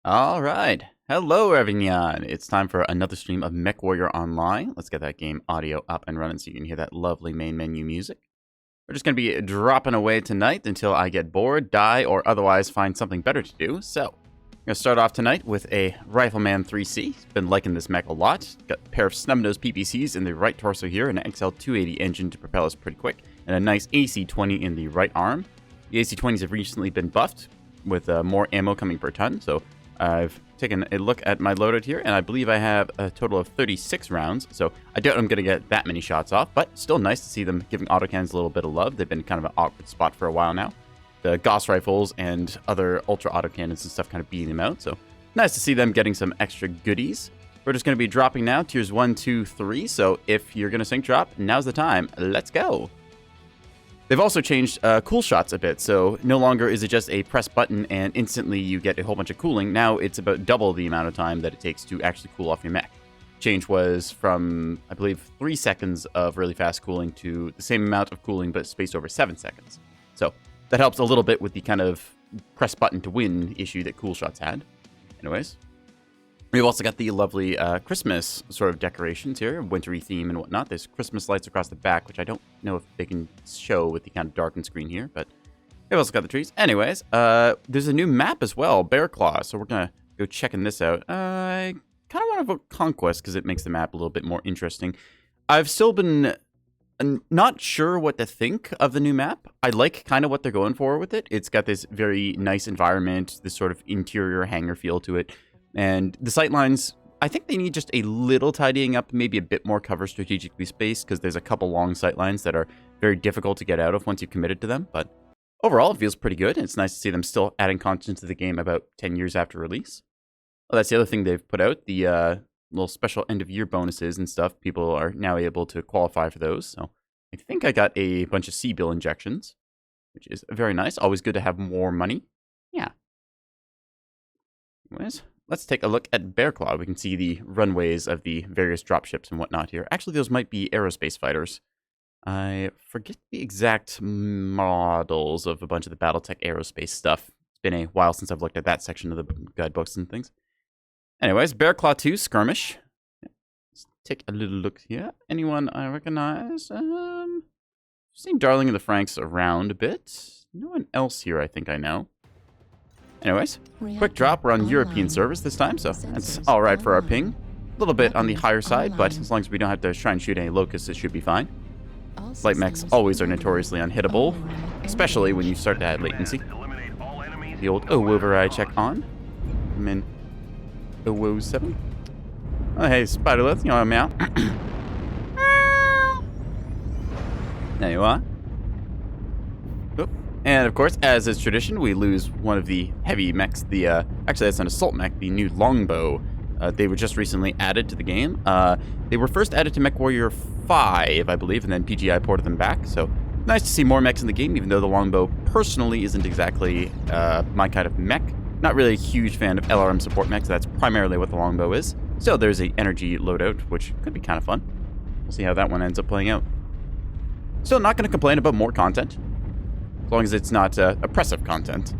All right. Hello, everyone. It's time for another stream of Mechwarrior Online. Let's get that game audio up and running so you can hear that lovely main menu music. We're just going to be dropping away tonight until I get bored, die, or otherwise find something better to do. So, I'm going to start off tonight with a Rifleman 3C. Been liking this mech a lot. Got a pair of snub-nosed PPCs in the right torso here, an XL280 engine to propel us pretty quick, and a nice AC-20 in the right arm. The AC-20s have recently been buffed with more ammo coming per ton, so I've taken a look at my loadout here, and I believe I have a total of 36 rounds, so I doubt I'm going to get that many shots off, but still nice to see them giving autocannons a little bit of love. They've been kind of an awkward spot for a while now. The Gauss rifles and other ultra autocannons and stuff kind of beating them out, so nice to see them getting some extra goodies. We're just going to be dropping now, tiers 1, 2, 3, so if you're going to sync drop, now's the time. Let's go! They've also changed cool shots a bit, so no longer is it just a press button and instantly you get a whole bunch of cooling. Now it's about double the amount of time that it takes to actually cool off your mech. Change was from, I believe, 3 seconds of really fast cooling to the same amount of cooling but spaced over 7 seconds. So that helps a little bit with the kind of press button to win issue that cool shots had. Anyways, we've also got the lovely Christmas sort of decorations here, wintry theme and whatnot. There's Christmas lights across the back, which I don't know if they can show with the kind of darkened screen here, but we've also got the trees. Anyways, there's a new map as well, Bear Claw, so we're going to go checking this out. I kind of want to vote Conquest because it makes the map a little bit more interesting. I've still been not sure what to think of the new map. I like kind of what they're going for with it. It's got this very nice environment, this sort of interior hangar feel to it. And the sightlines, I think they need just a little tidying up, maybe a bit more cover strategically spaced, because there's a couple long sightlines that are very difficult to get out of once you've committed to them. But overall, it feels pretty good, and it's nice to see them still adding content to the game about 10 years after release. Well, that's the other thing they've put out, the little special end-of-year bonuses and stuff. People are now able to qualify for those. So I think I got a bunch of C-bill injections, which is very nice. Always good to have more money. Yeah. Anyways, let's take a look at Bear Claw. We can see the runways of the various dropships and whatnot here. Actually, those might be aerospace fighters. I forget the exact models of a bunch of the Battletech aerospace stuff. It's been a while since I've looked at that section of the guidebooks and things. Anyways, Bear Claw 2 Skirmish. Let's take a little look here. Anyone I recognize? Seen Darling of the Franks around a bit. No one else here I think I know. Anyways, quick drop. We're on European service this time, so that's alright for our ping. A little bit on the higher side, but as long as we don't have to try and shoot any locusts, it should be fine. Light mechs always are notoriously unhittable, especially when you start to add latency. The old override check on. I'm in 007. Oh, hey, Spiderlith, you know I'm out. There you are. Oop. And of course, as is tradition, we lose one of the heavy mechs. Actually, that's an assault mech, the new longbow. They were just recently added to the game. They were first added to Mechwarrior 5, I believe, and then PGI ported them back. So nice to see more mechs in the game, even though the longbow personally isn't exactly my kind of mech. Not really a huge fan of LRM support mechs. That's primarily what the longbow is. So there's a energy loadout, which could be kind of fun. We'll see how that one ends up playing out. Still not going to complain about more content, as long as it's not oppressive content.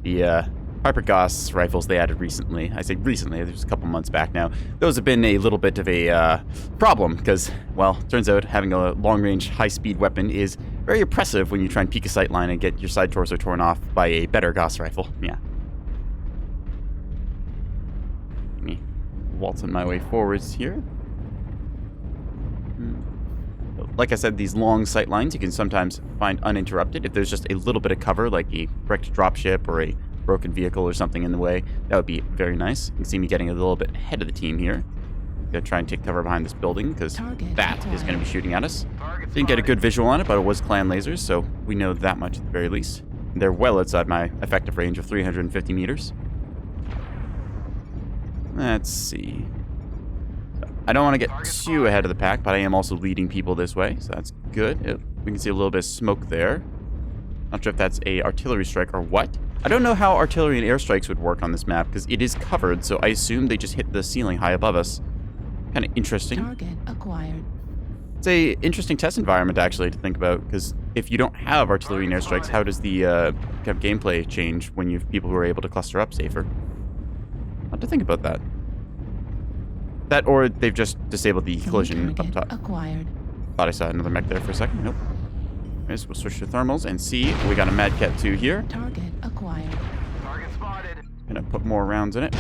The Hyper Gauss rifles they added recently, I say recently, there's a couple months back now, those have been a little bit of a problem, because, well, turns out having a long-range, high-speed weapon is very oppressive when you try and peek a sight line and get your side torso torn off by a better Gauss rifle. Yeah. Let me waltzing my way forwards here. Like I said, these long sight lines you can sometimes find uninterrupted. If there's just a little bit of cover, like a wrecked dropship or a broken vehicle or something in the way, that would be very nice. You can see me getting a little bit ahead of the team here. Gonna try and take cover behind this building, because that is going to be shooting at us. Didn't get a good visual on it, but it was clan lasers, so we know that much at the very least. And they're well outside my effective range of 350 meters. Let's see. I don't want to get too ahead of the pack, but I am also leading people this way, so that's good. We can see a little bit of smoke there. Not sure if that's a artillery strike or what. I don't know how artillery and airstrikes would work on this map, because it is covered, so I assume they just hit the ceiling high above us. Kind of interesting. Target acquired. It's a interesting test environment, actually, to think about, because if you don't have artillery and airstrikes, how does the kind of gameplay change when you have people who are able to cluster up safer? have to think about that. That or they've just disabled the collision up top. Acquired. Thought I saw another mech there for a second. Nope. Anyways, we'll switch to thermals and see. We got a Mad Cat 2 here. Target acquired. Target spotted. Gonna put more rounds in it.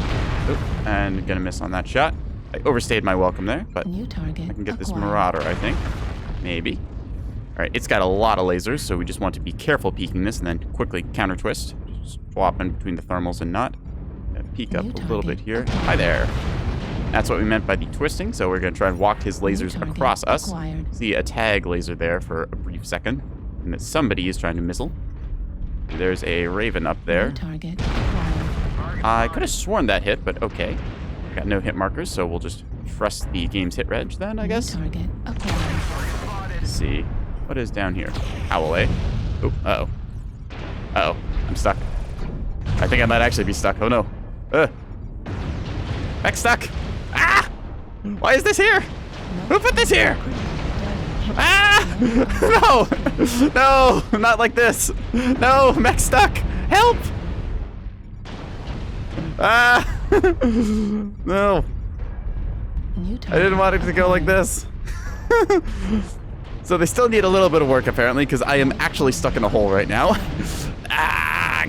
Oop, and gonna miss on that shot. I overstayed my welcome there, but New target I can get this acquired. Marauder, I think. Maybe. Alright, it's got a lot of lasers, so we just want to be careful peeking this and then quickly counter twist. Just swap in between the thermals and not. Peek up New a little bit target here. acquired. Hi there. That's what we meant by the twisting, so we're gonna try and walk his lasers target across us. acquired. See a tag laser there for a brief second. And that somebody is trying to missile. There's a Raven up there. New target acquired. I could have sworn that hit, but okay. Got no hit markers, so we'll just trust the game's hit reg then, I New guess. target acquired. Let's see. What is down here? Owl, eh? Oh, uh-oh. Uh-oh. I'm stuck. I think I might actually be stuck. Oh, no. Back stuck. Ah! Why is this here? Who put this here? Ah! No! No! Not like this. No! Mech stuck! Help! Ah! No. New I target didn't want it to go like this. So they still need a little bit of work, apparently, because I am actually stuck in a hole right now. Ah!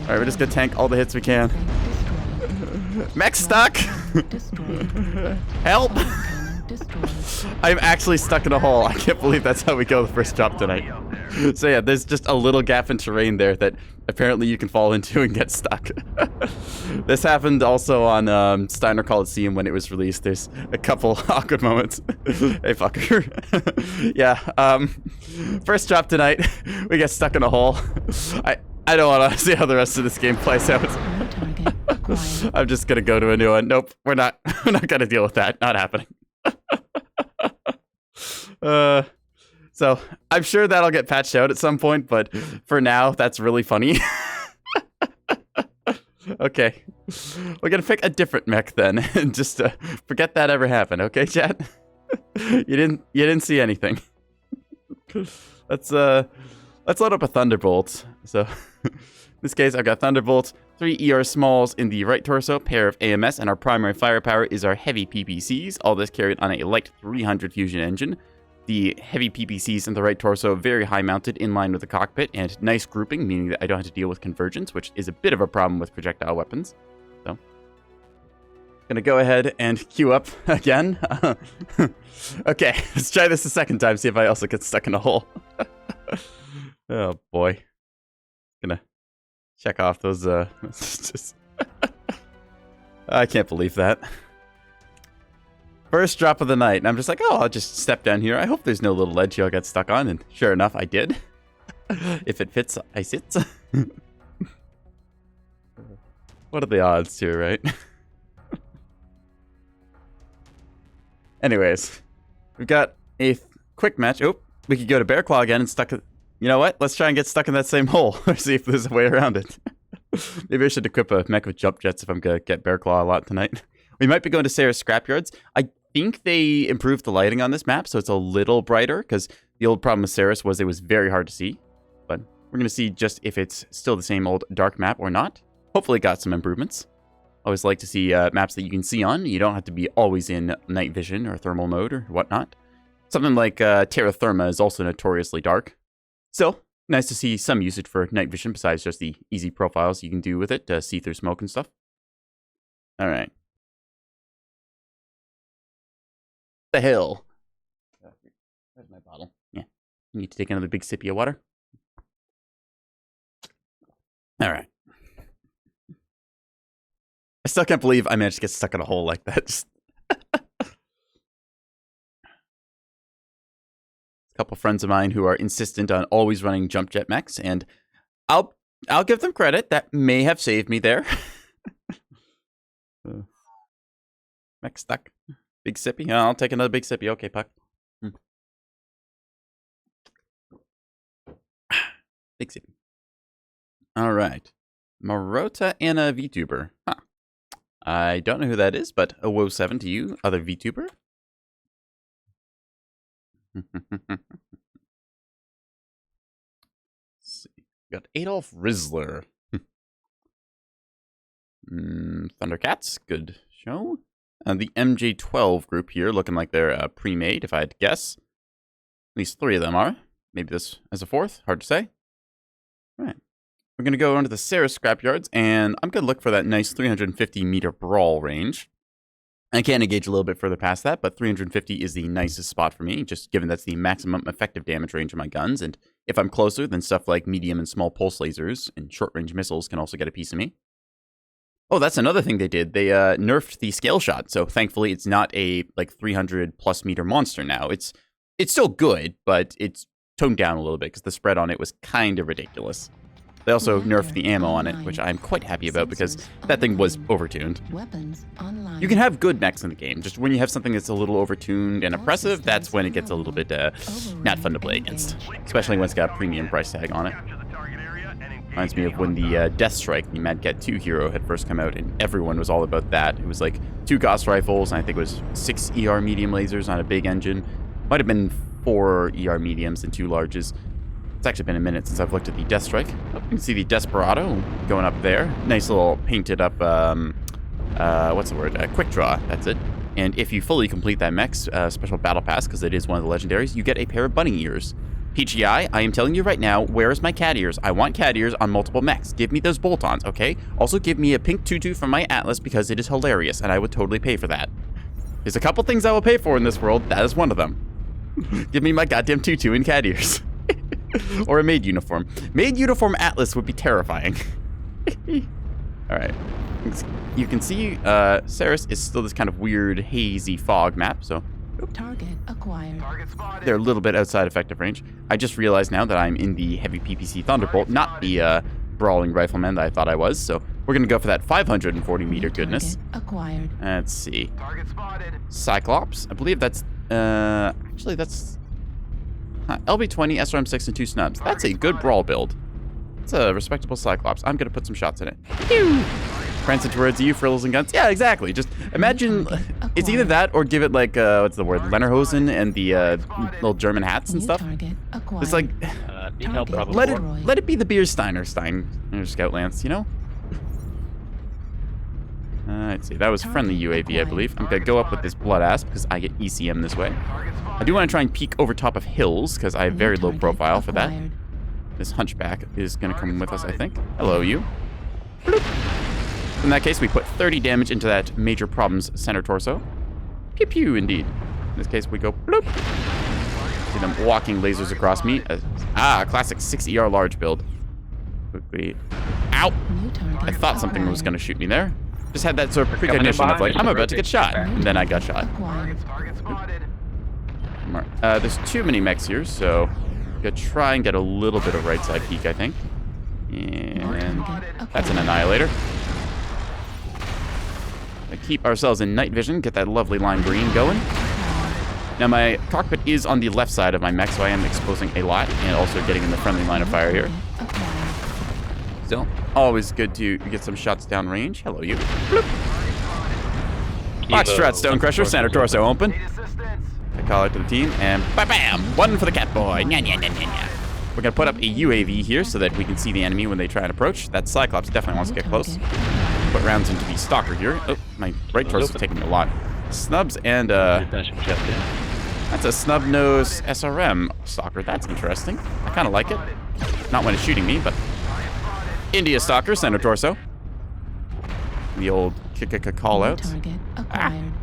Alright, we're just gonna tank all the hits we can. Mech stuck! Help! I'm actually stuck in a hole. I can't believe that's how we go the first drop tonight. So yeah, there's just a little gap in terrain there that apparently you can fall into and get stuck. This happened also on Steiner Coliseum when it was released. There's a couple awkward moments. Hey, fucker. Yeah, first drop tonight, we get stuck in a hole. I don't want to see how the rest of this game plays out. I'm just gonna go to a new one. Nope, we're not gonna deal with that. Not happening. So I'm sure that'll get patched out at some point, but for now, that's really funny. Okay, we're gonna pick a different mech then, and just forget that ever happened. Okay, chat? You didn't see anything. Let's load up a Thunderbolt. So in this case, I've got Thunderbolt, 3 ER smalls in the right torso, pair of AMS, and our primary firepower is our heavy PPCs. All this carried on a light 300 fusion engine. The heavy PPCs in the right torso, very high mounted, in line with the cockpit, and nice grouping, meaning that I don't have to deal with convergence, which is a bit of a problem with projectile weapons. So, gonna go ahead and queue up again. Okay, let's try this a second time, see if I also get stuck in a hole. Oh boy. Gonna check off those, just I can't believe that. First drop of the night, and I'm just like, oh, I'll just step down here. I hope there's no little ledge here I got stuck on, and sure enough, I did. If it fits, I sit. What are the odds here, right? Anyways, we've got a quick match. Oh, we could go to Bear Claw again and stuck. You know what? Let's try and get stuck in that same hole. Or see if there's a way around it. Maybe I should equip a mech with jump jets if I'm gonna get Bear Claw a lot tonight. We might be going to Sarah's Scrapyards. I think they improved the lighting on this map, so it's a little brighter, because the old problem with Sarah's was it was very hard to see. But we're going to see just if it's still the same old dark map or not. Hopefully it got some improvements. I always like to see maps that you can see on. You don't have to be always in night vision or thermal mode or whatnot. Something like Terra Therma is also notoriously dark. Still, nice to see some usage for night vision besides just the easy profiles you can do with it to see through smoke and stuff. Alright. The hell? Where's my bottle? Yeah. Need to take another big sip of water. Alright. I still can't believe I managed to get stuck in a hole like that. Just a couple friends of mine who are insistent on always running jump jet mechs, and I'll give them credit. That may have saved me there. Mech stuck. Big sippy? Yeah, I'll take another big sippy. Okay, Puck. Big sippy. Alright. Marota and a VTuber. Huh. I don't know who that is, but a WoW7 to you, other VTuber. See. Got Adolf Rizzler. Thundercats, good show. The MJ12 group here, looking like they're pre-made, if I had to guess. At least 3 of them are. Maybe this as a 4th, hard to say. All right. We're going to go onto the Sarah scrapyards, and I'm going to look for that nice 350-meter brawl range. I can engage a little bit further past that, but 350 is the nicest spot for me, just given that's the maximum effective damage range of my guns, and if I'm closer, then stuff like medium and small pulse lasers and short-range missiles can also get a piece of me. Oh, that's another thing they did. They nerfed the scale shot, so thankfully it's not a like 300-plus meter monster now. It's still good, but it's toned down a little bit because the spread on it was kind of ridiculous. They also nerfed the ammo on it, which I'm quite happy about because that thing was overtuned. Weapons online. You can have good mechs in the game, just when you have something that's a little overtuned and oppressive, that's when it gets a little bit not fun to play against, especially when it's got a premium price tag on it. Reminds me of when the Death Strike, the Mad Cat 2 hero, had first come out, and everyone was all about that. It was like 2 Gauss rifles, and I think it was 6 ER medium lasers on a big engine. Might have been 4 ER mediums and 2 larges. It's actually been a minute since I've looked at the Death Strike. Oh, you can see the Desperado going up there. Nice little painted up, what's the word? Quick draw, that's it. And if you fully complete that mech's special battle pass, because it is one of the legendaries, you get a pair of bunny ears. PGI, I am telling you right now, where is my cat ears? I want cat ears on multiple mechs. Give me those bolt-ons, okay? Also give me a pink tutu from my Atlas because it is hilarious, and I would totally pay for that. There's a couple things I will pay for in this world. That is one of them. Give me my goddamn tutu and cat ears. Or a maid uniform. Maid uniform Atlas would be terrifying. Alright. You can see Ceres is still this kind of weird, hazy fog map, so... Target acquired. They're a little bit outside effective range. I just realized now that I'm in the heavy PPC Thunderbolt, not the brawling rifleman that I thought I was, so we're going to go for that 540-meter goodness. Acquired. Let's see. Cyclops. I believe that's... actually, that's... LB-20, SRM-6, and 2 snubs. That's a good brawl build. It's a respectable Cyclops. I'm going to put some shots in it. Pew! Prancing towards you, frills and guns. Yeah, exactly. Just imagine it's either that or give it like, what's the word? Lederhosen and the little German hats and stuff. It's like, Need help, probably. let it be the Biersteiner Scout Lance, you know? Let's see. That was friendly UAV, I believe. I'm going to go up with this Blood Asp because I get ECM this way. I do want to try and peek over top of hills because I have very low profile for that. This Hunchback is going to come with us, I think. Hello, you. Bloop. In that case, we put 30 damage into that Major Problems center torso. Pew pew, indeed. In this case, we go bloop. See them walking lasers across me. Classic 6 ER large build. Quickly. Ow! I thought something was going to shoot me there. Just had that sort of precognition of like, I'm about to get shot. And then I got shot. There's too many mechs here, so I'm going to try and get a little bit of right side peek, I think. And that's an Annihilator. Keep ourselves in night vision, get that lovely lime green going. Now my cockpit is on the left side of my mech, so I am exposing a lot and also getting in the friendly line of fire here. Still, always good to get some shots down range. Hello, you. Bloop. Foxtrot, Stonecrusher, center torso open. I call out to the team, and bam! One for the cat boy. Nya, nya, nya, nya, nya. We're going to put up a UAV here so that we can see the enemy when they try and approach. That Cyclops definitely wants to get close. Put rounds into the Stalker here. Oh, my right torso is taking me a lot. Snubs and, that's a snub-nose SRM Stalker. That's interesting. I kind of like it. Not when it's shooting me, but... India Stalker, center torso. The old call-out.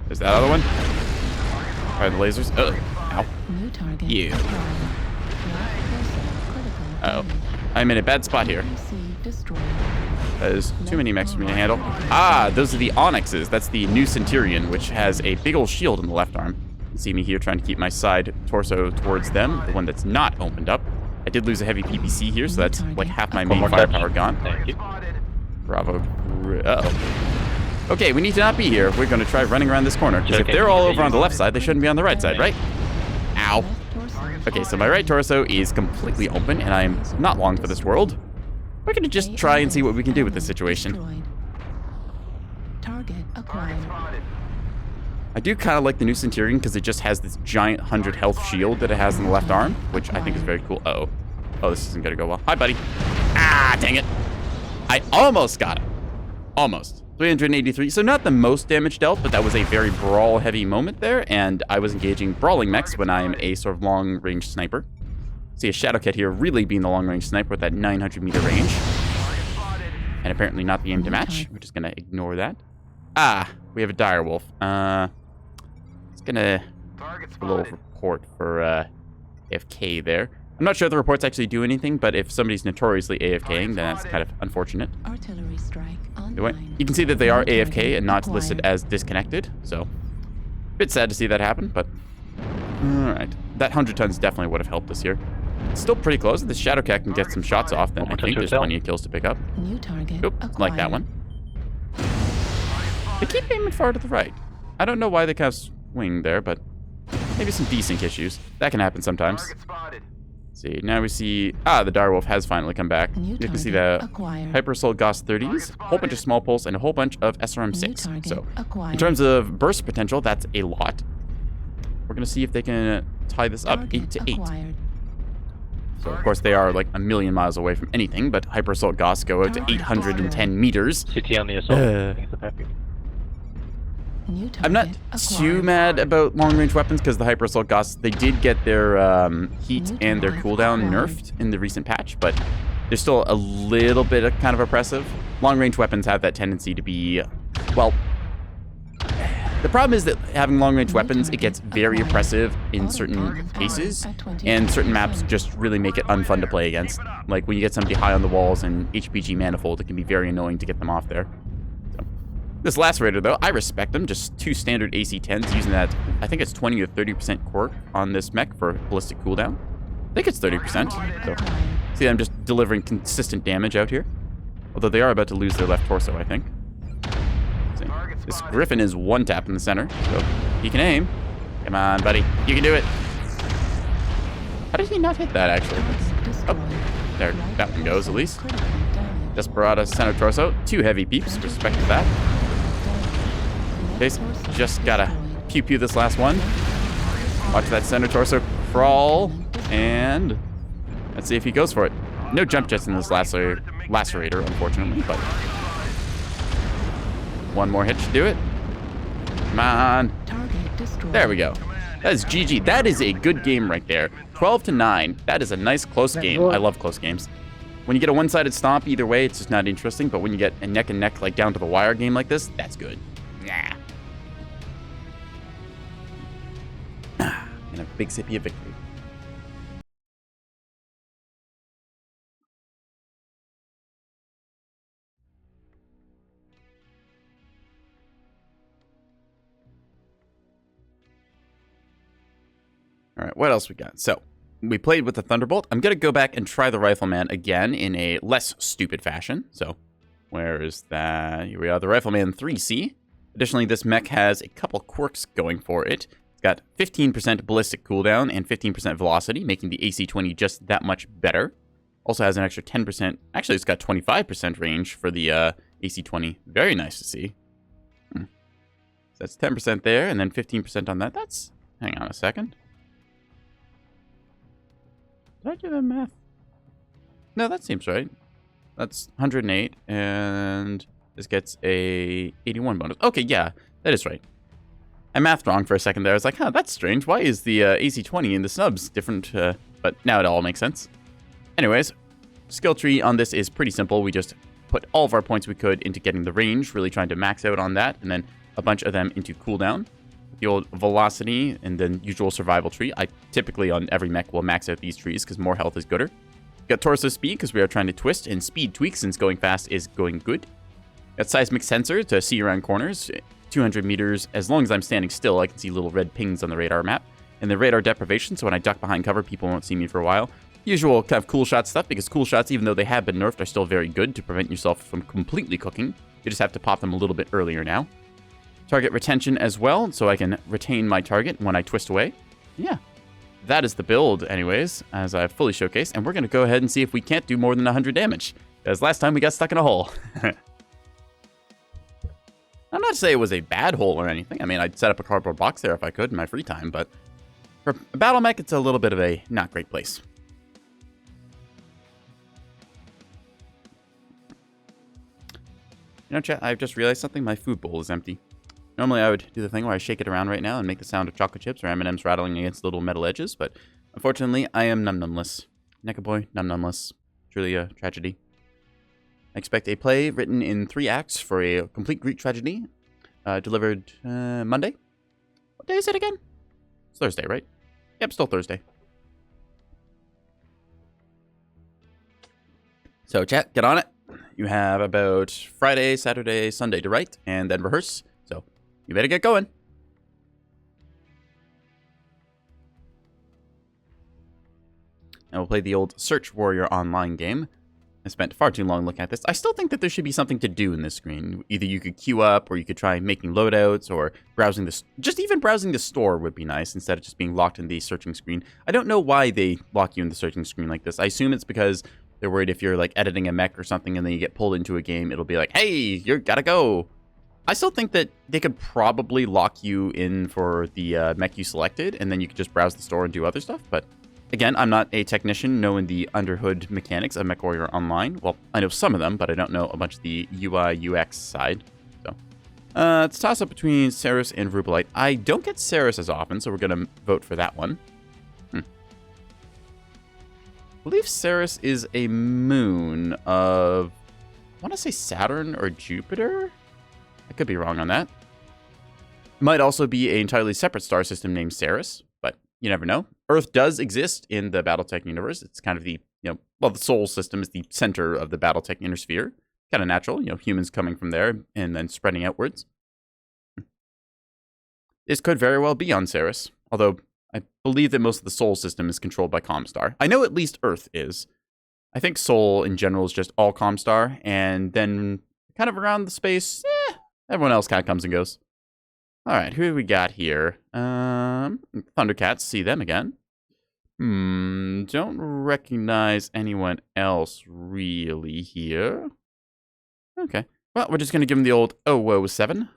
There's that other one. Fire the lasers. Ow. You. Uh-oh. I'm in a bad spot here. There's too many mechs for me to handle. Those are the Onyxes. That's the new Centurion, which has a big old shield in the left arm. You can see me here trying to keep my side torso towards them, the one that's not opened up. I did lose a heavy PPC here, so that's like half my main firepower gone. Thank you. Bravo. Uh-oh. Okay, we need to not be here. We're going to try running around this corner, because if they're all over on the left side, they shouldn't be on the right side, right? Ow. Okay, so my right torso is completely open, and I'm not long for this world. We're going to just try and see what we can do with this situation. Target acquired. I do kind of like the new Centurion because it just has this giant 100 health shield that it has in the left arm, which I think is very cool. Uh-oh. Oh, this isn't going to go well. Hi, buddy. Dang it. I almost got it. Almost. 383. So not the most damage dealt, but that was a very brawl-heavy moment there, and I was engaging brawling mechs when I am a sort of long-range sniper. See a Shadowcat here really being the long-range sniper with that 900-meter range. And apparently not the aim to match. We're just going to ignore that. Ah, we have a direwolf. It's going to a little report for AFK there. I'm not sure if the reports actually do anything, but if somebody's notoriously AFKing, then that's kind of unfortunate. Artillery strike Anyway, online. you can see that they are AFK and not listed as disconnected, so a bit sad to see that happen, but alright. That 100 tons definitely would have helped us here. It's still pretty close. If the Shadowcat can get some shots off, then I think there's plenty of kills to pick up. New target Oop, acquired. like that one. They keep aiming far to the right. I don't know why they kind of swing there, but maybe some desync issues. That can happen sometimes. See, now we see... Ah, the direwolf has finally come back. You can see the acquired. Hyper Assault Gauss 30s, a whole bunch of small pulse, and a whole bunch of SRM 6. New target So, acquired. in terms of burst potential, that's a lot. We're going to see if they can tie this up 8 to 8. Acquired. So, of course, they are like a million miles away from anything, but Hyper Assault Gauss go out to 810 meters. City on the assault. I think it's a pappy. New I'm not target too acquired. mad about long-range weapons because the Hyper Assault Gauss, they did get their heat and their cooldown nerfed in the recent patch, but they're still a little bit of kind of oppressive. Long-range weapons have that tendency to be, well, the problem is that having long-range weapons, it gets very oppressive in certain cases, and certain maps just really make it unfun to play against. Like when you get somebody high on the walls and HPG Manifold, it can be very annoying to get them off there. This Lacerator, though, I respect them. Just 2 standard AC-10s using that, I think it's 20 or 30% quirk on this mech for ballistic cooldown. I think it's 30%. So, see, I'm just delivering consistent damage out here. Although they are about to lose their left torso, I think. See. This Griffin is 1-tap in the center, so he can aim. Come on, buddy. You can do it. How did he not hit that, actually? Oh, there, that one goes, at least. Desperado center torso. 2 heavy peeps, respect to that. Okay, just gotta pew-pew this last one. Watch that center torso crawl, and let's see if he goes for it. No jump jets in this Lacerator, unfortunately, but one more hit should do it. Come on. There we go. That is GG. That is a good game right there. 12 to 9. That is a nice close game. I love close games. When you get a one-sided stomp, either way, it's just not interesting, but when you get a neck-and-neck, like down to the wire game like this, that's good. Yeah. And a big sippy of victory. All right, what else we got? So, we played with the Thunderbolt. I'm going to go back and try the Rifleman again in a less stupid fashion. So, where is that? Here we are, the Rifleman 3C. Additionally, this mech has a couple quirks going for it. It's got 15% ballistic cooldown and 15% velocity, making the AC-20 just that much better. Also has an extra 10%. Actually, it's got 25% range for the AC-20. Very nice to see. So that's 10% there, and then 15% on that. That's... Hang on a second. Did I do the math? No, that seems right. That's 108, and this gets a 81 bonus. Okay, yeah, that is right. I mathed wrong for a second there. I was like, huh, that's strange. Why is the AC-20 in the snubs different? But now it all makes sense. Anyways, skill tree on this is pretty simple. We just put all of our points we could into getting the range, really trying to max out on that, and then a bunch of them into cooldown. The old velocity and then usual survival tree. I typically on every mech will max out these trees because more health is gooder. Got torso speed because we are trying to twist, and speed tweak since going fast is going good. Got seismic sensor to see around corners. 200 meters. As long as I'm standing still, I can see little red pings on the radar map. And the radar deprivation, so when I duck behind cover, people won't see me for a while. Usual kind of cool shot stuff, because cool shots, even though they have been nerfed, are still very good to prevent yourself from completely cooking. You just have to pop them a little bit earlier now. Target retention as well, so I can retain my target when I twist away. Yeah, that is the build anyways, as I've fully showcased. And we're going to go ahead and see if we can't do more than 100 damage. Because last time we got stuck in a hole. I'm not to say it was a bad hole or anything. I mean, I'd set up a cardboard box there if I could in my free time, but for a battle mech, it's a little bit of a not great place. You know, chat, I've just realized something. My food bowl is empty. Normally, I would do the thing where I shake it around right now and make the sound of chocolate chips or M&Ms rattling against little metal edges, but unfortunately, I am num-numless. Nekoboy, num-numless. Truly a tragedy. I expect a play written in 3 acts for a complete Greek tragedy, delivered Monday. What day is it again? It's Thursday, right? Yep, still Thursday. So, chat, get on it. You have about Friday, Saturday, Sunday to write, and then rehearse. So, you better get going. And we'll play the old Search Warrior online game. I spent far too long looking at this. I still think that there should be something to do in this screen. Either you could queue up, or you could try making loadouts, or browsing this. Just even browsing the store would be nice, instead of just being locked in the searching screen. I don't know why they lock you in the searching screen like this. I assume it's because they're worried if you're like editing a mech or something and then you get pulled into a game, it'll be like, hey, you gotta go. I still think that they could probably lock you in for the mech you selected, and then you could just browse the store and do other stuff. But again, I'm not a technician knowing the underhood mechanics of Mechwarrior Online. Well, I know some of them, but I don't know a bunch of the UI UX side. So it's a toss-up between Ceres and Rubelite. I don't get Ceres as often, so we're gonna vote for that one. I believe Ceres is a moon of, I want to say Saturn or Jupiter? I could be wrong on that. Might also be an entirely separate star system named Ceres, but you never know. Earth does exist in the Battletech universe. It's kind of the, well, the Sol system is the center of the Battletech inner sphere. Kind of natural, humans coming from there and then spreading outwards. This could very well be on Ceres, although I believe that most of the Sol system is controlled by Comstar. I know at least Earth is. I think Sol in general is just all Comstar, and then kind of around the space, everyone else kind of comes and goes. All right, who do we got here? Thundercats, see them again. Don't recognize anyone else really here. Okay, well, we're just going to give them the old 007.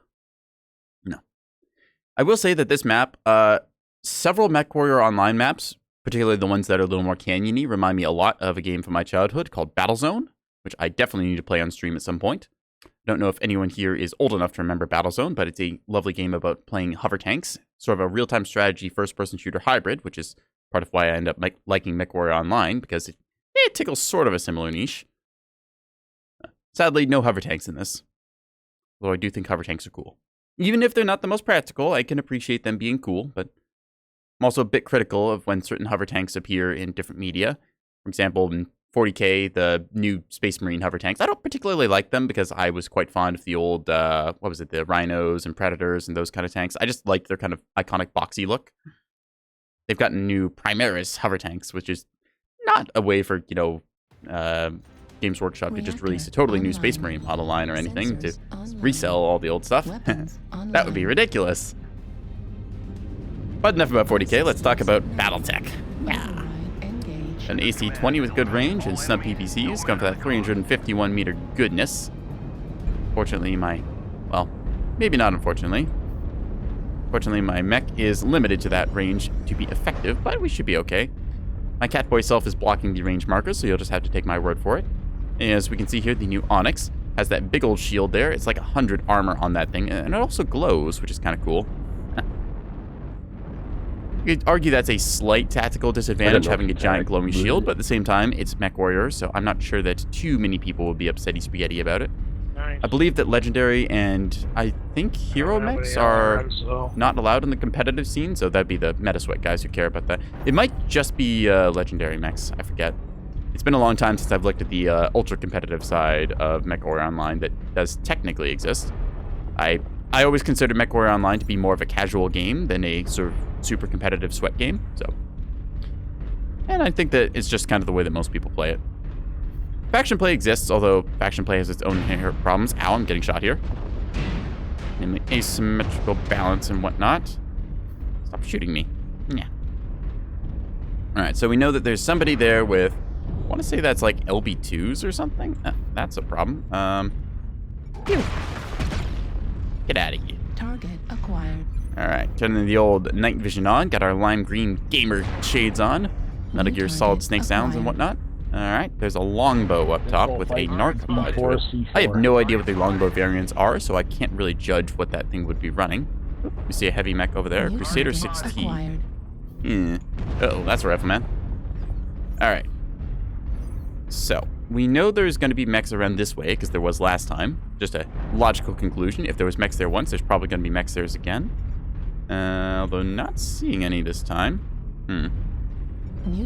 No. I will say that this map, several Mechwarrior Online maps, particularly the ones that are a little more canyony, remind me a lot of a game from my childhood called Battlezone, which I definitely need to play on stream at some point. I don't know if anyone here is old enough to remember Battlezone, but it's a lovely game about playing hover tanks, sort of a real-time strategy first-person shooter hybrid, which is part of why I end up liking Mechwarrior Online, because it tickles sort of a similar niche. Sadly, no hover tanks in this, although I do think hover tanks are cool. Even if they're not the most practical, I can appreciate them being cool, but I'm also a bit critical of when certain hover tanks appear in different media. For example, in 40K, the new Space Marine hover tanks, I don't particularly like them because I was quite fond of the old, the Rhinos and Predators and those kind of tanks. I just like their kind of iconic boxy look. They've gotten new Primaris hover tanks, which is not a way for, Games Workshop to just release a totally new Space Marine model line or anything to resell all the old stuff. That would be ridiculous. But enough about 40K, let's talk about Battletech. Yeah. An AC-20 with good range and snub PPCs, going for that 351 meter goodness. Fortunately, maybe not unfortunately. Fortunately, my mech is limited to that range to be effective, but we should be okay. My Catboy self is blocking the range markers, so you'll just have to take my word for it. As we can see here, the new Onyx has that big old shield there. It's like 100 armor on that thing, and it also glows, which is kind of cool. You could argue that's a slight tactical disadvantage, having a giant glowing shield, but at the same time, it's Mechwarrior, so I'm not sure that too many people would be upsetty spaghetti about it. Nice. I believe that Legendary and I think Hero mechs are not allowed in the competitive scene, so that'd be the Metasweat guys who care about that. It might just be Legendary mechs, I forget. It's been a long time since I've looked at the ultra-competitive side of Mechwarrior Online that does technically exist. I always considered Mechwarrior Online to be more of a casual game than a sort of super competitive sweat game, and I think that it's just kind of the way that most people play it. Faction play exists, although faction play has its own inherent problems. Ow, I'm getting shot here. Namely asymmetrical balance and whatnot. Stop shooting me. Yeah. Alright, so we know that there's somebody there with, I want to say that's like LB2s or something. That's a problem. Phew. Get out of here. Target acquired. Alright, turning the old night vision on. Got our lime green gamer shades on. Metal Gear Solid Snake sounds and whatnot. Alright, there's a longbow up top with a narc applied to it. I have no idea what the longbow variants are, so I can't really judge what that thing would be running. We see a heavy mech over there, Crusader 6T. Uh-oh, that's a rifleman. Alright. So, we know there's going to be mechs around this way, because there was last time. Just a logical conclusion. If there was mechs there once, there's probably going to be mechs there again. Although not seeing any this time.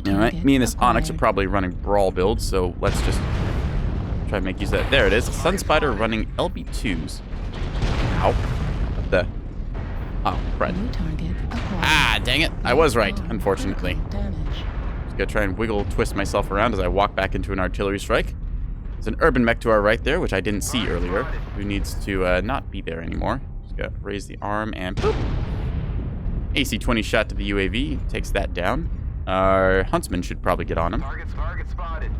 Alright, me and this Onyx are probably running Brawl builds, so let's just try to make use of that. There it is. Sun Spider running LB2s. Ow. What the? Oh, crud. Ah, dang it. I was right, unfortunately. Just gotta try and wiggle, twist myself around as I walk back into an artillery strike. There's an urban mech to our right there, which I didn't see earlier, who needs to not be there anymore. Just gotta raise the arm and boop. AC-20 shot to the UAV, takes that down. Our huntsman should probably get on him. Target spotted.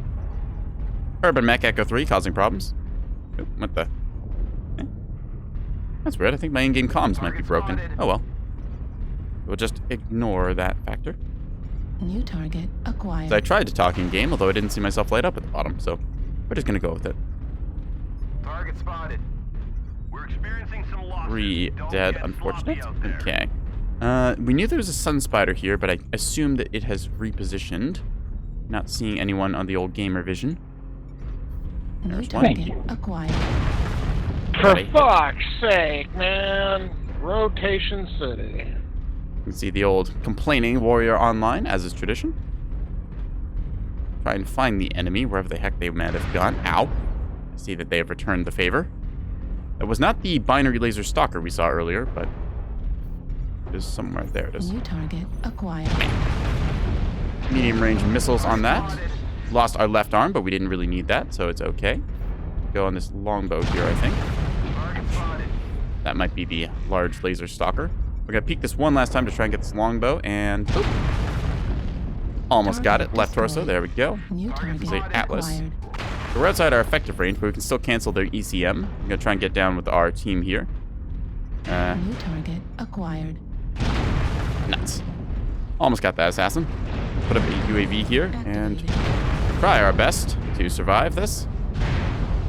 Urban mech Echo 3 causing problems. Oop, what the? Eh. That's weird. I think my in-game comms might be broken. Oh well. We'll just ignore that factor. New target acquired. So I tried to talk in-game, although I didn't see myself light up at the bottom, so we're just gonna go with it. Target spotted. We're experiencing some losses. 3 Don't dead, get unfortunate. sloppy out there. Okay. We knew there was a Sun Spider here, but I assumed that it has repositioned. Not seeing anyone on the old gamer vision. New There's one. target acquired. For Buddy. fuck's sake, man. Rotation City. You can see the old complaining warrior online, as is tradition. Try and find the enemy wherever the heck they might have gone. Ow. I see that they have returned the favor. That was not the binary laser stalker we saw earlier, but it is somewhere. There it is. New target acquired. Medium range missiles on that. Lost our left arm, but we didn't really need that, so it's okay. Go on this longbow here, I think. Target spotted. That might be the large laser stalker. We're gonna peek this one last time to try and get this longbow, and boop. Almost got it. Left torso. There we go. New target It's a Atlas. acquired. So we're outside our effective range, but we can still cancel their ECM. I'm gonna try and get down with our team here. New target acquired. Nuts. Almost got that assassin. Put up a UAV here and Activated. try our best to survive this.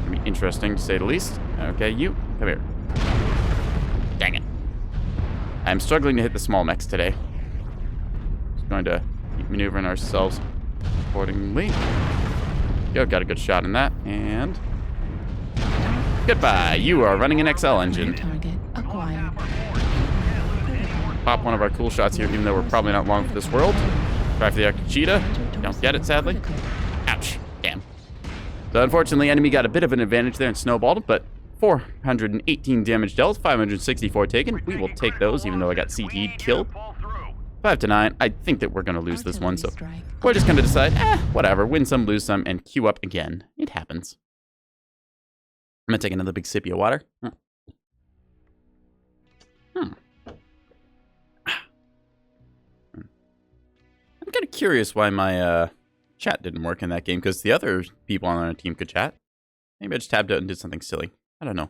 Gonna be interesting to say the least. Okay, you come here. Dang it. I'm struggling to hit the small mechs today. Just going to keep maneuvering ourselves accordingly. Yo, got a good shot in that, and goodbye. You are running an XL New engine. target acquired. Pop one of our cool shots here, even though we're probably not long for this world. Try for the Cheetah. Don't get it, sadly. Ouch. Damn. So unfortunately, enemy got a bit of an advantage there and snowballed, but 418 damage dealt, 564 taken. We will take those, even though I got CT'd, killed. 5-9. I think that we're going to lose this one, so Artillery strike. we're just going to decide, whatever, win some, lose some, and queue up again. It happens. I'm going to take another big sip of water. I'm kind of curious why my chat didn't work in that game, because the other people on our team could chat. Maybe I just tabbed out and did something silly. I don't know.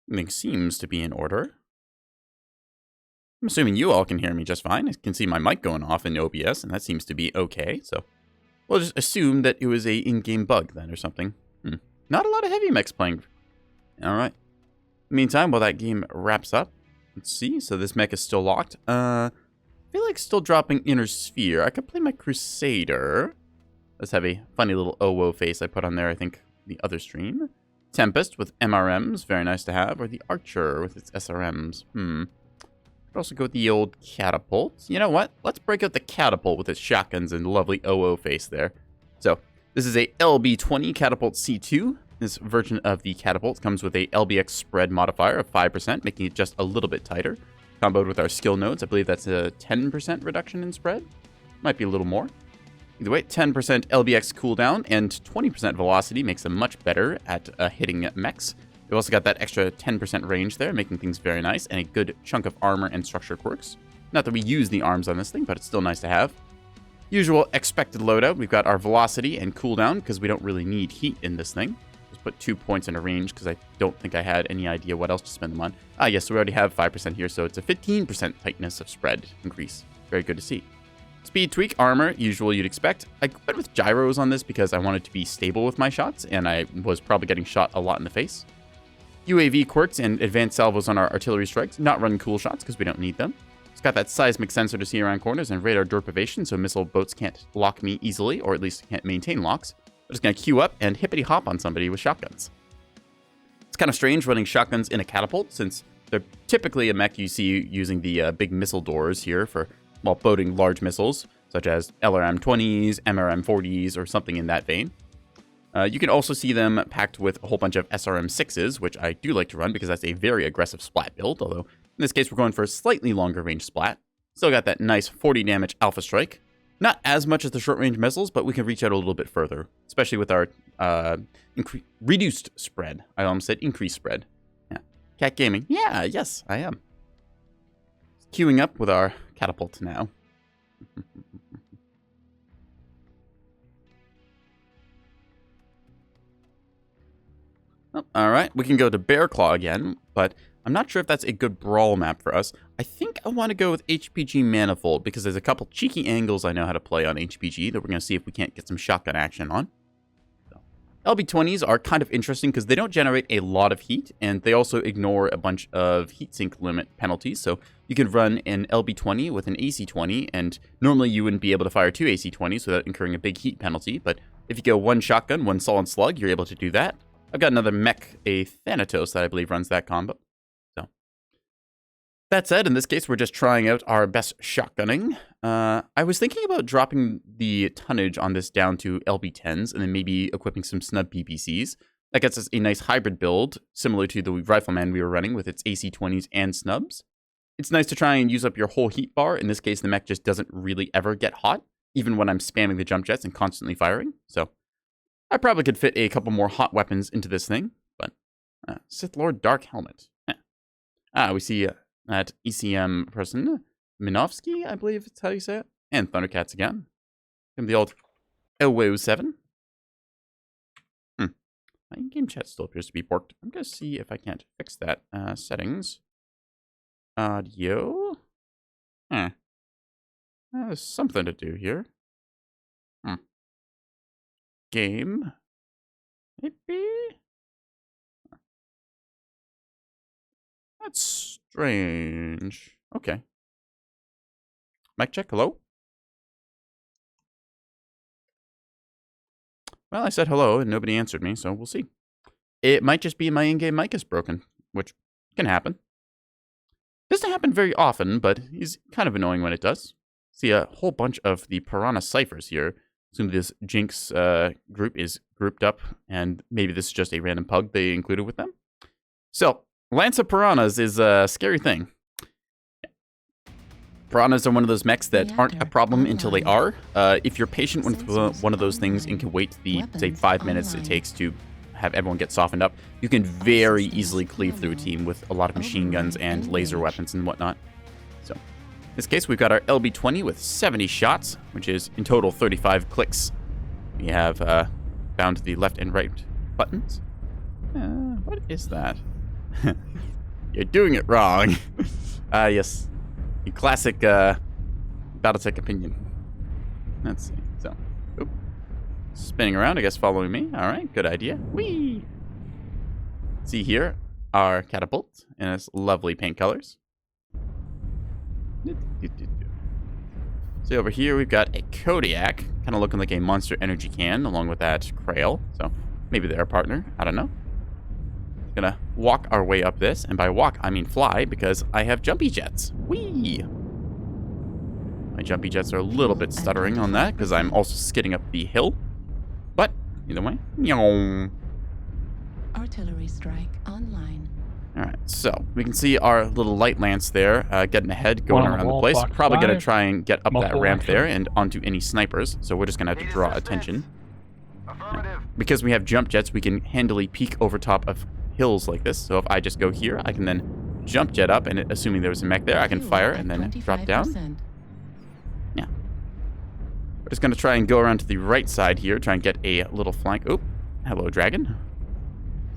Everything seems to be in order. I'm assuming you all can hear me just fine. I can see my mic going off in OBS, and that seems to be okay. So we'll just assume that it was a in-game bug then or something. Not a lot of heavy mechs playing. All right. Meantime, while that game wraps up, let's see. So this mech is still locked. I feel like still dropping Inner Sphere. I could play my Crusader. Let's have a funny little OWO face I put on there, I think, the other stream. Tempest with MRMs, very nice to have. Or the Archer with its SRMs. Could also go with the old Catapult. You know what? Let's break out the Catapult with its shotguns and lovely OO face there. So, this is a LB20 Catapult C2. This version of the Catapult comes with a LBX spread modifier of 5%, making it just a little bit tighter. Comboed with our skill nodes, I believe that's a 10% reduction in spread. Might be a little more. Either way, 10% LBX cooldown and 20% velocity makes them much better at hitting mechs. We've also got that extra 10% range there, making things very nice, and a good chunk of armor and structure quirks. Not that we use the arms on this thing, but it's still nice to have. Usual expected loadout, we've got our velocity and cooldown, because we don't really need heat in this thing. Just put 2 points in a range, because I don't think I had any idea what else to spend them on. Yes, so we already have 5% here, so it's a 15% tightness of spread increase. Very good to see. Speed tweak, armor, usual you'd expect. I went with gyros on this because I wanted to be stable with my shots, and I was probably getting shot a lot in the face. UAV quirks and advanced salvos on our artillery strikes. Not run cool shots because we don't need them. It's got that seismic sensor to see around corners and radar deprivation, so missile boats can't lock me easily, or at least can't maintain locks. I'm just going to queue up and hippity hop on somebody with shotguns. It's kind of strange running shotguns in a catapult, since they're typically a mech you see using the big missile doors here for, well, boating large missiles, such as LRM-20s, MRM-40s, or something in that vein. You can also see them packed with a whole bunch of SRM-6s, which I do like to run because that's a very aggressive splat build, although in this case we're going for a slightly longer range splat. Still got that nice 40 damage alpha strike. Not as much as the short range missiles, but we can reach out a little bit further, especially with our reduced spread. I almost said increased spread. Yeah. Cat gaming. Yeah, yes, I am. Queuing up with our catapult now. Oh, all right, we can go to Bear Claw again, but I'm not sure if that's a good brawl map for us. I think I want to go with HPG Manifold because there's a couple cheeky angles I know how to play on HPG that we're going to see if we can't get some shotgun action on. So, LB20s are kind of interesting because they don't generate a lot of heat, and they also ignore a bunch of heatsink limit penalties. So you can run an LB20 with an AC20, and normally you wouldn't be able to fire two AC20s without incurring a big heat penalty, but if you go one shotgun, one solid slug, you're able to do that. I've got another mech, a Thanatos, that I believe runs that combo. So, that said, in this case, we're just trying out our best shotgunning. I was thinking about dropping the tonnage on this down to LB10s and then maybe equipping some snub PPCs. That gets us a nice hybrid build, similar to the Rifleman we were running with its AC20s and snubs. It's nice to try and use up your whole heat bar. In this case, the mech just doesn't really ever get hot, even when I'm spamming the jump jets and constantly firing. So, I probably could fit a couple more hot weapons into this thing, but Sith Lord Dark Helmet. We see that ECM person, Minovsky, I believe it's how you say it, and Thundercats again. From the old LW7. My in-game chat still appears to be borked. I'm going to see if I can't fix that. Settings. Audio. There's something to do here. Game. Maybe? That's strange. Okay. Mic check, hello? Well, I said hello and nobody answered me, so we'll see. It might just be my in-game mic is broken, which can happen. Doesn't happen very often, but is kind of annoying when it does. See a whole bunch of the Piranha ciphers here. Assume this Jinx group is grouped up, and maybe this is just a random pug they included with them. So, Lance of Piranhas is a scary thing. Piranhas are one of those mechs that aren't a problem until they are. If you're patient with one of those things and can wait the, say, 5 minutes it takes to have everyone get softened up, you can very easily cleave through a team with a lot of machine guns and laser weapons and whatnot. So, in this case, we've got our LB20 with 70 shots, which is in total 35 clicks. We have bound the left and right buttons. What is that? You're doing it wrong. Yes. The classic Battletech opinion. Let's see. So, oop. Spinning around, I guess following me. All right, good idea. Whee! See here, our catapult in its lovely paint colors. See over here, we've got a Kodiak, kind of looking like a Monster Energy can, along with that Krail. So maybe they're a partner. I don't know. Gonna walk our way up this, and by walk I mean fly, because I have jumpy jets. Whee! My jumpy jets are a little bit stuttering on that, because I'm also skidding up the hill. But either way, Artillery strike online. all right, so we can see our little light lance there, getting ahead, going around the place. Probably gonna try and get up that ramp there and onto any snipers. So we're just gonna have to draw attention. Affirmative. Because we have jump jets, we can handily peek over top of hills like this. So if I just go here, I can then jump jet up, and assuming there was a mech there, I can fire and then drop down. Yeah. We're just going to try and go around to the right side here, try and get a little flank. Oh, hello, dragon.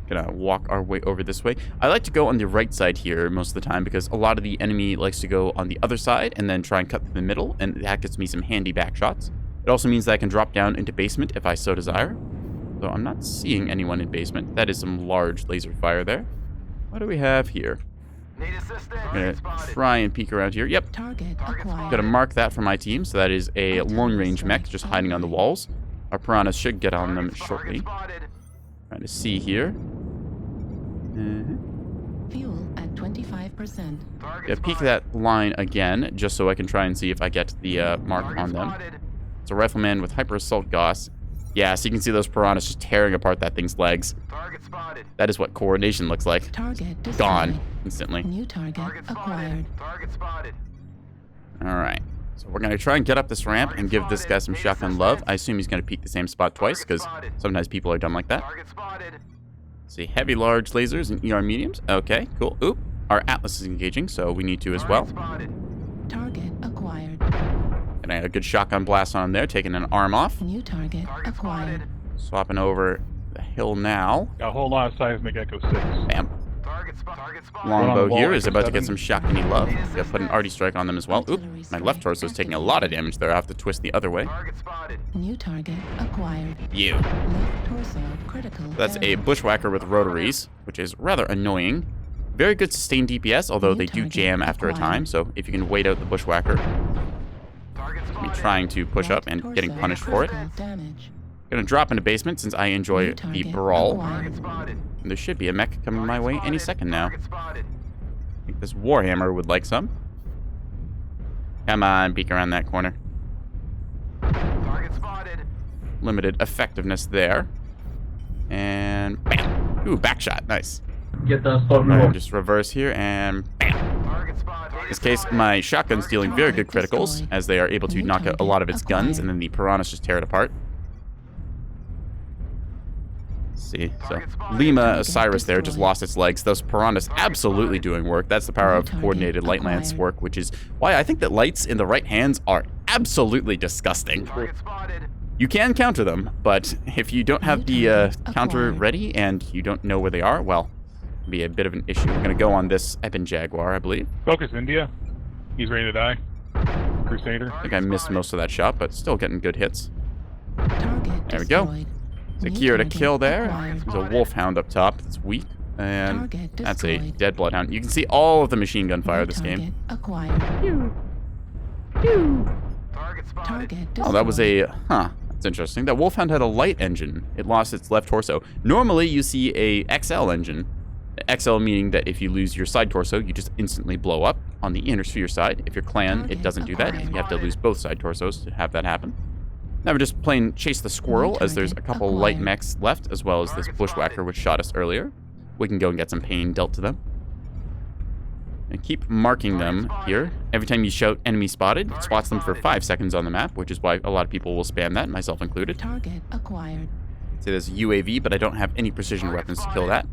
Gonna walk our way over this way. I like to go on the right side here most of the time because a lot of the enemy likes to go on the other side and then try and cut through the middle, and that gets me some handy back shots. It also means that I can drop down into basement if I so desire. Though I'm not seeing anyone in basement. That is some large laser fire there. What do we have here? Need assistance. I'm gonna try and peek around here. Yep. Target acquired. Gonna mark that for my team. So that is a long-range mech just hiding on the walls. Our piranhas should get on them shortly. Trying to see here. Fuel at 25%. Yeah, peek that line again, just so I can try and see if I get the mark on them. It's a rifleman with hyper assault Gauss. Yeah, so you can see those piranhas just tearing apart that thing's legs. Target spotted. That is what coordination looks like. Target destroyed. Gone instantly. New target acquired. Target spotted. All right. So we're going to try and get up this ramp and give this guy some shotgun love. I assume he's going to peek the same spot twice because sometimes people are dumb like that. Target spotted. See, heavy large lasers and ER mediums. Okay, cool. Oop, our Atlas is engaging, so we need to as well. Target acquired. And I had a good shotgun blast on there, taking an arm off. New target acquired. Swapping over the hill now. Got a whole lot of seismic Echo 6. Bam. Target spotted. Longbow wall, here is Echo about to get 7. some shotgunny love. Gotta put an arty strike on them as well. Oop, my left torso is taking a lot of damage there. I have to twist the other way. Target spotted. New target acquired. You. Left torso critical. That's a damage. bushwhacker with rotaries, which is rather annoying. Very good sustained DPS, although New they do target jam after a acquired. time. So if you can wait out the bushwhacker, Target be spotted. trying to push up Left and getting torso punished for it. critical damage. Gonna drop into basement since I enjoy New the target brawl. acquired. Target spotted. And there should be a mech coming my way any second now. Target spotted. I think this Warhammer would like some. Come on, peek around that corner. Target spotted. Limited effectiveness there. And bam. Ooh, back shot. Nice. Get that spot Alright, removed. just reverse here and bam. Target spotted. In this case, my shotgun's dealing very good criticals, as they are able to knock out a lot of its guns, and then the piranhas just tear it apart. Let's see, so Lima Osiris there just lost its legs. Those piranhas absolutely doing work. That's the power of coordinated light lance work, which is why I think that lights in the right hands are absolutely disgusting. Target spotted. You can counter them, but if you don't have the counter ready and you don't know where they are, well, it'll be a bit of an issue. We're going to go on this Ebon Jaguar, I believe. Focus India. He's ready to die. Crusader. I think I missed most of that shot, but still getting good hits. Target There we go. destroyed. Secure to New kill there. target There's a Wolfhound up top that's weak. And Target that's a destroyed. dead Bloodhound. You can see all of the machine gun fire New this game. target acquired. Target spotted. Target destroyed. Oh, that was a... Huh. That's interesting. That Wolfhound had a light engine. It lost its left torso. Normally, you see a XL engine. XL meaning that if you lose your side torso, you just instantly blow up on the inner sphere side. If you're clan, it Target doesn't do that. acquired. You have to lose both side torsos to have that happen. Now we're just playing Chase the Squirrel, as there's a target couple light acquired. mechs left, as well as this bushwhacker which shot us earlier. We can go and get some pain dealt to them. And keep marking them here. Every time you shout enemy spotted, it spots them for 5 seconds on the map, which is why a lot of people will spam that, myself included. Target acquired. See, there's a UAV, but I don't have any precision weapons to kill that.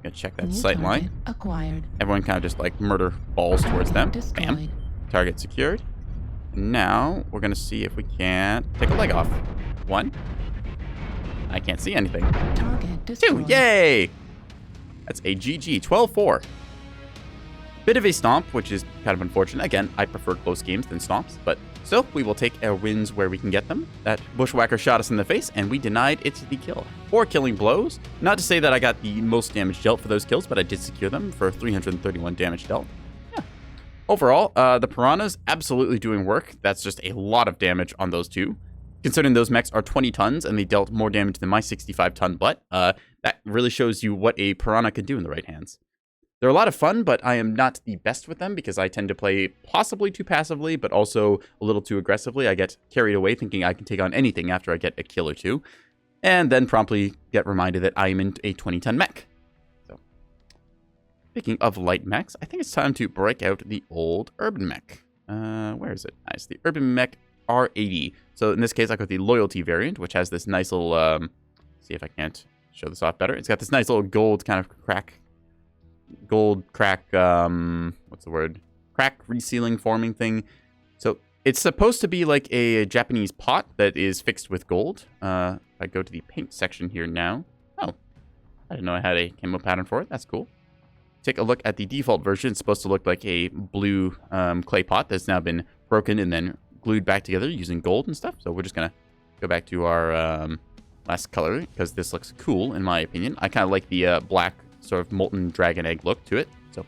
Gotta check that New sight line. target acquired. Everyone kind of just like murder balls towards them. Target Bam. destroyed. Target secured. Now we're gonna see if we can't take a leg off. 1. I can't see anything. Target 2. destroyed. Yay! That's a GG. 12-4. Bit of a stomp, which is kind of unfortunate. Again, I prefer close games than stomps, but still, we will take our wins where we can get them. That bushwhacker shot us in the face, and we denied it the kill. 4 killing blows. Not to say that I got the most damage dealt for those kills, but I did secure them for 331 damage dealt. Yeah. Overall, the piranhas absolutely doing work. That's just a lot of damage on those two. Considering those mechs are 20 tons and they dealt more damage than my 65-ton butt, that really shows you what a piranha can do in the right hands. They're a lot of fun, but I am not the best with them because I tend to play possibly too passively, but also a little too aggressively. I get carried away thinking I can take on anything after I get a kill or two, and then promptly get reminded that I am in a 20-ton mech. So, speaking of light mechs, I think it's time to break out the old urban mech. Where is it? Nice. The urban mech R80. So in this case, I got the loyalty variant, which has this nice little, see if I can't show this off better. It's got this nice little gold kind of crack, what's the word? Crack resealing forming thing. So it's supposed to be like a Japanese pot that is fixed with gold. If I go to the paint section here now. Oh, I didn't know I had a camo pattern for it. That's cool. Take a look at the default version. It's supposed to look like a blue clay pot that's now been broken and then glued back together using gold and stuff. So we're just going to go back to our last color because this looks cool in my opinion. I kind of like the black sort of molten dragon egg look to it. So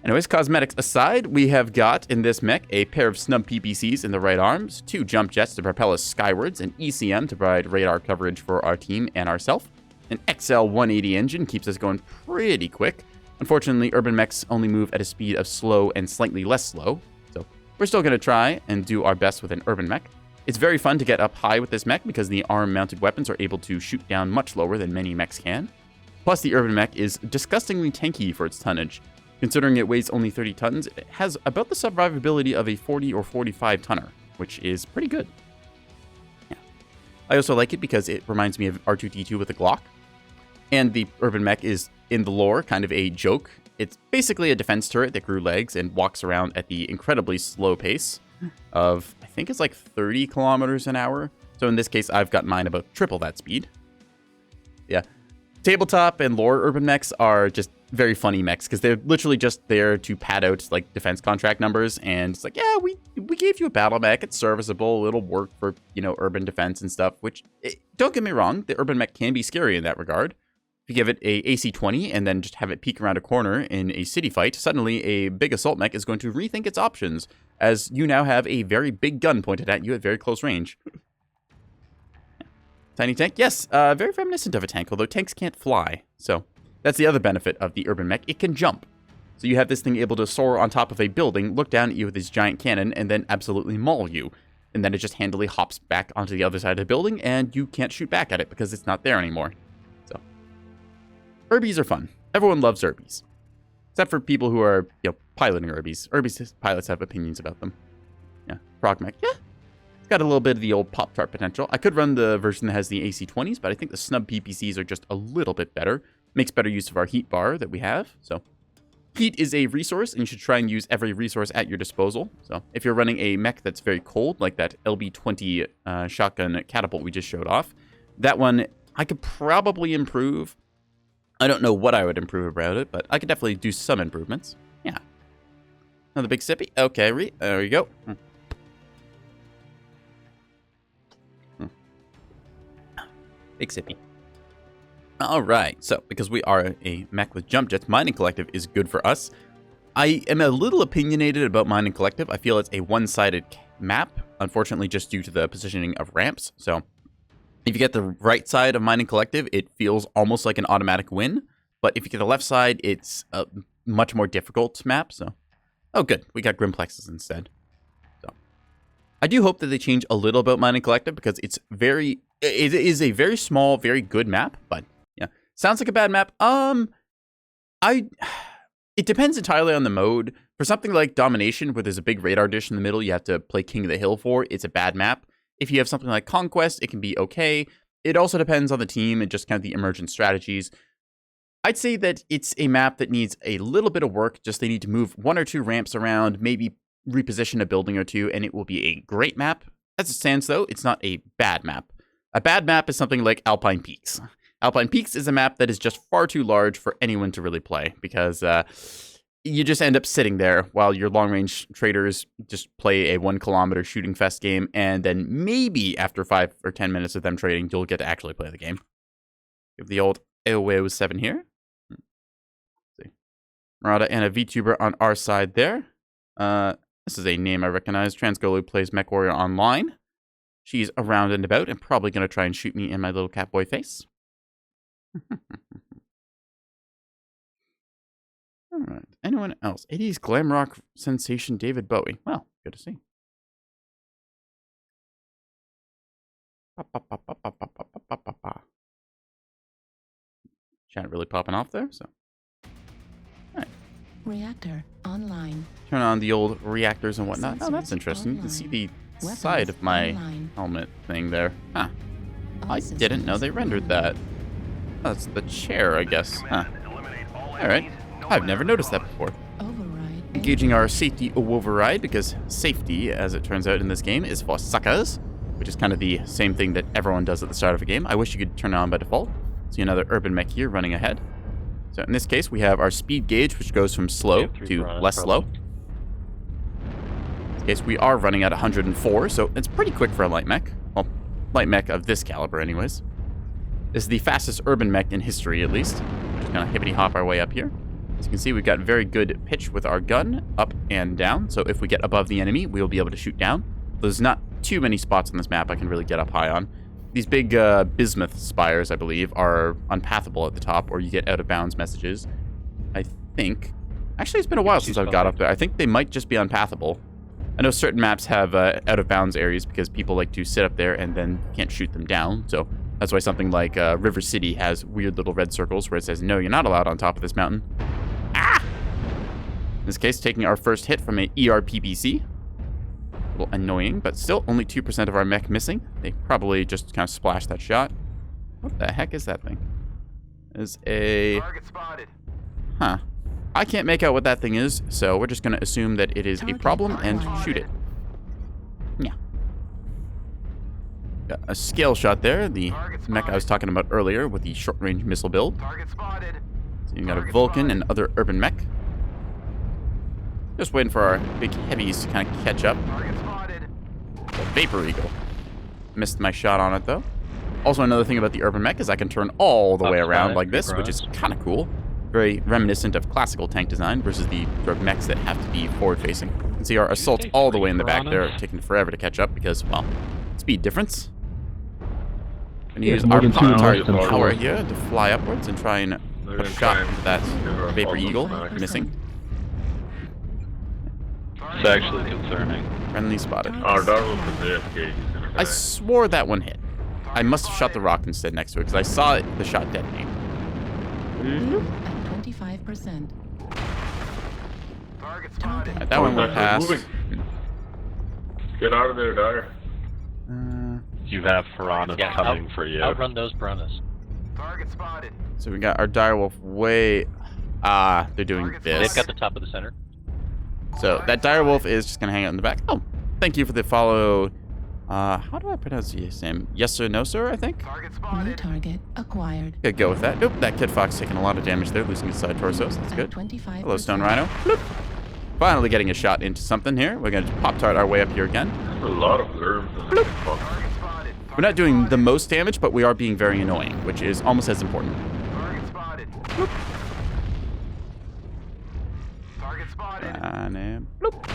anyways, cosmetics aside, we have got in this mech a pair of snub PPCs in the right arms, 2 jump jets to propel us skywards, an ECM to provide radar coverage for our team and ourselves. An XL 180 engine keeps us going pretty quick. Unfortunately, urban mechs only move at a speed of slow and slightly less slow, so we're still going to try and do our best with an urban mech. It's very fun to get up high with this mech because the arm-mounted weapons are able to shoot down much lower than many mechs can. Plus, the urban mech is disgustingly tanky for its tonnage. Considering it weighs only 30 tons, it has about the survivability of a 40 or 45 tonner, which is pretty good. Yeah. I also like it because it reminds me of R2-D2 with a Glock. And the urban mech is, in the lore, kind of a joke. It's basically a defense turret that grew legs and walks around at the incredibly slow pace of, I think it's like 30 kilometers an hour. So in this case, I've got mine about triple that speed. Yeah. Tabletop and lore urban mechs are just very funny mechs because they're literally just there to pad out like defense contract numbers. And it's like, yeah, we gave you a battle mech. It's serviceable. It'll work for, urban defense and stuff, which don't get me wrong. The urban mech can be scary in that regard. If you give it a AC-20 and then just have it peek around a corner in a city fight, suddenly a big assault mech is going to rethink its options, as you now have a very big gun pointed at you at very close range. Tiny tank? Yes, very reminiscent of a tank, although tanks can't fly. So that's the other benefit of the urban mech. It can jump. So you have this thing able to soar on top of a building, look down at you with its giant cannon, and then absolutely maul you. And then it just handily hops back onto the other side of the building, and you can't shoot back at it because it's not there anymore. Urbies are fun. Everyone loves Urbies. Except for people who are, piloting Urbies. Urbies pilots have opinions about them. Yeah. Frog mech. Yeah. It's got a little bit of the old Pop-Tart potential. I could run the version that has the AC-20s, but I think the snub PPCs are just a little bit better. Makes better use of our heat bar that we have. So heat is a resource, and you should try and use every resource at your disposal. So if you're running a mech that's very cold, like that LB-20 shotgun catapult we just showed off, that one I could probably improve. I don't know what I would improve about it, but I could definitely do some improvements. Yeah. Another big sippy. Okay, there you go. Big sippy. All right, so because we are a mech with jump jets, Mining Collective is good for us. I am a little opinionated about Mining Collective. I feel it's a one-sided map, unfortunately just due to the positioning of ramps, so if you get the right side of Mining Collective, it feels almost like an automatic win. But if you get the left side, it's a much more difficult map. So, oh, good. We got Grimplexes instead. So, I do hope that they change a little about Mining Collective because it is a very small, very good map. But yeah, sounds like a bad map. It depends entirely on the mode. For something like Domination, where there's a big radar dish in the middle, you have to play King of the Hill for. It's a bad map. If you have something like Conquest, it can be okay. It also depends on the team and just kind of the emergent strategies. I'd say that it's a map that needs a little bit of work. Just they need to move 1 or 2 ramps around, maybe reposition a building or 2, and it will be a great map. As it stands, though, it's not a bad map. A bad map is something like Alpine Peaks. Alpine Peaks is a map that is just far too large for anyone to really play because you just end up sitting there while your long-range traders just play a 1-kilometer shooting fest game, and then maybe after 5 or 10 minutes of them trading, you'll get to actually play the game. We have the old AOA 7 here. Let's see. Marauda and a VTuber on our side there. This is a name I recognize. Transgolu plays Mechwarrior online. She's around and about and probably going to try and shoot me in my little catboy face. All right. Anyone else? 80s glam rock sensation David Bowie. Well, good to see. Chat really popping off there, so. All right. Reactor online. Turn on the old reactors and whatnot. Oh, that's Sensors interesting. You can see the Weapons side of my online. helmet thing there. Huh. All I didn't know they rendered that. Oh, that's the chair, I guess. Huh. Alright. I've never noticed that before. Override. Engaging our safety override, because safety, as it turns out in this game, is for suckers, which is kind of the same thing that everyone does at the start of a game. I wish you could turn it on by default. See another urban mech here running ahead. So in this case, we have our speed gauge, which goes from slow to less slow. In this case, we are running at 104, so it's pretty quick for a light mech. Well, light mech of this caliber anyways. This is the fastest urban mech in history, at least. We're just going to hippity-hop our way up here. As you can see, we've got very good pitch with our gun, up and down. So if we get above the enemy, we will be able to shoot down. There's not too many spots on this map I can really get up high on. These big bismuth spires, I believe, are unpathable at the top, or you get out-of-bounds messages. I think... Actually, it's been a while since I've got up there. I think they might just be unpathable. I know certain maps have out-of-bounds areas because people like to sit up there and then can't shoot them down. So that's why something like River City has weird little red circles where it says, no, you're not allowed on top of this mountain. Ah! In this case, taking our first hit from a ERPPC. A little annoying, but still only 2% of our mech missing. They probably just kind of splashed that shot. What the heck is that thing? Is a... Target spotted. Huh. I can't make out what that thing is, so we're just going to assume that it is a problem and shoot it. Yeah. Got a scale shot there, the mech I was talking about earlier with the short-range missile build. Target spotted. So you've got a Vulcan and other urban mech. Just waiting for our big heavies to kind of catch up. Target spotted. The Vapor Eagle. Missed my shot on it, though. Also, another thing about the urban mech is I can turn all the way around like this, which is kind of cool. Very reminiscent of classical tank design versus the mechs that have to be forward-facing. You can see our assault all the way in the back there, taking forever to catch up because, well, speed difference. And use our Pop-Tart power here to fly upwards and try and put a shot into that Vapor Eagle. Missing. It's actually concerning. Friendly spotted. Target I swore that one hit. I must have shot the rock instead next to it because I saw it, the shot detonate. At 25%. Target spotted. That one went past. Get out of there, Dyer. You have piranhas coming for you. Outrun those piranhas. Target spotted. So we got our direwolf way... they're doing this. They've got the top of the center. So that direwolf is just going to hang out in the back. Oh, thank you for the follow. How do I pronounce his name? Yes sir, no sir, I think? Target New spotted. target acquired. Could go with that. Nope, that Kid Fox taking a lot of damage there, losing his side torso, so that's good. 25%. Hello, Stone Rhino. Bloop. Finally getting a shot into something here. We're going to Pop-Tart our way up here again. There's a lot of germs in this box. Target spotted. We're not doing the most damage, but we are being very annoying, which is almost as important. Target spotted. Target spotted. And bloop.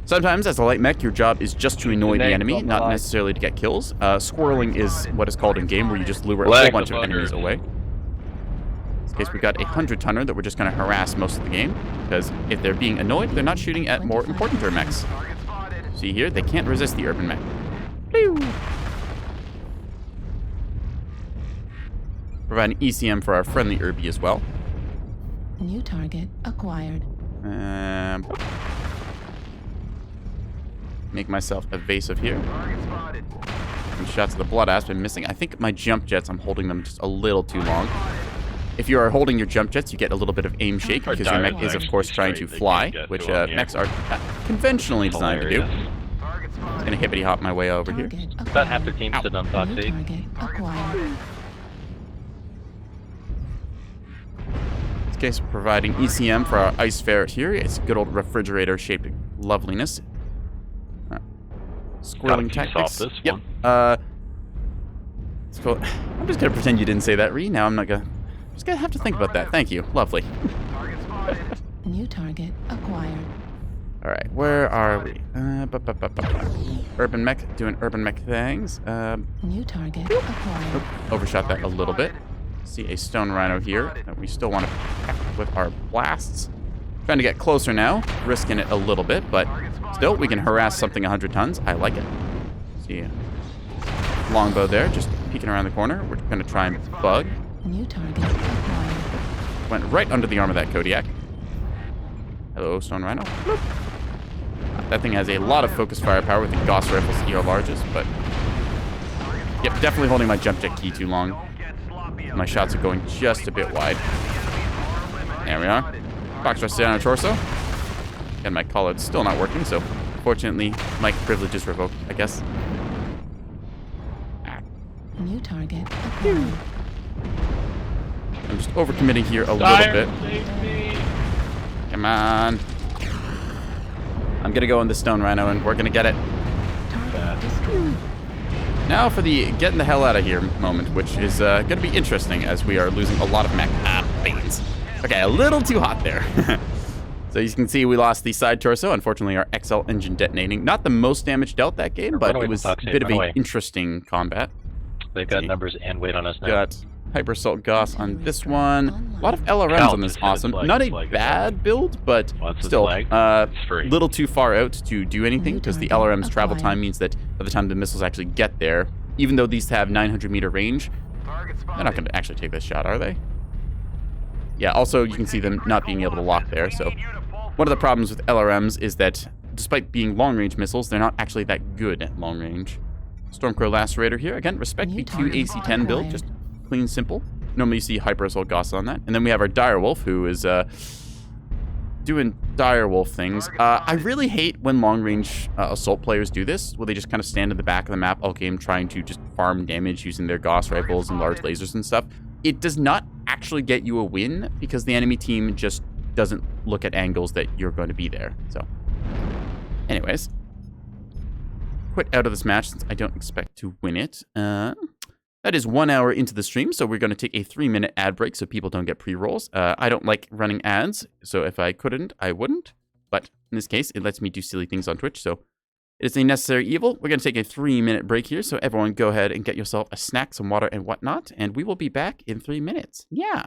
Sometimes, as a light mech, your job is just to annoy the enemy, not necessarily to get kills. Squirreling is what is called in game, where you just lure a whole bunch of enemies away. In this case, we've got a 100-tonner that we're just going to harass most of the game, because if they're being annoyed, they're not shooting at more important mechs. Target spotted. See here, they can't resist the urban mech. Pew! Provide an ECM for our friendly Urbie as well. New target acquired. Make myself evasive here. Target spotted. Some shots of the Blood Asp been missing. I think my jump jets, I'm holding them just a little too long. If you are holding your jump jets, you get a little bit of aim shake because your mech is, of course, trying to fly, which mechs are conventionally designed to do. Target I'm spotted. gonna hippity hop my way over here. Target About acquired. half their team stood on New Foxy. target acquired. In this case, we're providing ECM for our Ice Ferret here. It's good old refrigerator-shaped loveliness. Squirreling Gotta piece tactics. off this Yep. one. It's cool. I'm just gonna pretend you didn't say that, Ree. Now I'm not gonna. I'm just gonna have to think about that. Thank you. Lovely. Target spotted. New target acquired. All right, where are we? Urban mech doing urban mech things. New target acquired. Overshot that a little bit. See a stone rhino here that we still want to pack with our blasts. Trying to get closer now, risking it a little bit, but still we can harass something 100 tons. I like it. See a longbow there, just peeking around the corner. We're gonna try and bug. New target acquired. Went right under the arm of that Kodiak. Hello, stone rhino. Bloop. That thing has a lot of focus firepower with the Gauss rifles ER larges, but yep, definitely holding my jump jet key too long. My shots are going just a bit wide. There we are. Fox rested on our torso. And my collar's still not working, so fortunately, mic privilege is revoked, I guess. New target acquired. I'm just overcommitting here a little Dire, bit. save me. Come on. I'm gonna go on the stone rhino and we're gonna get it. Target destroyed. Now for the getting the hell out of here moment, which is gonna be interesting as we are losing a lot of mech beans. Okay, a little too hot there. So you can see we lost the side torso. Unfortunately, our XL engine detonating. Not the most damage dealt that game, but away it was from a Foxy, bit of run an away. interesting combat. They've got numbers and weight on us now. Got Hyper Assault Gauss on this one. A lot of LRMs Cal on this. just hit its Awesome. flag. Not Its a flag is bad build, but Once it's still flagged, a it's free. little too far out to do anything New because the target LRM's travel acquired. time means that by the time the missiles actually get there, even though these have 900-meter range, Target spotted. they're not going to actually take this shot, are they? Yeah, also you can see them not being able to lock there, so one of the problems with LRMs is that despite being long-range missiles, they're not actually that good at long range. Stormcrow Lacerator here. Again, respect New the 2 target AC-10 build, acquired. just clean, simple. Normally you see Hyper Assault Gauss on that. And then we have our Direwolf, who is doing Direwolf things. I really hate when long-range assault players do this, where they just kind of stand in the back of the map all game trying to just farm damage using their Gauss rifles and large lasers and stuff. It does not actually get you a win because the enemy team just doesn't look at angles that you're going to be there. So, anyways, quit out of this match since I don't expect to win it. That is 1 hour into the stream, so we're going to take a 3-minute ad break so people don't get pre-rolls. I don't like running ads, so if I couldn't, I wouldn't. But in this case, it lets me do silly things on Twitch, so it's a necessary evil. We're going to take a 3-minute break here, so everyone go ahead and get yourself a snack, some water, and whatnot, and we will be back in 3 minutes. Yeah.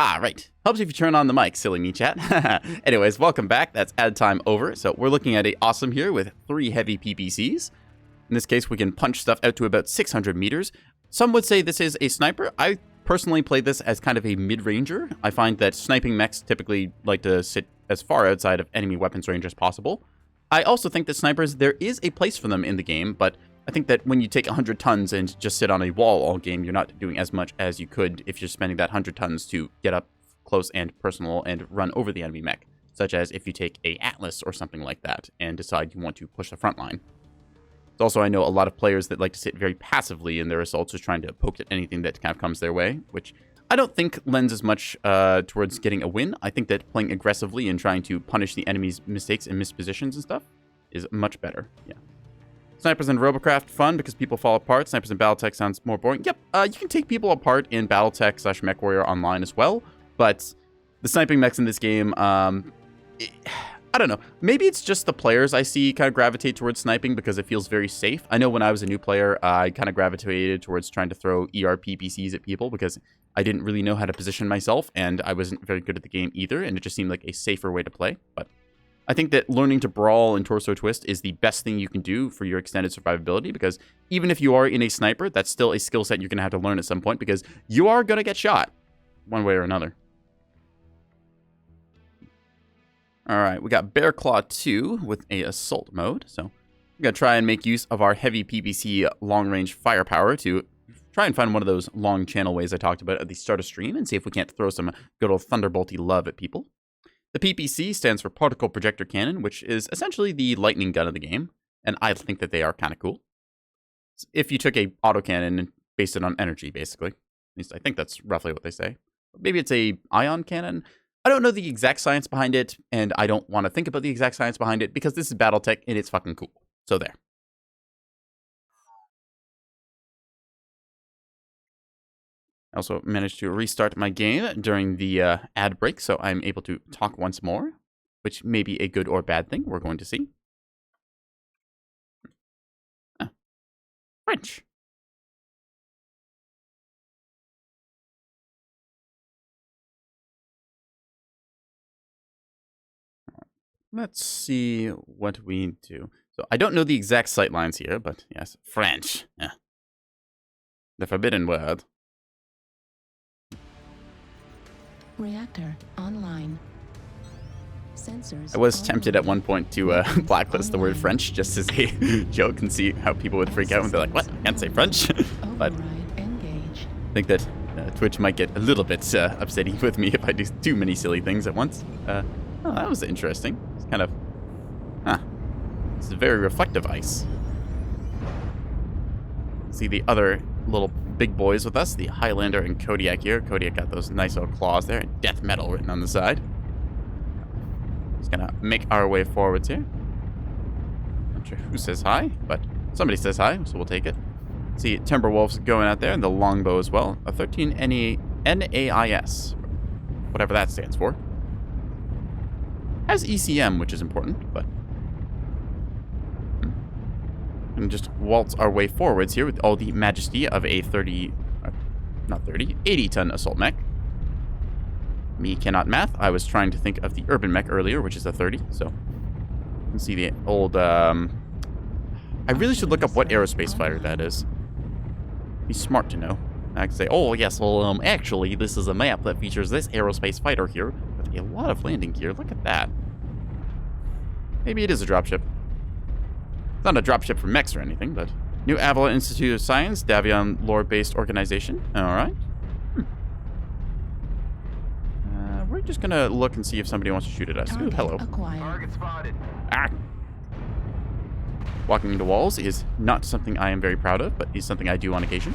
Ah, right. Helps if you turn on the mic, silly me chat. Anyways, welcome back. That's ad time over. So we're looking at a awesome here with 3 heavy PPCs. In this case, we can punch stuff out to about 600 meters. Some would say this is a sniper. I personally play this as kind of a mid-ranger. I find that sniping mechs typically like to sit as far outside of enemy weapons range as possible. I also think that snipers, there is a place for them in the game, but I think that when you take 100 tons and just sit on a wall all game, you're not doing as much as you could if you're spending that 100 tons to get up close and personal and run over the enemy mech, such as if you take a Atlas or something like that and decide you want to push the front line. Also, I know a lot of players that like to sit very passively in their assaults, just trying to poke at anything that kind of comes their way, which I don't think lends as much towards getting a win. I think that playing aggressively and trying to punish the enemy's mistakes and mispositions and stuff is much better. Yeah. Snipers and Robocraft, fun because people fall apart. Snipers and Battletech sounds more boring. Yep, you can take people apart in Battletech/Mechwarrior online as well, but the sniping mechs in this game, I don't know. Maybe it's just the players I see kind of gravitate towards sniping because it feels very safe. I know when I was a new player, I kind of gravitated towards trying to throw PPCs at people because I didn't really know how to position myself, and I wasn't very good at the game either, and it just seemed like a safer way to play. But I think that learning to brawl and torso twist is the best thing you can do for your extended survivability, because even if you are in a sniper, that's still a skill set you're going to have to learn at some point, because you are going to get shot one way or another. All right, we got Bear Claw 2 with a assault mode, so we're going to try and make use of our heavy PPC long-range firepower to try and find one of those long channel ways I talked about at the start of stream and see if we can't throw some good old thunderbolty love at people. The PPC stands for Particle Projector Cannon, which is essentially the lightning gun of the game, and I think that they are kind of cool. If you took a autocannon and based it on energy, basically. At least I think that's roughly what they say. Maybe it's a ion cannon. I don't know the exact science behind it, and I don't want to think about the exact science behind it because this is Battletech and it's fucking cool. So there. I also managed to restart my game during the ad break, so I'm able to talk once more, which may be a good or bad thing. We're going to see. French. Let's see what we do. So I don't know the exact sight lines here, but yes, French. Yeah. The forbidden word. Reactor online. Sensors. I was tempted at one point to blacklist the word French just as a joke and see how people would freak out and be like, what? I can't say French. But Engage. I think that Twitch might get a little bit upsetting with me if I do too many silly things at once. Oh, that was interesting. It's kind of... It's a very reflective ice. See the other little big boys with us, the Highlander and Kodiak here. Kodiak got those nice little claws there and death metal written on the side. Just gonna make our way forwards here. Not sure who says hi, but somebody says hi, so we'll take it. See Timberwolves going out there and the longbow as well. A 13 NAIS, whatever that stands for. Has ECM, which is important, but... And just waltz our way forwards here with all the majesty of a 80-ton assault mech. Me cannot math. I was trying to think of the urban mech earlier, which is a 30, so... You can see the old, I really should look up what aerospace fighter that is. Be smart to know. I can say, oh, yes, well, actually, this is a map that features this aerospace fighter here with a lot of landing gear. Look at that. Maybe it is a dropship. It's not a dropship for mechs or anything, but... New Avalon Institute of Science, Davion lore-based organization. Alright. We're just gonna look and see if somebody wants to shoot at us. Ooh, hello. Target spotted. Ah! Walking into walls is not something I am very proud of, but is something I do on occasion.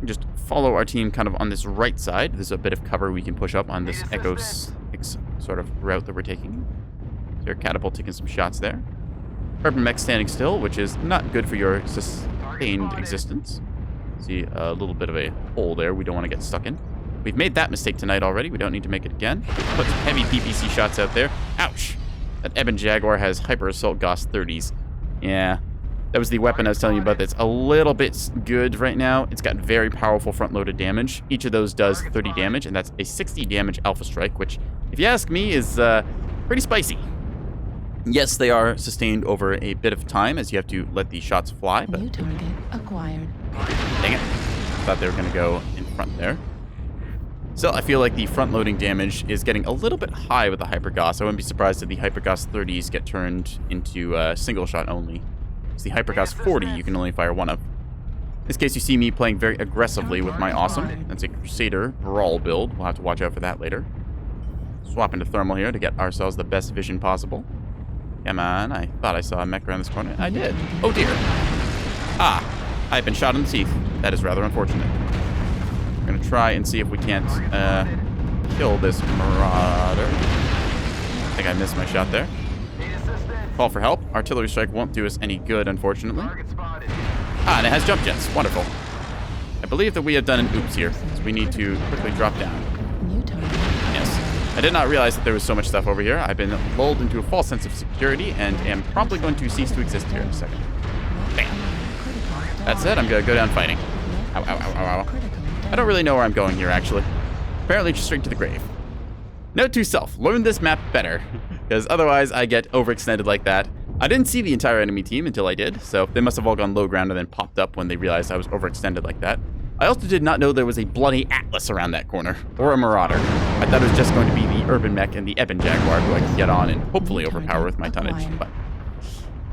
Just follow our team kind of on this right side. There's a bit of cover we can push up on this Echo 6 sort of route that we're taking. They're catapult taking some shots there. Urban mech standing still, which is not good for your sustained existence. See a little bit of a hole there we don't want to get stuck in. We've made that mistake tonight already. We don't need to make it again. Put some heavy PPC shots out there. Ouch! That Ebon Jaguar has Hyper Assault Gauss 30s. Yeah. That was the weapon I was telling you about that's a little bit good right now. It's got very powerful front-loaded damage. Each of those does 30 damage, and that's a 60 damage Alpha Strike, which, if you ask me, is pretty spicy. Yes, they are sustained over a bit of time, as you have to let the shots fly, but New target acquired. dang it. Thought they were going to go in front there. Still, I feel like the front-loading damage is getting a little bit high with the Hypergauss. I wouldn't be surprised if the Hypergauss 30s get turned into single shot only. It's the Hypergauss 40 you can only fire one of. In this case, you see me playing very aggressively with my Awesome. That's a Crusader Brawl build. We'll have to watch out for that later. Swap into Thermal here to get ourselves the best vision possible. Come on, I thought I saw a mech around this corner. I did. Oh dear. Ah, I've been shot in the teeth. That is rather unfortunate. We're going to try and see if we can't kill this Marauder. I think I missed my shot there. Call for help. Artillery strike won't do us any good, unfortunately. Ah, and it has jump jets. Wonderful. I believe that we have done an oops here, so we need to quickly drop down. New target. Yes. I did not realize that there was so much stuff over here. I've been lulled into a false sense of security and am promptly going to cease to exist here in a second. Bam. That said, I'm going to go down fighting. Ow, ow, ow, ow, ow. I don't really know where I'm going here, actually. Apparently just straight to the grave. Note to self, learn this map better, because otherwise I get overextended like that. I didn't see the entire enemy team until I did, so they must have all gone low ground and then popped up when they realized I was overextended like that. I also did not know there was a bloody Atlas around that corner, or a Marauder. I thought it was just going to be the Urban Mech and the Ebon Jaguar, who I could get on and hopefully overpower with my tonnage, but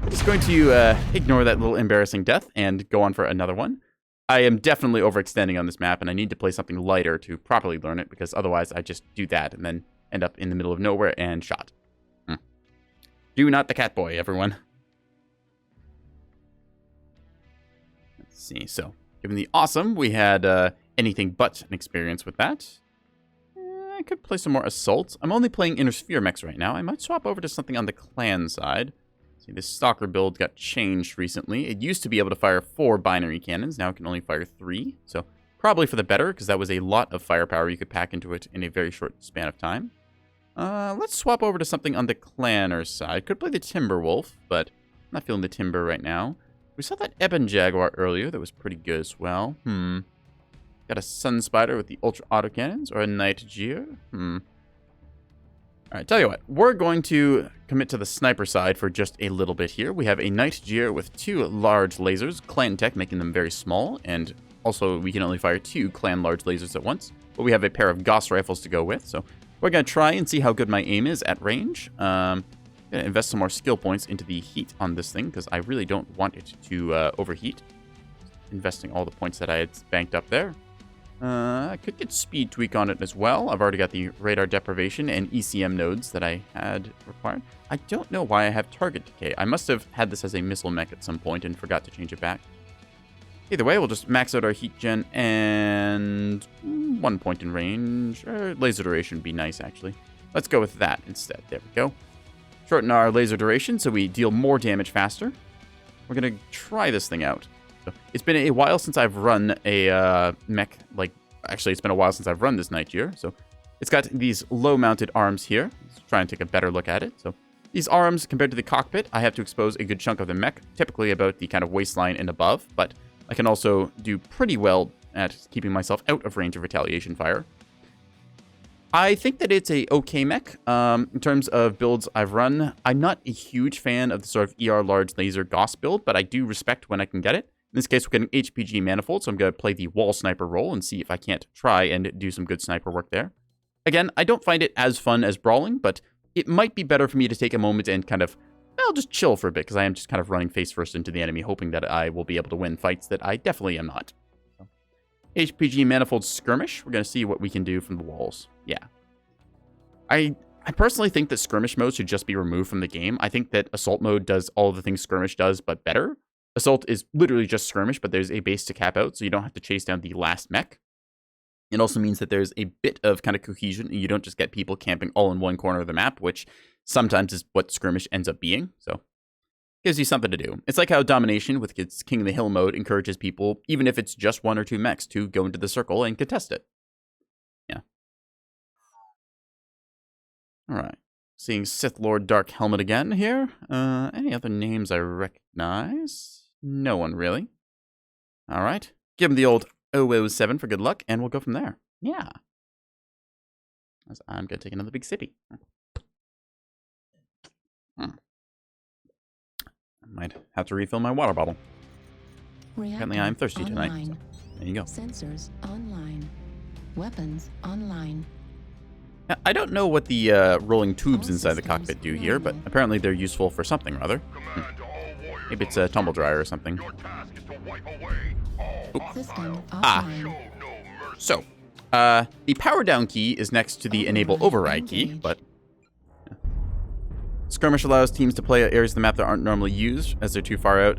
I'm just going to ignore that little embarrassing death and go on for another one. I am definitely overextending on this map, and I need to play something lighter to properly learn it, because otherwise I just do that and then end up in the middle of nowhere and shot. Do not the Catboy, everyone. Let's see. So, given the Awesome, we had anything but an experience with that. I could play some more Assault. I'm only playing Inner Sphere mechs right now. I might swap over to something on the Clan side. See, this Stalker build got changed recently. It used to be able to fire 4 binary cannons. Now it can only fire 3. So, probably for the better, because that was a lot of firepower you could pack into it in a very short span of time. Let's swap over to something on the Clanner side. Could play the Timberwolf, but I'm not feeling the Timber right now. We saw that Ebon Jaguar earlier. That was pretty good as well. Got a Sun Spider with the Ultra Autocannons, or a Night Gear. Alright, tell you what. We're going to commit to the sniper side for just a little bit here. We have a Night Gear with 2 large lasers, Clan Tech making them very small, and also we can only fire 2 Clan large lasers at once. But we have a pair of Gauss rifles to go with, so we're going to try and see how good my aim is at range. I'm going to invest some more skill points into the heat on this thing, because I really don't want it to overheat. Investing all the points that I had banked up there. I could get speed tweak on it as well. I've already got the radar deprivation and ECM nodes that I had required. I don't know why I have target decay. I must have had this as a missile mech at some point and forgot to change it back. Either way, we'll just max out our heat gen and 1 point in range. Laser duration would be nice, actually. Let's go with that instead. There we go. Shorten our laser duration so we deal more damage faster. We're going to try this thing out. So, it's been a while since I've run a mech, actually it's been a while since I've run this Night Gear. So it's got these low-mounted arms here. Let's try and take a better look at it. So these arms, compared to the cockpit, I have to expose a good chunk of the mech, typically about the kind of waistline and above, but I can also do pretty well at keeping myself out of range of retaliation fire. I think that it's a okay mech. In terms of builds I've run, I'm not a huge fan of the sort of ER large laser Gauss build, but I do respect when I can get it. In this case, we're getting HPG manifold, so I'm going to play the wall sniper role and see if I can't try and do some good sniper work there. Again, I don't find it as fun as brawling, but it might be better for me to take a moment and kind of, well, just chill for a bit, because I am just kind of running face first into the enemy, hoping that I will be able to win fights that I definitely am not. So, HPG manifold skirmish. We're going to see what we can do from the walls. Yeah. I personally think that skirmish mode should just be removed from the game. I think that assault mode does all the things skirmish does, but better. Assault is literally just skirmish, but there's a base to cap out, so you don't have to chase down the last mech. It also means that there's a bit of kind of cohesion, and you don't just get people camping all in one corner of the map, which sometimes is what skirmish ends up being, so gives you something to do. It's like how Domination, with its King of the Hill mode, encourages people, even if it's just 1 or 2 mechs, to go into the circle and contest it. Yeah. Alright. Seeing Sith Lord Dark Helmet again here. Any other names I recognize? No one really. All right. Give him the old 007 for good luck, and we'll go from there. Yeah. I'm going to take another big sippy. I might have to refill my water bottle. Apparently I'm thirsty tonight. So there you go. Sensors online. Weapons online. Now, I don't know what the rolling tubes inside the cockpit do here, but apparently they're useful for something or other. Maybe it's a tumble dryer or something. System Ah. offline. So, the power down key is next to the enable override key, but skirmish allows teams to play at areas of the map that aren't normally used, as they're too far out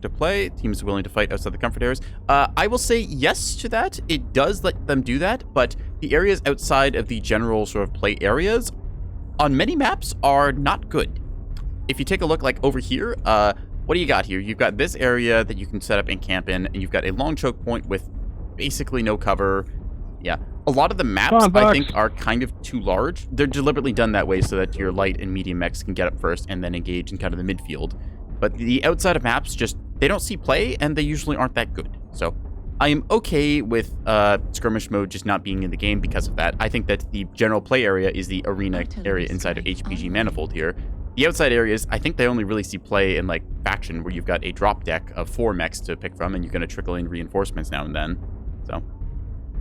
to play. Teams willing to fight outside the comfort areas. I will say yes to that. It does let them do that, but the areas outside of the general sort of play areas on many maps are not good. If you take a look like over here, what do you got here? You've got this area that you can set up and camp in, and you've got a long choke point with basically no cover. Yeah. A lot of the maps, I think, are kind of too large. They're deliberately done that way so that your light and medium mechs can get up first and then engage in kind of the midfield. But the outside of maps, just, they don't see play, and they usually aren't that good. So I am okay with skirmish mode just not being in the game because of that. I think that the general play area is the arena area inside of HPG Manifold here. The outside areas, I think they only really see play in, like, faction, where you've got a drop deck of 4 mechs to pick from, and you're going to trickle in reinforcements now and then. So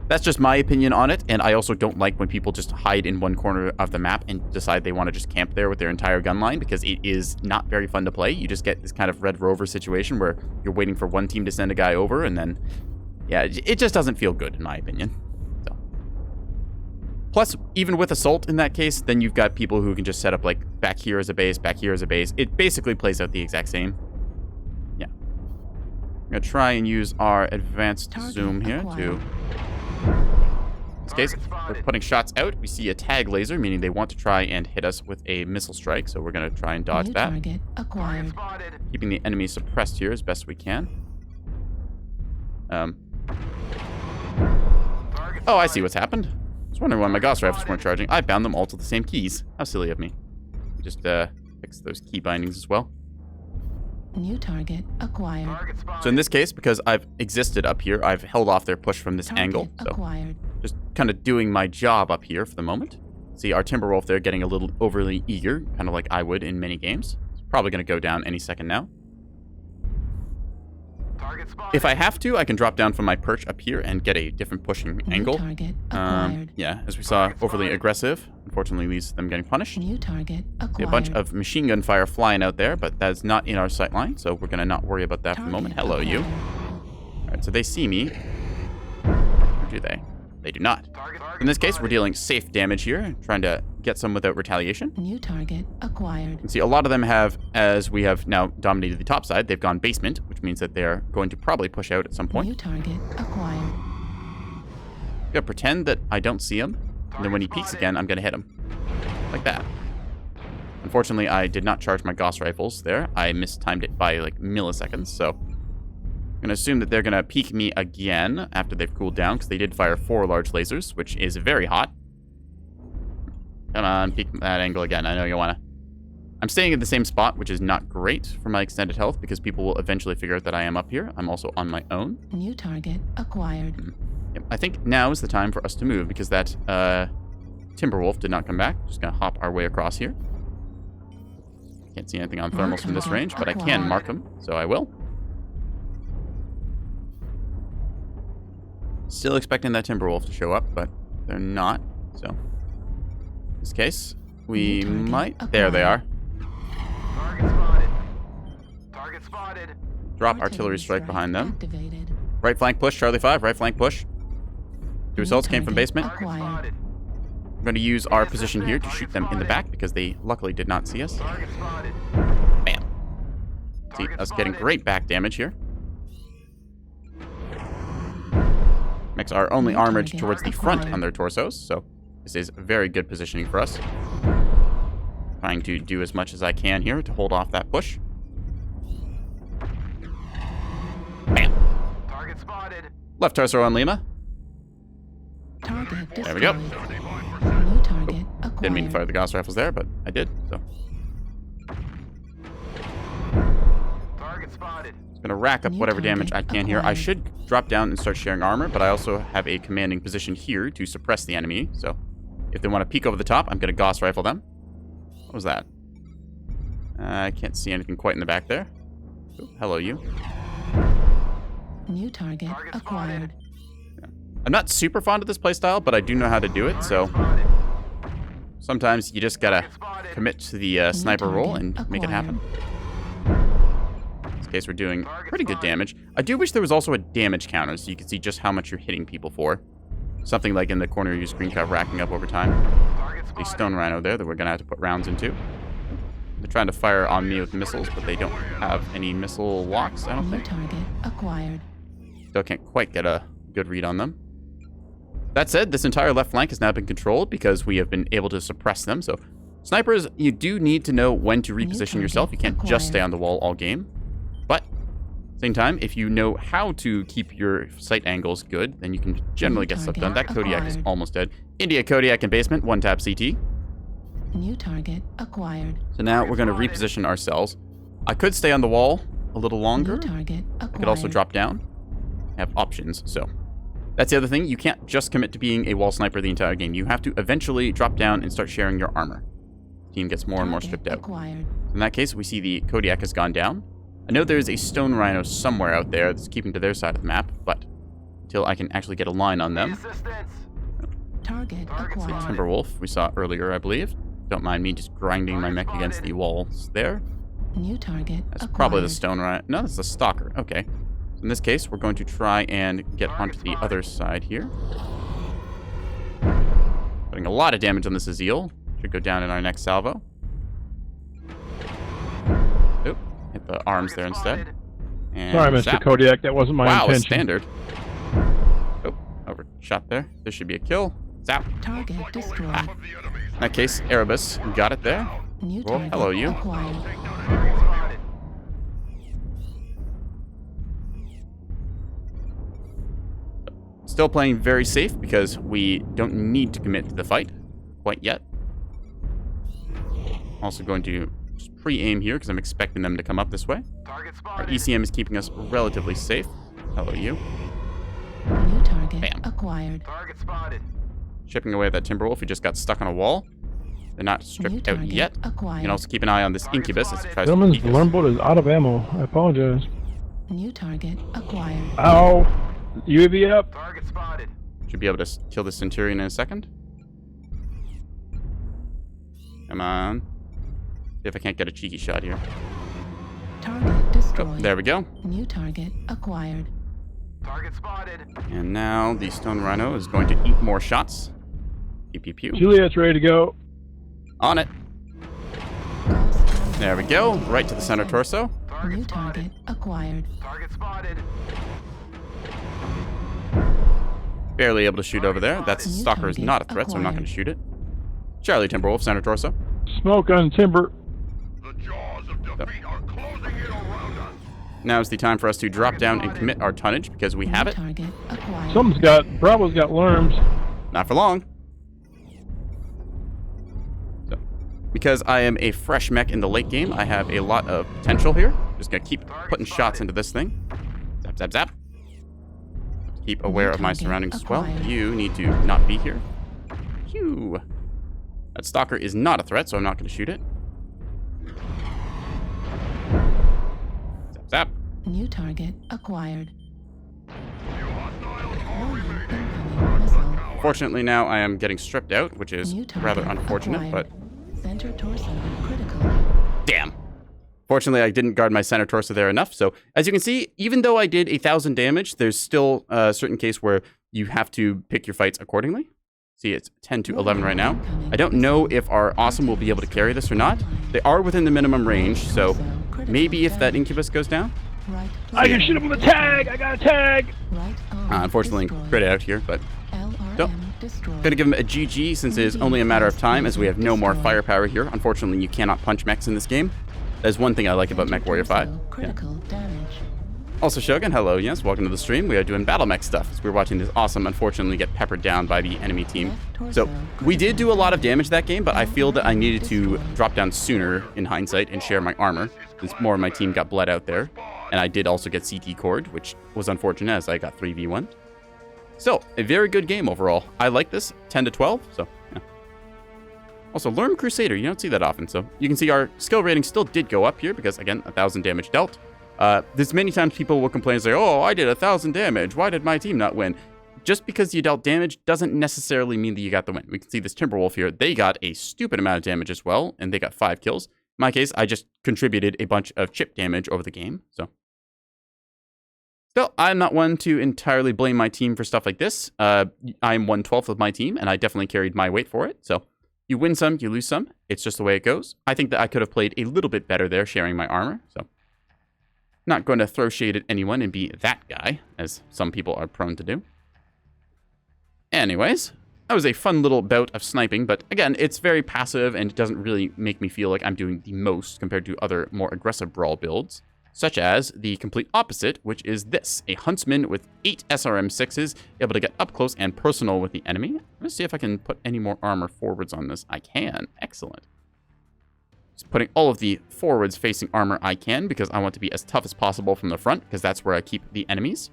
that's just my opinion on it, and I also don't like when people just hide in one corner of the map and decide they want to just camp there with their entire gun line, because it is not very fun to play. You just get this kind of Red Rover situation where you're waiting for one team to send a guy over, and then, yeah, it just doesn't feel good, in my opinion. So, plus, even with Assault in that case, then you've got people who can just set up, like, back here as a base, back here as a base. It basically plays out the exact same. Yeah. I'm going to try and use our advanced zoom here to... In this case, we're putting shots out. We see a tag laser, meaning they want to try and hit us with a missile strike, so we're going to try and dodge New that. target acquired. Keeping the enemy suppressed here as best we can. Oh, I see what's happened. I was wondering why my Gauss rifles weren't charging. I bound them all to the same keys. How silly of me. Just fix those key bindings as well. New target acquired. So in this case, because I've existed up here, I've held off their push from this Target angle. So acquired. just kind of doing my job up here for the moment. See our Timberwolf there getting a little overly eager, kind of like I would in many games. It's probably going to go down any second now. If I have to, I can drop down from my perch up here and get a different pushing New angle. target acquired. Yeah, as we saw, overly aggressive. Unfortunately, leads to them getting punished. New target See acquired. a bunch of machine gun fire flying out there, but that's not in our sight line, so we're going to not worry about that for the moment. Hello, you. Alright, so they see me. Or do they? They do not. In this case, we're dealing safe damage here, trying to get some without retaliation. New target acquired. You can see a lot of them have, as we have now dominated the top side, they've gone basement, which means that they're going to probably push out at some point. New target acquired. I'm gonna pretend that I don't see him, and then when he peeks again, I'm gonna hit him. Like that. Unfortunately, I did not charge my Gauss rifles there. I mistimed it by like milliseconds, so I'm gonna assume that they're gonna peek me again after they've cooled down, because they did fire 4 large lasers, which is very hot. Come on, peek that angle again. I know you wanna. I'm staying in the same spot, which is not great for my extended health, because people will eventually figure out that I am up here. I'm also on my own. New target acquired. Yep, I think now is the time for us to move, because that Timberwolf did not come back. Just gonna hop our way across here. Can't see anything on thermals from this range, but I can mark them, so I will. Still expecting that Timberwolf to show up, but they're not, so... In this case, we might... There they are. Target spotted. Target spotted. Drop artillery strike behind them. Activated. Right flank push, Charlie 5, right flank push. 2 assaults came from basement. Acquired. I'm going to use our position here to shoot them in the back, because they luckily did not see us. Target spotted. Bam. See us getting great back damage here. Mechs are only armored towards the front on their torsos, so this is very good positioning for us. Trying to do as much as I can here to hold off that push. Bam. Target spotted. Left torso on Lima. Target There we go. destroyed. New target acquired. Didn't mean to fire the Gauss rifles there, but I did, so. Target Target spotted. I'm gonna rack up New whatever damage I target can here. I acquired. should drop down and start sharing armor, but I also have a commanding position here to suppress the enemy. So if they want to peek over the top, I'm gonna Gauss rifle them. What was that? I can't see anything quite in the back there. Ooh, hello, you. New target Target acquired. I'm not super fond of this playstyle, but I do know how to do it. So Spotted. sometimes you just gotta Target spotted. commit to the sniper role target and make it happen. In this case, we're doing Target pretty good spotted. damage. I do wish there was also a damage counter so you can see just how much you're hitting people for. Something like in the corner of your screenshot racking up over time. Target A spotted. stone rhino there that we're gonna have to put rounds into. They're trying to fire on me with missiles, but they don't have any missile locks, I don't New think. target acquired. Still can't quite get a good read on them. That said, this entire left flank has now been controlled because we have been able to suppress them. So snipers, you do need to know when to reposition target yourself. You can't just acquired. stay on the wall all game. But same time, if you know how to keep your sight angles good, then you can generally get stuff done. That target Kodiak is acquired. almost dead. India Kodiak in basement, one tap CT. New target acquired. So now we're going to reposition ourselves. I could stay on the wall a little longer. New target acquired. I could also drop down. I have options, so. That's the other thing. You can't just commit to being a wall sniper the entire game. You have to eventually drop down and start sharing your armor. Team gets more and more Target stripped out. acquired. In that case, we see the Kodiak has gone down. I know there's a stone rhino somewhere out there that's keeping to their side of the map, but until I can actually get a line on them. Assistance. Target acquired. Timberwolf we saw earlier, I believe. Don't mind me just grinding my mech against the walls there. New target That's acquired. probably the stone rhino. No, that's the stalker. Okay. So in this case, we're going to try and get onto the other side here. Putting a lot of damage on this Azil. Should go down in our next salvo. Oop. Hit the arms there instead. And Sorry, Mr. zap. Kodiak, that wasn't my Wow, a intention. standard. Oh, overshot there. This should be a kill. Zap. Target destroyed. In that case, Erebus got it there. New Well, target hello, you. acquired. Target spotted. Still playing very safe because we don't need to commit to the fight quite yet. Also going to just pre-aim here because I'm expecting them to come up this way. Target Our spotted. ECM is keeping us relatively safe. Hello, you. New target Bam. acquired. Target spotted. Chipping away at that Timberwolf who just got stuck on a wall. They're not New stripped out target yet. You acquired. can also keep an eye on this Incubus as it tries to Gentlemen, peek the us. alarm boat is out of ammo. I apologize. New target acquired. Ow! UAV up. Target spotted. Should be able to kill the Centurion in a second. Come on. See if I can't get a cheeky shot here. Target Oh, destroyed. there we go. New target acquired. Target spotted. And now the Stone Rhino is going to eat more shots. Pew pew pew. Juliet's ready to go. On it. Ghost There we go. Right to the center torso. Target New spotted. target acquired. Target spotted. Barely able to shoot over there. That New stalker is target not a threat, so I'm not going to shoot it. Charlie Timberwolf, center torso. Smoke on timber. Now is the time for us to drop down and commit our tonnage because we have New it. target acquired. Something's got, Bravo's got worms. Not for long. So, because I am a fresh mech in the late game, I have a lot of potential here. Just gonna keep putting shots into this thing. Zap, zap, zap. Keep aware of my target surroundings as well. acquired. You need to not be here. Phew. That stalker is not a threat, so I'm not gonna shoot it. Zap, zap. New target acquired. Warning, incoming missile. Fortunately, now I am getting stripped out, which is New target rather unfortunate, but acquired. Center torso critical. damn. Fortunately, I didn't guard my center torso there enough. So, as you can see, even though I did 1,000 damage, there's still a certain case where you have to pick your fights accordingly. See, it's 10 to 11 right now. I don't know if our Awesome will be able to carry this or not. They are within the minimum range, so maybe if that Incubus goes down. Right I can shoot him with a tag. I got a tag. Right arm Unfortunately, destroyed. crit out here, but LRM destroyed. gonna give him a GG since it is only a matter of time as we have no more firepower here. Unfortunately, you cannot punch mechs in this game. That's one thing I like about Mechwarrior 5. Torso critical damage. Also, Shogun, hello, yes, welcome to the stream. We are doing battle mech stuff as we're watching this awesome, unfortunately, get peppered down by the enemy team. So, we did do a lot of damage that game, but I feel that I needed to drop down sooner in hindsight and share my armor, since more of my team got bled out there. And I did also get CT cord, which was unfortunate as I got 3v1. Still, a very good game overall. I like this, 10 to 12, so yeah. Also, Learn Crusader, you don't see that often, so you can see our skill rating still did go up here because, again, 1,000 damage dealt. There's many times people will complain and say, oh, I did 1,000 damage, why did my team not win? Just because you dealt damage doesn't necessarily mean that you got the win. We can see this Timberwolf here, they got a stupid amount of damage as well, and they got 5 kills. In my case, I just contributed a bunch of chip damage over the game, so. Still, I'm not one to entirely blame my team for stuff like this. I'm 1/12 of my team, and I definitely carried my weight for it, so. You win some, you lose some. It's just the way it goes. I think that I could have played a little bit better there, sharing my armor, so. Not going to throw shade at anyone and be that guy, as some people are prone to do. Anyways, that was a fun little bout of sniping, but again, it's very passive and it doesn't really make me feel like I'm doing the most compared to other more aggressive brawl builds, such as the complete opposite, which is this, a huntsman with 8 SRM6s, able to get up close and personal with the enemy. Let's see if I can put any more armor forwards on this. I can. Excellent. Just putting all of the forwards facing armor I can because I want to be as tough as possible from the front because that's where I keep the enemies.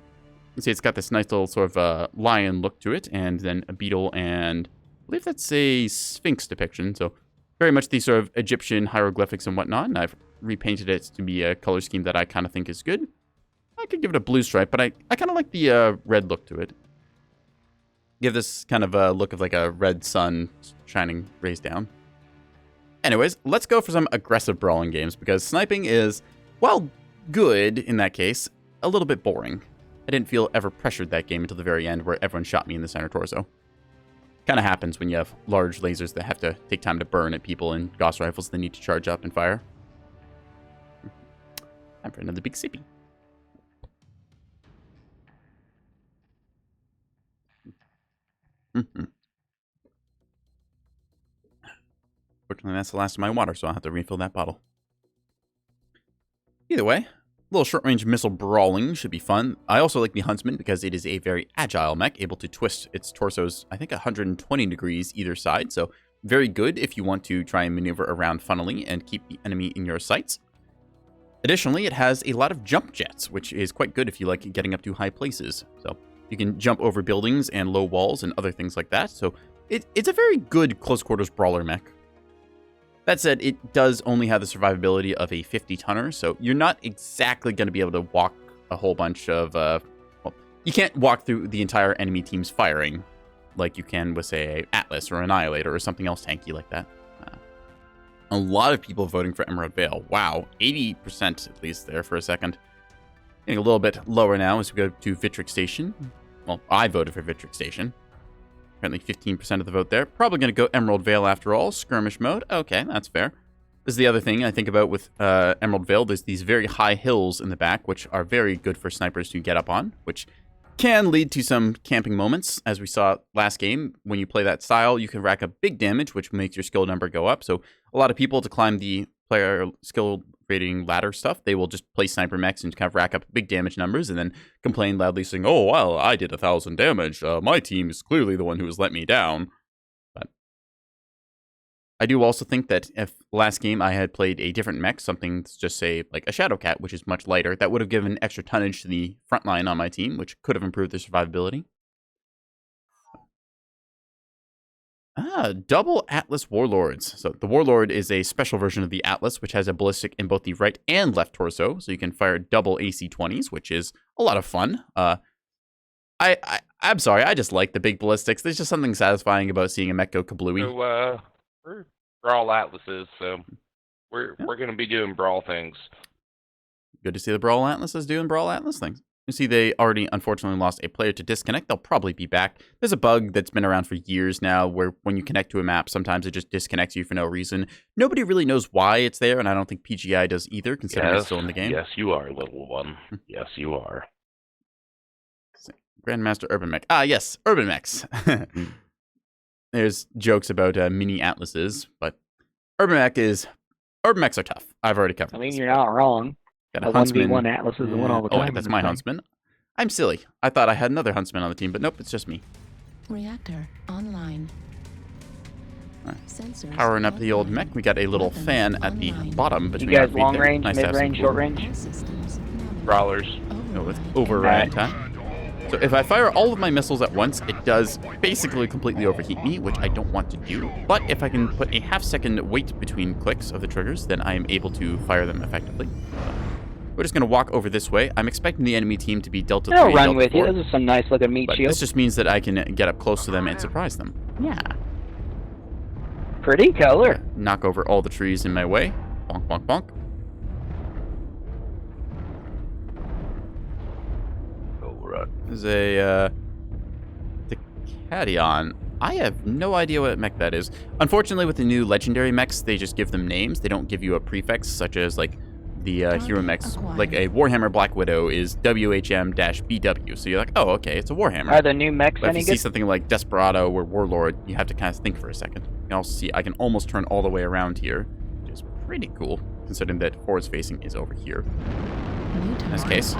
You see it's got this nice little sort of lion look to it, and then a beetle, and I believe that's a sphinx depiction, so very much the sort of Egyptian hieroglyphics and whatnot, and I've repainted it to be a color scheme that I kind of think is good. I could give it a blue stripe, but I kind of like the red look to it. Give this kind of a look of like a red sun shining rays down. Anyways, let's go for some aggressive brawling games, because sniping is, while good in that case, a little bit boring. I didn't feel ever pressured that game until the very end where everyone shot me in the center torso. Kind of happens when you have large lasers that have to take time to burn at people and Gauss rifles that need to charge up and fire. Time for another big sippy. Fortunately, that's the last of my water, so I'll have to refill that bottle. Either way, a little short-range missile brawling should be fun. I also like the Huntsman because it is a very agile mech, able to twist its torsos, I think, 120 degrees either side. So very good if you want to try and maneuver around funnily and keep the enemy in your sights. Additionally, it has a lot of jump jets, which is quite good if you like getting up to high places. So you can jump over buildings and low walls and other things like that. So it's a very good close-quarters brawler mech. That said, it does only have the survivability of a 50-tonner, so you're not exactly going to be able to walk a whole bunch of, well, you can't walk through the entire enemy team's firing like you can with, say, Atlas or Annihilator or something else tanky like that. A lot of people voting for Emerald Vale. Wow, 80% at least there for a second. Getting a little bit lower now as we go to Vitric Station. Well, I voted for Vitric Station. Apparently 15% of the vote there. Probably going to go Emerald Vale after all. Skirmish mode. Okay, that's fair. This is the other thing I think about with Emerald Vale. There's these very high hills in the back, which are very good for snipers to get up on, which can lead to some camping moments. As we saw last game, when you play that style, you can rack up big damage, which makes your skill number go up. So a lot of people, to climb the player skill rating ladder stuff, they will just play sniper mechs and kind of rack up big damage numbers and then complain loudly saying, oh, well, I did 1,000 damage. My team is clearly the one who has let me down. But I do also think that if last game I had played a different mech, something, just say, like a Shadowcat, which is much lighter, that would have given extra tonnage to the front line on my team, which could have improved their survivability. Double Atlas Warlords. So the Warlord is a special version of the Atlas, which has a ballistic in both the right and left torso. So you can fire double AC-20s, which is a lot of fun. I'm sorry, I just like the big ballistics. There's just something satisfying about seeing a mech go kablooey. So, we're Brawl Atlases, so we're going to be doing Brawl things. Good to see the Brawl Atlases doing Brawl Atlas things. You see, they already unfortunately lost a player to disconnect. They'll probably be back. There's a bug that's been around for years now where when you connect to a map, sometimes it just disconnects you for no reason. Nobody really knows why it's there, and I don't think PGI does either, considering it's still in the game. Yes, you are, little one. Yes, you are. Grandmaster Urban Mech. Ah, yes, Urban Mechs. There's jokes about mini Atlases, but Urban Mechs are tough. I've already covered I mean, this. you're not wrong. Got a A Huntsman. 1v1 Atlas is the one all the Oh, time. that's my Huntsman. I'm silly. I thought I had another Huntsman on the team, but nope, it's just me. Reactor online. Alright. Sensors Powering up the old mech, we got a little Weapons fan at the online. bottom You between guys our feet long there. range, Nice to mid have some range, cool- short range? All systems nominal. brawlers. No, with override time. So if I fire all of my missiles at once, it does basically completely overheat me, which I don't want to do. But if I can put a half-second wait between clicks of the triggers, then I am able to fire them effectively. We're just going to walk over this way. I'm expecting the enemy team to be Delta 3 I'll and run Delta with 4, you. Those are some nice looking meat but shields. this just means that I can get up close to them and surprise them. Yeah. Pretty color. Knock over all the trees in my way. Bonk, bonk, bonk. There's a Decadion. I have no idea what mech that is. Unfortunately, with the new legendary mechs, they just give them names. They don't give you a prefix, such as like the hero mechs. Like a Warhammer Black Widow is WHM-BW. So you're like, oh, okay, it's a Warhammer. Are the new mechs But if any you see good? something like Desperado or Warlord, you have to kind of think for a second. You can also see I can almost turn all the way around here, which is pretty cool, considering that forwards facing is over here. In this case,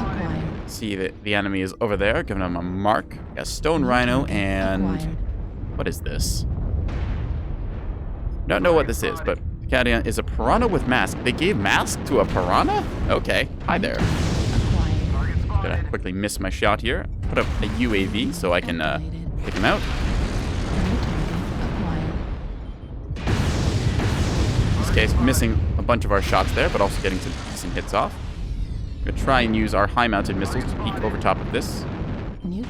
see that the enemy is over there, giving him a mark. Got Stone Rhino and what is this? Don't know what this is, but Decadion is a piranha with mask. They gave mask to a piranha? Okay, hi there. Gonna quickly miss my shot here. Put up a UAV so I can pick him out. In this case, missing a bunch of our shots there, but also getting some decent hits off. I'm gonna try and use our high-mounted missiles to peek over top of this. I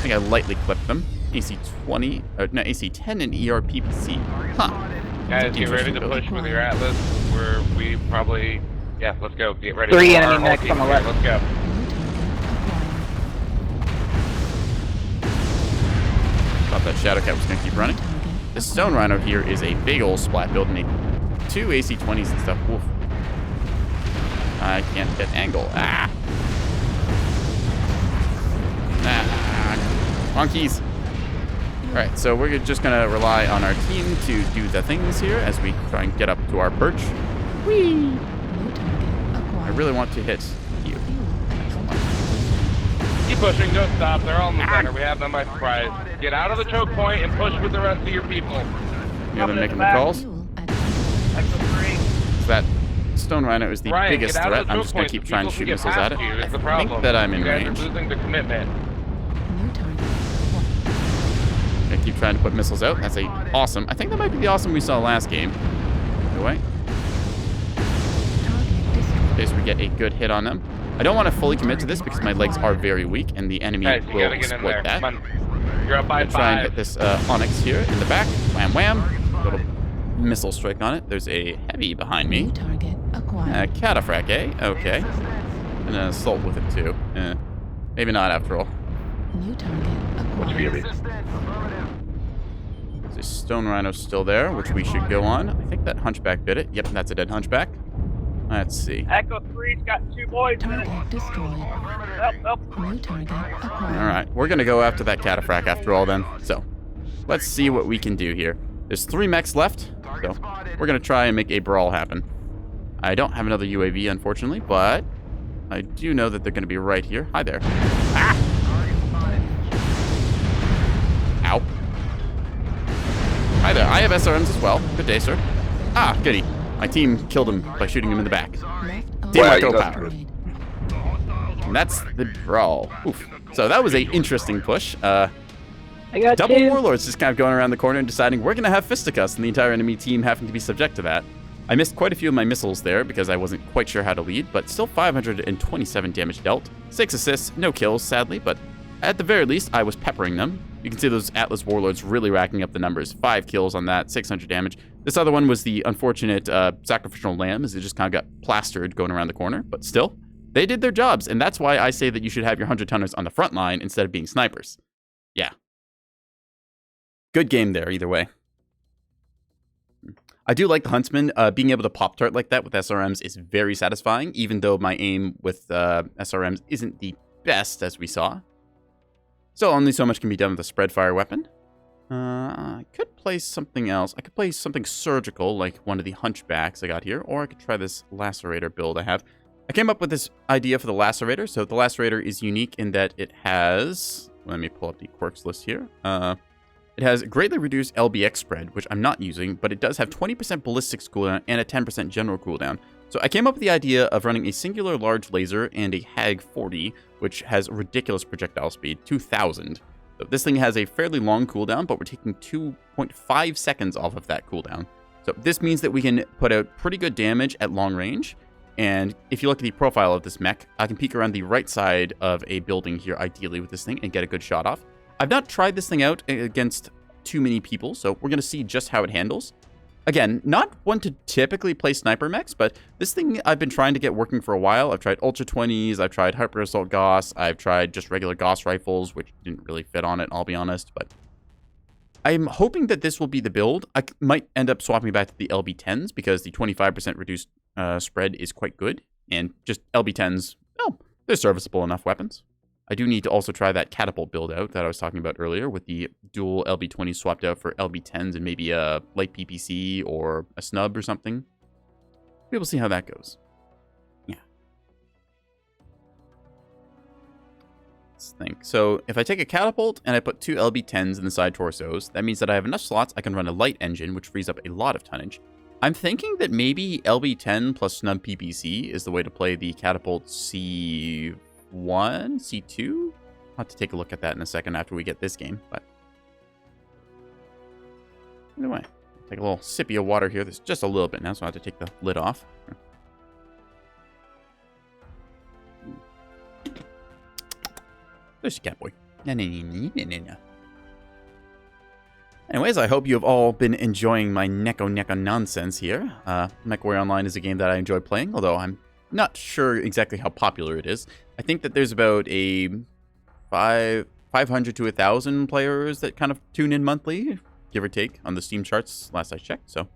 think I lightly clipped them. AC-20, no, AC-10 and ERPPC. Huh. Guys, get ready to push with your Atlas. We probably, yeah, let's go. Get ready. 3 for enemy our mechs whole on the team left. here. Let's go. Thought that Shadowcat was gonna keep running. This Stone Rhino here is a big old splat building 2 AC-20s and stuff. Woof. I can't get angle. Ah. Monkeys. Alright, so we're just gonna rely on our team to do the things here as we try and get up to our perch. Whee! I really want to hit you. Keep pushing. Don't stop. They're all in the center. We have them by surprise. Get out of the choke point and push with the rest of your people. You them making the calls? That Stone Rhino is the Ryan, biggest get out threat. of the I'm choke just gonna point keep so trying to people shoot can get missiles past at it. you. It's the I problem. think that I'm in you guys range. are losing the commitment. I keep trying to put missiles out. That's a awesome. I think that might be the awesome we saw last game. Anyway, in case we get a good hit on them. I don't want to fully commit to this because my legs are very weak and the enemy Guys, you will gotta get in exploit there. that. Come on. You're up by I'm gonna try and 5. hit this Onyx here in the back. Wham wham. Little missile strike on it. There's a heavy behind me. Cataphracts, eh? Okay. And an assault with it too. Maybe not after all. What's Fury? There's a Stone Rhino still there, which we should go on. I think that Hunchback bit it. Yep, that's a dead Hunchback. Let's see. Echo 3's got 2 boys. Target destroyed. New target acquired. All right, we're gonna go after that Cataphract after all then. So, let's see what we can do here. There's 3 mechs left, so we're gonna try and make a brawl happen. I don't have another UAV, unfortunately, but I do know that they're gonna be right here. Hi there. Ah! Ow. Hi there. I have SRMs as well. Good day, sir. Ah, goody. My team killed him by shooting him in the back. Teamwork you got power. And that's the brawl. Oof. So that was a interesting push. I got Double 2. Warlords just kind of going around the corner and deciding we're going to have fisticuffs, and the entire enemy team having to be subject to that. I missed quite a few of my missiles there because I wasn't quite sure how to lead, but still 527 damage dealt. 6 assists, no kills, sadly, but at the very least, I was peppering them. You can see those Atlas Warlords really racking up the numbers. 5 kills on that, 600 damage. This other one was the unfortunate sacrificial lamb, as it just kind of got plastered going around the corner, but still, they did their jobs, and that's why I say that you should have your 100-tonners on the front line instead of being snipers. Yeah. Good game there, either way. I do like the Huntsman. Being able to pop-tart like that with SRMs is very satisfying, even though my aim with SRMs isn't the best, as we saw. So only so much can be done with a spread fire weapon. I could play something else. I could play something surgical, like one of the Hunchbacks I got here, or I could try this Lacerator build I have. I came up with this idea for the Lacerator. So the Lacerator is unique in that it has... Let me pull up the quirks list here. It has greatly reduced LBX spread, which I'm not using, but it does have 20% ballistics cooldown and a 10% general cooldown. So I came up with the idea of running a singular large laser and a HAG 40, which has ridiculous projectile speed, 2,000. So this thing has a fairly long cooldown, but we're taking 2.5 seconds off of that cooldown. So this means that we can put out pretty good damage at long range. And if you look at the profile of this mech, I can peek around the right side of a building here, ideally with this thing, and get a good shot off. I've not tried this thing out against too many people, so we're going to see just how it handles. Again, not one to typically play sniper mechs, but this thing I've been trying to get working for a while. I've tried Ultra 20s, I've tried Hyper Assault Gauss, I've tried just regular Gauss rifles, which didn't really fit on it, I'll be honest, but I'm hoping that this will be the build. I might end up swapping back to the LB10s because the 25% reduced spread is quite good, and just LB10s, well, they're serviceable enough weapons. I do need to also try that catapult build out that I was talking about earlier with the dual LB20s swapped out for LB10s and maybe a light PPC or a snub or something. We will see how that goes. Yeah. Let's think. So if I take a catapult and I put 2 LB10s in the side torsos, that means that I have enough slots I can run a light engine, which frees up a lot of tonnage. I'm thinking that maybe LB10 plus snub PPC is the way to play the catapult C1, C2? I'll have to take a look at that in a second after we get this game, but either way, take a little sippy of water here. There's just a little bit now, so I have to take the lid off. There's your Catboy. No. Anyways, I hope you have all been enjoying my Neko nonsense here. Mechwarrior Online is a game that I enjoy playing, although I'm not sure exactly how popular it is. I think that there's about a 500 to 1,000 players that kind of tune in monthly, give or take, on the Steam charts last I checked, so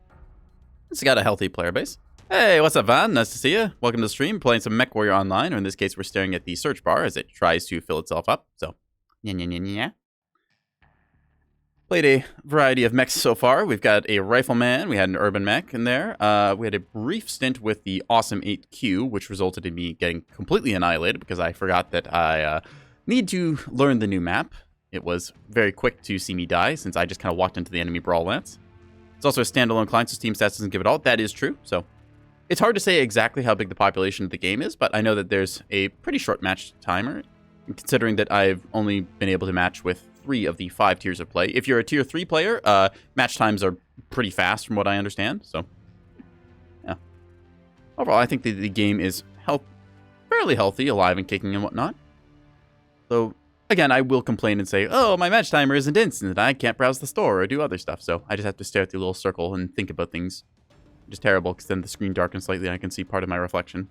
it's got a healthy player base. Hey, what's up, Van? Nice to see you. Welcome to the stream. Playing some Mechwarrior Online, or in this case, we're staring at the search bar as it tries to fill itself up, so yeah. Played a variety of mechs so far. We've got a rifleman, we had an urban mech in there. We had a brief stint with the awesome 8Q, which resulted in me getting completely annihilated because I forgot that I need to learn the new map. It was very quick to see me die since I just kind of walked into the enemy brawl lance. It's also a standalone client, so Steam Stats doesn't give it all. That is true, so it's hard to say exactly how big the population of the game is, but I know that there's a pretty short match timer, considering that I've only been able to match with 3 of the 5 tiers of play. If you're a tier 3 player, match times are pretty fast from what I understand, so yeah. Overall, I think the game is fairly healthy, alive and kicking and whatnot. So, again, I will complain and say, oh, my match timer isn't instant, I can't browse the store or do other stuff, so I just have to stare at the little circle and think about things. Which is terrible, because then the screen darkens slightly and I can see part of my reflection.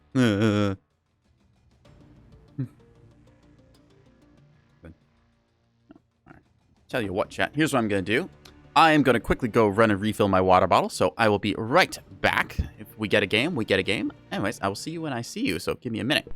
Tell you what, chat, here's what I'm going to do. I am going to quickly go run and refill my water bottle, so I will be right back. If we get a game, we get a game. Anyways, I will see you when I see you, so give me a minute.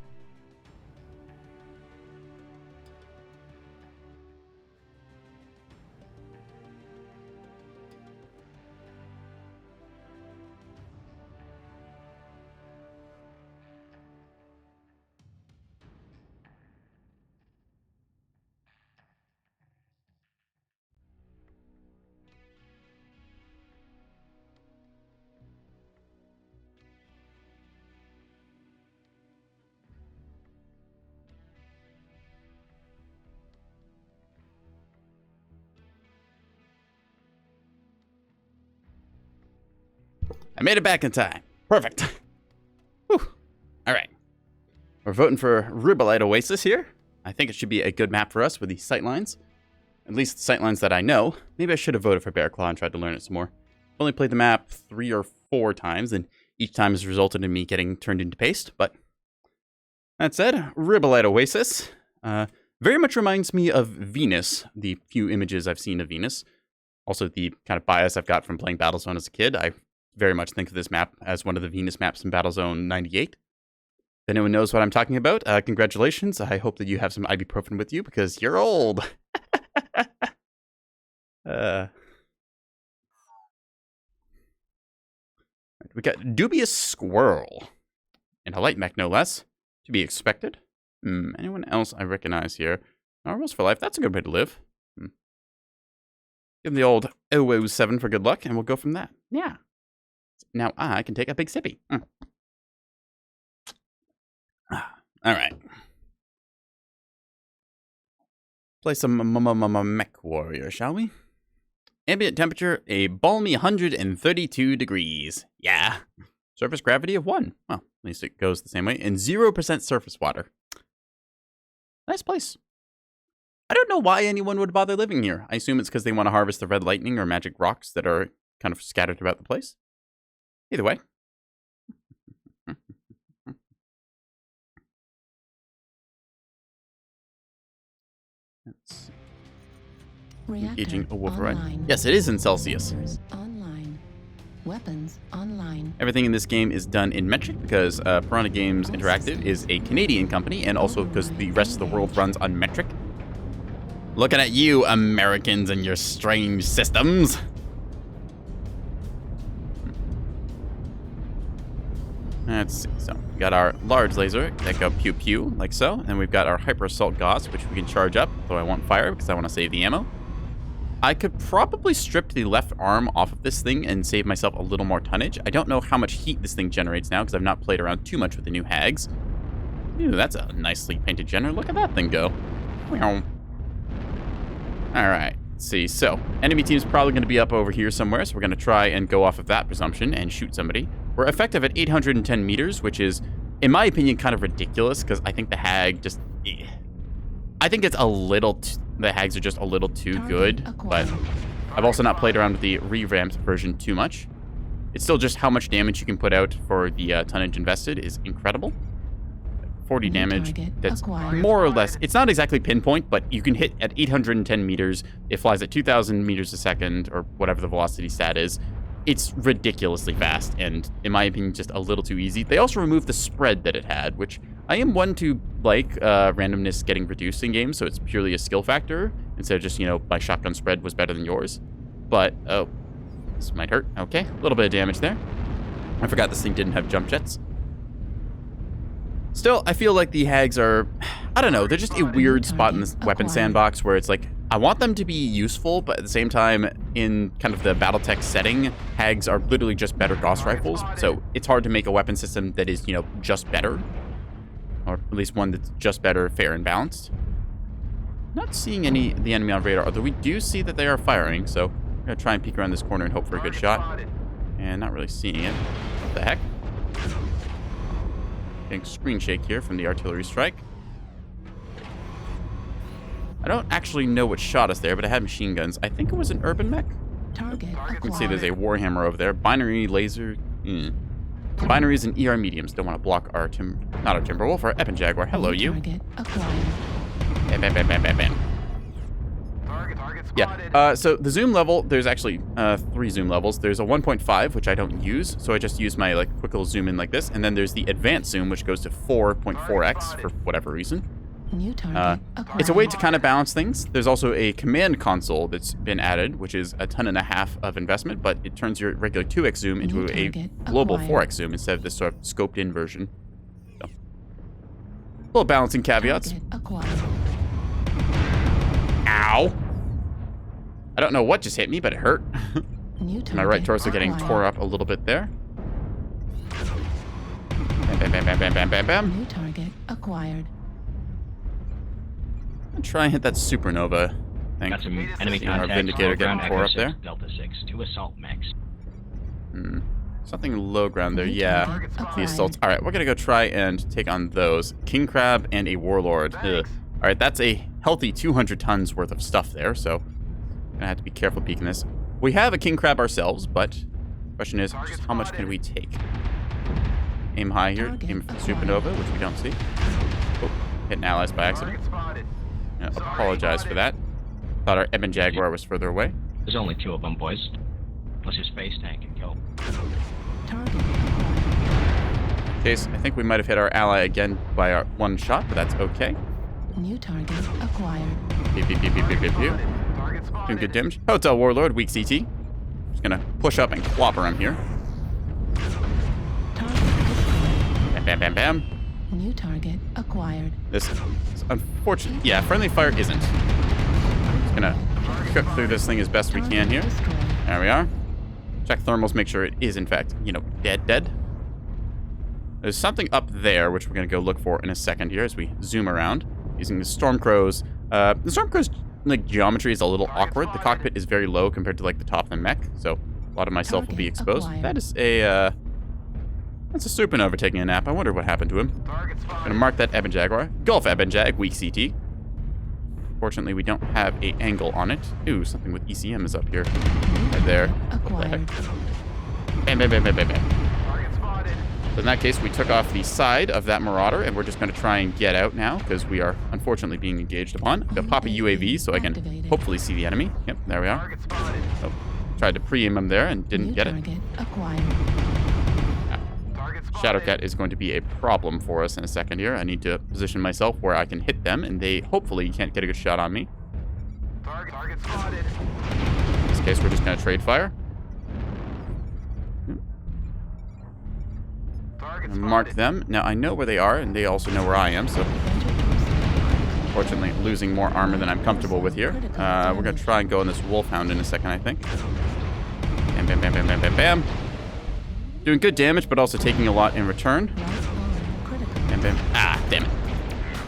I made it back in time. Perfect. Whew. All right. We're voting for Ribolite Oasis here. I think it should be a good map for us with these sightlines. At least the sightlines that I know. Maybe I should have voted for Bear Claw and tried to learn it some more. I've only played the map 3 or 4 times, and each time has resulted in me getting turned into paste. But that said, Ribolite Oasis very much reminds me of Venus, the few images I've seen of Venus. Also, the kind of bias I've got from playing Battlezone as a kid. I very much think of this map as one of the Venus maps in Battlezone 98. If anyone knows what I'm talking about, congratulations. I hope that you have some ibuprofen with you because you're old. We got Dubious Squirrel. And a light mech, no less. To be expected. Anyone else I recognize here? Narwhals for life. That's a good way to live. Give him the old 007 for good luck, and we'll go from that. Yeah. Now I can take a big sippy. All right. Play some Mechwarrior, shall we? Ambient temperature, a balmy 132 degrees. Yeah. Surface gravity of 1. Well, at least it goes the same way. And 0% surface water. Nice place. I don't know why anyone would bother living here. I assume it's because they want to harvest the red lightning or magic rocks that are kind of scattered about the place. Either way. Engaging a override. Yes, it is in Celsius. Online. Weapons online. Everything in this game is done in metric because Piranha Games Interactive is a Canadian company, and also because the rest of the world runs on metric. Looking at you, Americans, and your strange systems. Let's see. So, we got our large laser that go pew pew, like so. And we've got our hyper assault gauze, which we can charge up, though I won't fire because I want to save the ammo. I could probably strip the left arm off of this thing and save myself a little more tonnage. I don't know how much heat this thing generates now because I've not played around too much with the new hags. Ooh, that's a nicely painted generator. Look at that thing go. Alright, let's see. So, enemy team's probably going to be up over here somewhere, so we're going to try and go off of that presumption and shoot somebody. We're effective at 810 meters, which is, in my opinion, kind of ridiculous, because I think the hag just... I think it's a little... the hags are just a little too good, but I've also not played around with the revamped version too much. It's still just how much damage you can put out for the tonnage invested is incredible. 40 damage, that's more or less, it's not exactly pinpoint, but you can hit at 810 meters, it flies at 2,000 meters a second, or whatever the velocity stat is. It's ridiculously fast, and in my opinion, just a little too easy. They also removed the spread that it had, which I am one to like randomness getting reduced in games, so it's purely a skill factor, instead of just, you know, my shotgun spread was better than yours. But, oh, this might hurt. Okay, a little bit of damage there. I forgot this thing didn't have jump jets. Still, I feel like the hags are, I don't know, they're just a weird spot in this weapon sandbox where it's like, I want them to be useful, but at the same time, in kind of the Battletech setting, hags are literally just better Gauss rifles, so it's hard to make a weapon system that is, you know, just better. Or at least one that's just better, fair, and balanced. Not seeing the enemy on radar, although we do see that they are firing, so I'm going to try and peek around this corner and hope for a good shot. And not really seeing it. What the heck? Getting screen shake here from the artillery strike. I don't actually know what shot us there, but I had machine guns. I think it was an urban mech. Target You can see there's a Warhammer over there. Binary laser. Binaries and ER mediums don't want to block our not our Timberwolf, our Eppin Jaguar. Hello, you. Target acquired. Bam, bam, bam, bam, bam, bam. Yeah, so the zoom level, there's actually 3 zoom levels. There's a 1.5, which I don't use, so I just use my like quick little zoom in like this, and then there's the advanced zoom, which goes to 4.4x for whatever reason. New target acquired. It's a way to kind of balance things. There's also a command console that's been added, which is a ton and a half of investment, but it turns your regular 2x zoom into a global 4x zoom instead of this sort of scoped-in version. So, little balancing caveats. Ow! I don't know what just hit me, but it hurt. My right torso getting tore up a little bit there. Bam, bam, bam, bam, bam, bam, bam, bam. New target acquired. I'll try and hit that supernova thing. Got some enemy See our contact. Vindicator getting tore up there. Delta 6, 2 assault mechs. Something low ground there, yeah. The assaults. All right, we're gonna go try and take on those. King Crab and a Warlord. Ugh. All right, that's a healthy 200 tons worth of stuff there, so gonna have to be careful peeking this. We have a King Crab ourselves, but the question is, just how much can we take? Aim high here, aim for the supernova, which we don't see. Oh, hitting allies by accident. I apologize for that. Thought our Eppin Jaguar was further away. There's only 2 of them, boys. Plus your space tank can kill. Case, I think we might have hit our ally again by our 1 shot, but that's okay. New target acquired. Pew, pew, pew, pew, pew, pew, pew. Doing good damage. Hotel Warlord, weak CT. Just gonna push up and clobber him here. Bam, bam, bam, bam. New target acquired. This is unfortunate. Yeah, friendly fire isn't. Just gonna cook through this thing as best we can here. Destroyed. There we are. Check thermals, make sure it is, in fact, dead. There's something up there, which we're going to go look for in a second here as we zoom around using the Stormcrow's. The Stormcrow's, geometry is a little awkward. The cockpit is very low compared to, the top of the mech, so a lot of myself will be exposed. Acquired. That is that's a supernova taking a nap. I wonder what happened to him. Target I'm spotted. going to mark that Eben Jaguar. Gulf Eben Jag, weak CT. Fortunately, we don't have a angle on it. Ooh, something with ECM is up here. Right there. Acquired. Bam, bam, bam, bam, bam, bam. Target spotted. So in that case, we took off the side of that Marauder, and we're just going to try and get out now, because we are unfortunately being engaged upon. I'm going to pop a UAV so I can hopefully see the enemy. Yep, there we are. Target spotted. Oh, tried to pre-aim him there and didn't New get it. target acquired. Target spotted. Shadowcat is going to be a problem for us in a second here. I need to position myself where I can hit them, and they hopefully can't get a good shot on me. Target spotted. In this case, we're just going to trade fire. Target And mark spotted. them. Now, I know where they are, and they also know where I am, so fortunately losing more armor than I'm comfortable with here. We're going to try and go on this Wolfhound in a second, I think. Bam, bam, bam, bam, bam, bam, bam. Doing good damage, but also taking a lot in return. Lost all critical. Bam, bam. Ah, damn it.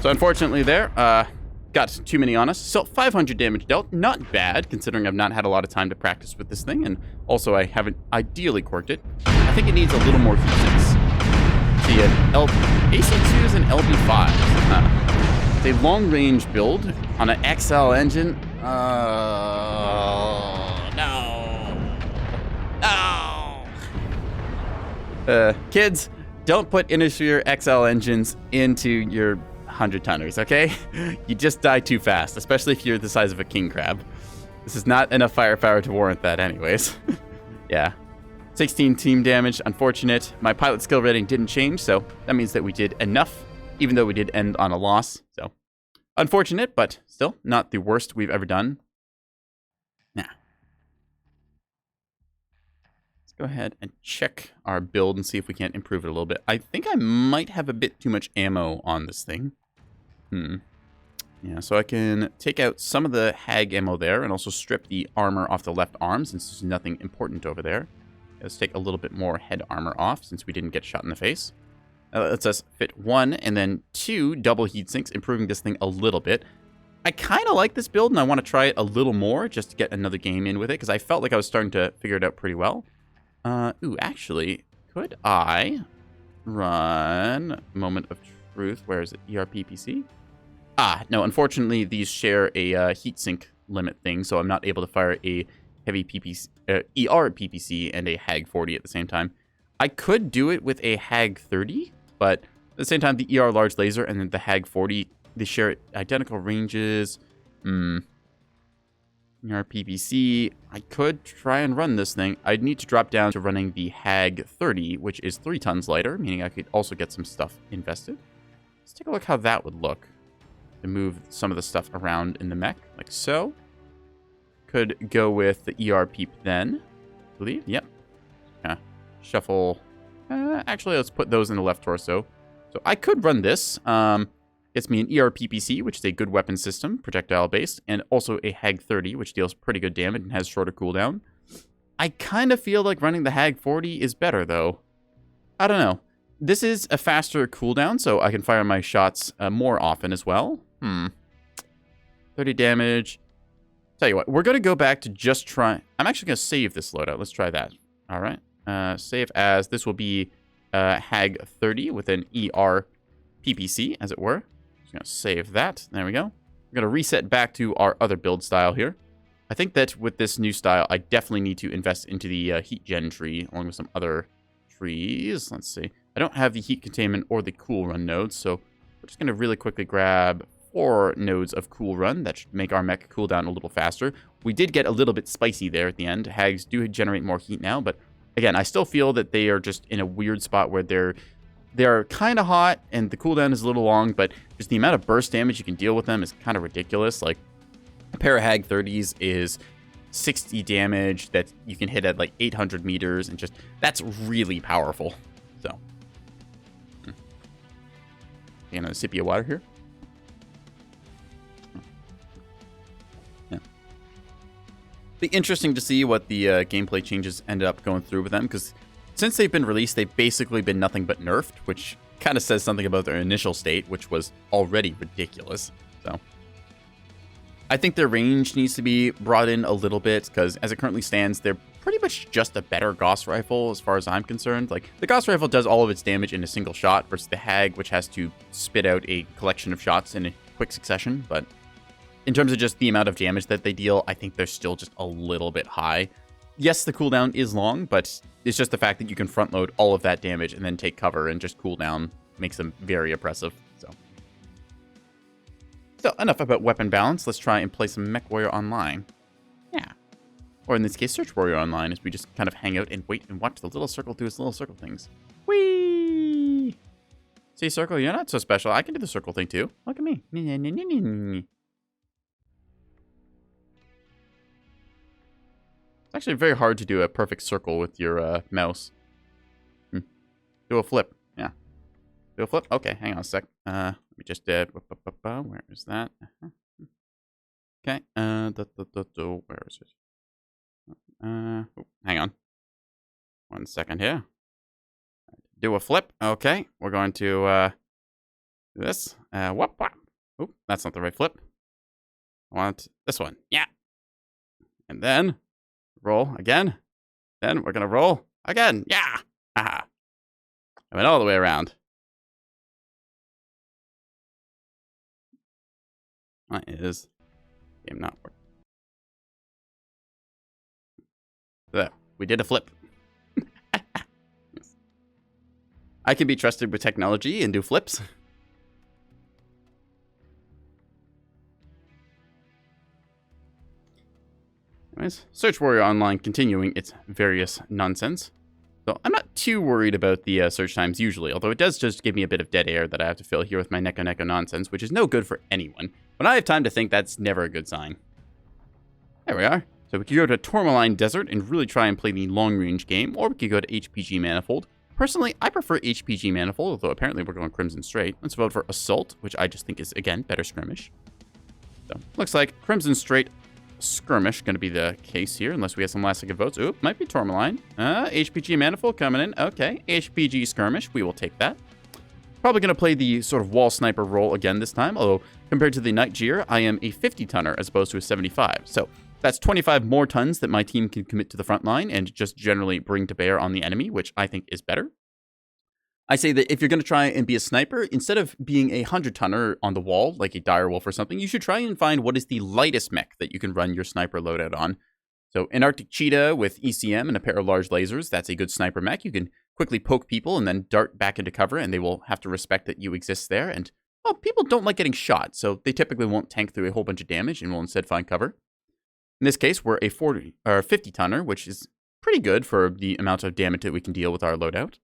So unfortunately there, got too many on us. So 500 damage dealt. Not bad, considering I've not had a lot of time to practice with this thing, and also I haven't ideally quirked it. I think it needs a little more heat sinks. See, an AC2s and LB5s. It's a long-range build on an XL engine. No. Kids, don't put Innisphere XL engines into your 100-tonners, okay? You just die too fast, especially if you're the size of a king crab. This is not enough firepower to warrant that anyways. Yeah. 16 team damage, unfortunate. My pilot skill rating didn't change, so that means that we did enough, even though we did end on a loss. So, unfortunate, but still not the worst we've ever done. Now, let's go ahead and check our build and see if we can't improve it a little bit. I think I might have a bit too much ammo on this thing. Yeah, so I can take out some of the HAG ammo there and also strip the armor off the left arm since there's nothing important over there. Let's take a little bit more head armor off since we didn't get shot in the face. That lets us fit 1 and then 2 double heat sinks, improving this thing a little bit. I kind of like this build and I want to try it a little more just to get another game in with it because I felt like I was starting to figure it out pretty well. Ooh, actually, could I run Moment of Truth? Where is it? ERPPC? Ah, no, unfortunately, these share a heatsink limit thing, so I'm not able to fire a heavy PPC, ER PPC and a HAG 40 at the same time. I could do it with a HAG 30, but at the same time, the ER large laser and then the HAG 40, they share identical ranges. ER PPC, I could try and run this thing. I'd need to drop down to running the HAG 30, which is 3 tons lighter, meaning I could also get some stuff invested. Let's take a look how that would look. To move some of the stuff around in the mech, like so. Could go with the ER peep then, I believe. Yep. Shuffle. Actually, let's put those in the left torso. So I could run this. Gets me an ER PPC, which is a good weapon system, projectile based, and also a HAG 30, which deals pretty good damage and has shorter cooldown. I kind of feel like running the HAG 40 is better, though. I don't know. This is a faster cooldown, so I can fire my shots more often as well. 30 damage. Tell you what, we're going to go back to just try... I'm actually going to save this loadout. Let's try that. All right. Save as... This will be HAG 30 with an ER PPC, as it were. Just going to save that. There we go. We're going to reset back to our other build style here. I think that with this new style, I definitely need to invest into the heat gen tree, along with some other trees. Let's see. I don't have the heat containment or the cool run nodes, so we're just going to really quickly grab 4 nodes of cool run. That should make our mech cool down a little faster. We did get a little bit spicy there at the end. Hags do generate more heat now, but again, I still feel that they are just in a weird spot where they're kind of hot and the cooldown is a little long, but just the amount of burst damage you can deal with them is kind of ridiculous. Like a pair of HAG 30s is 60 damage that you can hit at like 800 meters, and just that's really powerful. So, taking a sip of water here. Yeah. be interesting to see what the gameplay changes end up going through with them, because since they've been released, they've basically been nothing but nerfed, which kind of says something about their initial state, which was already ridiculous. So I think their range needs to be brought in a little bit, because as it currently stands, they're pretty much just a better Gauss rifle as far as I'm concerned. Like, the Gauss rifle does all of its damage in a single shot versus the Hag, which has to spit out a collection of shots in a quick succession. But in terms of just the amount of damage that they deal, I think they're still just a little bit high. Yes, the cooldown is long, but it's just the fact that you can front load all of that damage and then take cover and just cooldown makes them very oppressive. So enough about weapon balance. Let's try and play some Mechwarrior Online. Yeah. Or in this case, Search Warrior Online, as we just kind of hang out and wait and watch the little circle do its little circle things. Whee! See, circle, you're not so special. I can do the circle thing too. Look at me. It's actually very hard to do a perfect circle with your mouse. Do a flip. Yeah. Do a flip? Okay, hang on a sec. Let me just where is that? Okay. Where is it? Hang on. 1 second here. Do a flip. Okay, we're going to do this. Whoop, whoop. Oop, that's not the right flip. I want this one. Yeah. And then roll again. Then we're gonna roll again. Yeah. Aha. I went all the way around. Why is game not working? There, we did a flip. Yes. I can be trusted with technology and do flips. Anyways, Search Warrior Online continuing its various nonsense. So I'm not too worried about the search times usually, although it does just give me a bit of dead air that I have to fill here with my Neko nonsense, which is no good for anyone. When I have time to think, that's never a good sign. There we are. So we could go to Tourmaline Desert and really try and play the long-range game, or we could go to HPG Manifold. Personally, I prefer HPG Manifold, although apparently we're going Crimson Straight. Let's vote for Assault, which I just think is, again, better skirmish. So, looks like Crimson Straight skirmish going to be the case here, unless we have some last-second votes. Oop, might be Tourmaline. HPG Manifold coming in. Okay, HPG skirmish. We will take that. Probably going to play the sort of wall sniper role again this time, although compared to the Night Jeer, I am a 50-tonner as opposed to a 75. So that's 25 more tons that my team can commit to the front line and just generally bring to bear on the enemy, which I think is better. I say that if you're going to try and be a sniper, instead of being a 100-tonner on the wall, like a direwolf or something, you should try and find what is the lightest mech that you can run your sniper loadout on. So an Arctic Cheetah with ECM and a pair of large lasers, that's a good sniper mech. You can quickly poke people and then dart back into cover, and they will have to respect that you exist there. And, well, people don't like getting shot, so they typically won't tank through a whole bunch of damage and will instead find cover. In this case, we're a 50-tonner, which is pretty good for the amount of damage that we can deal with our loadout.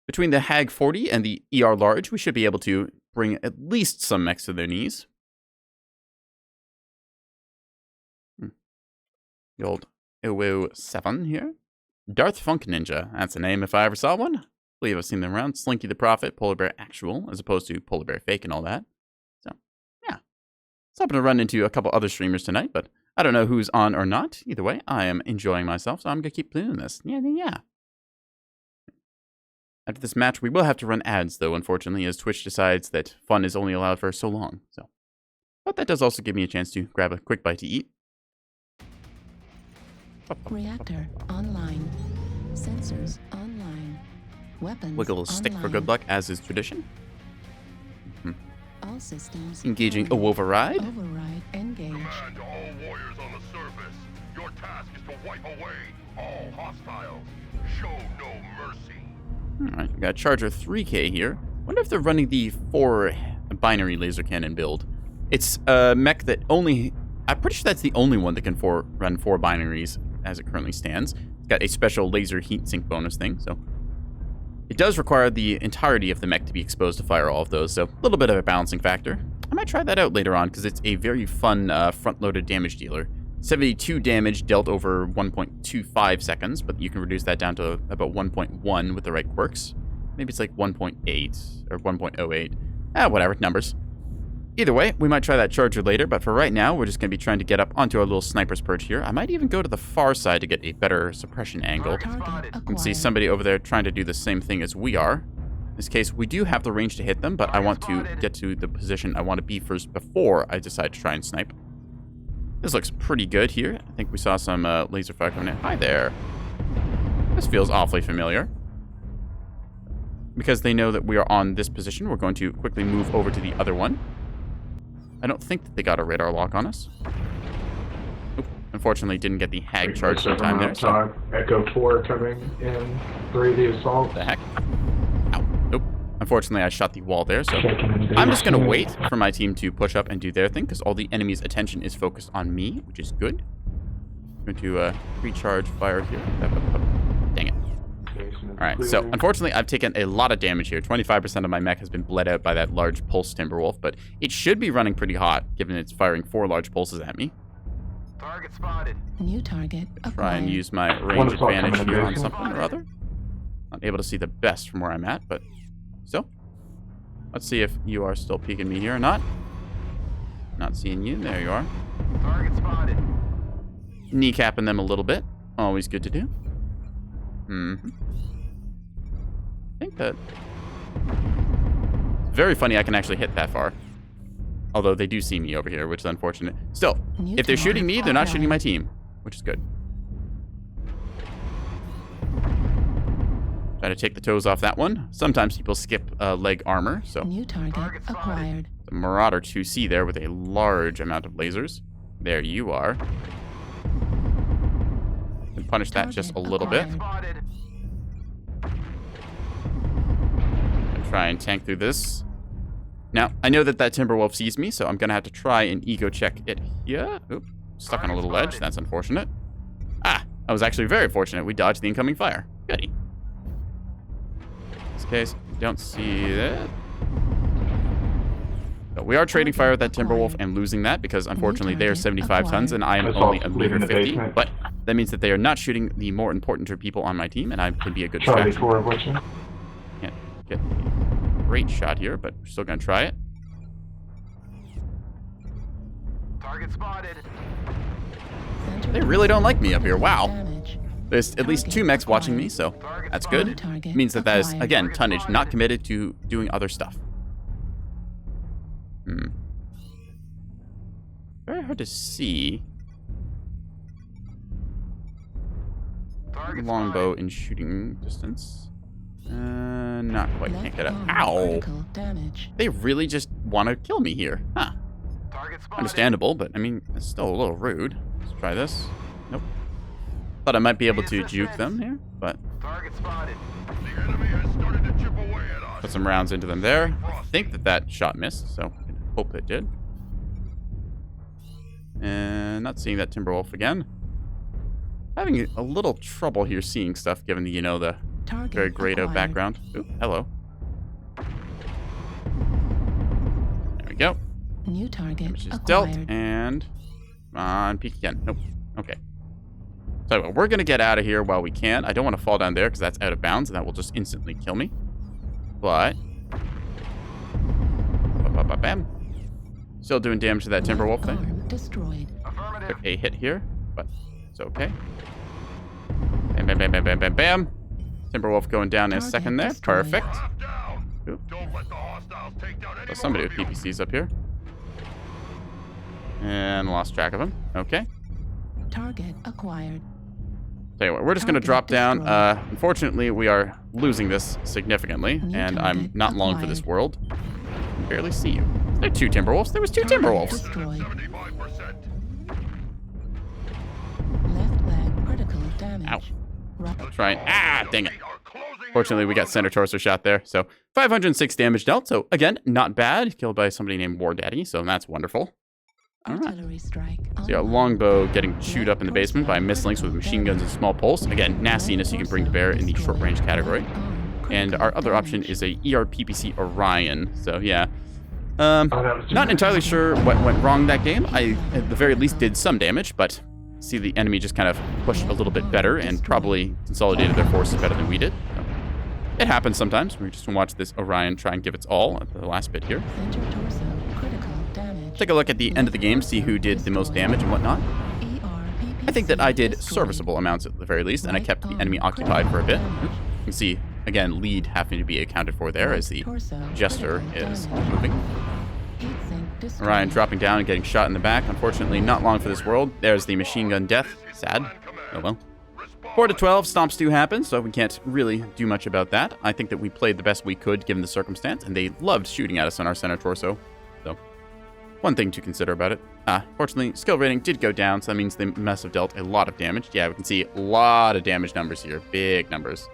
Between the Hag 40 and the ER Large, we should be able to bring at least some mechs to their knees. The old 007 here. Darth Funk Ninja. That's a name if I ever saw one. I believe I've seen them around. Slinky the Prophet, Polar Bear Actual, as opposed to Polar Bear Fake and all that. So, yeah. It's happened to run into a couple other streamers tonight, but I don't know who's on or not. Either way, I am enjoying myself, so I'm going to keep doing this. Yeah. After this match, we will have to run ads, though, unfortunately, as Twitch decides that fun is only allowed for so long. So, but that does also give me a chance to grab a quick bite to eat. Reactor online. Sensors online. Weapons Wiggle a stick for good luck, as is tradition. All systems Engaging a override. Override engage. Command to all warriors on the surface. Your task is to wipe away all hostiles. Show no mercy. Alright, we got Charger 3K here. Wonder if they're running the 4 binary laser cannon build. It's a mech that only... I'm pretty sure that's the only one that can run 4 binaries as it currently stands. It's got a special laser heat sink bonus thing, so... It does require the entirety of the mech to be exposed to fire all of those, so a little bit of a balancing factor. I might try that out later on, because it's a very fun front-loaded damage dealer. 72 damage dealt over 1.25 seconds, but you can reduce that down to about 1.1 with the right quirks. Maybe it's like 1.8 or 1.08. Whatever, numbers. Either way, we might try that charger later, but for right now, we're just going to be trying to get up onto our little sniper's perch here. I might even go to the far side to get a better suppression angle. Target You can see acquired. somebody over there trying to do the same thing as we are. In this case, we do have the range to hit them, but I want to get to the position I want to be first before I decide to try and snipe. This looks pretty good here. I think we saw some laser fire coming in. Hi there. This feels awfully familiar. Because they know that we are on this position, we're going to quickly move over to the other one. I don't think that they got a radar lock on us. Oop, unfortunately, didn't get the hag charge in time there. So. Echo 4 coming in 3 the assault. The heck? Ow. Nope. Unfortunately, I shot the wall there, so I'm just going to wait for my team to push up and do their thing, because all the enemy's attention is focused on me, which is good. I'm going to recharge fire here. Dang it. Alright, so unfortunately, I've taken a lot of damage here. 25% of my mech has been bled out by that large pulse Timberwolf, but it should be running pretty hot, given it's firing 4 large pulses at me. Target spotted. New target acquired. Try and use my range advantage here on something or other. Not able to see the best from where I'm at, but still. Let's see if you are still peeking me here or not. Not seeing you. There you are. Target spotted. Kneecapping them a little bit. Always good to do. I think that... It's very funny I can actually hit that far. Although they do see me over here, which is unfortunate. Still, if they're shooting me, they're not shooting my team, which is good. Try to take the toes off that one. Sometimes people skip leg armor, so... New target acquired. The Marauder 2C there with a large amount of lasers. There you are. Can punish that just a little bit. Try and tank through this. Now, I know that Timberwolf sees me, so I'm going to have to try and ego check it here. Oop, stuck on a little ledge. That's unfortunate. Ah, I was actually very fortunate. We dodged the incoming fire. Goody. In this case, don't see that. So we are trading fire with that Timberwolf and losing that because, unfortunately, they are 75 tons and I am only a meter 50. But that means that they are not shooting the more important people on my team, and I can be a good distraction. Can't get a great shot here, but we're still going to try it. Target spotted. They really don't like me up here. Wow. There's at least 2 mechs watching me, so that's good. Means that that is, again, tonnage, not committed to doing other stuff. Very hard to see. Longbow in shooting distance. Not quite. Can't get it. Ow! They really just want to kill me here. Huh. Understandable, but I mean, it's still a little rude. Let's try this. Nope. Thought I might be able to juke them here, but... The enemy has started to chip away at us. Put some rounds into them there. I think that shot missed, so I hope it did. And not seeing that Timberwolf again. Having a little trouble here seeing stuff, given the, the very grayed out background. Ooh, hello. There we go. New target Damage is acquired. dealt, and come on, peek again. Nope. Okay. So we're gonna get out of here while we can. I don't want to fall down there because that's out of bounds, and that will just instantly kill me. But bam. Still doing damage to that Timberwolf thing. Arm destroyed. Took a hit here, but it's okay. Bam, bam, bam, bam, bam, bam, bam. Timberwolf going down in a second there. Perfect. Ooh. Don't let the hostiles take down any So somebody with more of you. PPCs up here. And lost track of him. Okay. Target acquired. Tell you what, we're just going to drop down. Unfortunately, we are losing this significantly, and I'm not long for this world. I can barely see you. There are 2 Timberwolves. There was 2 Timberwolves. Destroyed. 75%. Left leg critical damage. Ow. Right. Try and... dang it. We are closing in Fortunately, we got center torso shot there. So 506 damage dealt. So again, not bad. Killed by somebody named War Daddy. So that's wonderful. All right. Artillery strike. So yeah, longbow getting chewed up in the basement by mislinks with machine guns and small pulse. Again, nastiness you can bring to bear in the short range category. And our other option is a ERPPC Orion. So yeah. Not entirely sure what went wrong that game. I, at the very least, did some damage, but see the enemy just kind of push a little bit better and probably consolidated their forces better than we did. So it happens sometimes. We just watch this Orion try and give its all at the last bit here. Center torso critical take a look at the end of the game, see who did the most damage and whatnot. I think that I did serviceable amounts at the very least, and I kept the enemy occupied for a bit. You can see, again, lead having to be accounted for there as the Jester is moving. Orion dropping down and getting shot in the back. Unfortunately, not long for this world. There's the machine gun death. Sad. Oh well. 4 to 12, stomps do happen, so we can't really do much about that. I think that we played the best we could given the circumstance, and they loved shooting at us on our center torso. So, one thing to consider about it. Fortunately, skill rating did go down, so that means they must have dealt a lot of damage. Yeah, we can see a lot of damage numbers here. Big numbers.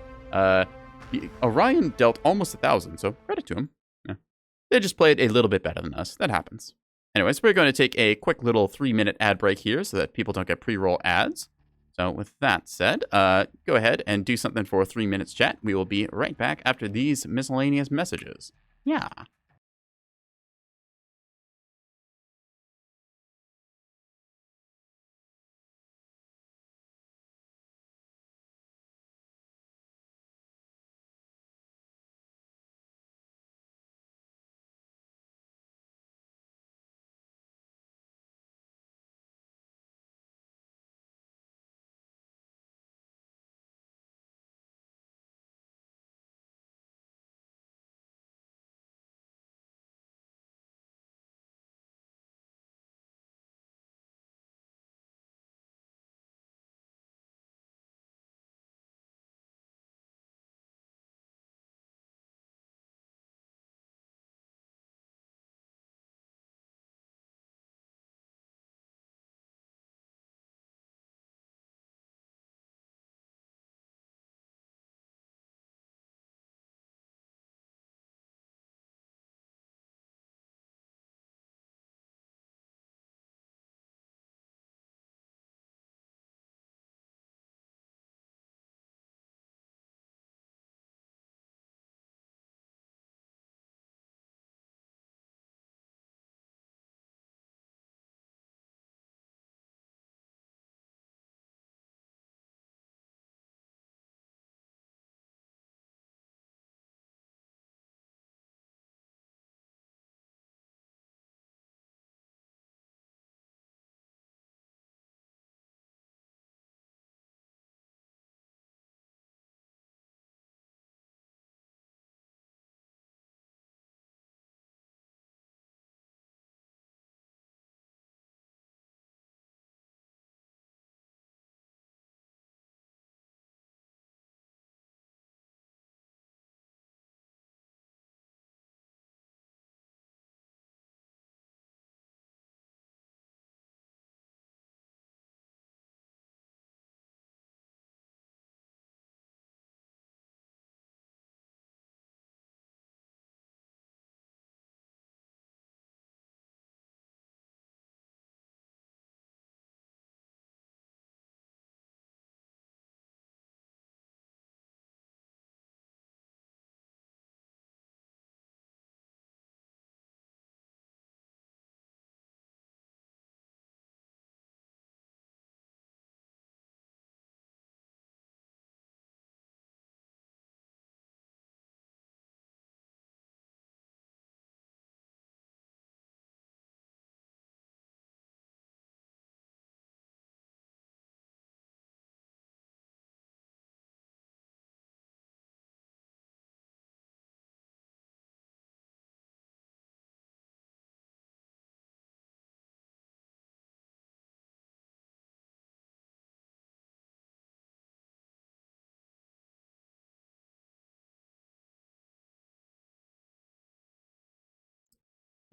Orion dealt almost 1,000, so credit to him. Yeah. They just played a little bit better than us. That happens. Anyways, we're going to take a quick little 3-minute ad break here so that people don't get pre-roll ads. So with that said, go ahead and do something for 3 minutes chat. We will be right back after these miscellaneous messages. Yeah.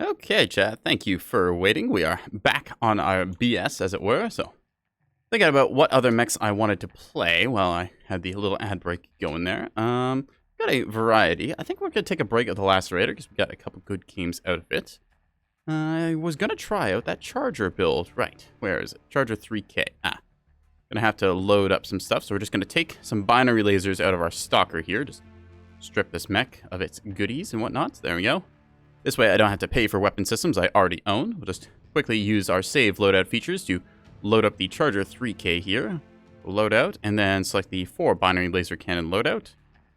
Okay, chat. Thank you for waiting. We are back on our BS, as it were. So, thinking about what other mechs I wanted to play while I had the little ad break going there. Got a variety. I think we're going to take a break of the Lacerator because we got a couple good games out of it. I was going to try out that Charger build. Right. Where is it? Charger 3K. Gonna have to load up some stuff. So we're just going to take some binary lasers out of our Stalker here. Just strip this mech of its goodies and whatnot. So there we go. This way I don't have to pay for weapon systems I already own. We'll just quickly use our save loadout features to load up the Charger 3K here. We'll load out and then select the 4 binary laser cannon loadout.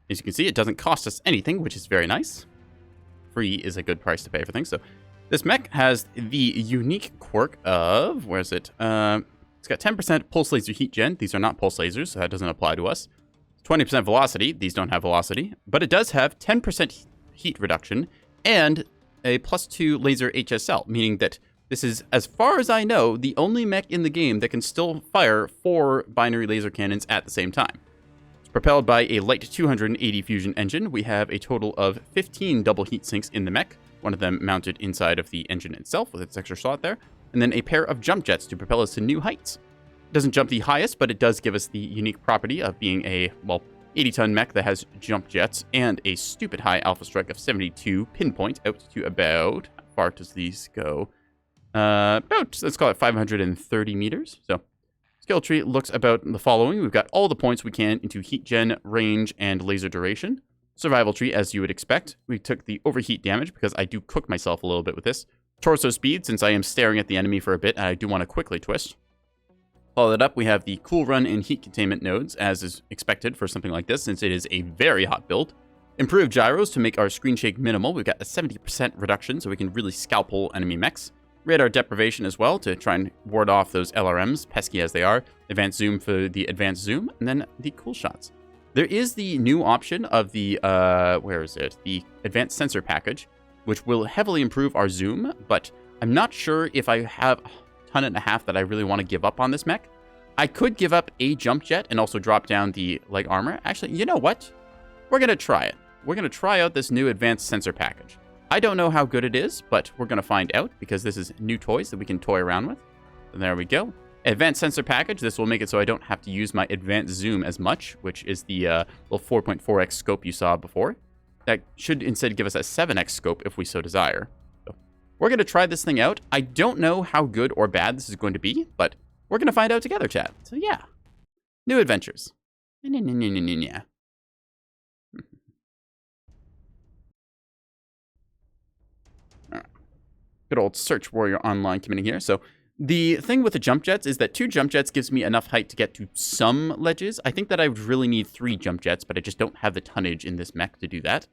As you can see, it doesn't cost us anything, which is very nice. Free is a good price to pay for things. So This mech has the unique quirk of, where is it? It's got 10% pulse laser heat gen. These are not pulse lasers, so that doesn't apply to us. 20% velocity. These don't have velocity. But it does have 10% heat reduction and a +2 laser HSL, meaning that this is, as far as I know, the only mech in the game that can still fire 4 binary laser cannons at the same time. It's propelled by a light 280 fusion engine. We have a total of 15 double heat sinks in the mech, one of them mounted inside of the engine itself with its extra slot there, and then a pair of jump jets to propel us to new heights. It doesn't jump the highest, but it does give us the unique property of being a, well, 80-ton mech that has jump jets and a stupid high alpha strike of 72 pinpoint out to about, how far does these go? About, let's call it 530 meters. So skill tree looks about the following. We've got all the points we can into heat gen, range, and laser duration. Survival tree, as you would expect. We took the overheat damage because I do cook myself a little bit with this. Torso speed, since I am staring at the enemy for a bit and I do want to quickly twist. Followed up, we have the cool run and heat containment nodes, as is expected for something like this, since it is a very hot build. Improved gyros to make our screen shake minimal. We've got a 70% reduction, so we can really scalpel enemy mechs. Radar deprivation as well, to try and ward off those LRMs, pesky as they are. Advanced zoom for the advanced zoom, and then the cool shots. There is the new option of the, where is it? The advanced sensor package, which will heavily improve our zoom, but I'm not sure if I have a ton and a half that I really want to give up on this mech. I could give up a jump jet and also drop down the leg armor. Actually, you know what? We're going to try it. We're going to try out this new advanced sensor package. I don't know how good it is, but we're going to find out because this is new toys that we can toy around with. And there we go. Advanced sensor package. This will make it so I don't have to use my advanced zoom as much, which is the little 4.4x scope you saw before. That should instead give us a 7x scope if we so desire. So we're going to try this thing out. I don't know how good or bad this is going to be, but we're going to find out together, chat. So yeah, new adventures. Yeah. All right. Good old Search Warrior Online committing here. So the thing with the jump jets is that 2 jump jets gives me enough height to get to some ledges. I think that I would really need 3 jump jets, but I just don't have the tonnage in this mech to do that.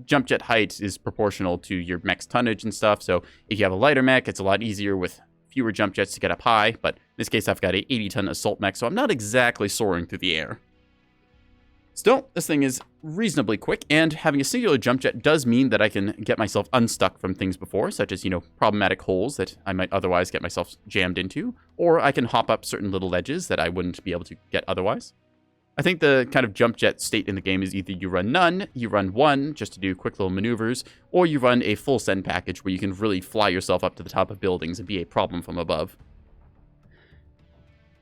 Jump jet height is proportional to your mech's tonnage and stuff, so if you have a lighter mech, it's a lot easier with fewer jump jets to get up high, but in this case I've got a 80-ton assault mech, so I'm not exactly soaring through the air. Still, this thing is reasonably quick, and having a singular jump jet does mean that I can get myself unstuck from things before, such as, problematic holes that I might otherwise get myself jammed into, or I can hop up certain little ledges that I wouldn't be able to get otherwise. I think the kind of jump jet state in the game is either you run none, you run 1 just to do quick little maneuvers, or you run a full send package where you can really fly yourself up to the top of buildings and be a problem from above.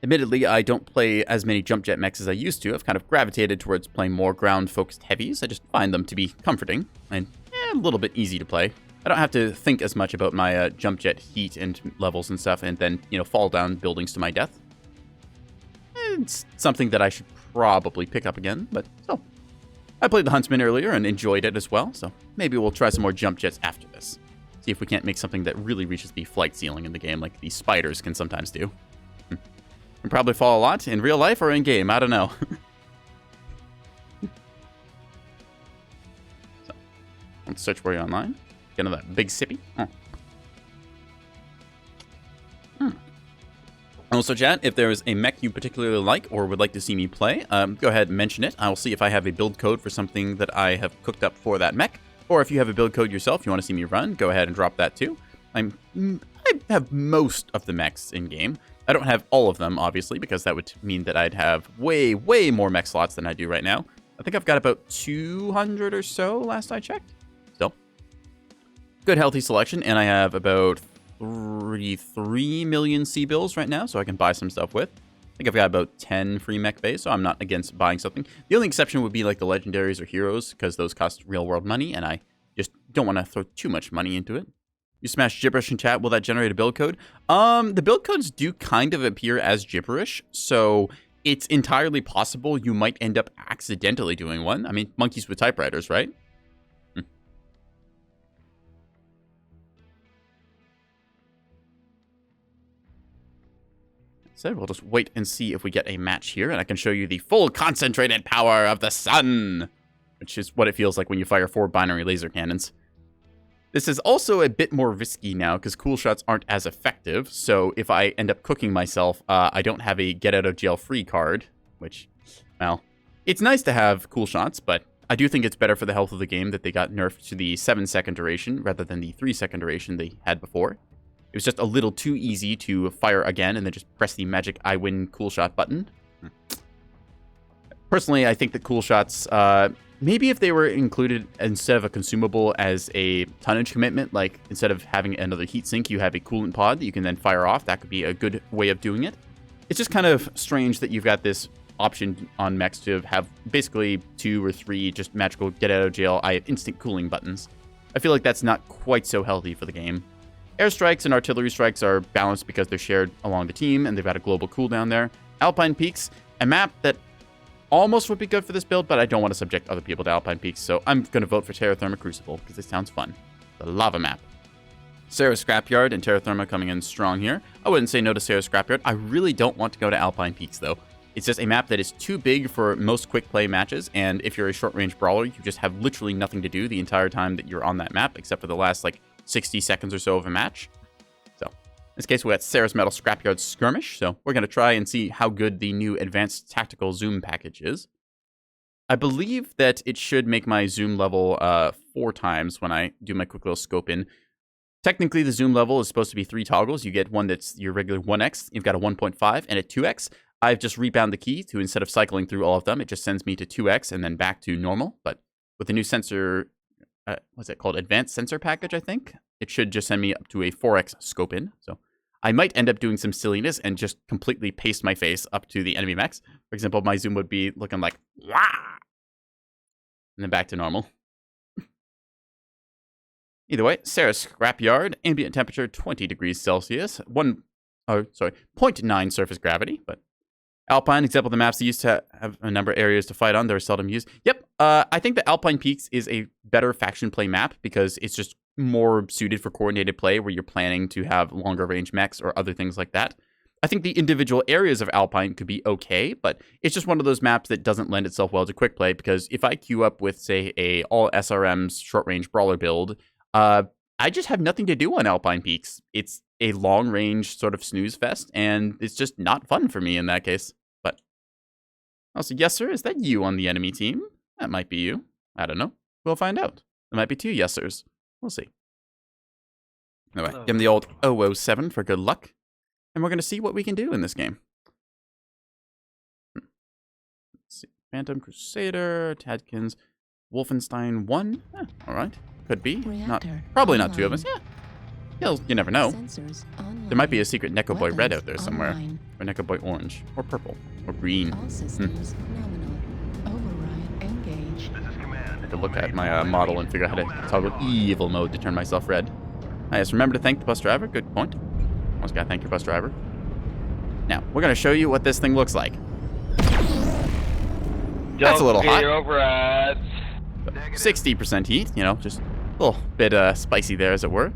Admittedly, I don't play as many jump jet mechs as I used to. I've kind of gravitated towards playing more ground-focused heavies. I just find them to be comforting and a little bit easy to play. I don't have to think as much about my jump jet heat and levels and stuff and then, fall down buildings to my death. It's something that I should probably pick up again, but still. I played the Huntsman earlier and enjoyed it as well, so maybe we'll try some more jump jets after this. See if we can't make something that really reaches the flight ceiling in the game like these spiders can sometimes do. Can probably fall a lot in real life or in game, I don't know. So, let's search Warrior Online. Get another big sippy. Oh. Also, chat, if there is a mech you particularly like or would like to see me play, go ahead and mention it. I will see if I have a build code for something that I have cooked up for that mech. Or if you have a build code yourself you want to see me run, go ahead and drop that too. I have most of the mechs in-game. I don't have all of them, obviously, because that would mean that I'd have way, way more mech slots than I do right now. I think I've got about 200 or so last I checked. Still. Good, healthy selection, and I have about 3 million C-bills right now, so I can buy some stuff with. I think I've got about 10 free mech bays, so I'm not against buying something. The only exception would be like the legendaries or heroes, because those cost real-world money, and I just don't want to throw too much money into it. You smash gibberish in chat, will that generate a build code? The build codes do kind of appear as gibberish, so it's entirely possible you might end up accidentally doing one. I mean, monkeys with typewriters, right? So we'll just wait and see if we get a match here, and I can show you the full concentrated power of the sun, which is what it feels like when you fire 4 binary laser cannons. This is also a bit more risky now because cool shots aren't as effective. So if I end up cooking myself, I don't have a get out of jail free card, which, well, it's nice to have cool shots, but I do think it's better for the health of the game that they got nerfed to the 7-second duration rather than the 3-second duration they had before. It was just a little too easy to fire again and then just press the magic I win cool shot button. Personally, I think that cool shots, maybe if they were included instead of a consumable as a tonnage commitment, like instead of having another heatsink, you have a coolant pod that you can then fire off. That could be a good way of doing it. It's just kind of strange that you've got this option on mechs to have basically 2 or 3 just magical get out of jail, I have instant cooling buttons. I feel like that's not quite so healthy for the game. Airstrikes and artillery strikes are balanced because they're shared along the team and they've got a global cooldown there. Alpine Peaks, a map that almost would be good for this build, but I don't want to subject other people to Alpine Peaks, so I'm going to vote for Terra Therma Crucible because it sounds fun. The lava map. Sarah Scrapyard and Terra Therma coming in strong here. I wouldn't say no to Sarah Scrapyard. I really don't want to go to Alpine Peaks, though. It's just a map that is too big for most quick play matches, and if you're a short-range brawler, you just have literally nothing to do the entire time that you're on that map, except for the last, 60 seconds or so of a match. So, in this case, we got Sarah's Metal Scrapyard Skirmish, so we're going to try and see how good the new Advanced Tactical Zoom package is. I believe that it should make my zoom level 4 times when I do my quick little scope in. Technically, the zoom level is supposed to be 3 toggles. You get one that's your regular 1x, you've got a 1.5, and a 2x. I've just rebound the key to, instead of cycling through all of them, it just sends me to 2x and then back to normal. But with the new sensor, what's it called? Advanced sensor package, I think. It should just send me up to a 4x scope in. So I might end up doing some silliness and just completely paste my face up to the enemy mechs. For example, my zoom would be looking like, wah! And then back to normal. Either way, Sarah's Scrapyard, ambient temperature 20 degrees Celsius, 0.9 surface gravity, but Alpine, example, the maps they used to have a number of areas to fight on. They're seldom used. Yep, I think the Alpine Peaks is a better faction play map because it's just more suited for coordinated play where you're planning to have longer range mechs or other things like that. I think the individual areas of Alpine could be okay, but it's just one of those maps that doesn't lend itself well to quick play because if I queue up with, say, a all SRMs short-range brawler build, I just have nothing to do on Alpine Peaks. It's a long-range sort of snooze fest, and it's just not fun for me in that case. But also, yes, sir, is that you on the enemy team? That might be you. I don't know. We'll find out. There might be 2 yes, sirs. We'll see. Anyway, give him the old 007 for good luck, and we're going to see what we can do in this game. Let's see. Phantom Crusader, Tadkins, Wolfenstein 1. All right. Could be. Probably not 2 of us. Yeah. You never know. There might be a secret Nekoboy Red out there somewhere. Or Nekoboy Orange. Or Purple. Or Green. I could look at my model and figure out how to toggle evil mode to turn myself red. Yes, remember to thank the bus driver. Good point. Always gotta thank your bus driver. Now, we're gonna show you what this thing looks like. That's a little hot. 60% heat, just a little bit spicy there, as it were.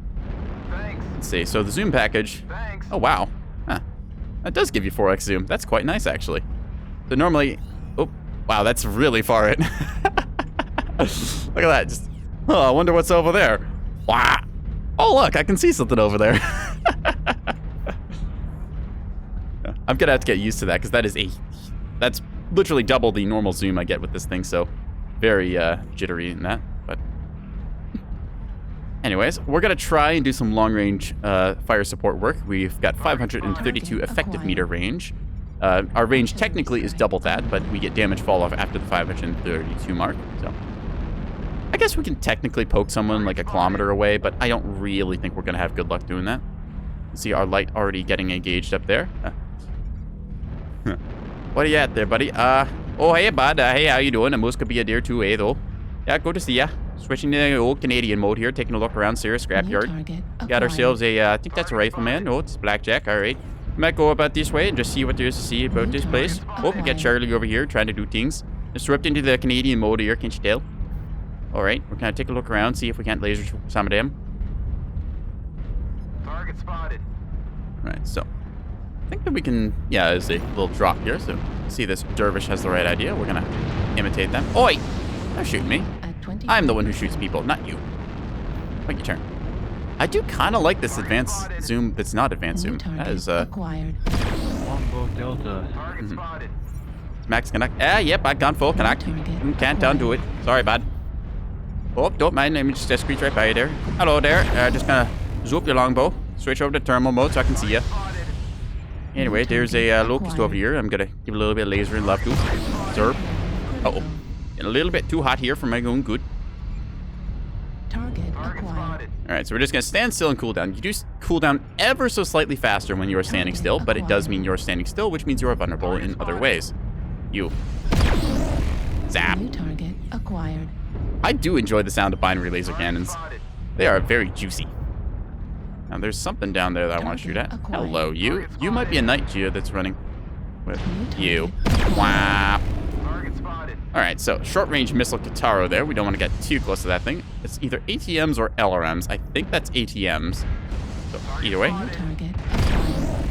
Let's see, so the zoom package. Oh, wow. Huh. That does give you 4x zoom. That's quite nice, actually. So normally, oh, wow, that's really far in. Look at that. Just, I wonder what's over there. Wow. Oh, look, I can see something over there. I'm gonna have to get used to that because that's literally double the normal zoom I get with this thing, so very jittery in that. But anyways, we're gonna try and do some long-range fire support work. We've got 532 effective meter range. Our range technically is double that, but we get damage fall off after the 532 mark. So I guess we can technically poke someone like a kilometer away, but I don't really think we're gonna have good luck doing that. See our light already getting engaged up there. What are you at there, buddy? Oh, hey, bud. Hey, how you doing? I'm supposed to be a deer too, though. Yeah, good to see ya. Switching to the old Canadian mode here, taking a look around Sarah's Scrapyard. Got ourselves a, I think that's a rifleman. Oh, it's Blackjack. All right. Might go about this way and just see what there is to see about this place. Oh, we got Charlie over here trying to do things. Just swept into the Canadian mode here, can't you tell? All right, we're gonna take a look around, see if we can't laser some of them. Target spotted. All right, so I think that we can, yeah, there's a little drop here, so see this dervish has the right idea. We're gonna imitate them. Oi! They're shooting me. I'm the one who shoots people, not you. Take your turn. I do kind of like this advanced zoom. That's not advanced New zoom. target That is acquired. Longbow Delta. Max connect. Yep, I gone full connect. target Can't undo it. Sorry, bud. Oh, don't mind. Let me just squeeze right by you there. Hello there. Just gonna zoop your longbow. Switch over to thermal mode so I can see you. Anyway, there's a locust over here. I'm gonna give a little bit of laser and love to. Zerp. Uh-oh. Getting a little bit too hot here for my own good. Target acquired. Alright, so we're just gonna stand still and cool down. You do cool down ever so slightly faster when you are standing still, but it does mean you're standing still, which means you are vulnerable in other ways. You. Zap. New target acquired. I do enjoy the sound of binary laser cannons. They are very juicy. Now, there's something down there that I want to shoot at. Hello, you. You might be a night Geo that's running with you. Wow. Alright, so short-range missile Kataro there. We don't want to get too close to that thing. It's either ATMs or LRMs. I think that's ATMs. So, either way. New target acquired.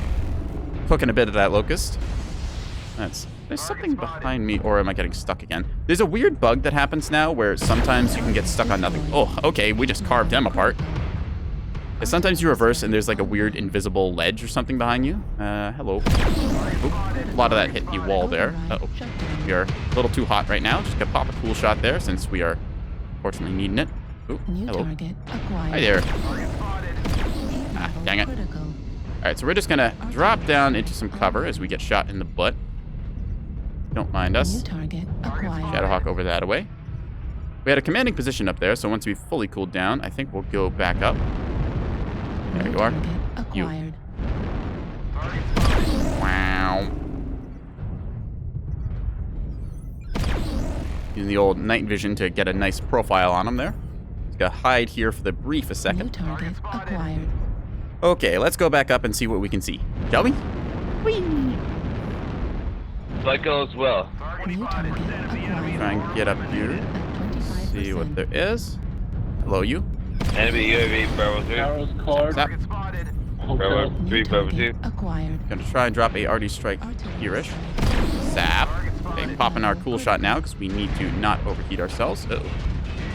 Hooking a bit of that locust. There's something behind me, or am I getting stuck again? There's a weird bug that happens now where sometimes you can get stuck on nothing. Oh, okay, we just carved them apart. Sometimes you reverse and there's like a weird invisible ledge or something behind you. Hello. Oop, a lot of that hit the wall there. Uh-oh. You're a little too hot right now. Just gonna pop a cool shot there since we are fortunately needing it. Oop, New hello. target acquired. Hi there. Ah, dang it. Critical. Alright, so we're just gonna drop down into some cover as we get shot in the butt. Don't mind New us. target acquired. Shadowhawk over that away. We had a commanding position up there, so once we've fully cooled down, I think we'll go back up. There New you are. target You. acquired. Wow. Using the old night vision to get a nice profile on him there. Just gotta hide here for the brief a New second. target acquired. Okay, let's go back up and see what we can see. Shall we? That goes well. New target acquired. Try and get up here. At 25%. See what there is. Hello, you. Enemy UAV Bravo 3. Arrows card. Zap. Bravo New 3, Bravo 2. target acquired. Gonna try and drop a RD strike here-ish. Zap. Okay, popping our cool shot now because we need to not overheat ourselves. Uh-oh.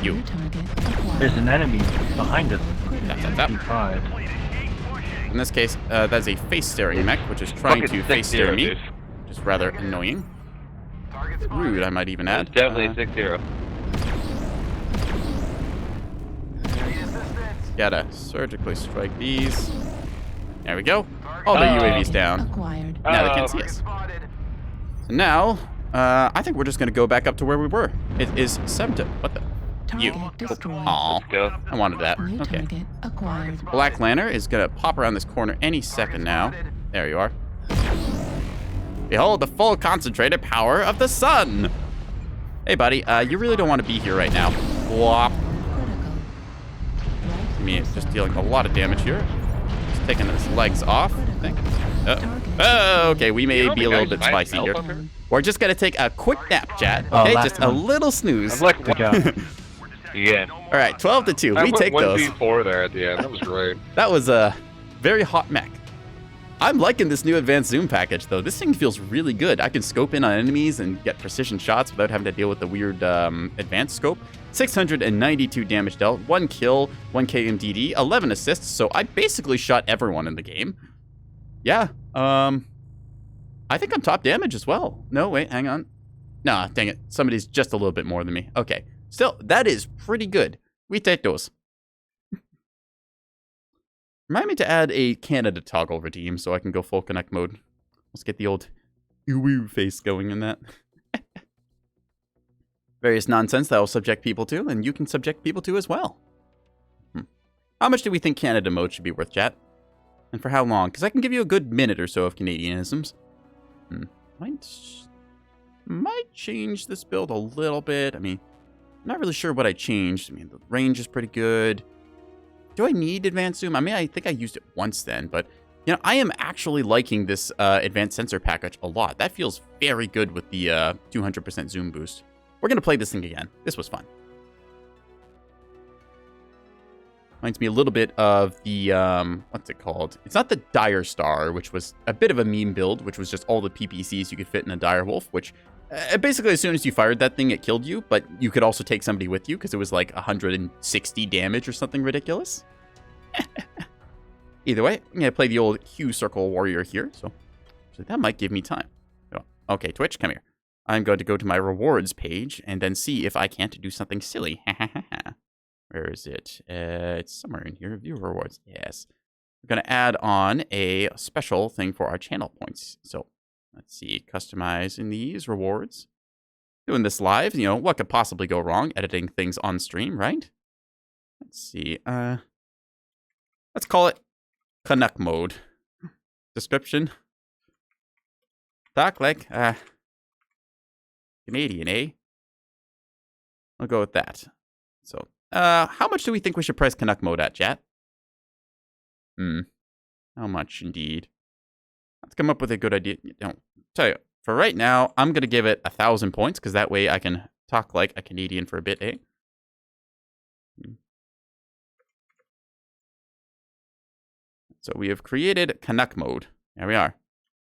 You. New target acquired. There's an enemy behind us. Zap, zap, zap. P5. In this case, that's a face-staring mech, which is trying to face-stare me, which is rather annoying. Rude, I might even add. Definitely 6-0. Gotta surgically strike these. There we go. All the UAVs down. Acquired. Now they can't see us. So now, I think we're just gonna go back up to where we were. It is 7 to... What the? You. Target destroyed. Aw. Go. I wanted that. New Okay. target acquired. Black Lantern is gonna pop around this corner any second now. There you are. Behold the full concentrated power of the sun! Hey buddy, you really don't want to be here right now. Whop. Critical. Me just dealing a lot of damage here. Just taking his legs off, I think. Oh, okay, we may be a little bit spicy here. We're just gonna take a quick nap, chat. Okay, last just a one. little snooze. I'm like, Good job. yeah. All right, 12 to 2. We take those. 1v4 there at the end. That was great. That was a very hot mech. I'm liking this new advanced zoom package, though. This thing feels really good. I can scope in on enemies and get precision shots without having to deal with the weird advanced scope. 692 damage dealt, 1 kill, 1 KMDD, 11 assists, so I basically shot everyone in the game. Yeah, I think I'm top damage as well. No, wait, hang on. Nah, dang it. Somebody's just a little bit more than me. Okay, still, that is pretty good. We take those. Remind me to add a Canada toggle redeem so I can go full connect mode. Let's get the old ooh face going in that. Various nonsense that will subject people to, and you can subject people to as well. How much do we think Canada mode should be worth, chat? And for how long? Because I can give you a good minute or so of Canadianisms. Might change this build a little bit. I mean, I'm not really sure what I changed. I mean, the range is pretty good. Do I need advanced zoom? I mean, I think I used it once then, but, you know, I am actually liking this advanced sensor package a lot. That feels very good with the 200% zoom boost. We're going to play this thing again. This was fun. Reminds me a little bit of the, what's it called? It's not the Dire Star, which was a bit of a meme build, which was just all the PPCs you could fit in a Dire Wolf, which basically as soon as you fired that thing, it killed you, but you could also take somebody with you because it was like 160 damage or something ridiculous. Either way, I'm going to play the old Q Circle Warrior here, so that might give me time. So, okay, Twitch, come here. I'm going to go to my rewards page and then see if I can't do something silly. Where is it? It's somewhere in here. View rewards. Yes. We're going to add on a special thing for our channel points. So let's see. Customizing these rewards. Doing this live. You know, what could possibly go wrong? Editing things on stream, right? Let's see. Let's call it Canuck mode. Description. Talk like Canadian, eh? I'll go with that. So, how much do we think we should price Canuck mode at, chat? How much indeed? Let's come up with a good idea. Don't tell you. For right now, I'm gonna give it 1,000 points because that way I can talk like a Canadian for a bit, eh? So we have created Canuck mode. There we are.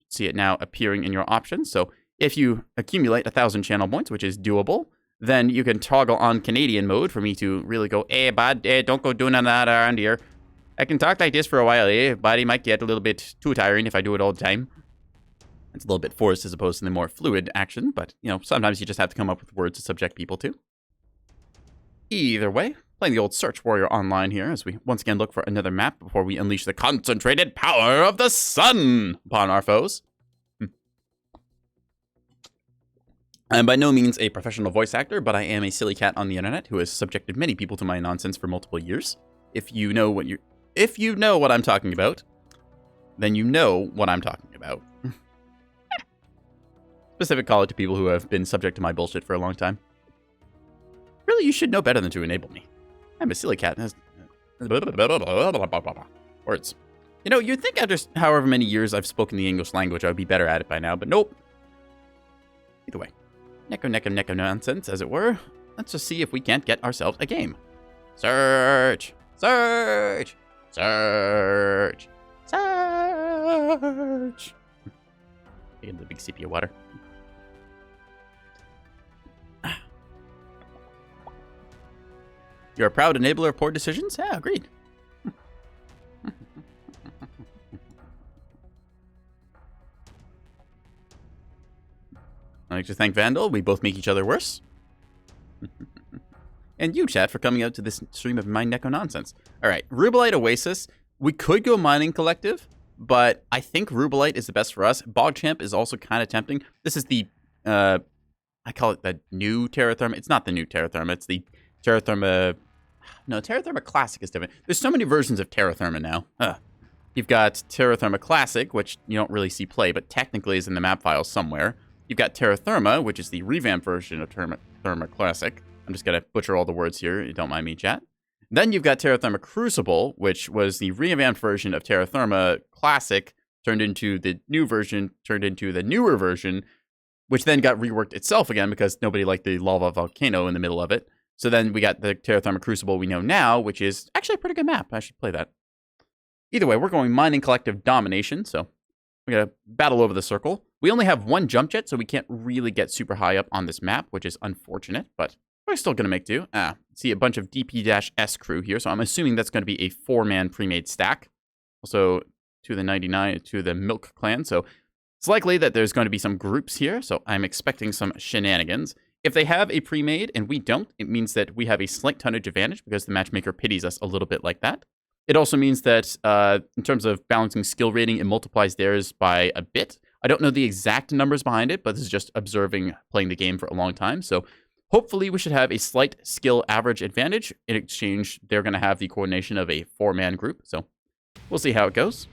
See it now appearing in your options. So if you accumulate 1,000 channel points, which is doable, then you can toggle on Canadian mode for me to really go, hey, bud, don't go doing none of that around here. I can talk like this for a while, eh? But it might get a little bit too tiring if I do it all the time. It's a little bit forced as opposed to the more fluid action, but, you know, sometimes you just have to come up with words to subject people to. Either way, playing the old Search Warrior online here as we once again look for another map before we unleash the concentrated power of the sun upon our foes. I'm by no means a professional voice actor, but I am a silly cat on the internet who has subjected many people to my nonsense for multiple years. If you know what I'm talking about, then you know what I'm talking about. Specific call it to people who have been subject to my bullshit for a long time. Really, you should know better than to enable me. I'm a silly cat and has words. You know, you'd think after however many years I've spoken the English language, I would be better at it by now, but nope. Either way. Neko nonsense, as it were. Let's just see if we can't get ourselves a game. Search! Search! Search! Search! Get the big sip of water. You're a proud enabler of poor decisions? Yeah, agreed. I'd like to thank Vandal. We both make each other worse. And you, chat, for coming out to this stream of my Neko nonsense. All right, Rubelite Oasis. We could go Mining Collective, but I think Rubelite is the best for us. Bogchamp is also kind of tempting. This is the, I call it the new Terra Therma. It's not the new Terra Therma. It's the Terra Therma. No, Terra Therma Classic is different. There's so many versions of Terra Therma now. You've got Terra Therma Classic, which you don't really see play, but technically is in the map file somewhere. You've got Terra Therma, which is the revamped version of Terra Therma Classic. I'm just going to butcher all the words here. You don't mind me, chat. Then you've got Terra Therma Crucible, which was the revamped version of Terra Therma Classic, turned into the new version, turned into the newer version, which then got reworked itself again because nobody liked the lava volcano in the middle of it. So then we got the Terra Therma Crucible we know now, which is actually a pretty good map. I should play that. Either way, we're going Mining Collective Domination, so we're going to battle over the circle. We only have one jump jet, so we can't really get super high up on this map, which is unfortunate, but we're still going to make do. See a bunch of DP-S crew here, so I'm assuming that's going to be a 4-man pre-made stack. Also, to the 99, to the Milk Clan, so it's likely that there's going to be some groups here, so I'm expecting some shenanigans. If they have a pre-made and we don't, it means that we have a slight tonnage advantage because the matchmaker pities us a little bit like that. It also means that in terms of balancing skill rating, it multiplies theirs by a bit. I don't know the exact numbers behind it, but this is just observing playing the game for a long time. So hopefully we should have a slight skill average advantage. In exchange, they're going to have the coordination of a 4-man group. So we'll see how it goes.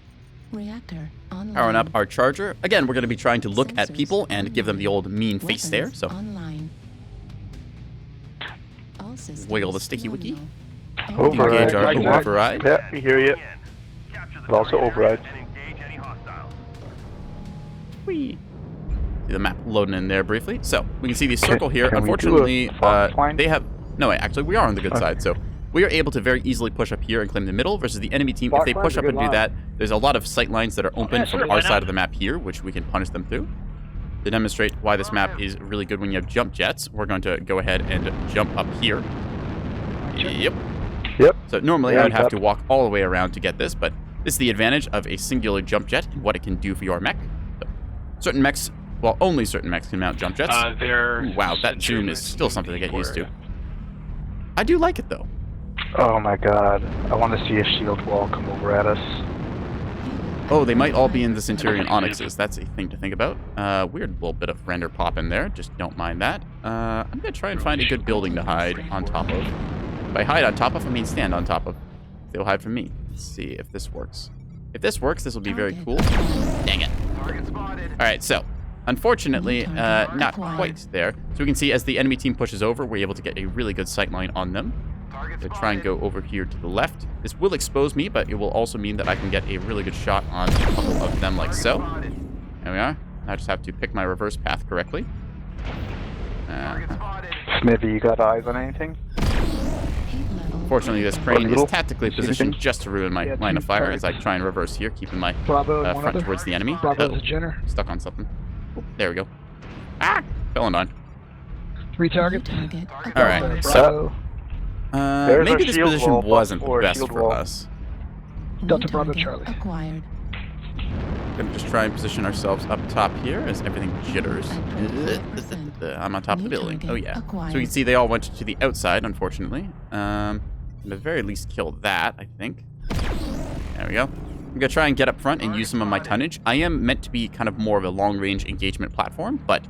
Reactor online. Powering up our charger. Again, we're going to be trying to look at people and give them the old mean face there. So online. All systems wiggle the sticky wiki. nominal. Override. Engage our Like that. override. Yeah, we hear you. But also override. Whee. See the map loading in there briefly. So we can see the circle here. can we do a Unfortunately, front flank? they have... No, wait, actually, we are on the good side. So we are able to very easily push up here and claim the middle versus the enemy team. If they push up and do that, there's a lot of sight lines that are open from our side of the map here, which we can punish them through. To demonstrate why this map is really good when you have jump jets, we're going to go ahead and jump up here. Yep. Yep. So normally Yeah, I would have yep. to walk all the way around to get this, but this is the advantage of a singular jump jet and what it can do for your mech. So, certain mechs, well, only certain mechs can mount jump jets. Ooh, wow, that zoom is still something to get used to. I do like it though. Oh my god. I want to see a shield wall come over at us. Oh, they might all be in the Centurion Onyxes. That's a thing to think about. Weird little bit of render pop in there. Just don't mind that. I'm going to try and find a good building to hide on top of. By hide on top of, I mean stand on top of. They'll hide from me. Let's see if this works. If this works, this will be very cool. Dang it. Alright, so, unfortunately, not quite there. So we can see as the enemy team pushes over, we're able to get a really good sight line on them. To try and go over here to the left. This will expose me, but it will also mean that I can get a really good shot on a couple of them like so. There we are. I just have to pick my reverse path correctly. Smithy, you got eyes on anything? Fortunately, this crane is tactically positioned just to ruin my line of fire as I try and reverse here, keeping my front towards the enemy. Stuck on something. Oh, there we go. Ah! Fell on. 3 targets. Alright, so... maybe this position wasn't the best for us. Delta Bravo Charlie. Acquired. Gonna just try and position ourselves up top here as everything jitters. I'm on top of the building. Oh yeah. So you can see they all went to the outside, unfortunately. At the very least kill that, I think. There we go. I'm gonna try and get up front and use some of my tonnage. I am meant to be kind of more of a long-range engagement platform, but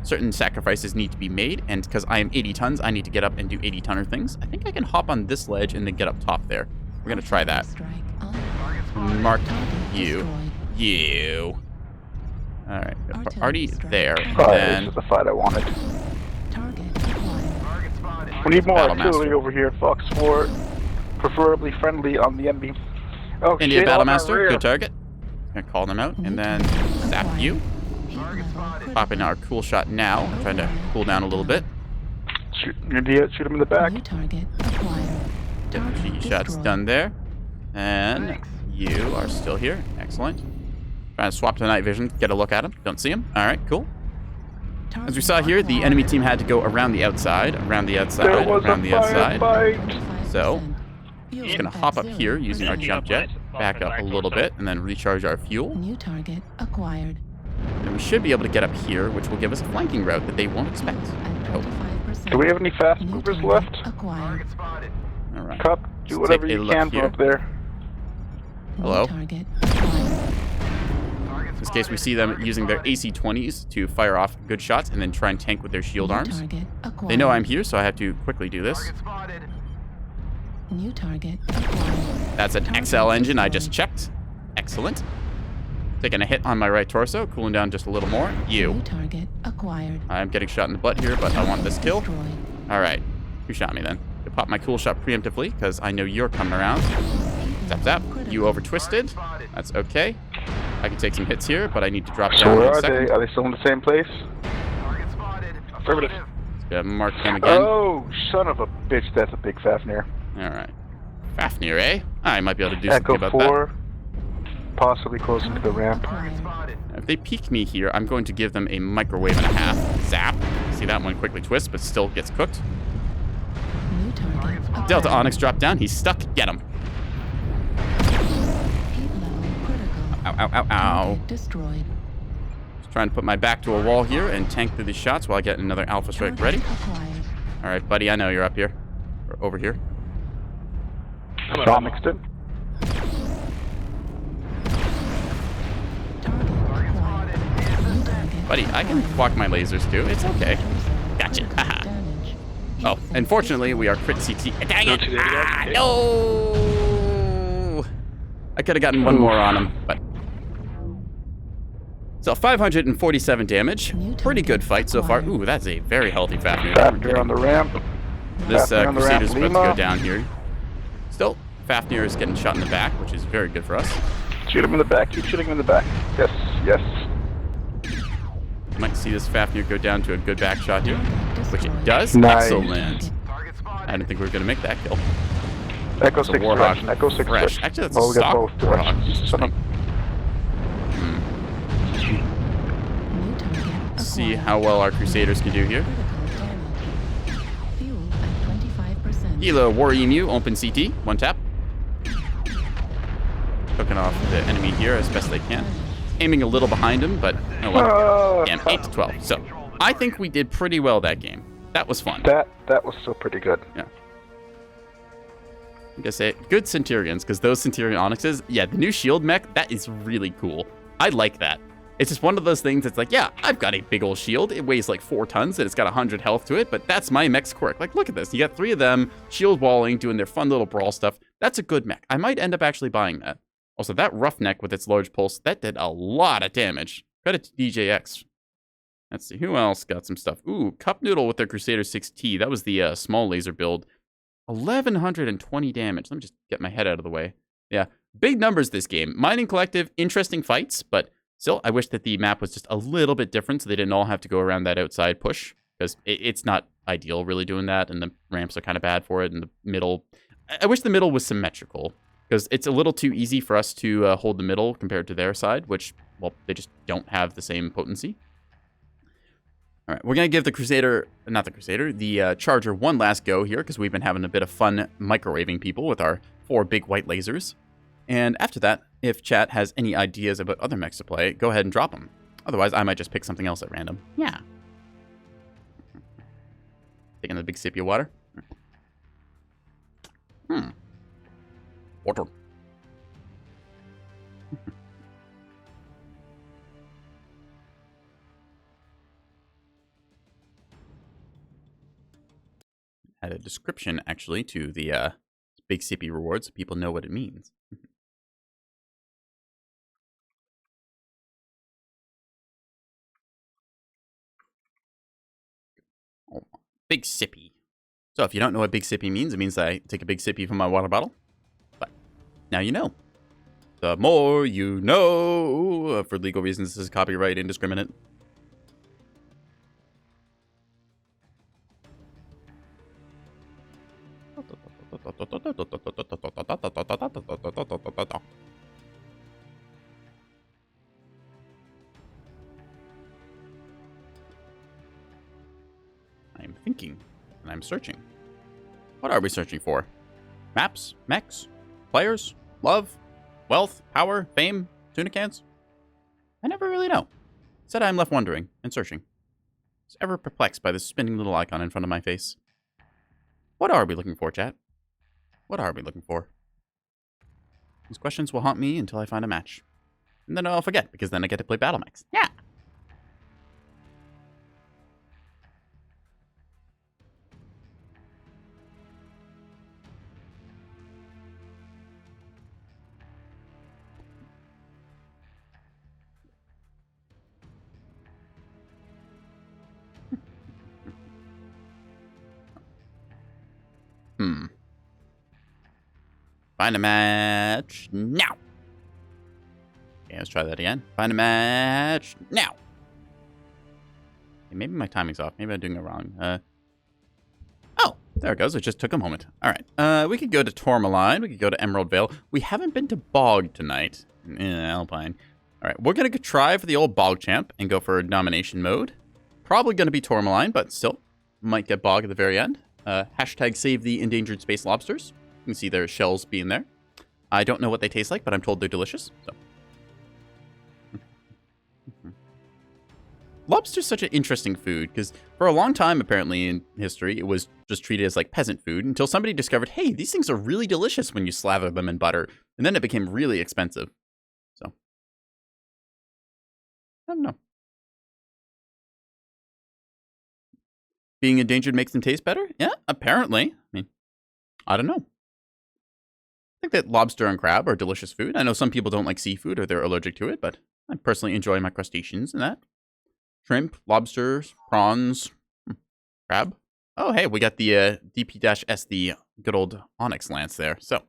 certain sacrifices need to be made, and because I am 80 tons, I need to get up and do 80-tonner things. I think I can hop on this ledge and then get up top there. We're gonna try that. Mark you. You. Alright, already there. This is the fight I wanted. We need more artillery over here, Fox 4. Preferably friendly on the enemy. Oh, India shit, Battlemaster, good target. Gonna call them out, and then zap you. Pop in our cool shot now. I'm trying to cool down a little bit. Shoot him in the back. Get the G shots done there. And you are still here. Excellent. Trying to swap to night vision, get a look at him. Don't see him. Alright, cool. As we saw here, the enemy team had to go around the outside, around the outside, around the outside. So, just gonna hop up here using our jump jet, back up a little bit, and then recharge our fuel. New target acquired. And we should be able to get up here, which will give us a flanking route that they won't expect. Oh. Do we have any fast movers left? Acquired. Alright. Cup, do whatever you can from up there. Hello? Target acquired. In this case, we see them using their AC-20s to fire off good shots and then try and tank with their shield arms. They know I'm here, so I have to quickly do this. New target acquired. That's an XL engine I just checked. Excellent. Taking a hit on my right torso, cooling down just a little more. You. New target acquired. I'm getting shot in the butt here, but I want this kill. Destroyed. Alright. Who shot me then? To pop my cool shot preemptively, because I know you're coming around. Zap zap. You over twisted. That's okay. I can take some hits here, but I need to drop down So where in a are second. they? Are they still in the same place? Affirmative. Gonna mark them again. Oh, son of a bitch, that's a big Fafnir. Alright. Fafnir, eh? I might be able to do Echo something about 4, possibly close into the ramp. Acquired. If they peek me here, I'm going to give them a microwave and a half. Zap. See that one quickly twists, but still gets cooked. New target acquired. Delta Onyx dropped down. He's stuck. Get him. Heat level critical. Ow, ow, ow, ow. Target destroyed. Just trying to put my back to a wall here and tank through these shots while I get another Alpha Strike ready. Acquired. Alright, buddy, I know you're up here. Or over here. Domixton. Target acquired. New target Buddy, I can block my lasers too. It's okay. Gotcha. Haha. damage. Oh, unfortunately, we are crit CT. Dang it! Ah, no! I could have gotten one more on him, but... So, 547 damage. Pretty good fight so far. Ooh, that's a very healthy Fafnir. Fafnir on the ramp. This Fafnir on the ramp, Crusader's about to Lima. go down here. Still, Fafnir is getting shot in the back, which is very good for us. Shoot him in the back. Keep shooting him in the back. Yes, yes. Might see this Fafnir go down to a good back shot here, which it does. Nice. Excellent. I didn't think we were going to make that kill. Echo It's a 6 Warhawk direction. Echo 6 fresh. direction. Actually, that's Oh, a we got stock both directions. Warhawk. New target Let's see acquired. how well our Crusaders can do here. Critical damage. Fuel at 25%. Gila War Emu, open CT, one tap. Cooking off the enemy here as best they can. Aiming a little behind him, but no one. Damn, 8 to 12. So I think we did pretty well that game. That was fun. That was still pretty good. Yeah. I'm gonna say good Centurions, because those Centurion Onyxes, yeah, the new shield mech, that is really cool. I like that. It's just one of those things that's like, yeah, I've got a big old shield. It weighs like 4 tons and it's got 100 health to it, but that's my mech's quirk. Like, look at this. You got 3 of them, shield walling, doing their fun little brawl stuff. That's a good mech. I might end up actually buying that. Also, that Roughneck with its large pulse, that did a lot of damage. Credit to DJX. Let's see, who else got some stuff? Ooh, Cup Noodle with their Crusader 6T. That was the small laser build. 1,120 damage. Let me just get my head out of the way. Yeah, big numbers this game. Mining Collective, interesting fights, but still, I wish that the map was just a little bit different so they didn't all have to go around that outside push, because it's not ideal really doing that, and the ramps are kind of bad for it, and the middle... I wish the middle was symmetrical, because it's a little too easy for us to hold the middle compared to their side, which, well, they just don't have the same potency. All right, we're going to give the the Charger one last go here, because we've been having a bit of fun microwaving people with our 4 big white lasers. And after that, if chat has any ideas about other mechs to play, go ahead and drop them. Otherwise, I might just pick something else at random. Yeah. Taking a big sip of water. Water. Add a description, actually, to the big sippy reward so people know what it means. Oh, big sippy. So if you don't know what big sippy means, it means that I take a big sippy from my water bottle. But now you know. The more you know. For legal reasons, this is copyright indiscriminate. I'm thinking, and I'm searching. What are we searching for? Maps? Mechs? Players? Love? Wealth? Power? Fame? Tuna cans? I never really know. Instead, I'm left wondering and searching. I was ever perplexed by this spinning little icon in front of my face. What are we looking for, chat? What are we looking for? These questions will haunt me until I find a match. And then I'll forget, because then I get to play Battle Mechs. Yeah! Find a match now. Okay, let's try that again. Find a match now. Okay, maybe my timing's off. Maybe I'm doing it wrong. Oh, there it goes. It just took a moment. All right. We could go to Tourmaline. We could go to Emerald Vale. We haven't been to Bog tonight. Alpine. All right. We're going to try for the old Bog Champ and go for domination mode. Probably going to be Tourmaline, but still might get Bog at the very end. Hashtag save the endangered space lobsters. You can see their shells being there. I don't know what they taste like, but I'm told they're delicious. So, lobster's such an interesting food because for a long time, apparently in history, it was just treated as like peasant food until somebody discovered, hey, these things are really delicious when you slather them in butter, and then it became really expensive. So, I don't know. Being endangered makes them taste better? Yeah, apparently. I mean, I don't know. I think that lobster and crab are delicious food. I know some people don't like seafood or they're allergic to it, but I personally enjoy my crustaceans and that. Shrimp, lobsters, prawns, crab. Oh, hey, we got the DP-S, the good old Onyx Lance there. So,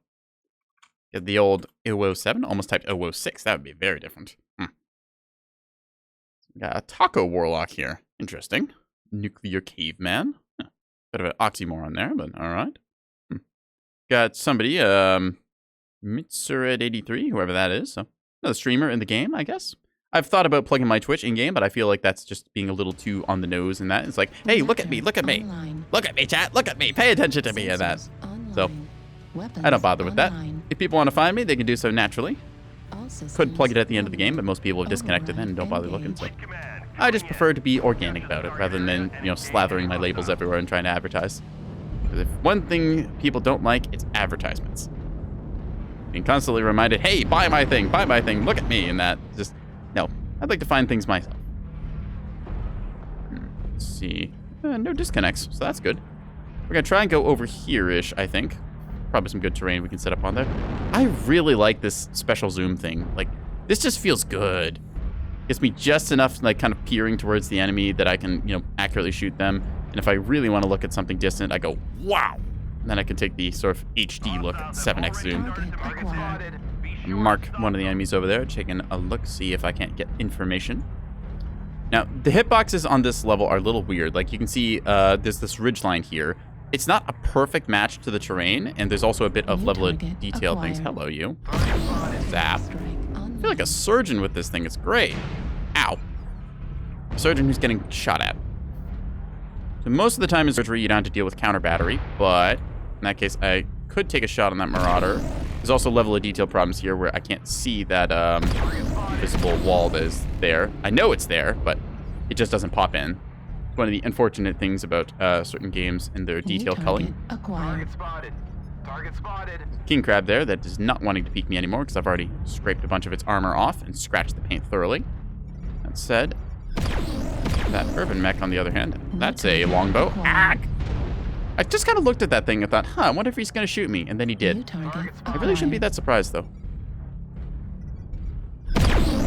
get the old 007, almost typed 006. That would be very different. We got a Taco Warlock here. Interesting. Nuclear Caveman. Bit of an oxymoron there, but all right. Got somebody, Mitsured83, whoever that is. So, another streamer in the game, I guess. I've thought about plugging my Twitch in-game, but I feel like that's just being a little too on the nose in that. It's like, hey, look at me, look at me. Look at me, chat, look at me. Pay attention to me and that. So Weapons I don't bother with that. online. If people want to find me, they can do so naturally. All systems Could plug it at the end of the game, but most people have disconnected then and don't bother looking. So I just prefer to be organic about it rather than, slathering my labels everywhere and trying to advertise. Because if one thing people don't like, it's advertisements. Being constantly reminded, hey, buy my thing, look at me, and that. Just, no. I'd like to find things myself. Let's see. No disconnects, so that's good. We're going to try and go over here-ish, I think. Probably some good terrain we can set up on there. I really like this special zoom thing. Like, this just feels good. Gets me just enough, like, kind of peering towards the enemy that I can, accurately shoot them. And if I really want to look at something distant, I go, wow! And then I can take the sort of HD look at 7x zoom. Target acquired. Mark one of the enemies over there, taking a look, see if I can't get information. Now, the hitboxes on this level are a little weird. Like, you can see there's this ridgeline here. It's not a perfect match to the terrain, and there's also a bit of New level of target detail things. acquired. Hello, you. Zap. Strike online. I feel like a surgeon with this thing. It's great. Ow. A surgeon who's getting shot at. So most of the time in surgery, you don't have to deal with counter battery, but in that case, I could take a shot on that Marauder. There's also level of detail problems here where I can't see that invisible wall that is there. I know it's there, but it just doesn't pop in. It's one of the unfortunate things about certain games and their New detail target culling. acquired. Target spotted. King Crab there that is not wanting to peek me anymore because I've already scraped a bunch of its armor off and scratched the paint thoroughly. That said, that urban mech on the other hand, that's a longbow. Ah! I just kind of looked at that thing and thought, I wonder if he's going to shoot me, and then he New did. target I really shouldn't be acquired. that surprised, though.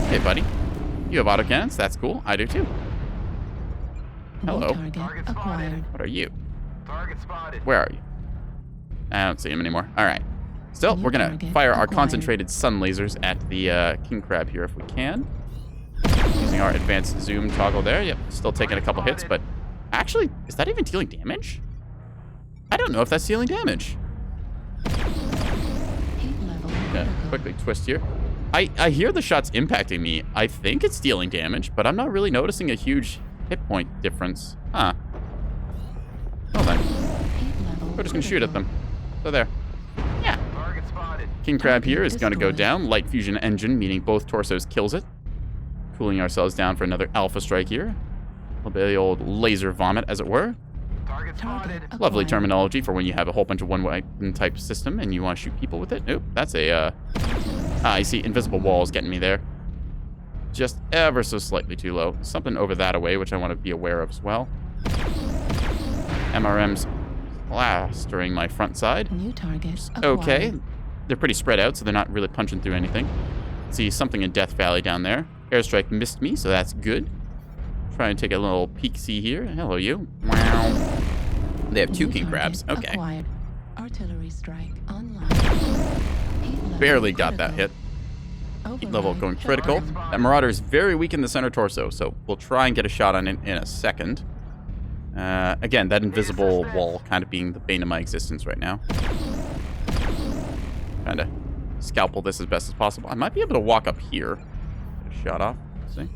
Hey, buddy. You have autocannons. That's cool. I do, too. Hello. New target acquired. What are you? Target spotted. Where are you? I don't see him anymore. All right. Still, New we're going to target fire our acquired. concentrated sun lasers at the King Crab here if we can. Using our advanced zoom toggle there. Yep, still taking a couple hits, but actually, is that even dealing damage? I don't know if that's dealing damage. Heat level Yeah, critical. quickly twist here. I hear the shots impacting me. I think it's dealing damage, but I'm not really noticing a huge hit point difference. Huh. Well then, Heat level we're just gonna shoot at critical. them. So there. Yeah. Target spotted. King Crab here is gonna go Destroyed. down. Light fusion engine, meaning both torsos kills it. Cooling ourselves down for another alpha strike here. A little bit of the old laser vomit, as it were. Target Target spotted. Lovely acquired. terminology for when you have a whole bunch of one-weapon type system and you want to shoot people with it. Nope, that's a, I see invisible walls getting me there. Just ever so slightly too low. Something over that away, which I want to be aware of as well. MRM's plastering my front side. New target acquired. Okay, they're pretty spread out, so they're not really punching through anything. See something in Death Valley down there. Airstrike missed me, so that's good. Try and take a little peek-see here. Hello, you. Wow. They have two New King target Crabs. Okay. acquired. Artillery strike online. Heat level Barely got that critical. hit. Heat Override level going shut critical. down. That Marauder is very weak in the center torso, so we'll try and get a shot on it in a second. Again, that invisible wall kind of being the bane of my existence right now. Trying to scalpel this as best as possible. I might be able to walk up here. Get a shot off. Let's see.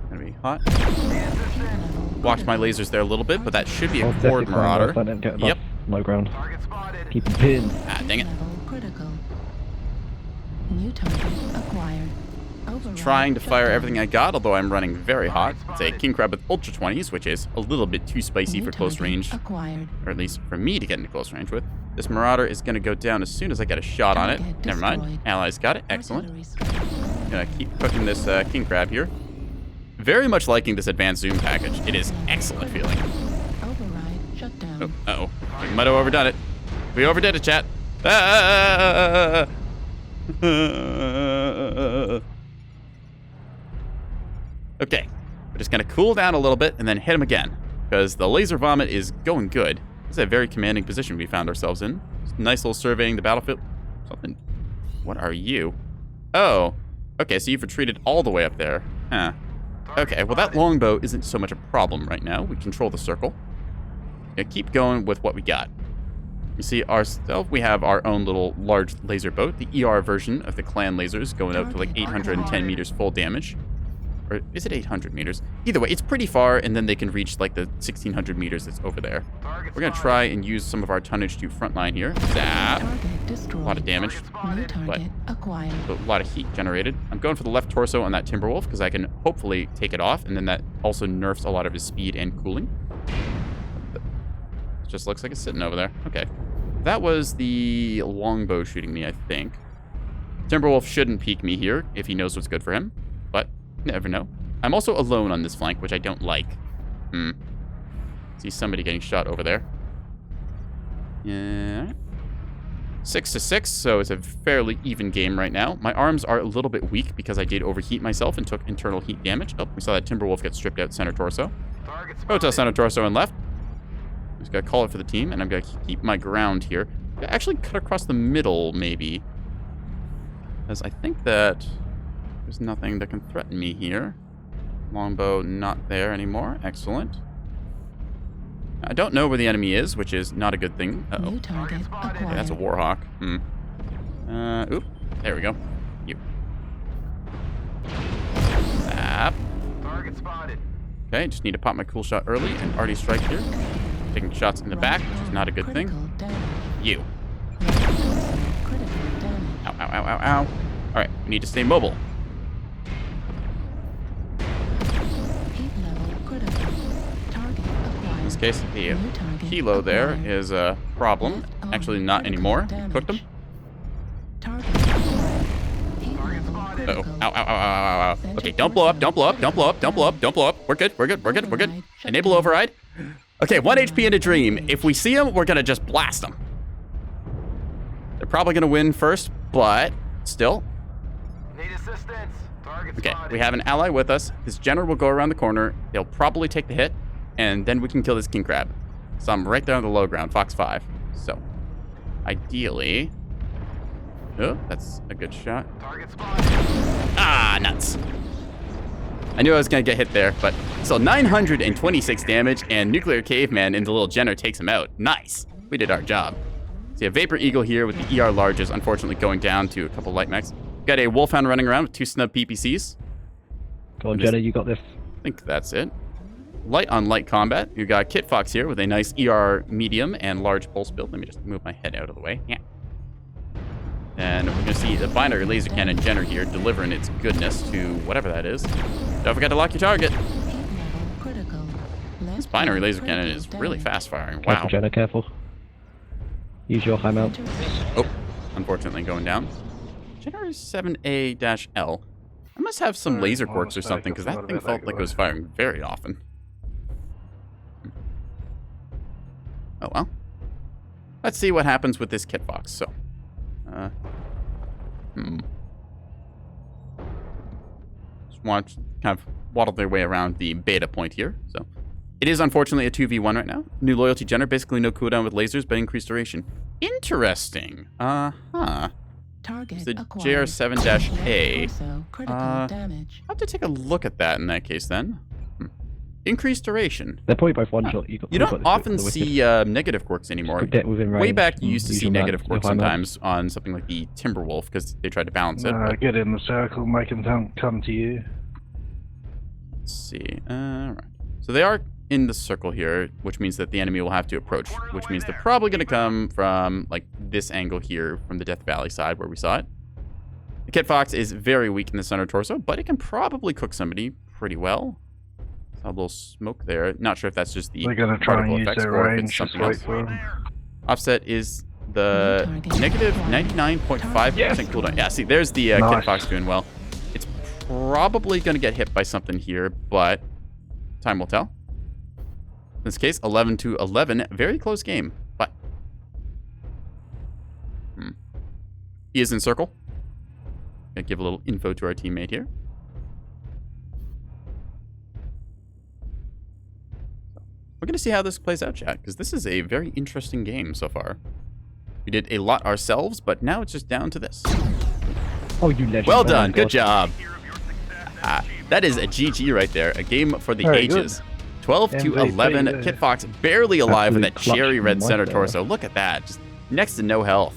Gonna be hot. Heat level Watch my critical. lasers there a little bit, but that should be a Definitely Horde climb up, Marauder. I didn't get above Yep. low ground. Target spotted. Keep him pinned. Ah, dang it. Heat level critical. New target acquired. Override Trying to shut fire down. everything I got, although I'm running very hot. It's a King Crab with Ultra 20s, which is a little bit too spicy New for close target range. Acquired. Or at least for me to get into close range with. This Marauder is going to go down as soon as I get a shot on it. Target Never mind. destroyed. Allies got it. Excellent. Artillery strike. Gonna keep cooking this King Crab here. Very much liking this advanced zoom package. It is excellent feeling. Override shut down. Oh, uh-oh. We might have overdone it. We overdid it, chat. Ah! Okay. We're just gonna cool down a little bit and then hit him again. Because the laser vomit is going good. This is a very commanding position we found ourselves in. Just nice little surveying the battlefield. Something. What are you? Oh. Okay, so you've retreated all the way up there. Huh. Okay, well that longbow isn't so much a problem right now. We control the circle. Yeah, keep going with what we got. You see, ourselves, we have our own little large laser boat, the ER version of the clan lasers, going out to like 810 meters full damage. Or is it 800 meters? Either way, it's pretty far, and then they can reach like the 1600 meters that's over there. We're going to try and use some of our tonnage to frontline here. Zap. Target destroyed. A lot of damage, New but target acquired. a lot of heat generated. I'm going for the left torso on that Timberwolf because I can hopefully take it off, and then that also nerfs a lot of his speed and cooling. It just looks like it's sitting over there. Okay. That was the longbow shooting me, I think. Timberwolf shouldn't peek me here if he knows what's good for him, but you never know. I'm also alone on this flank, which I don't like. See somebody getting shot over there. Yeah. 6-6, so it's a fairly even game right now. My arms are a little bit weak because I did overheat myself and took internal heat damage. Oh, we saw that Timberwolf get stripped out center torso. Hotel center torso and left. Just gotta call it for the team, and I'm gonna keep my ground here. Actually cut across the middle, maybe. Because I think that there's nothing that can threaten me here. Longbow not there anymore. Excellent. I don't know where the enemy is, which is not a good thing. Uh-oh. New target acquired. Okay, that's a Warhawk. Oop. There we go. You. Zap. Target spotted. Okay, just need to pop my cool shot early and already strike here. Taking shots in the back, which is not a good thing. Critical damage. You. Critical damage. Ow, ow, ow, ow, ow. Alright, we need to stay mobile. Heat level critical. Target acquired. In this case, the New target kilo there acquired. is a problem. Left arm Actually, not critical anymore. damage. Cooked him. Target acquired. Heat level Uh-oh. critical. Ow, ow, ow, ow, ow, ow. Okay, don't blow up, don't blow up, don't blow up, don't blow up, don't blow up. We're good, we're good, we're good, we're good. Enable override. Okay, 1 HP in a dream. If we see him, we're gonna just blast him. They're probably gonna win first, but still. Need assistance. Target Okay, spotted. we have an ally with us. His general will go around the corner. They'll probably take the hit, and then we can kill this king crab. So I'm right there on the low ground, Fox 5. So, ideally... Oh, that's a good shot. Target spotted. Ah, nuts. I knew I was going to get hit there, but still 926 damage, and Nuclear Caveman in the little Jenner takes him out. Nice. We did our job. So you have Vapor Eagle here with the ER larges, unfortunately going down to a couple light mechs. Got a Wolfhound running around with 2 snub PPCs. Go on, Jenna, you got this. I think that's it. Light on light combat. You got Kit Fox here with a nice ER medium and large pulse build. Let me just move my head out of the way. Yeah. And we're going to see the binary laser cannon Jenner here delivering its goodness to whatever that is. Don't forget to lock your target. Heat level critical. This binary laser cannon is really fast firing. Wow. Careful, Jenna, careful. Use your high mount. Oh, unfortunately going down. Jenner is 7A-L. I must have some laser quirks or something, because that thing felt like it was firing very often. Oh well. Let's see what happens with this Kit Fox. So, just want to kind of waddle their way around the beta point here. So, it is unfortunately a 2v1 right now. New loyalty Jenner, basically no cooldown with lasers, but increased duration. Interesting. Target The acquired. JR7-A. Torso, critical damage. I'll have to take a look at that in that case then. Increased duration. They're probably both one shot. You don't often see negative quirks anymore. Way back, you used to see negative quirks sometimes on something like the Timberwolf because they tried to balance it. but- Get in the circle, make them come to you. Let's see. Alright. So they are in the circle here, which means that the enemy will have to approach, which means they're probably going to come from like this angle here from the Death Valley side where we saw it. The Kit Fox is very weak in the center torso, but it can probably cook somebody pretty well. Saw a little smoke there. Not sure if that's just the They're gonna try particle and use effects their or if range. it's Just something wait else. for them. Offset is the negative 99.5% cooldown. Yeah, see, there's the Kit Nice. Fox doing well. It's probably going to get hit by something here, but time will tell. In this case, 11-11. Very close game, but... He is in circle. Gonna give a little info to our teammate here. We're going to see how this plays out, chat, because this is a very interesting game so far. We did a lot ourselves, but now it's just down to this. Oh, you legend. Well Oh my done. Good God. job. That is a GG right there. A game for the Very good. ages. 12-11. MVP, Kit Fox barely alive with Absolute that clutch cherry red from center White torso. Look at that. Just next to no health.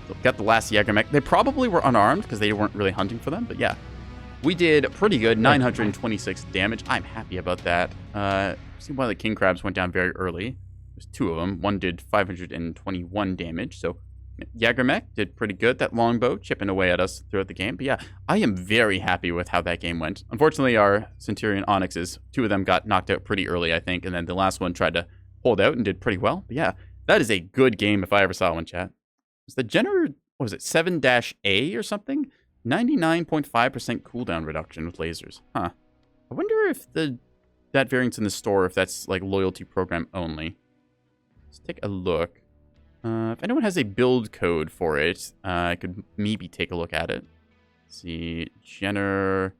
So got the last Jägermech. They probably were unarmed because they weren't really hunting for them, but yeah. We did pretty good, 926 damage. I'm happy about that. See, one of the king crabs went down very early. There's 2 of them. One did 521 damage, so Jagermech did pretty good. That longbow chipping away at us throughout the game. But yeah, I am very happy with how that game went. Unfortunately, our Centurion Onyxes, 2 of them got knocked out pretty early, I think, and then the last one tried to hold out and did pretty well. But yeah, that is a good game if I ever saw one, chat. Was the Jenner, what was it, 7-A or something? 99.5% cooldown reduction with lasers. Huh. I wonder if that variant's in the store, if that's like loyalty program only. Let's take a look. If anyone has a build code for it, I could maybe take a look at it. Let's see, Jenner.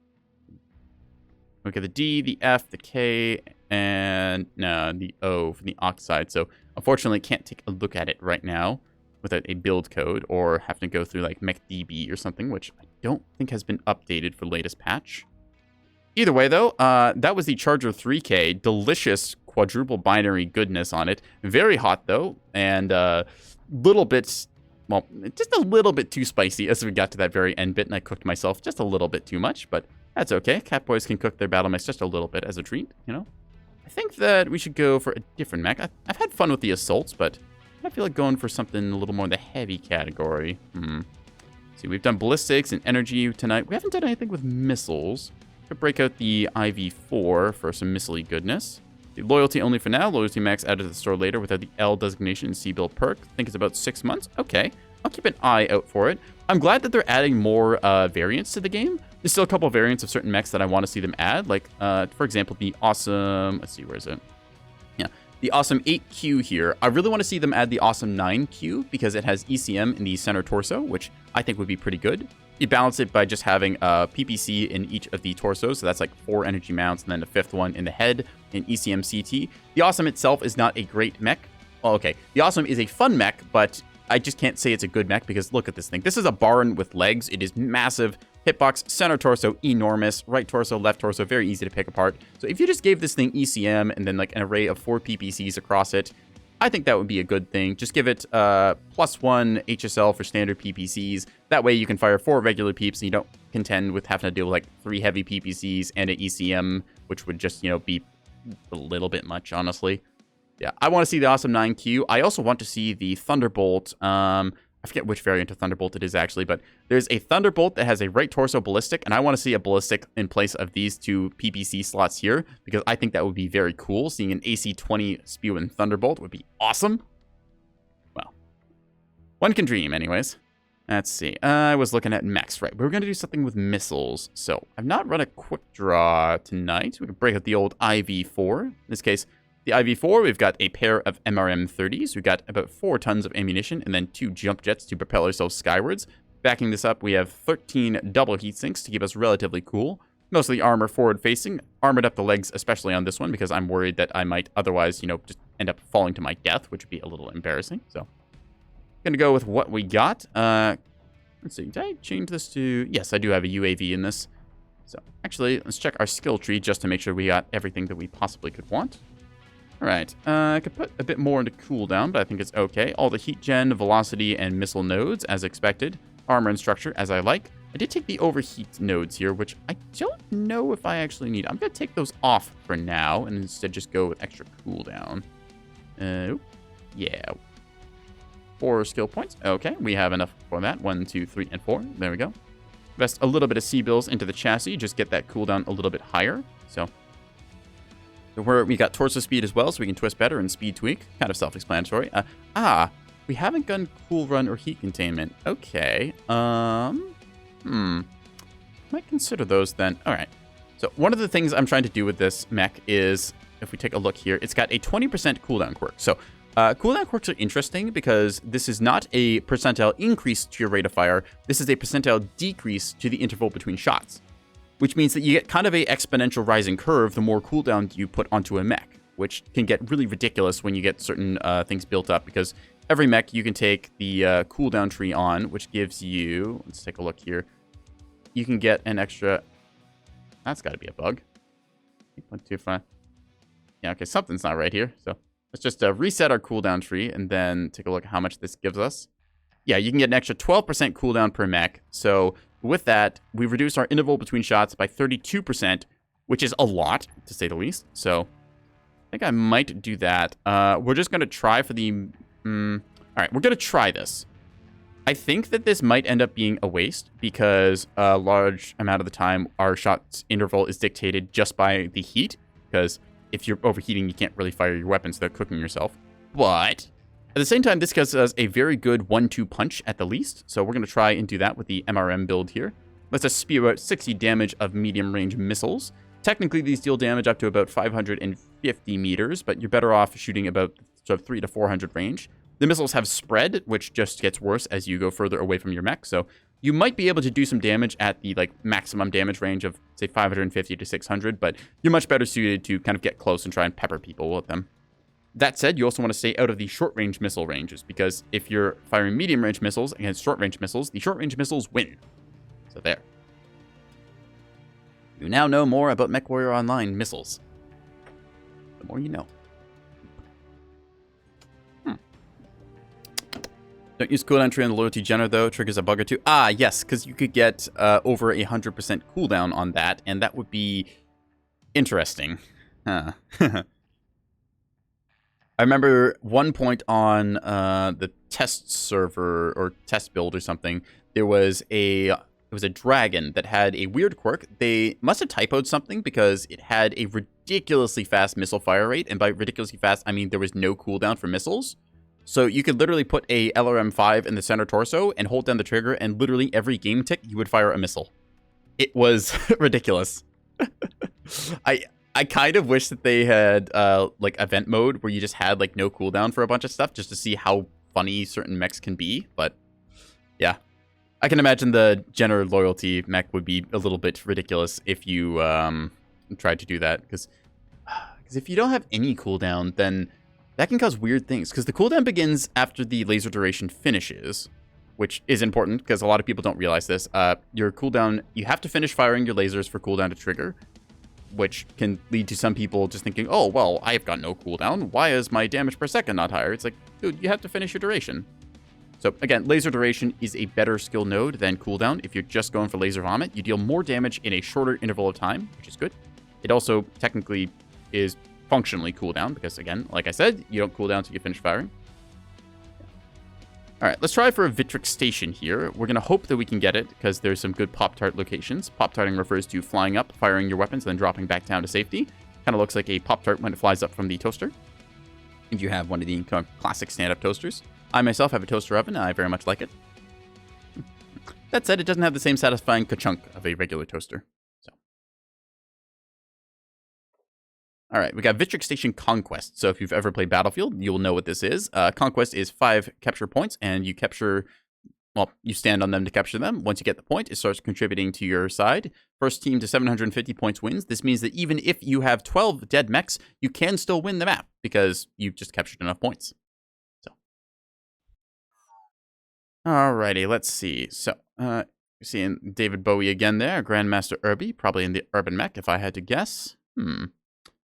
Okay, the D, the F, the K, and no, the O for the Oxide. So unfortunately, can't take a look at it right now without a build code, or have to go through like MechDB or something, which I don't think has been updated for the latest patch. Either way, though, that was the Charger 3K. Delicious quadruple binary goodness on it. Very hot, though, and little bits, well, just a little bit too spicy as we got to that very end bit, and I cooked myself just a little bit too much, but that's okay. Catboys can cook their battle mechs just a little bit as a treat, you know? I think that we should go for a different mech. I've had fun with the assaults, but I feel like going for something a little more in the heavy category. See, we've done ballistics and energy tonight. We haven't done anything with missiles. Could break out the IV4 for some missile-y goodness. The loyalty only for now. Loyalty max added to the store later without the L designation and C-build perk. I think it's about 6 months. Okay, I'll keep an eye out for it. I'm glad that they're adding more variants to the game. There's still a couple of variants of certain mechs that I want to see them add. Like, for example, the awesome... Let's see, where is it? Yeah, the awesome 8Q here. I really want to see them add the awesome 9Q because it has ECM in the center torso, which I think would be pretty good. You balance it by just having a PPC in each of the torsos, so that's like 4 energy mounts, and then the 5th one in the head, in ECM CT. The Awesome itself is not a great mech. Well, okay, the Awesome is a fun mech, but I just can't say it's a good mech because look at this thing. This is a barn with legs. It is massive. Hitbox, center torso, enormous. Right torso, left torso, very easy to pick apart. So if you just gave this thing ECM and then like an array of 4 PPCs across it, I think that would be a good thing. Just give it +1 HSL for standard PPCs. That way you can fire 4 regular peeps and you don't contend with having to deal with like 3 heavy PPCs and an ECM, which would just, you know, be a little bit much, honestly. Yeah, I want to see the Awesome 9Q. I also want to see the Thunderbolt. I forget which variant of Thunderbolt it is actually, but there's a Thunderbolt that has a right torso ballistic, and I want to see a ballistic in place of these 2 PPC slots here, because I think that would be very cool. Seeing an AC-20 Spew and Thunderbolt would be awesome. Well, one can dream, anyways. Let's see. I was looking at mechs, right? We were going to do something with missiles. So I've not run a quick draw tonight. We can break out the old IV4. In this case, the IV4, we've got a pair of MRM-30s. We've got about 4 tons of ammunition and then 2 jump jets to propel ourselves skywards. Backing this up, we have 13 double heat sinks to keep us relatively cool. Mostly armor forward-facing. Armored up the legs, especially on this one, because I'm worried that I might otherwise, you know, just end up falling to my death, which would be a little embarrassing. So, gonna go with what we got. Let's see, did I change this to... Yes, I do have a UAV in this. So, actually, let's check our skill tree just to make sure we got everything that we possibly could want. Alright, I could put a bit more into cooldown, but I think it's okay. All the heat gen, velocity, and missile nodes, as expected. Armor and structure, as I like. I did take the overheat nodes here, which I don't know if I actually need. I'm going to take those off for now, and instead just go with extra cooldown. Yeah. 4 skill points. Okay, we have enough for that. 1, 2, 3, and 4. There we go. Invest a little bit of C-bills into the chassis, just get that cooldown a little bit higher. So we got torso speed as well, so we can twist better and speed tweak. Kind of self-explanatory. We haven't done cool run or heat containment. Okay. Might consider those then. All right. So one of the things I'm trying to do with this mech is, if we take a look here, it's got a 20% cooldown quirk. So cooldown quirks are interesting because this is not a percentile increase to your rate of fire. This is a percentile decrease to the interval between shots, which means that you get kind of a exponential rising curve the more cooldown you put onto a mech, which can get really ridiculous when you get certain things built up, because every mech you can take the cooldown tree on, which gives you, let's take a look here, you can get an extra, that's got to be a bug, 8.25, yeah, okay, something's not right here, so let's just reset our cooldown tree and then take a look at how much this gives us. yeah, you can get an extra 12% cooldown per mech. So with that, we've reduced our interval between shots by 32%, which is a lot, to say the least. So I think I might do that. We're just going to try for the... all right, we're going to try this. I think that this might end up being a waste because a large amount of the time our shot's interval is dictated just by the heat, because if you're overheating, you can't really fire your weapons without cooking yourself. But at the same time, this gives us a very good 1-2 punch at the least, so we're going to try and do that with the MRM build here. Let's just spew out 60 damage of medium-range missiles. Technically, these deal damage up to about 550 meters, but you're better off shooting about sort of 300 to 400 range. The missiles have spread, which just gets worse as you go further away from your mech, so you might be able to do some damage at the maximum damage range of, say, 550 to 600, but you're much better suited to kind of get close and try and pepper people with them. That said, you also want to stay out of the short-range missile ranges, because if you're firing medium-range missiles against short-range missiles, the short-range missiles win. So there. You now know more about Mechwarrior Online missiles. The more you know. Don't use cooldown tree on the loyalty generator, though. Triggers a bug or two. Ah, yes, because you could get over 100% cooldown on that, and that would be interesting. Huh. I remember one point on the test server or test build or something, there was a dragon that had a weird quirk. They must have typoed something because it had a ridiculously fast missile fire rate, and by ridiculously fast, I mean there was no cooldown for missiles. So you could literally put a LRM-5 in the center torso and hold down the trigger, and literally every game tick, you would fire a missile. It was ridiculous. I kind of wish that they had, event mode where you just had, no cooldown for a bunch of stuff just to see how funny certain mechs can be, but yeah. I can imagine the Jenner loyalty mech would be a little bit ridiculous if you tried to do that, because if you don't have any cooldown, then that can cause weird things, because the cooldown begins after the laser duration finishes, which is important, because a lot of people don't realize this. Your cooldown, you have to finish firing your lasers for cooldown to trigger, which can lead to some people just thinking, oh, well, I've got no cooldown. Why is my damage per second not higher? It's like, dude, you have to finish your duration. So, again, laser duration is a better skill node than cooldown. If you're just going for laser vomit, you deal more damage in a shorter interval of time, which is good. It also technically is functionally cooldown, because, again, like I said, you don't cooldown until you finish firing. All right, let's try for a Vitric Station here. We're going to hope that we can get it, because there's some good Pop-Tart locations. Pop-Tarting refers to flying up, firing your weapons, then dropping back down to safety. Kind of looks like a Pop-Tart when it flies up from the toaster. If you have one of the classic stand-up toasters. I myself have a toaster oven, and I very much like it. That said, it doesn't have the same satisfying ka-chunk of a regular toaster. All right, we got Vitric Station Conquest. So if you've ever played Battlefield, you'll know what this is. Conquest is 5 capture points, and you capture, well, you stand on them to capture them. Once you get the point, it starts contributing to your side. First team to 750 points wins. This means that even if you have 12 dead mechs, you can still win the map, because you've just captured enough points. So, alrighty, let's see. So, seeing David Bowie again there, Grandmaster Irby, probably in the Urban Mech, if I had to guess.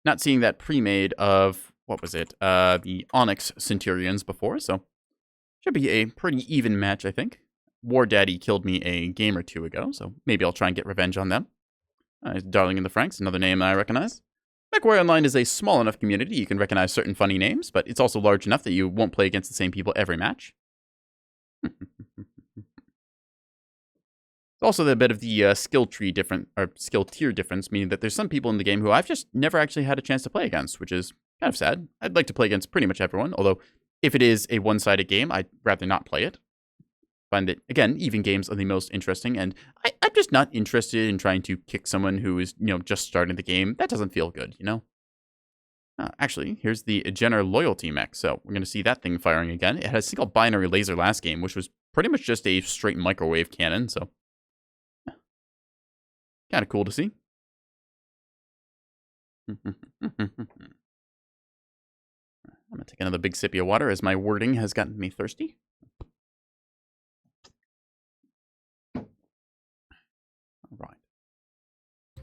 Not seeing that pre-made of, what was it, the Onyx Centurions before, so should be a pretty even match, I think. War Daddy killed me a game or two ago, so maybe I'll try and get revenge on them. Darling in the Franks, another name I recognize. Mechwarrior Online is a small enough community you can recognize certain funny names, but it's also large enough that you won't play against the same people every match. Also, a bit of the skill tier difference, meaning that there's some people in the game who I've just never actually had a chance to play against, which is kind of sad. I'd like to play against pretty much everyone, although if it is a one-sided game, I'd rather not play it. Find that, again, even games are the most interesting, and I'm just not interested in trying to kick someone who is, just starting the game. That doesn't feel good, Actually, here's the Jenner Loyalty Mech, so we're going to see that thing firing again. It had a single binary laser last game, which was pretty much just a straight microwave cannon, so kind of cool to see. I'm going to take another big sip of water as my wording has gotten me thirsty. All right. I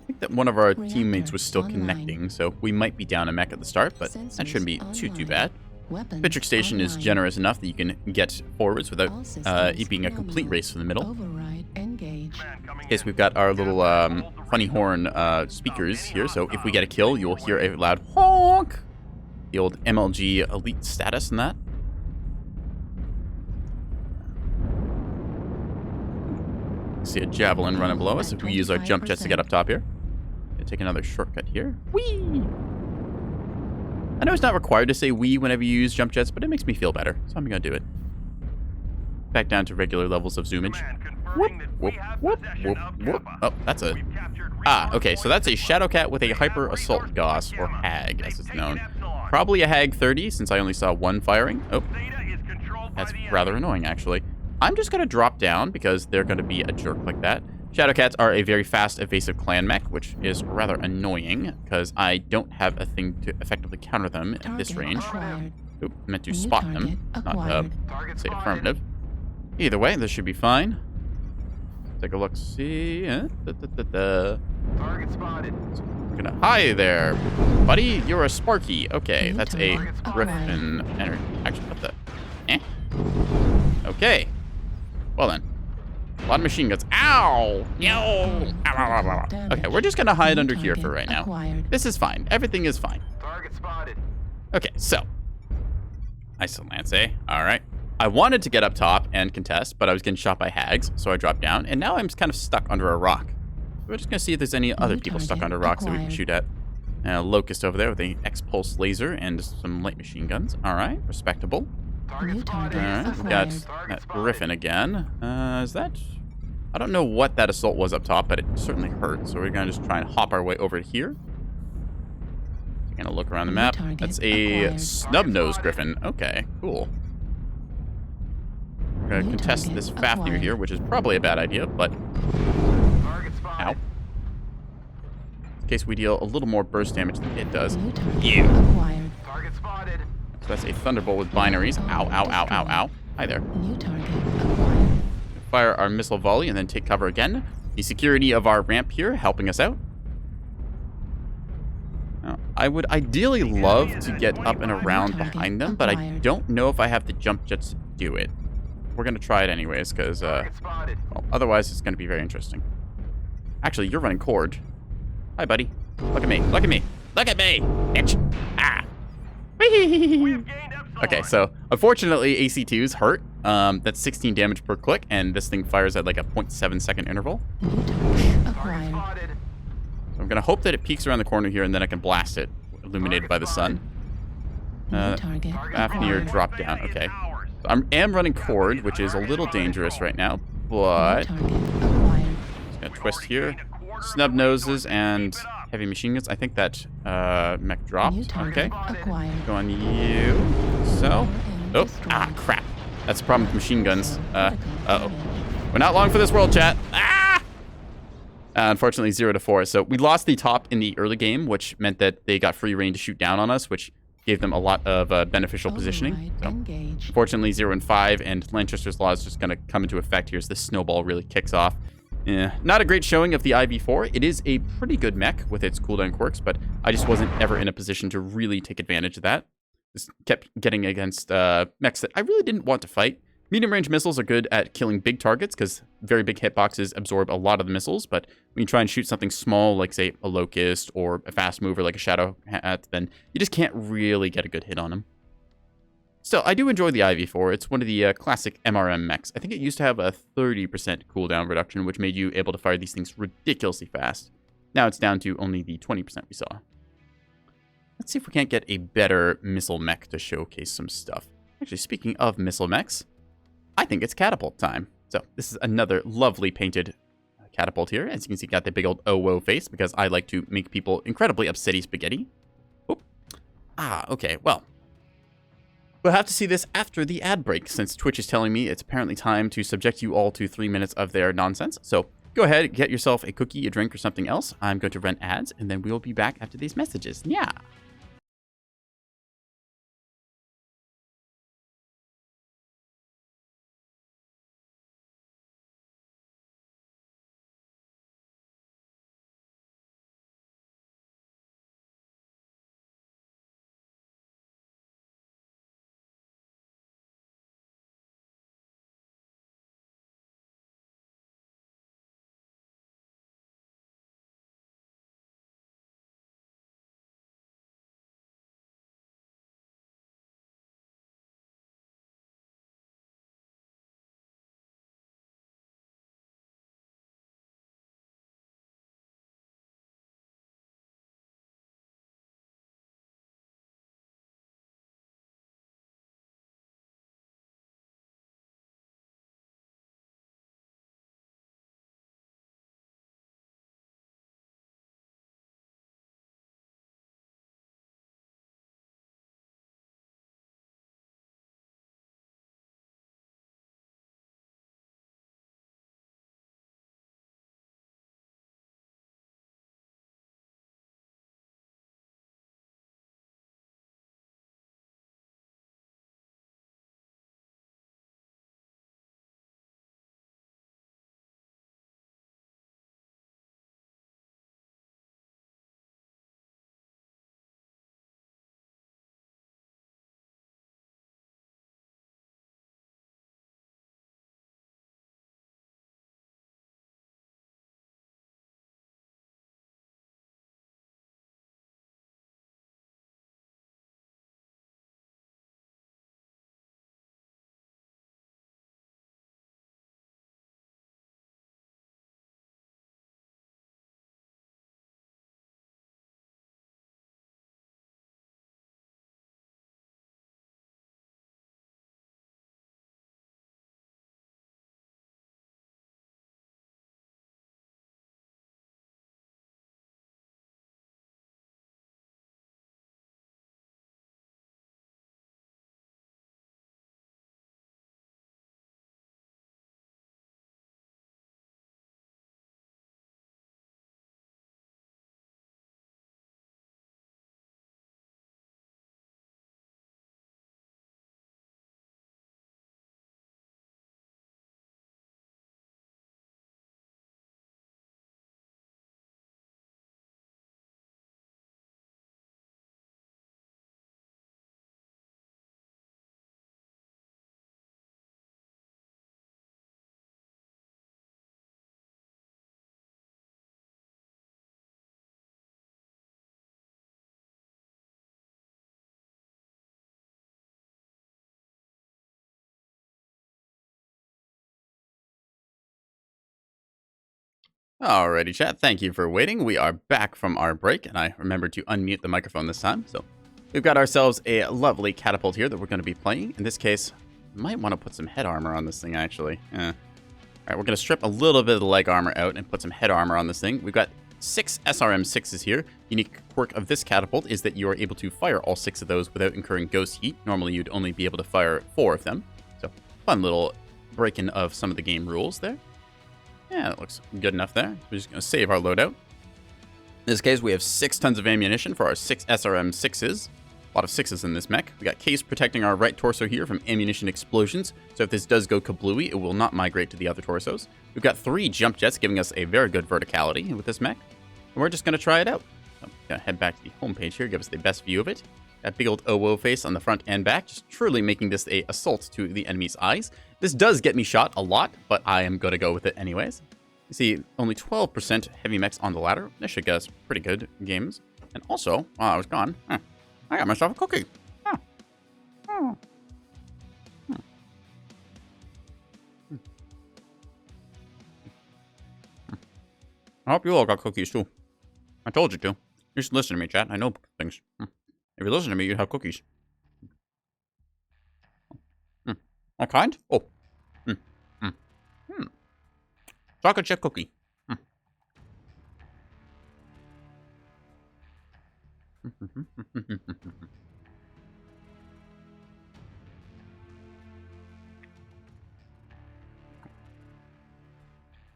think that one of our teammates was still connecting, so we might be down a mech at the start, but that shouldn't be too bad. Pittrick Station is generous enough that you can get forwards without it being a complete race from the middle. Override engaged. Okay, so we've got our little funny horn speakers here, so if we get a kill, you'll hear a loud honk. The old MLG elite status and that. See a javelin running below us if we use our jump jets to get up top here. Gonna take another shortcut here. Whee! I know it's not required to say wee whenever you use jump jets, but it makes me feel better, so I'm gonna do it. Back down to regular levels of zoomage. Whoop, whoop, whoop, whoop, whoop. Oh, that's a... Ah, okay, so that's a Shadowcat with a Hyper Assault Gauss, or HAG, as it's known. Probably a HAG 30, since I only saw one firing. Oh, that's rather annoying, actually. I'm just going to drop down, because they're going to be a jerk like that. Shadowcats are a very fast, evasive clan mech, which is rather annoying, because I don't have a thing to effectively counter them at this range. Oop, meant to spot them, not say affirmative. Either way, this should be fine. Take a look, see. Target spotted. We're gonna... Hi there, buddy. You're a Sparky. Okay, that's a Griffin. Actually, what the... Okay. Well then. A lot of machine guns. Ow! Ow! Okay, we're just gonna hide under here for right now. This is fine. Everything is fine. Target spotted. Okay, so. Isolance, eh? Alright. I wanted to get up top and contest, but I was getting shot by hags, so I dropped down, and now I'm kind of stuck under a rock. We're just gonna see if there's any other people stuck under rocks that we can shoot at. Locust over there with a X-Pulse laser and some light machine guns. Alright, respectable. Alright, we got that Griffin again. Is that... I don't know what that assault was up top, but it certainly hurt, so we're gonna just try and hop our way over to here. Taking a look around the map. That's a snub-nosed Griffin. Okay, cool. We're gonna contest this Fafnir here, which is probably a bad idea, but... Ow. In case we deal a little more burst damage than it does. You. Target spotted. So that's a Thunderbolt with binaries. Ow, ow, ow, ow, ow. Hi there. New target acquired. Fire our missile volley and then take cover again. The security of our ramp here helping us out. Now, I would ideally love to get up and around behind them, but I don't know if I have the jump jets to do it. We're going to try it anyways, because, well, otherwise it's going to be very interesting. Actually, you're running Cord. Hi, buddy. Look at me. Look at me. Look at me! Bitch! Ah! Okay, so, unfortunately, AC2s hurt. That's 16 damage per click, and this thing fires at like a 0.7 second interval. New target acquired. So I'm going to hope that it peeks around the corner here, and then I can blast it, illuminated by the sun. New target Fafnir acquired. drop down. Okay. So I am running Cord, which is a little dangerous right now, but... New target acquired. Just gonna twist here. Snub noses and heavy machine guns. I think that mech New dropped. target Okay. acquired. Go on you. So. Oh, ah, crap. That's the problem with machine guns. Uh-oh. We're not long for this world, chat. Ah! Unfortunately, 0 to 4. So we lost the top in the early game, which meant that they got free reign to shoot down on us, which gave them a lot of beneficial positioning. So, Engaged. unfortunately, 0 and 5, and Lanchester's Law is just going to come into effect here as this snowball really kicks off. Not a great showing of the IV4. It is a pretty good mech with its cooldown quirks, but I just wasn't ever in a position to really take advantage of that. Just kept getting against mechs that I really didn't want to fight. Medium-range missiles are good at killing big targets because very big hitboxes absorb a lot of the missiles, but when you try and shoot something small, like, say, a Locust or a fast mover like a Shadow Hat, then you just can't really get a good hit on them. Still, I do enjoy the IV4. It's one of the classic MRM mechs. I think it used to have a 30% cooldown reduction, which made you able to fire these things ridiculously fast. Now it's down to only the 20% we saw. Let's see if we can't get a better missile mech to showcase some stuff. Actually, speaking of missile mechs, I think it's catapult time. So this is another lovely painted catapult here. As you can see, got the big old oh-whoa face because I like to make people incredibly upsetty spaghetti. Oop. Ah, okay, well. We'll have to see this after the ad break, since Twitch is telling me it's apparently time to subject you all to 3 minutes of their nonsense. So go ahead, get yourself a cookie, a drink, or something else. I'm going to run ads, and then we'll be back after these messages. Yeah. Alrighty, chat. Thank you for waiting. We are back from our break, and I remembered to unmute the microphone this time. So we've got ourselves a lovely catapult here that we're going to be playing. In this case, we might want to put some head armor on this thing, actually. Alright, we're going to strip a little bit of the leg armor out and put some head armor on this thing. We've got 6 SRM-6s here. Unique quirk of this catapult is that you are able to fire all 6 of those without incurring ghost heat. Normally, you'd only be able to fire 4 of them. So, fun little break-in of some of the game rules there. Yeah, that looks good enough there. We're just going to save our loadout. In this case, we have 6 tons of ammunition for our 6 SRM-6s. A lot of 6s in this mech. We got case protecting our right torso here from ammunition explosions. So if this does go kablooey, it will not migrate to the other torsos. We've got 3 jump jets giving us a very good verticality with this mech. And we're just going to try it out. So I'm going to head back to the homepage here, give us the best view of it. That big old OWO face on the front and back, just truly making this a assault to the enemy's eyes. This does get me shot a lot, but I am going to go with it anyways. You see, only 12% heavy mechs on the ladder. This should get us pretty good games. And also, while I was gone, I got myself a cookie. I hope you all got cookies too. I told you to. You should listen to me, chat. I know things. If you listen to me, you'd have cookies. What kind? Oh. Chocolate chip cookie.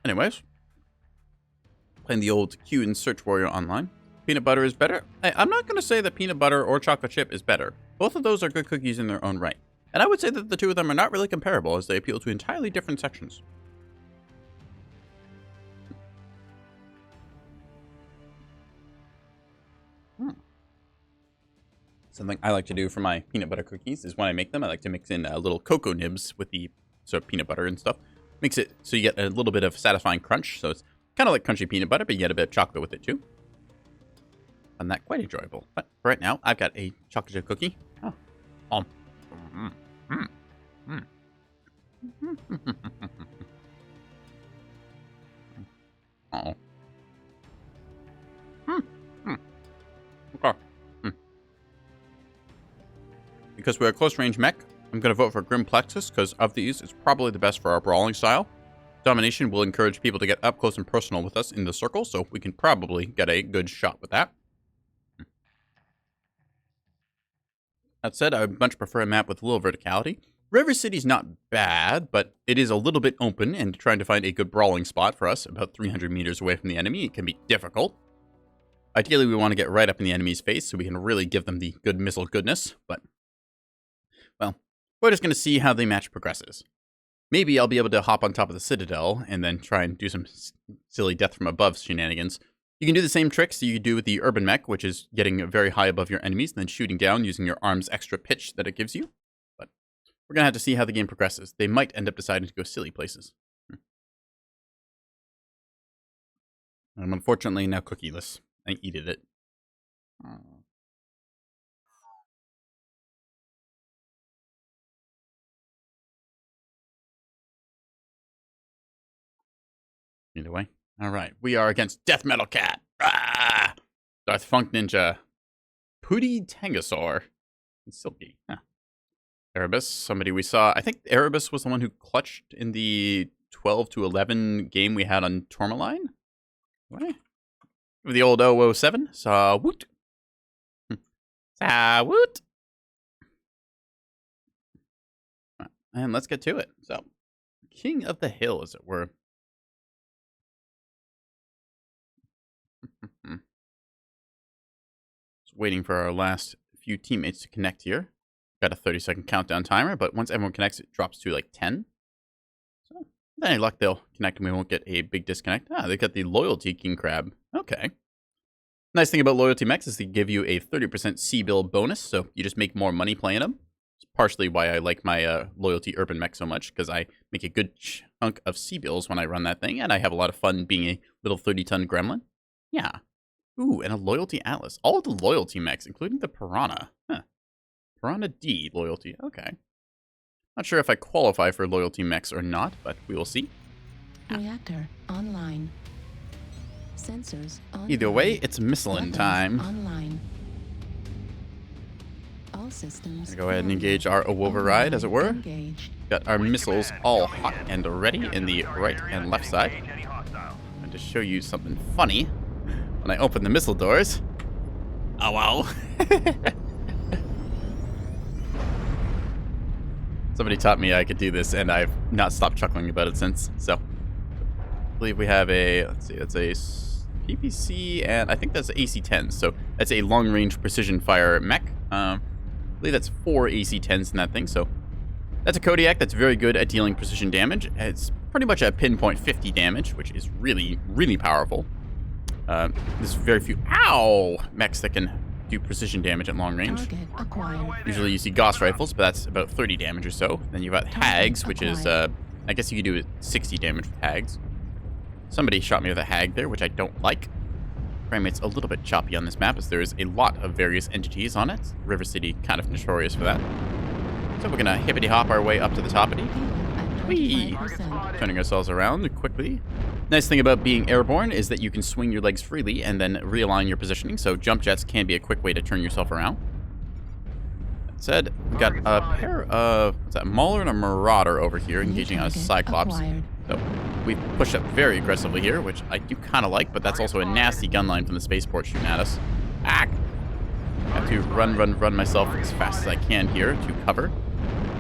Anyways, playing the old Q and Search Warrior online. Peanut butter is better. I'm not going to say that peanut butter or chocolate chip is better. Both of those are good cookies in their own right. And I would say that the two of them are not really comparable as they appeal to entirely different sections. Something I like to do for my peanut butter cookies is when I make them, I like to mix in little cocoa nibs with the peanut butter and stuff. Makes it so you get a little bit of satisfying crunch. So it's kind of like crunchy peanut butter, but you get a bit of chocolate with it too. And that quite enjoyable. But for right now, I've got a chocolate chip cookie. Oh. Oh. Okay. Because we're a close range mech, I'm going to vote for Grim Plexus because of these, it's probably the best for our brawling style. Domination will encourage people to get up close and personal with us in the circle, so we can probably get a good shot with that. That said, I much prefer a map with a little verticality. River City's not bad, but it is a little bit open, and trying to find a good brawling spot for us, about 300 meters away from the enemy, it can be difficult. Ideally, we want to get right up in the enemy's face so we can really give them the good missile goodness, but, well, we're just going to see how the match progresses. Maybe I'll be able to hop on top of the Citadel and then try and do some silly death from above shenanigans. You can do the same tricks you do with the Urban Mech, which is getting very high above your enemies and then shooting down using your arm's extra pitch that it gives you. But we're going to have to see how the game progresses. They might end up deciding to go silly places. I'm unfortunately now cookieless. I eated it. Either way. Alright, we are against Death Metal Cat. Ah! Darth Funk Ninja. Pooty Tangosaur. And Silky. Huh. Erebus, somebody we saw. I think Erebus was the one who clutched in the 12-11 game we had on Tourmaline. What? With the old 007. Sawoot. Sawoot. And let's get to it. So, King of the Hill, as it were. Just waiting for our last few teammates to connect here. Got a 30-second countdown timer, but once everyone connects, it drops to like 10. So, with any luck, they'll connect and we won't get a big disconnect. Ah, they got the Loyalty King Crab. Okay. Nice thing about Loyalty Mechs is they give you a 30% C-bill bonus, so you just make more money playing them. It's partially why I like my Loyalty Urban Mech so much, because I make a good chunk of C-bills when I run that thing, and I have a lot of fun being a little 30-ton gremlin. Yeah. Ooh, and a Loyalty Atlas. All of the Loyalty Mechs, including the Piranha. Huh. Piranha D Loyalty. Okay. Not sure if I qualify for Loyalty Mechs or not, but we will see. Reactor online. Sensors Either way, it's missilin time. Online. All systems. Gonna go ahead and engage our override, as it were. Engaged. Got our missiles all hot and ready in the right and left side. And to show you something funny, when I open the missile doors, oh wow. Somebody taught me I could do this, and I've not stopped chuckling about it since. So, I believe we have a, let's see, that's a PPC, and I think that's AC-10s. So, that's a long-range precision fire mech. I believe that's 4 AC-10s in that thing. So, that's a Kodiak that's very good at dealing precision damage. It's pretty much a pinpoint 50 damage, which is really, really powerful. There's very few, mechs that can do precision damage at long range. Target acquired. Usually you see Gauss rifles, but that's about 30 damage or so. Then you've got Hags, which is, I guess you could do 60 damage with Hags. Somebody shot me with a Hag there, which I don't like. Frame rate's a little bit choppy on this map, as there is a lot of various entities on it. River City kind of notorious for that. So we're gonna hippity-hop our way up to the toppity. Whee! Turning ourselves around quickly. Nice thing about being airborne is that you can swing your legs freely and then realign your positioning, so jump jets can be a quick way to turn yourself around. That said, we've got a pair of, what's that, Mauler and a Marauder over here engaging on a Cyclops. So we've pushed up very aggressively here, which I do kind of like, but that's also a nasty gun line from the spaceport shooting at us. I have to run myself as fast as I can here to cover,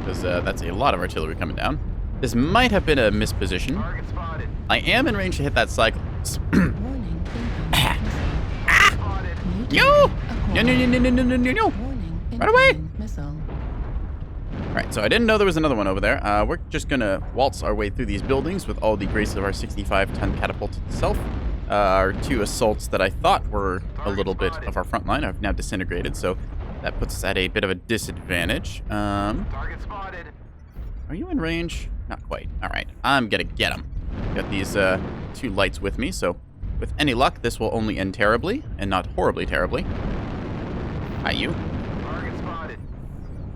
because that's a lot of artillery coming down. This might have been a misposition. I am in range to hit that Cyclops. Yo! No! Right away! Alright, so I didn't know there was another one over there. We're just gonna waltz our way through these buildings with all the grace of our 65-ton catapult itself. Our 2 assaults that I thought were a little bit of our front line have now disintegrated, so that puts us at a bit of a disadvantage. Are you in range? Not quite. Alright, I'm gonna get him. Got these 2 lights with me, so with any luck, this will only end terribly, and not horribly terribly. Hi, you.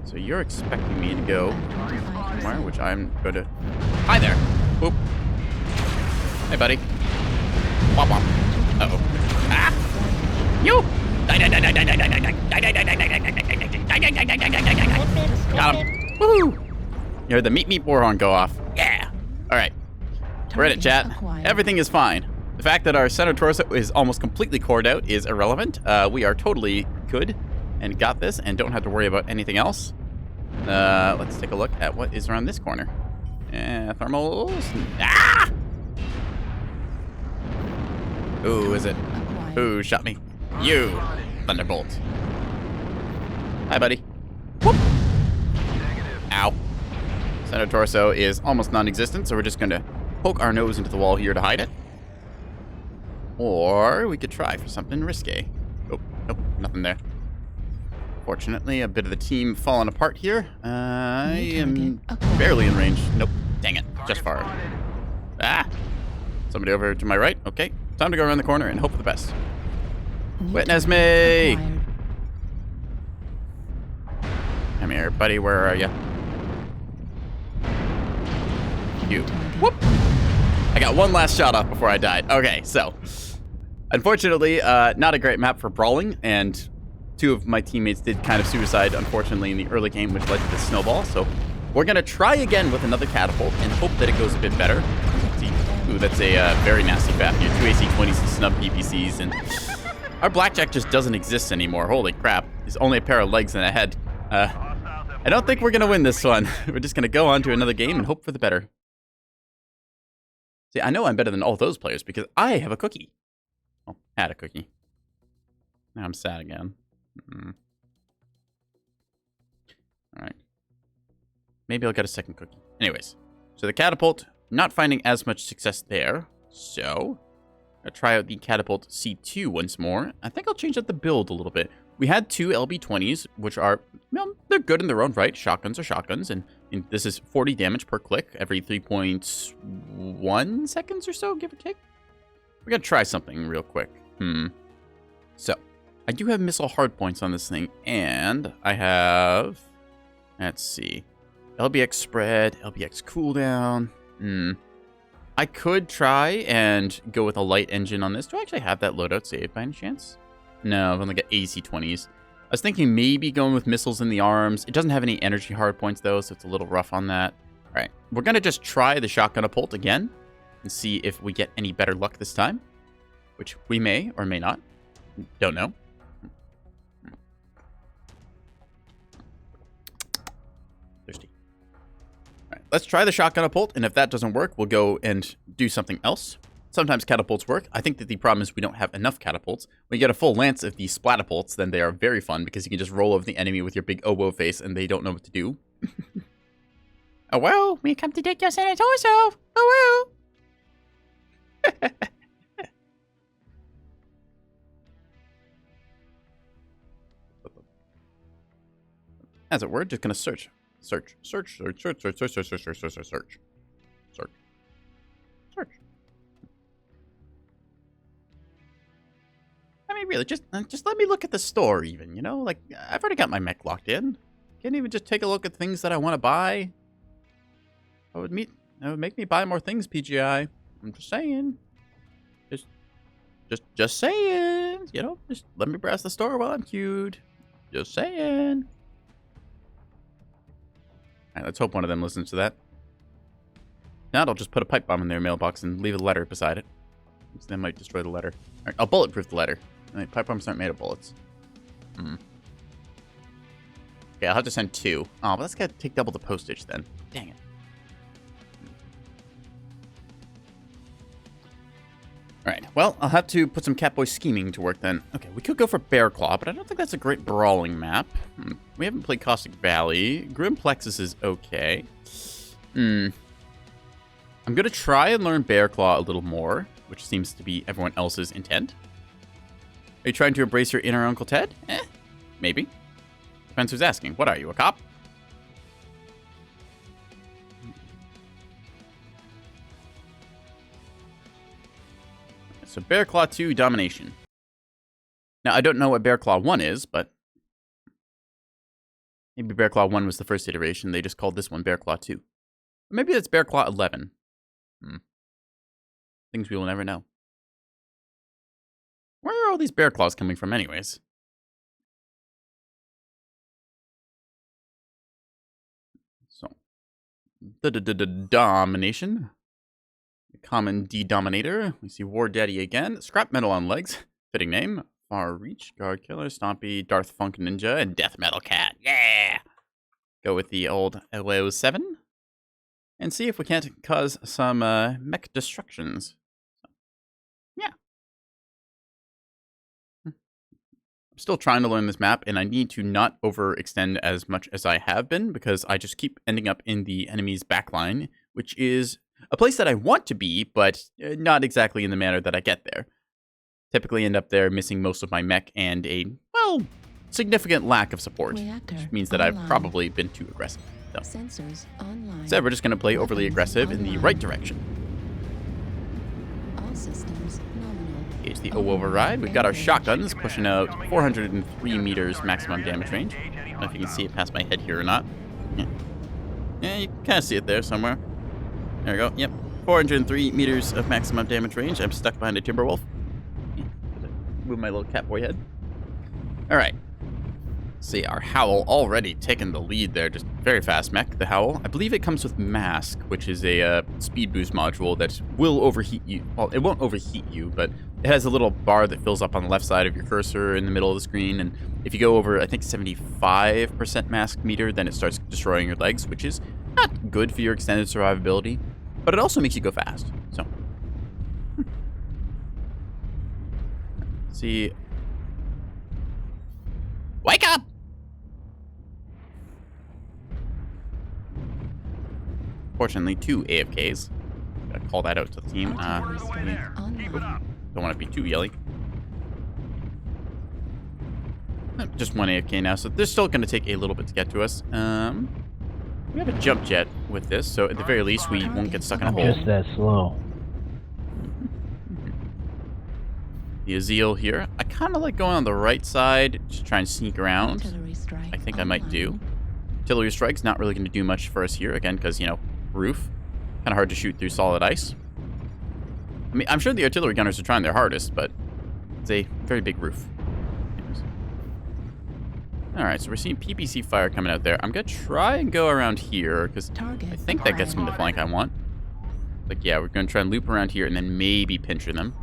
So you're expecting me to go somewhere, which I'm going to... Hi there. Boop. Hey, buddy. Womp womp. Uh-oh. Ah! You! Got him. Woohoo! You heard the meat warhorn go off. Yeah! Alright. We're in it, chat. Everything is fine. The fact that our center torso is almost completely cored out is irrelevant. We are totally good and got this and don't have to worry about anything else. Let's take a look at what is around this corner. Thermals. Ah! Who is it? Who shot me? You, Thunderbolt. Hi, buddy. Whoop. Ow. Center torso is almost non-existent, so we're just going to poke our nose into the wall here to hide it. Or we could try for something risque. Oh, nope, nothing there. Fortunately, a bit of the team falling apart here. I am barely in range. Nope, dang it, just far. Ah! Somebody over to my right. Okay, time to go around the corner and hope for the best. Witness me! Come here, buddy, where are you? You. Whoop! I got one last shot off before I died. Okay, so unfortunately, not a great map for brawling, and 2 of my teammates did kind of suicide, unfortunately, in the early game, which led to the snowball. So we're going to try again with another catapult and hope that it goes a bit better. See, ooh, that's a very nasty bat here. 2 AC-20s and snub PPCs, and our blackjack just doesn't exist anymore. Holy crap. He's only a pair of legs and a head. I don't think we're going to win this one. We're just going to go on to another game and hope for the better. See, I know I'm better than all those players because I have a cookie. Well, had a cookie. Now I'm sad again. Alright. Maybe I'll get a second cookie. Anyways, so the catapult, not finding as much success there. So, I'll try out the catapult C2 once more. I think I'll change up the build a little bit. We had 2 LB-20s, which are, well, they're good in their own right. Shotguns are shotguns, and this is 40 damage per click every 3.1 seconds or so, give or take. We're going to try something real quick. So, I do have missile hardpoints on this thing, and I have, let's see, LBX spread, LBX cooldown. I could try and go with a light engine on this. Do I actually have that loadout saved by any chance? No, I've only got AC-20s. I was thinking maybe going with missiles in the arms. It doesn't have any energy hard points, though, so it's a little rough on that. All right, we're going to just try the shotgun bolt again and see if we get any better luck this time, which we may or may not. Don't know. Thirsty. All right, let's try the shotgun bolt, and if that doesn't work, we'll go and do something else. Sometimes catapults work. I think that the problem is we don't have enough catapults. When you get a full lance of these splatapults, then they are very fun because you can just roll over the enemy with your big oboe face and they don't know what to do. Oh, well, we come to take your San Torso. Oh, well. As it were, just gonna search. Search. I mean, really, just let me look at the store even, you know? Like, I've already got my mech locked in. Can't even just take a look at things that I want to buy. That would make me buy more things, PGI. I'm just saying. Just saying. You know, just let me browse the store while I'm queued. Just saying. Alright, let's hope one of them listens to that. Now I'll just put a pipe bomb in their mailbox and leave a letter beside it. So that might destroy the letter. Alright, I'll bulletproof the letter. Right, pipe bombs aren't made of bullets. Okay, I'll have to send 2. Oh, but that's gotta take double the postage then. Dang it. Alright, well, I'll have to put some Catboy scheming to work then. Okay, we could go for Bear Claw, but I don't think that's a great brawling map. We haven't played Caustic Valley. Grim Plexus is okay. I'm gonna try and learn Bear Claw a little more, which seems to be everyone else's intent. Are you trying to embrace your inner Uncle Ted? Maybe. Depends who's asking. What are you, a cop? So Bear Claw 2 Domination. Now, I don't know what Bear Claw 1 is, but maybe Bear Claw 1 was the first iteration. They just called this one Bear Claw 2. Or maybe that's Bear Claw 11. Things we will never know. Where are all these bear claws coming from anyways? So, the domination. Common D-Dominator. We see War Daddy again. Scrap Metal on legs. Fitting name. Far Reach, Guard Killer, Stompy, Darth Funk Ninja, and Death Metal Cat. Yeah! Go with the old LO7. And see if we can't cause some mech destructions. So, yeah. I'm still trying to learn this map, and I need to not overextend as much as I have been, because I just keep ending up in the enemy's backline, which is a place that I want to be, but not exactly in the manner that I get there. Typically end up there missing most of my mech and a, well, significant lack of support, which means that I've probably been too aggressive. So, Sensors online. Instead, we're just going to play overly aggressive in the right direction. All systems nominal. Engage the O-Override. We've got our shotguns pushing out 403 meters maximum damage range. I don't know if you can see it past my head here or not. Yeah, you can kind of see it there somewhere. There we go. Yep. 403 meters of maximum damage range. I'm stuck behind a Timberwolf. Move my little Catboy head. Alright. See, our Howl already taking the lead there. Just very fast mech, the Howl. I believe it comes with Mask, which is a speed boost module that will overheat you. Well, it won't overheat you, but it has a little bar that fills up on the left side of your cursor in the middle of the screen. And if you go over, I think, 75% Mask meter, then it starts destroying your legs, which is not good for your extended survivability. But it also makes you go fast. So, see. Wake up! Fortunately, 2 AFKs. Gotta call that out to the team. Don't want to be too yelly. Just 1 AFK now, so they're still going to take a little bit to get to us. We have a jump jet with this, so at the very least, we won't get stuck in a hole. Just that slow. The Azeel here. I kind of like going on the right side to try and sneak around. I think I might do. Artillery strike's not really going to do much for us here, again, because, you know, roof. Kind of hard to shoot through solid ice. I mean, I'm sure the artillery gunners are trying their hardest, but it's a very big roof. Alright, so we're seeing PPC fire coming out there. I'm going to try and go around here, because I think that gets me the flank I want. Like, yeah, we're going to try and loop around here and then maybe pincher them.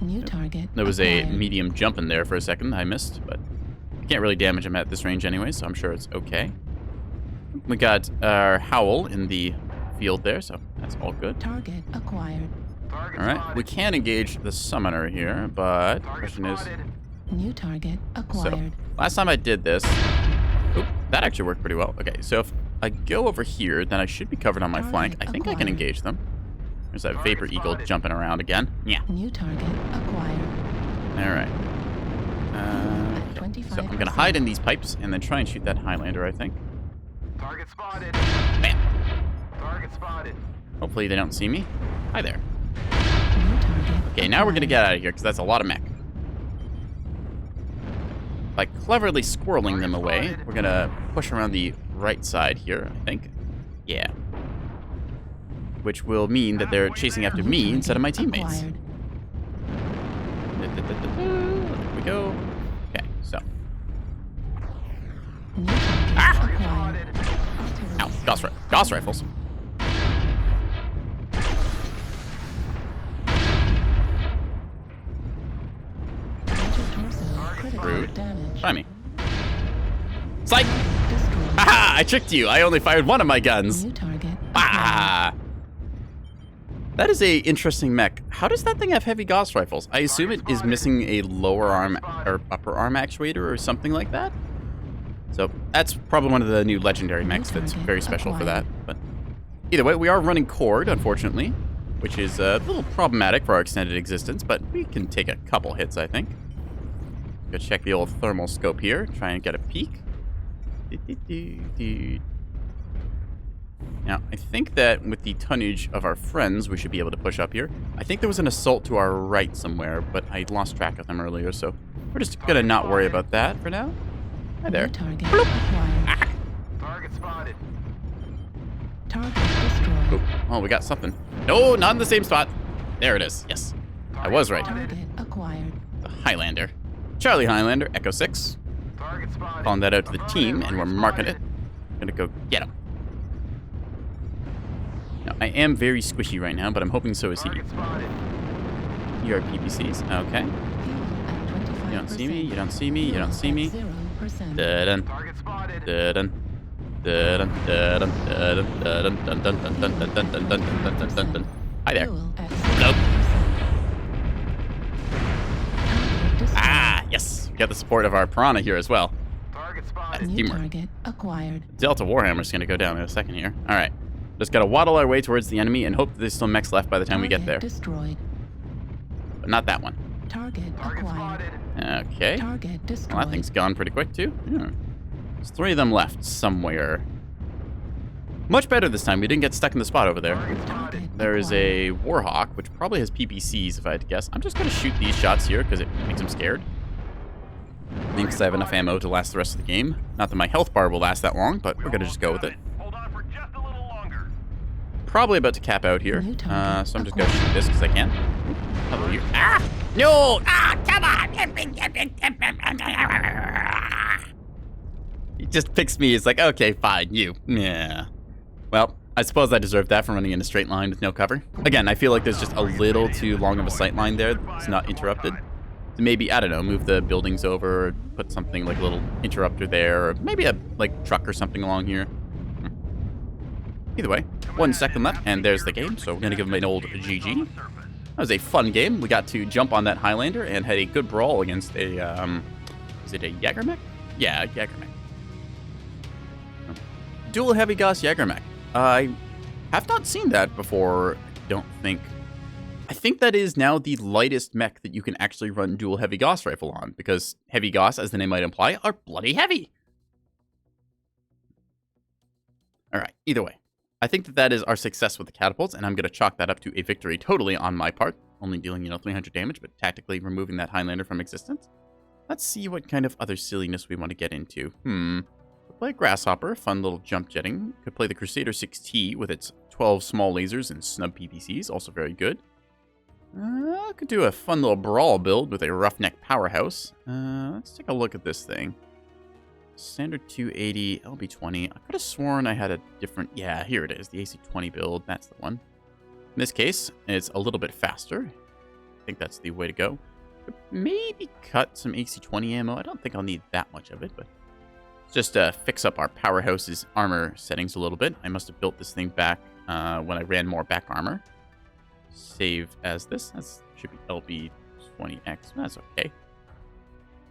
New target. There was a medium jump in there for a second I missed, but I can't really damage him at this range anyway, so I'm sure it's okay. We got our Howl in the field there, so that's all good. Target acquired. Alright, we can engage the summoner here, but the question is... New target acquired. So, last time I did this... Oop, that actually worked pretty well. Okay, so if I go over here, then I should be covered on my flank. I think I can engage them. There's that Vapor Eagle jumping around again. Yeah. New target acquired. Alright. So I'm going to hide in these pipes and then try and shoot that Highlander, I think. Target spotted. Bam! Target spotted. Hopefully they don't see me. Hi there. New target. Okay, now we're going to get out of here because that's a lot of mech. By cleverly squirreling them away, we're going to push around the right side here, I think. Yeah. Which will mean that they're chasing after me instead of my teammates. There we go. Okay, so. Ow, Gauss rifles. Rude. Try me. Psych! Haha! I tricked you! I only fired one of my guns! Ah! That is a interesting mech. How does that thing have heavy Gauss rifles? I assume it is missing a lower arm or upper arm actuator or something like that. So that's probably one of the new legendary mechs that's very special for that. But either way, we are running Cord, unfortunately, which is a little problematic for our extended existence, but we can take a couple hits, I think. Go check the old thermal scope here, try and get a peek. Now, I think that with the tonnage of our friends, we should be able to push up here. I think there was an assault to our right somewhere, but I lost track of them earlier, so we're just gonna not worry about that for now. Hi there. Target spotted. Target destroyed. Oh, well, we got something. No, not in the same spot. There it is. Yes, I was right. Target acquired. The Highlander. Charlie Highlander, Echo 6. Calling that out to the team, and we're marking it. Gonna go get him. Now, I am very squishy right now, but I'm hoping so is he. You are PPCs. Okay. You don't see me, you don't see me, you don't see me. Dun-dun. Dun-dun. Dun-dun. Dun-dun. Dun-dun. Dun-dun. Dun-dun. Dun-dun. Dun-dun. Dun-dun. Hi there. Nope. Ah, yes. We got the support of our Piranha here as well. That is teamwork. Target acquired. Delta Warhammer's going to go down in a second here. All right. Just got to waddle our way towards the enemy and hope that there's still mechs left by the time we get there. Destroyed. But not that one. Target acquired. Okay. Target destroyed. Well, that thing's gone pretty quick, too. Yeah. There's 3 of them left somewhere. Much better this time. We didn't get stuck in the spot over there. There is a Warhawk, which probably has PPCs, if I had to guess. I'm just going to shoot these shots here because it makes them scared. I think I have enough ammo to last the rest of the game. Not that my health bar will last that long, but we're going to just go with it. Probably about to cap out here. So I'm just going to shoot this because I can. How about you? Ah! No! Ah! Come on! He just picks me. It's like, okay, fine, you. Yeah. Well, I suppose I deserve that for running in a straight line with no cover. Again, I feel like there's just a little too long of a sight line there. It's not interrupted. So maybe, I don't know, move the buildings over, or put something like a little interrupter there, or maybe a truck or something along here. Either way, 1 second left, and there's the game. So we're going to give him an old GG. That was a fun game. We got to jump on that Highlander and had a good brawl against a, is it a Jägermech? Yeah, a Jägermech. Dual Heavy Gauss Jägermech. I have not seen that before, I don't think. I think that is now the lightest mech that you can actually run dual Heavy Gauss rifle on, because Heavy Gauss, as the name might imply, are bloody heavy. Alright, either way. I think that that is our success with the catapults, and I'm going to chalk that up to a victory totally on my part. Only dealing, 300 damage, but tactically removing that Highlander from existence. Let's see what kind of other silliness we want to get into. Could play Grasshopper, fun little jump jetting. Could play the Crusader 6T with its 12 small lasers and snub PPCs, also very good. Could do a fun little brawl build with a roughneck powerhouse. Let's take a look at this thing. Standard 280, LB20. I could have sworn I had a different... Yeah, here it is. The AC20 build. That's the one. In this case, it's a little bit faster. I think that's the way to go. Could maybe cut some AC20 ammo. I don't think I'll need that much of it, but... Just fix up our powerhouse's armor settings a little bit. I must have built this thing back when I ran more back armor. Save as this. That should be LB20X. That's okay.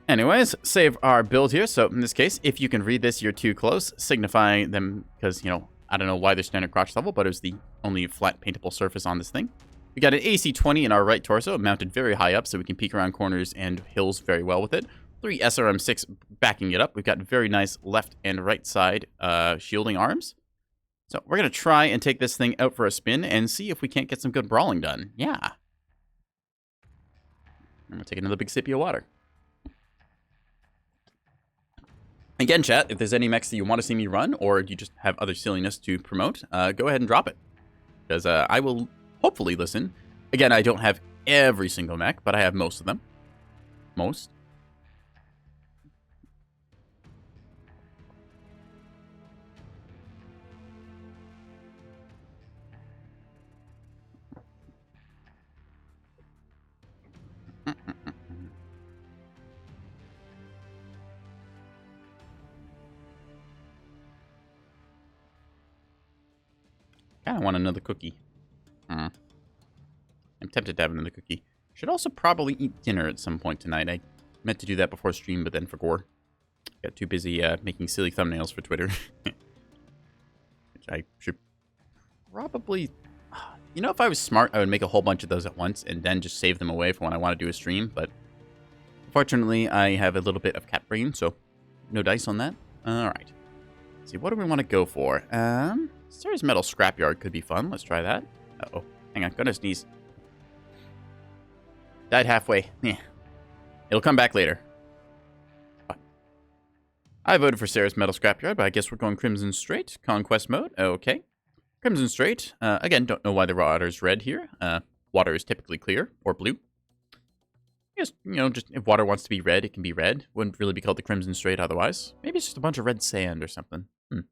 Anyways, save our build here. So in this case, if you can read this, you're too close, signifying them because, you know, I don't know why they're standard crotch level, but it was the only flat paintable surface on this thing. We got an AC-20 in our right torso, mounted very high up, so we can peek around corners and hills very well with it. 3 SRM-6 backing it up. We've got very nice left and right side shielding arms. So we're going to try and take this thing out for a spin and see if we can't get some good brawling done. Yeah. I'm going to take another big sippy of water. Again, chat, if there's any mechs that you want to see me run, or you just have other silliness to promote, go ahead and drop it. Because I will hopefully listen. Again, I don't have every single mech, but I have most of them. Most. I kind of want another cookie. I'm tempted to have another cookie. Should also probably eat dinner at some point tonight. I meant to do that before stream, but then forgot. Got too busy making silly thumbnails for Twitter. Which I should probably... You know, if I was smart, I would make a whole bunch of those at once and then just save them away for when I want to do a stream. But unfortunately, I have a little bit of cat brain, so no dice on that. All right. Let's see, what do we want to go for? Sarah's Metal Scrapyard could be fun. Let's try that. Uh-oh. Hang on. Gotta sneeze. Died halfway. Yeah. It'll come back later. I voted for Sarah's Metal Scrapyard, but I guess we're going Crimson Straight. Conquest mode. Okay. Crimson Straight. Again, don't know why the water's red here. Water is typically clear or blue. I guess, you know, just if water wants to be red, it can be red. Wouldn't really be called the Crimson Straight otherwise. Maybe it's just a bunch of red sand or something. A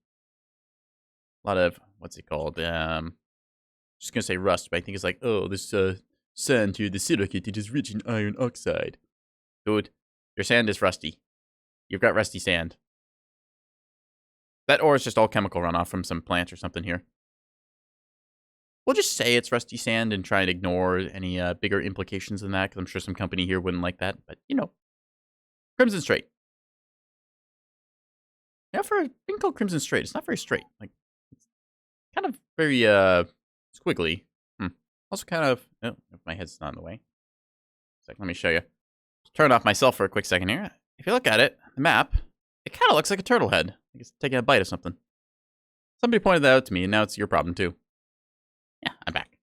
lot of, what's it called? Just gonna say rust, but I think it's like, oh, this sand here, the silicate, it is rich in iron oxide. Dude, your sand is rusty. You've got rusty sand. That ore is just all chemical runoff from some plant or something here. We'll just say it's rusty sand and try and ignore any bigger implications than that, because I'm sure some company here wouldn't like that, but, you know. Crimson Straight. Yeah, for a thing called Crimson Straight, it's not very straight. Like, kind of very squiggly. Also kind of... Oh, my head's not in the way. Let me show you. Turn off myself for a quick second here. If you look at it, the map, it kind of looks like a turtle head. Like it's taking a bite of something. Somebody pointed that out to me, and now it's your problem too. Yeah, I'm back.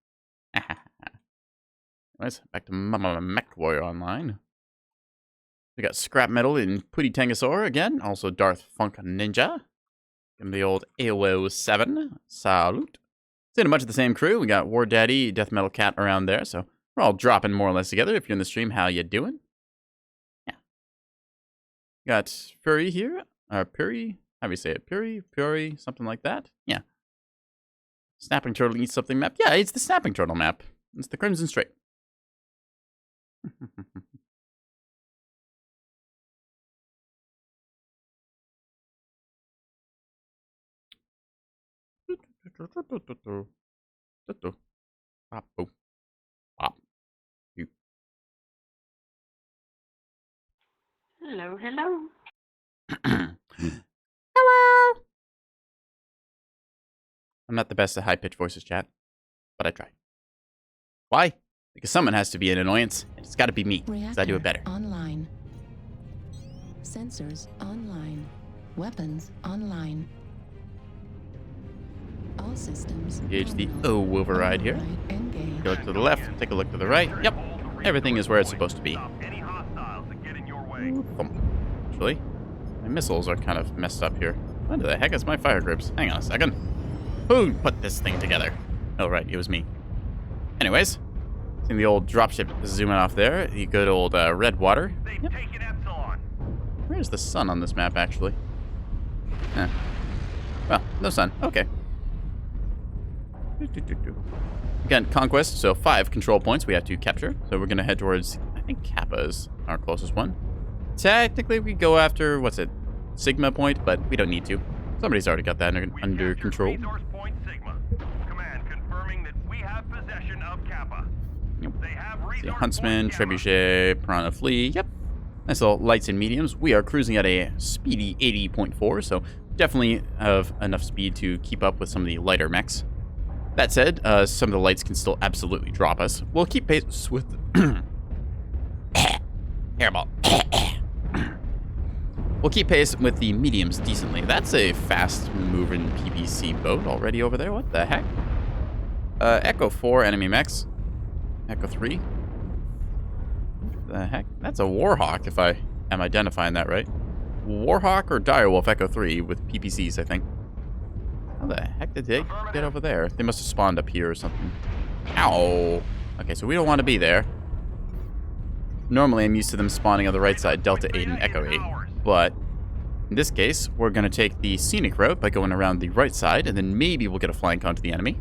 Anyways, back to Mechwarrior Online. We got Scrap Metal in Putty Tangosaur again. Also Darth Funk Ninja. And the old AOO 7. Salute. It's in a bunch of the same crew. We got War Daddy, Death Metal Cat around there. So we're all dropping more or less together. If you're in the stream, how you doing? Yeah. Got Fury here. Puri. How do you say it? Puri, something like that. Yeah. Snapping Turtle eats something map. Yeah, it's the Snapping Turtle map. It's the Crimson Straight. Hello, hello. Hello. I'm not the best at high-pitched voices, chat, but I try. Why? Because someone has to be an annoyance, and it's got to be me, because I do it better. Online. Sensors online. Weapons online. All systems. Engage the O override here. Take a look to the left, take a look to the right. Yep, everything is where it's supposed to be. Actually, my missiles are kind of messed up here. What the heck is my fire grips? Hang on a second. Who put this thing together? Oh, right, it was me. Anyways, Seeing the old dropship zooming off there. The good old red water. They've taken Epsilon. Where's the sun on this map, actually? Eh. Well, no sun. Okay. Again, conquest, so 5 control points we have to capture. So we're going to head towards, I think Kappa is our closest one. Technically, we go after, what's it, Sigma point, but we don't need to. Somebody's already got that under control. Resource point Sigma. Command confirming that we have possession of Kappa. Yep. They have See, resource Huntsman, point Gamma. Trebuchet, Piranha Flea. Yep. Nice little lights and mediums. We are cruising at a speedy 80.4, so definitely have enough speed to keep up with some of the lighter mechs. That said, some of the lights can still absolutely drop us. We'll keep pace with... Hairball. We'll keep pace with the mediums decently. That's a fast-moving PVC boat already over there. What the heck? Echo 4 enemy mechs. Echo 3. What the heck? That's a Warhawk, if I am identifying that right. Warhawk or Direwolf Echo 3 with PPCs, I think. How the heck did they get over there? They must have spawned up here or something. Ow! Okay, so we don't want to be there. Normally, I'm used to them spawning on the right side, Delta 8 and Echo 8. But in this case, we're going to take the scenic route by going around the right side, and then maybe we'll get a flank onto the enemy.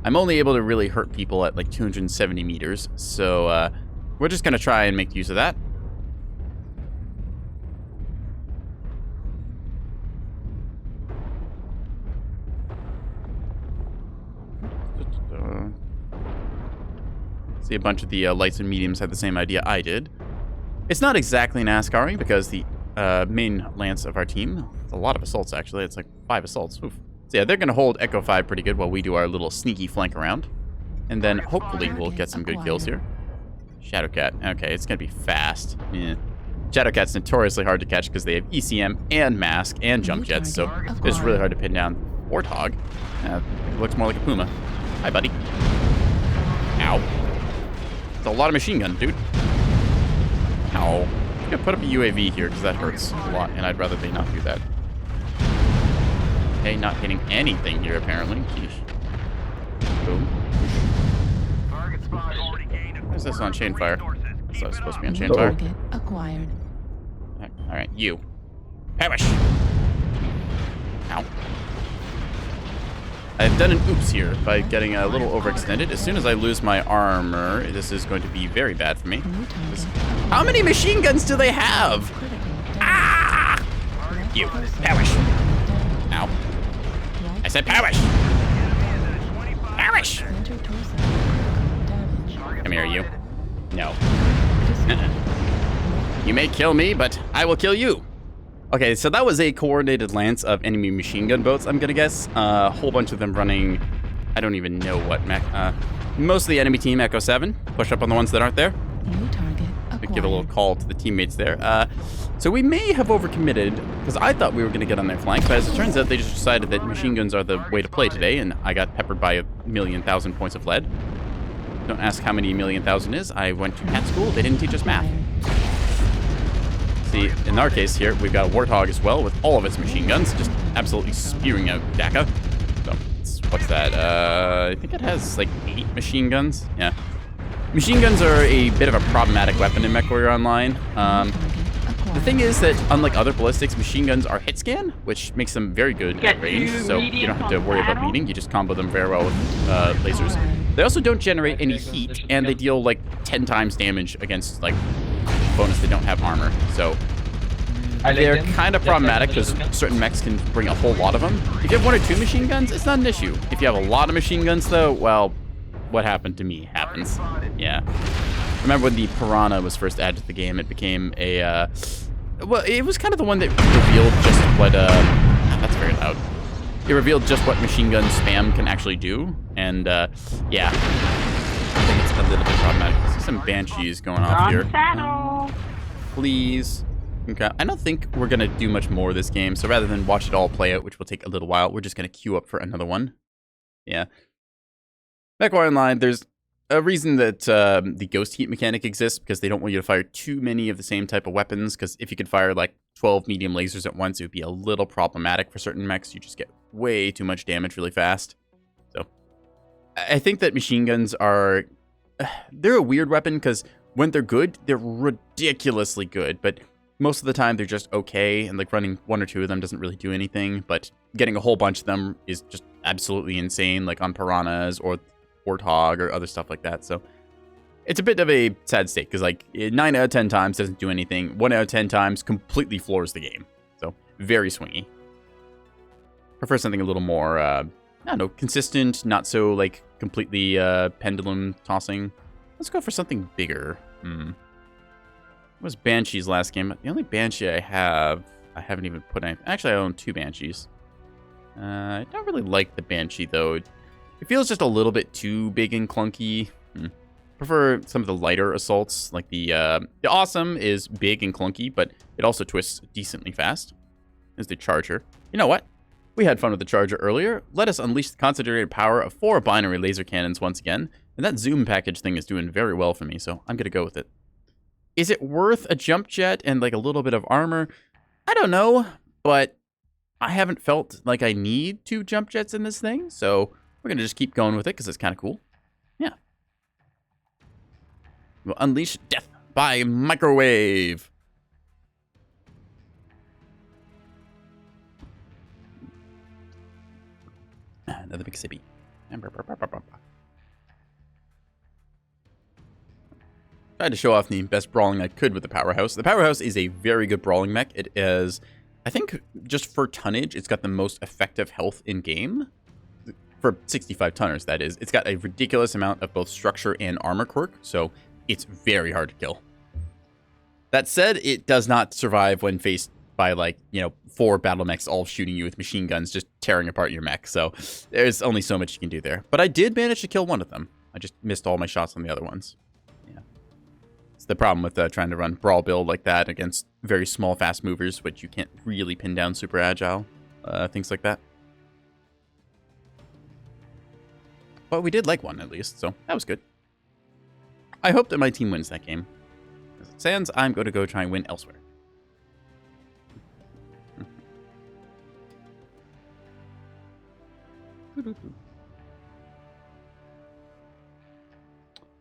I'm only able to really hurt people at like 270 meters, so we're just going to try and make use of that. See, a bunch of the lights and mediums had the same idea I did. It's not exactly NASCAR-ing because the main lance of our team, it's a lot of assaults actually, it's like 5 assaults. Oof. So yeah, they're going to hold Echo 5 pretty good while we do our little sneaky flank around. And then hopefully we'll get some good kills here. Shadowcat, okay, it's going to be fast. Yeah. Shadowcat's notoriously hard to catch because they have ECM and Mask and jump jets, so it's really hard to pin down. Warthog, it looks more like a Puma. Hi, buddy. Ow. It's a lot of machine gun, dude. Ow. I'm gonna put up a UAV here because that hurts a lot, and I'd rather they not do that. Okay, not hitting anything here apparently. Jeez. Boom. Why is this on chain fire? So it's supposed to be on chain fire. Target acquired. All right, you. Perish. Ow. I've done an oops here by getting a little overextended. As soon as I lose my armor, this is going to be very bad for me. How many machine guns do they have? Ah! You. Perish. Ow. I said perish. Perish. Come here, you. No. You may kill me, but I will kill you. Okay, so that was a coordinated lance of enemy machine gun boats, I'm gonna guess. A whole bunch of them running, I don't even know what mech. Most of the enemy team, Echo 7. Push up on the ones that aren't there. New target acquired. Give a little call to the teammates there. So we may have overcommitted, because I thought we were gonna get on their flank, but as it turns out, they just decided that machine guns are the way to play today, and I got peppered by 1,000,000 points of lead. Don't ask how many 1,000,000 is. I went to cat school. They didn't teach us math. See, in our case here, we've got a Warthog as well with all of its machine guns, just absolutely spewing out DACA. So, what's that? I think it has like 8 machine guns. Yeah. Machine guns are a bit of a problematic weapon in Mechwarrior Online. The thing is that, unlike other ballistics, machine guns are hit scan, which makes them very good at range, so you don't have to worry about bleeding. You just combo them very well with lasers. They also don't generate any heat, and they deal like 10 times damage against like bonus they don't have armor. So they're kind of problematic because certain mechs can bring a whole lot of them. If you have 1 or 2 machine guns, it's not an issue. If you have a lot of machine guns, though, well, what happened to me happens. Yeah. Remember when the Piranha was first added to the game, it became a, well, it was kind of the one that revealed just what, that's very loud. It revealed just what machine gun spam can actually do, and, yeah. I think it's a little bit problematic. I see some Banshees going off here. Please. Okay. I don't think we're going to do much more this game, so rather than watch it all play out, which will take a little while, we're just going to queue up for another one. Yeah. Mechwarrior Online, there's a reason that the ghost heat mechanic exists, because they don't want you to fire too many of the same type of weapons, because if you could fire like 12 medium lasers at once, it would be a little problematic for certain mechs. You just get way too much damage really fast. So I think that machine guns are... They're a weird weapon because when they're good, they're ridiculously good. But most of the time, they're just okay. And like running 1 or 2 of them doesn't really do anything. But getting a whole bunch of them is just absolutely insane. Like on piranhas or warthog or other stuff like that. So it's a bit of a sad state because like 9 out of 10 times doesn't do anything. 1 out of 10 times completely floors the game. So very swingy. Prefer something a little more, I don't know, consistent, not so like completely pendulum tossing. Let's go for something bigger. It was Banshee's last game. The only Banshee I haven't even put any. Actually, I own 2 Banshees. I don't really like the Banshee though. It feels just a little bit too big and clunky. Prefer some of the lighter assaults, like the Awesome is big and clunky, but it also twists decently fast. There's the Charger. You know what? We had fun with the Charger earlier. Let us unleash the concentrated power of 4 binary laser cannons once again. And that zoom package thing is doing very well for me, so I'm going to go with it. Is it worth a jump jet and like a little bit of armor? I don't know, but I haven't felt like I need 2 jump jets in this thing, so we're going to just keep going with it because it's kind of cool. Yeah. We'll unleash death by microwave. Another big sippy. Tried to show off the best brawling I could with the Powerhouse. The Powerhouse is a very good brawling mech. It is, I think, just for tonnage, it's got the most effective health in game. For 65 tonners, that is. It's got a ridiculous amount of both structure and armor quirk, so it's very hard to kill. That said, it does not survive when faced by, like, 4 battle mechs all shooting you with machine guns, just tearing apart your mech. So there's only so much you can do there. But I did manage to kill one of them. I just missed all my shots on the other ones. Yeah. It's the problem with trying to run brawl build like that against very small, fast movers, which you can't really pin down super agile. Things like that. But we did like one, at least, so that was good. I hope that my team wins that game. As it stands, I'm going to go try and win elsewhere.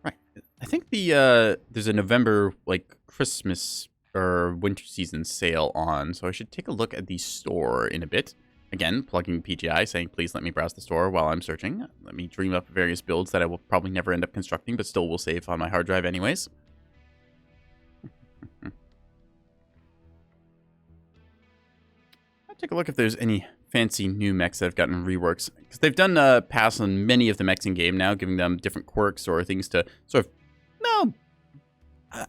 Right. I think there's a November, like, Christmas or winter season sale on, so I should take a look at the store in a bit. Again, plugging PGI, saying, please let me browse the store while I'm searching. Let me dream up various builds that I will probably never end up constructing, but still will save on my hard drive anyways. I'll take a look if there's any fancy new mechs that have gotten reworks. Because they've done pass on many of the mechs in game now, giving them different quirks or things to sort of, no,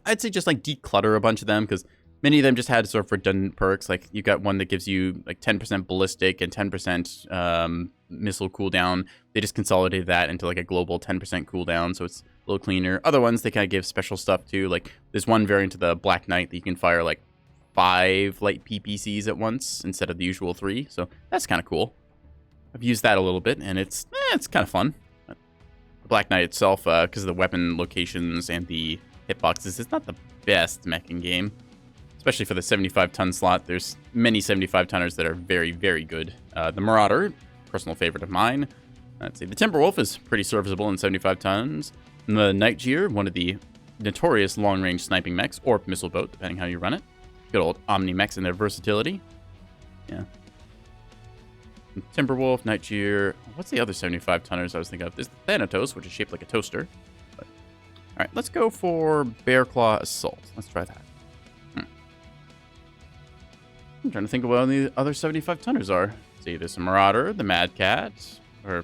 I'd say just like declutter a bunch of them, because many of them just had sort of redundant perks. Like you got one that gives you like 10% ballistic and 10% missile cooldown. They just consolidated that into like a global 10% cooldown, so it's a little cleaner. Other ones, they kind of give special stuff too. Like there's one variant of the Black Knight that you can fire like 5 light PPCs at once instead of the usual 3. So that's kind of cool. I've used that a little bit, and it's kind of fun. But the Black Knight itself, because of the weapon locations and the hitboxes, it's not the best mech in game. Especially for the 75-ton slot. There's many 75-tonners that are very, very good. The Marauder, personal favorite of mine. Let's see, the Timberwolf is pretty serviceable in 75 tons. And the Nightjeer, one of the notorious long-range sniping mechs, or missile boat, depending how you run it. Good old Omni mechs and their versatility. Yeah. Timberwolf, Nightjeer. What's the other 75-tonners I was thinking of? There's the Thanatos, which is shaped like a toaster. But, all right, let's go for Bearclaw Assault. Let's try that. I'm trying to think of what the other 75-tonners are. See, there's a Marauder, the Mad Cat, or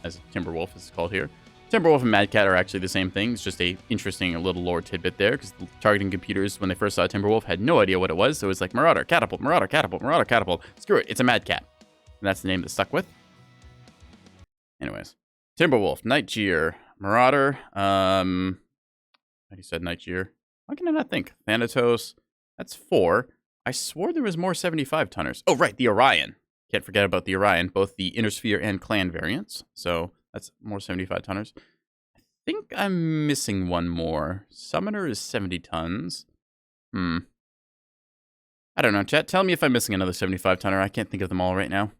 as Timberwolf is called here. Timberwolf and Mad Cat are actually the same thing. It's just a interesting little lore tidbit there, because the targeting computers, when they first saw Timberwolf, had no idea what it was. So it's like Marauder, Catapult, Marauder, Catapult, Marauder, Catapult. Screw it, it's a Mad Cat. And that's the name that stuck with. Anyways, Timberwolf, Nightjeer, Marauder. You said Nightjeer. Why can I not think? Thanatos. That's 4. I swore there was more 75-tonners. Oh, right, the Orion. Can't forget about the Orion, both the Inner Sphere and Clan variants. So that's more 75-tonners. I think I'm missing one more. Summoner is 70 tons. I don't know, chat. Tell me if I'm missing another 75-tonner. I can't think of them all right now.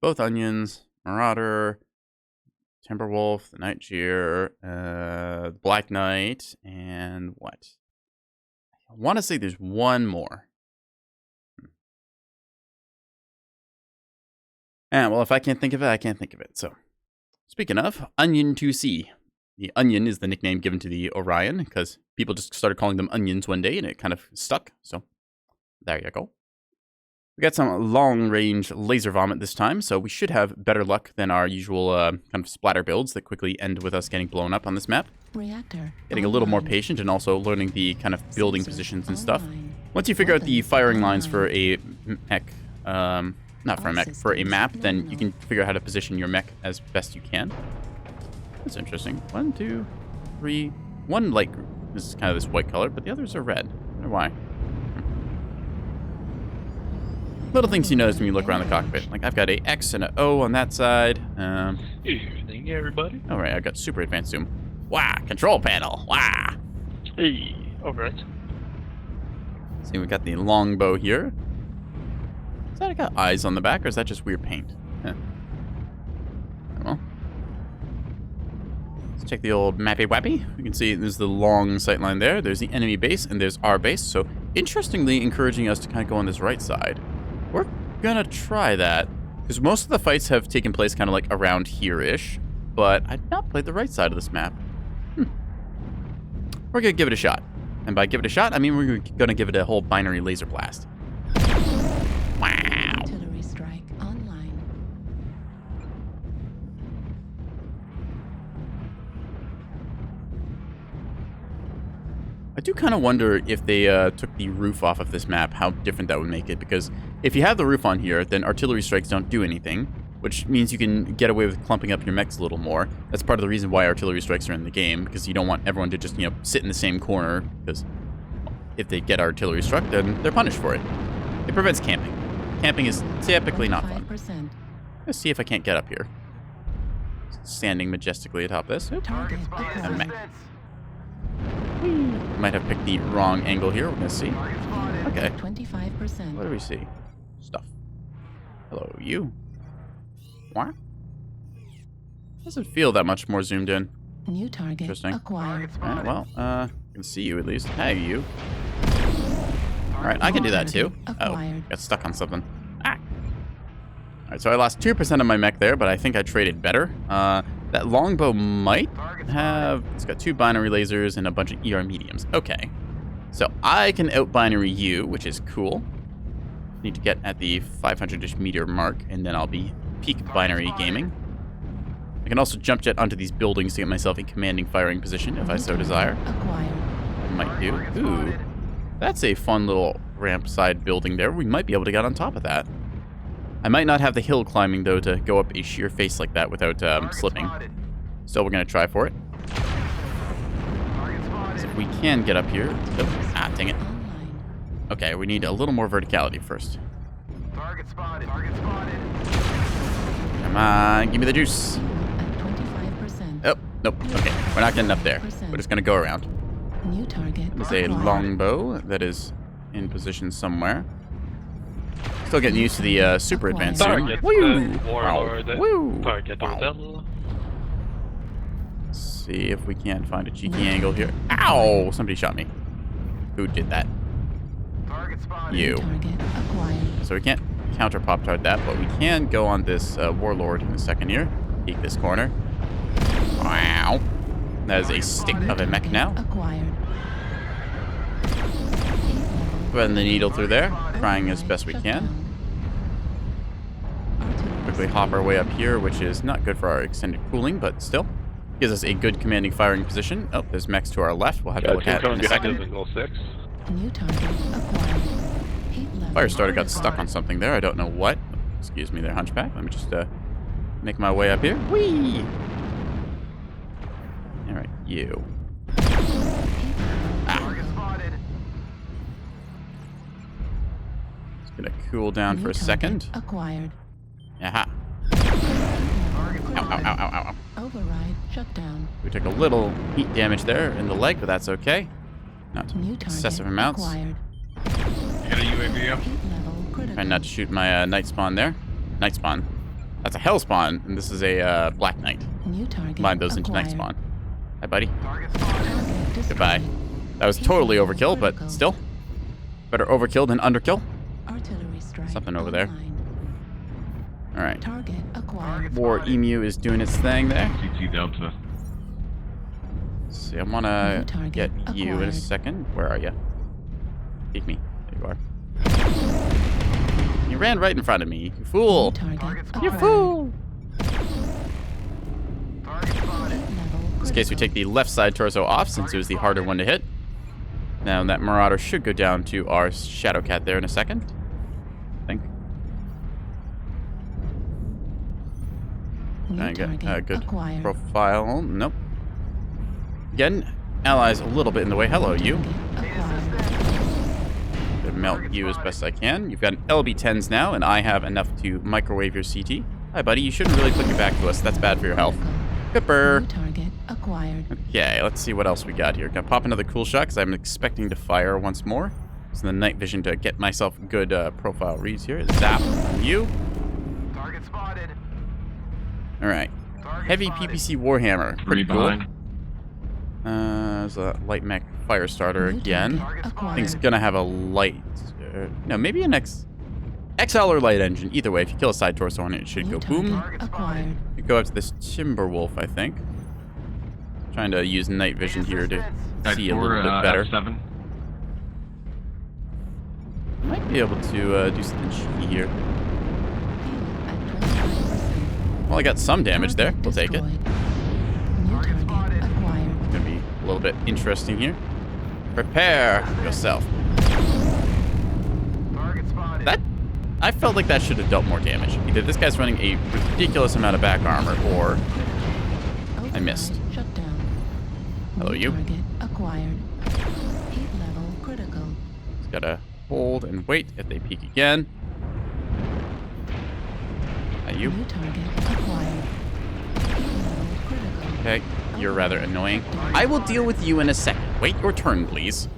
Both Onions, Marauder, Timberwolf, the Night Cheer, Black Knight, and what? I want to say there's one more. Well, if I can't think of it, I can't think of it. So, speaking of, Onion 2C. The Onion is the nickname given to the Orion because people just started calling them onions one day and it kind of stuck. So, there you go. We got some long-range laser vomit this time, so we should have better luck than our usual kind of splatter builds that quickly end with us getting blown up on this map. Reactor. Getting a little more patient and also learning the kind of building positions and stuff. Once you figure out the firing lines for a mech, not for a mech, for a map, then you can figure out how to position your mech as best you can. That's interesting. 1, 2, 3. One light group is kind of this white color, but the others are red. I wonder why. Little things you notice when you look around the cockpit. Like, I've got a X and an O on that side. Evening, everybody. All right, I've got super advanced zoom. Wow, control panel. Wow. Hey, alright. See, we got the longbow here. Is that got eyes on the back, or is that just weird paint? Well, let's check the old mappy wappy. We can see there's the long sight line there. There's the enemy base, and there's our base. So, interestingly, encouraging us to kind of go on this right side. We're gonna try that, because most of the fights have taken place kind of like around here-ish, but I've not played the right side of this map. We're gonna give it a shot. And by give it a shot, I mean we're gonna give it a whole binary laser blast. Wow. Artillery strike online. I do kind of wonder if they took the roof off of this map, how different that would make it. Because if you have the roof on here, then artillery strikes don't do anything, which means you can get away with clumping up your mechs a little more. That's part of the reason why artillery strikes are in the game, because you don't want everyone to just, sit in the same corner, because if they get artillery struck, then they're punished for it. It prevents camping. Camping is typically not fun. Let's see if I can't get up here. Standing majestically atop this. Oop. Target A mech. acquired. Might have picked the wrong angle here. We're gonna see. Okay. 25%. What do we see? Stuff. Hello, you. What? Doesn't feel that much more zoomed in. New target Interesting. acquired. Alright, well, I can see you at least. Hey, you. Alright, I can do that too. Oh, Acquired. got stuck on something. Ah. Alright, so I lost 2% of my mech there, but I think I traded better. That longbow might have... It's got 2 binary lasers and a bunch of ER mediums. Okay. So I can out-binary you, which is cool. Need to get at the 500-ish meter mark, and then I'll be peak binary gaming. I can also jump jet onto these buildings to get myself a commanding firing position, if I so desire. Acquired. I might do. Ooh. That's a fun little ramp side building there. We might be able to get on top of that. I might not have the hill climbing, though, to go up a sheer face like that without slipping. So we're going to try for it. So if we can get up here. Oh, dang it. Online. Okay, we need a little more verticality first. Target spotted. Target spotted. Come on, give me the juice. At 25%. Oh, nope. Okay, we're not getting up there. We're just going to go around. New target There's a acquired. longbow that is in position somewhere. Still getting used to the super advanced zoom. Target Woo! warlord. Woo! Target Wow. rebel. Let's see if we can find a cheeky angle here. Ow! Somebody shot me. Who did that? Target spotted. You. Target acquired. So we can't counter pop-tart that, but we can go on this warlord in a second here. Peek this corner. Wow. That is a stick of a mech now. Acquired. Putting the needle through there, trying as best we can. Quickly hop our way up here, which is not good for our extended cooling, but still gives us a good commanding firing position. Oh, there's mechs to our left. We'll have to Got look two at it coming in a behind us second. in goal 6. New target acquired. Heat level Firestarter got critical. stuck on something there. I don't know what. Excuse me there, Hunchback. Let me just make my way up here. Whee! All right, you. Target spotted. It's gonna cool down New for a target second. Acquired. Aha. Ow, ow, ow, ow, ow, ow. Override shut down. We took a little heat damage there in the leg, but that's okay. Not New target excessive amounts. acquired. Get a UAV up. Heat level critical. Trying not to shoot my night spawn there. Night spawn. That's a hell spawn, and this is a black knight. New target combine those into night acquired. spawn. Hi, buddy. Target destroyed. Goodbye. That was totally overkill, but Critical. still. Better overkill than underkill. Artillery strike Something over there. online. Alright. Target acquired. War Emu is doing its thing there. CT Delta. Let's see, I want to New target get you in a acquired. second. Where are you? Peek me. There you are. You ran right in front of me. You fool. New target You acquired. fool. Level In this case, we take the left side torso off since it was the harder one to hit. Now that Marauder should go down to our Shadow Cat there in a second. I think. New I got a target good acquired. profile. Nope. Again, allies a little bit in the way. Hello, you. Acquired. Gonna melt you as best I can. You've got an LB10s now, and I have enough to microwave your CT. Hi, buddy. You shouldn't really click your back to us. That's bad for your health. Pipper. New target acquired. Okay, let's see what else we got here. Gonna pop another cool shot because I'm expecting to fire once more. So the night vision to get myself good profile reads here. Zap on you. Target spotted. All right. Heavy PPC Warhammer. Pretty cool. behind. There's a light mech fire starter New again. target acquired. Thing's gonna have a light. No, maybe an XL or light engine. Either way, if you kill a side torso on it, it should New go boom. target acquired. You go up to this Timberwolf, I think. Trying to use night vision here to see a little bit better. F7. Might be able to do something cheeky here. At 25%. Well, I got some damage there. We'll take it. Destroyed. New target acquired. Gonna be a little bit interesting here. Prepare yourself. Target spotted. That I felt like that should have dealt more damage. Either this guy's running a ridiculous amount of back armor, or I missed. Override shut down. Hello, New you. target acquired. Heat level critical. Just gotta hold and wait if they peek again. You. New target acquired. Heat level critical. Okay, you're rather annoying. I will deal with you in a second. Wait your turn, please.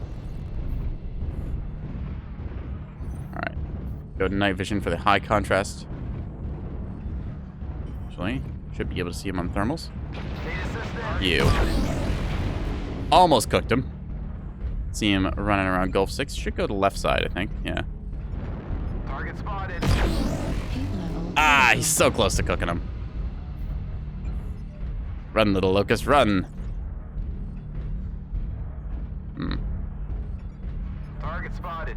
Alright. Go to night vision for the high contrast. Actually, should be able to see him on thermals. You. Almost cooked him. See him running around Gulf 6. Should go to left side, I think. Yeah. Target spotted. Heat level. Ah, he's so close to cooking him. Run, little locust, run. Target spotted.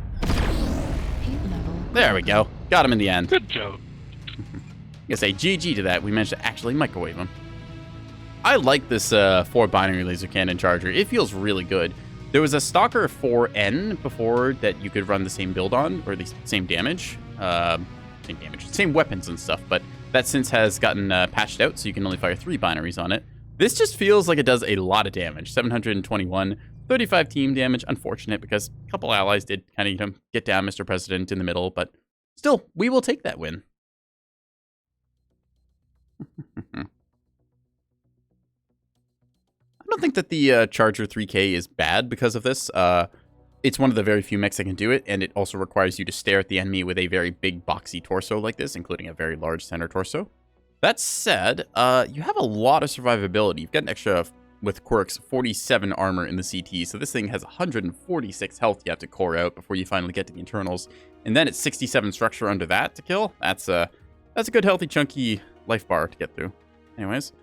Heat level. There we go. Got him in the end. Good job. I say GG to that. We managed to actually microwave him. I like this 4 binary laser cannon charger. It feels really good. There was a Stalker 4N before that you could run the same build on, or the same damage. Same weapons and stuff, but that since has gotten patched out, so you can only fire 3 binaries on it. This just feels like it does a lot of damage. 721, 35 team damage. Unfortunate, because a couple allies did kind of get down Mr. President in the middle, but still, we will take that win. I don't think that the Charger 3K is bad because of this. It's one of the very few mechs that can do it, and it also requires you to stare at the enemy with a very big boxy torso like this, including a very large center torso. That said, you have a lot of survivability. You've got an extra, with quirks, 47 armor in the CT, so this thing has 146 health you have to core out before you finally get to the internals, and then it's 67 structure under that to kill. That's a good healthy chunky life bar to get through. Anyways,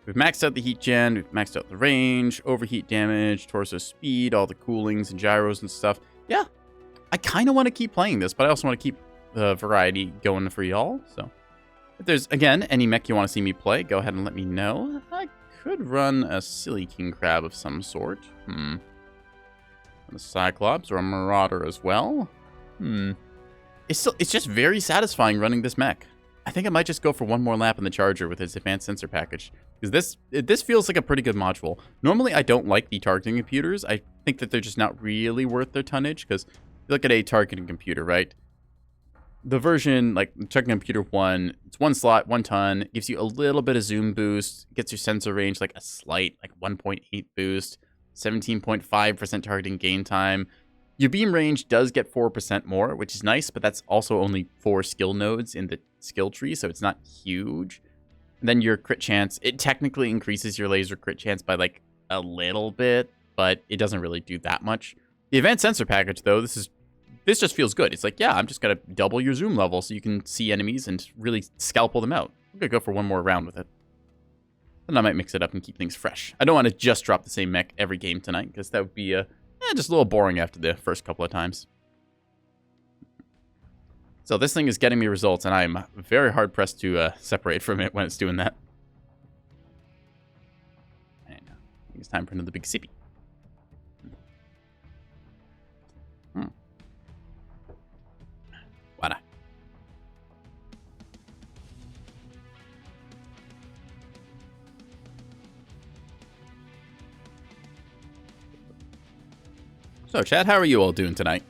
we've maxed out the heat gen, we've maxed out the range, overheat damage, torso speed, all the coolings and gyros and stuff. Yeah, I kind of want to keep playing this, but I also want to keep the variety going for y'all. So if there's, again, any mech you want to see me play, go ahead and let me know. I could run a silly king crab of some sort. A Cyclops or a Marauder as well. It's just very satisfying running this mech. I think I might just go for one more lap in the Charger with its advanced sensor package, because this feels like a pretty good module. Normally, I don't like the targeting computers. I think that they're just not really worth their tonnage, because look at a targeting computer, right? The version, like targeting computer 1, it's 1 slot, 1 ton, gives you a little bit of zoom boost, gets your sensor range like a slight, like 1.8 boost, 17.5% targeting gain time. Your beam range does get 4% more, which is nice, but that's also only 4 skill nodes in the skill tree, so it's not huge. then your crit chance, it technically increases your laser crit chance by like a little bit, but it doesn't really do that much. The advanced sensor package, though, this just feels good. It's like, yeah, I'm just gonna double your zoom level so you can see enemies and really scalpel them out. I'm gonna go for one more round with it. Then I might mix it up and keep things fresh. I don't want to just drop the same mech every game tonight, because that would be just a little boring after the first couple of times. So this thing is getting me results, and I am very hard-pressed to separate from it when it's doing that. And I think it's time for another big sippy. Why not? So, Chad, how are you all doing tonight?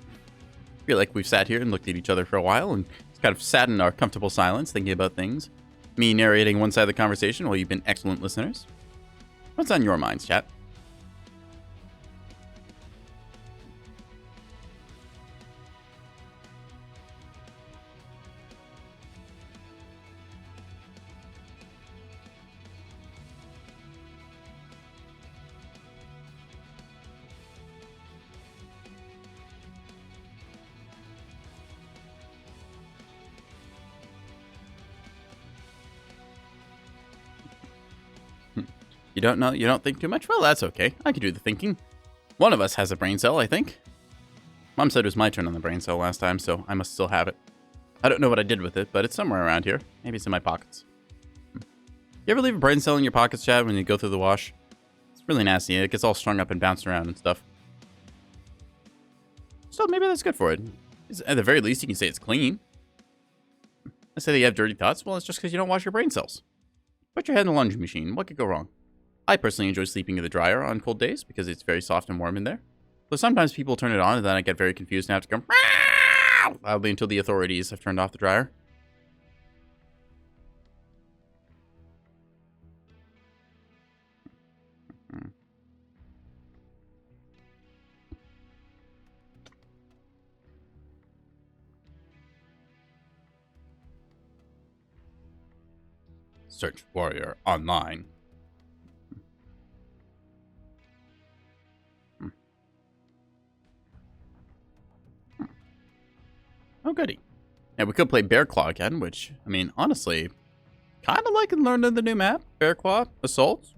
I feel like we've sat here and looked at each other for a while and kind of sat in our comfortable silence thinking about things. Me narrating one side of the conversation while you've been excellent listeners. What's on your minds, chat? You don't know? You don't think too much? Well, that's okay. I can do the thinking. One of us has a brain cell, I think. Mom said it was my turn on the brain cell last time, so I must still have it. I don't know what I did with it, but it's somewhere around here. Maybe it's in my pockets. You ever leave a brain cell in your pockets, Chad, when you go through the wash? It's really nasty. It gets all strung up and bounced around and stuff. So maybe that's good for it. At the very least, you can say it's clean. Let's say that you have dirty thoughts. Well, it's just because you don't wash your brain cells. Put your head in the laundry machine. What could go wrong? I personally enjoy sleeping in the dryer on cold days because it's very soft and warm in there. So sometimes people turn it on and then I get very confused and have to go loudly until the authorities have turned off the dryer. Search Warrior online. Oh, goody. Yeah, we could play Bear Claw again, which, I mean, honestly, kind of like learning the new map. Bear Claw, Assault.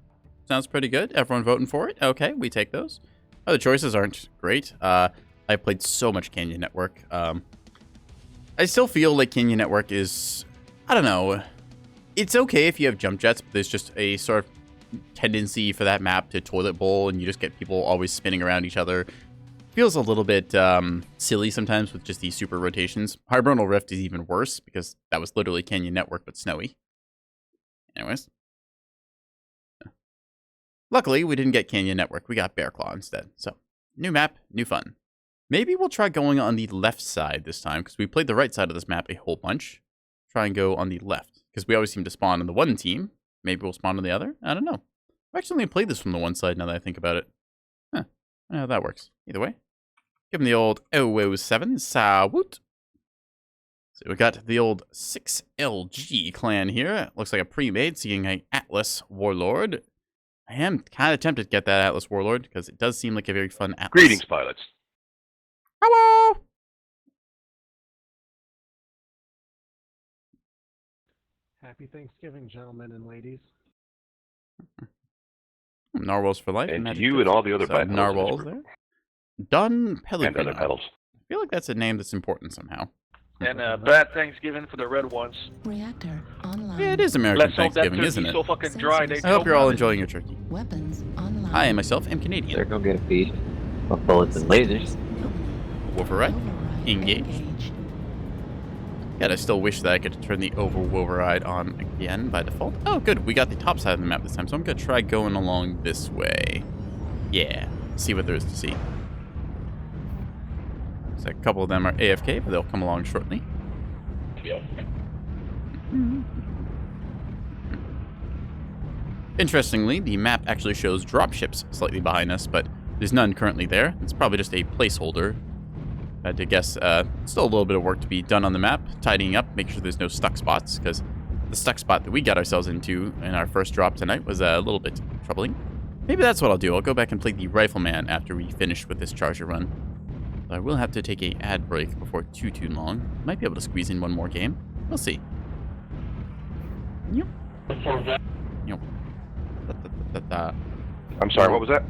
Sounds pretty good. Everyone voting for it? Okay, we take those. Other choices aren't great. I played so much Canyon Network. I still feel like Canyon Network is, I don't know. It's okay if you have jump jets, but there's just a sort of tendency for that map to toilet bowl, and you just get people always spinning around each other. Feels a little bit silly sometimes with just these super rotations. Hibernal Rift is even worse because that was literally Canyon Network but snowy. Anyways. Luckily, we didn't get Canyon Network. We got Bear Claw instead. So, new map, new fun. Maybe we'll try going on the left side this time because we played the right side of this map a whole bunch. Try and go on the left because we always seem to spawn on the one team. Maybe we'll spawn on the other. I don't know. I've actually only played this from the one side now that I think about it. Huh. I don't know how that works. Either way. Give him the old 007 Sawoot. So we got the old 6LG clan here. Looks like a pre-made, seeing an Atlas Warlord. I am kind of tempted to get that Atlas Warlord because it does seem like a very fun Atlas. Greetings, pilots. Hello! Happy Thanksgiving, gentlemen and ladies. Narwhals for life. And you and all the other bipedals. Narwhals there. Dun Pellegrino. And other pedals. I feel like that's a name that's important somehow. And bad Thanksgiving for the red ones. Reactor online. Yeah, it is American Thanksgiving, isn't it? So fucking dry. I hope you're all enjoying your turkey. Weapons online. I myself am Canadian. They're gonna get a feed of bullets and lasers. Wolverine. Engaged. Yet I still wish that I could turn the override on again by default. Oh, good. We got the top side of the map this time, so I'm going to try going along this way. Yeah. See what there is to see. So a couple of them are AFK, but they'll come along shortly. Yep. Interestingly, the map actually shows dropships slightly behind us, but there's none currently there. It's probably just a placeholder. I had to guess still a little bit of work to be done on the map, tidying up, making sure there's no stuck spots, because The stuck spot that we got ourselves into in our first drop tonight was a little bit troubling. Maybe that's what I'll do. I'll go back and play the Rifleman after we finish with this Charger run. I will have to take a ad break before too long. Might be able to squeeze in one more game. We'll see. Yep. Yep. I'm sorry, what was that?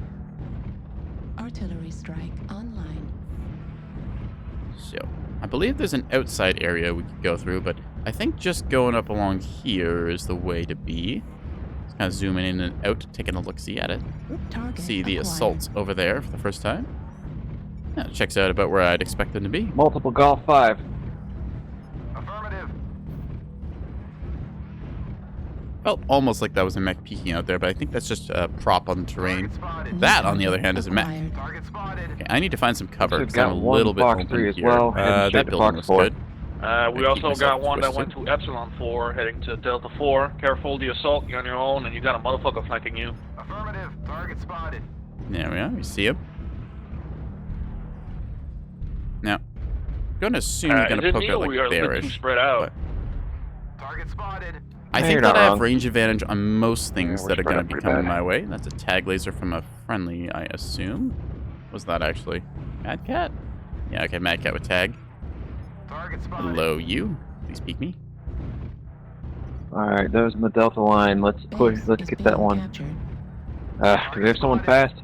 Artillery strike online. So, I believe there's an outside area we could go through, but I think just going up along here is the way to be. Just kind of zooming in and out, taking a look-see at it. Target See the acquired. assaults over there for the first time. Yeah, it checks out about where I'd expect them to be. Multiple Golf 5. Affirmative. Felt almost like that was a mech peeking out there, but I think that's just a prop on the terrain. That, on the other hand, is a mech. Acquired. Target spotted. Okay, I need to find some cover We've because I'm a got one little bit Fox open 3 as here. well, heading straight That to building Fox looks 4. good. We I keep also myself got one that twisted. went to Epsilon 4, heading to Delta 4. Careful the assault, you're on your own, and you got a motherfucker flanking you. Affirmative. Target spotted. There we are. We see him. Now, I'm going to assume you're going is to it poke me out or like we are a bit too bearish. spread out? Target spotted. I Yeah, think you're that not I have wrong. range advantage on most things we're that are spread going out to be pretty coming bad. my way. That's a tag laser from a friendly, I assume. Was that actually Mad Cat? Yeah, okay, Mad Cat with tag. Target spotted. Hello, you. Please peek me. Alright, those in the Delta line. Let's push. Base Let's is get being that one. captured. Do we have someone fast?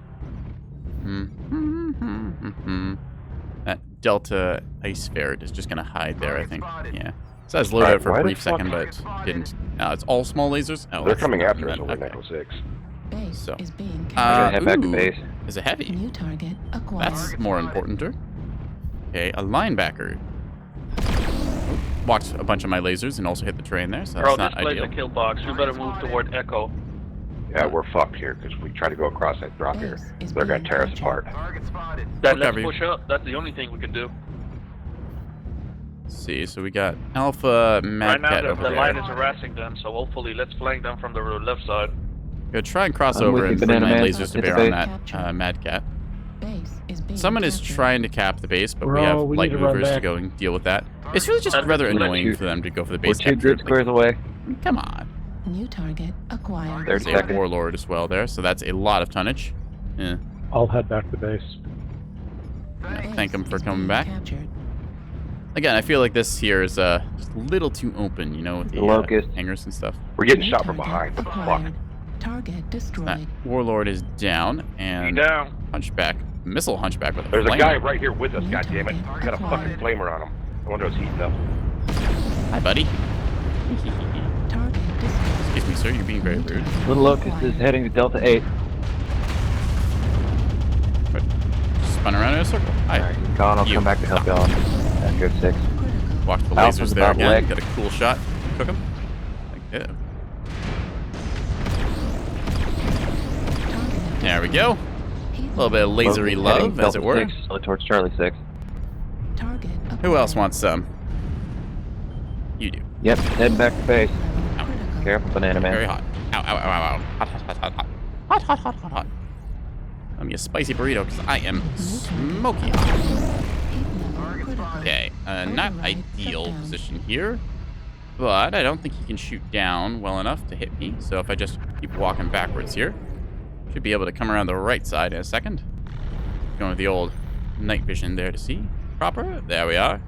That Delta Ice Ferret is just going to hide there, I think. Yeah. It says load out for Why a the brief fuck- second, but didn't. It's all small lasers? Oh, They're that's coming not after us even- over okay. Neko 6. Base So, is being I'm gonna head back to ooh, base. Is it heavy? New target acquired. That's more importanter. Okay, a linebacker. Walked a bunch of my lasers and also hit the terrain there, so that's Bro, not this plays ideal. a kill box. We better move toward Echo. Yeah, we're fucked here because we try to go across that drop here. Base is They're gonna being tear us captured. apart. Target spotted. Then We'll let's cover you. push up. That's the only thing we can do. Let's see, so we got Alpha Mad Right now, Cat the over line there. is harassing them, so hopefully let's flank them from the left side. Gonna try and cross I'm over with you, and bring Banana my Man. lasers to Hit the bear on base. that Captured. Mad Cat. Base is being Someone is captured. trying to cap the base, but we Bro, have we light need to run movers to back. go and deal with that. It's really just That's rather what I annoying shoot. for them to go for the We're base 2 capture. grid squares away. Come on. New target acquired. There's There's a second. Warlord as well there, so that's a lot of tonnage. Yeah. I'll head back to base. Base Thank him for is coming being back. Captured. Again, I feel like this here is just a little too open, you know, with the The Locust. hangars and stuff. We're getting New shot from target behind. What the fuck? acquired. Target destroyed. That Warlord is down, You and down? Hunchback, missile Hunchback with a There's a flamer. guy right here with us, goddammit. He's got a fucking flamer on him. I wonder if he's heating up. Hi, buddy. Target destroyed. Excuse me, sir, you're being very rude. Little Locust is heading to Delta 8. But spun around in a circle. Hi. Alright, he's gone. I'll You. come back to help y'all. Echo 6. Critical. Walked the Alpha's lasers there about again. leg. Got a cool shot. Cook him. Like, yeah. Target There we go. A little bit of lasery love, as it were. Towards Charlie 6. Target Who else acquired. wants some? You do. Yep, heading back to base. Critical. Careful, Banana Very Man. hot. Ow, ow, ow, ow, ow. Hot, hot, hot, hot, hot. Hot, hot, hot, hot, hot. Let me a spicy burrito, because I am smoky hot. Heat level critical. Okay, not ideal position here, but I don't think he can shoot down well enough to hit me. So if I just keep walking backwards here, should be able to come around the right side in a second. Going with the old night vision there to see proper. There we are.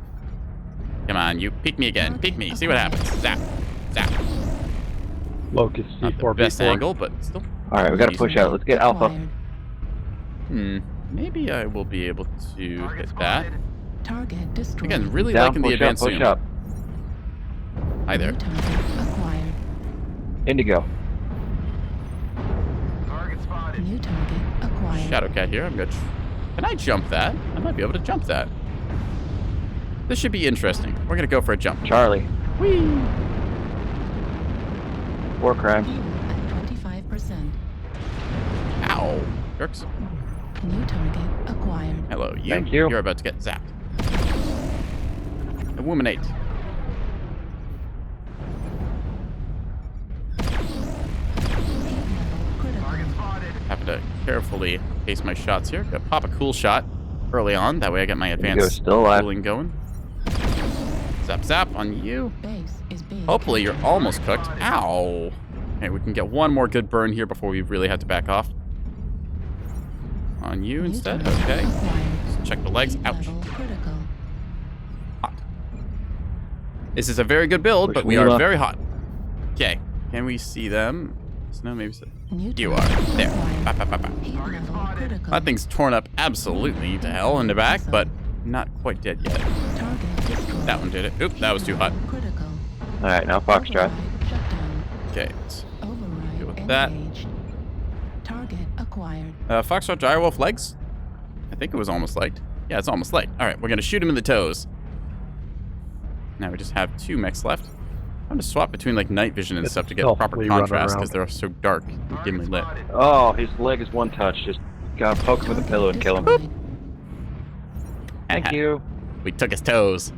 Come on, you peek me again. Peek me. See what happens. Zap, zap. Locust Not the C4, best B4. angle, but still. Alright, we gotta push out. Let's get Alpha. Acquired. Maybe I will be able to hit that. Target destroyed. Again, really Down, liking the push up, advanced push zoom. up. Hi there. New target acquired. Indigo. New target acquired. Shadowcat here. I'm good. Can I jump that? I might be able to jump that. This should be interesting. We're gonna go for a jump. Charlie. Whee! War crimes. Fuel at 25%. Ow! Jerks. New target acquired. Hello, you. Thank you. You're about to get zapped. Illuminate. Heat level critical. Have to carefully pace my shots here. Gotta pop a cool shot early on. That way I get my Indigo's advanced still alive. cooling going. Zap, zap on you. Base is being Hopefully you're almost cooked. Ow. Okay, we can get one more good burn here before we really have to back off. On you instead. Okay. Let's check the legs. Ouch. Hot. This is a very good build, but we are very hot. Okay. Can we see them? No, maybe so. You are. There. Bop, bop, bop, bop. That thing's torn up absolutely to hell in the back, but not quite dead yet. That one did it. Oop, that was too hot. Alright, now Foxtrot. Okay. Let's deal with that. Target acquired. Foxtrot Direwolf legs? I think it was almost legged. Yeah, it's almost legged. Alright, we're gonna shoot him in the toes. Now we just have 2 mechs left. I'm gonna swap between like night vision and stuff to get proper contrast because they're so dark and dimly lit. Oh, his leg is one touch. Just gotta poke him with a pillow and kill him. Boop. Thank you. We took his toes.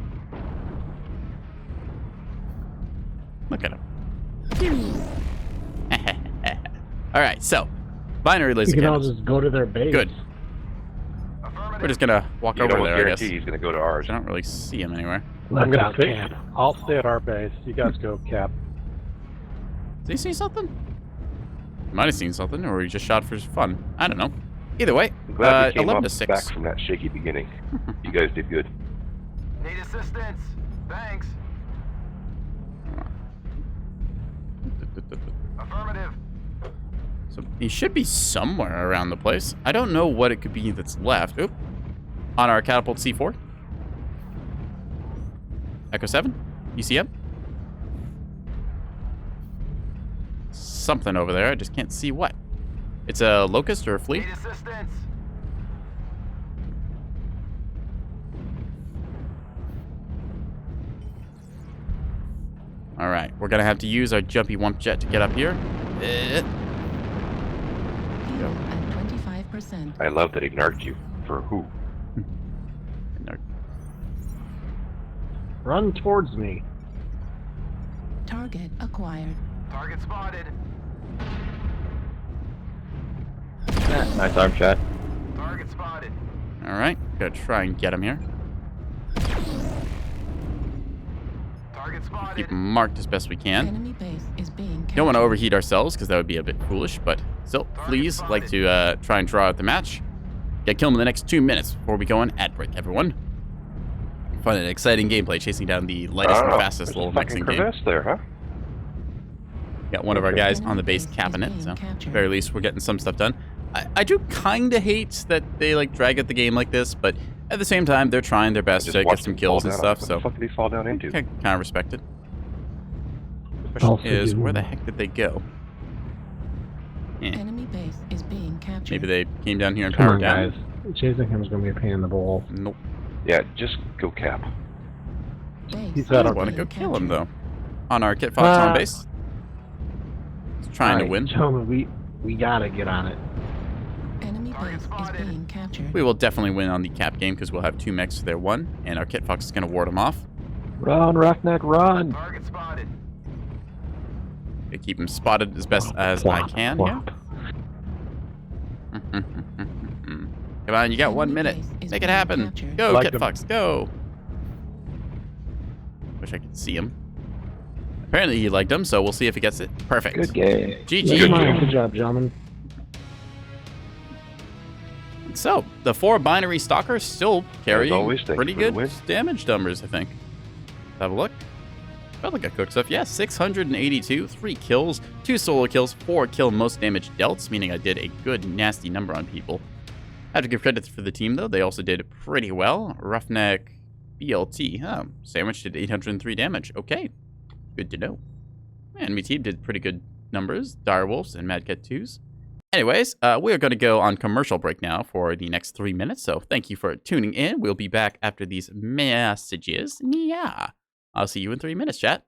Look at him. Alright, so binary laser You can all cannons. just go to their base. Good. We're just gonna walk over there, I guess. He's gonna go to ours. I don't really see him anywhere. I'm gonna stay. I'll stay at our base. You guys go, Cap. Did he see something? He might have seen something, or he just shot for fun. I don't know. Either way, I'm glad we came 11 up to 6. back from that shaky beginning. You guys did good. Need assistance. Thanks. Affirmative. So he should be somewhere around the place. I don't know what it could be that's left. Oop. On our catapult C4. Echo 7. You see him? Something over there. I just can't see what. It's a locust or a flea. Need assistance. All right, we're gonna have to use our jumpy wump jet to get up here. At 25%. I love that he narked you. For who? Run towards me. Target acquired. Target spotted. Nice arm shot. Target spotted. All right, gotta try and get him here. Target spotted. Keep him marked as best we can. Enemy base is being captured. Don't want to overheat ourselves because that would be a bit foolish, but still, fleas like to try and draw out the match. Gotta kill him in the next 2 minutes before we go on ad break, everyone. Fun and exciting gameplay chasing down the lightest and fastest little mechs in game. Crevasse there, huh? Got one of our guys on the base capping it, so at the very least we're getting some stuff done. I do kind of hate that they like drag out the game like this, but at the same time they're trying their best to get some kills and stuff, so what the fuck did he fall down into? kind of respect it. The question is, where the heck did they go? Enemy base is being captured. Maybe they came down here and Come powered on, down. guys. Chasing him is gonna be a pain in the balls. Nope. Yeah, just go Cap. He's I at our want to base. go kill him though. On our Kit Fox on base. He's trying to Alright, win. Gentlemen, we gotta get on it. Enemy base is being captured. We will definitely win on the cap game because we'll have 2 mechs to their 1, and our Kit Fox is going to ward them off. Run, Roughneck, run! Target spotted. I keep him spotted as best as I can here. Come on, you got 1 minute. Make it happen. Go, Like Kit them. Fox, go. Wish I could see him. Apparently he liked him, so we'll see if he gets it. Perfect. Good game. GG. Good job, gentlemen. So, the 4 binary stalkers still carry always, thank pretty you for the good win. damage numbers, I think. Have a look. Felt like I cooked stuff. Yeah, 682, 3 kills, 2 solo kills, 4 kill most damage dealt, meaning I did a good, nasty number on people. I have to give credit for the team, though. They also did pretty well. Roughneck BLT. Sandwich did 803 damage. Okay. Good to know. Enemy team did pretty good numbers. Direwolves and Mad Cat 2s. Anyways, we are going to go on commercial break now for the next 3 minutes. So thank you for tuning in. We'll be back after these messages. Yeah. I'll see you in 3 minutes, chat.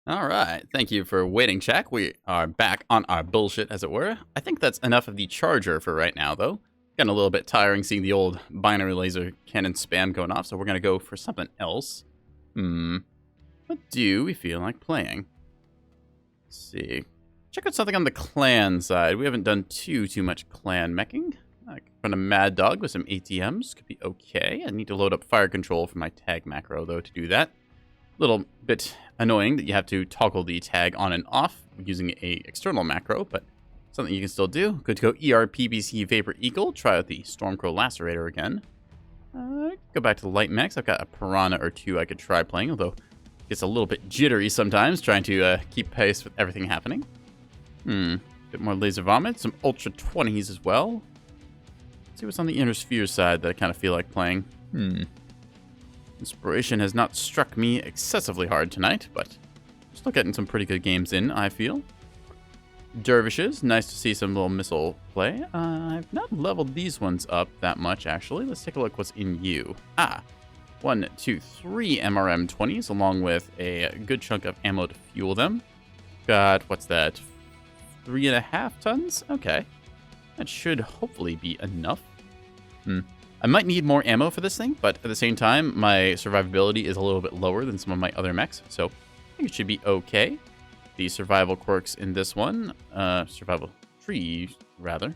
All right. Thank you for waiting, chat. We are back on our bullshit, as it were. I think that's enough of the charger for right now, though. Getting a little bit tiring seeing the old binary laser cannon spam going off, so we're going to go for something else. What do we feel like playing? Let's see. Check out something on the clan side. We haven't done too much clan meching. I can run a Mad Dog with some ATMs. Could be okay. I need to load up fire control for my tag macro, though, to do that. Little bit annoying that you have to toggle the tag on and off using a external macro, but something you can still do. Good to go ERPBC Vapor Eagle. Try out the Stormcrow Lacerator again. Go back to the light mechs. I've got a Piranha or two I could try playing, although it gets a little bit jittery sometimes trying to keep pace with everything happening. Bit more Laser Vomit, some Ultra 20s as well. Let's see what's on the Inner Sphere side that I kind of feel like playing. Inspiration has not struck me excessively hard tonight, but still getting some pretty good games in, I feel. Dervishes, nice to see some little missile play. I've not leveled these ones up that much, actually. Let's take a look what's in you. 1, 2, 3 MRM 20s, along with a good chunk of ammo to fuel them. Got, what's that, 3.5 tons? Okay. That should hopefully be enough. I might need more ammo for this thing, but at the same time, my survivability is a little bit lower than some of my other mechs, so I think it should be okay. The survival quirks in this one, survival tree, rather.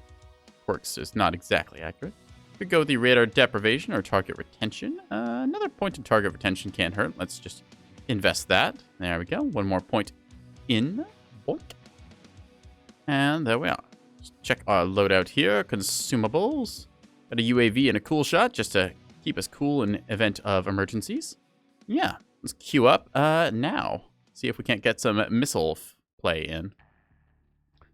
Quirks is not exactly accurate. Could go with the radar deprivation or target retention. Another point in target retention can't hurt. Let's just invest that. There we go. One more point in. Boink. And there we are. Just check our loadout here. Consumables. Got a UAV and a cool shot just to keep us cool in event of emergencies. Yeah, let's queue up now. See if we can't get some missile play in.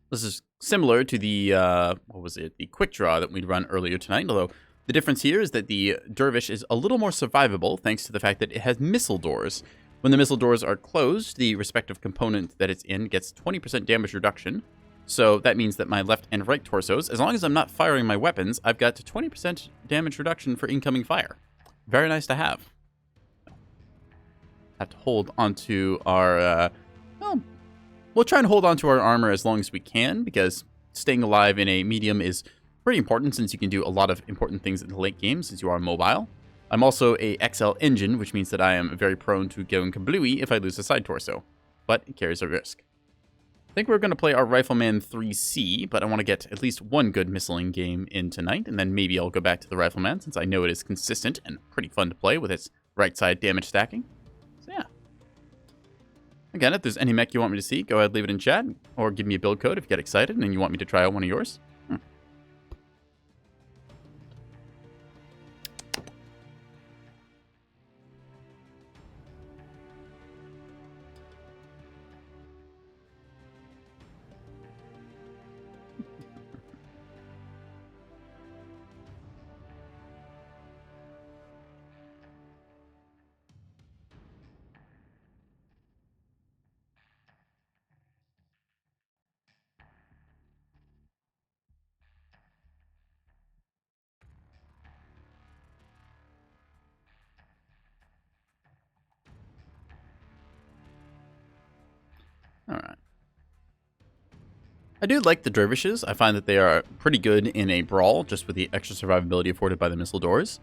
This is similar to the, the quick draw that we'd run earlier tonight, although the difference here is that the Dervish is a little more survivable thanks to the fact that it has missile doors. When the missile doors are closed, the respective component that it's in gets 20% damage reduction. So that means that my left and right torsos, as long as I'm not firing my weapons, I've got 20% damage reduction for incoming fire. Very nice to have. Have to hold onto our, we'll try and hold onto our armor as long as we can, because staying alive in a medium is pretty important since you can do a lot of important things in the late game since you are mobile. I'm also a XL engine, which means that I am very prone to going kablooey if I lose a side torso, but it carries a risk. I think we're going to play our Rifleman 3C, but I want to get at least one good missiling game in tonight, and then maybe I'll go back to the Rifleman since I know it is consistent and pretty fun to play with its right side damage stacking. So yeah. Again, if there's any mech you want me to see, go ahead, leave it in chat, or give me a build code if you get excited and you want me to try out one of yours. Alright. I do like the Dervishes. I find that they are pretty good in a brawl, just with the extra survivability afforded by the missile doors.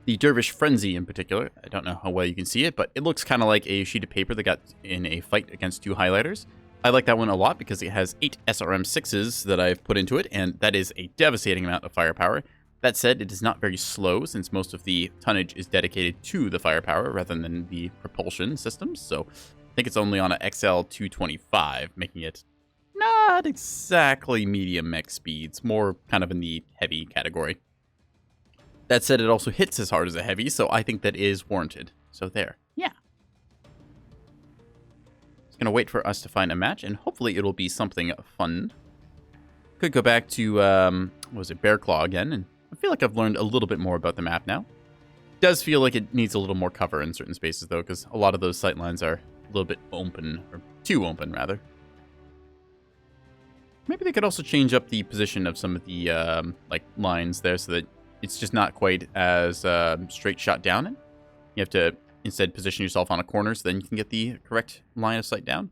The Dervish Frenzy in particular, I don't know how well you can see it, but it looks kind of like a sheet of paper that got in a fight against two highlighters. I like that one a lot because it has 8 SRM-6s that I've put into it, and that is a devastating amount of firepower. That said, it is not very slow since most of the tonnage is dedicated to the firepower rather than the propulsion systems, so I think it's only on a XL225, making it not exactly medium mech speeds, more kind of in the heavy category. That said, it also hits as hard as a heavy, so I think that is warranted. So there. Yeah. Just gonna wait for us to find a match, and hopefully it'll be something fun. Could go back to, what was it, Bear Claw again, and I feel like I've learned a little bit more about the map now. It does feel like it needs a little more cover in certain spaces, though, because a lot of those sightlines are a little bit open, or too open, rather. Maybe they could also change up the position of some of the, lines there so that it's just not quite as straight shot down. You have to instead position yourself on a corner so then you can get the correct line of sight down.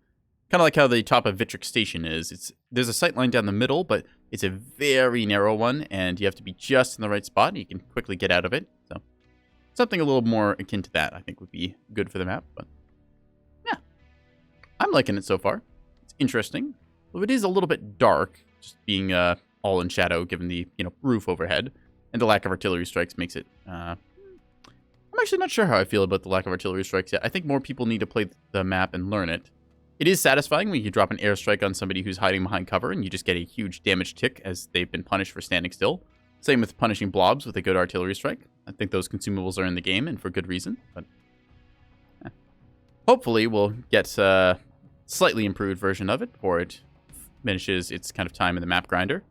Kind of like how the top of Vitric Station is. There's a sight line down the middle, but it's a very narrow one, and you have to be just in the right spot, and you can quickly get out of it. So something a little more akin to that, I think, would be good for the map. But yeah, I'm liking it so far. It's interesting. Well, it is a little bit dark, just being all in shadow, given the roof overhead, and the lack of artillery strikes makes it. I'm actually not sure how I feel about the lack of artillery strikes yet. I think more people need to play the map and learn it. It is satisfying when you drop an airstrike on somebody who's hiding behind cover and you just get a huge damage tick as they've been punished for standing still. Same with punishing blobs with a good artillery strike. I think those consumables are in the game and for good reason. But hopefully we'll get a slightly improved version of it before it finishes its kind of time in the map grinder.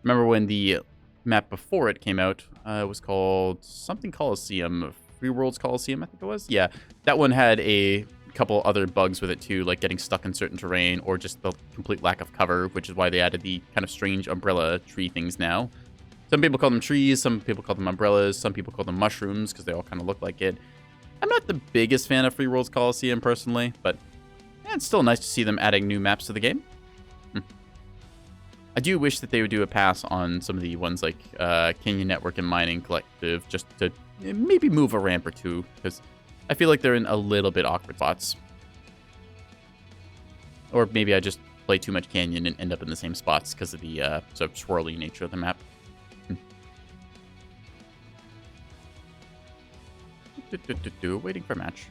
Remember when the map before it came out was called something Coliseum, Free Worlds Coliseum, I think it was? Yeah, that one had a couple other bugs with it too, like getting stuck in certain terrain or just the complete lack of cover, which is why they added the kind of strange umbrella tree things now. Some people call them trees, some people call them umbrellas, some people call them mushrooms because they all kind of look like it. I'm not the biggest fan of Free Worlds Coliseum personally, but yeah, it's still nice to see them adding new maps to the game. I do wish that they would do a pass on some of the ones like Canyon Network and Mining Collective, just to maybe move a ramp or two, because I feel like they're in a little bit awkward spots. Or maybe I just play too much Canyon and end up in the same spots because of the sort of swirly nature of the map. Waiting for a match.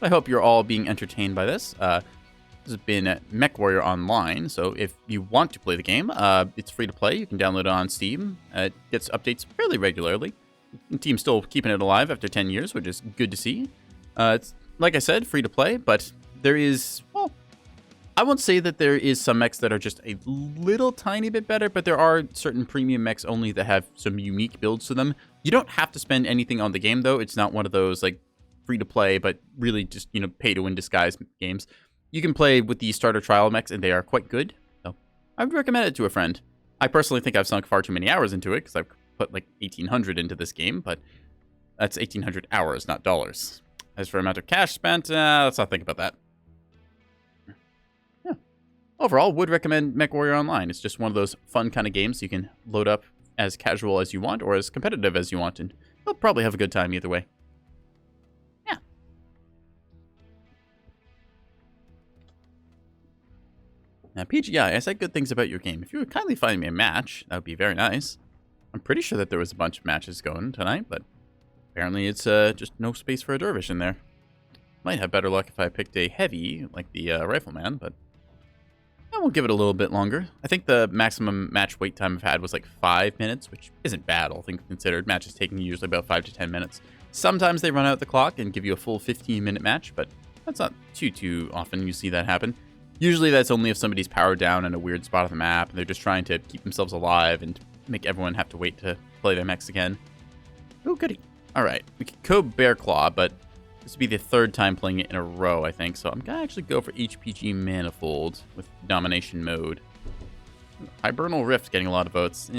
I hope you're all being entertained by this. This has been Mechwarrior Online, so if you want to play the game, it's free to play. You can download it on Steam. It gets updates fairly regularly. The team's still keeping it alive after 10 years, which is good to see. It's, like I said, free to play, but there is, well, I won't say that there is some mechs that are just a little tiny bit better, but there are certain premium mechs only that have some unique builds to them. You don't have to spend anything on the game, though. It's not one of those, like, free to play, but really just, pay to win disguise games. You can play with the starter trial mechs, and they are quite good. So I would recommend it to a friend. I personally think I've sunk far too many hours into it, because I've put like 1,800 into this game, but that's 1,800 hours, not dollars. As for amount of cash spent, let's not think about that. Yeah. Overall, would recommend Mechwarrior Online. It's just one of those fun kind of games you can load up as casual as you want or as competitive as you want, and you'll probably have a good time either way. Yeah. Now, PGI, I said good things about your game. If you would kindly find me a match, that would be very nice. I'm pretty sure that there was a bunch of matches going tonight, but apparently it's just no space for a dervish in there. Might have better luck if I picked a heavy, like the rifleman, but I will give it a little bit longer. I think the maximum match wait time I've had was like 5 minutes, which isn't bad, all things considered. Matches taking usually about 5 to 10 minutes. Sometimes they run out the clock and give you a full 15-minute match, but that's not too often you see that happen. Usually that's only if somebody's powered down in a weird spot of the map, and they're just trying to keep themselves alive and make everyone have to wait to play their mechs again. Oh, goody. Alright, we could go Bear Claw, but this would be the third time playing it in a row, I think, so I'm gonna actually go for HPG Manifold with Domination Mode. Hibernal Rift getting a lot of votes. I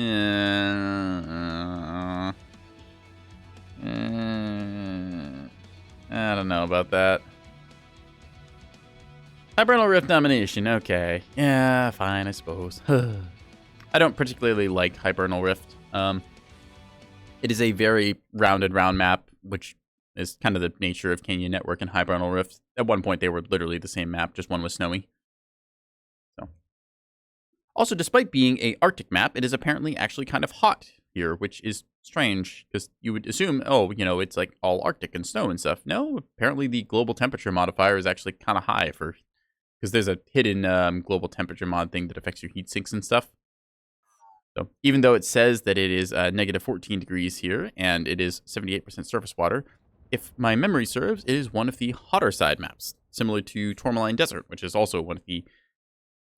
don't know about that. Hibernal Rift Domination, okay. Yeah, fine, I suppose. I don't particularly like Hibernal Rift. It is a very round map, which is kind of the nature of Canyon Network and Hibernal Rift. At one point, they were literally the same map, just one was snowy. So, also, despite being a Arctic map, it is apparently actually kind of hot here, which is strange, because you would assume, oh, it's like all Arctic and snow and stuff. No, apparently the global temperature modifier is actually kind of high because there's a hidden global temperature mod thing that affects your heat sinks and stuff. So even though it says that it is negative 14 degrees here and it is 78% surface water, if my memory serves, it is one of the hotter side maps, similar to Tourmaline Desert, which is also one of the...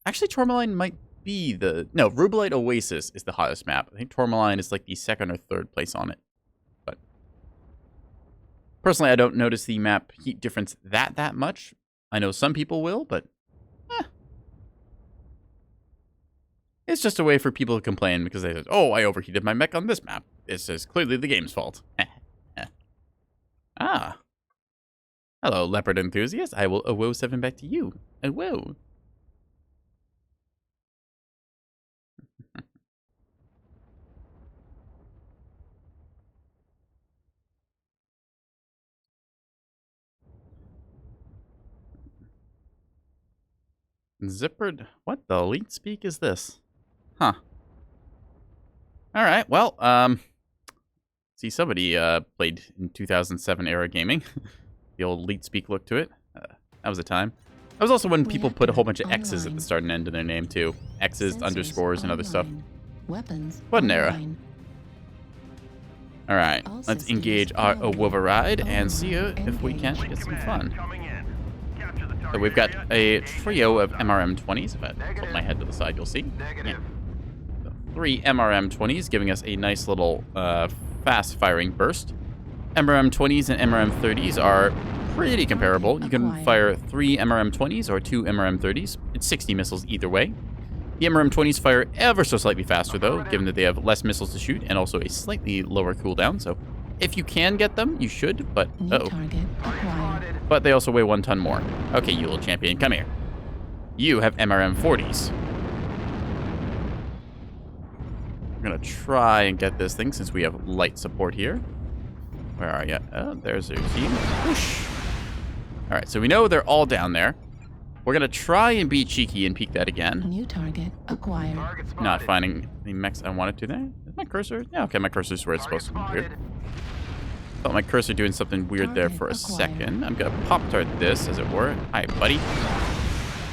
Actually, Tourmaline might be the... No, Rubelite Oasis is the hottest map. I think Tourmaline is like the second or third place on it. But personally, I don't notice the map heat difference that much. I know some people will, but it's just a way for people to complain because they say, oh, I overheated my mech on this map. This is clearly the game's fault. Ah. Hello, leopard enthusiast. I will awo 7 back to you. Awo. Zippered. What the elite speak is this? Huh. All right. Well, see, somebody played in 2007 era gaming. The old elite speak look to it. That was a time. That was also when people put a whole bunch of X's at the start and end of their name too. X's, underscores, and other stuff. Weapons. What an era. All right. Let's engage our override and see if we can't get some fun. So we've got a trio of MRM-20s. If I put my head to the side, you'll see. Yeah. So 3 MRM-20s, giving us a nice little fast-firing burst. MRM-20s and MRM-30s are pretty comparable. You can fire 3 MRM-20s or 2 MRM-30s. It's 60 missiles either way. The MRM-20s fire ever so slightly faster, though, given that they have less missiles to shoot and also a slightly lower cooldown. So if you can get them, you should, but But they also weigh 1 ton more. Okay, you little champion, come here. You have MRM-40s. We're gonna try and get this thing since we have light support here. Where are you? Oh, there's their team. Whoosh. All right, so we know they're all down there. We're gonna try and be cheeky and peek that again. New target acquired. Not finding the mechs I wanted to there. Is my cursor? Yeah, okay, my cursor's where it's supposed to be. Weird. Felt my cursor doing something weird there for a second. I'm gonna pop-tart this, as it were. Hi, buddy.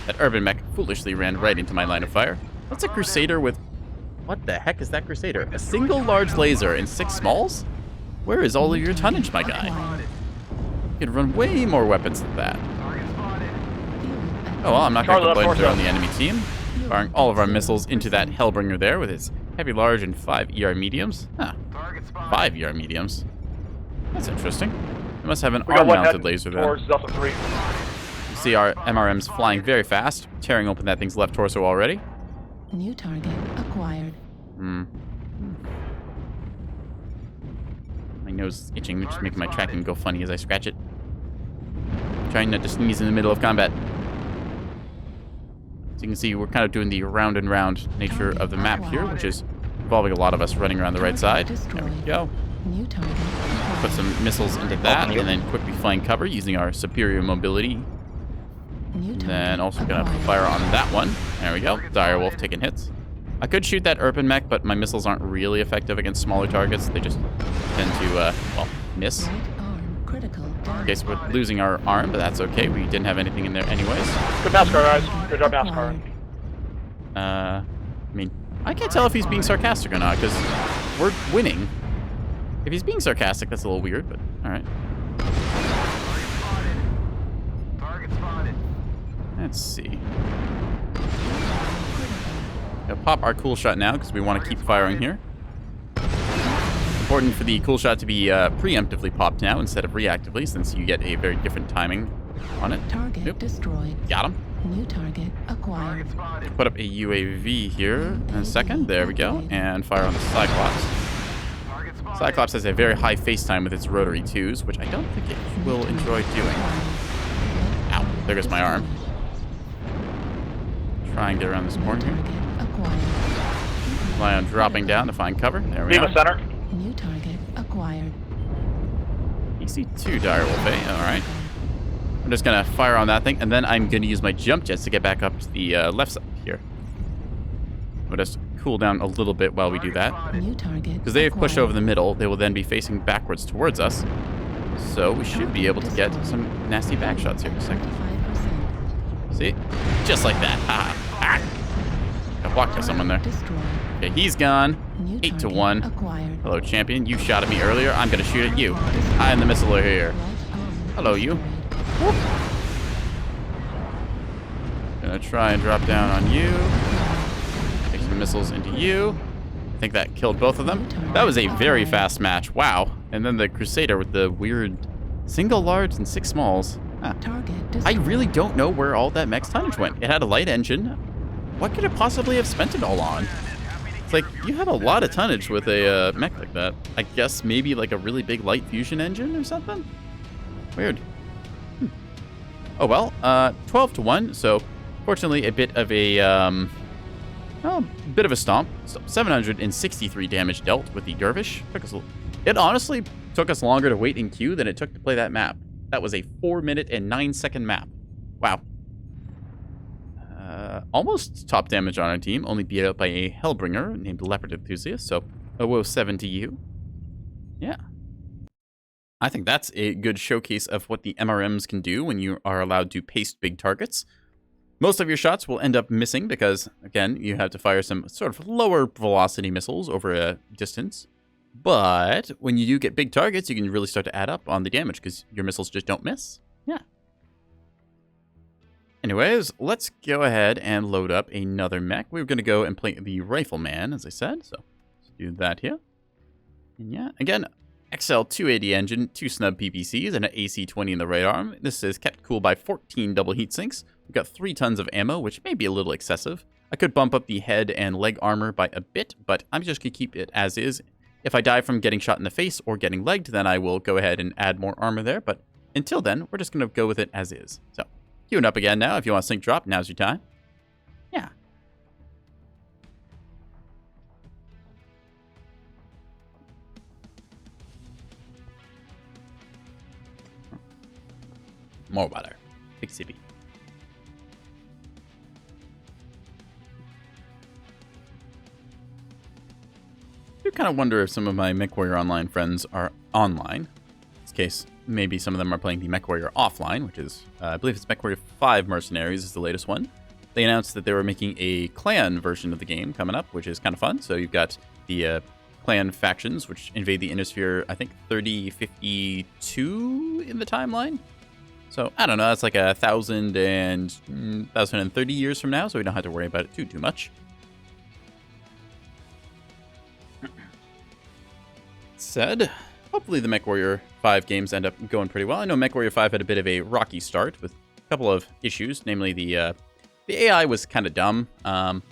That urban mech foolishly ran right into my line of fire. That's a Crusader with... What the heck is that Crusader? A single large laser and 6 smalls? Where is all of your tonnage, my guy? You could run way more weapons than that. Oh, well, I'm not going to complain if they're on the enemy team. Firing all of our missiles into that Hellbringer there with his heavy large and 5 ER mediums. Huh. 5 ER mediums. That's interesting. They must have an arm-mounted laser then. You see our MRMs flying very fast, tearing open that thing's left torso already. New target acquired. My nose is itching, which is making my tracking go funny as I scratch it. Trying not to sneeze in the middle of combat. So you can see we're kind of doing the round and round nature of the map here, which is involving a lot of us running around the right side. There we go. New target. Put some missiles into that, and then quickly find cover using our superior mobility. And then also gonna fire on that one. There we go. Direwolf taking hits. I could shoot that urban mech, but my missiles aren't really effective against smaller targets. They just tend to, well, miss. Okay, so we're losing our arm, but that's okay. We didn't have anything in there anyways. Good NASCAR, guys. Good job, NASCAR. I mean, I can't tell if he's being sarcastic or not, because we're winning. If he's being sarcastic, that's a little weird, but alright. Let's see. Gonna pop our cool shot now, because we want to keep firing here. Important for the cool shot to be preemptively popped now instead of reactively, since you get a very different timing on it. Target destroyed. Got him. New target acquired. Put up a UAV here in a second. There we go. And fire on the Cyclops. Cyclops has a very high face time with its rotary 2s, which I don't think it will enjoy doing. Ow. There goes my arm. Try and get around this corner here. Rely on dropping down to find cover. There we go. Center. New target acquired. EC2 Direwolf, eh? Alright. I'm just gonna fire on that thing, and then I'm gonna use my jump jets to get back up to the left side here. We'll just cool down a little bit while we do that. Because they have pushed over the middle, they will then be facing backwards towards us. So we should be able to get some nasty back shots here in a second. See? Just like that. I walked by someone there. Okay, he's gone. 8-1. Hello, champion. You shot at me earlier. I'm gonna shoot at you. I am the missiler here. Hello, you. Whoop. Gonna try and drop down on you. Take some missiles into you. I think that killed both of them. That was a very fast match. Wow. And then the Crusader with the weird single large and 6 smalls. Huh. I really don't know where all that mech's tonnage went. It had a light engine. What could it possibly have spent it all on? It's like, you had a lot of tonnage with a mech like that. I guess maybe like a really big light fusion engine or something? Weird. Oh well, 12 to 1, so fortunately a bit of a, well, bit of a stomp. So 763 damage dealt with the Dervish. It honestly took us longer to wait in queue than it took to play that map. That was a 4-minute and 9-second map. Wow. Almost top damage on our team, only beat out by a Hellbringer named Leopard Enthusiast, so 007 to you. Yeah. I think that's a good showcase of what the MRMs can do when you are allowed to paste big targets. Most of your shots will end up missing because, again, you have to fire some sort of lower velocity missiles over a distance. But when you do get big targets, you can really start to add up on the damage because your missiles just don't miss. Yeah. Anyways, let's go ahead and load up another mech. We're going to go and play the Rifleman, as I said. So let's do that here. And yeah, again, XL280 engine, 2 snub PPCs, and an AC-20 in the right arm. This is kept cool by 14 double heat sinks. We've got 3 tons of ammo, which may be a little excessive. I could bump up the head and leg armor by a bit, but I'm just going to keep it as is. If I die from getting shot in the face or getting legged, then I will go ahead and add more armor there. But until then, we're just going to go with it as is. So, queuing up again now. If you want to sync drop, now's your time. Yeah. More water. Big sippy. I do kind of wonder if some of my Mechwarrior Online friends are online. In this case, maybe some of them are playing the Mechwarrior offline, which is, I believe it's Mechwarrior 5 Mercenaries is the latest one. They announced that they were making a clan version of the game coming up, which is kind of fun. So you've got the clan factions, which invade the Innisphere, I think 3052 in the timeline. So, I don't know, that's like 1,030 years from now, so we don't have to worry about it too much. Said, hopefully the Mechwarrior 5 games end up going pretty well. I know Mechwarrior 5 had a bit of a rocky start with a couple of issues, namely the AI was kind of dumb. There's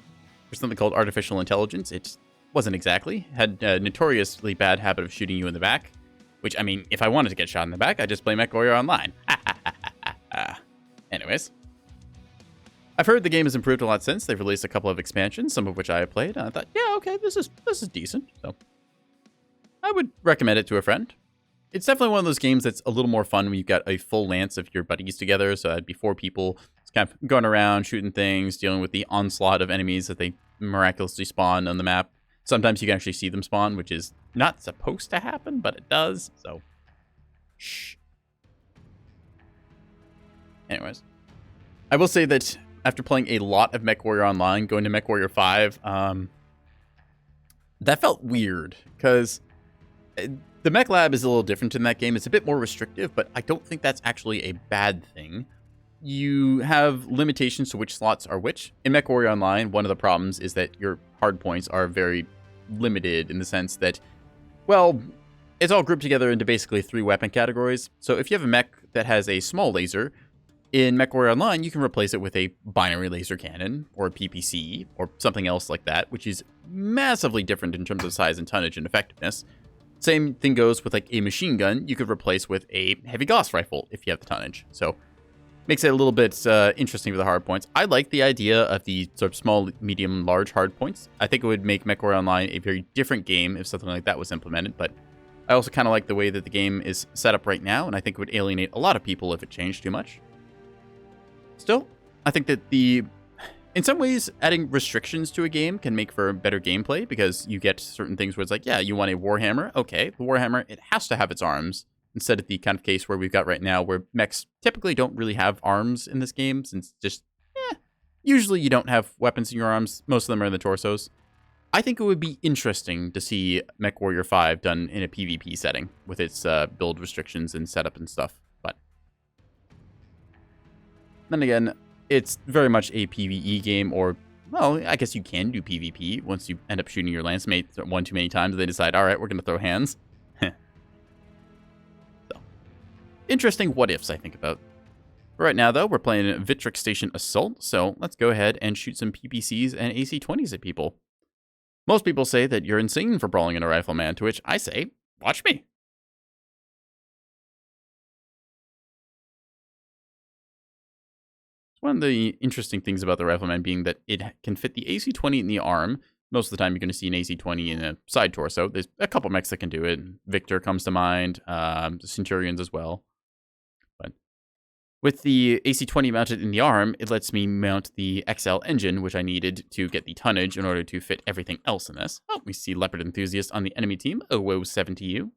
something called artificial intelligence. It wasn't exactly. Had a notoriously bad habit of shooting you in the back, which, I mean, if I wanted to get shot in the back, I'd just play Mechwarrior Online. Anyways. I've heard the game has improved a lot since. They've released a couple of expansions, some of which I have played, and I thought, yeah, okay, this is decent. So I would recommend it to a friend. It's definitely one of those games that's a little more fun when you've got a full lance of your buddies together. So that'd be 4 people, just kind of going around, shooting things, dealing with the onslaught of enemies that they miraculously spawn on the map. Sometimes you can actually see them spawn, which is not supposed to happen, but it does. So, shh. Anyways, I will say that after playing a lot of Mechwarrior Online, going to Mechwarrior 5, that felt weird, because the Mech Lab is a little different in that game. It's a bit more restrictive, but I don't think that's actually a bad thing. You have limitations to which slots are which. In Mechwarrior Online, one of the problems is that your hard points are very limited in the sense that, well, it's all grouped together into basically 3 weapon categories. So if you have a mech that has a small laser, in Mechwarrior Online, you can replace it with a binary laser cannon, or a PPC, or something else like that, which is massively different in terms of size and tonnage and effectiveness. Same thing goes with like a machine gun you could replace with a heavy Gauss rifle if you have the tonnage. So makes it a little bit interesting for the hard points. I like the idea of the sort of small, medium, large hard points. I think it would make Mechwarrior Online a very different game if something like that was implemented, but I also kind of like the way that the game is set up right now, and I think it would alienate a lot of people if it changed too much. Still, I think that in some ways, adding restrictions to a game can make for better gameplay, because you get certain things where it's like, yeah, you want a Warhammer. Okay, the Warhammer, it has to have its arms, instead of the kind of case where we've got right now, where mechs typically don't really have arms in this game, since just, usually you don't have weapons in your arms. Most of them are in the torsos. I think it would be interesting to see Mechwarrior 5 done in a PvP setting, with its build restrictions and setup and stuff. But then again, it's very much a PvE game, or, well, I guess you can do PvP once you end up shooting your lance mate one too many times, and they decide, all right, we're going to throw hands. So, interesting what ifs I think about. Right now, though, we're playing Vitric Station Assault, so let's go ahead and shoot some PPCs and AC-20s at people. Most people say that you're insane for brawling in a Rifleman, to which I say, watch me. one of the interesting things about the Rifleman being that it can fit the AC-20 in the arm. Most of the time, you're going to see an AC-20 in a side torso. There's a couple mechs that can do it. Victor comes to mind, the Centurions as well. But with the AC-20 mounted in the arm, it lets me mount the XL engine, which I needed to get the tonnage in order to fit everything else in this. Oh, we see Leopard Enthusiast on the enemy team. Oh, woe 7 to you.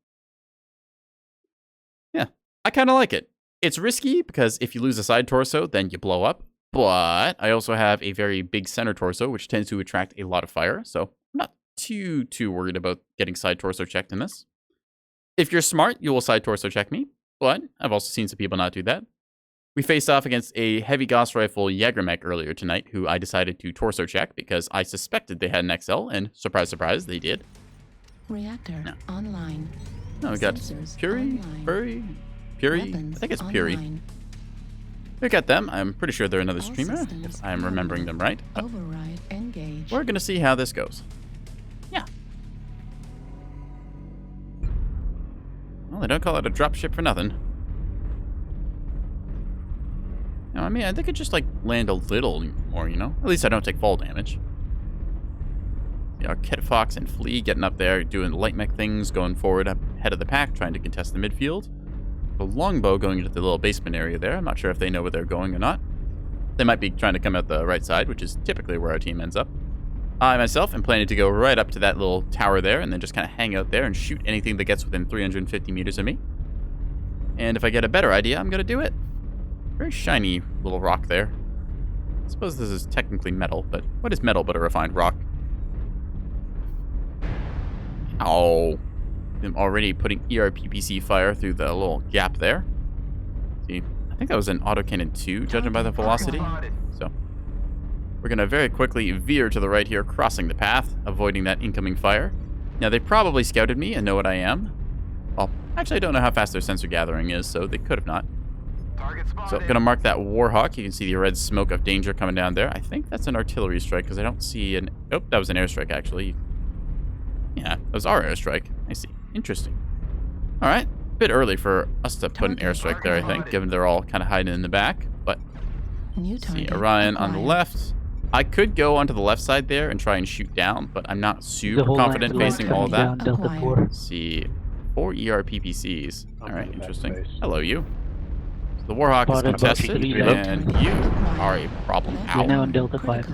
Yeah, I kind of like it. It's risky because if you lose a side torso, then you blow up. But I also have a very big center torso, which tends to attract a lot of fire. So I'm not too worried about getting side torso checked in this. If you're smart, you will side torso check me. But I've also seen some people not do that. We faced off against a heavy Gauss rifle Jägermech earlier tonight, who I decided to torso check because I suspected they had an XL, and surprise, surprise, they did. Reactor online. No, we got Puri, Puri. I think it's Puri. We got them. I'm pretty sure they're another streamer, if I'm remembering them right. Override engaged. We're gonna see how this goes. Yeah. Well, they don't call it a dropship for nothing. No, I mean, I think it just, like, land a little more, you know? At least I don't take fall damage. Yeah, Kit Fox and Flea getting up there, doing the light mech things, going forward up ahead of the pack, trying to contest the midfield. The longbow going into the little basement area there. I'm not sure if they know where they're going or not. They might be trying to come out the right side, which is typically where our team ends up. I myself am planning to go right up to that little tower there and then just kind of hang out there and shoot anything that gets within 350 meters of me. And if I get a better idea, I'm going to do it. Very shiny little rock there. I suppose this is technically metal, but what is metal but a refined rock? Oh. I'm already putting ERPPC fire through the little gap there. See, I think that was an autocannon 2, judging by the velocity. So, we're going to very quickly veer to the right here, crossing the path, avoiding that incoming fire. Now, they probably scouted me and know what I am. Well, actually, I don't know how fast their sensor gathering is, so they could have not. So, I'm going to mark that Warhawk. You can see the red smoke of danger coming down there. I think that's an artillery strike, because I don't see an... Oh, that was an airstrike, actually. Yeah, that was our airstrike. I see. Interesting. All right. A bit early for us to put an airstrike there, I think, given they're all kind of hiding in the back. But, see, Orion on the left. I could go onto the left side there and try and shoot down, but I'm not super confident facing all of that. Let's see. 4 ERPPCs. All right, interesting. Hello, you. So the Warhawk is contested, and you are a problem. Ow. Now on Delta 5.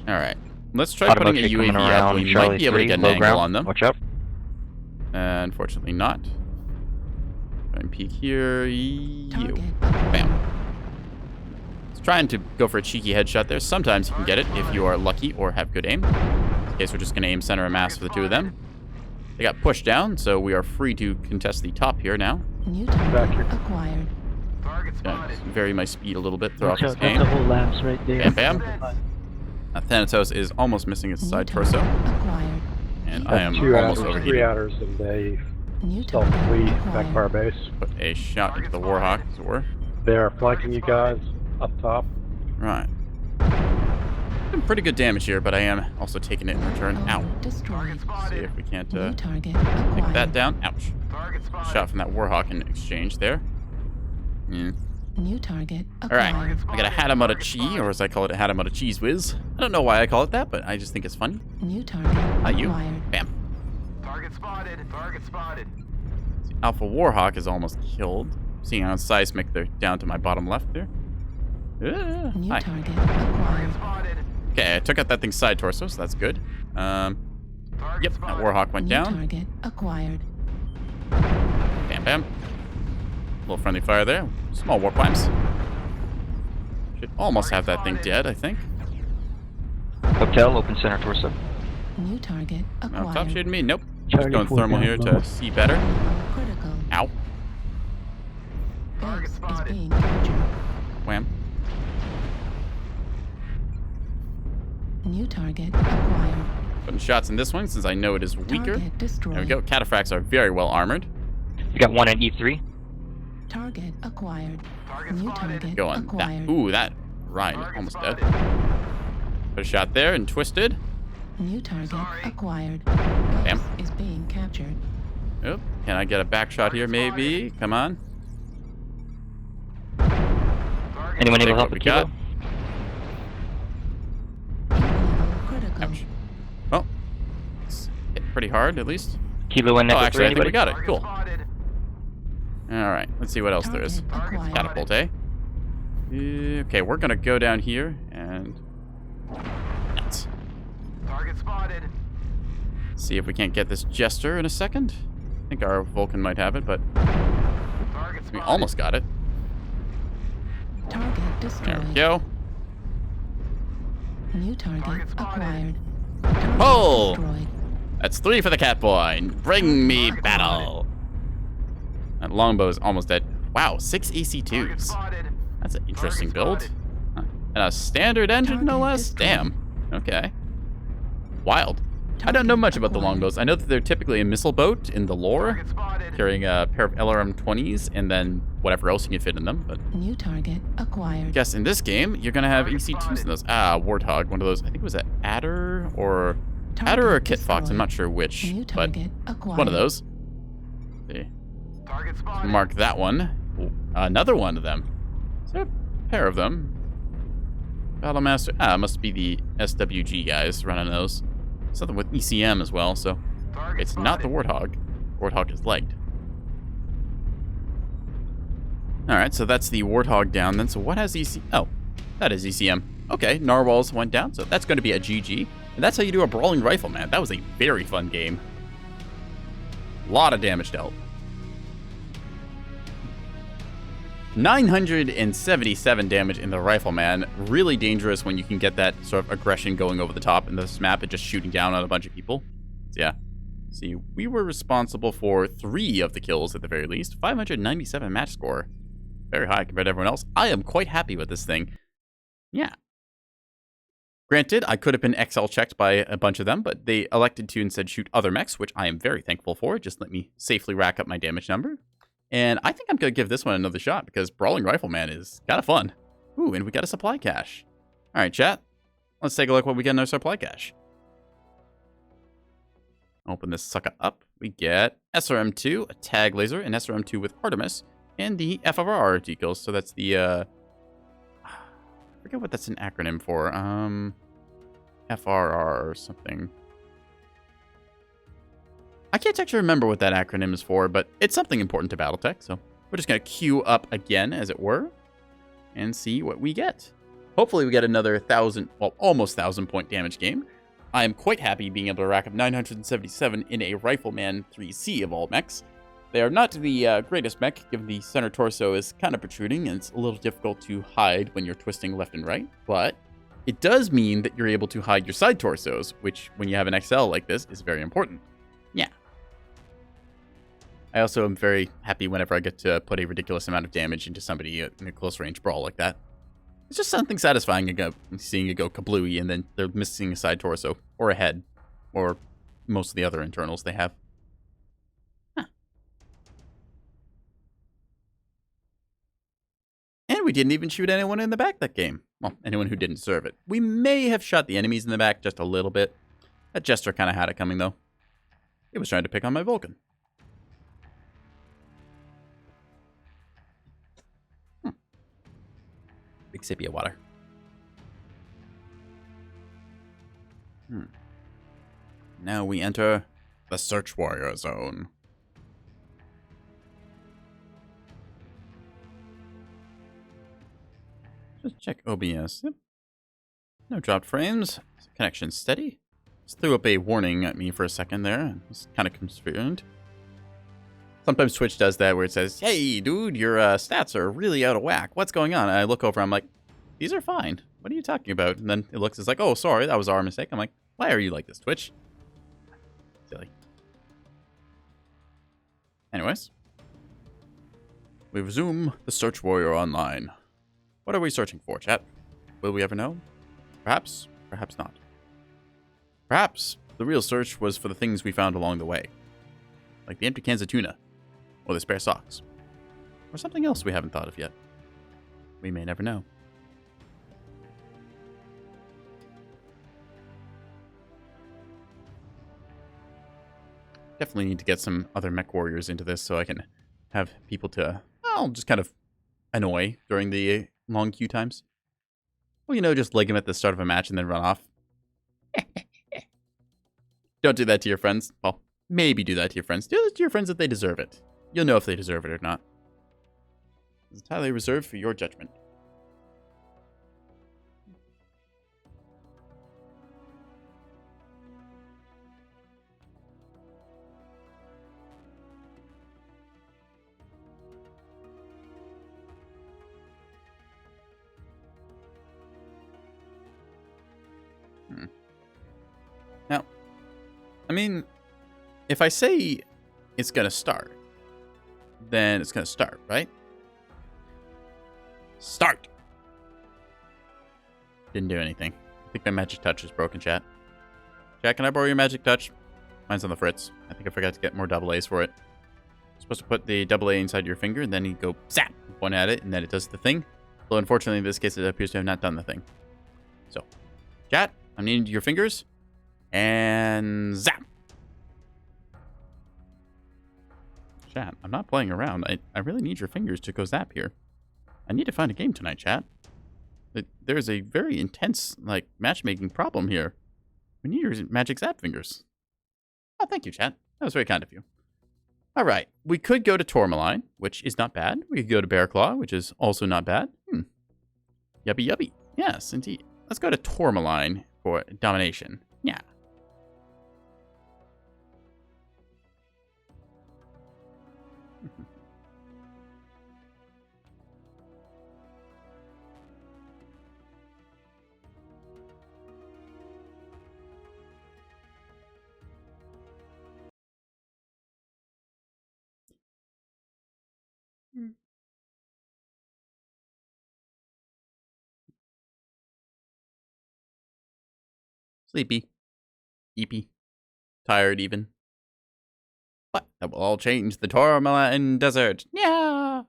All right. Let's try putting a UAV up. We might be able to get an angle on them. Watch out. Unfortunately not. Try and peek here. Bam. Just trying to go for a cheeky headshot there. Sometimes you can get it if you are lucky or have good aim. In this case, we're just going to aim center of mass for the two of them. They got pushed down, so we are free to contest the top here now. Back here. Acquired. Vary my speed a little bit. Throw off this That's the whole labs right there. Bam, bam. Thanatos is almost missing his side torso. Acquired. And I am almost overheated. 3 outers, and they self-flee back to our base. Put a shot into the Warhawk, as it were. They are flanking you guys up top. Right. Doing pretty good damage here, but I am also taking it in return. Ow. See if we can't take that down. Ouch. Shot from that Warhawk in exchange there. New target. Alright, I got a Hatamoto-Chi, or as I call it, a Hatamoto-Cheese Whiz. I don't know why I call it that, but I just think it's funny. New target. You. Bam. Target spotted. Target spotted. See, Alpha Warhawk is almost killed. Seeing on seismic, they're down to my bottom left there. New Hi. target. Acquired. Okay, I took out that thing's side torso, so that's good. Yep, that Warhawk went down. Target acquired. Bam, bam. Little friendly fire there. Small warp climbs. Should almost have that thing dead, I think. Hotel, open center torso. New target acquired. No, top shooting me. Nope. Just going thermal here to see better. Critical. Ow. Base is being captured. Wham. New target acquired. Putting shots in this one since I know it is weaker. Target destroyed. There we go. Cataphracts are very well armored. You got one at E3. Target acquired. New target Go on. acquired. That Ryan is almost dead. Put a shot there and twisted. New target acquired. Bam. Base is being captured. Oh, can I get a back shot here maybe? Come on. Anyone able to help we with got? Kilo? Welcome. Well, it's hit pretty hard, at least. Kilo and Oh, Neko actually, I think we anybody? got it. Cool. Alright, let's see what else there is. Target acquired. Catapult, eh? Okay, we're gonna go down here and... Nuts. Target spotted. See if we can't get this Jester in a second. I think our Vulcan might have it, but Target we spotted. almost got it. Target There we destroyed. go. New target Target spotted. acquired. Pull! Destroyed. That's 3 for the Catboy. Bring me battle. That longbow is almost dead. Wow, 6 Target AC2s. spotted. That's an interesting Target build. spotted. Huh. And a standard engine, no Target less? destroyed. Damn. Okay. Wild. I don't know much about the longbows. I know that they're typically a missile boat in the lore, Target spotted. carrying a pair of LRM-20s and then whatever else you can fit in them. But New target I acquired. guess in this game, you're going to have Target EC2s in spotted. those. Ah, Warthog, one of those. I think it was an Adder or... Target Adder or Kit Fox, I'm destroyed. not sure which, New but target acquired. one of those. See. Target spotted. Mark that one. Ooh, another one of them. Is there a pair of them? Battlemaster. Ah, it must be the SWG guys running those. Something with ECM as well, so Target it's not the spotted. Warthog. Warthog is legged. Alright, so that's the Warthog down then. So what has EC... Oh, that is ECM. Okay, Narwhals went down, so that's going to be a GG. And that's how you do a Brawling Rifleman. That was a very fun game. A lot of damage dealt. 977 damage in the Rifleman. Really dangerous when you can get that sort of aggression going over the top in this map and just shooting down on a bunch of people. So yeah. See, we were responsible for 3 of the kills at the very least. 597 match score. Very high compared to everyone else. I am quite happy with this thing. Yeah. Granted, I could have been XL checked by a bunch of them, but they elected to instead shoot other mechs, which I am very thankful for. Just let me safely rack up my damage number. And I think I'm going to give this one another shot because Brawling Rifleman is kind of fun. Ooh, and we got a supply cache. All right, chat. Let's take a look what we get in our supply cache. Open this sucker up. We get SRM2, a tag laser, an SRM2 with Artemis, and the FRR decals. So that's the, I forget what that's an acronym for. FRR or something. I can't actually remember what that acronym is for, but it's something important to Battletech, so we're just going to queue up again, as it were, and see what we get. Hopefully we get another 1,000, well, almost 1,000 point damage game. I am quite happy being able to rack up 977 in a Rifleman 3C of all mechs. They are not the greatest mech, given the center torso is kind of protruding, and it's a little difficult to hide when you're twisting left and right, but it does mean that you're able to hide your side torsos, which, when you have an XL like this, is very important. Yeah. I also am very happy whenever I get to put a ridiculous amount of damage into somebody in a close-range brawl like that. It's just something satisfying seeing it go kablooey and then they're missing a side torso, or a head, or most of the other internals they have. Huh. And we didn't even shoot anyone in the back that game. Well, anyone who didn't deserve it. We may have shot the enemies in the back just a little bit. That Jester kind of had it coming, though. It was trying to pick on my Vulcan. Big sippy of water. Now we enter the Search Warrior Zone. Just check OBS. Yep. No dropped frames. Connection steady. Just threw up a warning at me for a second there. I was kind of concerned. Sometimes Twitch does that where it says, hey, dude, your stats are really out of whack. What's going on? And I look over, I'm like, these are fine. What are you talking about? And then it looks, it's like, oh, sorry, that was our mistake. I'm like, why are you like this, Twitch? Silly. Anyways. We resume the Search Warrior Online. What are we searching for, chat? Will we ever know? Perhaps, perhaps not. Perhaps the real search was for the things we found along the way. Like the empty cans of tuna. Or the spare socks. Or something else we haven't thought of yet. We may never know. Definitely need to get some other mech warriors into this so I can have people to, well, just kind of annoy during the long queue times. Well, you know, just leg them at the start of a match and then run off. Don't do that to your friends. Well, maybe do that to your friends. Do that to your friends if they deserve it. You'll know if they deserve it or not. It's entirely reserved for your judgment. Now, I mean, if I say it's going to start, then it's going to start, right? Start! Didn't do anything. I think my magic touch is broken, chat. Chat, can I borrow your magic touch? Mine's on the fritz. I think I forgot to get more double A's for it. You're supposed to put the double A inside your finger, and then you go zap, one at it, and then it does the thing. Though unfortunately, in this case, it appears to have not done the thing. So, chat, I'm needing your fingers. And zap! Chat, I'm not playing around. I really need your fingers to go zap here. I need to find a game tonight, chat. There's a very intense, like, matchmaking problem here. We need your magic zap fingers. Oh, thank you, chat. That was very kind of you. All right. We could go to Tourmaline, which is not bad. We could go to Bearclaw, which is also not bad. Yubby yubby. Yes, indeed. Let's go to Tourmaline for domination. Yeah. Sleepy. Eepy. Tired even. But that will all change the Tourmaline Desert. Yeah!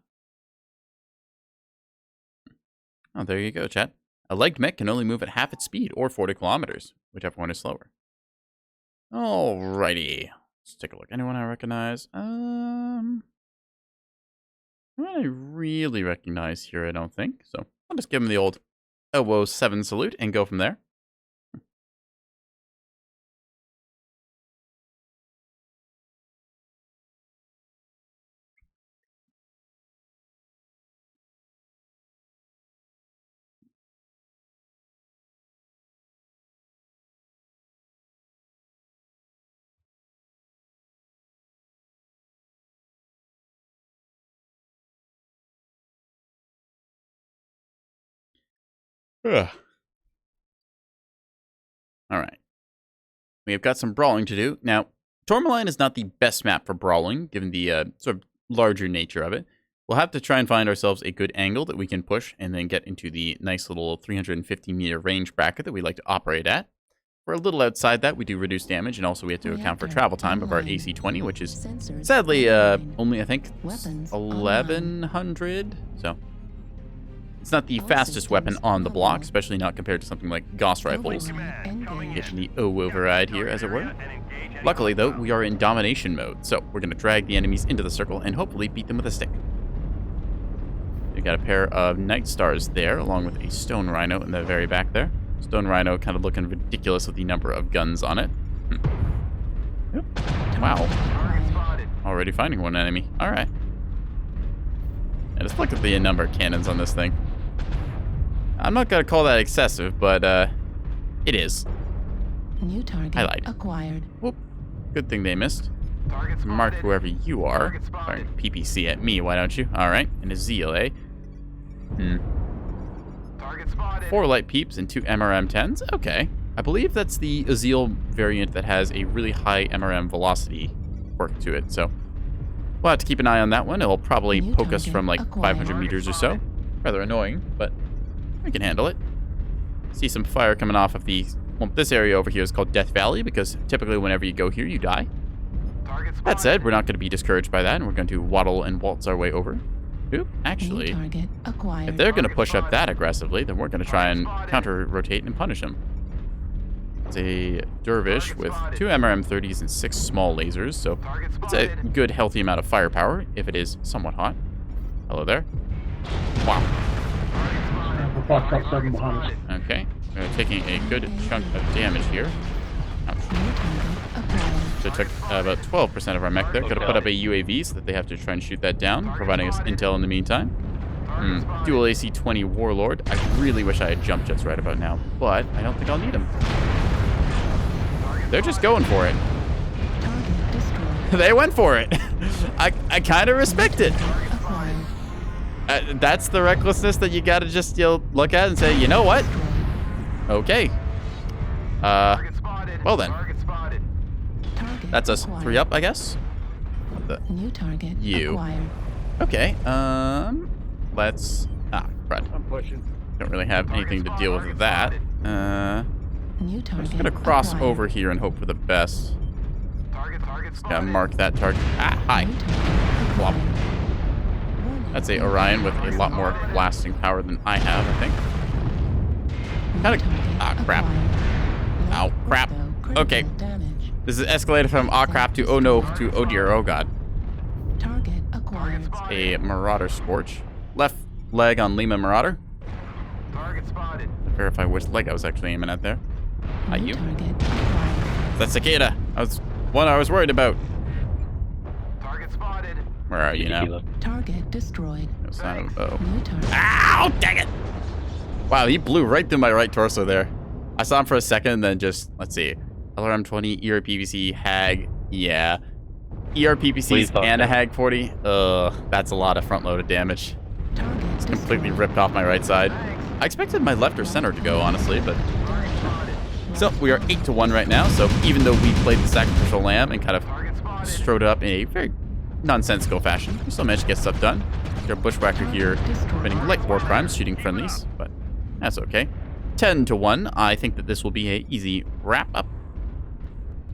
Oh, there you go, chat. A legged mech can only move at half its speed, or 40 kilometers, whichever one is slower. Alrighty. Let's take a look. Anyone I recognize? No one I really recognize here, I don't think. So I'll just give him the old Elbow 7 salute and go from there. Ugh. Alright. We have got some brawling to do. Now, Tourmaline is not the best map for brawling, given the sort of larger nature of it. We'll have to try and find ourselves a good angle that we can push and then get into the nice little 350-meter range bracket that we like to operate at. We're a little outside that. We do reduce damage, and also we have to account for travel time of our AC-20, which is sadly only, I think, 1,100. So it's not the fastest weapon on the block, especially not compared to something like Gauss rifles. Getting the O override here, as it were. Luckily, though, we are in domination mode, so we're going to drag the enemies into the circle and hopefully beat them with a stick. We've got a pair of Night Stars there, along with a Stone Rhino in the very back there. Stone Rhino kind of looking ridiculous with the number of guns on it. Yep. Wow. Already finding one enemy. Alright. Yeah, just look at the number of cannons on this thing. I'm not going to call that excessive, but it is. New target I lied. acquired. Whoop. Good thing they missed. Mark whoever you are. Firing PPC at me, why don't you? Alright. And a ZLA. 4 light peeps and 2 MRM-10s. Okay. I believe that's the Azil variant that has a really high MRM velocity quirk to it, so we'll have to keep an eye on that one. It'll probably poke us from like 500 meters or so. Rather annoying, but we can handle it. See some fire coming off of the... Well, this area over here is called Death Valley because typically whenever you go here, you die. That said, we're not going to be discouraged by that, and we're going to waddle and waltz our way over. Oop, actually, if they're going to push up that aggressively, then we're going to try and counter-rotate and punish them. It's a Dervish with 2 MRM-30s and 6 small lasers, so it's a good, healthy amount of firepower, if it is somewhat hot. Hello there. Wow. Okay, we're taking a good chunk of damage here. Ouch. So it took about 12% of our mech there. Could have put up a UAV so that they have to try and shoot that down, providing us intel in the meantime. Dual AC-20 Warlord. I really wish I had jump jets right about now, but I don't think I'll need them. They're just going for it. They went for it. I kind of respect it. That's the recklessness that you gotta just look at and say, you know what? Okay. Well then. That's us 3 up, I guess. What the? New target you. acquired. Okay. Let's. Crud. I'm pushing. Don't really have anything to deal with that. New I'm target just gonna cross acquired. over here and hope for the best. Just gotta mark that target. Hi. Flop. That's a Orion with a lot more blasting power than I have, I think. Crap. Ow, crap. Okay. This is escalated from crap to oh no to oh dear, oh god. Target acquired. A Marauder Scorch. Left leg on Lima Marauder. Target spotted. Verify which leg I was actually aiming at there. Not you. Target acquired. That's Cicada. One I was worried about. Target spotted. Where are you now? Target destroyed. No sign of a bow. New target. Ow! Dang it! Wow, he blew right through my right torso there. I saw him for a second, and then just, let's see. LRM-20, ER-PVC, HAG, yeah. ER-PVCs and a HAG 40. That's a lot of front-loaded damage. It's completely ripped off my right side. I expected my left or center to go, honestly, but... So, we are 8-1 right now, so even though we played the Sacrificial Lamb and kind of strode up in a very nonsensical fashion, we still managed to get stuff done. Our Bushwhacker here committing light war crimes, shooting friendlies, but that's okay. 10-1. I think that this will be an easy wrap-up.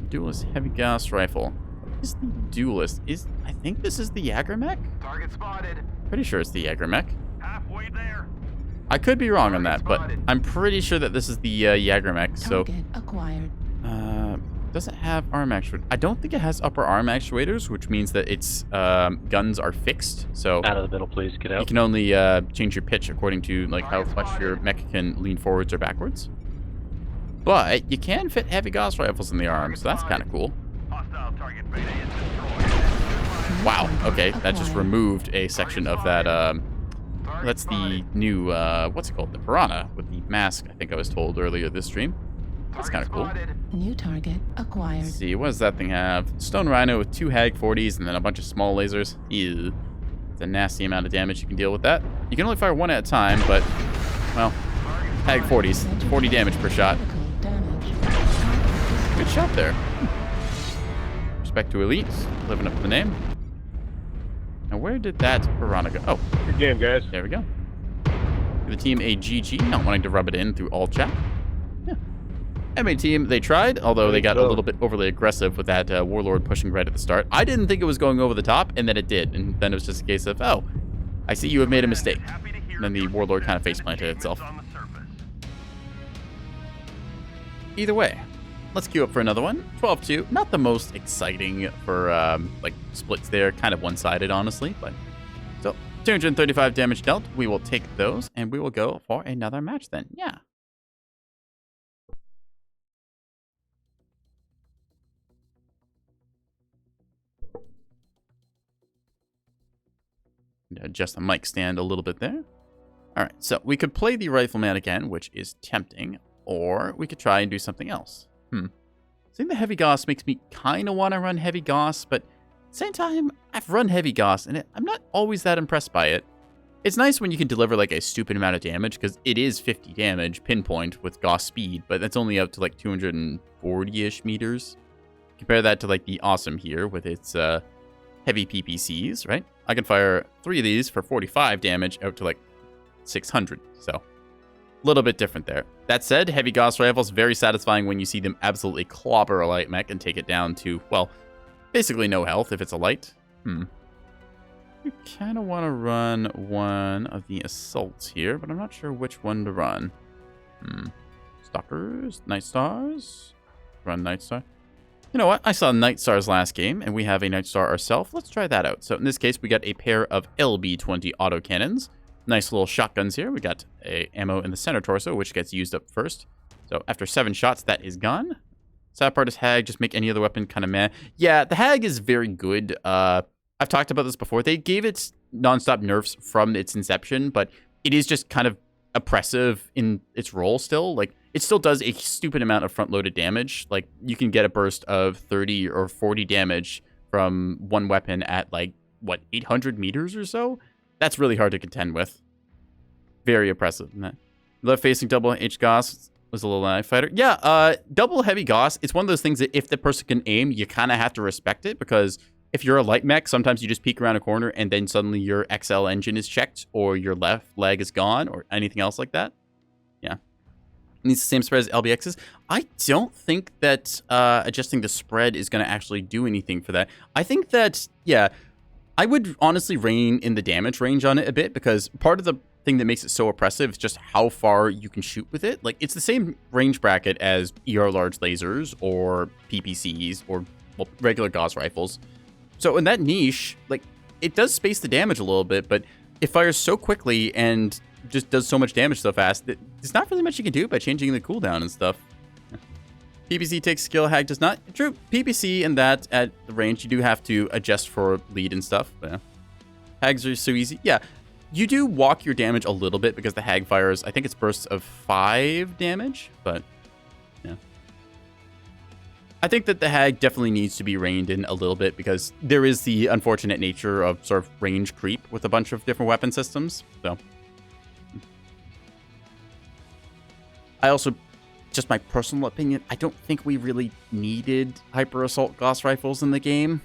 Duelist Heavy Gas Rifle. What is the Duelist? I think this is the Jägermech? Target spotted. Pretty sure it's the Jägermech. Halfway there. I could be wrong on that, but I'm pretty sure that this is the Jägermech. So, Target acquired. does it have arm actuators? I don't think it has upper arm actuators, which means that its guns are fixed. So out of the middle, please. Get out. you can only change your pitch according to like how much your mech can lean forwards or backwards. But you can fit heavy Gauss rifles in the arm, so that's kind of cool. Hostile target beta is destroyed. Wow. Okay, that just removed a section of that. That's the new what's it called? The Piranha with the mask. I think I was told earlier this stream. That's kind of cool. New target acquired. Let's see, what does that thing have? Stone Rhino with 2 HAG 40s and then a bunch of small lasers. Ew. It's a nasty amount of damage you can deal with that. You can only fire 1 at a time, but well, HAG 40s, 40 damage per shot. Good shot there. Respect to elites, living up to the name. Now, where did that Piranha go? Oh, Good game, guys. there we go. Give the team a GG, not wanting to rub it in through all chat. Yeah. MA team, they tried, although they got a little bit overly aggressive with that Warlord pushing right at the start. I didn't think it was going over the top, and then it did. And then it was just a case of, oh, I see you have made a mistake. And then the Warlord kind of face-planted itself. Either way, let's queue up for another one. 12-2, not the most exciting for like splits there, kind of one-sided honestly, but so 235 damage dealt. We will take those and we will go for another match then. Yeah. Adjust the mic stand a little bit there. All right, so we could play the Rifleman again, which is tempting, or we could try and do something else. Seeing the Heavy Gauss makes me kind of want to run Heavy Gauss, but at the same time, I've run Heavy Gauss, and I'm not always that impressed by it. It's nice when you can deliver like a stupid amount of damage, because it is 50 damage pinpoint with Gauss speed, but that's only up to like 240-ish meters. Compare that to like the Awesome here with its heavy PPCs, right? I can fire 3 of these for 45 damage out to like 600, so a little bit different there. That said, heavy Gauss rifles, very satisfying when you see them absolutely clobber a light mech and take it down to, well, basically no health if it's a light. You kind of want to run one of the assaults here, but I'm not sure which one to run. Stalkers, Night Stars, run Night Star. You know what? I saw Night Stars last game, and we have a Night Star ourselves. Let's try that out. So in this case, we got a pair of LB-20 autocannons. Nice little shotguns here. We got a ammo in the center torso, which gets used up first. So after 7 shots, that is gone. Sad part is Hag, just make any other weapon kind of meh. Yeah, the Hag is very good. I've talked about this before. They gave it nonstop nerfs from its inception, but it is just kind of oppressive in its role still. Like, it still does a stupid amount of front-loaded damage. Like, you can get a burst of 30 or 40 damage from one weapon at, like, what, 800 meters or so? That's really hard to contend with. Very oppressive. Love facing double H Goss was a little knife fighter. Yeah, double heavy Goss, it's one of those things that if the person can aim, you kind of have to respect it, because if you're a light mech, sometimes you just peek around a corner and then suddenly your XL engine is checked or your left leg is gone or anything else like that. Yeah. Needs the same spread as LBX's. I don't think that adjusting the spread is going to actually do anything for that. I think that, yeah, I would honestly rein in the damage range on it a bit, because part of the thing that makes it so oppressive is just how far you can shoot with it. Like, it's the same range bracket as ER large lasers or PPCs or, well, regular Gauss rifles. So in that niche, like, it does space the damage a little bit, but it fires so quickly and just does so much damage so fast that there's not really much you can do by changing the cooldown and stuff. PPC takes skill, Hag does not. True, PPC and that at the range, you do have to adjust for lead and stuff. But yeah. Hags are so easy. Yeah, you do walk your damage a little bit because the Hag fires, I think it's bursts of 5 damage, but yeah. I think that the Hag definitely needs to be reined in a little bit, because there is the unfortunate nature of sort of range creep with a bunch of different weapon systems. So I also, just my personal opinion, I don't think we really needed Hyper Assault Gauss rifles in the game.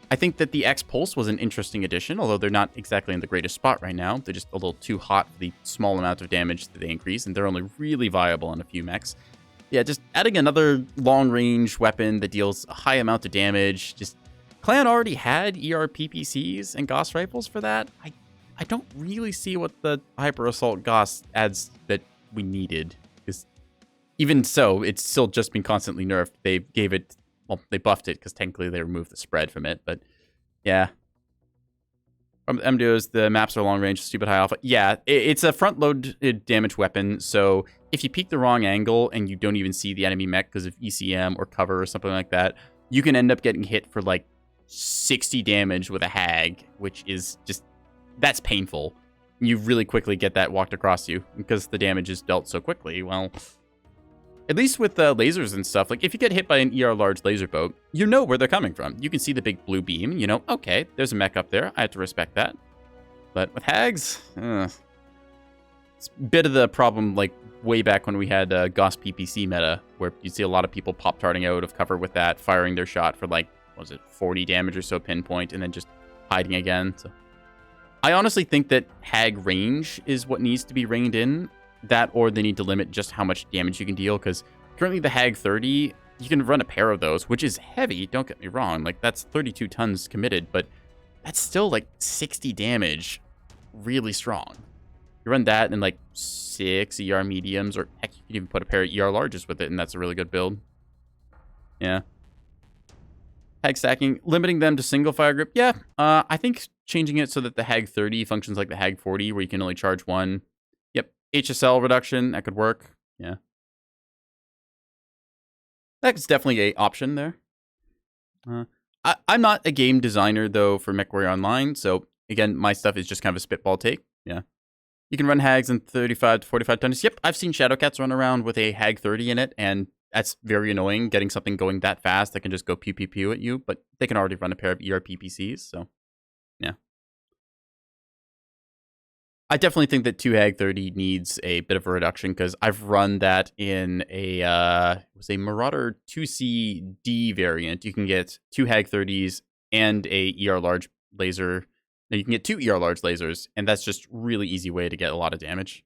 I think that the X-Pulse was an interesting addition, although they're not exactly in the greatest spot right now. They're just a little too hot for the small amount of damage that they increase, and they're only really viable on a few mechs. Yeah, just adding another long-range weapon that deals a high amount of damage. Just, Clan already had ER PPCs and Gauss rifles for that. I don't really see what the Hyper Assault Gauss adds that we needed. Because even so, it's still just been constantly nerfed. They gave it, well, they buffed it because technically they removed the spread from it. But yeah. From MDOs, the maps are long range, stupid high alpha. Yeah, it's a front load damage weapon. So if you peek the wrong angle and you don't even see the enemy mech because of ECM or cover or something like that, you can end up getting hit for like 60 damage with a Hag, which is just, that's painful. You really quickly get that walked across you because the damage is dealt so quickly. Well, at least with lasers and stuff, like if you get hit by an ER large laser boat, you know where they're coming from. You can see the big blue beam, you know, okay, there's a mech up there. I have to respect that. But with Hags, it's a bit of the problem, like way back when we had Gauss PPC meta, where you see a lot of people pop-tarting out of cover with that, firing their shot for like, what was it, 40 damage or so pinpoint, and then just hiding again. So I honestly think that Hag range is what needs to be reined in. That, or they need to limit just how much damage you can deal, because currently the Hag 30, you can run a pair of those, which is heavy, don't get me wrong. Like, that's 32 tons committed, but that's still like 60 damage, really strong. You run that and like 6 ER mediums, or heck, you can even put a pair of ER larges with it, and that's a really good build. Yeah. Hag stacking, limiting them to single fire grip. Yeah, I think changing it so that the Hag 30 functions like the Hag 40, where you can only charge one. Yep, HSL reduction, that could work. Yeah. That's definitely an option there. I'm not a game designer, though, for Mechwarrior Online, so, again, my stuff is just kind of a spitball take. Yeah. You can run Hags in 35 to 45 tons. Yep, I've seen Shadowcats run around with a Hag 30 in it, and that's very annoying, getting something going that fast that can just go pew pew pew at you, but they can already run a pair of ERPPCs, so, yeah. I definitely think that 2 Hag 30 needs a bit of a reduction, because I've run that in a, it was a Marauder 2CD variant. You can get 2 Hag 30s and a ER large laser. Now you can get 2 ER large lasers, and that's just really easy way to get a lot of damage.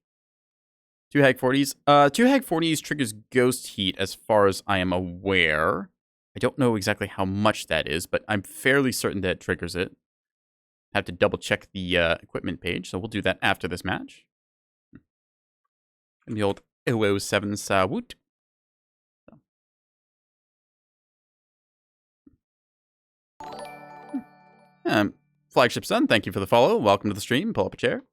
2 Hag 40s. 2 Hag 40s triggers Ghost Heat, as far as I am aware. I don't know exactly how much that is, but I'm fairly certain that it triggers it. Have to double check the equipment page, so we'll do that after this match. And the old 007 Sawoot. Flagship Sun, thank you for the follow. Welcome to the stream. Pull up a chair.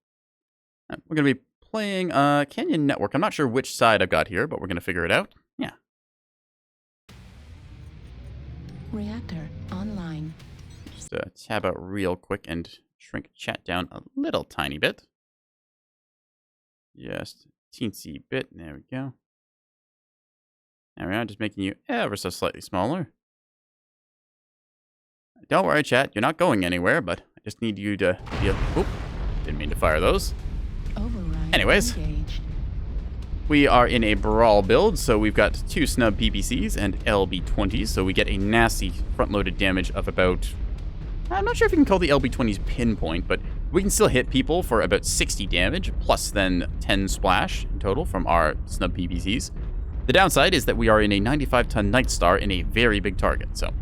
We're going to be playing Canyon Network. I'm not sure which side I've got here, but we're going to figure it out. Yeah. Just tab out real quick and shrink chat down a little tiny bit. Just teensy bit. There we go. There we are. Just making you ever so slightly smaller. Don't worry, chat. You're not going anywhere, but I just need you to be a... Oop. Didn't mean to fire those. Anyways. We are in a brawl build, so we've got 2 snub PPCs and LB20s, so we get a nasty front-loaded damage of about... I'm not sure if you can call the LB20s pinpoint, but we can still hit people for about 60 damage, plus then 10 splash in total from our snub PPCs. The downside is that we are in a 95-ton Night Star in a very big target, so...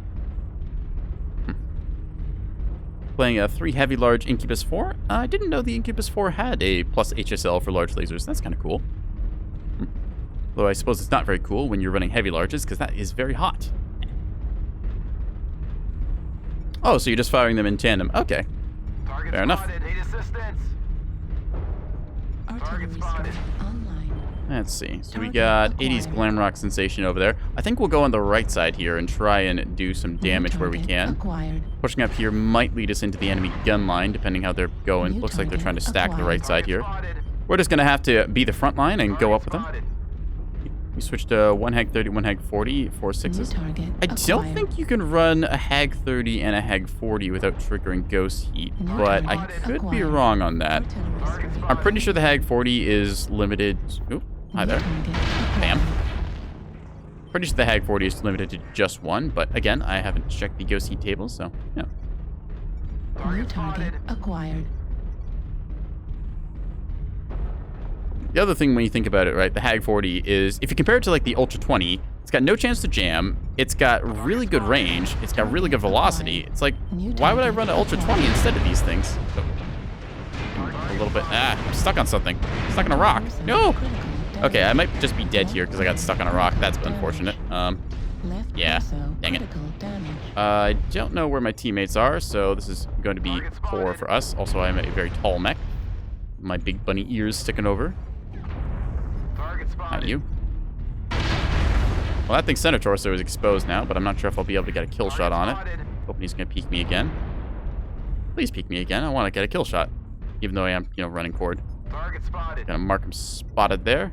Playing a 3 heavy large Incubus 4. I didn't know the Incubus 4 had a plus HSL for large lasers. That's kind of cool. Though I suppose it's not very cool when you're running heavy larges, because that is very hot. Oh, so you're just firing them in tandem. Okay. Fair enough. Let's see. So we got 80s Glamrock Sensation over there. I think we'll go on the right side here and try and do some damage where we can. Pushing up here might lead us into the enemy gun line, depending how they're going. Looks like they're trying to stack the right side here. We're just going to have to be the front line and go up with them. We switched to 1 Hag 30, 1 Hag 40, 4 6s. I don't think you can run a Hag 30 and a Hag 40 without triggering Ghost Heat, but I could be wrong on that. I'm pretty sure the Hag 40 is limited... Oop, hi there. Bam. Pretty sure the Hag 40 is limited to just 1, but again, I haven't checked the Ghost Heat tables, so yeah. New target acquired. The other thing when you think about it, right, the Hag 40 is, if you compare it to like the Ultra 20, it's got no chance to jam, it's got really good range, it's got really good velocity. It's like, why would I run an Ultra 20 instead of these things? So, a little bit, I'm stuck on something. Stuck on a rock. No! Okay, I might just be dead here because I got stuck on a rock. That's unfortunate. Yeah, dang it. I don't know where my teammates are, so this is going to be poor for us. Also, I'm a very tall mech. My big bunny ears sticking over. Not you. Well, that thing's center torso is exposed now, but I'm not sure if I'll be able to get a kill shot on it. Hoping he's going to peek me again. Please peek me again. I want to get a kill shot. Even though I am, running forward. Gonna mark him spotted there.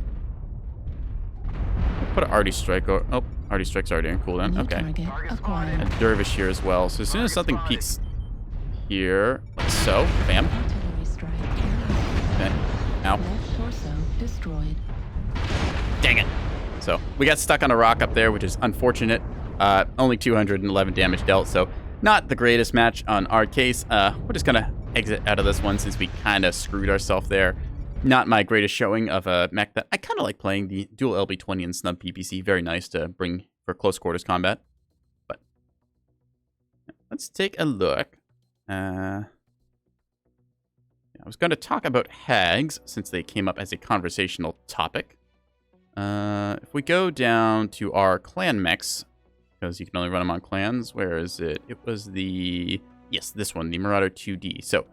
Put an Arty Strike. Oh, Arty Strike's already on cooldown. Okay. A Dervish here as well. So as soon as something peeks here, like so, bam. Okay. Ow. Dang it. So we got stuck on a rock up there, which is unfortunate. Only 211 damage dealt, so not the greatest match on our case. We're just gonna exit out of this one since we kind of screwed ourselves there. Not my greatest showing of a mech that I kind of like playing. The dual LB20 and snub PPC, very nice to bring for close quarters combat. But let's take a look. I was going to talk about hags since they came up as a conversational topic. If we go down to our clan mechs, because you can only run them on clans, where is it? It was the... Yes, this one, the Marauder 2D. So,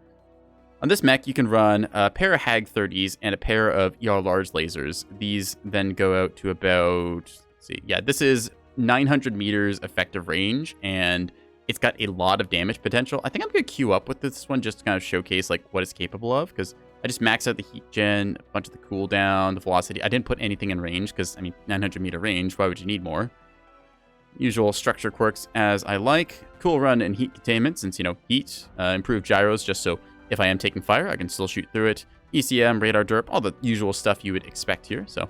on this mech, you can run a pair of Hag 30s and a pair of ER large lasers. These then go out to about... Let's see. Yeah, this is 900 meters effective range, and it's got a lot of damage potential. I think I'm going to queue up with this one just to kind of showcase like what it's capable of, because I just maxed out the heat gen, a bunch of the cooldown, the velocity. I didn't put anything in range, because, 900 meter range, why would you need more? Usual structure quirks as I like. Cool run and heat containment, since, heat, improved gyros, just so if I am taking fire, I can still shoot through it. ECM, radar derp, all the usual stuff you would expect here, so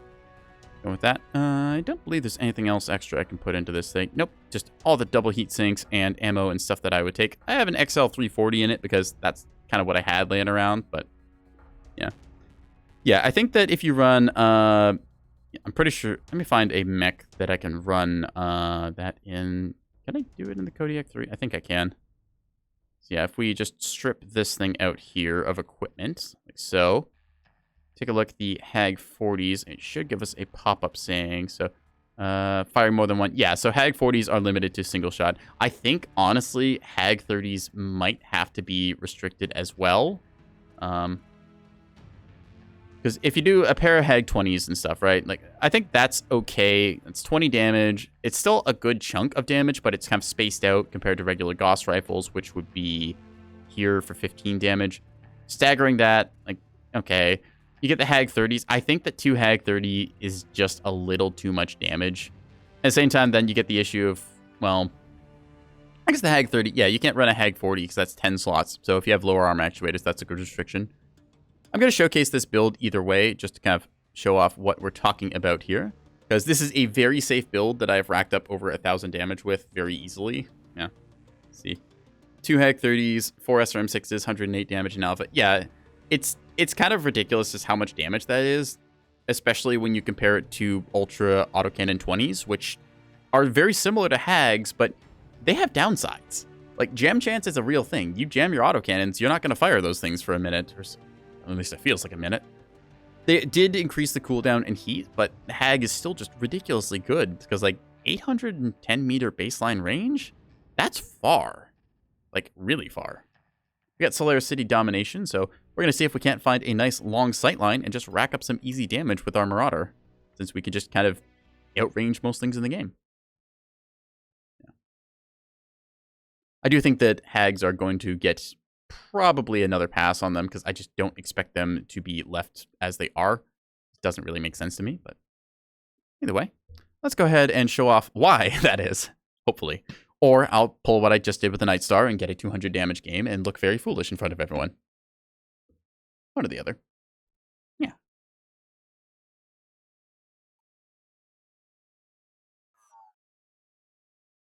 go with that. I don't believe there's anything else extra I can put into this thing. Nope, just all the double heat sinks and ammo and stuff that I would take. I have an XL340 in it because that's kind of what I had laying around, but yeah. Yeah, I think that if you run, I'm pretty sure, let me find a mech that I can run that in. Can I do it in the Kodiak 3? I think I can. So yeah, if we just strip this thing out here of equipment, like so. Take a look at the Hag 40s. It should give us a pop-up saying, so, firing more than one. Yeah, so Hag 40s are limited to single shot. I think, honestly, Hag 30s might have to be restricted as well. Because if you do a pair of Hag 20s and stuff, right? Like, I think that's okay. It's 20 damage. It's still a good chunk of damage, but it's kind of spaced out compared to regular Gauss rifles, which would be here for 15 damage. Staggering that, like, okay. You get the Hag 30s. I think that 2 Hag 30 is just a little too much damage. At the same time, then you get the issue of, well, I guess the Hag 30, yeah, you can't run a Hag 40 because that's 10 slots. So if you have lower arm actuators, that's a good restriction. I'm going to showcase this build either way, just to kind of show off what we're talking about here. Because this is a very safe build that I've racked up over 1,000 damage with very easily. Yeah, let's see. 2 Hag 30s, 4 SRM6s, 108 damage in alpha. Yeah, it's kind of ridiculous just how much damage that is, especially when you compare it to Ultra Autocannon 20s, which are very similar to Hags, but they have downsides. Like, jam chance is a real thing. You jam your autocannons, you're not going to fire those things for a minute, or at least it feels like a minute. They did increase the cooldown and heat, but Hag is still just ridiculously good, because, like, 810 meter baseline range? That's far. Like, really far. We got Solaris City Domination, so we're going to see if we can't find a nice long sightline and just rack up some easy damage with our Marauder, since we can just kind of outrange most things in the game. Yeah. I do think that Hags are going to get probably another pass on them, because I just don't expect them to be left as they are. It doesn't really make sense to me, but either way, let's go ahead and show off why that is, hopefully. Or I'll pull what I just did with the Night Star and get a 200 damage game and look very foolish in front of everyone. One or the other. Yeah.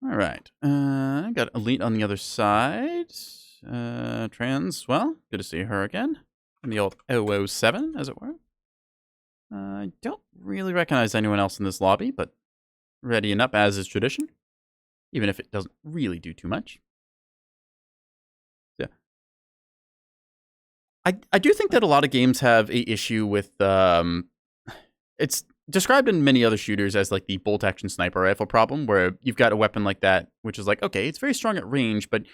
All right. I got Elite on the other side. Trans, well, good to see her again. In the old 007, as it were. I don't really recognize anyone else in this lobby, but readying up as is tradition. Even if it doesn't really do too much. Yeah. I do think that a lot of games have a issue with, it's described in many other shooters as like the bolt action sniper rifle problem, where you've got a weapon like that, which is like, okay, it's very strong at range, but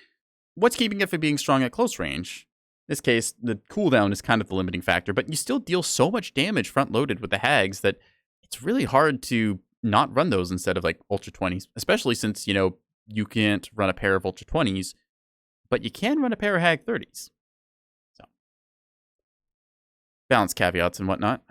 what's keeping it from being strong at close range? In this case, the cooldown is kind of the limiting factor, but you still deal so much damage front-loaded with the Hags that it's really hard to not run those instead of like Ultra 20s, especially since, you know, you can't run a pair of Ultra 20s, but you can run a pair of Hag 30s. So, balance caveats and whatnot.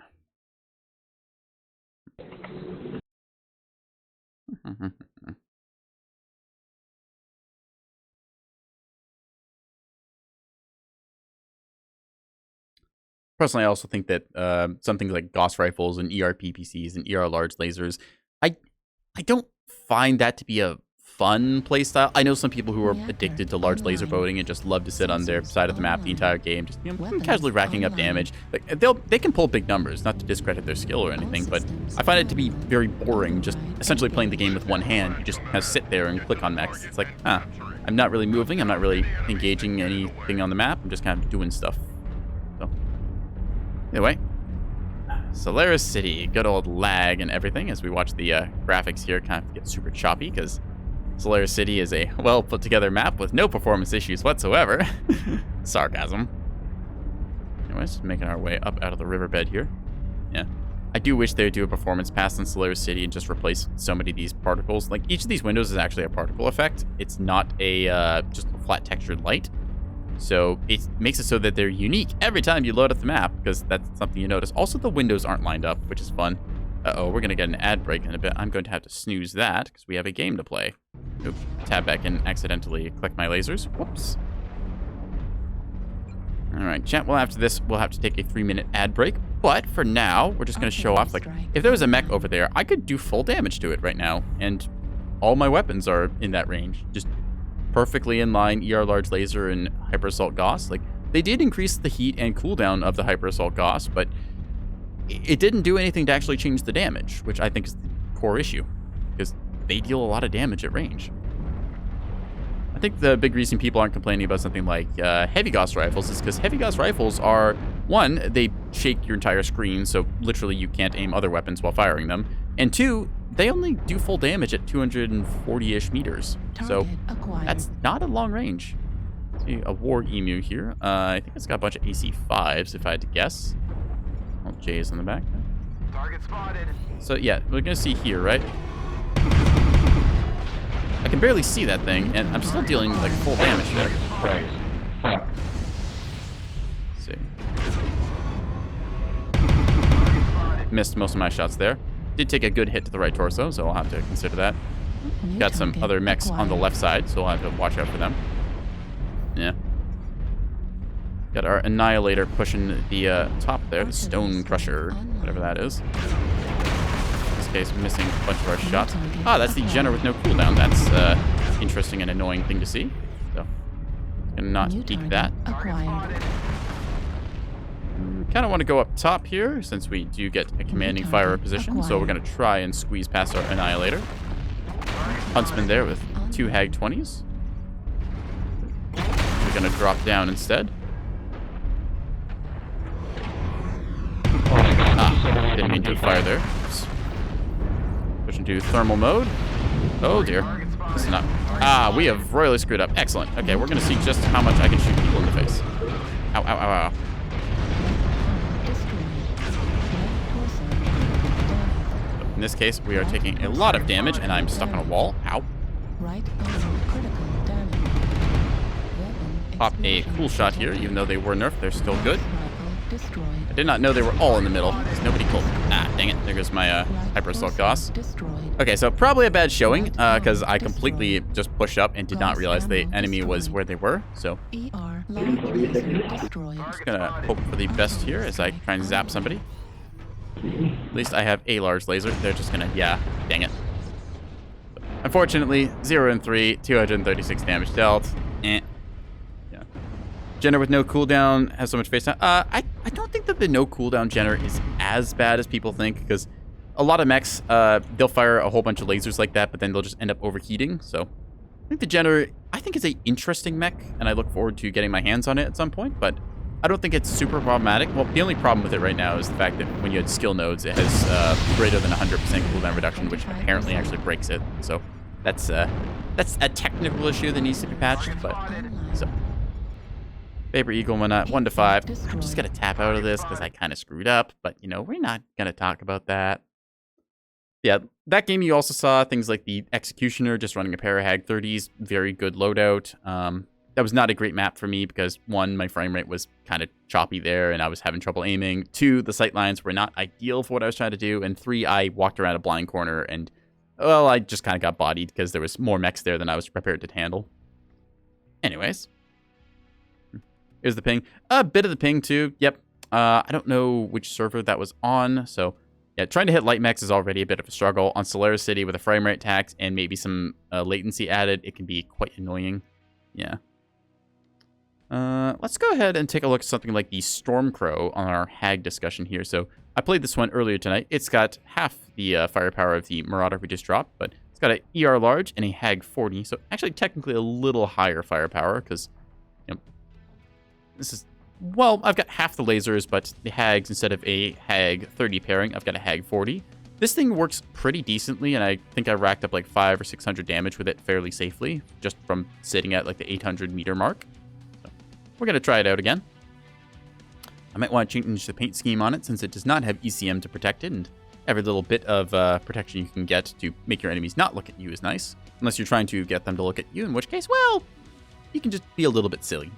Personally, I also think that some things like Gauss rifles and ER PPCs and ER large lasers, I don't find that to be a fun playstyle. I know some people who are addicted to large laser boating and just love to sit on their side of the map the entire game, just, you know, casually racking up damage. Like, they can pull big numbers, not to discredit their skill or anything, but I find it to be very boring, just essentially playing the game with one hand. You just kind of sit there and click on mechs. It's like, I'm not really moving, I'm not really engaging anything on the map, I'm just kind of doing stuff. So, anyway, Solaris City, good old lag and everything as we watch the graphics here kind of get super choppy, because Solaris City is a well put together map with no performance issues whatsoever. Sarcasm. Anyways, making our way up out of the riverbed here. Yeah. I do wish they would do a performance pass on Solaris City and just replace so many of these particles. Like, each of these windows is actually a particle effect. It's not a just a flat textured light. So it makes it so that they're unique every time you load up the map, because that's something you notice. Also, the windows aren't lined up, which is fun. Uh-oh, we're going to get an ad break in a bit. I'm going to have to snooze that, because we have a game to play. Oops, tab back and accidentally click my lasers. Whoops. All right, chat, well, after this, we'll have to take a 3-minute ad break. But for now, we're just going to show off, like, if there was a mech over there, I could do full damage to it right now. And all my weapons are in that range. Just perfectly in line, ER large laser and hyper assault Gauss. Like, they did increase the heat and cooldown of the hyper assault Gauss, but it didn't do anything to actually change the damage, which I think is the core issue, because they deal a lot of damage at range. I think the big reason people aren't complaining about something like heavy Gauss rifles is because heavy Gauss rifles are, one, they shake your entire screen, so literally you can't aim other weapons while firing them, and two, they only do full damage at 240-ish meters, so that's not a long range. See, a War Emu here. I think it's got a bunch of AC5s, if I had to guess. All J's in the back. Target spotted. So yeah, we're gonna see here, right? I can barely see that thing, and I'm still dealing like full damage there. Right. Let's see. Missed most of my shots there. Did take a good hit to the right torso, so I'll have to consider that. Got some other mechs on the left side, so I'll have to watch out for them. Yeah. Got our Annihilator pushing the top there, the Stone Crusher, whatever that is. In this case, missing a bunch of our shots. Ah, that's the Jenner with no cooldown. That's interesting and annoying thing to see. So, gonna not peek that. Kind of want to go up top here, since we do get a commanding fire position. So we're gonna try and squeeze past our Annihilator. Huntsman there with 2 Hag 20s. We're gonna drop down instead. Ah, didn't mean to fire there. Oops. Push into thermal mode. Oh dear. This is not. Ah, we have royally screwed up. Excellent. Okay, we're gonna see just how much I can shoot people in the face. Ow, ow, ow, ow. In this case, we are taking a lot of damage, and I'm stuck on a wall. Ow. Pop a cool shot here, even though they were nerfed, they're still good. I did not know they were all in the middle, because nobody killed them. Ah, dang it. There goes my Hyper Assault Gauss. Okay, so probably a bad showing, because I completely just pushed up and did not realize the enemy was where they were. So, I'm just gonna hope for the best here as I try and zap somebody. At least I have a large laser. They're just gonna, yeah, dang it. Unfortunately, 0 and 3, 236 damage dealt. Eh. Yeah. Jenner with no cooldown has so much face time. I don't think that the no cooldown Jenner is as bad as people think, because a lot of mechs, they'll fire a whole bunch of lasers like that, but then they'll just end up overheating. So I think the Jenner, I think it's an interesting mech, and I look forward to getting my hands on it at some point, but I don't think it's super problematic. Well, the only problem with it right now is the fact that when you had skill nodes, it has greater than 100% cooldown reduction, which apparently actually breaks it. So that's a technical issue that needs to be patched. But so Vapor Eagle went at 1 to 5. I'm just gonna tap out of this because I kind of screwed up. But you know, we're not gonna talk about that. Yeah, that game you also saw things like the Executioner just running a pair of Hag 30s, very good loadout. That was not a great map for me because 1, my frame rate was kind of choppy there and I was having trouble aiming. 2, the sight lines were not ideal for what I was trying to do. And 3, I walked around a blind corner and, well, I just kind of got bodied because there was more mechs there than I was prepared to handle. Anyways. Here's the ping. A bit of the ping too. Yep. I don't know which server that was on. So, yeah, trying to hit light mechs is already a bit of a struggle. On Solaris City with a frame rate tax and maybe some latency added, it can be quite annoying. Yeah. Let's go ahead and take a look at something like the Stormcrow on our Hag discussion here. So I played this one earlier tonight. It's got half the firepower of the Marauder we just dropped, but it's got an ER large and a Hag 40. So actually technically a little higher firepower because, you know, this is, well, I've got half the lasers, but the Hags, instead of a Hag 30 pairing, I've got a Hag 40. This thing works pretty decently, and I think I racked up like 500 or 600 damage with it fairly safely, just from sitting at like the 800 meter mark. We're going to try it out again. I might want to change the paint scheme on it since it does not have ECM to protect it, and every little bit of protection you can get to make your enemies not look at you is nice. Unless you're trying to get them to look at you, in which case, well, you can just be a little bit silly.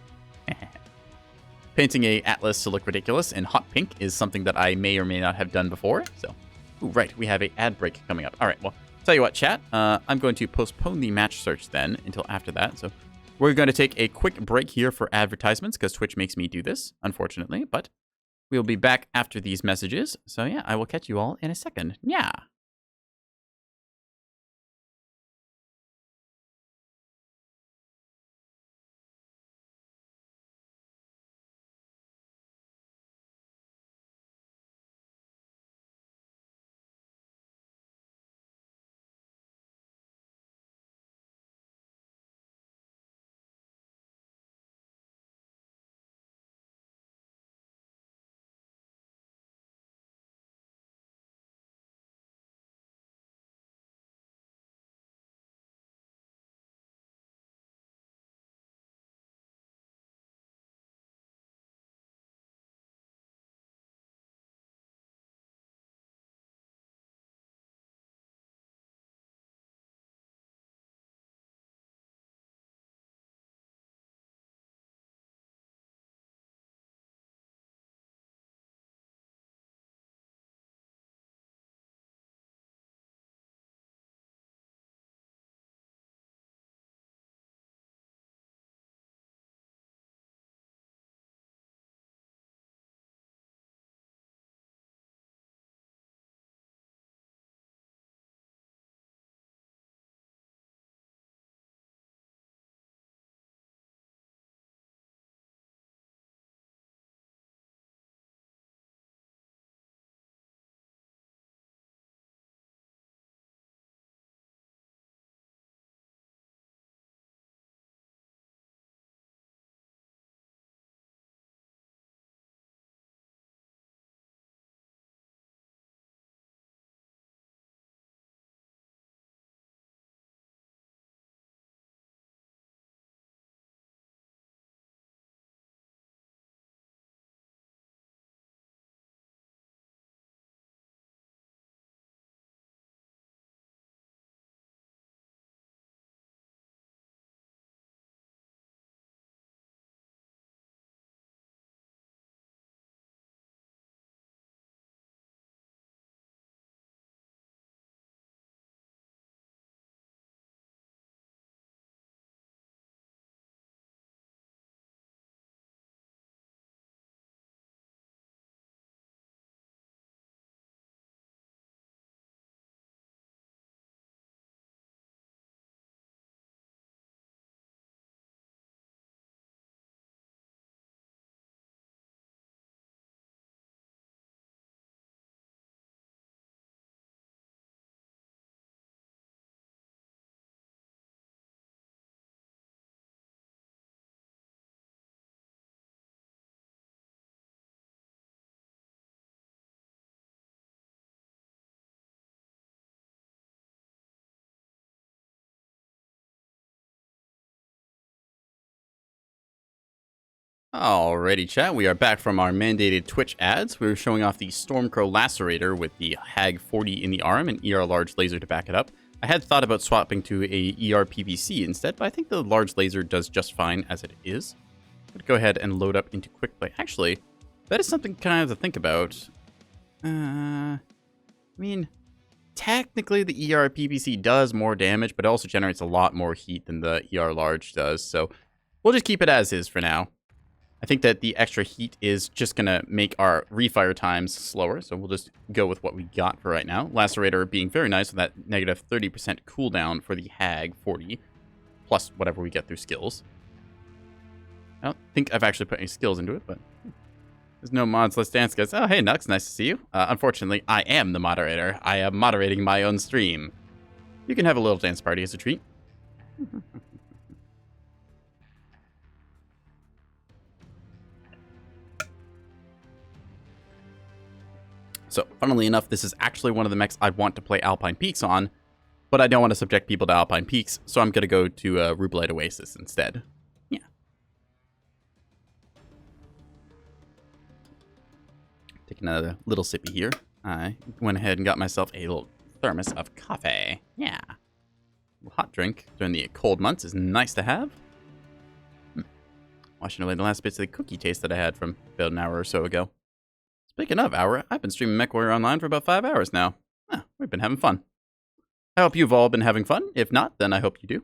Painting a Atlas to look ridiculous in hot pink is something that I may or may not have done before. So, ooh, right, we have a ad break coming up. All right, well, tell you what, chat, I'm going to postpone the match search then until after that. So we're going to take a quick break here for advertisements because Twitch makes me do this, unfortunately. But we'll be back after these messages. So yeah, I will catch you all in a second. Yeah. Alrighty, chat. We are back from our mandated Twitch ads. We were showing off the Stormcrow Lacerator with the Hag 40 in the arm and ER large laser to back it up. I had thought about swapping to a ER PVC instead, but I think the large laser does just fine as it is. I'm gonna go ahead and load up into quick play. Actually, that is something kind of to think about. I mean, technically the ER PVC does more damage, but it also generates a lot more heat than the ER large does, so we'll just keep it as is for now. I think that the extra heat is just going to make our refire times slower, so we'll just go with what we got for right now. Lacerator being very nice with that negative 30% cooldown for the Hag 40, plus whatever we get through skills. I don't think I've actually put any skills into it, but there's no mods. Let's dance, guys. Oh, hey, Nux, nice to see you. Unfortunately, I am the moderator. I am moderating my own stream. You can have a little dance party as a treat. So, funnily enough, this is actually one of the mechs I'd want to play Alpine Peaks on, but I don't want to subject people to Alpine Peaks, so I'm going to go to Rubelite Oasis instead. Yeah. Taking a little sippy here. I went ahead and got myself a little thermos of coffee. Yeah. A little hot drink during the cold months is nice to have. Washing away the last bits of the cookie taste that I had from about an hour or so ago. Speaking of hour, I've been streaming Mechwarrior online for about 5 hours now. We've been having fun. I hope you've all been having fun. If not, then I hope you do.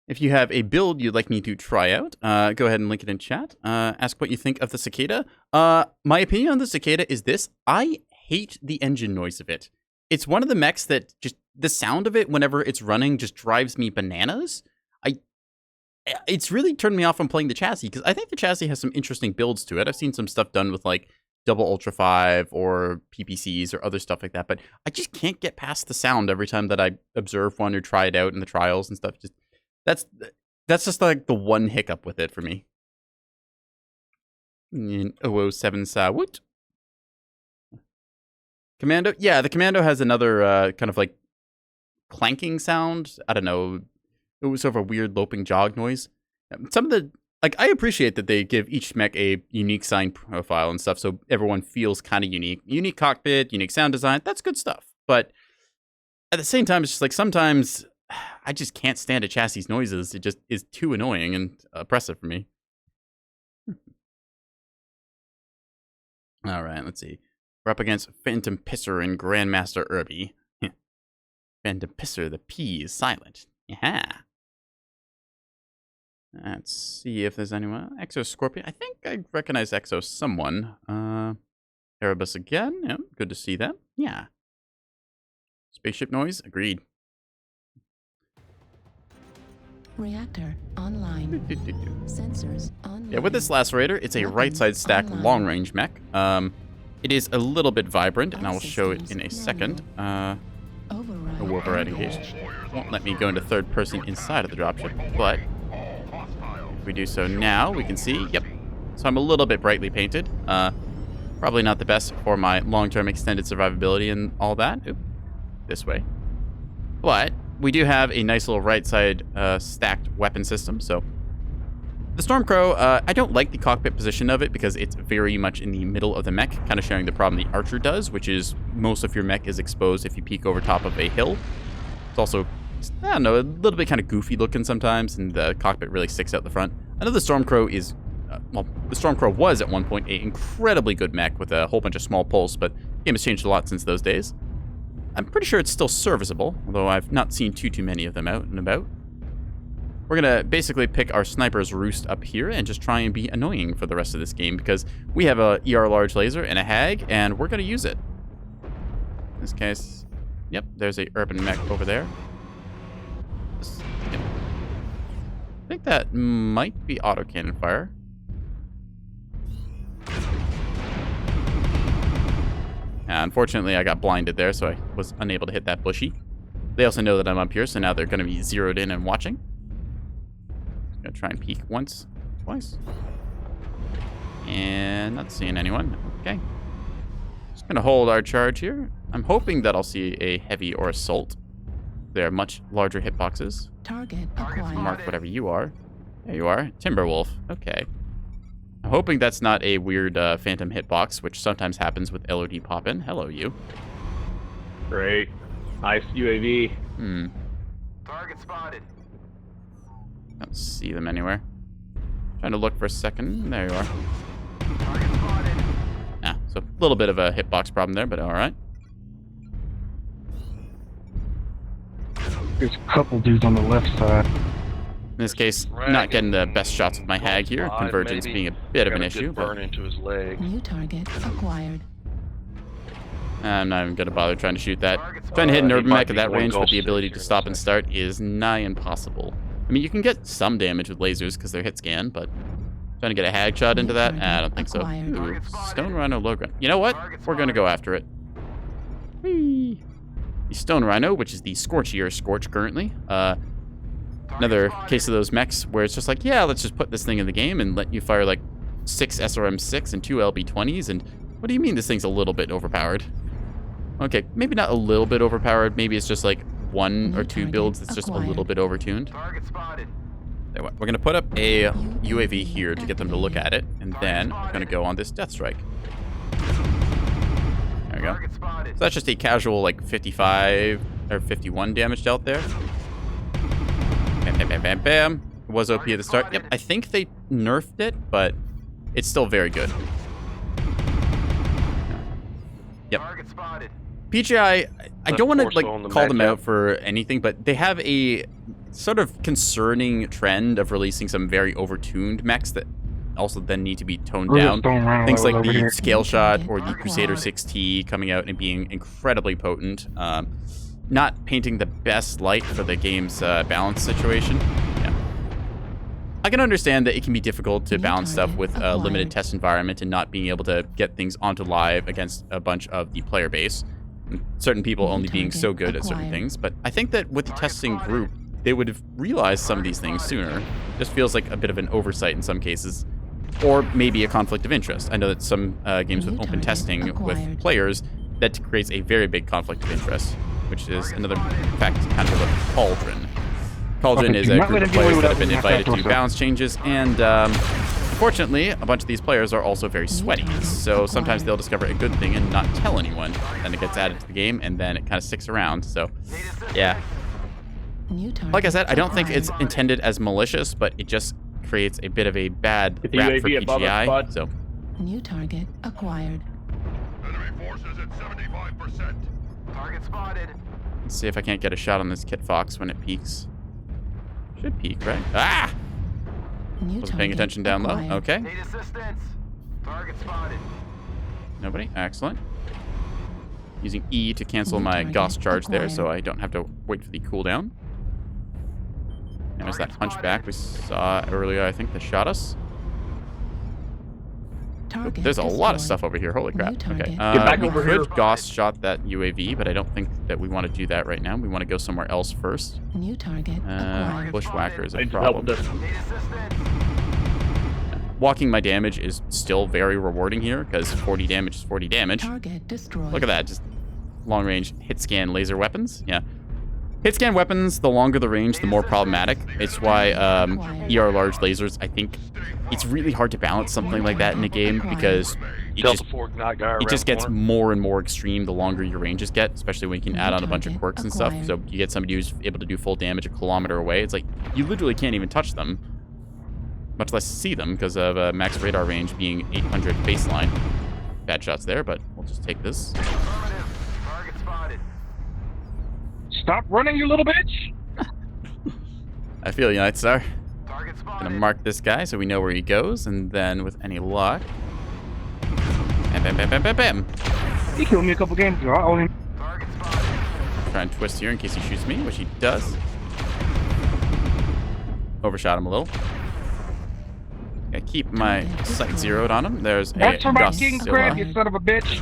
If you have a build you'd like me to try out, go ahead and link it in chat. Ask what you think of the Cicada. My opinion on the Cicada is this. I hate the engine noise of it. It's one of the mechs that just, the sound of it whenever it's running just drives me bananas. It's really turned me off from playing the chassis, because I think the chassis has some interesting builds to it. I've seen some stuff done with, like, double Ultra 5 or PPCs or other stuff like that, but I just can't get past the sound every time that I observe one or try it out in the trials and stuff. Just that's just like the one hiccup with it for me. In 007 Sawut. Commando? Yeah, the Commando has another kind of like clanking sound. I don't know. It was sort of a weird loping jog noise. Some of the, like, I appreciate that they give each mech a unique sign profile and stuff, so everyone feels kind of unique. Unique cockpit, unique sound design, that's good stuff. But at the same time, it's just like sometimes I just can't stand a chassis noises. It just is too annoying and oppressive for me. All right, let's see. We're up against Phantom Pisser and Grandmaster Irby. Phantom Pisser, the P is silent. Yeah. Let's see if there's anyone. Exo Scorpion. I think I recognize Exo someone. Erebus again. Yeah, good to see them. Yeah. Spaceship noise. Agreed. Reactor online. Sensors online. Yeah, with this Lacerator, it's a right side stack long range mech. It is a little bit vibrant, and I will show it in a second. Override engaged. Won't let me go into third person inside of the dropship, but if we do so now, we can see, yep. So I'm a little bit brightly painted. Probably not the best for my long-term extended survivability and all that. Oop, this way. But we do have a nice little right side stacked weapon system, so the Stormcrow, I don't like the cockpit position of it because it's very much in the middle of the mech, kind of sharing the problem the Archer does, which is most of your mech is exposed if you peek over top of a hill. It's also, I don't know, a little bit kind of goofy looking sometimes, and the cockpit really sticks out the front. I know the Stormcrow is, well, the Stormcrow was at one point an incredibly good mech with a whole bunch of small pulse, but the game has changed a lot since those days. I'm pretty sure it's still serviceable, although I've not seen too many of them out and about. We're going to basically pick our sniper's roost up here and just try and be annoying for the rest of this game because we have a ER large laser and a Hag, and we're going to use it. In this case, yep, there's a urban mech over there. Yep. I think that might be autocannon fire. Unfortunately, I got blinded there, so I was unable to hit that bushy. They also know that I'm up here, so now they're going to be zeroed in and watching. Gonna try and peek once, twice. And not seeing anyone. Okay. Just gonna hold our charge here. I'm hoping that I'll see a heavy or assault. They're much larger hitboxes. Target acquired. Mark whatever you are. There you are. Timberwolf. Okay. I'm hoping that's not a weird phantom hitbox, which sometimes happens with LOD pop-in. Hello, you. Great. Nice UAV. Target spotted. Don't see them anywhere. Trying to look for a second. There you are. Target spotted. Ah, so a little bit of a hitbox problem there, but all right. There's a couple dudes on the left side. In this case, not getting the best shots with my hag here. Convergence being a bit of an issue, but burn into his leg. New target acquired. I'm not even going to bother trying to shoot that. Trying to hit an urban mech at that range with the ability to stop and start is nigh impossible. I mean, you can get some damage with lasers because they're hit scan, but trying to get a hag shot into that? I don't think so. Ooh, Stone Rhino low ground. You know what? We're going to go after it. Whee! The Stone Rhino, which is the Scorchier Scorch currently. Another case of those mechs where it's just like, yeah, let's just put this thing in the game and let you fire like 6 SRM-6 and 2 LB-20s, and what do you mean this thing's a little bit overpowered? Okay, maybe not a little bit overpowered, maybe it's just like 1 or 2 builds that's just a little bit overtuned. Target spotted. We're going to put up a UAV here to get them to look at it, and then we're going to go on this Death Strike. There we go. So that's just a casual like 55 or 51 damage dealt there. Bam, bam, bam, bam, bam. It was OP at the start. Yep, I think they nerfed it, but it's still very good. Yep. PGI, I don't want to like call them out for anything, but they have a sort of concerning trend of releasing some very overtuned mechs that also then need to be toned down. Things like the Scale Shot or the Crusader 6T coming out and being incredibly potent. Not painting the best light for the game's balance situation. Yeah. I can understand that it can be difficult to balance stuff with a limited test environment and not being able to get things onto live against a bunch of the player base. Certain people only being so good at certain things, but I think that with the testing group, they would have realized some of these things sooner. Just feels like a bit of an oversight in some cases, or maybe a conflict of interest. I know that some games with open testing with players, that creates a very big conflict of interest, which is another fact, kind of a cauldron. Cauldron is a group of players that have been invited to do balance changes, and unfortunately, a bunch of these players are also very sweaty, so sometimes they'll discover a good thing and not tell anyone. Then it gets added to the game, and then it kind of sticks around, so yeah. Like I said, I don't think it's intended as malicious, but it just creates a bit of a bad rap for PGI, so. New target acquired. Enemy forces at 75%. Target spotted. Let's see if I can't get a shot on this Kit Fox when it peaks. Should peak, right? Ah! Wasn't paying attention down low. Okay. Need assistance. Target spotted. Nobody? Excellent. Using E to cancel my Gauss charge there, so I don't have to wait for the cooldown. And there's that hunchback we saw earlier, I think, that shot us. Oop, there's a lot of stuff over here. Holy crap. Okay. Get back over we could here. Gauss shot that UAV, but I don't think that we want to do that right now. We want to go somewhere else first. New target acquired. Bushwhacker is a I need some help problem. with this. Need assistance. Walking my damage is still very rewarding here, because 40 damage is 40 damage. Target destroyed. Look at that, just long range hit scan laser weapons. Yeah. Hit scan weapons, the longer the range, the more problematic. It's why ER large lasers, I think it's really hard to balance something like that in a game, because it just gets more and more extreme the longer your ranges get, especially when you can add on a bunch of quirks and stuff. So you get somebody who's able to do full damage a kilometer away. It's like, you literally can't even touch them, much less see them, because of max radar range being 800 baseline. Bad shots there, but we'll just take this. Target spotted. Stop running, you little bitch! I feel you, Night Star. Target spotted. Gonna mark this guy so we know where he goes, and then with any luck, bam, bam, bam, bam, bam, bam. He killed me a couple games ago. I own him. Target spotted. Try and twist here in case he shoots me, which he does. Overshot him a little. Gotta keep my sight zeroed on him. There's a That's for my king crab, Godzilla. you son of a bitch!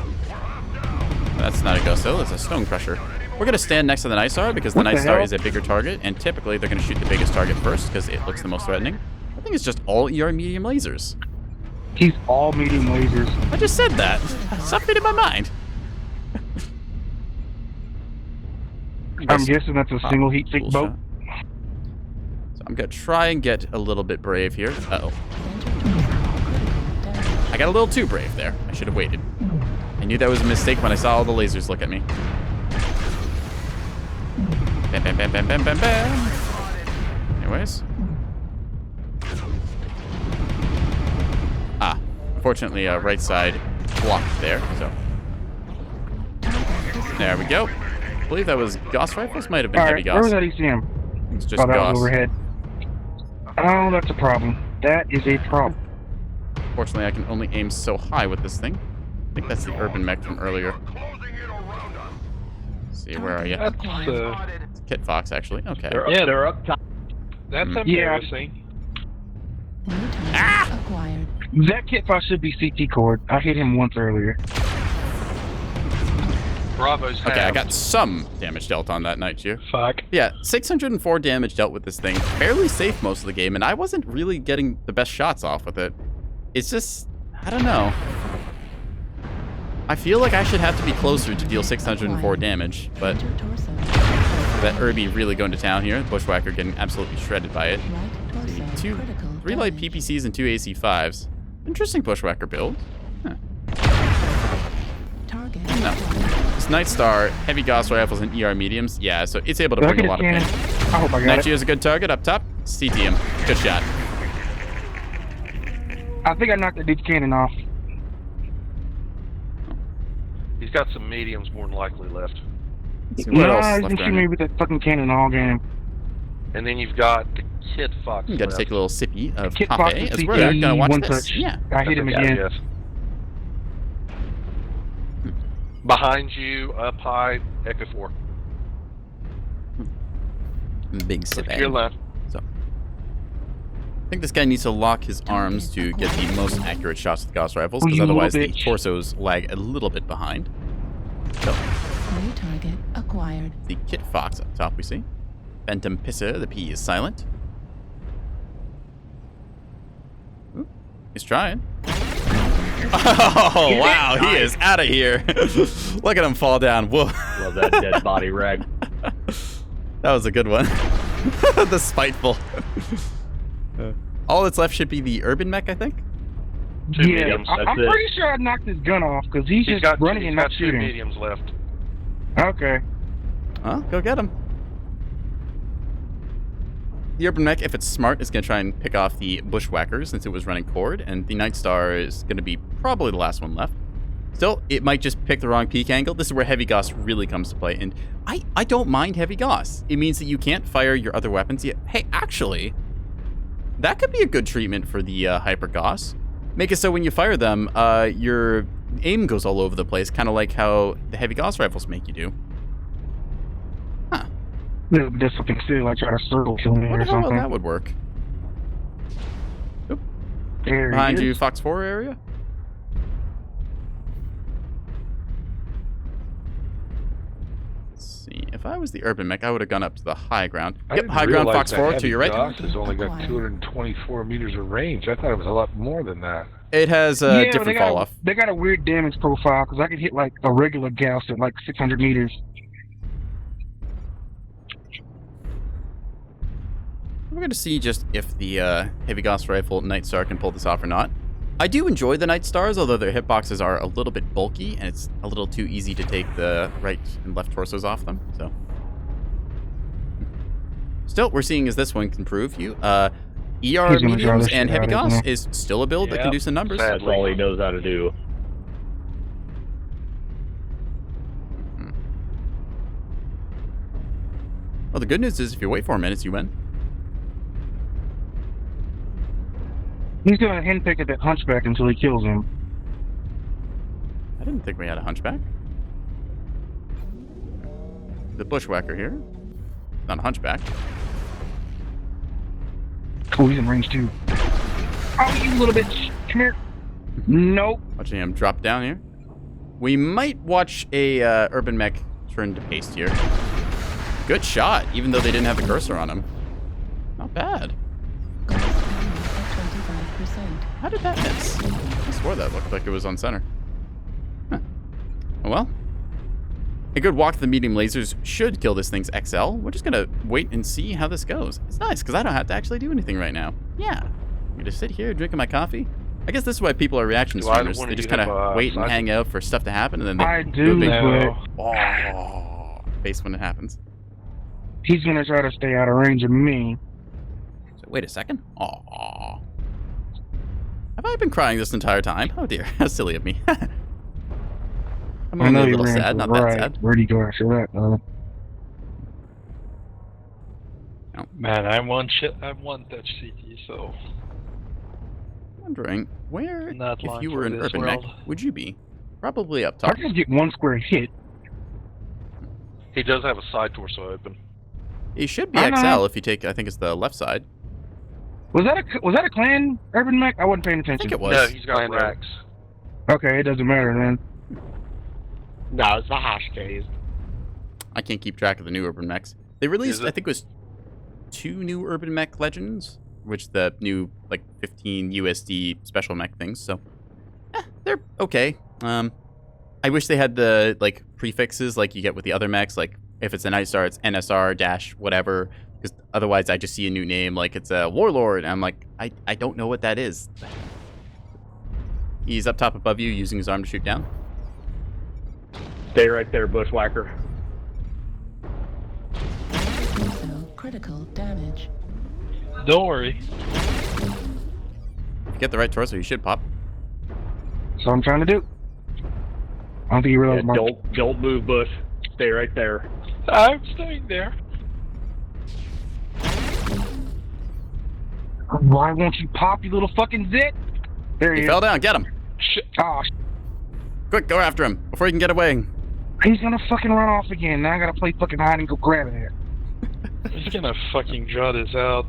That's not a Godzilla, that's a Stone Crusher. We're gonna stand next to the Night Star because the What the Night Star hell? is a bigger target, and typically they're gonna shoot the biggest target first because it looks the most threatening. I think it's just all ER medium lasers. He's all medium lasers. I just said that. Stop reading my mind. I'm guessing that's a single heat sink Cool boat. shot. So I'm gonna try and get a little bit brave here. Uh-oh. got a little too brave there. I should have waited. I knew that was a mistake when I saw all the lasers look at me. Bam, bam, bam, bam, bam, bam, bam. Anyways. Ah, unfortunately, right side blocked there, so. There we go. I believe that was Gauss rifles, might have been heavy Gauss. Where was that ECM? It's just Gauss. Overhead. Oh, that's a problem. That is a problem. Fortunately, I can only aim so high with this thing. I think that's the urban mech from earlier. Let's see, where are you? It's Kit Fox, actually. Okay. They're up top. That's embarrassing. Acquired. That Kit Fox should be CT cord. I hit him once earlier. Bravo's Okay, I got some damage dealt on that night, you. Fuck. Yeah, 604 damage dealt with this thing. Fairly safe most of the game, and I wasn't really getting the best shots off with it. It's just, I don't know. I feel like I should have to be closer to deal 604 damage, but that Irby really going to town here. Bushwhacker getting absolutely shredded by it. See, 3 light PPCs and 2 AC5s. Interesting Bushwhacker build. Huh. No. This Night Star, heavy Gauss rifles and ER mediums. Yeah, so it's able to bring a lot of pain. I hope I got Night it. is a good target up top. CT him. Good shot. I think I knocked the dude's cannon off. He's got some mediums more than likely left. Let's see what else Nah, is he's left been shooting around me here. with that fucking cannon all game. And then you've got the Kit Fox You got to left. take a little sippy of Kit Fox coffee and as we're gonna watch one this. touch. Yeah. I hit him again. Yes. Behind you, up high, Echo 4. Big To sip. your left. So, I think this guy needs to lock his arms to get the most accurate shots with Gauss rifles, because You otherwise the bitch. torsos lag a little bit behind. So, New target acquired. the Kit Fox up top we see. Phantom Pisser, the P is silent. Ooh, he's trying. Oh, wow, he is out of here. Look at him fall down. Whoa. Love that dead body rag. That was a good one. The spiteful. All that's left should be the urban mech, I think. Two Yeah, mediums. I'm That's pretty sure I knocked his gun off because he's just got running he's and got not two shooting. mediums left. Okay. Well, go get him. The urban mech, if it's smart, is going to try and pick off the bushwhackers since it was running cord, and the Night Star is going to be probably the last one left. Still, it might just pick the wrong peak angle. This is where heavy Gauss really comes to play, and I don't mind heavy Gauss. It means that you can't fire your other weapons yet. Hey, actually, that could be a good treatment for the Hyper Gauss. Make it so when you fire them, your aim goes all over the place, kind of like how the heavy Gauss rifles make you do. Huh. There's something silly like try to circle kill me I or wonder how well something. that would work. Oop. There he Behind is. you, Fox 4 area. Let's see. If I was the urban mech, I would have gone up to the high ground. Yep, high ground, Fox 4 to your right. Gauss has only got 224 meters of range. I thought it was a lot more than that. It has Yeah, a but different fall off. They got a weird damage profile because I could hit like a regular Gauss at like 600 meters. We're going to see just if the heavy Gauss rifle Night Star can pull this off or not. I do enjoy the Night Stars, although their hitboxes are a little bit bulky, and it's a little too easy to take the right and left torsos off them. So, still, we're seeing as this one can prove you. ER mediums and heavy Gauss is still a build that can do some numbers. That's all he knows how to do. Well, the good news is if you wait 4 minutes, you win. He's gonna henpeck at that hunchback until he kills him. I didn't think we had a hunchback. The bushwhacker here. Not a hunchback. Oh, he's in range too. Oh, you little bitch. Come here. Nope. Watching him drop down here. We might watch a urban mech turn to paste here. Good shot, even though they didn't have the cursor on him. Not bad. How did that miss? I swore that looked like it was on center. Huh. Oh well. A good walk to the medium lasers should kill this thing's XL. We're just gonna wait and see how this goes. It's nice, because I don't have to actually do anything right now. Yeah. I'm gonna sit here drinking my coffee. I guess this is why people are reaction Do either streamers. one They of just you kind have, of wait and size- hang out for stuff to happen, and then they I go do, big but face when it happens. he's gonna try to stay out of range of me. So, wait a second. Aww. Have I been crying this entire time? Oh dear, how silly of me. I'm I only know a you little ran sad, to not the that right. sad. Where'd he go after that? Man, I want that city, so Wondering where, Not if long you were for an this urban mech, world. would you be? Probably up I top. just get one square hit. He does have a side torso open. He should be I know. XL if you take, I think it's the left side. Was that a clan urban mech? I wasn't paying I attention. think it was. No, he's got Plan racks. Okay, it doesn't matter then. No, it's the Hashkes. I can't keep track of the new urban mechs. They released, Is it? I think it was 2 new urban mech legends, which the new like 15 USD special mech things. So they're okay. I wish they had the like prefixes like you get with the other mechs. Like if it's a Night Star, it's NSR dash whatever. Because otherwise, I just see a new name like it's a Warlord, and I'm like, I don't know what that is. He's up top above you, using his arm to shoot down. Stay right there, Bushwhacker. Torso critical damage. don't worry. If you get the right torso, you should pop. That's what I'm trying to do. I don't think you realize my... Don't move, Bush. Stay right there. I'm staying there. Why won't you pop, you little fucking zit? There he He is. fell down. Get him. Shit. Oh, Quick, go after him before he can get away. he's gonna fucking run off again. Now I gotta play fucking hide and go grab it. He's gonna fucking draw this out.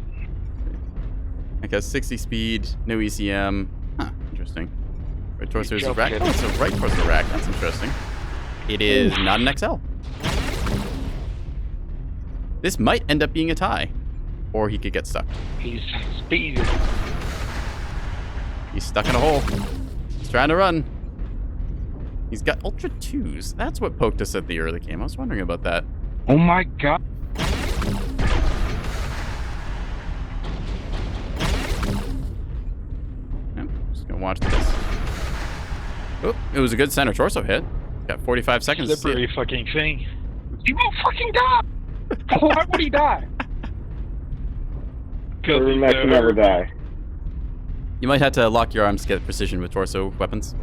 I got 60 speed, no ECM. Huh, interesting. Right torso is a jump rack. hit. Oh, it's a right torso rack. That's interesting. It is not an XL. This might end up being a tie. Or he could get stuck. He's speeding. He's stuck in a hole. He's trying to run. He's got Ultra 2s. That's what poked us at the early game. I was wondering about that. Oh my god. Yep, just gonna watch this. Oh, it was a good center torso hit. Got 45 seconds to see Slippery it. fucking thing. He won't fucking die! Why would he die? Because never die. You might have to lock your arms to get precision with torso weapons.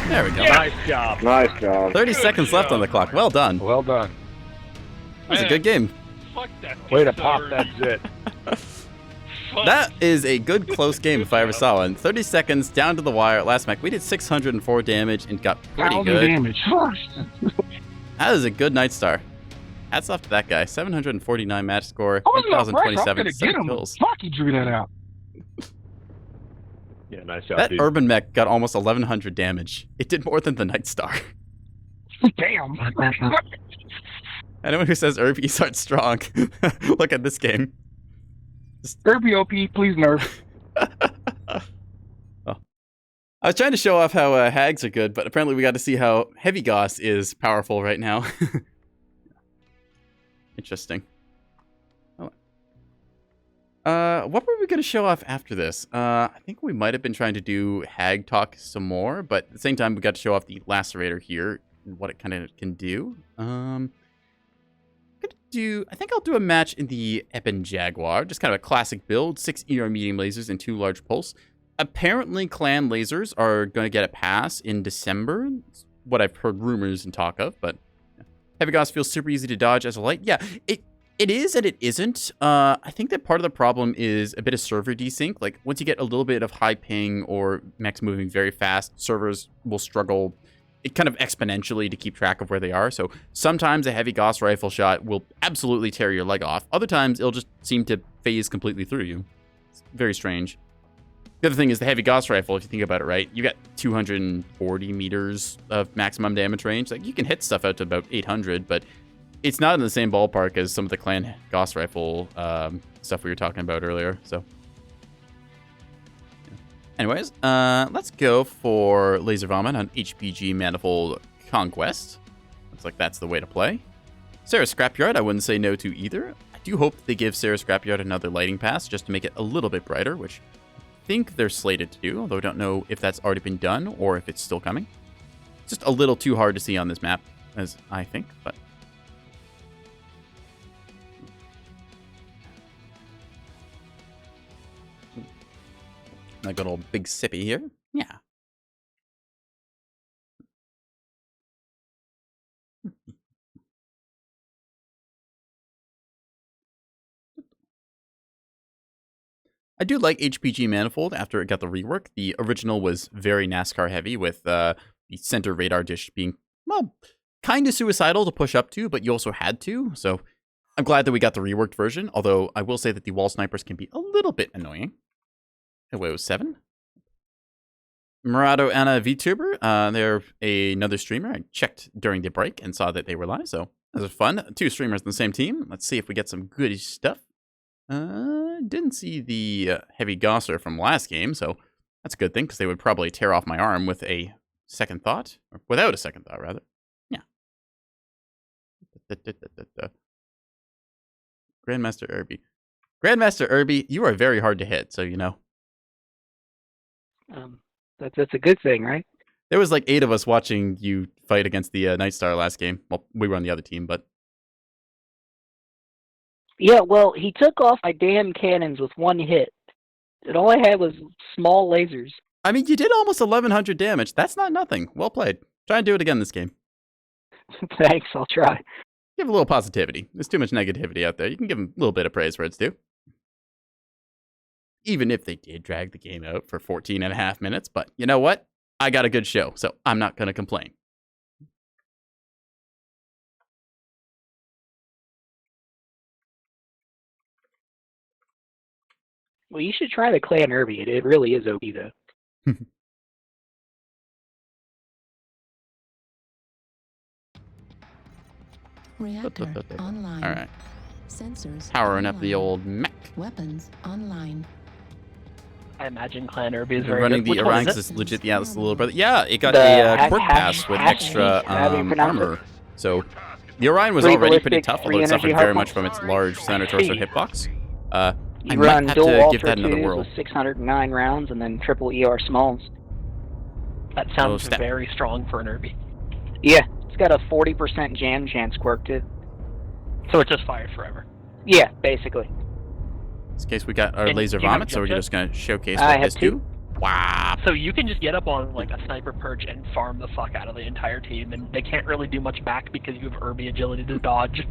There we go. Nice job. Nice job. 30 seconds left on the clock. Well done. Well done. That was a good game. Fuck that. Way to pop that zit. That is a good close game if I ever saw one. 30 seconds down to the wire. Last mech, we did 604 damage and got pretty 1,000 good. damage. That is a good Night Star. Hats off to that guy. 749 match score, I wasn't afraid. I'm 1,027 gonna get him. kills. Fuck, he drew that out. Yeah, nice job, That dude. urban mech got almost 1,100 damage. It did more than the Night Star. Damn. Anyone who says Urbies aren't strong, look at this game. Irby OP, please nerf. Oh. I was trying to show off how hags are good, but apparently we got to see how Heavy Goss is powerful right now. Interesting. What were we going to show off after this? I think we might have been trying to do hag talk some more, but at the same time we got to show off the Lacerator here and what it kind of can do. I think I'll do a match in the Ebon Jaguar, just kind of a classic build, 6 ER medium lasers and 2 large pulse. Apparently clan lasers are going to get a pass in December. It's what I've heard rumors and talk of, but Heavy Goss feels super easy to dodge as a light. Yeah, it is and it isn't. I think that part of the problem is a bit of server desync. Like once you get a little bit of high ping or mechs moving very fast, servers will struggle kind of exponentially to keep track of where they are. So sometimes a Heavy Goss rifle shot will absolutely tear your leg off. Other times it'll just seem to phase completely through you. It's very strange. The other thing is the Heavy Goss rifle, if you think about it, right? You got 240 meters of maximum damage range. Like you can hit stuff out to about 800, but it's not in the same ballpark as some of the clan Goss rifle stuff we were talking about earlier. So anyways, let's go for Laser Vomit on HPG Manifold Conquest. Looks like that's the way to play. Sarah Scrapyard, I wouldn't say no to either. I do hope that they give Sarah Scrapyard another lighting pass just to make it a little bit brighter, which I think they're slated to do, although I don't know if that's already been done or if it's still coming. It's just a little too hard to see on this map, as I think, but... I got old Big Sippy here. Yeah. I do like HPG Manifold after it got the rework. The original was very NASCAR heavy with the center radar dish being, well, kind of suicidal to push up to, but you also had to. So I'm glad that we got the reworked version, although I will say that the wall snipers can be a little bit annoying. Anyway, it was 7. Murado Anna VTuber, they're another streamer. I checked during the break and saw that they were live, so that was fun. 2 streamers on the same team. Let's see if we get some good stuff. Didn't see the heavy Gosser from last game, so that's a good thing, because they would probably tear off my arm with a second thought. Or without a second thought, rather. Yeah. Grandmaster Irby. Grandmaster Irby, you are very hard to hit, so you know. That's a good thing, right? There was like 8 of us watching you fight against the Night Star last game. Well, we were on the other team, but... Yeah, well, he took off my damn cannons with 1 hit. And all I had was small lasers. I mean, you did almost 1,100 damage. That's not nothing. Well played. Try and do it again this game. Thanks, I'll try. Give a little positivity. There's too much negativity out there. You can give them a little bit of praise where it's due. Even if they did drag the game out for 14 and a half minutes. But you know what? I got a good show, so I'm not going to complain. Well, you should try the Clan Irby. It really is OP, though. Reactor online. All right. Sensors Powering online. up the old mech. Weapons online. I imagine Clan Irby is We're very running good. the Which one Orion is because it? it's legit the Atlas little brother. Yeah, it got The a quirk pass with extra how do you pronounce armor. it? So the Orion was 3 already pretty ballistic, tough, 3 although it energy suffered very hardpoints. much from its large center torso hitbox. I You might run have dual to give Ultra that another 2s whirl. with 609 rounds and then triple ER smalls. That sounds step. very strong for an Irby. Yeah, it's got a 40% jam chance quirk too. So it just fires forever. Yeah, basically. In this case, we got our And laser you have vomit, so we're jump just going to showcase I what have this 2. do. Wow. So you can just get up on like a sniper perch and farm the fuck out of the entire team, and they can't really do much back because you have Irby agility to dodge.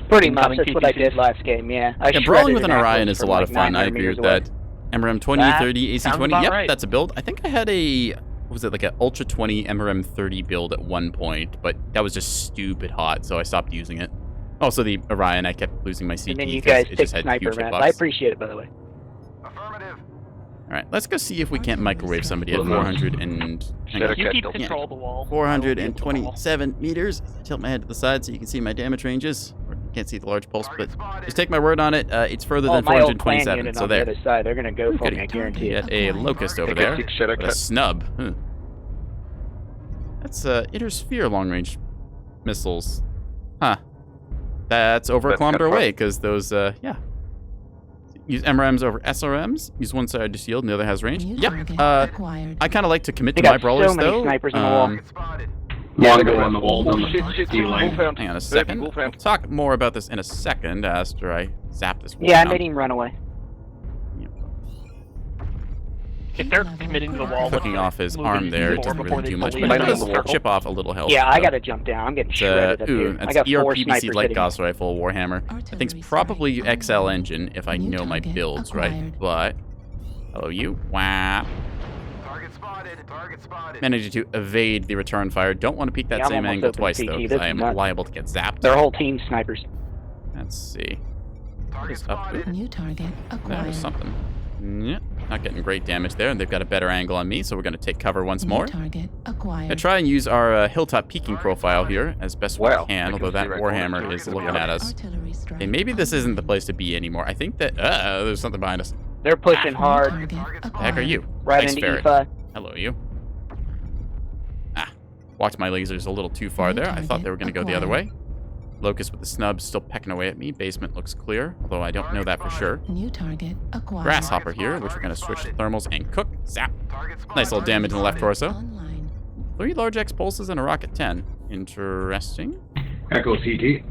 Pretty much, Incoming that's what I TPCs. did last game, yeah. I Brawling shredded with an an Orion Atlas is a from, lot like, of fun. I 900 agree meters with away. that. MRM 20, That 30, sounds AC20. about Yep, right. that's a build. I think I had a, what was it, like an Ultra 20 MRM 30 build at one point, but that was just stupid hot, so I stopped using it. Also, the Orion, I kept losing my CP And then you because guys it picked just had sniper huge map. hitbox. I appreciate it, by the way. All right, let's go see if we can't microwave somebody at 400 and... hang on. You keep control of the wall. 427 meters. Tilt my head to the side so you can see my damage ranges. Or you can't see the large pulse, but just take my word on it. It's further than my old clan 427. unit So on there. the other side, they're gonna go for Good. me, I guarantee it. Get a locust over there. With a snub. That's intersphere long range missiles. Huh. That's over a kilometer away because those yeah. Use MRMs over SRMs. Use one side to shield and the other has range. Yep. I kind of like to commit They to my got brawlers so many though. snipers on the wall. Yeah, they're on the walls on the ceiling. Hang on a second. We'll talk more about this in a second after I zap this wall. Yeah, I down. made him run away. If they're committing to the wall, Cooking off his arm there, it doesn't really do much, but fully it does circle. chip off a little health. Yeah, I so. gotta jump down. I'm getting It's, shredded up here. that's I got 4 ERPBC snipers light hitting me. Gauss rifle Warhammer. I think it's probably XL engine if I know my builds right, but hello you. Wow. Managed to evade the return fire. Don't want to peek that Yeah, I'm same almost angle open twice CT. though, This because I is am nuts. liable to get zapped. Their whole team snipers. Let's see. What is up? Ooh, New target that acquired. was something. Yeah, not getting great damage there, and they've got a better angle on me, so we're going to take cover once more. Target acquired. I try and use our hilltop peeking profile here as best we can, although that Warhammer is looking at us. Okay, maybe this isn't the place to be anymore. I think that there's something behind us. They're pushing hard. The heck are you? Right Thanks, into Ferret. E5. Hello, you. Walked my lasers a little too far there. I thought they were going to go the other way. Locust with the snub still pecking away at me. Basement looks clear, although I don't know that for sure. New target acquired. Grasshopper here, which we're going to switch to thermals and cook. Zap. Nice little damage in the left torso. Online. 3 large X pulses and a rocket 10. Interesting. Echo CT.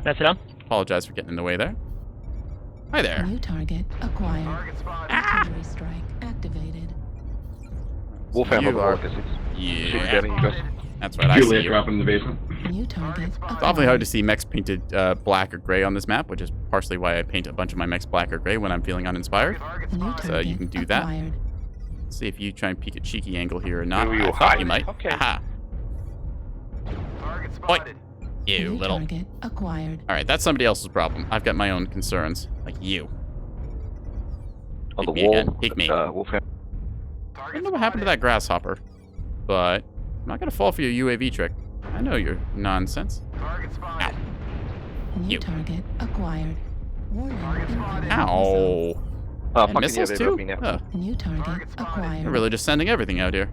That's it on. Apologize for getting in the way there. Hi there. New target acquired. Artillery strike activated. Wolfhammer You are- Locust. Yeah. That's right, I see Juliet you. dropping in the basement. New target It's acquired. awfully hard to see mechs painted black or gray on this map, which is partially why I paint a bunch of my mechs black or gray when I'm feeling uninspired. New So you can do that. acquired. Let's see if you try and peek a cheeky angle here or not. Ooh, you I thought hide. you might. Okay. Aha. Oi. You New little. target acquired. Alright, that's somebody else's problem. I've got my own concerns. Like you. On the Peek me wall. again. Peek me. Wolfhammer. I don't know what happened to that grasshopper, but I'm not going to fall for your UAV trick. I know your nonsense. Ow. New You. target acquired. Warning. incoming missile. Ow. And Fucking missiles yeah, they too? me now. Huh. New target acquired. We're really just sending everything out here.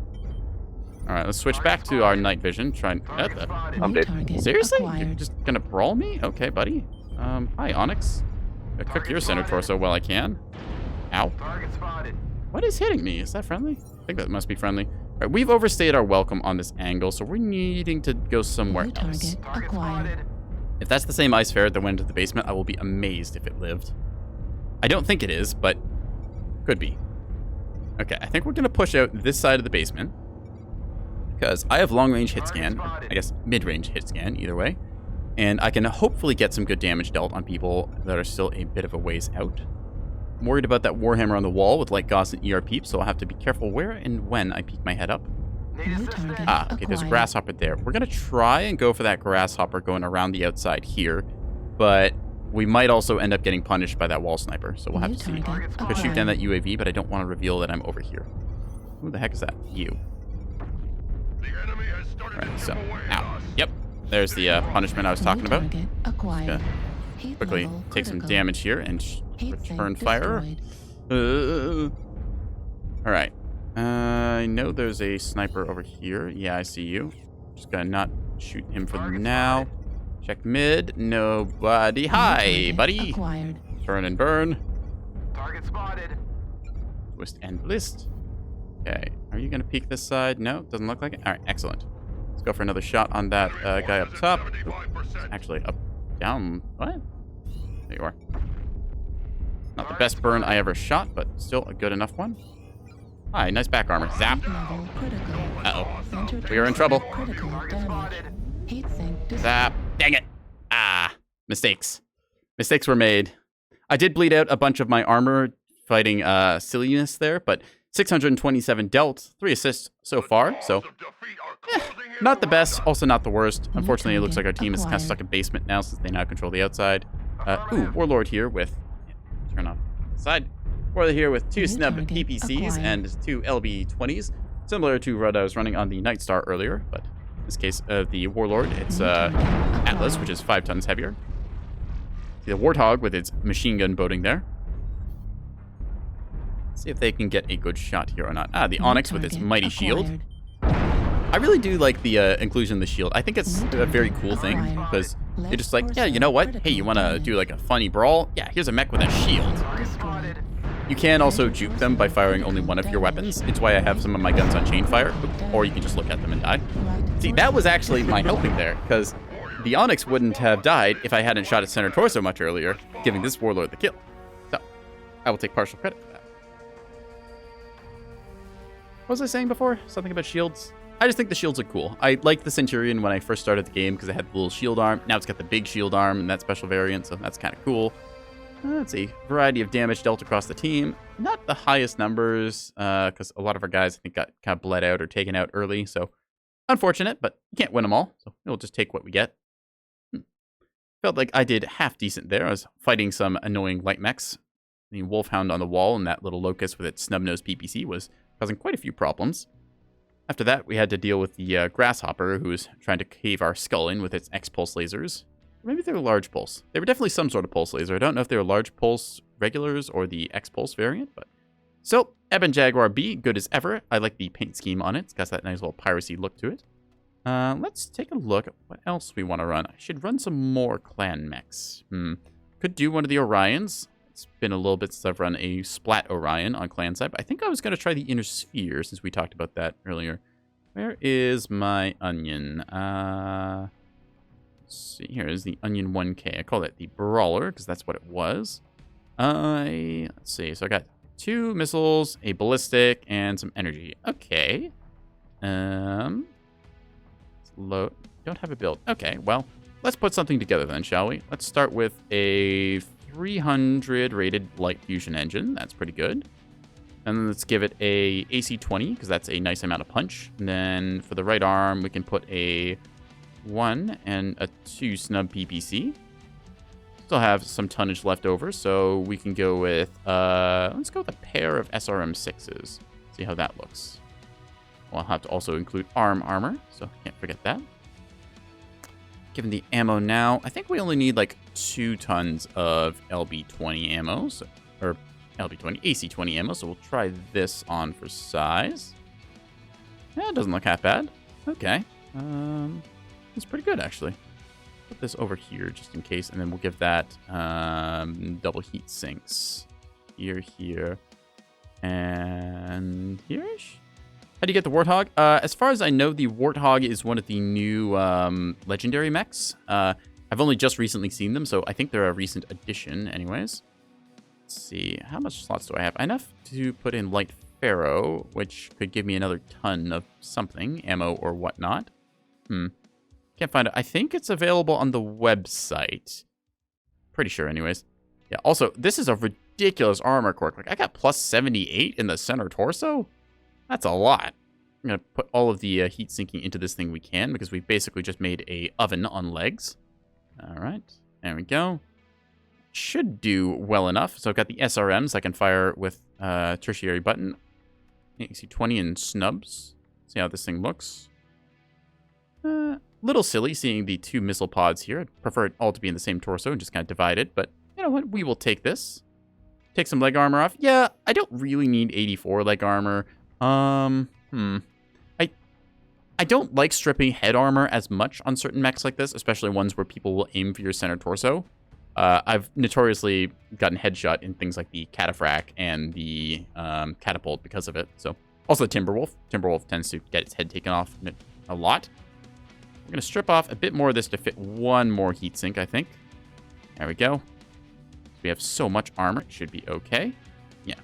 Alright, let's switch back to our night vision. Try and... What the... I'm New dead. target Seriously? You're acquired. just gonna brawl me? Okay, buddy. Hi, Onyx. I'll cook your center torso while I can. Ow. What is hitting me? Is that friendly? I think that must be friendly. Alright, we've overstayed our welcome on this angle, so we're needing to go somewhere New else. target acquired. If that's the same ice ferret that went into the basement, I will be amazed if it lived. I don't think it is, but could be. Okay, I think we're gonna push out this side of the basement, because I have long-range hit scan, or I guess mid-range hit scan, either way, and I can hopefully get some good damage dealt on people that are still a bit of a ways out. I'm worried about that Warhammer on the wall with light gauss and ER peeps, so I'll have to be careful where and when I peek my head up. New target Ah, okay, there's a acquired. grasshopper there. We're gonna try and go for that grasshopper going around the outside here, but we might also end up getting punished by that wall sniper, so we'll have New to see. target Could shoot down acquired. that UAV, but I don't want to reveal that I'm over here. Who the heck is that? You. The enemy has started Alright, to so, chip away at ow. us. Yep, there's the punishment I was talking New about. target acquired. Gonna Heat quickly level take some critical. damage here and Heat sink return fire. destroyed. Alright. I know there's a sniper over here. Yeah, I see you. Just gonna not shoot him for now. Check mid. Nobody. New Hi, target buddy. Acquired. Turn and burn. Target spotted. Twist and blist. Okay. Are you gonna peek this side? No, doesn't look like it. Alright, excellent. Let's go for another shot on that guy up top. Oop, actually, up, down. What? There you are. Not the best burn I ever shot, but still a good enough one. Hi, nice back armor. Zap. Level critical. Uh-oh. Center We are in trouble. Critical damage. Heat sink destroyed. Zap. Dang it. Ah. Mistakes. Mistakes were made. I did bleed out a bunch of my armor fighting silliness there, but 627 dealt, 3 assists so far, so not the best, also not the worst. Unfortunately, it looks like our team is kind of stuck in basement now since they now control the outside. Ooh, Warlord here with... Turn off the side. Warlord here with 2 snub PPCs and 2 LB20s, similar to what I was running on the Night Star earlier, but in this case of the Warlord, it's Atlas, which is 5 tons heavier. See the Warthog with its machine gun boating there. See if they can get a good shot here or not. Ah, the Onyx with its mighty shield. I really do like the inclusion of the shield. I think it's a very cool thing because you're just like, yeah, you know what? Hey, you want to do like a funny brawl? Yeah, here's a mech with a shield. You can also juke them by firing only one of your weapons. It's why I have some of my guns on chain fire, or you can just look at them and die. See, that was actually my helping there because the Onyx wouldn't have died if I hadn't shot its center torso much earlier, giving this Warlord the kill. So, I will take partial credit for that. What was I saying before? Something about shields? I just think the shields are cool. I liked the Centurion when I first started the game because it had the little shield arm. Now it's got the big shield arm and that special variant, so that's kind of cool. Let's see. Variety of damage dealt across the team. Not the highest numbers, because a lot of our guys, I think, got kind of bled out or taken out early, so unfortunate, but you can't win them all, so we'll just take what we get. Felt like I did half decent there. I was fighting some annoying light mechs. The Wolfhound on the wall and that little Locust with its snub-nosed PPC was causing quite a few problems. After that, we had to deal with the Grasshopper, who was trying to cave our skull in with its X-Pulse lasers. Maybe they were large pulse. They were definitely some sort of pulse laser. I don't know if they were large pulse regulars or the X-Pulse variant, but... So, Ebon Jaguar B, good as ever. I like the paint scheme on it. It's got that nice little piracy look to it. Let's take a look at what else we want to run. I should run some more clan mechs. Could do one of the Orions. It's been a little bit since I've run a Splat Orion on clan side, but I think I was going to try the Inner Sphere since we talked about that earlier. Where is my Onion? Let's see. Here is the Onion 1K. I call it the Brawler because that's what it was. Let's see. So I got 2 missiles, a ballistic, and some energy. Okay. Load. Don't have a build. Okay, well, let's put something together then, shall we? Let's start with a 300 rated light fusion engine. That's pretty good. And then let's give it a AC-20 because that's a nice amount of punch. And then for the right arm, we can put a 1 and a 2 snub PPC. Still have some tonnage left over, so we can go with, let's go with a pair of SRM6s. See how that looks. I'll have to also include arm armor, so can't forget that. Given the ammo now, I think we only need like 2 tons of LB20 ammo, or LB20, AC20 ammo, so we'll try this on for size. Yeah, it doesn't look half bad. Okay. It's pretty good, actually. Put this over here just in case, and then we'll give that double heat sinks. Here, and here-ish? How do you get the Warthog? As far as I know, the Warthog is one of the new legendary mechs. I've only just recently seen them, so I think they're a recent addition anyways. Let's see. How much slots do I have? Enough to put in Light Pharaoh, which could give me another ton of something, ammo or whatnot. Can't find it. I think it's available on the website. Pretty sure anyways. Yeah, also, this is a ridiculous armor quirk. Like, I got plus 78 in the center torso? That's a lot. I'm going to put all of the heat sinking into this thing we can because we basically just made a oven on legs. All right. There we go. Should do well enough. So I've got the SRMs I can fire with tertiary button. AC-20 and snubs. See how this thing looks. Little silly seeing the 2 missile pods here. I'd prefer it all to be in the same torso and just kind of divide it. But you know what? We will take this. Take some leg armor off. Yeah, I don't really need 84 leg armor. I don't like stripping head armor as much on certain mechs like this, especially ones where people will aim for your center torso. I've notoriously gotten headshot in things like the Cataphracts and the Catapult because of it. So also the Timberwolf. Timberwolf tends to get its head taken off a lot. We're going to strip off a bit more of this to fit 1 more heatsink, I think. There we go. We have so much armor. It should be okay. Yeah.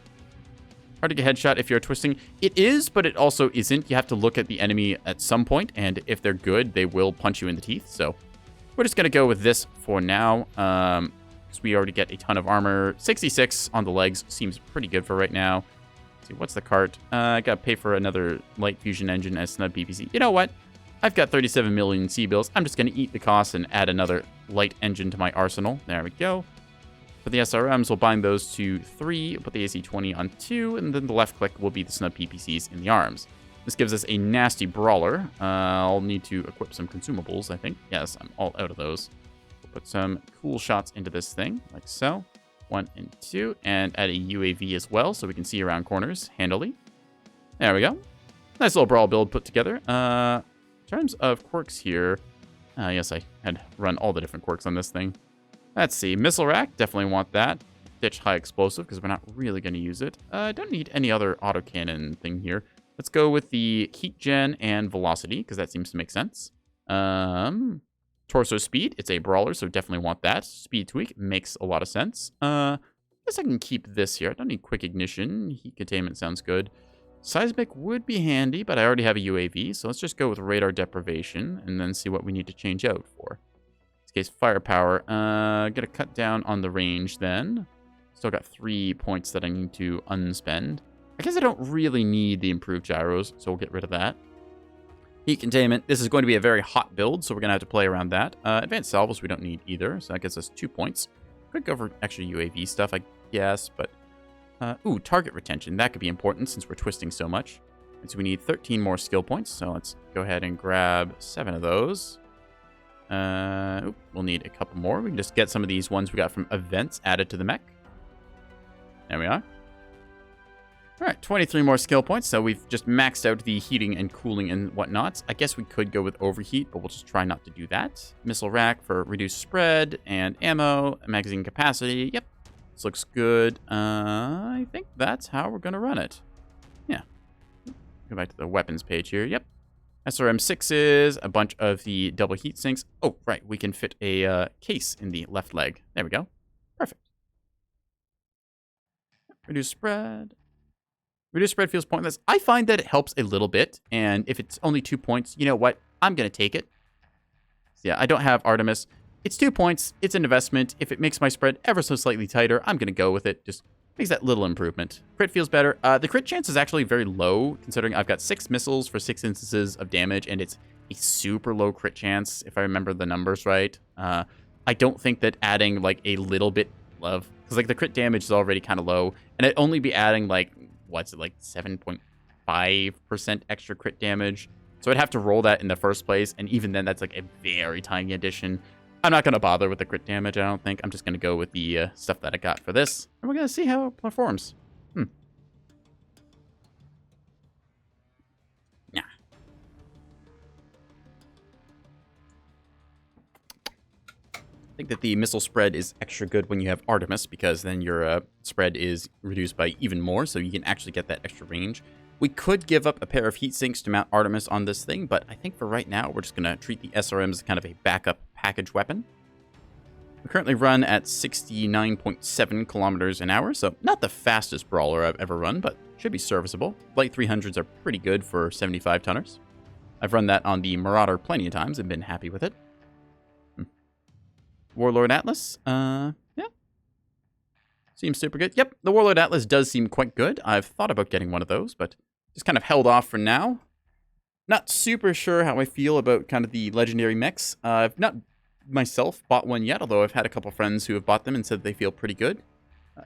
Hard to get headshot if you're twisting. It is, but it also isn't. You have to look at the enemy at some point, and if they're good, they will punch you in the teeth. So we're just going to go with this for now. Because we already get a ton of armor. 66 on the legs seems pretty good for right now. Let's see, what's the cart? I got to pay for another light fusion engine as snub PPC. You know what? I've got 37 million C-bills. I'm just going to eat the cost and add another light engine to my arsenal. There we go. For the SRMs, we'll bind those to 3, put the AC-20 on 2, and then the left click will be the snub PPCs in the arms. This gives us a nasty brawler. I'll need to equip some consumables, I think. Yes, I'm all out of those. We'll put some cool shots into this thing, like so. 1 and 2, and add a UAV as well, so we can see around corners handily. There we go. Nice little brawl build put together. In terms of quirks here, yes, I had run all the different quirks on this thing. Let's see. Missile rack, definitely want that. Ditch high explosive, because we're not really going to use it. I don't need any other autocannon thing here. Let's go with the heat gen and velocity, because that seems to make sense. Torso speed, it's a brawler, so definitely want that. Speed tweak makes a lot of sense. I guess I can keep this here. I don't need quick ignition. Heat containment sounds good. Seismic would be handy, but I already have a UAV, so let's just go with radar deprivation and then see what we need to change out for. In this case, firepower. Gonna cut down on the range then. Still got 3 points that I need to unspend. I guess I don't really need the improved gyros, so we'll get rid of that. Heat containment. This is going to be a very hot build, so we're going to have to play around that. Advanced salvos we don't need either, so that gets us 2 points. Could go for extra UAV stuff, I guess, but... ooh, target retention. That could be important since we're twisting so much. And so we need 13 more skill points, so let's go ahead and grab 7 of those. We'll need a couple more. We can just get some of these ones we got from events added to the mech. There we are. All right, 23 more skill points, so we've just maxed out the heating and cooling and whatnot. I guess we could go with overheat, but we'll just try not to do that. Missile rack for reduced spread and ammo, magazine capacity. Yep, this looks good. I think that's how we're going to run it. Yeah. Go back to the weapons page here. Yep. SRM6s, a bunch of the double heat sinks. Oh, right, we can fit a case in the left leg. There we go. Perfect. Reduce spread. Reduce spread feels pointless. I find that it helps a little bit, and if it's only 2 points, you know what? I'm going to take it. So yeah, I don't have Artemis. It's 2 points. It's an investment. If it makes my spread ever so slightly tighter, I'm going to go with it. Just makes that little improvement. Crit feels better. The crit chance is actually very low, considering I've got 6 missiles for 6 instances of damage, and it's a super low crit chance, if I remember the numbers right. I don't think that adding, like, a little bit of... Because, like, the crit damage is already kind of low, and I'd only be adding, like... What's it, like 7.5% extra crit damage? So I'd have to roll that in the first place, and even then, that's like a very tiny addition. I'm not going to bother with the crit damage, I don't think. I'm just going to go with the stuff that I got for this, and we're going to see how it performs. Yeah. I think that the missile spread is extra good when you have Artemis, because then your spread is reduced by even more, so you can actually get that extra range. We could give up a pair of heat sinks to mount Artemis on this thing, but I think for right now, we're just going to treat the SRM as kind of a backup package weapon. We currently run at 69.7 kilometers an hour, so not the fastest brawler I've ever run, but should be serviceable. Light 300s are pretty good for 75 tonners. I've run that on the Marauder plenty of times and been happy with it. Warlord Atlas, yeah. Seems super good. Yep, the Warlord Atlas does seem quite good. I've thought about getting one of those, but just kind of held off for now. Not super sure how I feel about kind of the legendary mechs. I've not myself bought one yet, although I've had a couple friends who have bought them and said they feel pretty good.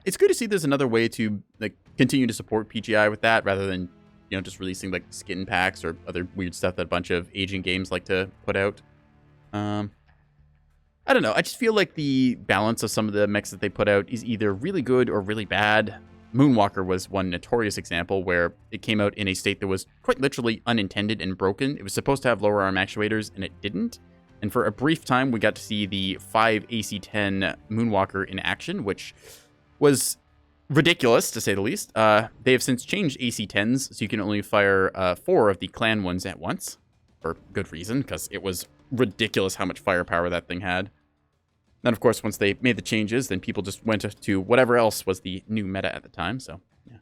It's good to see there's another way to like continue to support PGI with that, rather than, you know, just releasing like skin packs or other weird stuff that a bunch of aging games like to put out. I don't know. I just feel like the balance of some of the mechs that they put out is either really good or really bad. Moonwalker was one notorious example where it came out in a state that was quite literally unintended and broken. It was supposed to have lower arm actuators, and it didn't. And for a brief time, we got to see the 5 AC-10 Moonwalker in action, which was ridiculous, to say the least. They have since changed AC-10s, so you can only fire 4 of the clan ones at once. For good reason, because it was ridiculous how much firepower that thing had. Then, of course, once they made the changes, then people just went to whatever else was the new meta at the time, so, yeah.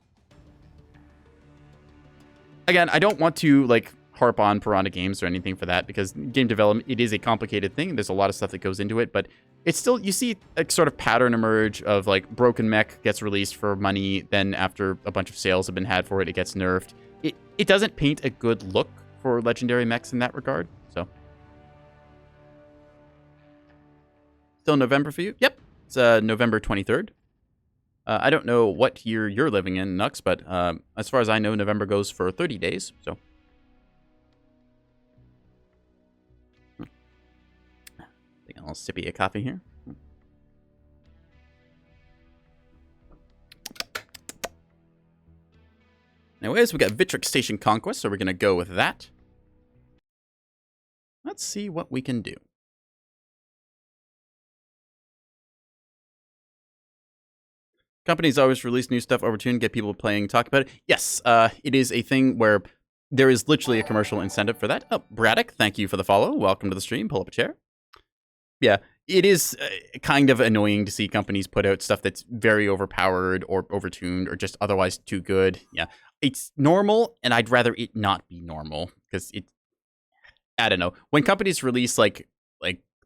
Again, I don't want to, like, harp on Piranha Games or anything for that, because game development, it is a complicated thing. There's a lot of stuff that goes into it, but it's still, you see a sort of pattern emerge of, like, Broken Mech gets released for money, then after a bunch of sales have been had for it, it gets nerfed. It doesn't paint a good look for legendary mechs in that regard, so. Still November for you? Yep, it's November 23rd. I don't know what year you're living in, Nux, but as far as I know, November goes for 30 days, so. Take a little sippy of coffee here. Anyways, we got Vitric Station Conquest, so we're going to go with that. Let's see what we can do. Companies always release new stuff over tune, get people playing, talk about it. Yes, it is a thing where there is literally a commercial incentive for that. Oh, Braddock, thank you for the follow. Welcome to the stream. Pull up a chair. Yeah, it is kind of annoying to see companies put out stuff that's very overpowered or overtuned or just otherwise too good. Yeah, it's normal, and I'd rather it not be normal, because it, I don't know. When companies release like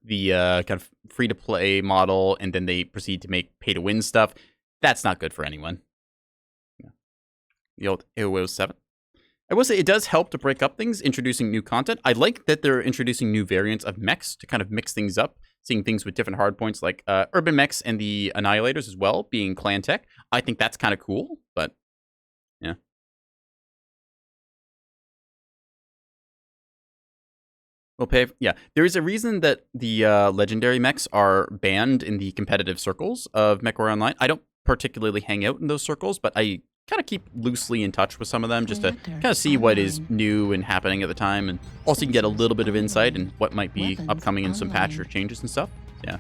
the kind of free-to-play model and then they proceed to make pay-to-win stuff, that's not good for anyone. Yeah. The old AOO 7. I will say it does help to break up things, introducing new content. I like that they're introducing new variants of mechs to kind of mix things up, seeing things with different hardpoints like urban mechs and the Annihilators as well, being clan tech. I think that's kind of cool, but yeah. We'll pay. Yeah, there is a reason that the legendary mechs are banned in the competitive circles of Mechwarrior Online. I don't particularly hang out in those circles, but I kind of keep loosely in touch with some of them, just to kind of see what is new and happening at the time, and also you can get a little bit of insight in what might be upcoming in some patch or changes and stuff. Yeah.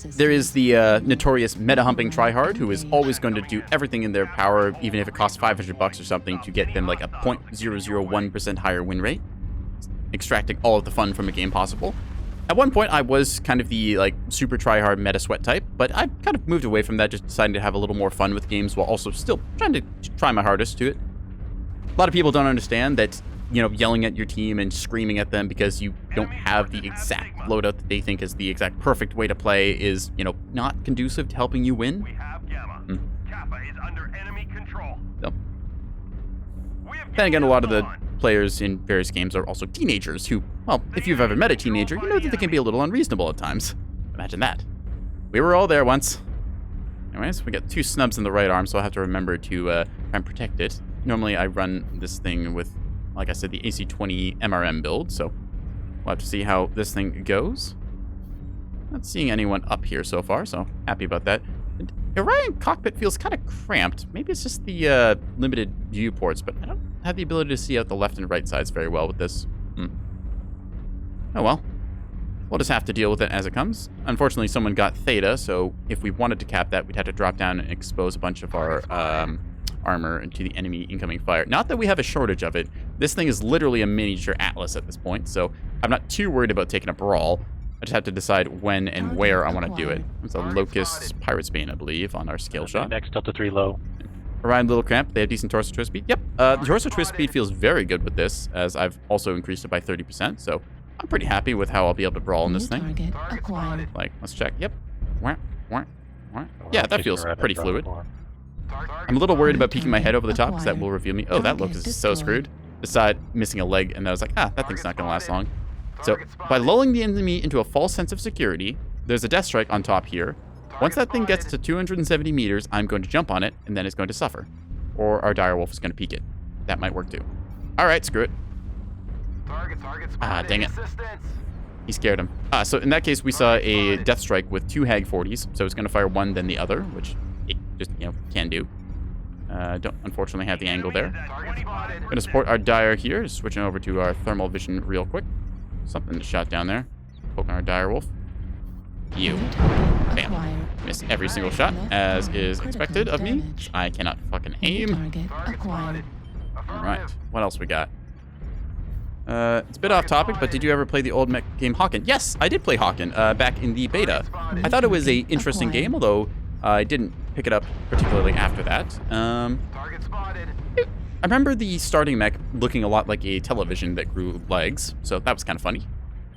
There is the notorious meta-humping tryhard, who is always going to do everything in their power, even if it costs $500 or something, to get them like a 0.001% higher win rate, extracting all of the fun from a game possible. At one point, I was kind of the like super tryhard meta sweat type, but I kind of moved away from that, just deciding to have a little more fun with games while also still trying to try my hardest to it. A lot of people don't understand that, you know, yelling at your team and screaming at them because you don't have the exact loadout that they think is the exact perfect way to play is, you know, not conducive to helping you win. Kappa is under enemy control. So. Then again, a lot of the players in various games are also teenagers who, well, if you've ever met a teenager, you know that they can be a little unreasonable at times. Imagine that. We were all there once. Anyways, we got 2 snubs in the right arm, so I'll have to remember to try and protect it. Normally, I run this thing with, like I said, the AC-20 MRM build, so we'll have to see how this thing goes. Not seeing anyone up here so far, so happy about that. Orion cockpit feels kind of cramped. Maybe it's just the limited viewports, but I don't have the ability to see out the left and right sides very well with this. Oh well. We'll just have to deal with it as it comes. Unfortunately, someone got Theta, so if we wanted to cap that, we'd have to drop down and expose a bunch of our armor into the enemy incoming fire. Not that we have a shortage of it. This thing is literally a miniature Atlas at this point, so I'm not too worried about taking a brawl. I just have to decide when and where I want to do it. It's a Locust Pirate's Bane, I believe, on our scale shot. Next, Delta 3 low. Orion Little Cramp, they have decent torso twist speed. Yep, the torso twist speed feels very good with this, as I've also increased it by 30%, so I'm pretty happy with how I'll be able to brawl in this thing. Like, let's check. Yep. Yeah, that feels pretty fluid. I'm a little worried about peeking my head over the top, because that will reveal me. Oh, that Locust is so screwed. Beside missing a leg, and I was like, that thing's not going to last long. So, by lulling the enemy into a false sense of security, there's a death strike on top here. Once that thing gets to 270 meters, I'm going to jump on it, and then it's going to suffer. Or our direwolf is going to peek it. That might work too. Alright, screw it. Dang it. He scared him. So in that case, we saw a death strike with 2 Hag 40s, so it's going to fire one, then the other, which it just, you know, can do. Don't unfortunately have the angle there. Going to support our dire here, switching over to our thermal vision real quick. Something shot down there. Poking our direwolf. You. Bam. Miss every single shot, as is expected of me. I cannot fucking aim. Alright, what else we got? It's a bit off topic, but did you ever play the old mech game Hawken? Yes, I did play Hawken back in the beta. I thought it was a interesting game, although I didn't pick it up particularly after that. I remember the starting mech looking a lot like a television that grew legs, so that was kind of funny.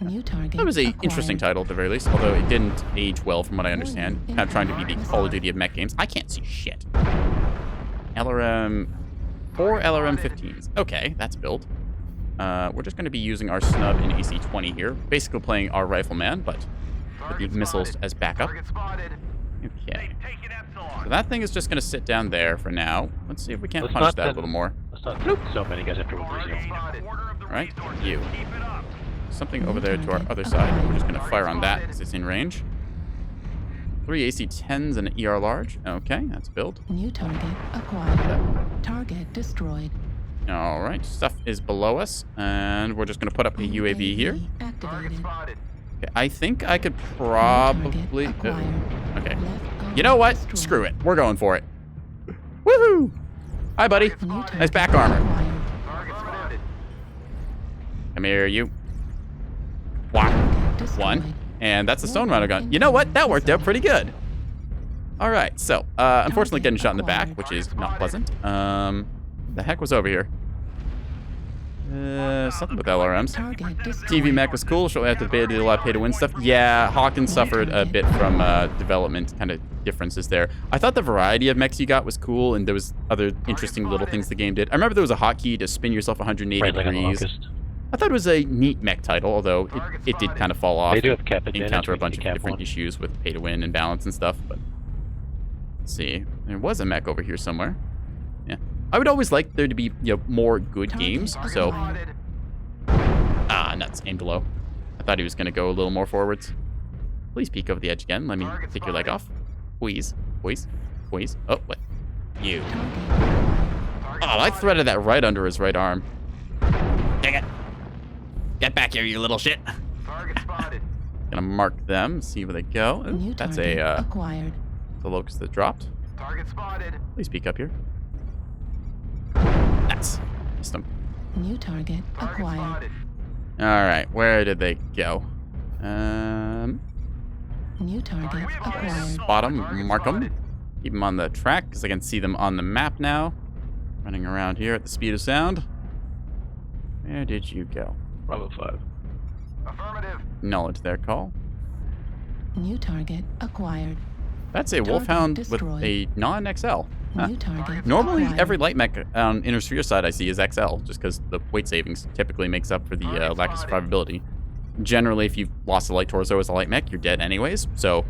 That was an interesting title at the very least, although it didn't age well from what I understand. Kind of trying to be the Call of Duty of mech games. I can't see shit. LRM... 4 LRM-15s. Okay, that's built. We're just going to be using our snub in AC-20 here. Basically playing our rifleman, but with the missiles as backup. Okay. So that thing is just going to sit down there for now. Let's see if we can't punch that a little more. Let's not put so many guys after 130. Alright, you. Something over there to our other side. We're just going to fire on that because it's in range. 3 AC-10s and an ER large. Okay, that's built. New target acquired. Target destroyed. Alright, stuff is below us, and we're just going to put up a UAV here. Activated. Okay, I think I could probably... okay. You know what? Screw it. We're going for it. Woohoo! Hi, buddy. Nice back armor. Come here, you. One. And that's a stone runner gun. You know what? That worked out pretty good. Alright, so, unfortunately getting shot in the back, which is not pleasant. The heck was over here? Something with LRMs. TV mech was cool. Shortly after the beta, did a lot of pay-to-win stuff. Yeah, Hawkins suffered a bit from development kind of differences there. I thought the variety of mechs you got was cool, and there was other interesting little things the game did. I remember there was a hotkey to spin yourself 180 degrees. I thought it was a neat mech title, although it did kind of fall off. They do have cap encounter a bunch of different issues with pay-to-win and balance and stuff, but let's see. There was a mech over here somewhere. Yeah. I would always like there to be, you know, more good games, so... nuts. Aimed low. I thought he was going to go a little more forwards. Please peek over the edge again. Let me take your leg off. Please. Please. Please. Oh, what? You. Oh, I threaded that right under his right arm. Dang it. Get back here, you little shit. Target spotted. Gonna mark them, see where they go. Ooh, that's acquired. The locust that dropped. Target spotted. Please peek up here. That's missed him. New target acquired. Alright, where did they go? New target acquired. Spot them, mark them. Keep them on the track, because I can see them on the map now. Running around here at the speed of sound. Where did you go? Bravo 5. Affirmative. Acknowledge their call. New target acquired. That's a Wolfhound with a non-XL. Huh. New target Normally, acquired. every light mech on Inner Sphere side I see is XL, just because the weight savings typically makes up for the lack of survivability. Generally, if you've lost a light torso as a light mech, you're dead anyways, so...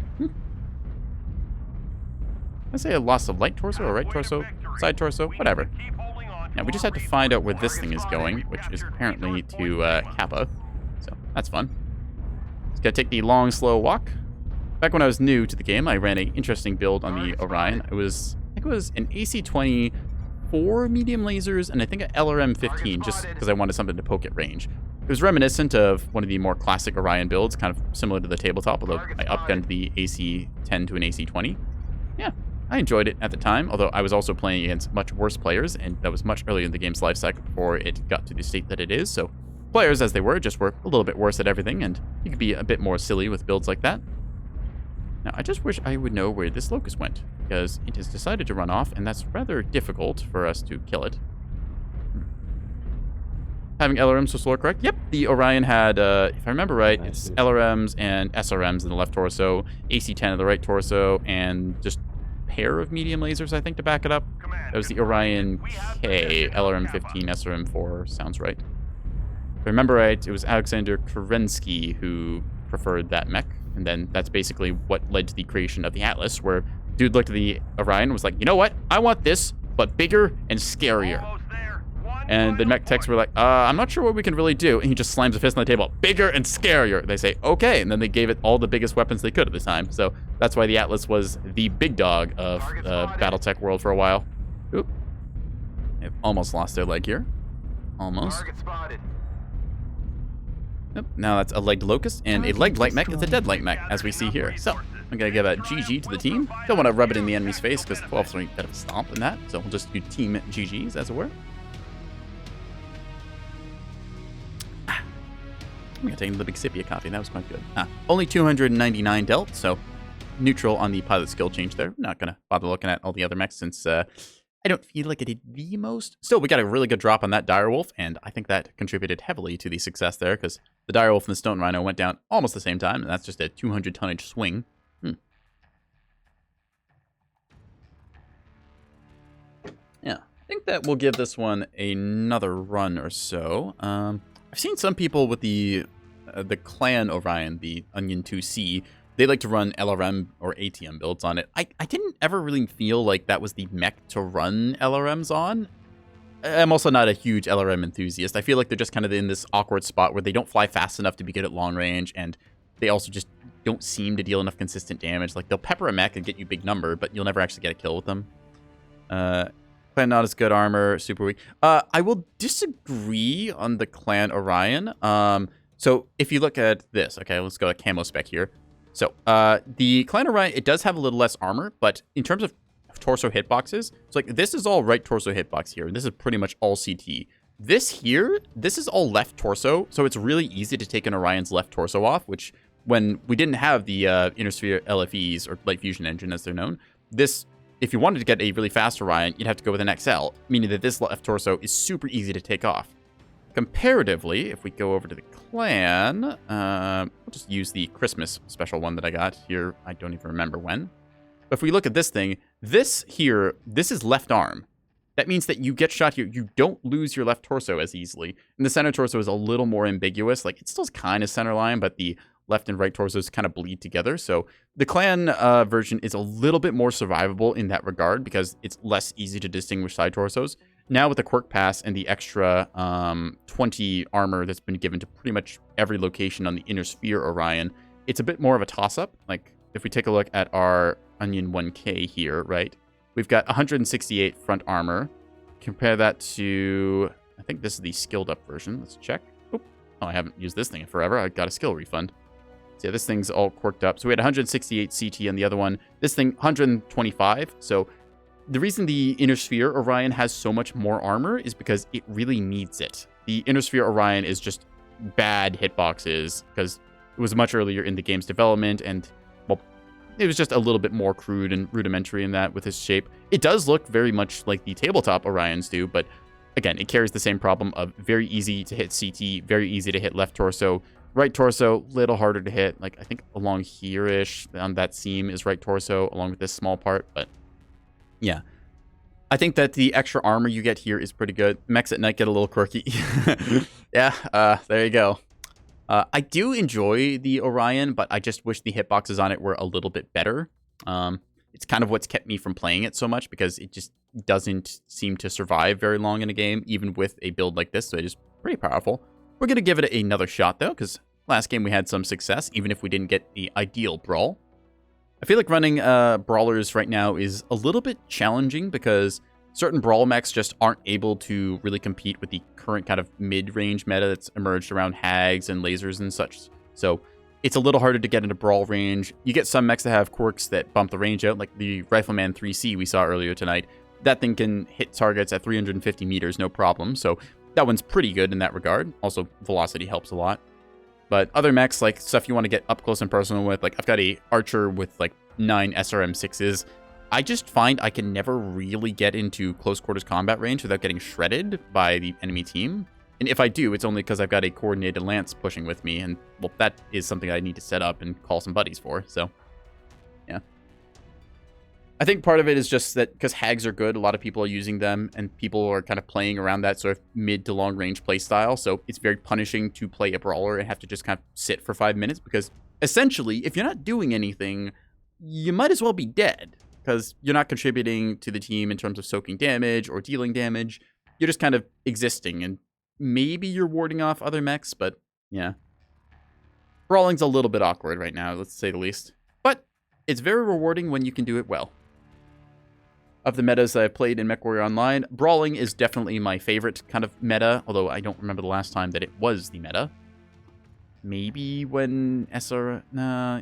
I say I lost a light torso or right torso, side torso, whatever. Now, we just have to find out where this thing is going, which is apparently to Kappa. So, that's fun. Just gotta take the long, slow walk. Back when I was new to the game, I ran an interesting build on the Orion. I think it was an AC-20, 4 medium lasers, and I think an LRM-15, just because I wanted something to poke at range. It was reminiscent of one of the more classic Orion builds, kind of similar to the tabletop, although I upgunned the AC-10 to an AC-20. Yeah, I enjoyed it at the time, although I was also playing against much worse players, and that was much earlier in the game's life cycle before it got to the state that it is, so players, as they were, just were a little bit worse at everything, and you could be a bit more silly with builds like that. Now, I just wish I would know where this locust went, because it has decided to run off, and that's rather difficult for us to kill it. Having LRMs was slower, correct? Yep, the Orion had, if I remember right, it's LRMs and SRMs in the left torso, AC-10 in the right torso, and just a pair of medium lasers, I think, to back it up. That was the Orion K, LRM-15, SRM-4, sounds right. If I remember right, it was Alexander Kerensky who preferred that mech, and then that's basically what led to the creation of the Atlas, where dude looked at the Orion and was like, you know what? I want this, but bigger and scarier. And the mech techs were like, I'm not sure what we can really do. And he just slams a fist on the table, bigger and scarier. They say, okay. And then they gave it all the biggest weapons they could at the time. So that's why the Atlas was the big dog of Battletech world for a while. Oop. They've almost lost their leg here. Almost. Yep, now that's a legged locust, and a legged light mech is a dead light mech, as we see here. So, I'm going to give a GG to the team. Don't want to rub it in the enemy's face, because 12's are a bit of a stomp in that, so we'll just do team GGs, as it were. I'm going to take the big sippy of coffee, that was quite good. Only 299 dealt, so neutral on the pilot skill change there. Not going to bother looking at all the other mechs, since I don't feel like I did the most. Still, we got a really good drop on that Direwolf, and I think that contributed heavily to the success there, because the Direwolf and the Stone Rhino went down almost the same time, and that's just a 200 tonnage swing. Yeah, I think that we'll give this one another run or so. I've seen some people with the Clan Orion, the Onion 2C, they like to run LRM or ATM builds on it. I didn't ever really feel like that was the mech to run LRMs on. I'm also not a huge LRM enthusiast. I feel like they're just kind of in this awkward spot where they don't fly fast enough to be good at long range, and they also just don't seem to deal enough consistent damage. Like, they'll pepper a mech and get you big number, but you'll never actually get a kill with them. Clan not as good armor, super weak. I will disagree on the Clan Orion. So if you look at this, okay, let's go to camo spec here. So the Clan Orion, it does have a little less armor, but in terms of torso hitboxes, it's like this is all right torso hitbox here, and this is pretty much all CT. This here, this is all left torso, so it's really easy to take an Orion's left torso off, which when we didn't have the Inner Sphere LFEs, or Light Fusion Engine as they're known, this, if you wanted to get a really fast Orion, you'd have to go with an XL, meaning that this left torso is super easy to take off. Comparatively, if we go over to the Clan, we'll just use the Christmas special one that I got here. I don't even remember when. But if we look at this thing, this here, this is left arm. That means that you get shot here, you don't lose your left torso as easily. And the center torso is a little more ambiguous. Like, it's still kind of center line, but the left and right torsos kind of bleed together. So the Clan version is a little bit more survivable in that regard because it's less easy to distinguish side torsos. Now with the Quirk Pass and the extra 20 armor that's been given to pretty much every location on the Inner Sphere Orion, it's a bit more of a toss-up. Like, if we take a look at our Onion 1K here, right? we've got 168 front armor. Compare that to, I think this is the skilled up version. Let's check. Oop. Oh, I haven't used this thing in forever. I got a skill refund. So yeah, this thing's all quirked up. So we had 168 CT on the other one. This thing, 125. So the reason the Inner Sphere Orion has so much more armor is because it really needs it. The Inner Sphere Orion is just bad hitboxes because it was much earlier in the game's development, and, well, it was just a little bit more crude and rudimentary in that with its shape. It does look very much like the tabletop Orions do, but again, it carries the same problem of very easy to hit CT, very easy to hit left torso. Right torso, little harder to hit. Like, I think along here-ish on that seam is right torso, along with this small part, but yeah. I think that the extra armor you get here is pretty good. Mechs at night get a little quirky. Yeah, there you go. I do enjoy the Orion, but I just wish the hitboxes on it were a little bit better. It's kind of what's kept me from playing it so much, because it just doesn't seem to survive very long in a game, even with a build like this, so it is pretty powerful. We're going to give it another shot, though, because last game we had some success, even if we didn't get the ideal brawl. I feel like running brawlers right now is a little bit challenging because certain brawl mechs just aren't able to really compete with the current kind of mid-range meta that's emerged around hags and lasers and such. So it's a little harder to get into brawl range. You get some mechs that have quirks that bump the range out, like the Rifleman 3C we saw earlier tonight. That thing can hit targets at 350 meters, no problem. So that one's pretty good in that regard. Also, velocity helps a lot. But other mechs, like stuff you want to get up close and personal with, like I've got a Archer with like 9 SRM6s. I just find I can never really get into close quarters combat range without getting shredded by the enemy team. And if I do, it's only because I've got a coordinated lance pushing with me, and, well, that is something I need to set up and call some buddies for, so, yeah. I think part of it is just that because hags are good, a lot of people are using them, and people are kind of playing around that sort of mid to long range play style, so it's very punishing to play a brawler and have to just kind of sit for 5 minutes, because essentially, if you're not doing anything, you might as well be dead, because you're not contributing to the team in terms of soaking damage or dealing damage. You're just kind of existing, and maybe you're warding off other mechs, but yeah. Brawling's a little bit awkward right now, let's say the least. But it's very rewarding when you can do it well. Of the metas that I've played in Mechwarrior Online, brawling is definitely my favorite kind of meta, although I don't remember the last time that it was the meta. Maybe when SR... Nah.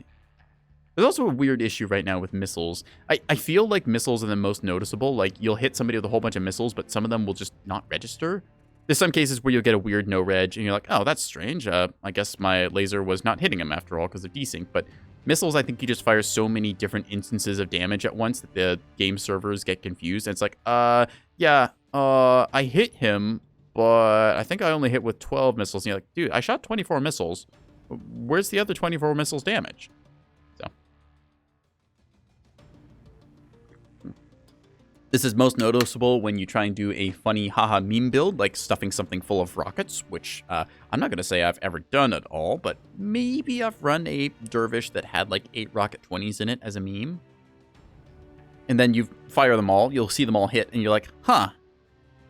There's also a weird issue right now with missiles. I feel like missiles are the most noticeable. Like, you'll hit somebody with a whole bunch of missiles, but some of them will just not register. There's some cases where you'll get a weird no-reg, and you're like, oh, that's strange. I guess my laser was not hitting him after all because of desync. But missiles, I think you just fire so many different instances of damage at once that the game servers get confused. And it's like, yeah, I hit him, but I think I only hit with 12 missiles. And you're like, dude, I shot 24 missiles. Where's the other 24 missiles damage? So this is most noticeable when you try and do a funny haha meme build, like stuffing something full of rockets, which I'm not going to say I've ever done at all, but maybe I've run a dervish that had like 8 rocket 20s in it as a meme. And then you fire them all, you'll see them all hit, and you're like, huh,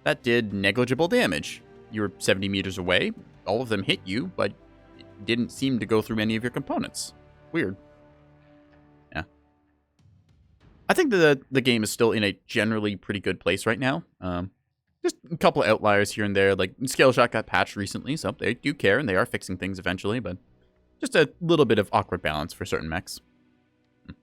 that did negligible damage. You were 70 meters away, all of them hit you, but it didn't seem to go through any of your components. Weird. I think the game is still in a generally pretty good place right now. Just a couple of outliers here and there. Like, Scale Shot got patched recently, so they do care, and they are fixing things eventually, but just a little bit of awkward balance for certain mechs. I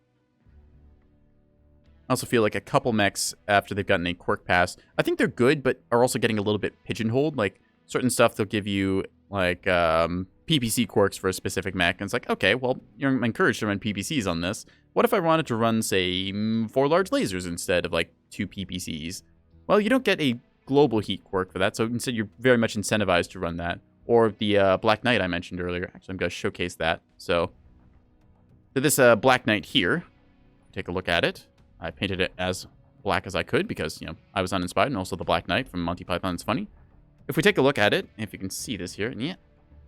also feel like a couple mechs, after they've gotten a quirk pass, I think they're good, but are also getting a little bit pigeonholed. Like, certain stuff they'll give you, like, PPC quirks for a specific mech, and it's like, okay, well, you're encouraged to run PPCs on this. What if I wanted to run, say, 4 large lasers instead of, like, 2 PPCs? Well, you don't get a global heat quirk for that, so instead you're very much incentivized to run that. Or the Black Knight I mentioned earlier. Actually, I'm going to showcase that. So this Black Knight here, take a look at it. I painted it as black as I could because, you know, I was uninspired, and also the Black Knight from Monty Python's Funny. If we take a look at it, if you can see this here, and yeah,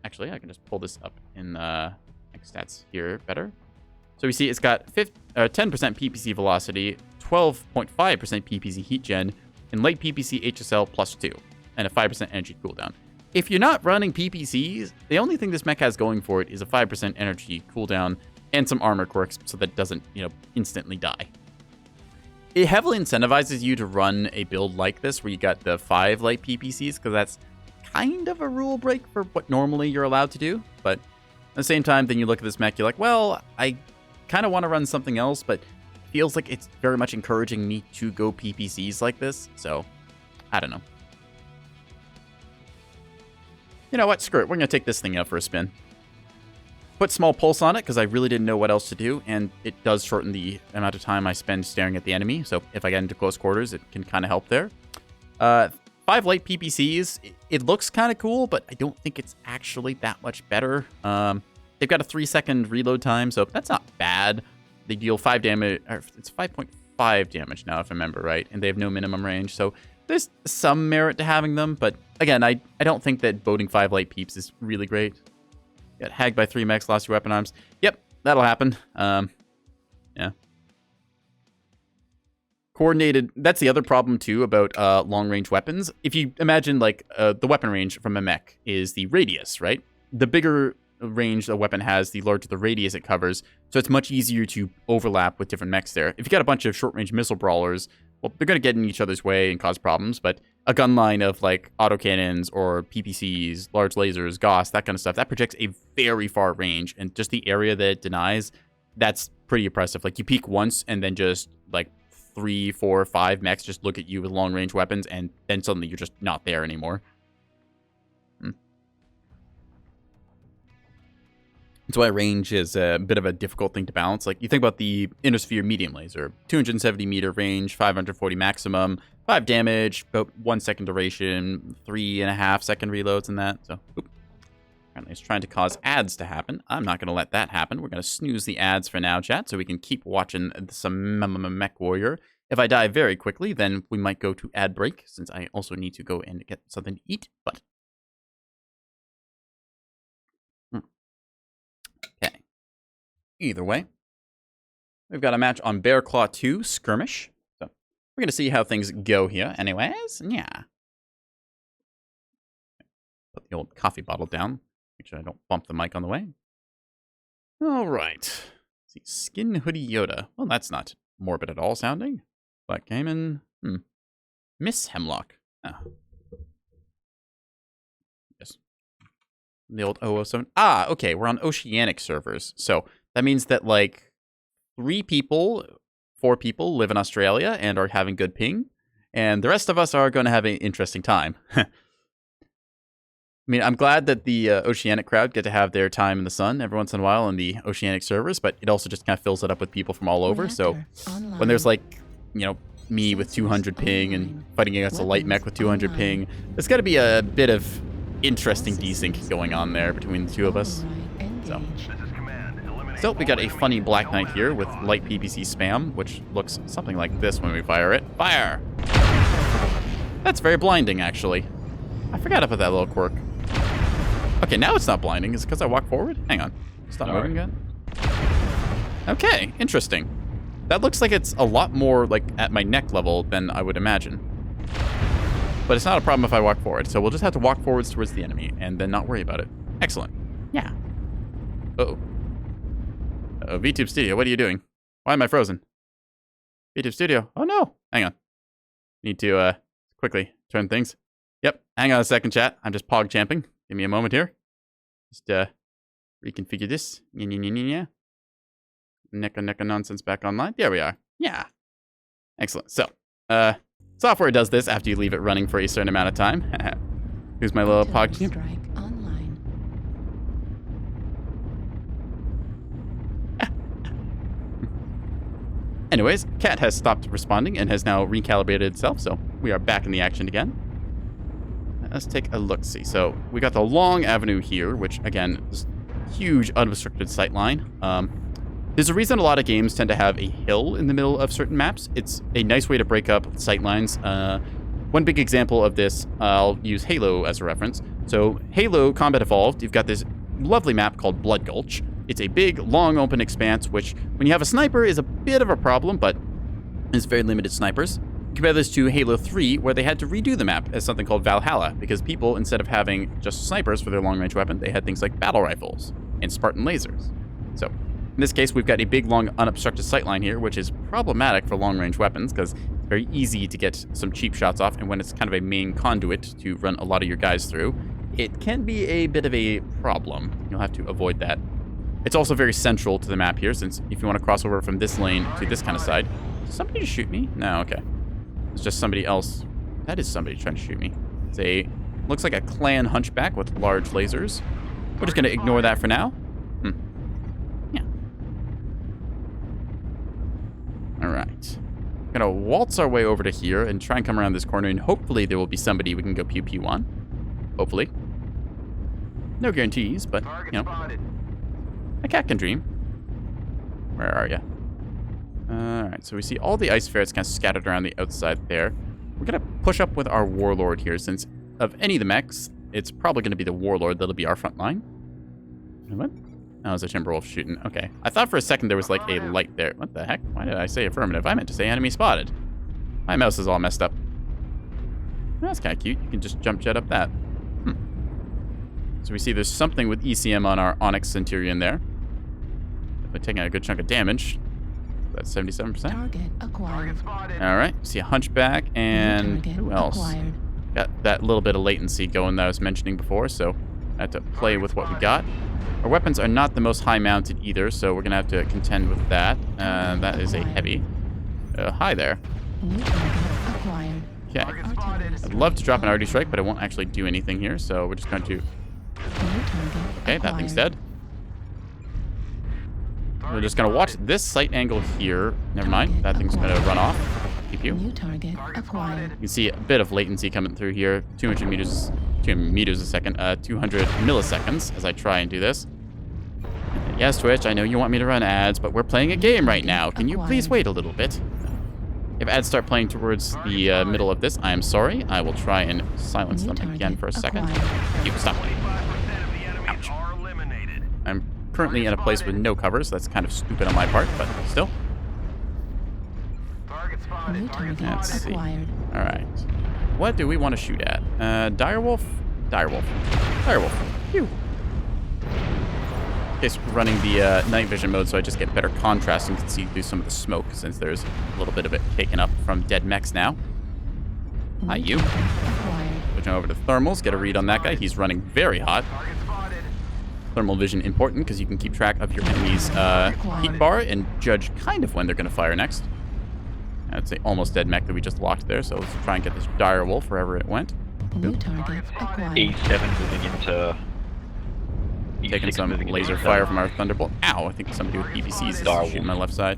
actually, I can just pull this up in stats here better. So we see it's got 10% PPC velocity, 12.5% PPC heat gen, and light PPC HSL +2, and a 5% energy cooldown. If you're not running PPCs, the only thing this mech has going for it is a 5% energy cooldown and some armor quirks so that it doesn't, you know, instantly die. it heavily incentivizes you to run a build like this where you got the 5 light PPCs, because that's kind of a rule break for what normally you're allowed to do. But at the same time, then you look at this mech, you're like, well, I kind of want to run something else, but it feels like it's very much encouraging me to go PPCs like this. So, I don't know. You know what? Screw it. We're going to take this thing out for a spin. Put small pulse on it because I really didn't know what else to do, and it does shorten the amount of time I spend staring at the enemy. So if I get into close quarters, it can kind of help there. 5 light PPCs, it looks kind of cool, but I don't think it's actually that much better. They've got a 3-second reload time, so that's not bad. They deal 5 damage, or it's 5.5 damage now, if I remember right, and they have no minimum range, so there's some merit to having them, but again, I don't think that boating 5 light peeps is really great. Got hagged by 3 mechs, lost your weapon arms. Yep, that'll happen. Yeah. Coordinated, that's the other problem too about long-range weapons. If you imagine, like, the weapon range from a mech is the radius, right? The bigger range a weapon has, the larger the radius it covers, so it's much easier to overlap with different mechs there. If you got a bunch of short-range missile brawlers, well, they're going to get in each other's way and cause problems, but a gun line of, like, autocannons or PPCs, large lasers, Gauss, that kind of stuff, that projects a very far range, and just the area that it denies, that's pretty impressive. Like, you peek once, and then just, like, 3, 4, 5 mechs just look at you with long-range weapons, and then suddenly you're just not there anymore. That's why range is a bit of a difficult thing to balance. Like, you think about the Inner Sphere medium laser, 270 meter range, 540 maximum, 5 damage, about 1 second duration, 3.5 second reloads and that. So, apparently it's trying to cause ads to happen. I'm not going to let that happen. We're going to snooze the ads for now, chat, so we can keep watching some Mechwarrior. If I die very quickly, then we might go to ad break, since I also need to go and get something to eat, but... Okay. Either way, we've got a match on Bear Claw 2, Skirmish. So, we're going to see how things go here. Anyways, yeah. Put the old coffee bottle down. Make sure I don't bump the mic on the way. All right. Let's see, Skin Hoodie Yoda. Well, that's not morbid at all sounding. Black Cayman. Miss Hemlock. Oh. Yes. The old 007. Ah, okay. We're on Oceanic servers. So that means that, like, 4 people live in Australia and are having good ping. And the rest of us are going to have an interesting time. I mean, I'm glad that the Oceanic crowd get to have their time in the sun every once in a while on the Oceanic servers, but it also just kind of fills it up with people from all over. So when there's, like, you know, me with 200 ping and fighting against a light mech with 200 ping, there's got to be a bit of interesting desync going on there between the two of us. So, still, we got a funny Black Knight here with light PPC spam, which looks something like this when we fire it. Fire! That's very blinding, actually. I forgot about that little quirk. Okay, now it's not blinding. Is it because I walk forward? Hang on. Stop moving again. Okay, interesting. That looks like it's a lot more, like, at my neck level than I would imagine. But it's not a problem if I walk forward, so we'll just have to walk forwards towards the enemy and then not worry about it. Excellent. Yeah. Uh-oh. VTube Studio, what are you doing? Why am I frozen? VTube Studio. Oh, no. Hang on. Need to, quickly turn things. Yep. Hang on a second, chat. I'm just pog champing. Give me a moment here. Just, reconfigure this. Yeah. Neko nonsense back online. There we are. Yeah. Excellent. So, software does this after you leave it running for a certain amount of time. Here's my little pog champ. Anyways, Cat has stopped responding and has now recalibrated itself, so we are back in the action again. Let's take a look-see. So, we got the long avenue here, which, again, is huge unrestricted sightline. There's a reason a lot of games tend to have a hill in the middle of certain maps. It's a nice way to break up sightlines. One big example of this, I'll use Halo as a reference. So, Halo Combat Evolved, you've got this lovely map called Blood Gulch. It's a big, long, open expanse, which, when you have a sniper, is a bit of a problem, but it's very limited snipers. Compare this to Halo 3, where they had to redo the map as something called Valhalla, because people, instead of having just snipers for their long-range weapon, they had things like battle rifles and Spartan lasers. So, In this case, we've got a big, long, unobstructed sightline here, which is problematic for long-range weapons, because it's very easy to get some cheap shots off, and when it's kind of a main conduit to run a lot of your guys through, it can be a bit of a problem. You'll have to avoid that. It's also very central to the map here, since if you want to cross over from this lane to this kind of side... Did somebody just shoot me? No, okay. It's just somebody else. That is somebody trying to shoot me. It's a... Looks like a clan hunchback with large lasers. We're just going to ignore that for now. Yeah. Alright. Gonna waltz our way over to here and try and come around this corner, and hopefully there will be somebody we can go pew-pew on. Hopefully. No guarantees, but, you know. A cat can dream. Where are you? Alright, so we see all the ice ferrets kind of scattered around the outside there. We're gonna push up with our warlord here, since of any of the mechs, it's probably gonna be the warlord that'll be our front line. What? Oh, it was a Timberwolf shooting. Okay. I thought for a second there was like a light there. What the heck? Why did I say affirmative? I meant to say enemy spotted. My mouse is all messed up. That's kind of cute. You can just jump jet up that. So we see there's something with ECM on our Onyx Centurion there. We're taking a good chunk of damage. That's 77%. Target acquired. All right. See a hunchback and who else? Acquired. Got that little bit of latency going that I was mentioning before, so I have to play with what we got. Our weapons are not the most high-mounted either, so we're going to have to contend with that. That is a heavy. Hi there. Okay. I'd love to drop an arty strike, but it won't actually do anything here, so we're just going to... Okay, that thing's dead. We're just going to watch this sight angle here. Never mind. That thing's going to run off. Keep you. New target acquired. You can see a bit of latency coming through here. 200 meters a second. 200 milliseconds as I try and do this. Yes, Twitch, I know you want me to run ads, but we're playing a game right now. Can you please wait a little bit? If ads start playing towards the middle of this, I am sorry. I will try and silence them again for a second. You stop playing. Ouch. I'm currently in a place with no cover, so that's kind of stupid on my part, but still. Let's see. Alright. What do we want to shoot at? Direwolf? Direwolf. Direwolf. Phew. Okay, so we're running the night vision mode, so I just get better contrast and can see through some of the smoke, since there's a little bit of it taken up from dead mechs now. Hi, you. Switching over to thermals, get a read on that guy. He's running very hot. Thermal vision important, because you can keep track of your enemy's heat bar and judge kind of when they're going to fire next. That's an almost dead mech that we just locked there, so let's try and get this direwolf wherever it went. New target acquired. E7 moving into... Taking some laser fire from our Thunderbolt. Ow, I think somebody with PPCs is shooting my left side.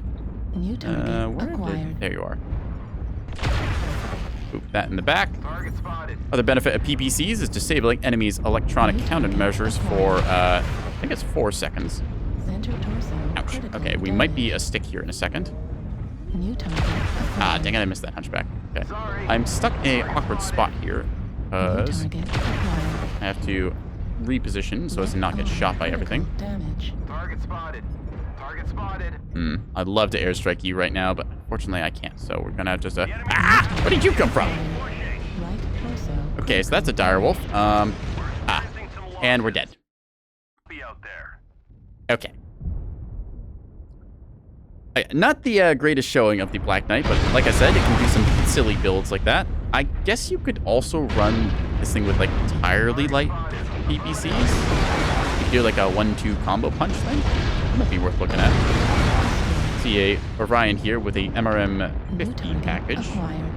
New target acquired. There you are. Boop that in the back. Other benefit of PPCs is disabling enemies' electronic countermeasures for, I think it's 4 seconds. Center torso. Ouch. Okay, we might be a stick here in a second. New target Ah, dang it, I missed that hunchback. Okay. I'm stuck in an awkward spot here, because I have to reposition so as to not get shot by everything. Target spotted. Target spotted. I'd love to airstrike you right now, but unfortunately I can't, so we're gonna have just a... Ah! Where did you come from? Okay, so that's a direwolf. And we're dead. Okay. Not the greatest showing of the Black Knight, but like I said, it can do some silly builds like that. I guess you could also run this thing with like entirely light PPCs. You could do like a 1-2 combo punch thing. That might be worth looking at. See a Orion here with a MRM 15 package.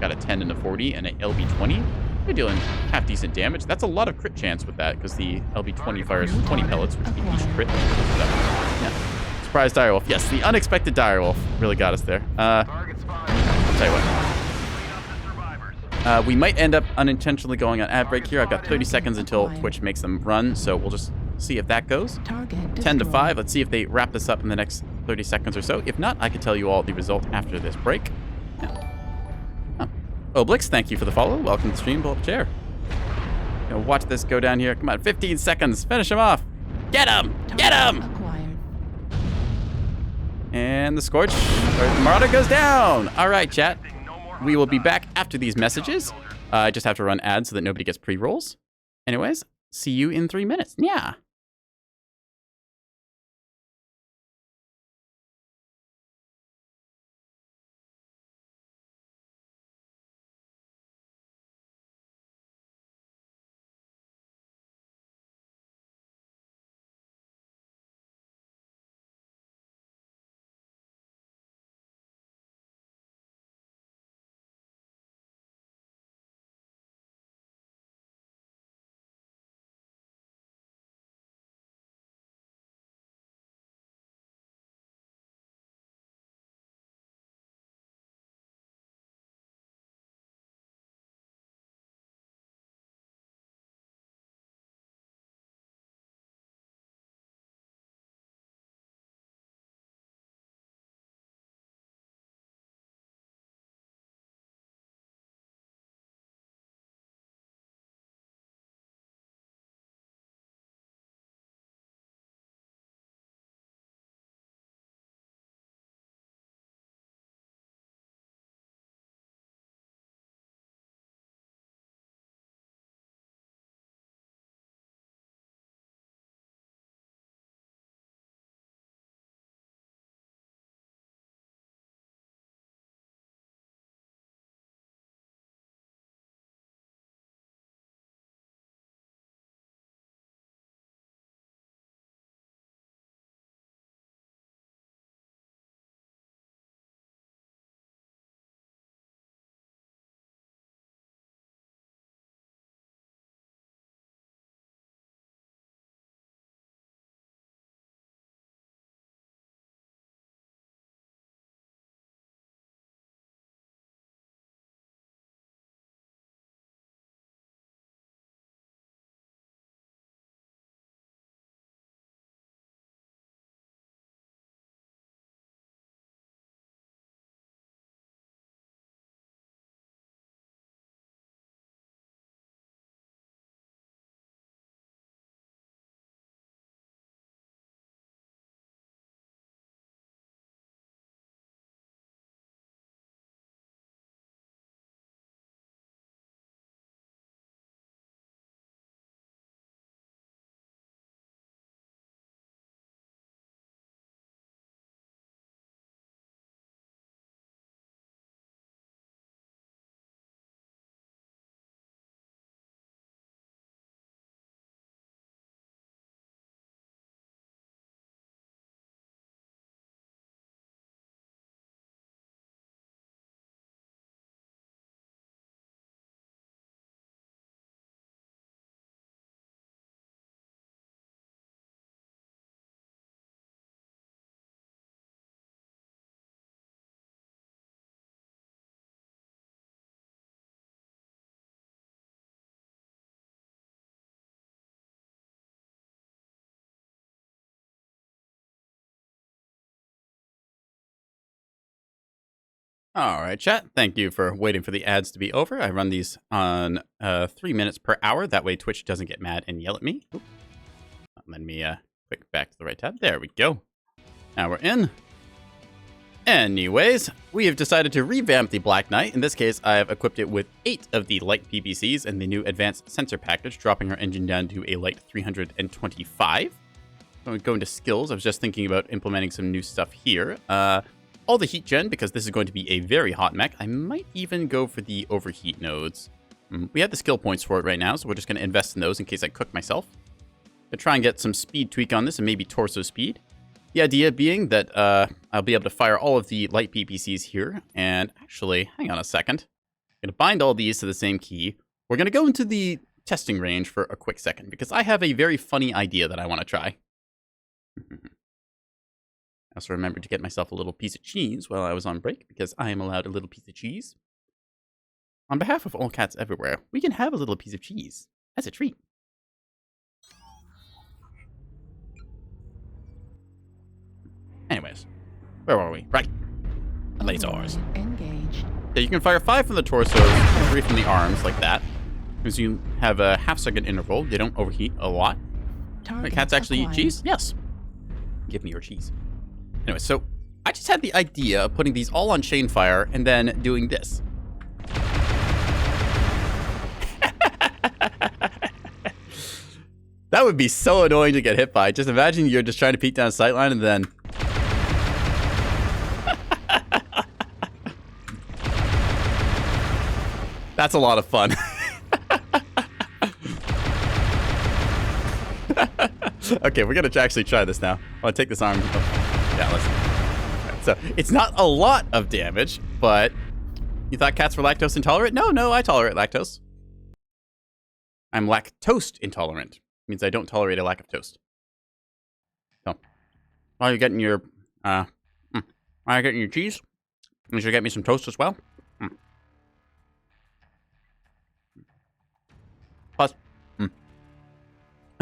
Got a 10 and a 40 and an LB20. We're dealing half decent damage. That's a lot of crit chance with that, because the LB20 fires 20 pellets, which beat each crit. So, yeah. Surprise direwolf. Yes, the unexpected direwolf really got us there. I'll tell you what. We might end up unintentionally going on ad break here. I've got 30 seconds until Twitch makes them run, so we'll just see if that goes. 10 to 5. Let's see if they wrap this up in the next 30 seconds or so. If not, I can tell you all the result after this break. Oblix, thank you for the follow. Welcome to the stream. Pull up a chair. Watch this go down here. Come on, 15 seconds. Finish him off. Get him! Get him! And the Scorch, or the Marauder goes down. All right, chat. We will be back after these messages. I just have to run ads so that nobody gets pre-rolls. Anyways, see you in 3 minutes. Yeah. All right, chat. Thank you for waiting for the ads to be over. I run these on 3 minutes per hour. That way Twitch doesn't get mad and yell at me. Oop. Let me click back to the right tab. There we go. Now we're in. Anyways, we have decided to revamp the Black Knight. In this case, I have equipped it with 8 of the light PPCs and the new advanced sensor package, dropping our engine down to a light 325. When we go into skills, I was just thinking about implementing some new stuff here. All the heat gen, because this is going to be a very hot mech. I might even go for the overheat nodes. We have the skill points for it right now, so we're just going to invest in those in case I cook myself. To try and get some speed tweak on this and maybe torso speed. The idea being that I'll be able to fire all of the light PPCs here. And actually, hang on a second. I'm going to bind all these to the same key. We're going to go into the testing range for a quick second, because I have a very funny idea that I want to try. I also remembered to get myself a little piece of cheese while I was on break, because I am allowed a little piece of cheese. On behalf of all cats everywhere, we can have a little piece of cheese as a treat. Anyways, where were we? Right. Lasers. Engaged. Yeah, you can fire 5 from the torso, 3 from the arms, like that. Because you have a half-second interval. They don't overheat a lot. The cats actually eat cheese? Yes. Give me your cheese. Anyway, so I just had the idea of putting these all on chain fire and then doing this. That would be so annoying to get hit by. Just imagine you're just trying to peek down a sightline and then... That's a lot of fun. Okay, we're gonna actually try this now. I'll take this arm. Oh, yeah, let's. Right, so it's not a lot of damage, but you thought cats were lactose intolerant? No, I tolerate lactose. I'm lactose intolerant. Means I don't tolerate a lack of toast. So while you're getting your cheese, you should get me some toast as well. Plus, have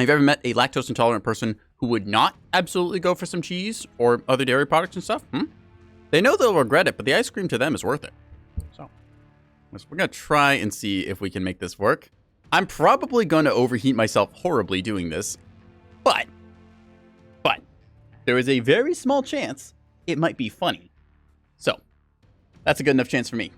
you ever met a lactose intolerant person who would not absolutely go for some cheese or other dairy products and stuff? They know they'll regret it, but the ice cream to them is worth it. So we're going to try and see if we can make this work. I'm probably going to overheat myself horribly doing this, but there is a very small chance it might be funny. So that's a good enough chance for me.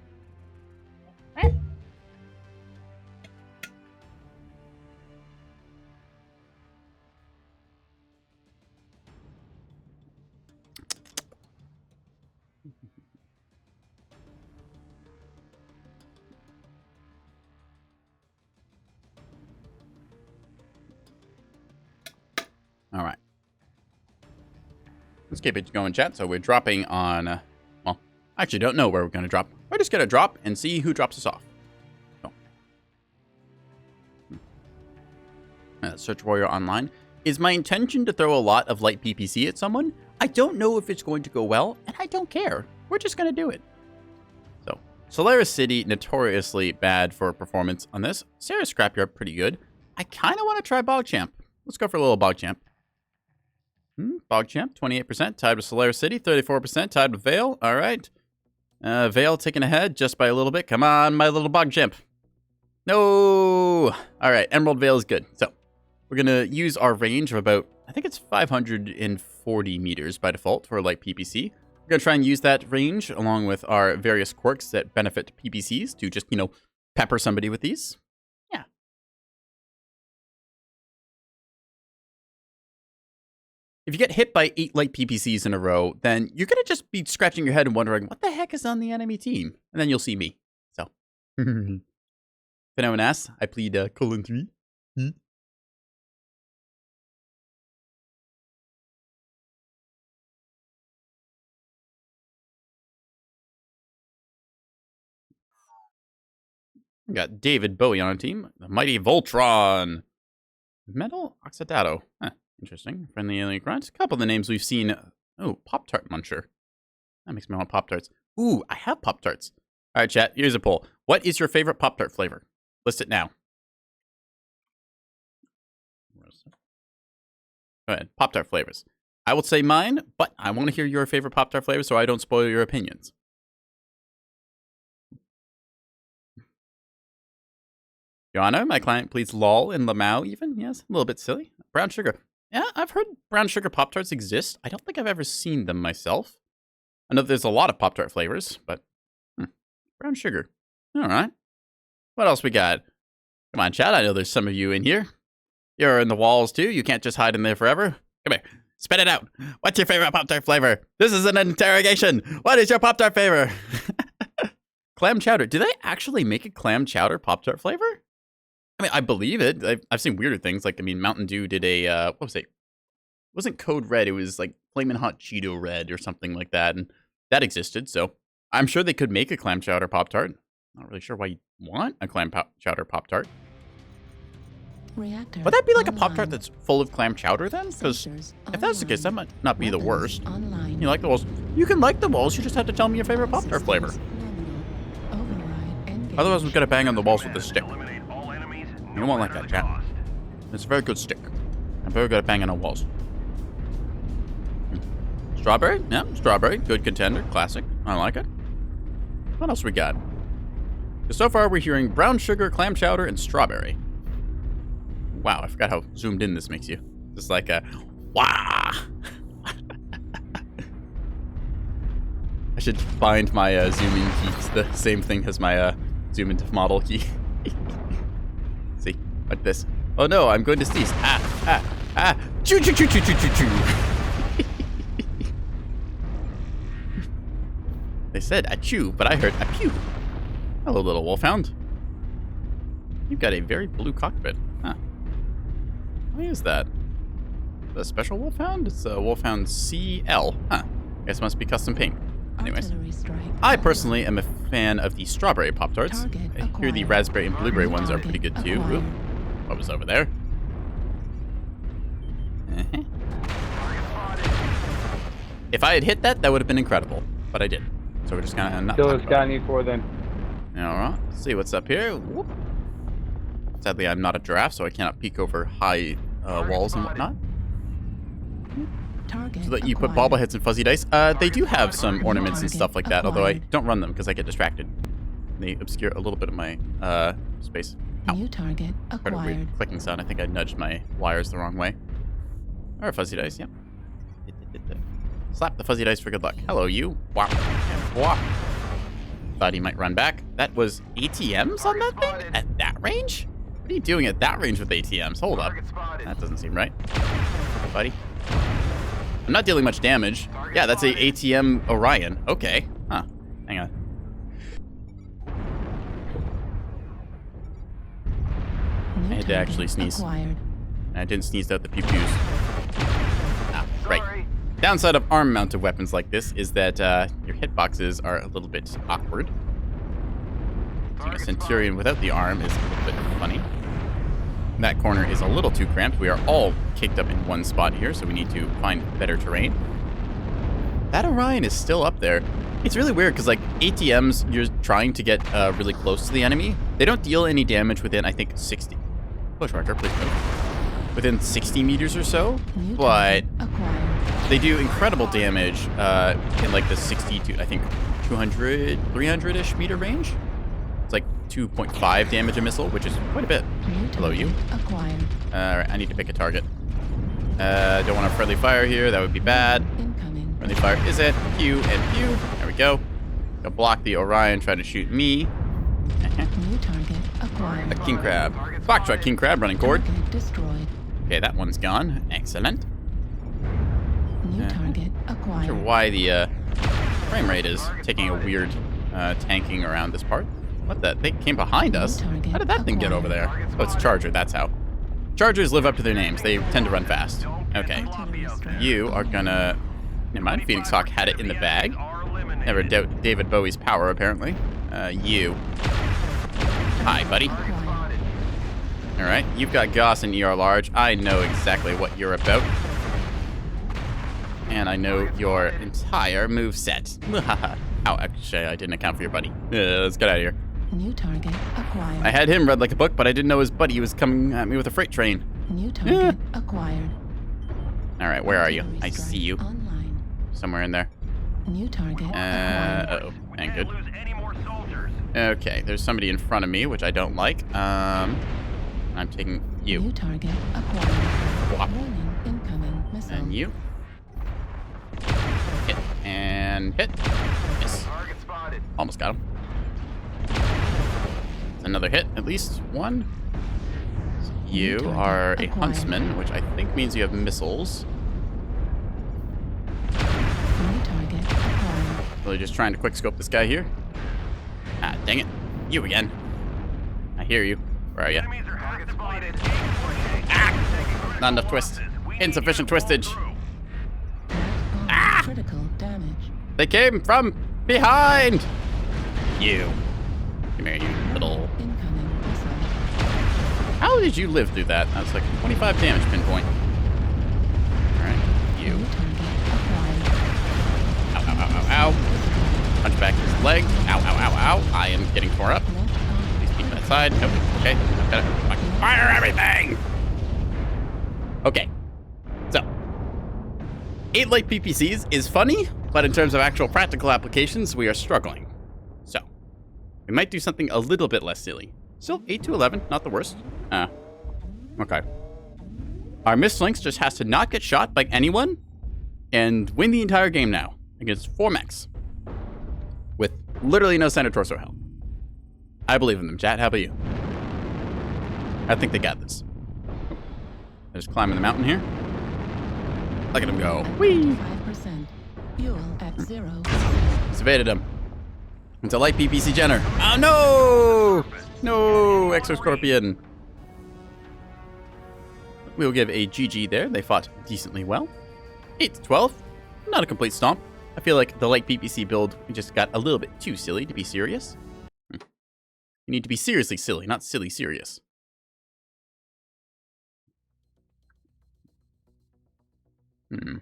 All right. Let's keep it going, chat. So we're dropping on, well, I actually don't know where we're going to drop. We're just going to drop and see who drops us off. So. Search Warrior Online. Is my intention to throw a lot of light PPC at someone? I don't know if it's going to go well, and I don't care. We're just going to do it. So, Solaris City, notoriously bad for performance on this. Sarah Scrapyard, pretty good. I kind of want to try Bogchamp. Let's go for a little Bogchamp. Bogchamp, 28%, tied with Solaris City, 34%, tied with Vale. All right. Vale taking ahead just by a little bit. Come on, my little Bogchamp. No. All right, Emerald Vale is good. So we're going to use our range of about, I think it's 540 meters by default for light PPC. We're going to try and use that range along with our various quirks that benefit PPCs to just, pepper somebody with these. If you get hit by 8 light PPCs in a row, then you're going to just be scratching your head and wondering, what the heck is on the enemy team? And then you'll see me. So, if anyone asks, I plead colon 3. We got David Bowie on our team. The Mighty Voltron. Metal Oxidato. Interesting. Friendly Alien Grunt. A couple of the names we've seen. Oh, Pop-Tart Muncher. That makes me want Pop-Tarts. Ooh, I have Pop-Tarts. All right, chat. Here's a poll. What is your favorite Pop-Tart flavor? List it now. Go ahead. Pop-Tart flavors. I will say mine, but I want to hear your favorite Pop-Tart flavor so I don't spoil your opinions. Ghana, my client pleads lol in Lamau even. Yes, a little bit silly. Brown sugar. Yeah, I've heard brown sugar Pop-Tarts exist. I don't think I've ever seen them myself. I know there's a lot of Pop-Tart flavors, but brown sugar. All right. What else we got? Come on, chat. I know there's some of you in here. You're in the walls, too. You can't just hide in there forever. Come here. Spit it out. What's your favorite Pop-Tart flavor? This is an interrogation. What is your Pop-Tart flavor? Clam chowder. Do they actually make a clam chowder Pop-Tart flavor? I mean, I believe it. I've seen weirder things. Like, I mean, Mountain Dew did a, what was it? It wasn't Code Red. It was like Flamin' Hot Cheeto Red or something like that. And that existed. So I'm sure they could make a clam chowder Pop-Tart. Not really sure why you want a clam chowder Pop-Tart. Reactor Would that be like online. a Pop-Tart that's full of clam chowder then? Because if that's the case, that might not be the worst. Online. You like the walls? You can like the walls. You just have to tell me your favorite Pop-Tart flavor. Otherwise, we've got to bang on the walls with a stick. You won't like that, chat. It's a very good stick. I'm very good at banging on walls. Strawberry? Yeah, strawberry. Good contender. Classic. I like it. What else we got? So far, we're hearing brown sugar, clam chowder, and strawberry. Wow, I forgot how zoomed in this makes you. Just like a, wah! I should find my zoom in key. It's the same thing as my zoom into model key. See, like this. Oh no, I'm going to sneeze. Choo choo choo choo choo choo choo. They said a chew, but I heard a pew. Hello, little wolfhound. You've got a very blue cockpit. Huh. Why is that? A special wolfhound? It's a wolfhound CL. Huh. Guess it must be custom paint. Anyways, I personally am a fan of the strawberry Pop-Tarts. I hear the raspberry and blueberry ones are pretty good too. Ooh, what was over there? If I had hit that, that would have been incredible. But I didn't. So we're just gonna not Kill this guy, need 4 then. Alright, let's see what's up here. Whoop. Sadly, I'm not a giraffe, so I cannot peek over high walls and whatnot. So that you put bobbleheads and fuzzy dice. They do have some ornaments and stuff like that, although I don't run them because I get distracted. They obscure a little bit of my space. Ow. New target Heard a acquired. weird clicking sound. I think I nudged my wires the wrong way. Or fuzzy dice, yep. Slap the fuzzy dice for good luck. Hello, you. Whop. And whop. Thought he might run back. That was ATMs on that thing? At that range? What are you doing at that range with ATMs? Hold up. That doesn't seem right. Hey, buddy. I'm not dealing much damage. Yeah, that's a ATM Orion. Okay. Huh. Hang on. I had to actually sneeze. I didn't sneeze out the pew-pews. Ah, right. Downside of arm-mounted weapons like this is that your hitboxes are a little bit awkward. Seeing a Centurion without the arm is a little bit funny. That corner is a little too cramped. We are all caked up in one spot here, so we need to find better terrain. That Orion is still up there. It's really weird because, like, ATMs, you're trying to get really close to the enemy. They don't deal any damage within, I think, 60. Bushwhacker, please move. Within 60 meters or so, but they do incredible damage in, like, the 60 to, I think, 200, 300-ish meter range. It's like 2.5 damage a missile, which is quite a bit. Hello, you. Alright, I need to pick a target. Don't want a friendly fire here. That would be bad. Friendly fire is it. Pew and pew. There we go. Go block the Orion trying to shoot me. A king crab. Foxtrot king crab running cord. Okay, that one's gone. Excellent. Not sure why the frame rate is taking a weird tanking around this part. What the? They came behind us? How did that thing get over there? Oh, it's a Charger. That's how. Chargers live up to their names. They tend to run fast. Okay. You are gonna... Never mind. Phoenix Hawk had it in the bag. Never doubt David Bowie's power, apparently. You. Hi, buddy. Alright. You've got Gauss and ER large. I know exactly what you're about. And I know your entire moveset. Ow, actually, I didn't account for your buddy. Let's get out of here. New target acquired. I had him read like a book, but I didn't know his buddy was coming at me with a freight train. New target acquired. Alright, where are you? I see you. Somewhere in there. New target. Uh-oh. And good. Okay, there's somebody in front of me, which I don't like. I'm taking you. New target acquired. Whop. Warning, incoming missile. And you. Hit. And hit. Yes. Target spotted. Almost got him. Another hit, at least one. So you are a huntsman, which I think means you have missiles. New target acquired. Really just trying to quick scope this guy here. Ah, dang it. You again. I hear you. Where are you? Ah! Not enough twist. Insufficient twistage. Ah! Critical damage. They came from behind! You. Come here, you little... Incoming missile. How did you live through that? That's like 25 damage pinpoint. Alright, you. New target acquired. Ow, ow, ow, ow, ow. Punch back his leg. Ow, ow, ow, ow. I am getting tore up. Please keep that side. Nope. Okay. Gotta fire everything! Okay. So. 8 light PPCs is funny, but in terms of actual practical applications, we are struggling. So. We might do something a little bit less silly. Still, 8 to 11, not the worst. Okay. Our Miss Lynx just has to not get shot by anyone and win the entire game now against 4 mechs with literally no center torso health. I believe in them, chat. How about you? I think they got this. They're just climbing the mountain here. Look at them go. Whee! 5%. Fuel at 0. Just evaded him. It's a light PPC Jenner. Oh no! No, Exoscorpion. We'll give a GG there. They fought decently well. 8 to 12. Not a complete stomp. I feel like the light PPC build just got a little bit too silly to be serious. You need to be seriously silly, not silly serious. Kind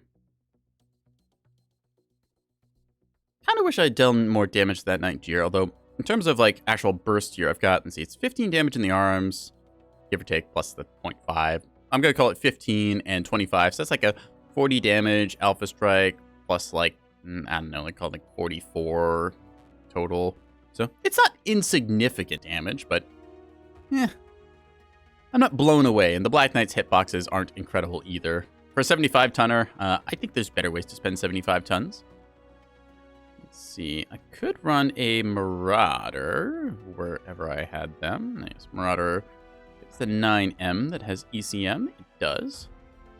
of wish I'd done more damage to that Night Gear, although in terms of like actual burst here, I've got, let's see, it's 15 damage in the arms, give or take, plus the 0.5. I'm going to call it 15 and 25, so that's like a 40 damage Alpha Strike, plus like, I don't know, like called like 44 total. So it's not insignificant damage, but I'm not blown away, and the Black Knight's hitboxes aren't incredible either. For a 75 tonner, I think there's better ways to spend 75 tons. Let's see, I could run a Marauder wherever I had them. Nice, Marauder. It's the 9M that has ECM. It does.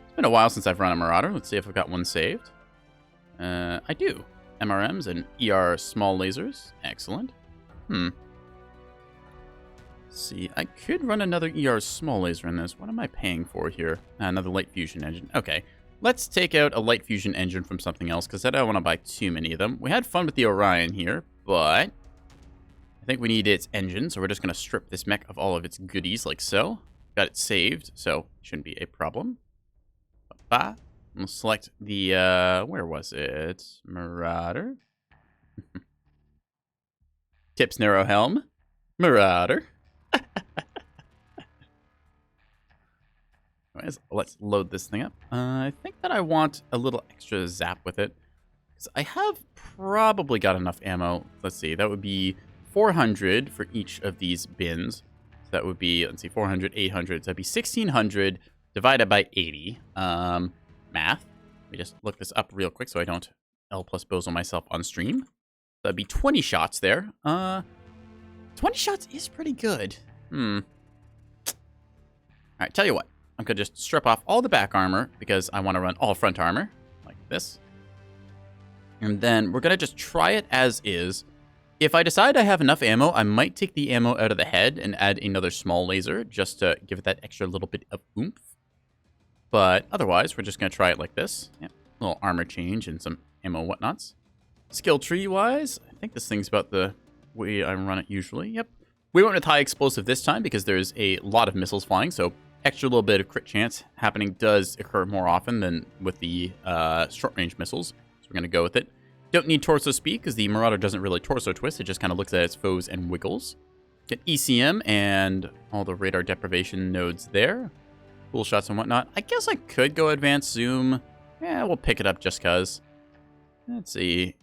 It's been a while since I've run a Marauder. Let's see if I've got one saved. I do. MRMs and ER small lasers. Excellent. Let's see, I could run another ER small laser in this. What am I paying for here? Another light fusion engine. Okay. Let's take out a light fusion engine from something else, because I don't want to buy too many of them. We had fun with the Orion here, but I think we need its engine, so we're just going to strip this mech of all of its goodies, like so. Got it saved, so shouldn't be a problem. We'll select the, where was it? Marauder. Tips Narrow Helm. Marauder. Anyways, let's load this thing up. I think that I want a little extra zap with it, because I have probably got enough ammo. Let's see, that would be 400 for each of these bins. So that would be, let's see, 400, 800. So that'd be 1,600 divided by 80. Math. Let me just look this up real quick so I don't L plus bozo myself on stream. That'd be 20 shots there. 20 shots is pretty good. Alright, tell you what. I'm going to just strip off all the back armor because I want to run all front armor, like this. And then we're going to just try it as is. If I decide I have enough ammo, I might take the ammo out of the head and add another small laser just to give it that extra little bit of oomph. But otherwise, we're just going to try it like this. Yep, a little armor change and some ammo whatnots. Skill tree-wise, I think this thing's about the way I run it usually. Yep. We went with high explosive this time because there's a lot of missiles flying, so extra little bit of crit chance happening does occur more often than with the short-range missiles. So we're going to go with it. Don't need torso speed because the Marauder doesn't really torso twist. It just kind of looks at its foes and wiggles. Get ECM and all the radar deprivation nodes there. Cool shots and whatnot. I guess I could go advanced zoom. Yeah, we'll pick it up just because. Let's see.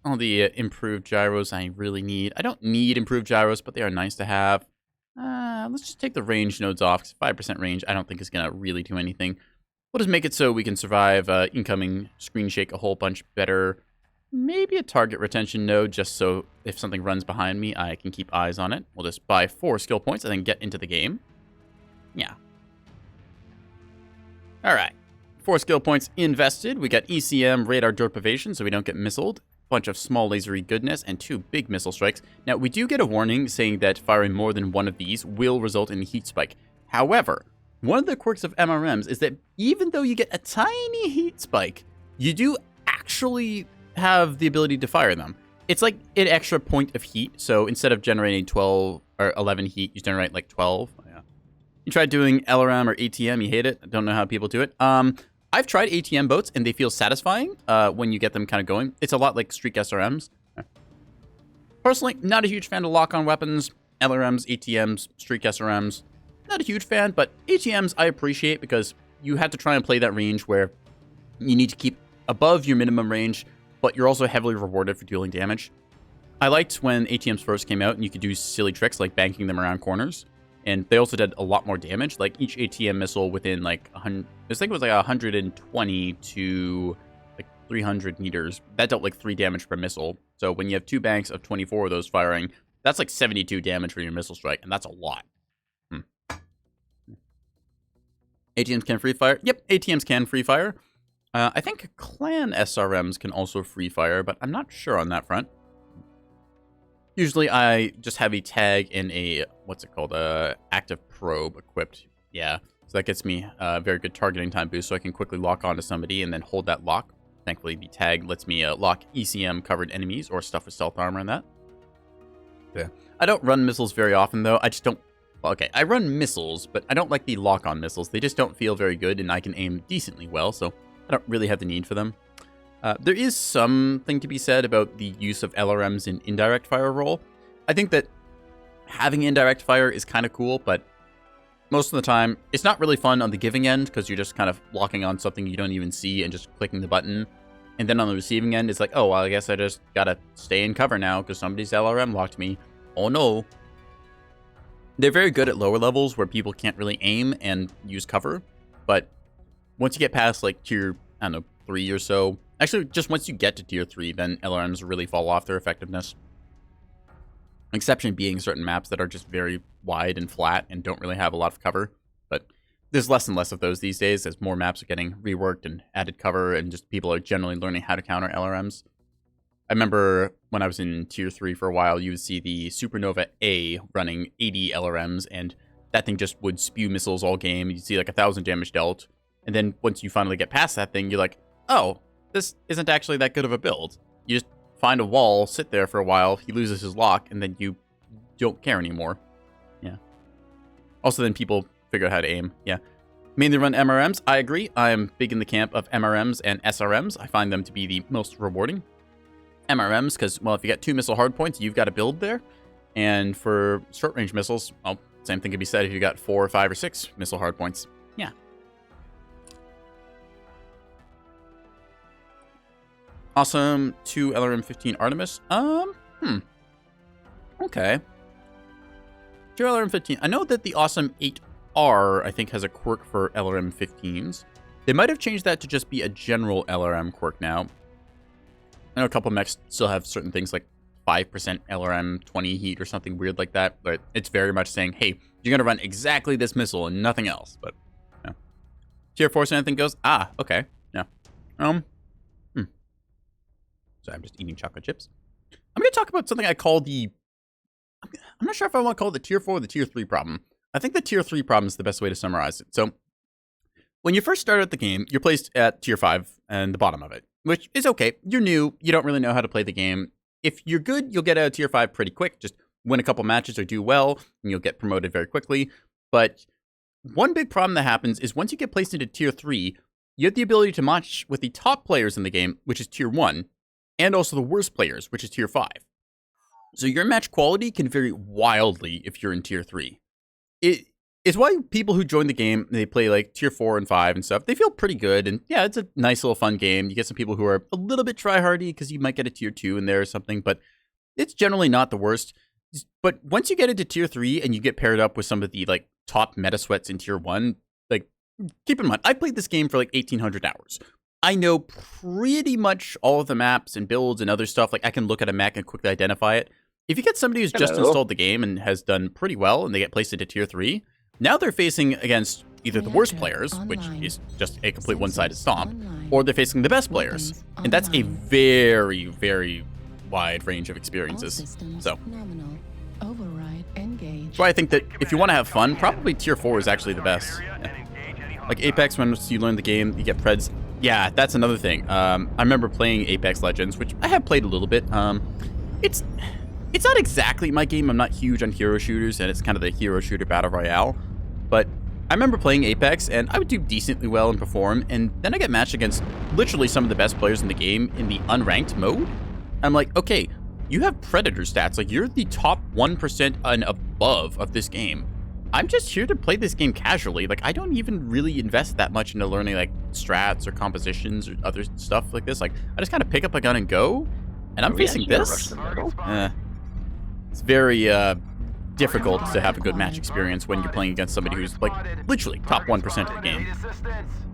all the improved gyros I really need. I don't need improved gyros, but they are nice to have. Let's just take the range nodes off, 'cause 5% range I don't think is going to really do anything. We'll just make it so we can survive incoming screen shake a whole bunch better. Maybe a target retention node, just so if something runs behind me, I can keep eyes on it. We'll just buy 4 skill points and then get into the game. Yeah. Alright. 4 skill points invested. We got ECM, radar deprivation, so we don't get missiled. Bunch of small lasery goodness, and 2 big missile strikes. Now, we do get a warning saying that firing more than one of these will result in a heat spike. However, one of the quirks of MRMs is that even though you get a tiny heat spike, you do actually have the ability to fire them. It's like an extra point of heat, so instead of generating 12 or 11 heat, you generate like 12. Yeah. You tried doing LRM or ATM, you hate it. I don't know how people do it. I've tried ATM boats, and they feel satisfying when you get them kind of going. It's a lot like Streak SRMs. Personally, not a huge fan of lock-on weapons. LRMs, ATMs, Streak SRMs, not a huge fan, but ATMs I appreciate because you have to try and play that range where you need to keep above your minimum range, but you're also heavily rewarded for dealing damage. I liked when ATMs first came out and you could do silly tricks like banking them around corners. And they also did a lot more damage. Like each ATM missile within like 100, I think it was like 120 to like 300 meters. That dealt like 3 damage per missile. So when you have 2 banks of 24 of those firing, that's like 72 damage for your missile strike, and that's a lot. ATMs can free fire? Yep, ATMs can free fire. I think clan SRMs can also free fire, but I'm not sure on that front. Usually I just have a tag and a, what's it called, active probe equipped. Yeah, so that gets me a very good targeting time boost, so I can quickly lock onto somebody and then hold that lock. Thankfully, the tag lets me lock ECM-covered enemies or stuff with stealth armor and that. Yeah. I don't run missiles very often, though. I just don't... Well, okay, I run missiles, but I don't like the lock-on missiles. They just don't feel very good, and I can aim decently well, so I don't really have the need for them. There is something to be said about the use of LRMs in indirect fire role. I think that having indirect fire is kind of cool, but most of the time, it's not really fun on the giving end, because you're just kind of locking on something you don't even see and just clicking the button. And then on the receiving end, it's like, oh, well, I guess I just gotta stay in cover now, because somebody's LRM locked me. Oh no. They're very good at lower levels, where people can't really aim and use cover, but once you get past, like, tier, I don't know, 3 or so, actually, just once you get to tier 3, then LRMs really fall off their effectiveness. Exception being certain maps that are just very wide and flat and don't really have a lot of cover. But there's less and less of those these days as more maps are getting reworked and added cover, and just people are generally learning how to counter LRMs. I remember when I was in tier 3 for a while, you would see the Supernova A running 80 LRMs, and that thing just would spew missiles all game. You'd see like 1,000 damage dealt. And then once you finally get past that thing, you're like, oh, this isn't actually that good of a build. You just find a wall, sit there for a while, he loses his lock, and then you don't care anymore. Yeah. Also, then people figure out how to aim. Yeah. Mainly run MRMs. I agree. I am big in the camp of MRMs and SRMs. I find them to be the most rewarding. MRMs, because, well, if you got 2 missile hardpoints, you've got a build there. And for short-range missiles, well, same thing can be said if you got 4 or 5 or 6 missile hardpoints. Yeah. Awesome. 2 LRM-15 Artemis. Okay. 2 LRM-15. I know that the Awesome 8R, I think, has a quirk for LRM-15s. They might have changed that to just be a general LRM quirk now. I know a couple mechs still have certain things like 5% LRM 20 heat or something weird like that, but it's very much saying, hey, you're going to run exactly this missile and nothing else. But, yeah. Tier 4 so anything goes? Ah, okay. Yeah. So I'm just eating chocolate chips. I'm going to talk about something I call the... I'm not sure if I want to call it the tier 4 or the tier 3 problem. I think the tier 3 problem is the best way to summarize it. So, when you first start out the game, you're placed at tier 5 and the bottom of it, which is okay. You're new. You don't really know how to play the game. If you're good, you'll get out of tier 5 pretty quick. Just win a couple matches or do well, and you'll get promoted very quickly. But one big problem that happens is once you get placed into tier 3, you have the ability to match with the top players in the game, which is tier 1, and also the worst players, which is tier 5. So your match quality can vary wildly if you're in tier 3. It's it's why people who join the game, they play like tier 4 and 5 and stuff, they feel pretty good. And yeah, it's a nice little fun game. You get some people who are a little bit tryhardy because you might get a tier 2 in there or something, but it's generally not the worst. But once you get into tier 3 and you get paired up with some of the like top meta sweats in tier 1, like keep in mind, I played this game for like 1,800 hours. I know pretty much all of the maps and builds and other stuff. Like I can look at a mech and quickly identify it. If you get somebody who's just installed the game and has done pretty well and they get placed into tier 3, now they're facing against either the worst players, which is just a complete one-sided stomp, or they're facing the best players. And that's a very, very wide range of experiences. So that's why I think that if you want to have fun, probably tier 4 is actually the best. Yeah. Like Apex, once you learn the game, you get Preds. Yeah, that's another thing. I remember playing Apex Legends, which I have played a little bit. It's not exactly my game. I'm not huge on hero shooters, and it's kind of the hero shooter battle royale. But I remember playing Apex, and I would do decently well and perform, and then I get matched against literally some of the best players in the game in the unranked mode. I'm like, okay, you have Predator stats. Like, you're the top 1% and above of this game. I'm just here to play this game casually. Like, I don't even really invest that much into learning, like, strats or compositions or other stuff like this. Like, I just kind of pick up a gun and go, and I'm facing this. It's very difficult to have a good match experience when you're playing against somebody who's like literally top 1% of the game,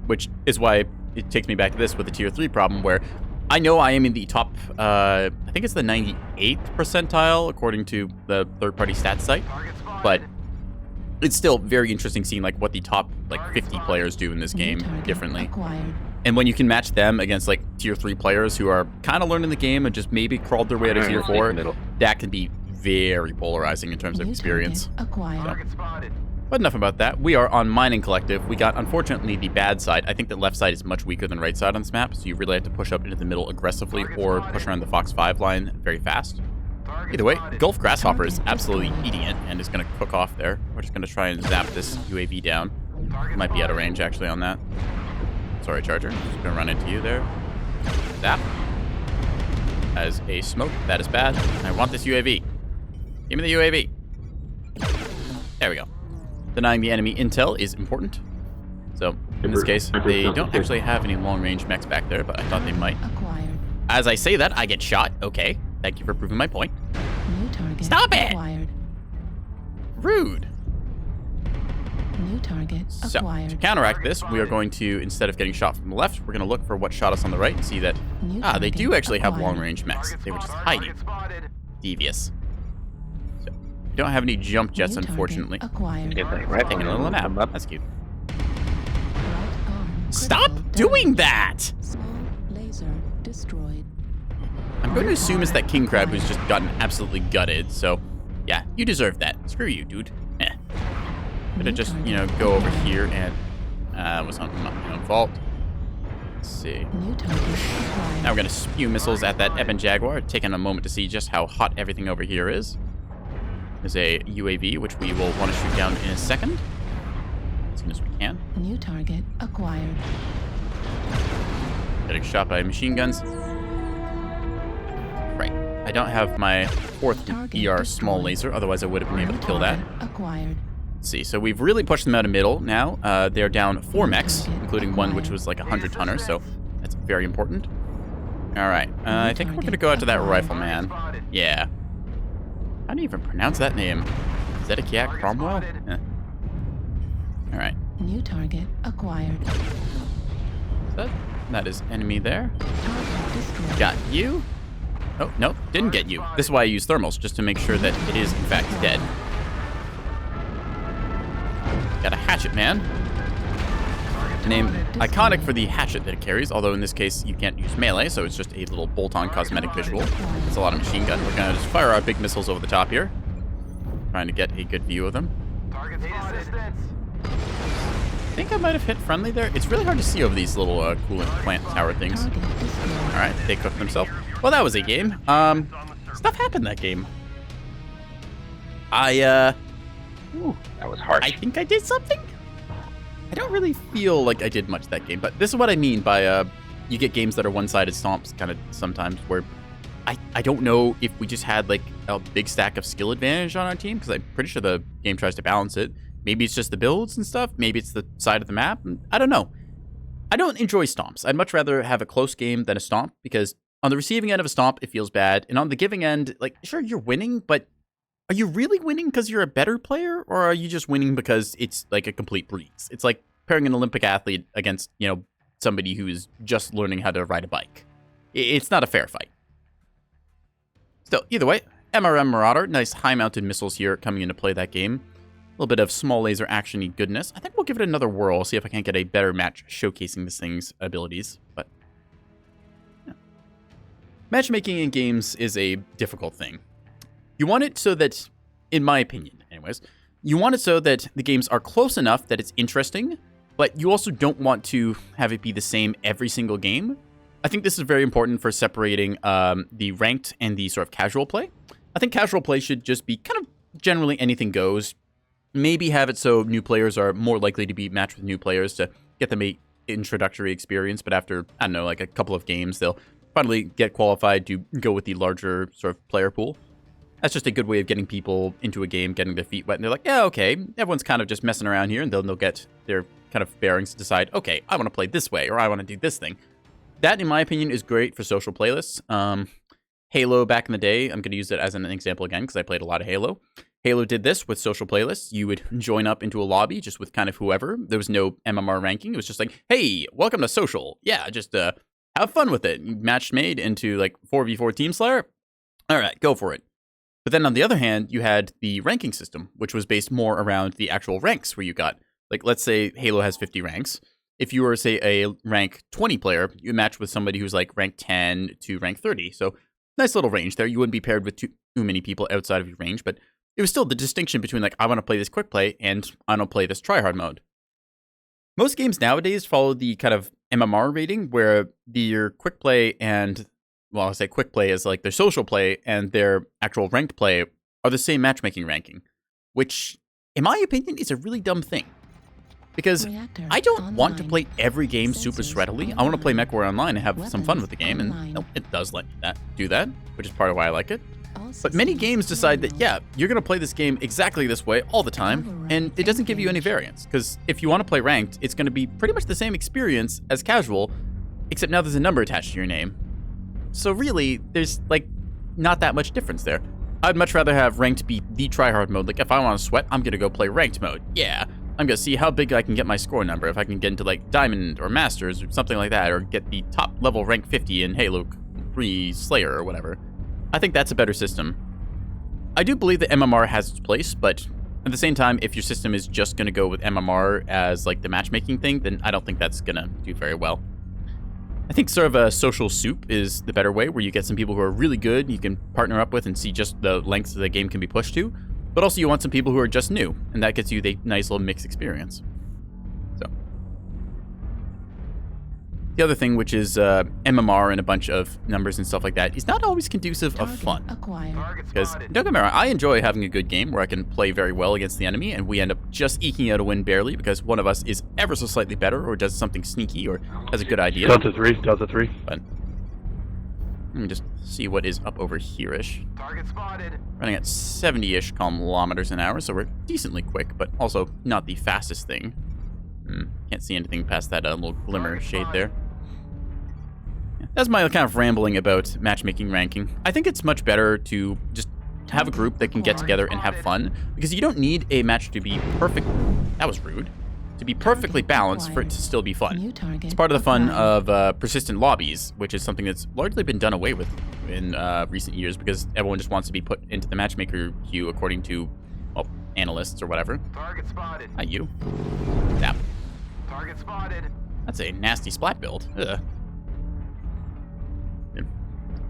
which is why it takes me back to this with the tier 3 problem, where I know I am in the top, I think it's the 98th percentile according to the third-party stats site, but it's still very interesting seeing like what the top like 50 players do in this game differently. And when you can match them against like tier 3 players who are kind of learning the game and just maybe crawled their way to tier 4, that can be very polarizing in terms of experience. So. But enough about that. We are on Mining Collective. We got, unfortunately, the bad side. I think the left side is much weaker than right side on this map, so you really have to push up into the middle aggressively or push around the Fox 5 line very fast. Either way, Gulf Grasshopper is absolutely eating it and is going to cook off there. We're just going to try and zap this UAV down. Might be out of range, actually, on that. Sorry, Charger. Just going to run into you there. Zap. As a smoke. That is bad. I want this UAV. Give me the UAV. There we go. Denying the enemy intel is important. So, in this case, they don't actually have any long-range mechs back there, but I thought they might. As I say that, I get shot. Okay. Thank you for proving my point. Stop it! Rude. New target so, acquired. to counteract this, we are going to, instead of getting shot from the left, we're going to look for what shot us on the right and see that, they do actually have long-range mechs. They were just hiding. Devious. So, we don't have any jump jets, unfortunately. Taking a little nap. That's cute. Stop doing that! Small laser destroyed. I'm going to assume it's that king crab who's just gotten absolutely gutted, so yeah, you deserve that. Screw you, dude. I'm gonna just, go over here and was on my own fault. Let's see. Now we're gonna spew missiles at that Eben Jaguar, taking a moment to see just how hot everything over here is. There's a UAV, which we will want to shoot down in a second. As soon as we can. New target acquired. Getting shot by machine guns. Right. I don't have my 4th ER small laser, otherwise I would have been able to kill that. Acquired. Let's see, so we've really pushed them out of middle now. They're down 4 mechs, including one which was like a 100-tonner, so that's very important. Alright, I think we're gonna go out to that rifleman. Yeah. How do you even pronounce that name? Zedekiah Cromwell? Alright. New target acquired. That is enemy there. Got you. Oh, no, didn't get you. This is why I use thermals, just to make sure that it is, in fact, dead. Got a hatchet man. Name iconic for the hatchet that it carries, although in this case you can't use melee, so it's just a little bolt-on cosmetic visual. It's a lot of machine gun. We're gonna just fire our big missiles over the top here. Trying to get a good view of them. I think I might have hit friendly there. It's really hard to see over these little coolant plant tower things. Alright, they cooked themselves. Well, that was a game. Stuff happened that game. Ooh, that was harsh. I think I did something? I don't really feel like I did much that game, but this is what I mean by, you get games that are one-sided stomps kind of sometimes where I don't know if we just had like a big stack of skill advantage on our team, because I'm pretty sure the game tries to balance it. Maybe it's just the builds and stuff. Maybe it's the side of the map. I don't know. I don't enjoy stomps. I'd much rather have a close game than a stomp, because on the receiving end of a stomp, it feels bad. And on the giving end, like, sure, you're winning, but are you really winning because you're a better player? Or are you just winning because it's like a complete breeze? It's like pairing an Olympic athlete against, you know, somebody who's just learning how to ride a bike. It's not a fair fight. So, either way, MRM Marauder, nice high-mounted missiles here coming into play that game. A little bit of small laser action-y goodness. I think we'll give it another whirl, see if I can't get a better match showcasing this thing's abilities. But yeah. Matchmaking in games is a difficult thing. You want it so that, in my opinion anyways, you want it so that the games are close enough that it's interesting, but you also don't want to have it be the same every single game. I think this is very important for separating the ranked and the sort of casual play. I think casual play should just be kind of generally anything goes. Maybe have it so new players are more likely to be matched with new players to get them a introductory experience, but after, I don't know, like a couple of games, they'll finally get qualified to go with the larger sort of player pool. That's just a good way of getting people into a game, getting their feet wet, and they're like, yeah, okay, everyone's kind of just messing around here, and then they'll get their kind of bearings to decide, okay, I want to play this way, or I want to do this thing. That, in my opinion, is great for social playlists. Halo back in the day, I'm going to use it as an example again, because I played a lot of Halo. Halo did this with social playlists. You would join up into a lobby just with kind of whoever. There was no MMR ranking. It was just like, hey, welcome to social. Yeah, just have fun with it. Match made into like 4v4 Team Slayer. All right, go for it. But then on the other hand, you had the ranking system, which was based more around the actual ranks where you got, like, let's say Halo has 50 ranks. If you were, say, a rank 20 player, you match with somebody who's like rank 10 to rank 30. So nice little range there. You wouldn't be paired with too many people outside of your range, but it was still the distinction between, like, I want to play this quick play and I don't play this tryhard mode. Most games nowadays follow the kind of MMR rating where your quick play and, well, I say quick play is like their social play and their actual ranked play are the same matchmaking ranking, which, in my opinion, is a really dumb thing. Because I don't want to play every game super sweatily. I want to play Mechwarrior Online and have some fun with the game, and it does let me do that, which is part of why I like it. But many games decide that, yeah, you're going to play this game exactly this way all the time, and it doesn't give you any variance. Because if you want to play ranked, it's going to be pretty much the same experience as casual, except now there's a number attached to your name. So really, there's, like, not that much difference there. I'd much rather have ranked be the tryhard mode. Like, if I want to sweat, I'm going to go play ranked mode. Yeah, I'm going to see how big I can get my score number. If I can get into, like, Diamond or Masters or something like that, or get the top level rank 50 in Halo 3 Slayer or whatever. I think that's a better system. I do believe that MMR has its place, but at the same time, if your system is just going to go with MMR as, like, the matchmaking thing, then I don't think that's going to do very well. I think sort of a social soup is the better way, where you get some people who are really good, you can partner up with and see just the lengths that the game can be pushed to, but also you want some people who are just new, and that gets you the nice little mixed experience. So, the other thing, which is MMR and a bunch of numbers and stuff like that, is not always conducive of fun. Because, don't get me wrong, I enjoy having a good game where I can play very well against the enemy, and we end up just eking out a win barely because one of us is ever so slightly better, or does something sneaky, or has a good idea. Delta 3. But let me just see what is up over here-ish. Target spotted. Running at 70-ish kilometers an hour, so we're decently quick, but also not the fastest thing. Can't see anything past that little glimmer shade there. That's my kind of rambling about matchmaking ranking. I think it's much better to just have a group that can get together and have fun, because you don't need a match to be perfect. That was rude. To be perfectly balanced for it to still be fun. It's part of the fun of persistent lobbies, which is something that's largely been done away with in recent years, because everyone just wants to be put into the matchmaker queue according to, well, analysts or whatever. Target spotted. Not you. That. Target spotted. That's a nasty splat build. Ugh.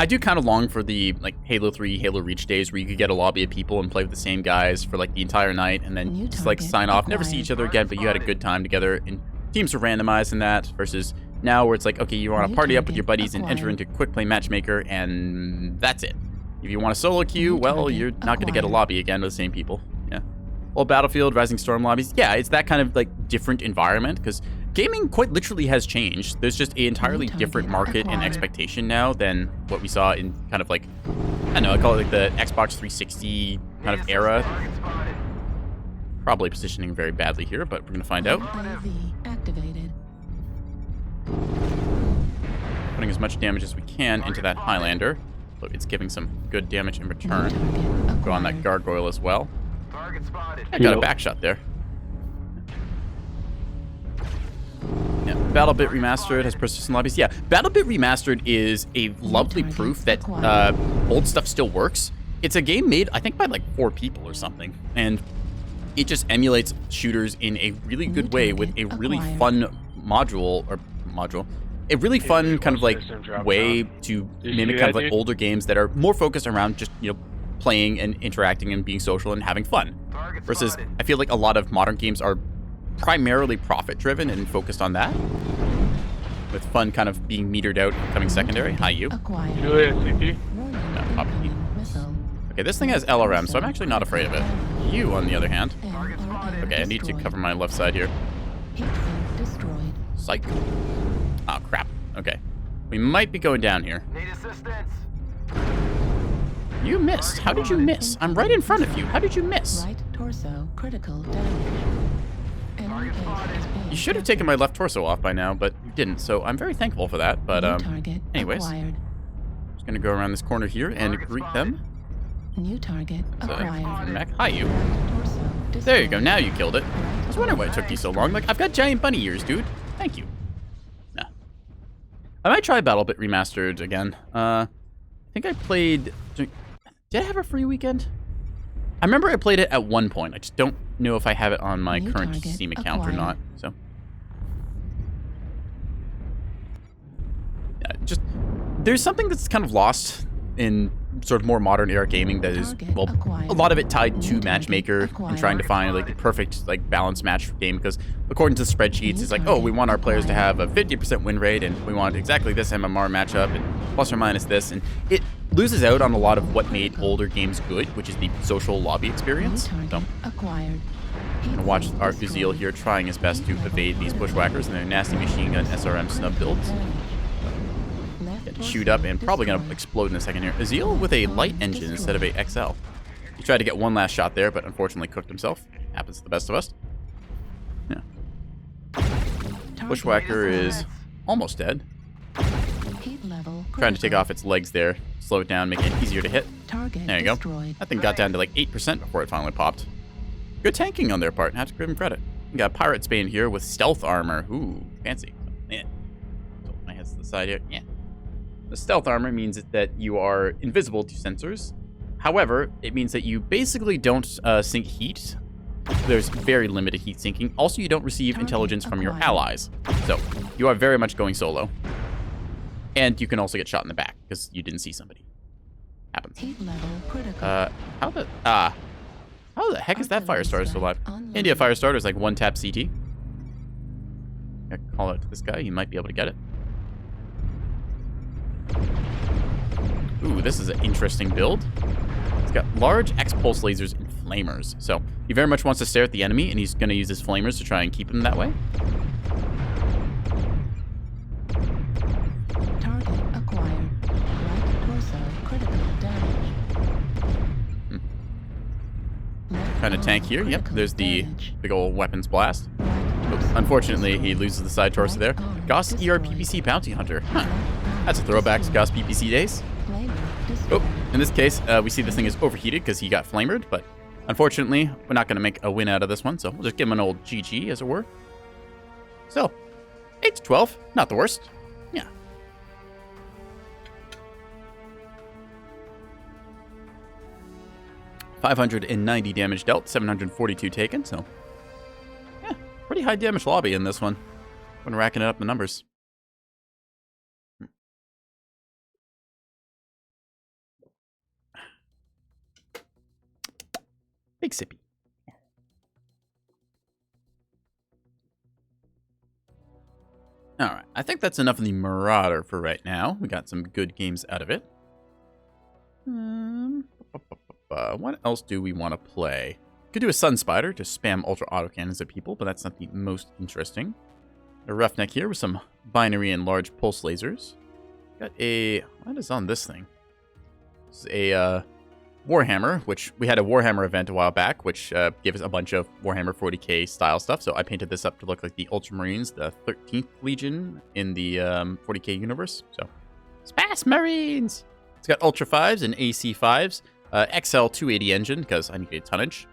I do kind of long for the, like, Halo 3, Halo Reach days where you could get a lobby of people and play with the same guys for, like, the entire night, and then just, like, sign off, never see each other again, but you had a good time together, and teams are randomized in that, versus now where it's like, okay, you want to party up with your buddies and enter into quick play matchmaker, and that's it. If you want a solo queue, well, you're not going to get a lobby again with the same people. Yeah. Well, Battlefield, Rising Storm lobbies, yeah, it's that kind of, like, different environment, because gaming quite literally has changed. There's just an entirely different market and expectation now than what we saw in kind of, like, I don't know, I call it like the Xbox 360 kind of era. Probably positioning very badly here, but we're going to find out. AV activated. Putting as much damage as we can into that Highlander. So it's giving some good damage in return. Go on that Gargoyle as well. Target spotted. I got a back shot there. Yeah, BattleBit Remastered has persistent lobbies. Yeah, BattleBit Remastered is a lovely proof that old stuff still works. It's a game made, I think, by like 4 people or something. And it just emulates shooters in a really good way with a really fun module. A really fun kind of like way to mimic kind of like older games that are more focused around just, you know, playing and interacting and being social and having fun. Versus, I feel like a lot of modern games are primarily profit-driven and focused on that, with fun kind of being metered out, coming secondary. Hi, you. CP. Okay, this thing has LRM, so I'm actually not afraid of it. You, on the other hand. Okay, I need to cover my left side here. Psych. Oh, crap. Okay. We might be going down here. Need assistance. You missed. How did you miss? I'm right in front of you. How did you miss? Right torso critical damage. You should have taken my left torso off by now, but you didn't, so I'm very thankful for that. But, anyways. Just gonna go around this corner here and greet them. New target acquired. Mech. Hi, you. There you go. Now you killed it. I was wondering why it took you so long. Like, I've got giant bunny ears, dude. Thank you. Nah. I might try BattleBit Remastered again. I think I played... Did I have a free weekend? I remember I played it at one point. I just don't know if I have it on my current Steam account or not. So, yeah, just there's something that's kind of lost in sort of more modern era gaming that is, well, a lot of it tied to Matchmaker and trying to find like the perfect like balanced match game, because according to the spreadsheets, it's like, oh, we want our players to have a 50% win rate and we want exactly this MMR matchup and plus or minus this, and it loses out on a lot of what made older games good, which is the social lobby experience. So, I'm gonna watch Art Gazeel here trying his best to evade these bushwhackers and their nasty machine gun SRM snub builds. Get to shoot up and probably gonna explode in a second here. Azeel with a light engine instead of a XL. He tried to get one last shot there, but unfortunately cooked himself. Happens to the best of us. Yeah. Bushwhacker is almost dead. Trying to take off its legs there, slow it down, make it easier to hit. There you go. That thing got down to like 8% before it finally popped. Good tanking on their part. Have to give them credit. We got Pirate Spain here with stealth armor. Ooh, fancy. Yeah. Tilt my head to the side here. Yeah. The stealth armor means that you are invisible to sensors. However, it means that you basically don't sink heat. There's very limited heat sinking. Also, you don't receive intelligence from your allies. So, you are very much going solo. And you can also get shot in the back because you didn't see somebody. Happens. How the heck is that Firestarter still alive? India Firestarter is like one tap CT. I call out to this guy. He might be able to get it. Ooh, this is an interesting build. It's got large X-pulse lasers and flamers. So he very much wants to stare at the enemy, and he's going to use his flamers to try and keep him that way. Target acquired. Right torso critical damage. Trying to tank here. Yep, there's the big old weapons blast. Oops. Unfortunately, he loses the side torso there. Goss ER PPC Bounty Hunter. Huh. That's a throwback to Goss PPC days. Oh, in this case, we see this thing is overheated because he got flamered, but unfortunately, we're not going to make a win out of this one, so we'll just give him an old GG, as it were. So, 8-12, not the worst. Yeah. $590 damage dealt, 742 taken, so yeah, pretty high damage lobby in this one when racking it up the numbers. Big sippy. Alright, I think that's enough of the Marauder for right now. We got some good games out of it. What else do we want to play? Could do a Sun Spider to spam ultra autocannons at people, but that's not the most interesting. A Roughneck here with some binary and large pulse lasers. Got a... What is on this thing? It's a Warhammer, which we had a Warhammer event a while back, which gave us a bunch of Warhammer 40k style stuff. So I painted this up to look like the Ultramarines, the 13th Legion in the 40k universe. So, Space Marines! It's got Ultra 5s and AC 5s, XL 280 engine, because I need a tonnage.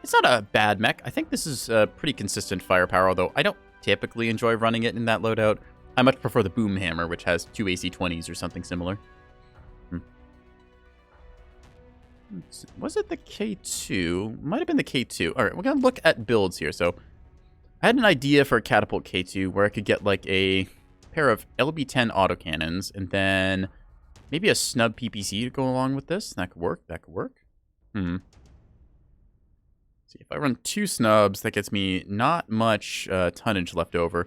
It's not a bad mech. I think this is pretty consistent firepower, although I don't typically enjoy running it in that loadout. I much prefer the Boom Hammer, which has 2 AC 20s or something similar. Was it the K2? Might have been the K2. All right, we're going to look at builds here. So I had an idea for a Catapult K2 where I could get like a pair of LB10 autocannons and then maybe a snub PPC to go along with this. That could work. That could work. See, if I run 2 snubs, that gets me not much tonnage left over.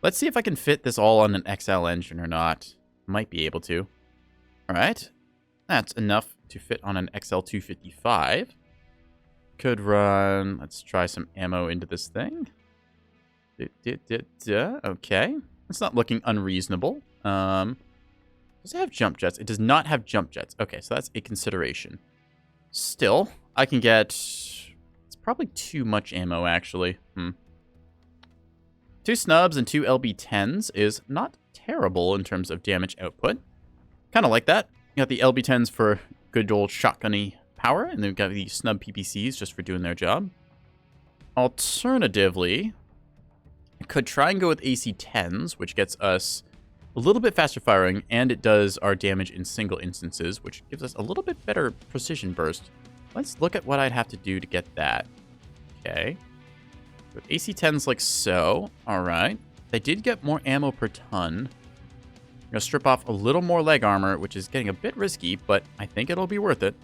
Let's see if I can fit this all on an XL engine or not. Might be able to. All right. That's enough to fit on an XL255. Could run... Let's try some ammo into this thing. Okay. It's not looking unreasonable. Does it have jump jets? It does not have jump jets. Okay, so that's a consideration. Still, I can get... It's probably too much ammo, actually. 2 snubs and 2 LB10s is not terrible in terms of damage output. Kind of like that. You got the LB10s for good old shotgunny power, and then we've got the snub PPCs just for doing their job. Alternatively, I could try and go with AC 10s, which gets us a little bit faster firing, and it does our damage in single instances, which gives us a little bit better precision burst. Let's look at what I'd have to do to get that. Okay. With AC 10s like so. All right. They did get more ammo per ton. I'm going to strip off a little more leg armor, which is getting a bit risky, but I think it'll be worth it.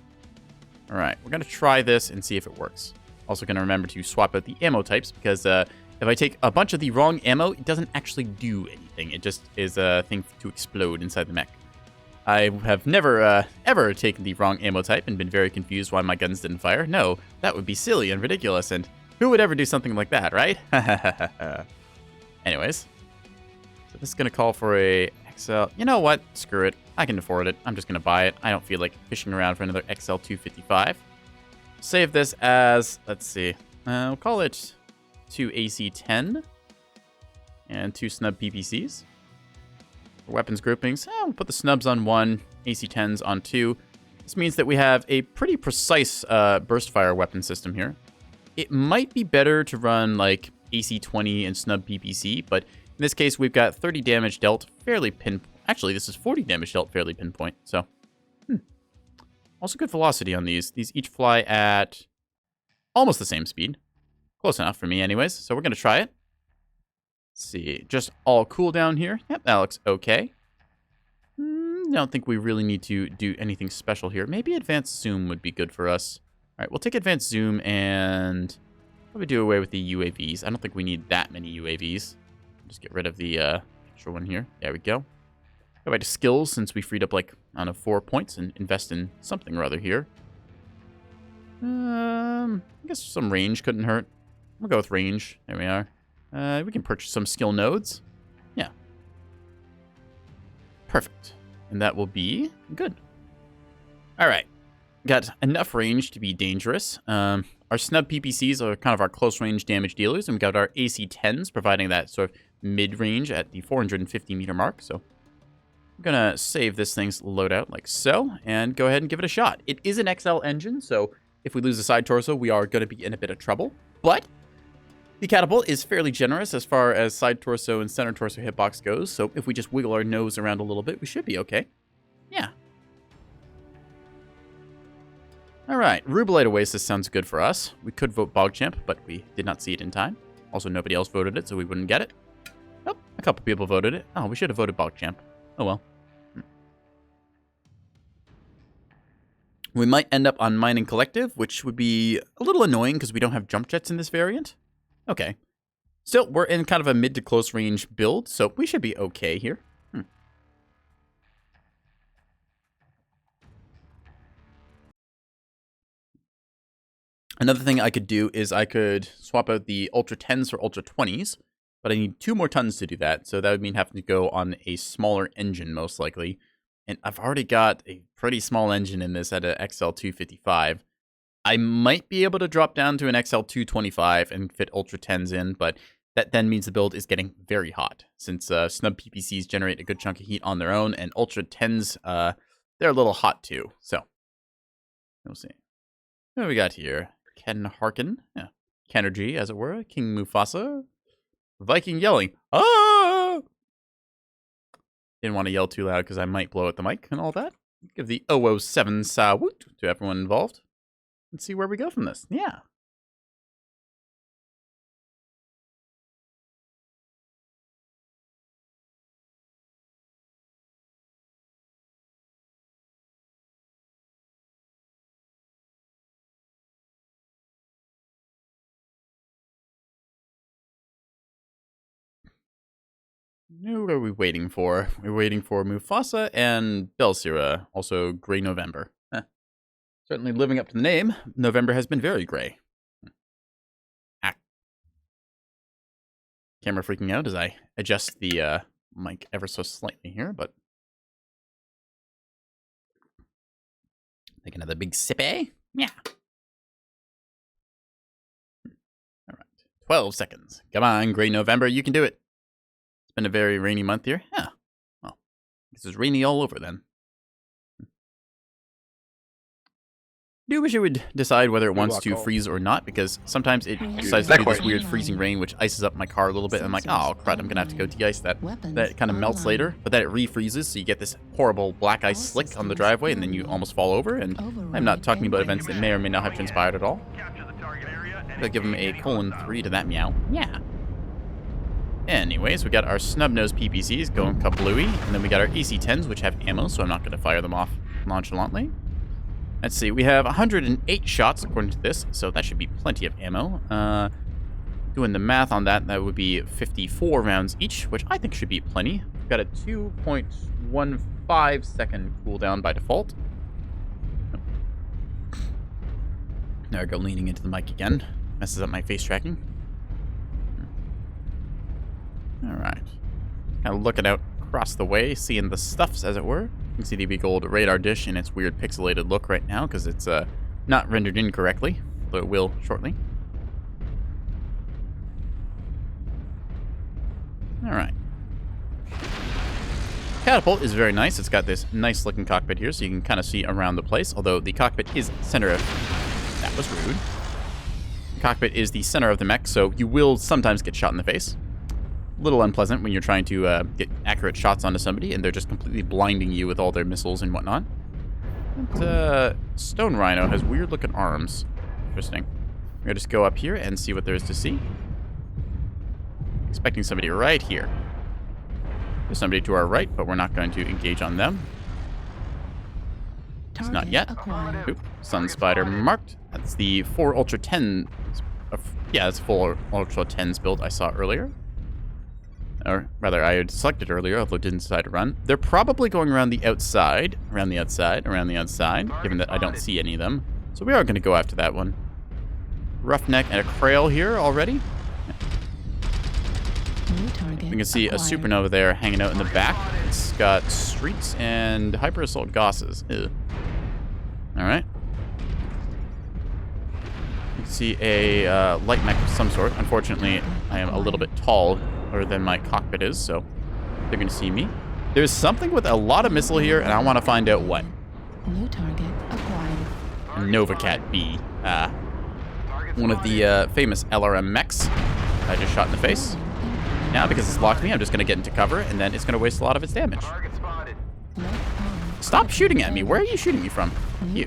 All right, we're going to try this and see if it works. Also going to remember to swap out the ammo types, because if I take a bunch of the wrong ammo, it doesn't actually do anything. It just is a thing to explode inside the mech. I have never, ever taken the wrong ammo type and been very confused why my guns didn't fire. No, that would be silly and ridiculous, and who would ever do something like that, right? Anyways, so this is going to call for a XL. You know what? Screw it. I can afford it. I'm just going to buy it. I don't feel like fishing around for another XL255. Save this as, let's see, we'll call it 2 AC10 and 2 snub PPCs. For weapons groupings, we'll put the snubs on 1, AC10s on 2. This means that we have a pretty precise burst fire weapon system here. It might be better to run like AC20 and snub PPC, but in this case, we've got 30 damage dealt fairly pinpoint. Actually, this is 40 damage dealt fairly pinpoint, so. Also good velocity on these. These each fly at almost the same speed. Close enough for me anyways, so we're going to try it. Let's see, just all cooldown here. Yep, that looks okay. I don't think we really need to do anything special here. Maybe advanced zoom would be good for us. All right, we'll take advanced zoom and probably do away with the UAVs. I don't think we need that many UAVs. Just get rid of the extra one here. There we go. Go back to skills since we freed up like, I don't know, 4 points and invest in something or other here. I guess some range couldn't hurt. We'll go with range. There we are. We can purchase some skill nodes. Yeah. Perfect. And that will be good. All right. Got enough range to be dangerous. Our snub PPCs are kind of our close range damage dealers, and we got our AC 10s providing that sort of mid range at the 450 meter mark. So I'm gonna save this thing's loadout like so, and go ahead and give it a shot. It is an XL engine, so if we lose the side torso, we are gonna be in a bit of trouble. But the catapult is fairly generous as far as side torso and center torso hitbox goes. So if we just wiggle our nose around a little bit, we should be okay. Yeah. All right, Rubelite Oasis sounds good for us. We could vote Bogchamp, but we did not see it in time. Also, nobody else voted it, so we wouldn't get it. Oh, a couple people voted it. Oh, we should have voted Bogchamp. Oh, well. We might end up on Mining Collective, which would be a little annoying because we don't have jump jets in this variant. Okay. Still, we're in kind of a mid to close range build, so we should be okay here. Another thing I could do is I could swap out the Ultra 10s for Ultra 20s, but I need 2 more tons to do that, so that would mean having to go on a smaller engine, most likely. and I've already got a pretty small engine in this at an XL255. I might be able to drop down to an XL225 and fit Ultra 10s in, but that then means the build is getting very hot, since snub PPCs generate a good chunk of heat on their own, and Ultra 10s, they're a little hot too, so we'll see. What do we got here? Ken Harkin, yeah. Kenergy, as it were, King Mufasa, Viking yelling, ah! Didn't want to yell too loud because I might blow out the mic and all that. Give the 007 salute to everyone involved. Let's see where we go from this. Yeah. Who are we waiting for? We're waiting for Mufasa and Belsira, also Grey November. Certainly living up to the name, November has been very grey. Camera freaking out as I adjust the mic ever so slightly here, but... Take another big sip, eh? Yeah. Alright. 12 seconds. Come on, Grey November, you can do it. It's been a very rainy month here. Yeah. Well, this is rainy all over then. I do wish it would decide whether it wants to freeze or not, because sometimes it decides to do this weird freezing rain, which ices up my car a little bit. And I'm like, oh, crud, I'm going to have to go de-ice that. That kind of melts later, but then it refreezes, so you get this horrible black ice slick on the driveway, and then you almost fall over. And I'm not talking about events that may or may not have transpired at all. I'll give him a :3 to that meow. Yeah. Anyways, we got our snub-nosed PPCs going kablooey, and then we got our AC-10s, which have ammo, so I'm not going to fire them off nonchalantly. Let's see, we have 108 shots according to this, so that should be plenty of ammo. Doing the math on that, that would be 54 rounds each, which I think should be plenty. We've got a 2.15 second cooldown by default. There I go, leaning into the mic again. Messes up my face tracking. Alright. Kind of looking out across the way, seeing the stuffs, as it were. You can see the big old radar dish in its weird pixelated look right now, because it's not rendered in correctly, though it will shortly. Alright. Catapult is very nice. It's got this nice looking cockpit here, so you can kind of see around the place, although the cockpit is center of... That was rude. The cockpit is the center of the mech, so you will sometimes get shot in the face. A little unpleasant when you're trying to get accurate shots onto somebody and they're just completely blinding you with all their missiles and whatnot. But, Stone Rhino has weird looking arms. Interesting. We're gonna just go up here and see what there is to see. Expecting somebody right here. There's somebody to our right, but we're not going to engage on them. It's not yet. Oop, Sun Spider marked. That's the 4 Ultra 10. Yeah, it's 4 Ultra 10s build I saw earlier. Or rather, I had selected earlier, although didn't decide to run. They're probably going around the outside, around the outside, given that I don't see any of them. So we are going to go after that one. Roughneck and a Krail here already. You can see a supernova there hanging out in the back. It's got streaks and hyper assault Gosses. Alright. You can see a light mech of some sort. Unfortunately, I am a little bit taller than my cockpit is, so they're going to see me. There's something with a lot of missile here, and I want to find out what. New target acquired. Novacat B. One of the famous LRM mechs. I just shot in the face. Now, because it's locked me, I'm just going to get into cover, and then it's going to waste a lot of its damage. Stop shooting at me. Where are you shooting me from? You.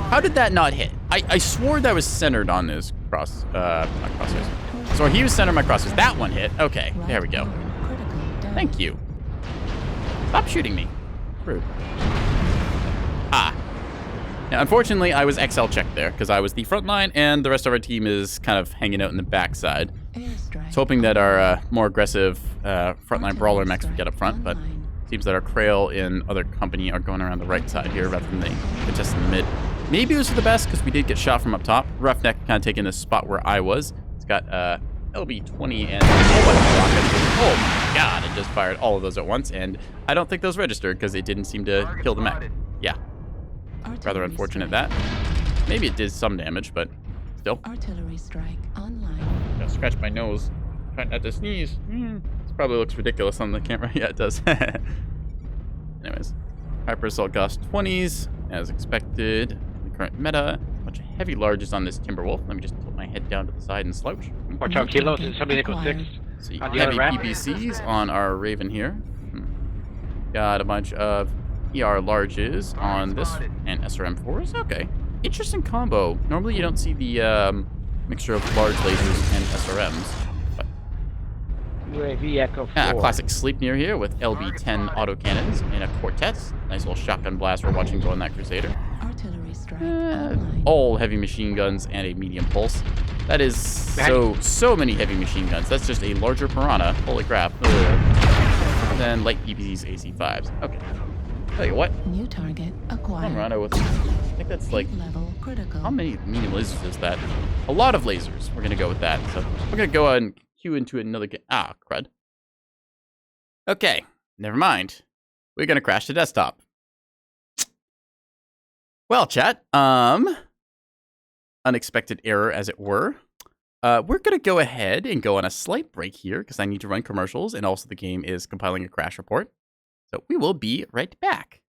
How did that not hit? I swore that was centered on this not crosshairs. So he was centered on my crosshairs. That one hit. Okay, there we go. Thank you. Stop shooting me. Rude. Now, unfortunately, I was XL checked there, because I was the front line, and the rest of our team is kind of hanging out in the backside. I was hoping that our more aggressive frontline brawler mechs would get up front, but it seems that our Krail in other company are going around the right side here, rather than just in the mid. Maybe it was for the best, because we did get shot from up top. Roughneck kind of taking the spot where I was. It's got a LB20 and oh my god, it just fired all of those at once, and I don't think those registered because it didn't seem to kill the mech. Yeah. Rather unfortunate that. Maybe it did some damage, but still. Artillery strike online. Gotta scratch my nose. Trying not to sneeze. This probably looks ridiculous on the camera. Yeah, it does. Anyways. Hyper Assault cost 20s, as expected. In the current meta. A bunch of heavy larges on this Timberwolf. Let me just tilt my head down to the side and slouch. Watch out, Kilos. There's somebody that goes 6. See, On the heavy other ramp. PPCs on our Raven here. Got a bunch of ER larges on this and SRM4s. Okay. Interesting combo. Normally you don't see the mixture of large lasers and SRMs. UAV Echo 4. Classic Sleipnir here with LB10 autocannons and a quartet. Nice little shotgun blast we're watching go on that Crusader. Artillery strike online. All heavy machine guns and a medium pulse. That is so many heavy machine guns. That's just a larger Piranha. Holy crap. And then light PPCs AC5s. Okay. Tell you what. New target acquired. Piranha with, I think that's like, level critical. how many medium lasers is that? A lot of lasers. We're going to go with that. So we're going to go and queue into another game. Ah, crud. Okay. Never mind. We're going to crash the desktop. Well, chat, unexpected error, as it were. We're going to go ahead and go on a slight break here because I need to run commercials, and also the game is compiling a crash report. So we will be right back.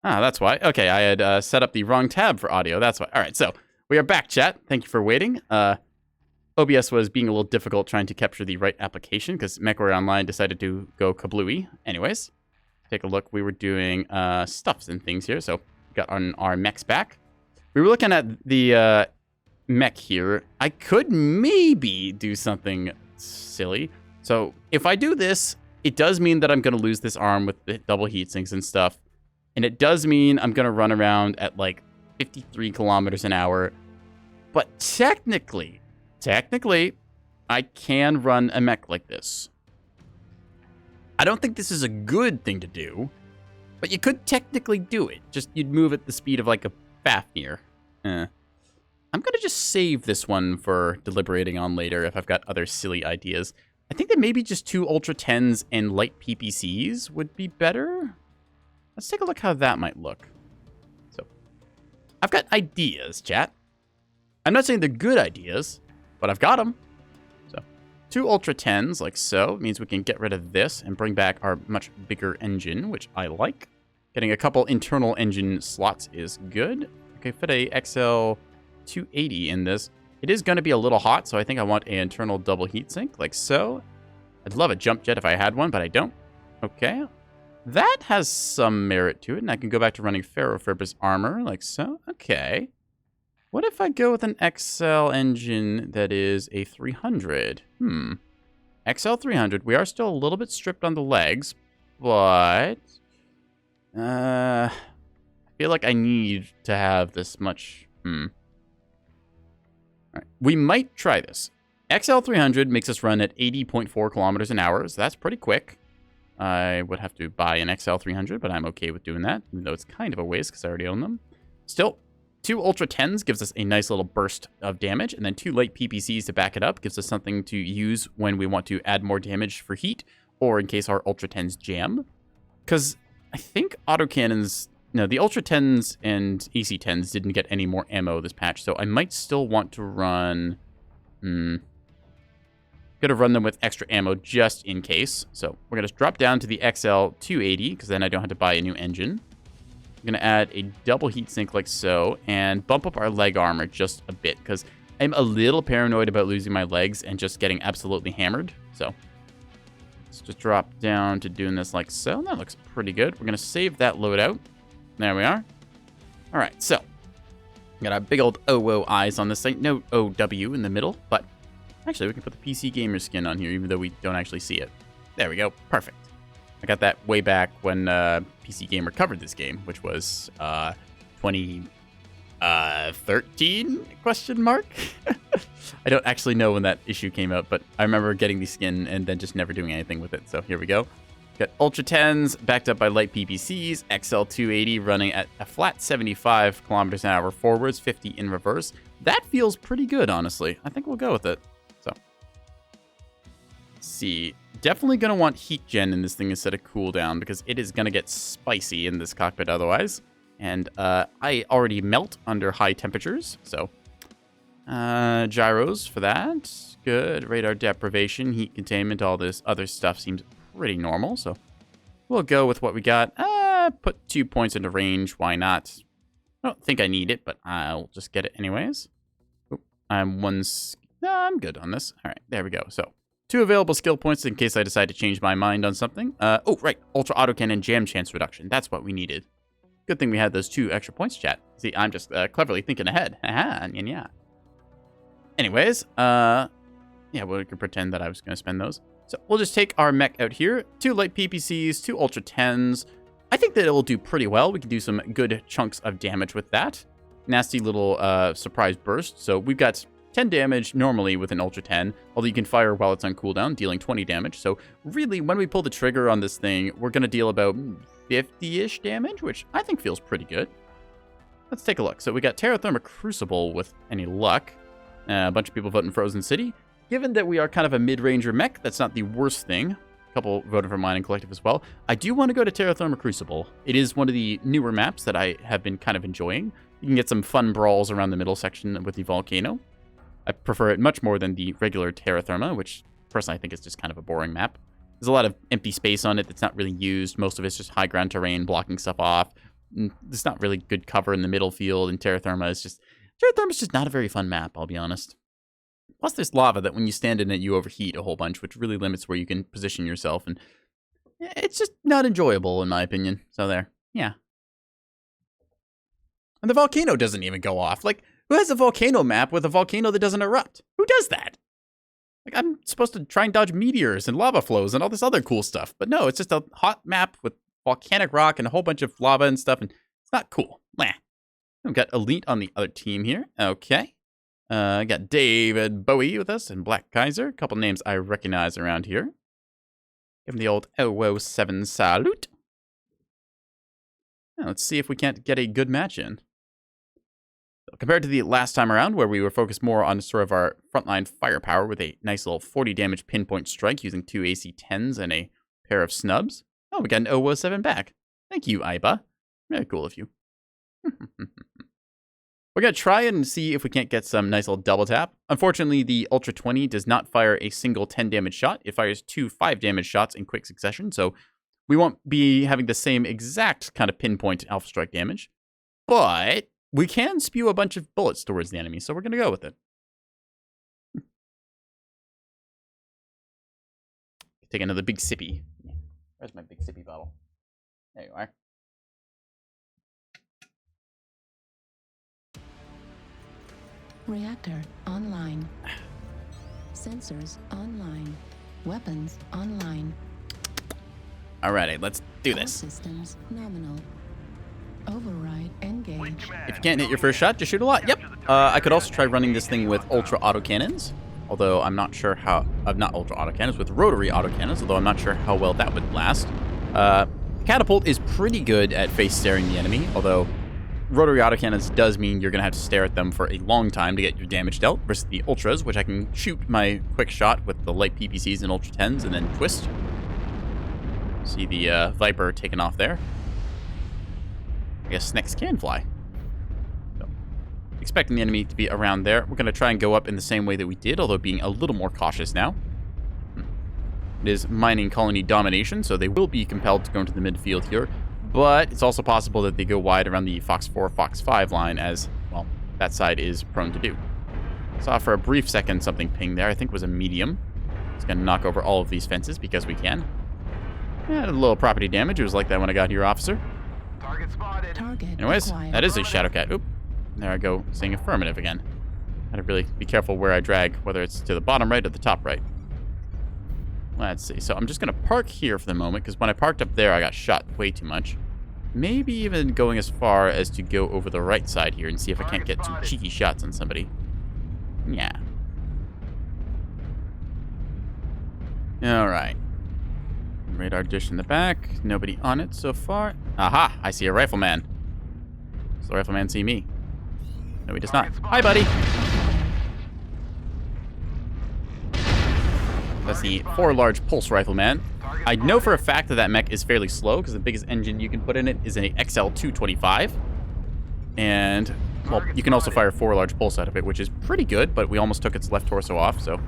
Ah, that's why. Okay, I had set up the wrong tab for audio. That's why. All right, so we are back, chat. Thank you for waiting. OBS was being a little difficult trying to capture the right application because Mechwarrior Online decided to go kablooey. Anyways, take a look. We were doing stuffs and things here, so we got on our mechs back. We were looking at the mech here. I could maybe do something silly. So if I do this, it does mean that I'm going to lose this arm with the double heat sinks and stuff. And it does mean I'm going to run around at like 53 kilometers an hour. But technically, I can run a mech like this. I don't think this is a good thing to do, but you could technically do it. Just you'd move at the speed of like a Fafnir. I'm going to just save this one for deliberating on later if I've got other silly ideas. I think that maybe just 2 Ultra 10s and light PPCs would be better. Let's take a look how that might look. So, I've got ideas, chat. I'm not saying they're good ideas, but I've got them. So, 2 Ultra 10s, like so, means we can get rid of this and bring back our much bigger engine, which I like. Getting a couple internal engine slots is good. Okay, fit a XL 280 in this. It is going to be a little hot, so I think I want an internal double heatsink, like so. I'd love a jump jet if I had one, but I don't. Okay. That has some merit to it, and I can go back to running ferrofibrous armor, like so. Okay. What if I go with an XL engine that is a 300? XL 300. We are still a little bit stripped on the legs, but I feel like I need to have this much. All right. We might try this. XL 300 makes us run at 80.4 kilometers an hour, so that's pretty quick. I would have to buy an XL 300, but I'm okay with doing that, even though it's kind of a waste because I already own them. Still, 2 Ultra 10s gives us a nice little burst of damage, and then 2 light PPCs to back it up gives us something to use when we want to add more damage for heat, or in case our Ultra 10s jam. Because I think autocannons... No, the Ultra 10s and AC 10s didn't get any more ammo this patch, so I might still want to run... Gonna run them with extra ammo just in case. So we're gonna drop down to the XL 280, because then I don't have to buy a new engine. I'm gonna add a double heatsink like so, and bump up our leg armor just a bit, because I'm a little paranoid about losing my legs and just getting absolutely hammered. So let's just drop down to doing this like so. That looks pretty good. We're gonna save that loadout. There we are. All right, so got our big old OO eyes on this thing. No OW in the middle, but actually we can put the PC Gamer skin on here, even though we don't actually see it. There we go. Perfect. I got that way back when PC Gamer covered this game, which was 2013 question mark. I don't actually know when that issue came out, but I remember getting the skin and then just never doing anything with it. So here we go. Got Ultra 10s backed up by light PPCs, XL 280 running at a flat 75 kilometers an hour forwards, 50 in reverse. That feels pretty good, honestly. I think we'll go with it. So, let's see. Definitely going to want heat gen in this thing instead of cooldown because it is going to get spicy in this cockpit otherwise. And I already melt under high temperatures, so gyros for that. Good. Radar deprivation, heat containment, all this other stuff seems pretty normal, so we'll go with what we got. Put 2 points into range. Why not? I don't think I need it, but I'll just get it anyways. Oop, I'm good on this. All right, there we go. So 2 available skill points in case I decide to change my mind on something. Oh, right. Ultra autocannon jam chance reduction. That's what we needed. Good thing we had those 2 extra points, chat. See, I'm just cleverly thinking ahead. Haha, yeah. Anyways, yeah, we can pretend that I was going to spend those. So we'll just take our mech out here. 2 light PPCs, 2 Ultra 10s. I think that it will do pretty well. We can do some good chunks of damage with that. Nasty little surprise burst. So we've got 10 damage normally with an Ultra 10, although you can fire while it's on cooldown, dealing 20 damage. So really, when we pull the trigger on this thing, we're going to deal about 50-ish damage, which I think feels pretty good. Let's take a look. So we got Terratherma Crucible with any luck. A bunch of people voting Frozen City. Given that we are kind of a mid-ranger mech, that's not the worst thing. A couple voted for Mining Collective as well. I do want to go to Terratherma Crucible. It is one of the newer maps that I have been kind of enjoying. You can get some fun brawls around the middle section with the volcano. I prefer it much more than the regular Terratherma, which personally I think is just kind of a boring map. There's a lot of empty space on it that's not really used. Most of it's just high ground terrain, blocking stuff off. there's not really good cover in the middle field, and Terra Firma is just not a very fun map, I'll be honest. Plus, there's lava that when you stand in it, you overheat a whole bunch, which really limits where you can position yourself, and it's just not enjoyable, in my opinion. So there, yeah. And the volcano doesn't even go off. Like, who has a volcano map with a volcano that doesn't erupt? Who does that? Like, I'm supposed to try and dodge meteors and lava flows and all this other cool stuff. But no, it's just a hot map with volcanic rock and a whole bunch of lava and stuff, and it's not cool. Meh. We've got Elite on the other team here. Okay. Got David Bowie with us and Black Kaiser. A couple names I recognize around here. Give him the old 007 salute. Now, let's see if we can't get a good match in. So, compared to the last time around, where we were focused more on sort of our frontline firepower with a nice little 40 damage pinpoint strike using 2 AC-10s and a pair of snubs. Oh, we got an 007 back. Thank you, Aiba. Very cool of you. We're going to try and see if we can't get some nice little double tap. Unfortunately, the Ultra 20 does not fire a single 10 damage shot. It fires 2 5 damage shots in quick succession, so we won't be having the same exact kind of pinpoint Alpha Strike damage. But we can spew a bunch of bullets towards the enemy, so we're going to go with it. Take another big sippy. Where's my big sippy bottle? There you are. Reactor online. Sensors online. Weapons online. Alrighty, let's do All this. systems nominal. Override engaged. If you can't hit your first shot, just shoot a lot. Yep. I could also try running this thing with ultra autocannons, although I'm not sure how. Not ultra autocannons, with rotary autocannons, although I'm not sure how well that would last. Catapult is pretty good at face staring the enemy, although rotary autocannons does mean you're going to have to stare at them for a long time to get your damage dealt, versus the ultras, which I can shoot my quick shot with the light PPCs and ultra 10s and then twist. See the Viper taking off there. I guess snakes can fly. So, expecting the enemy to be around there. We're going to try and go up in the same way that we did, although being a little more cautious now. It is mining colony domination, so they will be compelled to go into the midfield here. But it's also possible that they go wide around the Fox 4, Fox 5 line, as, well, that side is prone to do. Saw for a brief second something ping there. I think it was a medium. It's going to knock over all of these fences because we can. Yeah, a little property damage. It was like that when I got here, officer. Target spotted. Target Anyways, acquired. that is a Shadowcat. Oop. There I go, saying affirmative again. Gotta really be careful where I drag, whether it's to the bottom right or the top right. Let's see. So I'm just going to park here for the moment, because when I parked up there, I got shot way too much. Maybe even going as far as to go over the right side here and see if I can't get some cheeky shots on somebody. Yeah. All right. Radar dish in the back. Nobody on it so far. Aha! I see a rifleman. Does the rifleman see me? No, he does not. Hi, buddy! That's the 4 large pulse rifleman. I know for a fact that that mech is fairly slow, because the biggest engine you can put in it is an XL225. And, well, you can also fire 4 large pulse out of it, which is pretty good, but we almost took its left torso off, so...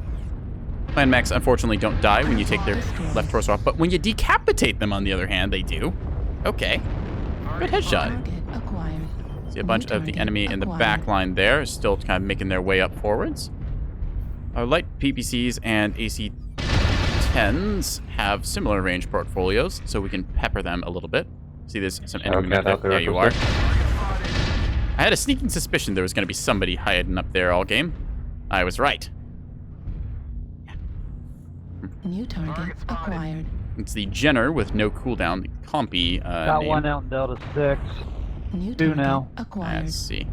Clan mechs, unfortunately, don't die when you take their left torso off, but when you decapitate them, on the other hand, they do. Okay. Good headshot. See a bunch of the enemy in the back line there, still kind of making their way up forwards. Our light PPCs and AC-10s have similar range portfolios, so we can pepper them a little bit. See, there's some enemy mech. There you are. I had a sneaking suspicion there was going to be somebody hiding up there all game. I was right. New target acquired. It's the Jenner with no cooldown, the Compy Got name. one out in Delta 6. New Two target now. acquired. Let's see.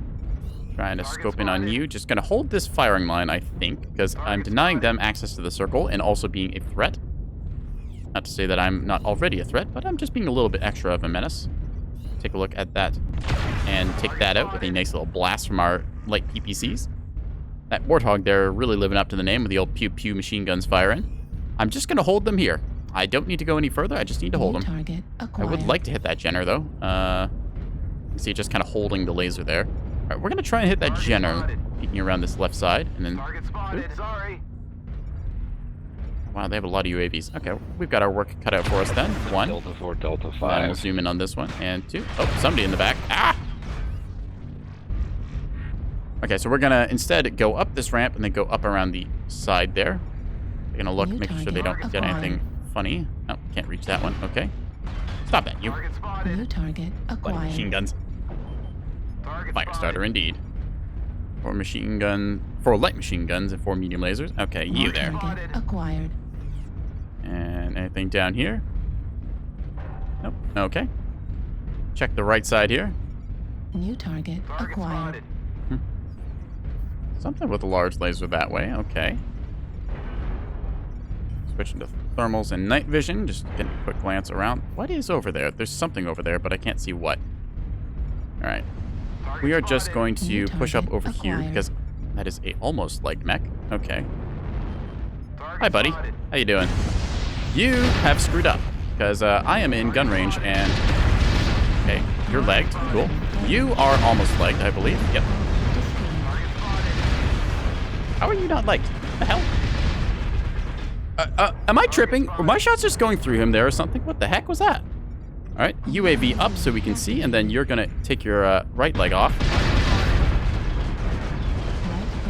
Trying to scope in on you. Just going to hold this firing line, I think, because I'm denying them access to the circle and also being a threat. Not to say that I'm not already a threat, but I'm just being a little bit extra of a menace. Take a look at that and take that out with a nice little blast from our light PPCs. That Warthog there really living up to the name with the old pew-pew machine guns firing. I'm just going to hold them here. I don't need to go any further. I just need to hold them. Target acquired. I would like to hit that Jenner, though. You see it just kind of holding the laser there. All right, we're going to try and hit that Jenner, peeking around this left side, and then... Target spotted. Sorry. Wow, they have a lot of UAVs. Okay, we've got our work cut out for us then. 1. Delta 4, Delta 5. And we'll zoom in on this one. And 2. Oh, somebody in the back. Ah! Okay, so we're gonna instead go up this ramp and then go up around the side there. We're gonna look, making sure they don't get anything funny. Oh, can't reach that one. Okay. Stop that, you. New target Bloody acquired. machine guns. Fire starter indeed. 4 machine gun, 4 light machine guns and 4 medium lasers. Okay, you there. Target acquired. And anything down here? Nope. Okay. Check the right side here. New target acquired. Something with a large laser that way. Okay. Switching to thermals and night vision. Just getting a quick glance around. What is over there? There's something over there, but I can't see what. All right. We are just going to push up over here because that is a almost like mech. Okay. Hi, buddy. How you doing? You have screwed up because I am in gun range and... Okay, you're legged. Cool. You are almost legged, I believe. Yep. How are you not legged? The hell? Am I tripping? Were my shots just going through him there or something? What the heck was that? All right, UAV up so we can see, and then you're gonna take your right leg off.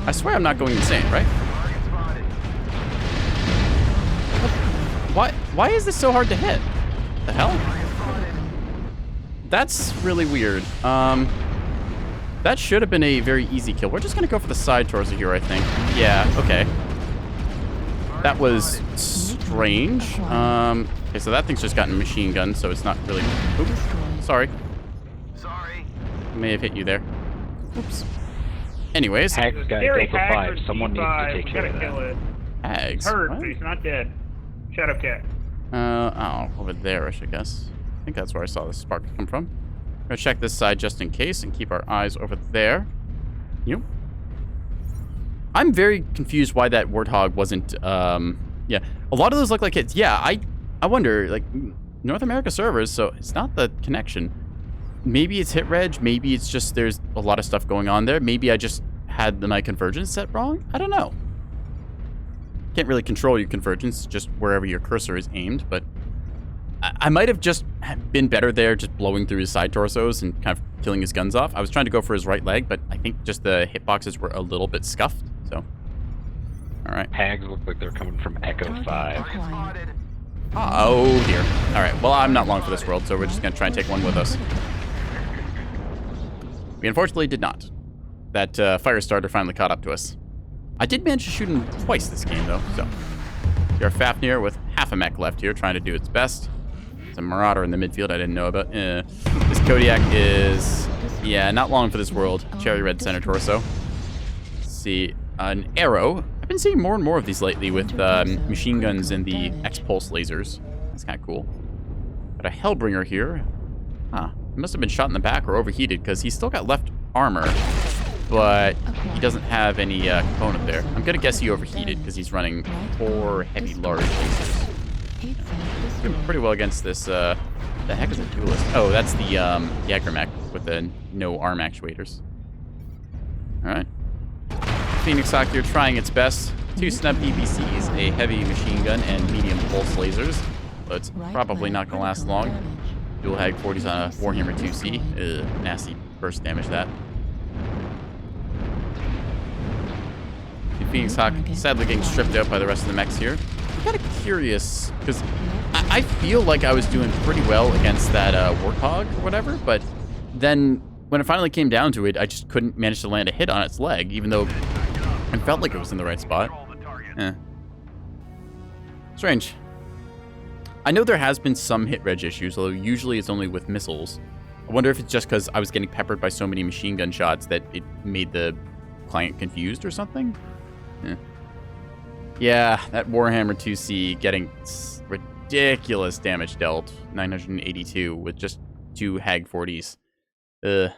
I swear I'm not going insane, right? Why is this so hard to hit? The hell? That's really weird. That should have been a very easy kill. We're just gonna go for the side torso here, I think. Yeah, okay. That was strange. Okay, so that thing's just gotten machine gun, so it's not really... Oops, sorry. Sorry. May have hit you there. Oops. Anyways. Hag's got Delta 5. Someone needs to take care of that. Kill it. Hags? Hurt, What? but he's not dead. Shadow Cat. Oh, over there-ish, I guess. I think that's where I saw the spark come from. I'm gonna check this side just in case and keep our eyes over there. Yep. I'm very confused why that Warthog wasn't, yeah. A lot of those look like hits. Yeah, I wonder, like, North America servers, so it's not the connection. Maybe it's hit reg, maybe it's just there's a lot of stuff going on there. Maybe I just had my convergence set wrong. I don't know. Can't really control your convergence, just wherever your cursor is aimed, but I might have just been better there just blowing through his side torsos and kind of killing his guns off. I was trying to go for his right leg, but I think just the hitboxes were a little bit scuffed, so. All right. Hags look like they're coming from Echo 5. Oh, dear. All right, well, I'm not long for this world, so we're just going to try and take one with us. We unfortunately did not. That fire starter finally caught up to us. I did manage to shoot him twice this game, though, so. You're Fafnir with half a mech left here, trying to do its best. It's a Marauder in the midfield I didn't know about. This Kodiak is, yeah, not long for this world. Cherry red center torso. Let's see, an arrow. I've been seeing more and more of these lately with machine guns and the X-pulse lasers. That's kind of cool. Got a Hellbringer here. Huh, he must have been shot in the back or overheated because he's still got left armor, but he doesn't have any component there. I'm gonna guess he overheated because he's running 4 heavy large lasers. Doing pretty well against this, the heck is a duelist? Oh, that's the Jägermech with the no arm actuators. Alright. Phoenix Hawk here trying its best. 2 snub EBCs, a heavy machine gun, and medium pulse lasers. But it's probably not gonna last long. Dual Hag 40s on a Warhammer 2C. Ugh, nasty burst damage that. Phoenix Hawk sadly getting stripped out by the rest of the mechs here. I'm kind of curious, because I feel like I was doing pretty well against that Warthog or whatever, but then when it finally came down to it, I just couldn't manage to land a hit on its leg, even though it felt like it was in the right spot. Strange. I know there has been some hit reg issues, although usually it's only with missiles. I wonder if it's just because I was getting peppered by so many machine gun shots that it made the client confused or something. Yeah, that Warhammer 2C getting ridiculous damage dealt. 982 with just 2 Hag 40s. It's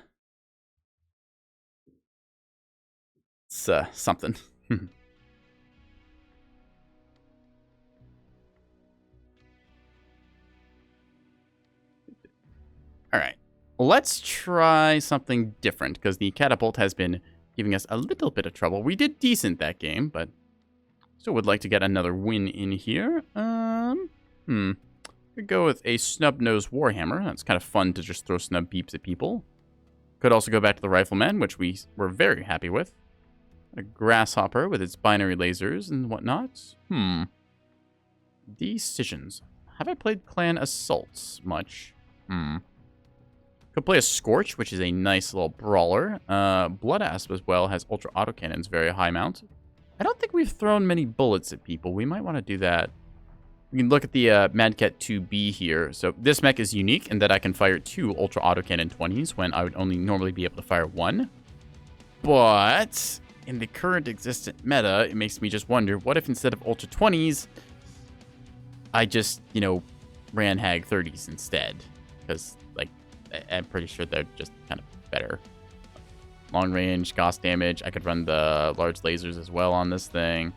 something. Alright, let's try something different, because the catapult has been giving us a little bit of trouble. We did decent that game, but Still would like to get another win in here. Could go with a snub-nosed Warhammer. That's kind of fun to just throw snub beeps at people. Could also go back to the Rifleman, which we were very happy with. A Grasshopper with its binary lasers and whatnot. Decisions. Have I played Clan Assaults much? Could play a Scorch, which is a nice little brawler. Blood Asp as well has ultra autocannons, very high mount. I don't think we've thrown many bullets at people. We might want to do that. We can look at the Madcat 2B here. So this mech is unique in that I can fire 2 ultra autocannon 20s when I would only normally be able to fire 1. But in the current existent meta, it makes me just wonder, what if instead of ultra 20s, I just, you know, ran Hag 30s instead? Because, like, I'm pretty sure they're just kind of better. Long range, Gauss damage. I could run the large lasers as well on this thing.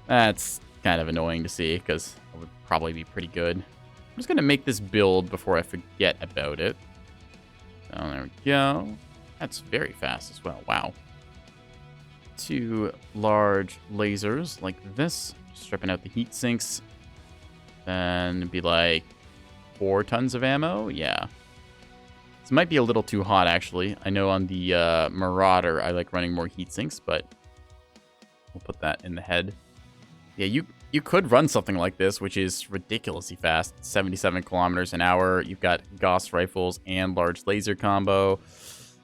That's kind of annoying to see because it would probably be pretty good. I'm just going to make this build before I forget about it. So there we go. That's very fast as well. Wow. 2 large lasers like this. Stripping out the heat sinks. Then it'd be like 4 tons of ammo. Yeah. This might be a little too hot, actually. I know on the Marauder, I like running more heat sinks, but we'll put that in the head. Yeah, you could run something like this, which is ridiculously fast. 77 kilometers an hour. You've got Gauss rifles and large laser combo.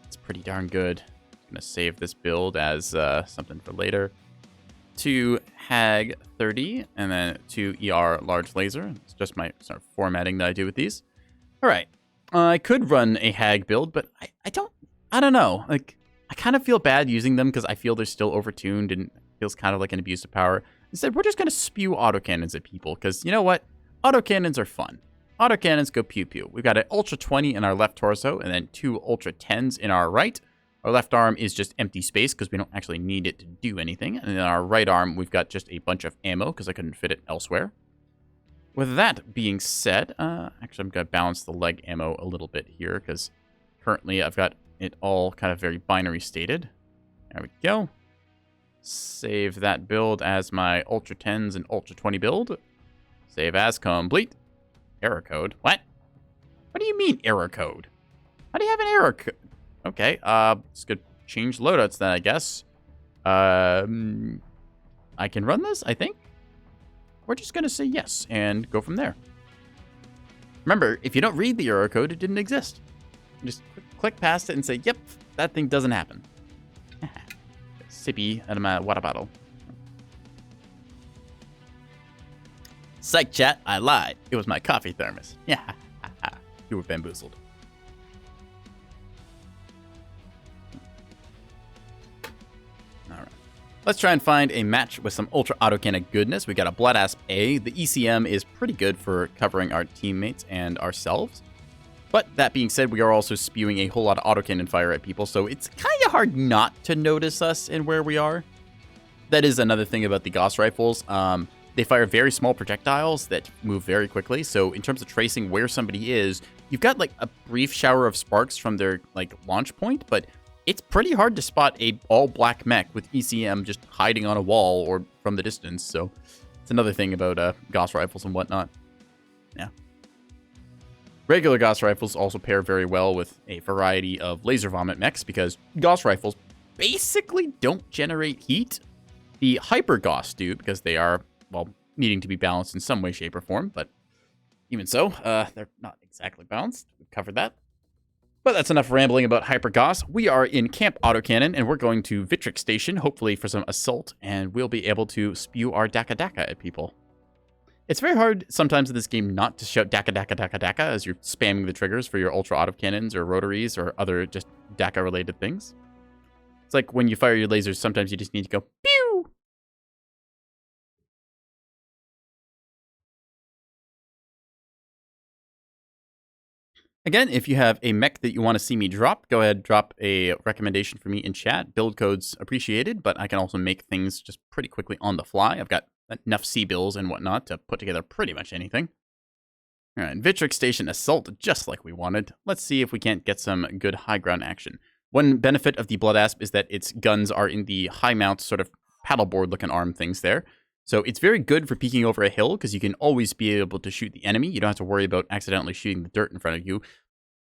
It's pretty darn good. I'm going to save this build as something for later. 2 Hag 30, and then 2 ER large laser. It's just my sort of formatting that I do with these. All right. I could run a Hag build, but I don't know. Like, I kind of feel bad using them because I feel they're still overtuned and feels kind of like an abuse of power. Instead, we're just going to spew autocannons at people because, you know what? Autocannons are fun. Autocannons go pew-pew. We've got an Ultra 20 in our left torso and then 2 Ultra 10s in our right. Our left arm is just empty space because we don't actually need it to do anything. And in our right arm, we've got just a bunch of ammo because I couldn't fit it elsewhere. With that being said, actually, I'm going to balance the leg ammo a little bit here because currently I've got it all kind of very binary stated. There we go. Save that build as my Ultra 10s and Ultra 20 build. Save as complete. Error code. What? What do you mean error code? How do you have an error code? Okay, just gonna change loadouts then, I guess. I can run this, I think. We're just gonna say yes and go from there. Remember, if you don't read the error code, it didn't exist. Just click past it and say, yep, that thing doesn't happen. Sippy out of my water bottle. Psych chat, I lied. It was my coffee thermos. Yeah, you were bamboozled. Alright. Let's try and find a match with some ultra autocannon goodness. We got a Blood Asp A. The ECM is pretty good for covering our teammates and ourselves. But that being said, we are also spewing a whole lot of autocannon fire at people, so it's kind of hard not to notice us and where we are. That is another thing about the Gauss rifles. They fire very small projectiles that move very quickly, so in terms of tracing where somebody is, you've got like a brief shower of sparks from their like launch point, but it's pretty hard to spot a all-black mech with ECM just hiding on a wall or from the distance, so it's another thing about Gauss rifles and whatnot. Yeah. Regular Gauss rifles also pair very well with a variety of laser vomit mechs because Gauss rifles basically don't generate heat. The Hyper Gauss do because they are, well, needing to be balanced in some way, shape, or form, but even so, they're not exactly balanced. We've covered that. But that's enough rambling about Hyper Gauss. We are in Camp Autocannon, and we're going to Vitric Station, hopefully for some assault, and we'll be able to spew our Daka Daka at people. It's very hard sometimes in this game not to shout Daka Daka Daka Daka as you're spamming the triggers for your ultra autocannons or rotaries or other just Daka related things. It's like when you fire your lasers, sometimes you just need to go pew. Again, if you have a mech that you want to see me drop, go ahead, drop a recommendation for me in chat. Build codes appreciated, but I can also make things just pretty quickly on the fly. I've got enough C-bills and whatnot to put together pretty much anything. All right, Vitric Station Assault, just like we wanted. Let's see if we can't get some good high ground action. One benefit of the Blood Asp is that its guns are in the high mount sort of paddleboard-looking arm things there. So it's very good for peeking over a hill because you can always be able to shoot the enemy. You don't have to worry about accidentally shooting the dirt in front of you.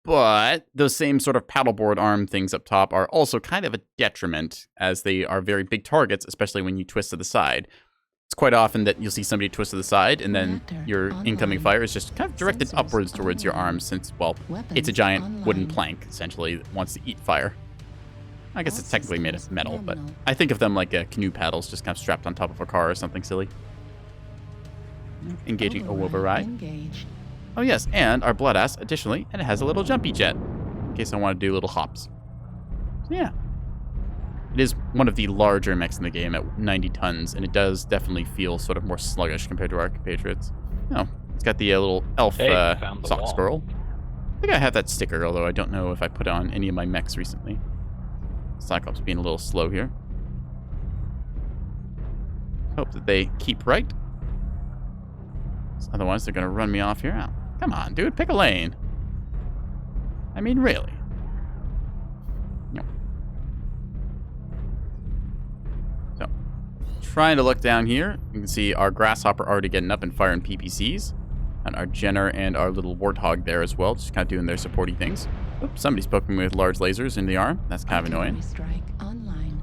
But those same sort of paddleboard arm things up top are also kind of a detriment, as they are very big targets, especially when you twist to the side. It's quite often that you'll see somebody twist to the side, and then your incoming fire is just kind of directed upwards towards your arms, since, well, it's a giant wooden plank, essentially, that wants to eat fire. I guess it's technically made of metal, but I think of them like canoe paddles just kind of strapped on top of a car or something silly. Engaging override. Oh yes, and our blood ass, additionally, and it has a little jumpy jet, in case I want to do little hops. So yeah. It is one of the larger mechs in the game at 90 tons, and it does definitely feel sort of more sluggish compared to our compatriots. Oh, it's got the little elf sock squirrel. I think I have that sticker, although I don't know if I put it on any of my mechs recently. Cyclops being a little slow here. Hope that they keep right. Otherwise, they're going to run me off here. Oh, come on, dude, pick a lane. I mean, really. No. So, trying to look down here. You can see our grasshopper already getting up and firing PPCs. And our Jenner and our little warthog there as well, just kind of doing their supporty things. Oops, somebody's poking me with large lasers in the arm. That's kind of annoying.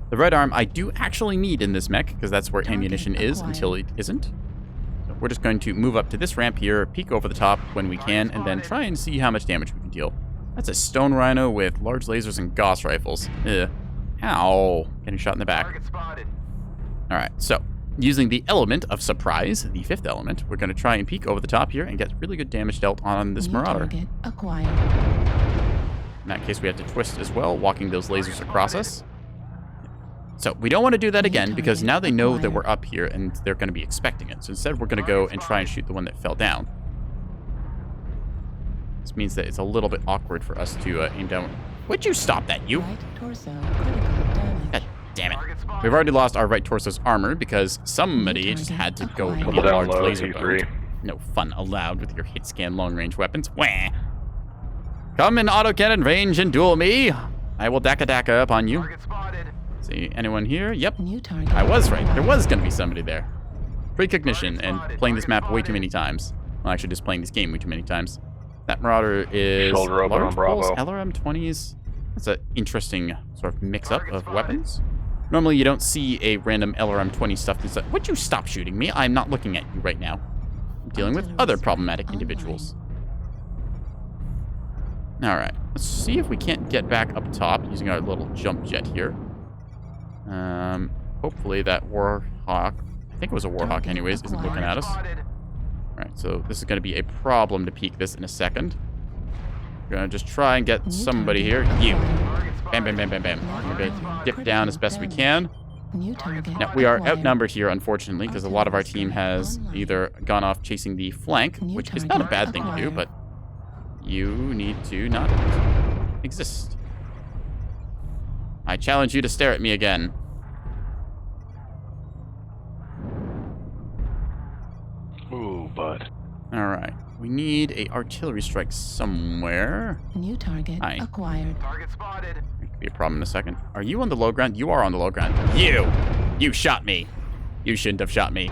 The red arm I do actually need in this mech, because that's where ammunition is until it isn't. So we're just going to move up to this ramp here, peek over the top when we can, and then try and see how much damage we can deal. That's a stone rhino with large lasers and Gauss rifles. Ugh. Ow. Getting shot in the back. Alright, so using the element of surprise, the 5th element, we're going to try and peek over the top here and get really good damage dealt on this Marauder. In that case, we have to twist as well, walking those lasers across us. So we don't want to do that again, because now they know that we're up here and they're going to be expecting it. So instead, we're going to go and try and shoot the one that fell down. This means that it's a little bit awkward for us to aim down. Would you stop that, you? God damn it. We've already lost our right torso's armor because somebody just had to go with a large laser bow. No fun allowed with your hit scan long-range weapons. Wah! Come in autocannon range and duel me. I will daka up on you. See, anyone here? Yep. I was right. There was going to be somebody there. Precognition and playing this map way too many times. Well, actually, just playing this game way too many times. That Marauder is large pulse LRM-20s. That's an interesting sort of mix-up of weapons. Normally, you don't see a random LRM-20 stuff that's like, would you stop shooting me? I'm not looking at you right now. I'm dealing with other problematic individuals. Alright, let's see if we can't get back up top using our little jump jet here. Hopefully that Warhawk, I think it was a Warhawk anyways, isn't looking at us. Alright, so this is going to be a problem to peek this in a second. We're going to just try and get somebody here. You. Bam, bam, bam, bam, bam. We're going to dip down as best we can. Now, we are outnumbered here, unfortunately, because a lot of our team has either gone off chasing the flank, which is not a bad thing to do, but you need to not exist. I challenge you to stare at me again. Ooh, bud. Alright. We need a artillery strike somewhere. New target acquired. Target spotted. It could be a problem in a second. Are you on the low ground? You are on the low ground. You shot me. You shouldn't have shot me.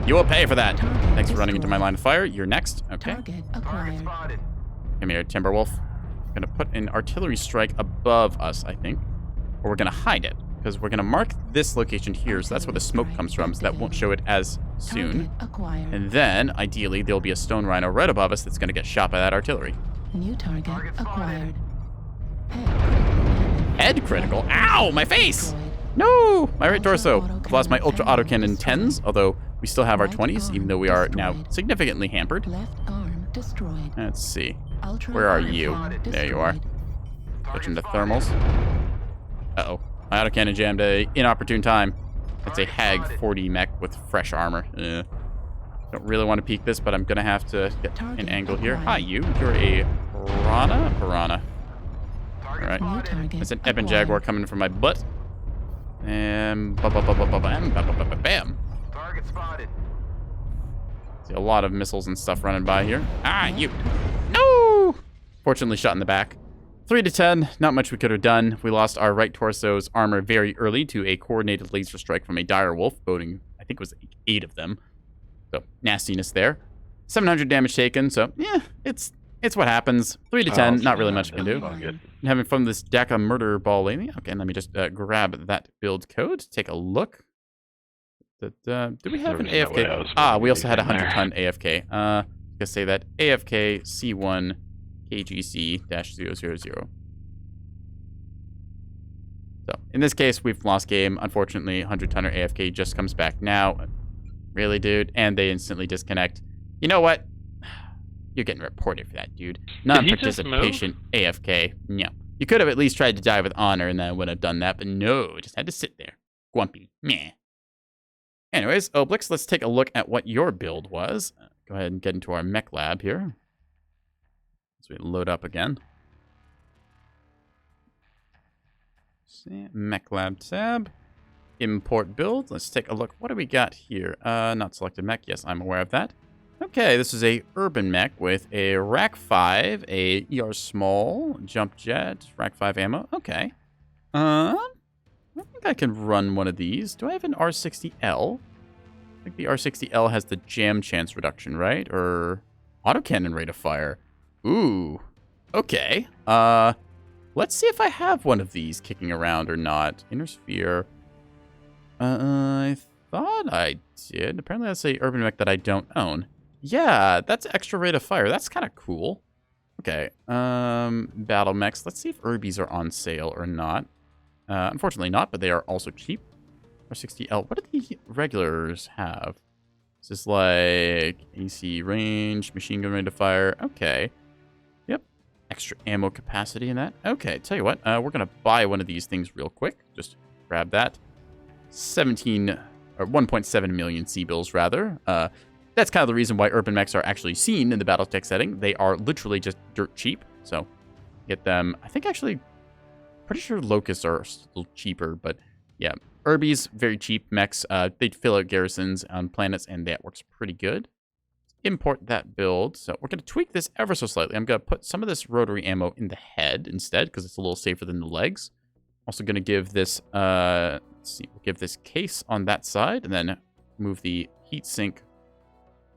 You will pay for that. Thanks for running into my line of fire. You're next. Okay. Target acquired. Come here, Timberwolf. I'm going to put an artillery strike above us, I think. Or we're going to hide it. Because we're going to mark this location here, so that's where the smoke comes from, so that won't show it as soon. And then, ideally, there'll be a stone rhino right above us that's going to get shot by that artillery. New target acquired. Head critical? Ow! My face! No! My right torso. I've lost my ultra autocannon 10s, although we still have our 20s, even though we are now significantly hampered. Left arm destroyed. Let's see. Where are you? There you are. Switching to thermals. Uh-oh. My autocannon jammed a inopportune time. It's a Hag 40 mech with fresh armor. Don't really want to peek this, but I'm going to have to get an angle here. Hi, you. You're a piranha? Piranha. Alright. That's an Ebon Jaguar coming from my butt. And bam. Target spotted. See a lot of missiles and stuff running by here. Ah, you. No! Fortunately shot in the back. 3 to 10, not much we could have done. We lost our right torso's armor very early to a coordinated laser strike from a dire wolf, voting, I think it was 8 of them. So, nastiness there. 700 damage taken, so, yeah, it's what happens. 3 to 10, not really much we can do. I'm having fun with this deck of murder ball lately. Okay, let me just grab that build code, take a look. Do we have an AFK? We also had a 100-ton AFK. I'm going to say that AFK C1 KGC-000. So, in this case, we've lost game. Unfortunately, 100-tonner AFK just comes back now. Really, dude? And they instantly disconnect. You know what? You're getting reported for that, dude. Non-participation AFK. No. You could have at least tried to die with honor, and then I would have done that, but no, just had to sit there. Grumpy. Meh. Anyways, Oblix, let's take a look at what your build was. Go ahead and get into our mech lab here. So we load up again. See, mech lab tab. Import build. Let's take a look. What do we got here? Not selected mech. Yes, I'm aware of that. Okay, this is a urban mech with a Rack 5, a ER small, jump jet, Rack 5 ammo. Okay. I think I can run one of these. Do I have an R60L? I think the R60L has the jam chance reduction, right? Or autocannon rate of fire. Ooh. Okay. Let's see if I have one of these kicking around or not. Inner sphere. I thought I did. Apparently that's a urban mech that I don't own. Yeah, that's extra rate of fire. That's kind of cool. Okay. Battle mechs. Let's see if Urbies are on sale or not. Unfortunately not, but they are also cheap. R60L. What do the regulars have? Is this like AC range, machine gun rate of fire? Okay. Yep. Extra ammo capacity in that. Okay, tell you what. We're going to buy one of these things real quick. Just grab that. 1.7 million C-bills, rather. That's kind of the reason why urban mechs are actually seen in the Battletech setting. They are literally just dirt cheap. So, get them. I think actually... Pretty sure locusts are still cheaper, but yeah. Urbies, very cheap mechs. They fill out garrisons on planets, and that works pretty good. Import that build. So we're going to tweak this ever so slightly. I'm going to put some of this rotary ammo in the head instead, because it's a little safer than the legs. Also going to give this, let's see, we'll give this case on that side, and then move the heatsink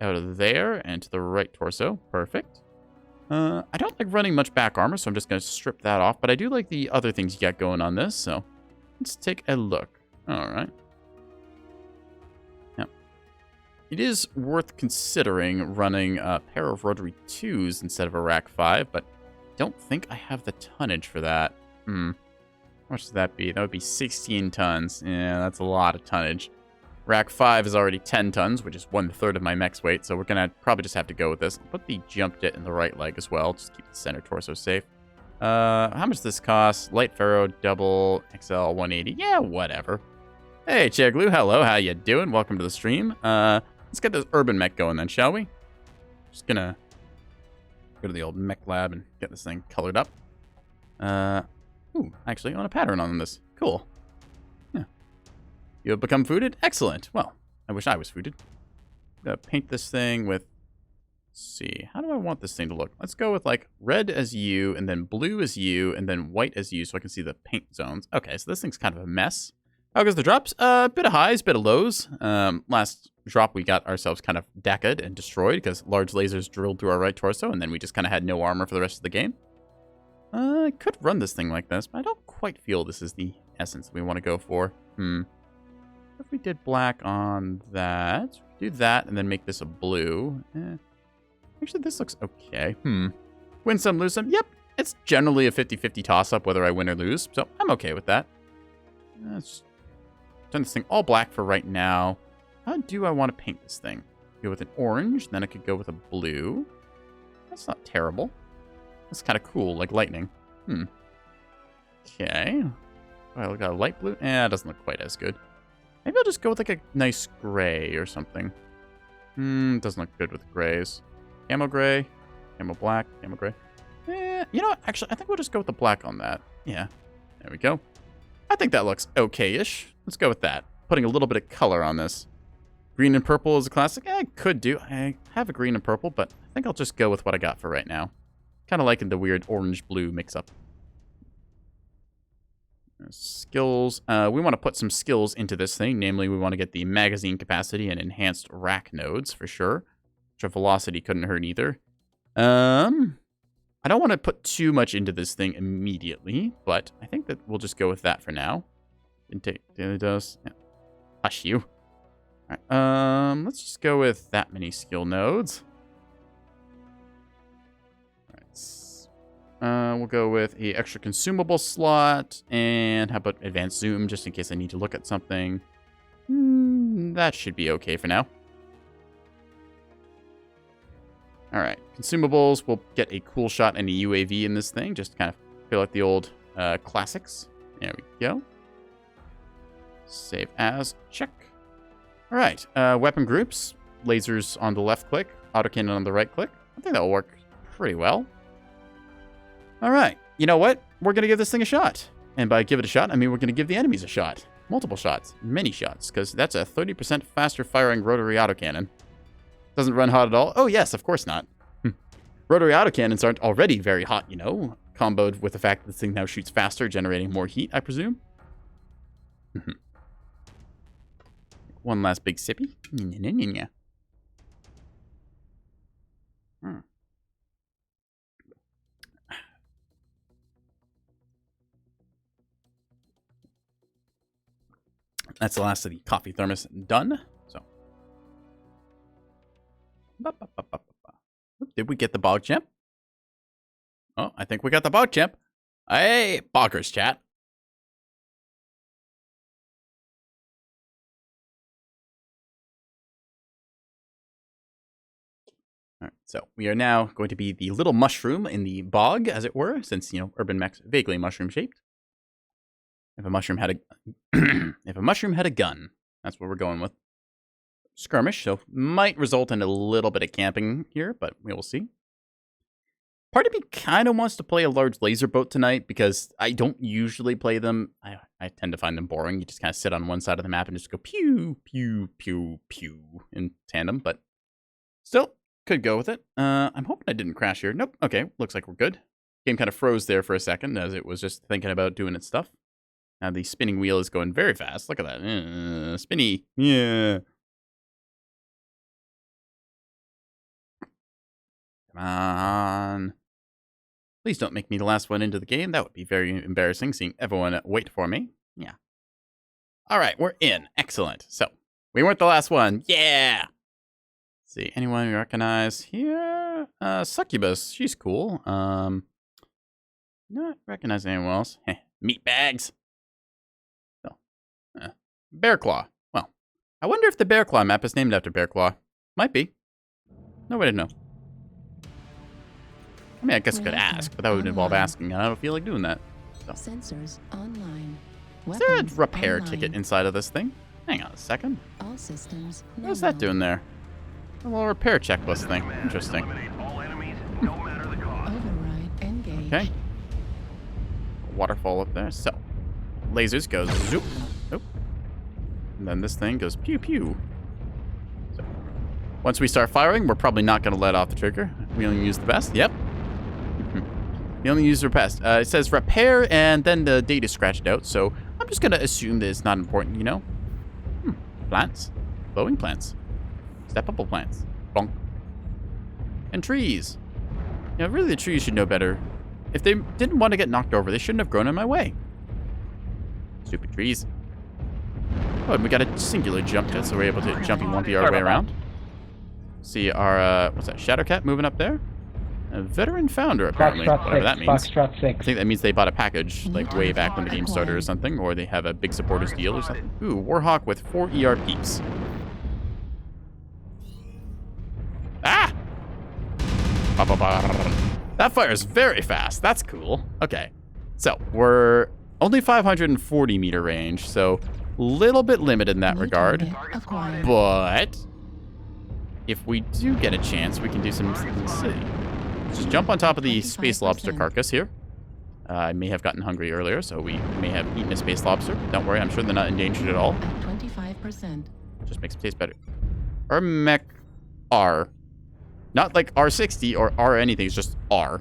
out of there and to the right torso. Perfect. I don't like running much back armor, so I'm just going to strip that off. But I do like the other things you got going on this, so let's take a look. All right. Now, it is worth considering running a pair of rotary 2s instead of a Rack 5, but I don't think I have the tonnage for that. How much does that be? That would be 16 tons. Yeah, that's a lot of tonnage. Rack 5 is already 10 tons, which is 1/3 of my mech's weight, so we're going to probably just have to go with this. I'll put the jump jet in the right leg as well, just keep the center torso safe. How much does this cost? Light Pharaoh, double, XL, 180. Yeah, whatever. Hey, Cheglu, hello, how you doing? Welcome to the stream. Let's get this urban mech going then, shall we? Just going to go to the old mech lab and get this thing colored up. Ooh, actually, I want a pattern on this. Cool. You have become fooded? Excellent. Well, I wish I was fooded. Paint this thing with... Let's see. How do I want this thing to look? Let's go with, like, red as you, and then blue as you, and then white as you, so I can see the paint zones. Okay, so this thing's kind of a mess. How goes the drops? Bit of highs, bit of lows. Last drop, we got ourselves kind of decked and destroyed, because large lasers drilled through our right torso, and then we just kind of had no armor for the rest of the game. I could run this thing like this, but I don't quite feel this is the essence we want to go for. If we did black on that, do that, and then make this a blue. Actually, this looks okay. Win some, lose some. Yep, it's generally a 50-50 toss-up whether I win or lose, so I'm okay with that. Let's turn this thing all black for right now. How do I want to paint this thing? Go with an orange, then I could go with a blue. That's not terrible. That's kind of cool, like lightning. Okay. I look at a light blue. It doesn't look quite as good. Maybe I'll just go with like a nice gray or something. Doesn't look good with grays. Camo gray, camo black, camo gray. You know what? Actually, I think we'll just go with the black on that. Yeah, there we go. I think that looks okay-ish. Let's go with that. Putting a little bit of color on this. Green and purple is a classic. I could do. I have a green and purple, but I think I'll just go with what I got for right now. Kind of liking the weird orange-blue mix-up. Skills. We want to put some skills into this thing. Namely, we want to get the magazine capacity and enhanced rack nodes for sure. Which velocity couldn't hurt either. I don't want to put too much into this thing immediately, but I think that we'll just go with that for now. Daily dose. Yeah. Hush you. All right. Let's just go with that many skill nodes. We'll go with a extra consumable slot, and how about advanced zoom, just in case I need to look at something. That should be okay for now. All right, consumables. We'll get a cool shot and a UAV in this thing, just to kind of feel like the old classics. There we go. Save as. Check. All right, weapon groups. Lasers on the left click, autocannon on the right click. I think that'll work pretty well. All right, you know what? We're going to give this thing a shot. And by give it a shot, I mean we're going to give the enemies a shot. Multiple shots, many shots, because that's a 30% faster firing rotary autocannon. Doesn't run hot at all? Oh, yes, of course not. Rotary autocannons aren't already very hot, you know, comboed with the fact that this thing now shoots faster, generating more heat, I presume. One last big sippy. That's the last of the coffee thermos done. So, did we get the bog champ? Oh, I think we got the bog champ. Hey, boggers, chat. All right, so we are now going to be the little mushroom in the bog, as it were, since, you know, urban mech's vaguely mushroom shaped. If a mushroom had a gun, that's what we're going with. Skirmish, so might result in a little bit of camping here, but we will see. Part of me kind of wants to play a large laser boat tonight because I don't usually play them. I tend to find them boring. You just kind of sit on one side of the map and just go pew, pew, pew, pew in tandem, but still could go with it. I'm hoping I didn't crash here. Nope. Okay, looks like we're good. Game kind of froze there for a second as it was just thinking about doing its stuff. Now the spinning wheel is going very fast. Look at that. Spinny. Yeah. Come on. Please don't make me the last one into the game. That would be very embarrassing, seeing everyone wait for me. Yeah. All right, we're in. Excellent. So, we weren't the last one. Yeah. Let's see, anyone we recognize here? Succubus. She's cool. Not recognize anyone else. Meat bags. Bear Claw. Well, I wonder if the Bear Claw map is named after Bear Claw. Might be. No way to know. I mean, I guess I could ask, but that would involve asking, and I don't feel like doing that. So. Sensors online. Is there a repair ticket inside of this thing? Hang on a second. All systems. What's that doing there? A little repair checklist thing. Interesting. Override engage. Okay. Waterfall up there. So, lasers goes zoop. Nope. And then this thing goes pew pew. So, once we start firing, we're probably not going to let off the trigger. We only use the best. Yep. We only use the best. It says repair, and then the date is scratched out. So I'm just going to assume that it's not important, you know? Plants. Glowing plants. Step-up plants. Bonk. And trees. You know, really the trees should know better. If they didn't want to get knocked over, they shouldn't have grown in my way. Stupid trees. Oh, and we got a singular jump jet, so we're able to jumpy wumpy our way around. See our, what's that, Shadowcat moving up there? A veteran founder, apparently, whatever that means. Foxtrot 6. I think that means they bought a package, like, way back when the game started or something, or they have a big supporters deal or something. Ooh, Warhawk with 4 ER peeps. Ah! That fires very fast. That's cool. Okay. So, we're only 540 meter range, so a little bit limited in that regard. But if we do get a chance, we can do some silly. Just jump on top of the space lobster carcass here. I may have gotten hungry earlier, so we may have eaten a space lobster. Don't worry, I'm sure they're not endangered at all. 25%. Just makes them taste better. Or mech R. Not like R60 or R anything, it's just R.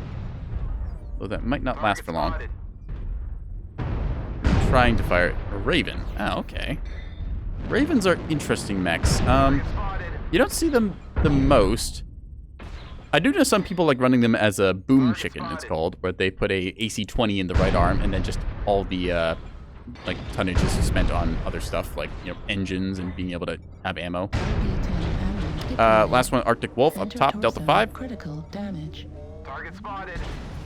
Though that might not last for long. I'm trying to fire a Raven. Oh, okay. Ravens are interesting mechs. You don't see them the most. I do know some people like running them as a boom chicken, it's called, where they put a AC-20 in the right arm and then just all the like tonnage is spent on other stuff like, you know, engines and being able to have ammo. Last one, Arctic Wolf up top, Delta 5. Critical damage. Target spotted.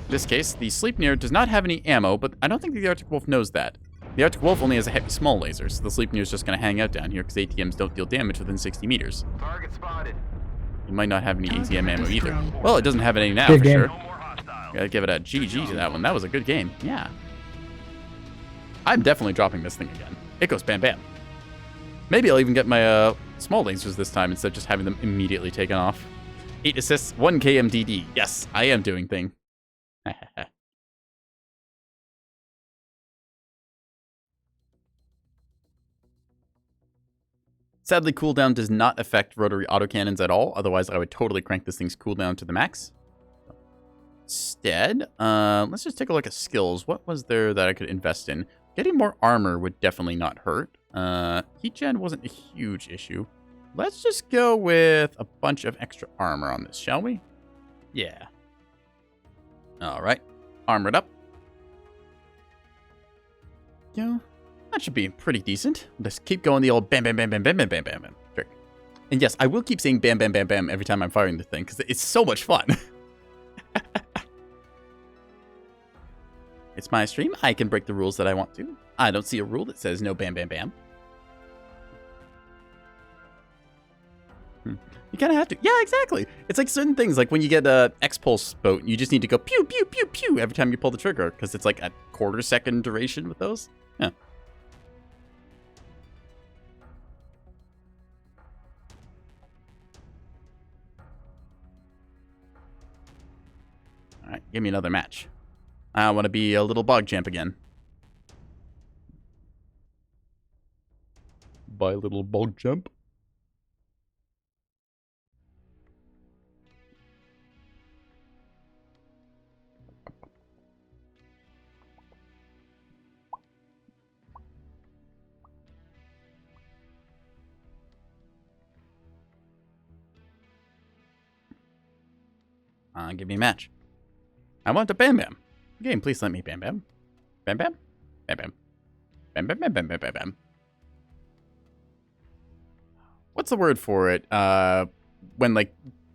In this case, the Sleipnir does not have any ammo, but I don't think the Arctic Wolf knows that. The Arctic Wolf only has a heavy small laser, so the Sleipnir is just going to hang out down here because ATMs don't deal damage within 60 meters. Target spotted. You might not have any ATM ammo either. Well, it doesn't have any now Good for game. sure. Gotta give it a GG to that one. That was a good game. Yeah. I'm definitely dropping this thing again. It goes bam bam. Maybe I'll even get my small lasers this time instead of just having them immediately taken off. 8 assists, 1 KMDD. Yes, I am doing thing. Sadly, cooldown does not affect rotary autocannons at all. Otherwise, I would totally crank this thing's cooldown to the max. Instead, let's just take a look at skills. What was there that I could invest in? Getting more armor would definitely not hurt. Heat gen wasn't a huge issue. Let's just go with a bunch of extra armor on this, shall we? Yeah. All right. Armored up. Yeah. That should be pretty decent. Just keep going the old bam, bam, bam, bam, bam, bam, bam, bam, bam trick. And yes, I will keep saying bam, bam, bam, bam every time I'm firing the thing, because it's so much fun. It's my stream. I can break the rules that I want to. I don't see a rule that says no bam, bam, bam. You kind of have to. Yeah, exactly. It's like certain things, like when you get a X-Pulse boat, you just need to go pew, pew, pew, pew every time you pull the trigger, because it's like a quarter-second duration with those. Yeah. All right, give me another match. I want to be a little bog champ again. By little bog champ. Give me a match. I want a Bam Bam. Game, please let me Bam Bam. Bam Bam? Bam Bam. Bam Bam Bam Bam Bam Bam Bam. What's the word for it? When like,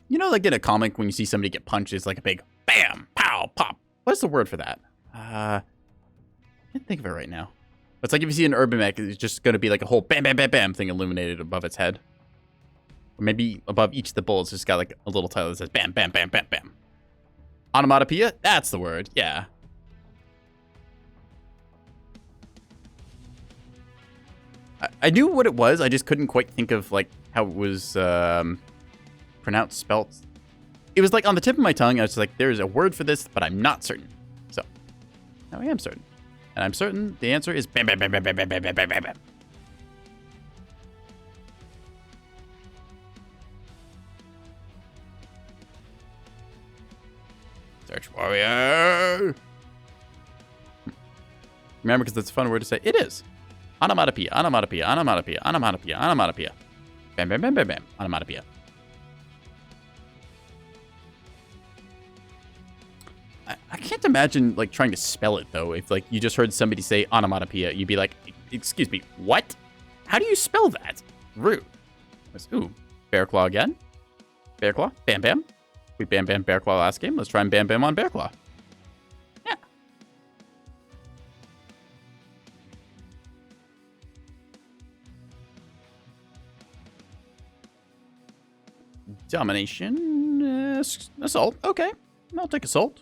you know, like in a comic when you see somebody get punched, it's like a big bam, pow, pop. What's the word for that? I can't think of it right now. It's like if you see an urban mech, it's just going to be like a whole bam, bam, bam, bam thing illuminated above its head. Or maybe above each of the bullets, it's got like a little title that says bam, bam, bam, bam, bam. Onomatopoeia? That's the word, yeah. I knew what it was, I just couldn't quite think of like how it was pronounced, spelt. It was like on the tip of my tongue, I was like, there's a word for this, but I'm not certain. So, now I am certain. And I'm certain the answer is bam, bam, bam, bam, bam, bam, bam, bam, bam, bam, bam. Search warrior. Remember, because it's a fun word to say. It is. Onomatopoeia, onomatopoeia, onomatopoeia, onomatopoeia, onomatopoeia. Bam, bam, bam, bam, bam. Onomatopoeia. I can't imagine, like, trying to spell it, though. If, like, you just heard somebody say onomatopoeia, you'd be like, excuse me, what? How do you spell that? Rude. Ooh, Bear Claw again. Bear Claw, Bam Bam. We Bam Bam Bear Claw last game. Let's try and Bam Bam on Bear Claw. Yeah. Domination. Assault. Okay. I'll take assault.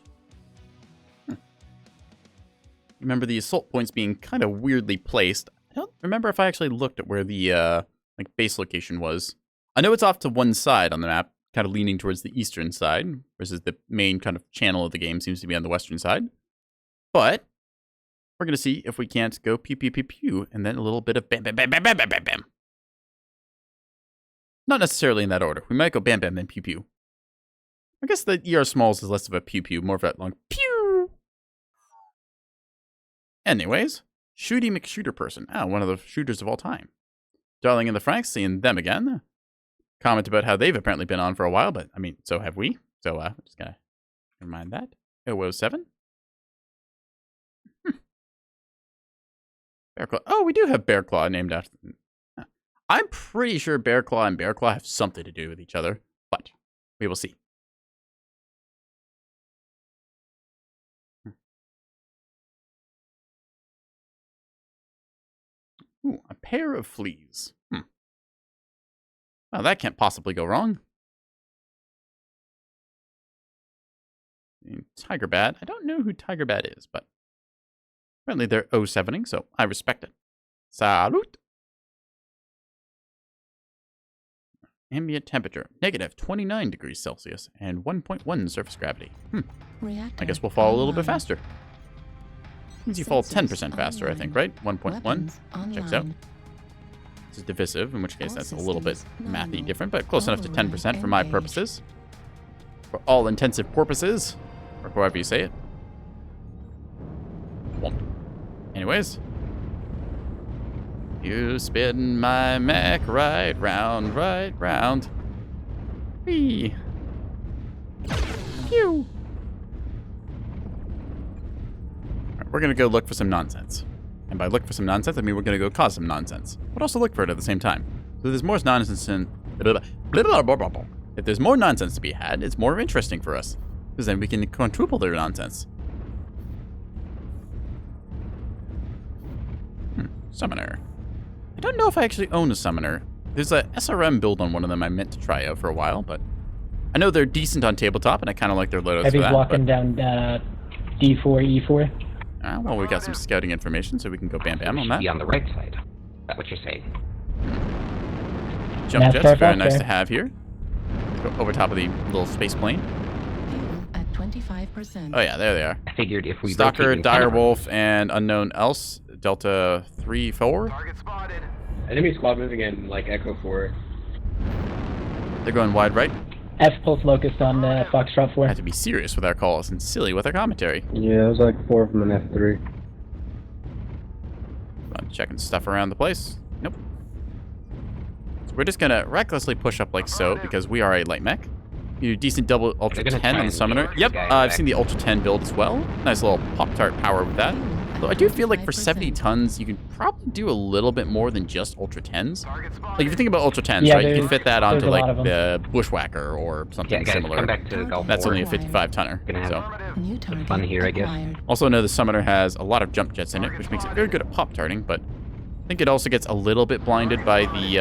Remember the assault points being kind of weirdly placed. I don't remember if I actually looked at where the like base location was. I know it's off to one side on the map, kind of leaning towards the eastern side, versus the main kind of channel of the game seems to be on the western side. But we're going to see if we can't go pew, pew, pew, pew, and then a little bit of bam, bam, bam, bam, bam, bam, bam, bam. Not necessarily in that order. We might go bam, bam, then pew, pew. I guess the ER Smalls is less of a pew, pew, more of that long pew. Anyways, Shooty McShooter person. Ah, one of the shooters of all time. Darling in the Franks, seeing them again. Comment about how they've apparently been on for a while, but I mean, so have we. So, just gonna remind that. 007. Bearclaw. Oh, we do have Bearclaw named after them. I'm pretty sure Bearclaw and Bearclaw have something to do with each other, but we will see. Ooh, a pair of fleas. Well, that can't possibly go wrong. And Tiger Bat. I don't know who Tiger Bat is, but apparently they're 0-7ing, so I respect it. Salute. Ambient temperature, negative 29 degrees Celsius, and 1.1 surface gravity. I guess we'll fall a little bit faster. Means you fall 10% faster, I think, right? 1.1. Checks out. This is divisive, in which case that's a little bit mathy different, but close enough to 10% for my purposes. For all intensive purposes, or however you say it. Anyways. You spin my mech right round. Whee. Phew. Right, we're gonna go look for some nonsense. And by look for some nonsense, I mean we're gonna go cause some nonsense. But also look for it at the same time. So there's more nonsense in... If there's more nonsense to be had, it's more interesting for us. Because then we can quadruple their nonsense. Summoner. I don't know if I actually own a summoner. There's a SRM build on one of them I meant to try out for a while, but I know they're decent on tabletop, and I kind of like their loadouts for that. He's walking down D4, E4. Well, we got some scouting information, so we can go bam bam on that. Be on the right side. Is that what you're saying? Jump jets, very nice to have here. Go over top of the little space plane. At 25%. Oh yeah, there they are. I figured if we Stalker, Direwolf, and unknown else. Delta 3-4. Target spotted. Enemy squad moving in, like Echo 4. They're going wide right. F pulse locust on Foxtrot 4. I have to be serious with our calls and silly with our commentary. Yeah, it was like 4 from an F3. I'm checking stuff around the place. Nope. So we're just gonna recklessly push up like so because we are a light mech. You do decent double Ultra 10 on the Summoner. Yep, I've seen the Ultra 10 build as well. Nice little Pop-Tart power with that. Though I do feel like for 70 tons, you can probably do a little bit more than just Ultra 10s. Like, if you think about Ultra 10s, right, you can fit that onto, like, the Bushwhacker or something similar. Come back to Gulf That's War. only a 55-tonner. Some fun here, I guess. Also know the Summoner has a lot of jump jets in it, which makes it very good at pop-tarting, but I think it also gets a little bit blinded by the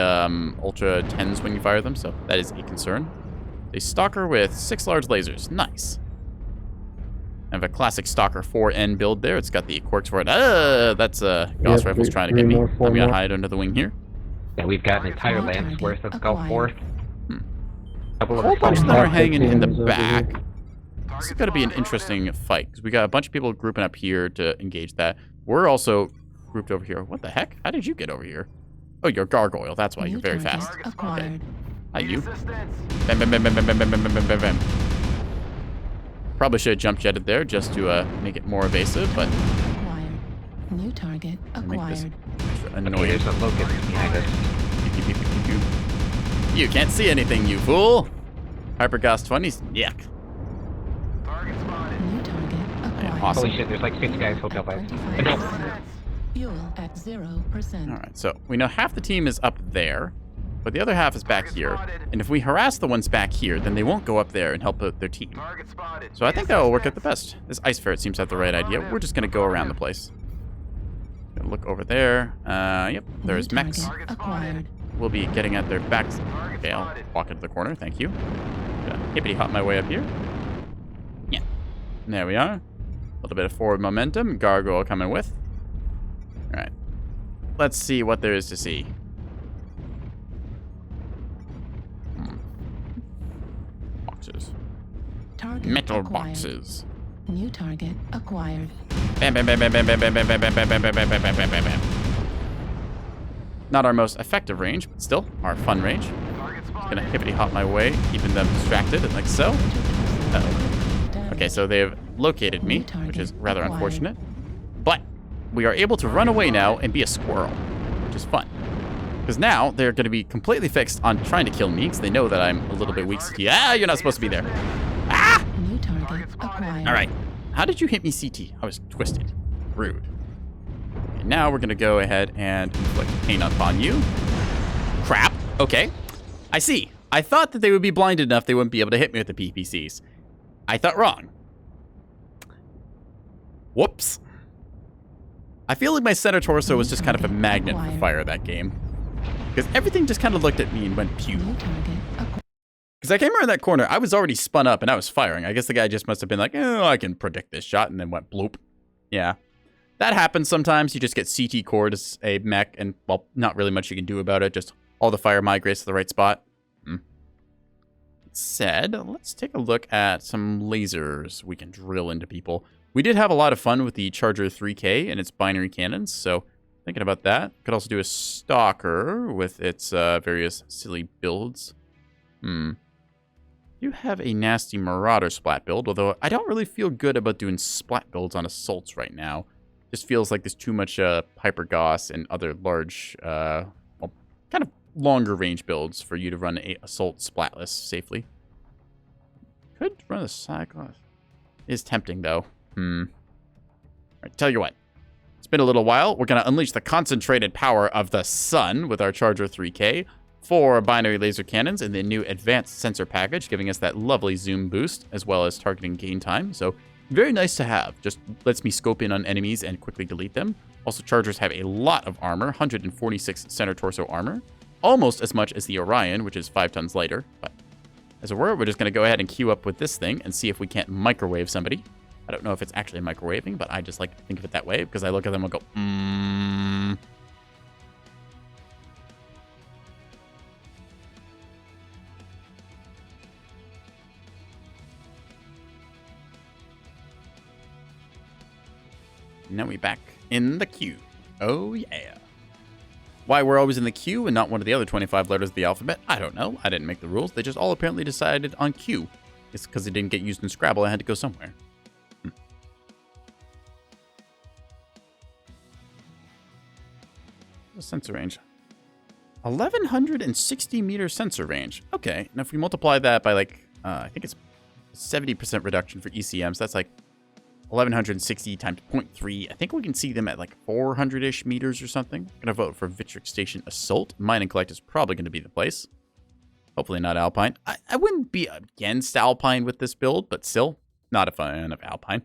Ultra 10s when you fire them, so that is a concern. A Stalker with 6 large lasers. Nice. I have a classic Stalker 4N build there. It's got the quirks for it. That's Gauss Rifle's trying to get me. I'm gonna hide under the wing here. Yeah, we've got an entire lance worth of Gulf War. A whole bunch of them are hanging in the back. This is gonna be an interesting fight, because we got a bunch of people grouping up here to engage that. We're also grouped over here. What the heck? How did you get over here? Oh, you're Gargoyle. That's why you're very fast. Okay. Hi, you. Bam, bam, bam, bam, bam, bam, bam, bam, bam, bam. Probably should have jump jetted there just to make it more evasive, but Acquired. New target acquired. Annoying. There's a locust behind us. You can't see anything, you fool. Hypergauss 20s. Yuck. New target acquired. Awesome. Holy shit, there's like 6 guys hooked up. Fuel at 0%. All right, so we know half the team is up there, but the other half is back here. And if we harass the ones back here, then they won't go up there and help out their team. So I think that will work out the best. This Ice Ferret seems to have the right idea. We're just going to go around the place. Gonna look over there. Yep, there's mechs. We'll be getting at their backs. Okay, I'll walk into the corner. Thank you. Hippity hop my way up here. Yeah. There we are. A little bit of forward momentum. Gargoyle coming with. All right. Let's see what there is to see. Boxes. Metal boxes. New target acquired. Bam, bam, bam, bam, bam, bam, bam, bam, bam, bam, bam, bam, bam, bam, bam, bam, bam, bam. Not our most effective range, but still our fun range. Just gonna hippity hop my way, keeping them distracted, like so. Uh-oh. Okay, so they've located me, which is rather unfortunate. But we are able to run away now and be a squirrel, which is fun. Because now they're going to be completely fixed on trying to kill me because they know that I'm a little bit weak. Ah, you're not supposed to be there. Ah! New target acquired. All right. How did you hit me, CT? I was twisted. Rude. Okay, now we're going to go ahead and inflict pain upon you. Crap. Okay. I see. I thought that they would be blinded enough they wouldn't be able to hit me with the PPCs. I thought wrong. Whoops. I feel like my center torso was just kind of a magnet for fire that game. Because everything just kind of looked at me and went pew. Because I came around that corner, I was already spun up and I was firing. I guess the guy just must have been like, oh, I can predict this shot, and then went bloop. Yeah. That happens sometimes. You just get CT cored as a mech, and, well, not really much you can do about it. Just all the fire migrates to the right spot. Said, let's take a look at some lasers we can drill into people. We did have a lot of fun with the Charger 3K and its binary cannons, so thinking about that. Could also do a Stalker with its various silly builds. You have a nasty Marauder splat build, although I don't really feel good about doing splat builds on assaults right now. Just feels like there's too much Hyper Gauss and other large, well, kind of longer range builds for you to run a assault splatless safely. Could run a Cyclops. Is tempting though. Alright, tell you what. It's been a little while. We're gonna unleash the concentrated power of the sun with our Charger 3K. 4 binary laser cannons and the new advanced sensor package, giving us that lovely zoom boost as well as targeting gain time. So very nice to have. Just lets me scope in on enemies and quickly delete them. Also, Chargers have a lot of armor, 146 center torso armor. Almost as much as the Orion, which is 5 tons lighter. But as it were, we're just going to go ahead and queue up with this thing and see if we can't microwave somebody. I don't know if it's actually microwaving, but I just like to think of it that way because I look at them and go, Now we back in the queue. Oh, yeah. Why we're always in the queue and not one of the other 25 letters of the alphabet, I don't know. I didn't make the rules. They just all apparently decided on Q. It's because it didn't get used in Scrabble. I had to go somewhere. The sensor range. 1,160 meter sensor range. Okay. Now if we multiply that by like, I think it's 70% reduction for ECMs. That's like 1,160 times 0.3. I think we can see them at like 400-ish meters or something. I'm going to vote for Vitric Station Assault. Mine and Collect is probably going to be the place. Hopefully not Alpine. I wouldn't be against Alpine with this build, but still not a fan of Alpine.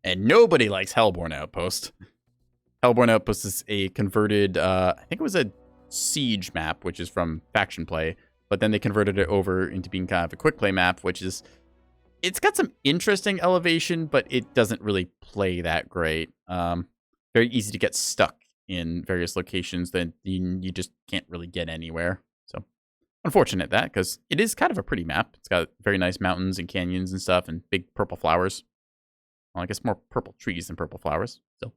And nobody likes Hellborn Outpost. Hellborn Outpost is a converted, I think it was a Siege map, which is from Faction Play. But then they converted it over into being kind of a quick play map, which is... It's got some interesting elevation, but it doesn't really play that great. Very easy to get stuck in various locations that you just can't really get anywhere. So, unfortunate that, because it is kind of a pretty map. It's got very nice mountains and canyons and stuff, and big purple flowers. Well, I guess more purple trees than purple flowers. Still.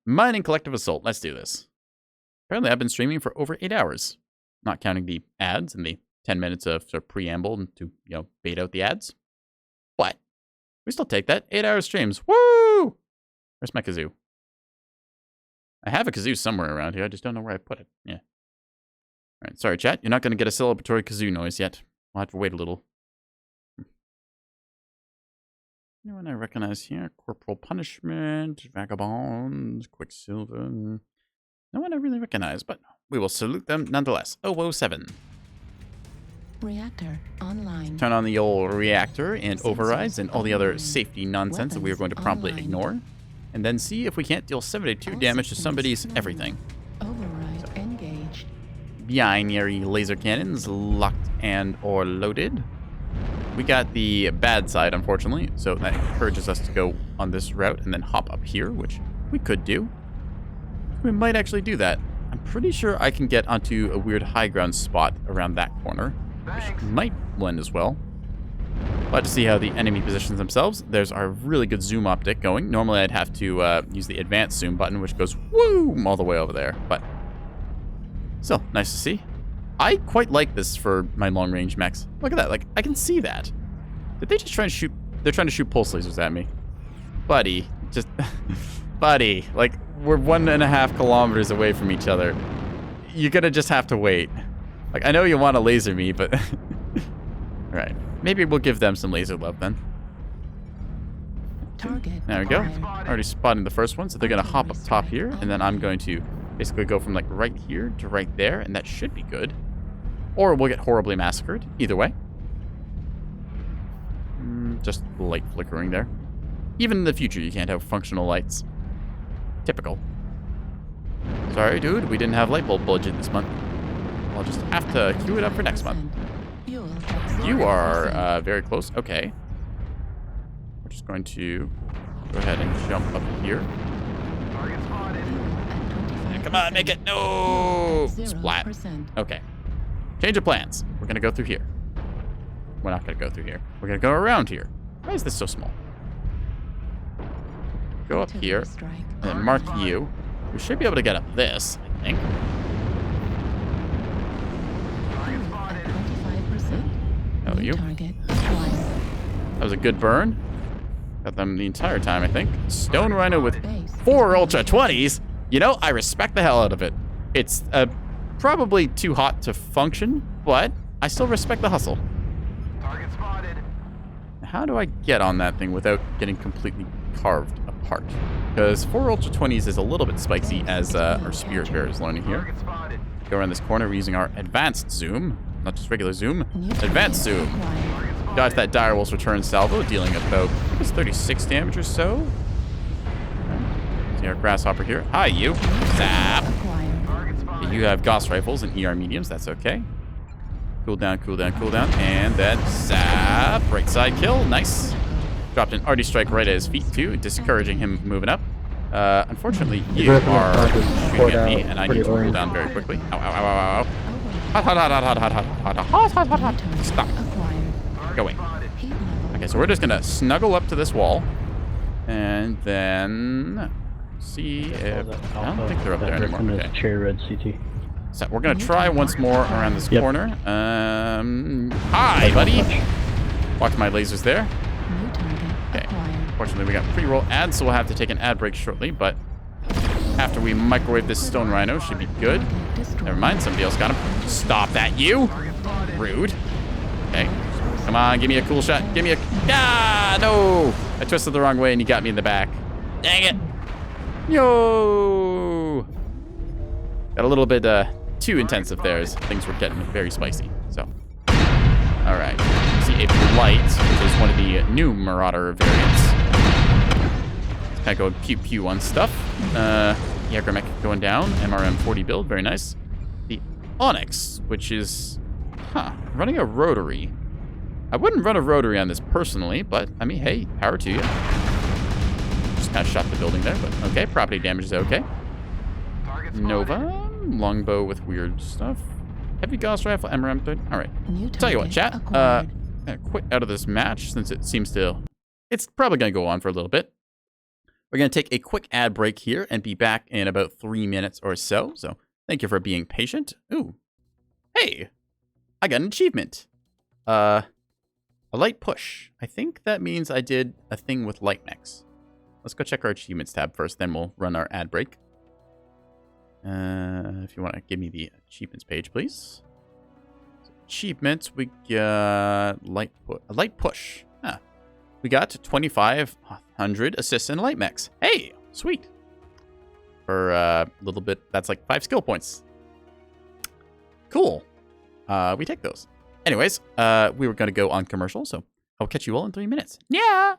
Mining Collective Assault. Let's do this. Apparently, I've been streaming for over 8 hours. Not counting the ads and the 10 minutes of sort of preamble to, bait out the ads. But we still take that. 8-hour streams. Woo! Where's my kazoo? I have a kazoo somewhere around here. I just don't know where I put it. Yeah. All right. Sorry, chat. You're not going to get a celebratory kazoo noise yet. We'll have to wait a little. Anyone I recognize here? Corporal Punishment, Vagabond, Quicksilver. No one I really recognize, but we will salute them nonetheless. 007. Reactor online. Turn on the old reactor and overrides and all the other safety nonsense that we are going to promptly ignore. And then see if we can't deal 72 damage to somebody's everything. Override engaged. Binary laser cannons locked and or loaded. We got the bad side, unfortunately, so that encourages us to go on this route and then hop up here, which we could do. We might actually do that. I'm pretty sure I can get onto a weird high ground spot around that corner. Which might blend as well. We'll have to see how the enemy positions themselves. There's our really good zoom optic going. Normally I'd have to use the advanced zoom button, which goes woo all the way over there. But still, nice to see. I quite like this for my long range mechs. Look at that, like I can see that. Did they just try and shoot? They're trying to shoot pulse lasers at me. Buddy, Just, buddy, like, we're 1.5 kilometers away from each other. You're gonna just have to wait. Like, I know you want to laser me, but... Alright. Maybe we'll give them some laser love then. Target There we go. acquired. Already spotting the first one, so they're gonna hop up top here, and then I'm going to basically go from like right here to right there, and that should be good. Or we'll get horribly massacred. Either way. Just light flickering there. Even in the future, you can't have functional lights. Typical. Sorry, dude, we didn't have light bulb budget this month. I'll just have to queue it up for next month. You are very close. Okay. We're just going to go ahead and jump up here. Yeah, come on, make it. No! Splat. Okay. Change of plans. We're going to go through here. We're not going to go through here. We're going to go around here. Why is this so small? Go up here and then mark you. We should be able to get up this, I think. Oh, you. That was a good burn. Got them the entire time, I think. Stone Rhino with 4 Ultra 20s. You know, I respect the hell out of it. It's probably too hot to function, but I still respect the hustle. Target spotted. How do I get on that thing without getting completely carved apart? Because 4 Ultra 20s is a little bit spicy, as our Spirit Bear is learning here. Go around this corner, we're using our advanced zoom. Not just regular zoom. Advanced zoom. Dodge that Direwolf's return salvo, dealing about, I think it's 36 damage or so. Okay. See our Grasshopper here. Hi, you. Zap. Okay, you have Gauss rifles and ER mediums. That's okay. Cool down, cool down, cool down. And then zap. Right side kill. Nice. Dropped an arty strike right at his feet, too, discouraging him moving up. Unfortunately, you are shooting at me, and I need to cool down very quickly. Ow, ow, ow, ow, ow. Hot, hot, hot, hot, hot, hot, hot, hot, hot, hot, hot, hot. Stop. Go away. Okay, so we're just gonna snuggle up to this wall, and then see if I don't think they're up there anymore. Okay. Cherry red CT. So we're gonna try once more around this corner. Hi, buddy. Watch my lasers there. Okay. Fortunately, we got pre-roll ads, so we'll have to take an ad break shortly. But after we microwave this Stone Rhino, should be good. Never mind, somebody else got him. Stop that, you! Rude. Okay. Come on, give me a cool shot. Give me a... Ah, no! I twisted the wrong way and you got me in the back. Dang it! Yo! Got a little bit too intensive there as things were getting very spicy. So, all right. See a Blight, which is one of the new Marauder variants. It's kind of going pew-pew on stuff. Yagromech going down. MRM 40 build, very nice. The Onyx, which is, running a rotary. I wouldn't run a rotary on this personally, but, I mean, hey, power to you. Just kind of shot the building there, but okay. Property damage is okay. Nova, longbow with weird stuff. Heavy Gauss rifle, MRM 30. All right. Tell you what, chat. Quit out of this match since it seems to... It's probably going to go on for a little bit. We're going to take a quick ad break here and be back in about 3 minutes or so. So thank you for being patient. Ooh. Hey, I got an achievement. A light push. I think that means I did a thing with light mechs. Let's go check our achievements tab first, then we'll run our ad break. If you want to give me the achievements page, please. So, achievements, we got a light push. We got 2,500 assists in light mechs. Hey, sweet. For a little bit, that's like 5 skill points. Cool. We take those. Anyways, we were going to go on commercial, so I'll catch you all in 3 minutes. Yeah.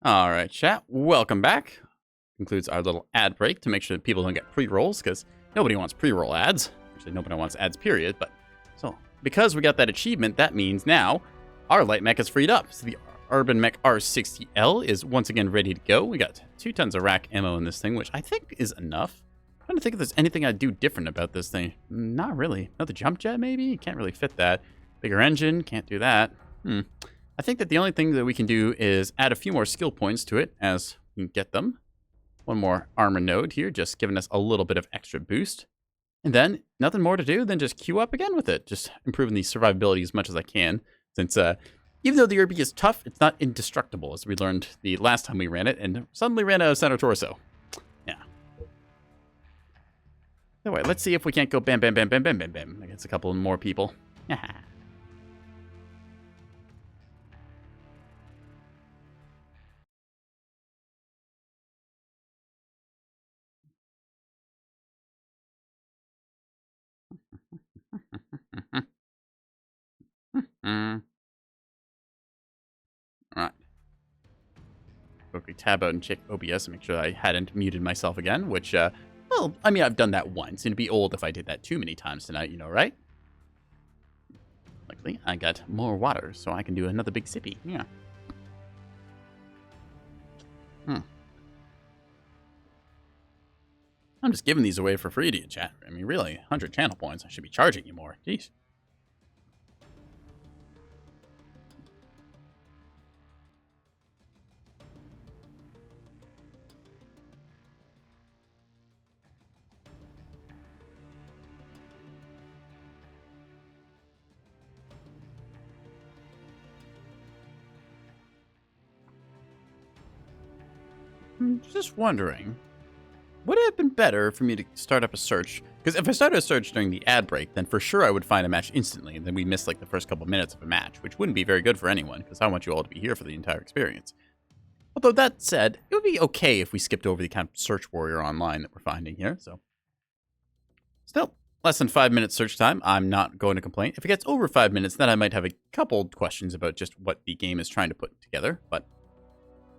All right, chat. Welcome back. Concludes our little ad break to make sure that people don't get pre-rolls, because nobody wants pre-roll ads. Actually, nobody wants ads, period. But so, because we got that achievement, that means now our light mech is freed up. So the Urban Mech R60L is once again ready to go. We got 2 tons of rack ammo in this thing, which I think is enough. I'm trying to think if there's anything I'd do different about this thing. Not really. Another jump jet, maybe? Can't really fit that. Bigger engine, can't do that. I think that the only thing that we can do is add a few more skill points to it as we get them. One more armor node here, just giving us a little bit of extra boost. And then, nothing more to do than just queue up again with it. Just improving the survivability as much as I can. Since, even though the Irby is tough, it's not indestructible, as we learned the last time we ran it, and suddenly ran out of center torso. Yeah. Anyway, let's see if we can't go bam, bam, bam, bam, bam, bam, bam against a couple more people. Alright. Quickly tab out and check OBS and make sure I hadn't muted myself again, which, well, I mean, I've done that once. It'd be old if I did that too many times tonight, you know, right? Luckily, I got more water, so I can do another big sippy. Yeah. I'm just giving these away for free to you, chat. I mean, really, 100 channel points. I should be charging you more. Jeez. I'm just wondering, would it have been better for me to start up a search? Because if I started a search during the ad break, then for sure I would find a match instantly, and then we miss like the first couple minutes of a match, which wouldn't be very good for anyone, because I want you all to be here for the entire experience. Although that said, it would be okay if we skipped over the kind of search warrior online that we're finding here, so. Still, less than 5 minutes search time, I'm not going to complain. If it gets over 5 minutes, then I might have a couple questions about just what the game is trying to put together, but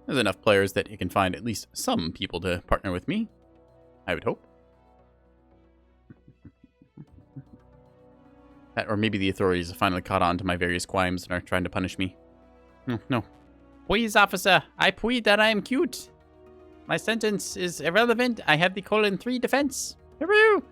there's enough players that it can find at least some people to partner with me, I would hope. That, or maybe the authorities have finally caught on to my various crimes and are trying to punish me. No. Please, officer, I plead that I am cute. My sentence is irrelevant. I have the :3 defense. Hooray!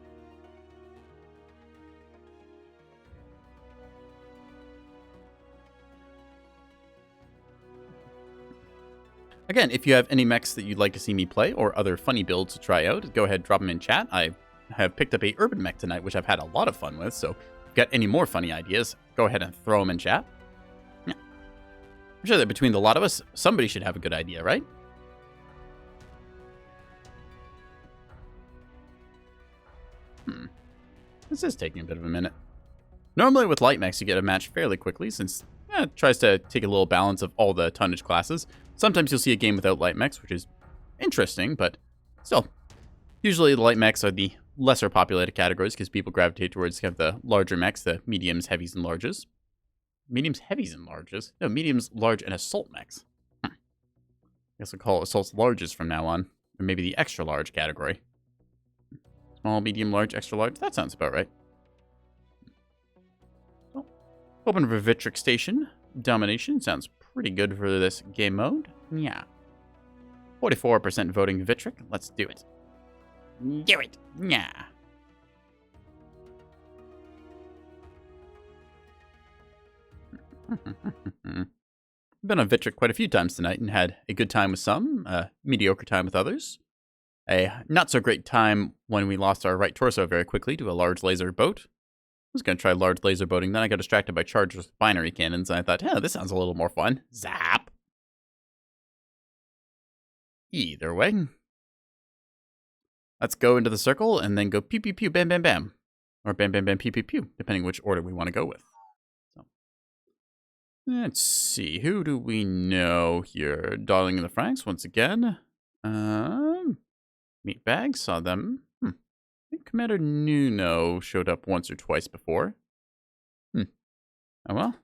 Again, if you have any mechs that you'd like to see me play or other funny builds to try out, go ahead, drop them in chat. I have picked up a urban mech tonight, which I've had a lot of fun with, so if you've got any more funny ideas, go ahead and throw them in chat. Yeah. I'm sure that between the lot of us, somebody should have a good idea, right? This is taking a bit of a minute. Normally with light mechs, you get a match fairly quickly, since it tries to take a little balance of all the tonnage classes. Sometimes you'll see a game without light mechs, which is interesting, but still. Usually the light mechs are the lesser populated categories because people gravitate towards kind of the larger mechs, the mediums, heavies, and larges. Mediums, heavies, and larges? No, mediums, large, and assault mechs. I guess we'll call assaults larges from now on. Or maybe the extra large category. Small, medium, large, extra large. That sounds about right. Oh. Open for Vitric Station. Domination sounds pretty good for this game mode. Yeah. 44% voting Vitric. Let's do it. Do it. Yeah. Been on Vitric quite a few times tonight and had a good time with some, a mediocre time with others. A not so great time when we lost our right torso very quickly to a large laser boat. I was going to try large laser boating, then I got distracted by chargers with binary cannons, and I thought, hey, this sounds a little more fun. Zap! Either way. Let's go into the circle, and then go pew pew pew, bam bam bam. Or bam bam bam, pew pew pew, depending which order we want to go with. So, let's see, who do we know here? Darling in the Franks, once again. Meatbag, saw them. I think Commander Nuno showed up once or twice before. Oh well.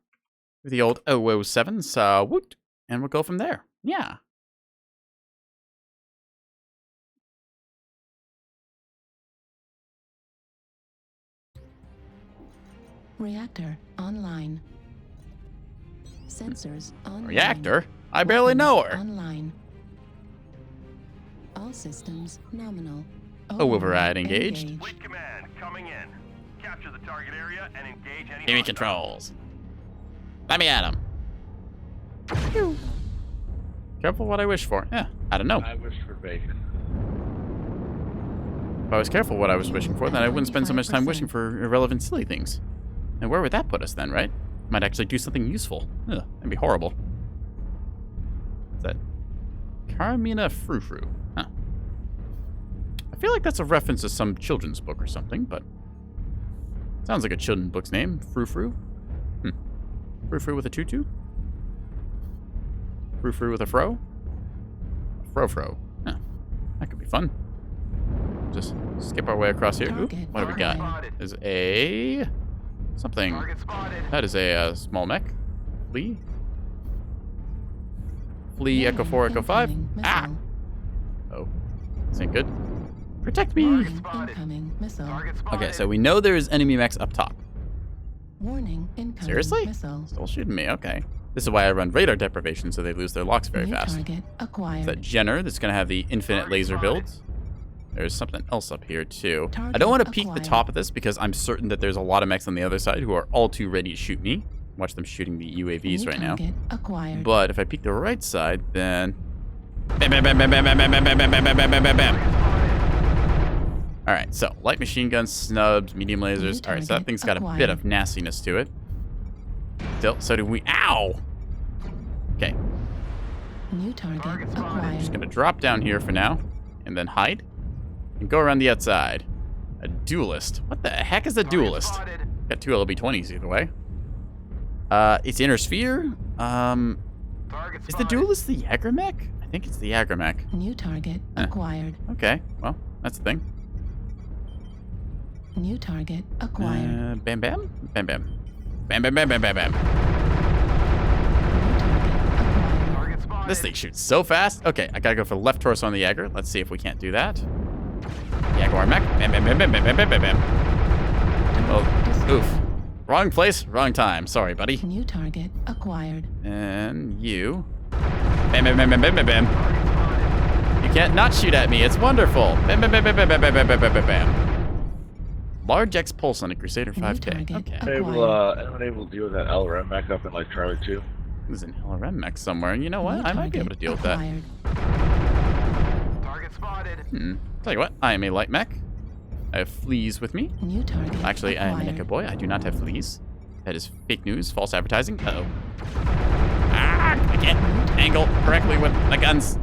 With the old 007, woot. And we'll go from there. Yeah. Reactor online. Sensors online. Reactor? I barely know her. Online. All systems nominal. Override engaged. Fleet command coming in. Capture the target area and engage any. Give me controls. Let me at him. Careful what I wish for. Yeah, I don't know. I wish for bacon. If I was careful what I was wishing for, then I wouldn't spend so much time wishing for irrelevant, silly things. And where would that put us then, right? Might actually do something useful. Ugh, that'd be horrible. Is that Carmina Frou-Frou? Huh. I feel like that's a reference to some children's book or something, but sounds like a children's book's name. Frou-Frou? Frou-Frou with a tutu? Frou-Frou with a fro? Fro-Fro. Huh. That could be fun. Just skip our way across here. Oop, what do we got? Is a something. That is a small mech. Flea. Flea Echo 4 Echo 5. Ah! Oh, this ain't good. Protect me! Incoming missile. Okay, so we know there's enemy mechs up top. Warning, incoming Seriously? missile. Still shooting me, okay. This is why I run radar deprivation, so they lose their locks very fast. Target acquired. Is that Jenner that's going to have the infinite laser builds? There's something else up here, too. I don't want to peek the top of this because I'm certain that there's a lot of mechs on the other side who are all too ready to shoot me. Watch them shooting the UAVs right now. Acquired. But if I peek the right side, then... Bam, bam, bam, bam, bam, bam, bam, bam, bam, bam, bam, bam, bam, bam. Alright, so light machine guns, snubs, medium lasers. Alright, so that thing's got a bit of nastiness to it. Still, so do we... Ow! Okay. New target acquired. Just gonna drop down here for now, and then hide, and go around the outside. A duelist. What the heck is a duelist? Got two LB-20s either way. It's inner sphere. Is the duelist the Jaeger mech? I think it's the Jaeger mech. New target acquired. Okay, well, that's the thing. New target acquired. Bam bam? Bam bam. Bam bam bam bam bam bam. This thing shoots so fast. Okay, I gotta go for the left torso on the Jaeger. Let's see if we can't do that. Jaguar mech. Bam bam bam bam bam bam bam bam bam. Oh, oof. Wrong place, wrong time. Sorry, buddy. New target acquired. And you. Bam bam bam bam bam bam bam. You can't not shoot at me. It's wonderful. Bam bam bam bam bam bam bam bam bam bam bam. Large X pulse on a Crusader 5K. Okay. Anyone able to deal with that LRM back up in like Charlie 2? There's an LRM mech somewhere. You know what? I might be able to deal with that. Target spotted. Tell you what, I am a light mech. I have fleas with me. New target Actually, I am a Nekoboy. I do not have fleas. That is fake news, false advertising. Uh-oh. Ah, I can't angle correctly with my guns.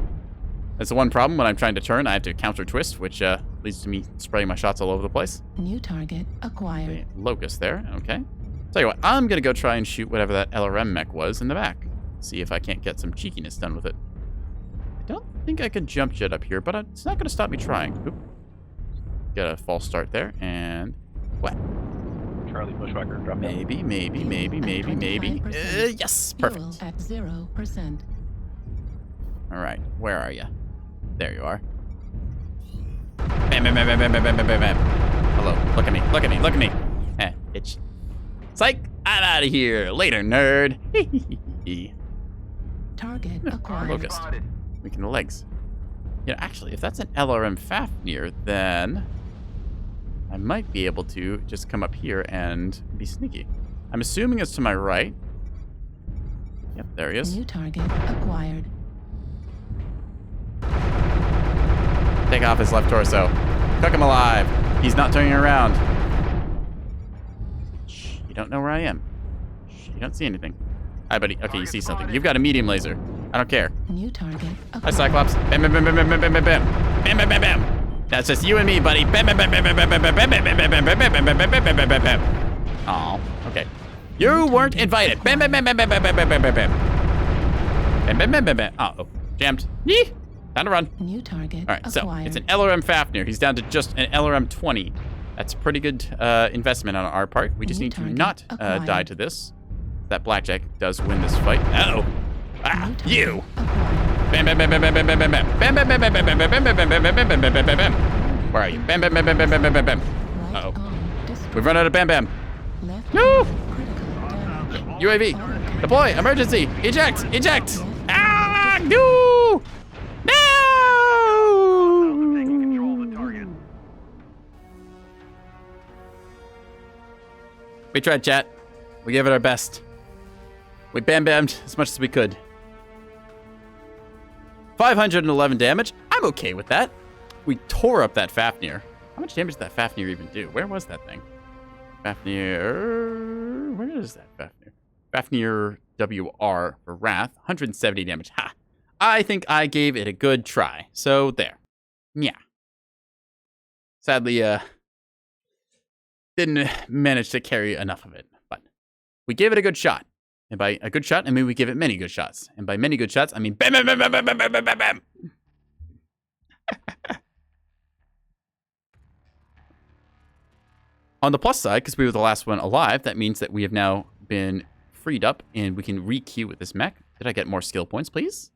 That's the one problem when I'm trying to turn. I have to counter twist, which leads to me spraying my shots all over the place. New target acquired. Okay, locust there. Okay. Tell you what, I'm gonna go try and shoot whatever that LRM mech was in the back. See if I can't get some cheekiness done with it. I don't think I can jump jet up here, but it's not gonna stop me trying. Oop. Got a false start there, and what? Charlie Bushwhacker, drop down. Maybe. Yes, perfect. At 0%. All right, where are you? There you are. Bam, bam, bam, bam, bam, bam, bam, bam, bam. Hello, look at me, look at me, look at me. Bitch. Psych, I'm out of here. Later, nerd. Target acquired. Locust. Weaken the legs. You know, actually, if that's an LRM Fafnir, then I might be able to just come up here and be sneaky. I'm assuming it's to my right. Yep, there he is. New target acquired. Take off his left torso. Cook him alive. He's not turning around. Shh, you don't know where I am. Shh, you don't see anything. Hi, buddy. Okay, you see something. You've got a medium laser. I don't care. New target Hi, acquired. Cyclops. Bam, bam, bam, bam, bam, bam, bam, bam, bam. Bam, bam, bam, bam. That's just you and me, buddy. Bam, bam, bam, bam, bam, bam, bam, bam, bam, bam, bam, bam, bam, bam, bam, bam, bam, bam, bam, bam. Aw, okay. You weren't invited. Bam, bam, bam, bam, bam, bam, bam, bam, bam, bam, bam. Bam, bam, bam, bam, bam. Uh-oh. Jammed. Yee! Time to run. New target All right, so acquired. it's an LRM Fafnir. He's down to just an LRM 20. That's a pretty good investment on our part. We just need to not die to this. That blackjack does win this fight. Uh-oh. Ah, you. Bam, bam, bam, bam, bam, bam, bam, bam, bam. Bam, bam, bam, bam, bam, bam, bam, bam, bam, bam, bam, bam, bam, bam, bam, bam, bam. Where are you? Bam, bam, bam, bam, bam, bam, bam, bam, bam. Uh-oh. We've run out of bam, bam. Left No! UAV. Deploy. Emergency. Eject. Eject. Ah! No! No! We tried, chat. We gave it our best. We bam-bammed as much as we could. 511 damage. I'm okay with that. We tore up that Fafnir. How much damage did that Fafnir even do? Where was that thing? Fafnir... Where is that Fafnir? Fafnir WR for Wrath. 170 damage. Ha! I think I gave it a good try. So, there. Yeah. Sadly, didn't manage to carry enough of it. But we gave it a good shot. And by a good shot, I mean we give it many good shots. And by many good shots, I mean bam, bam, bam, bam, bam, bam, bam, bam, bam, bam. On the plus side, because we were the last one alive, that means that we have now been freed up and we can re-queue with this mech. Did I get more skill points, please?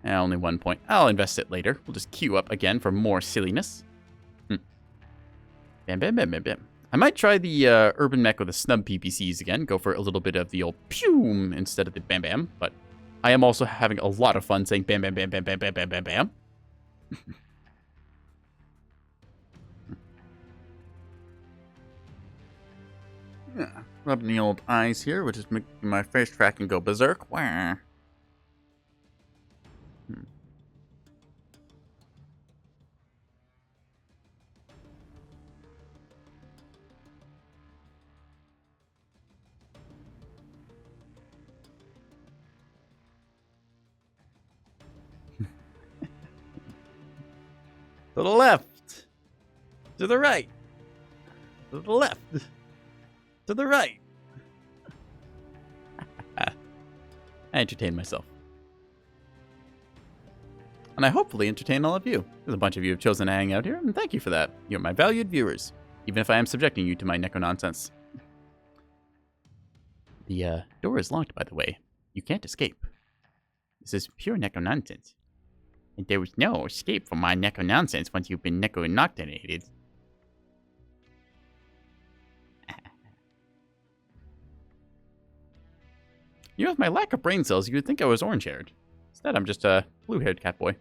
Only 1 point. I'll invest it later. We'll just queue up again for more silliness. Bam, bam, bam, bam, bam. I might try the urban mech with the snub PPCs again. Go for a little bit of the old pew instead of the bam, bam. But I am also having a lot of fun saying bam, bam, bam, bam, bam, bam, bam, bam, bam. Yeah, rubbing the old eyes here, which is making my face tracking go berserk. Wah. To the left. To the right. To the left. To the right. I entertain myself. And I hopefully entertain all of you. There's a bunch of you who have chosen to hang out here, and thank you for that. You're my valued viewers, even if I am subjecting you to my Neko nonsense. The door is locked, by the way. You can't escape. This is pure Neko nonsense. And there was no escape from my Neko nonsense once you've been Neko indoctrinated. You know, with my lack of brain cells, you would think I was orange-haired. Instead, I'm just a blue-haired catboy.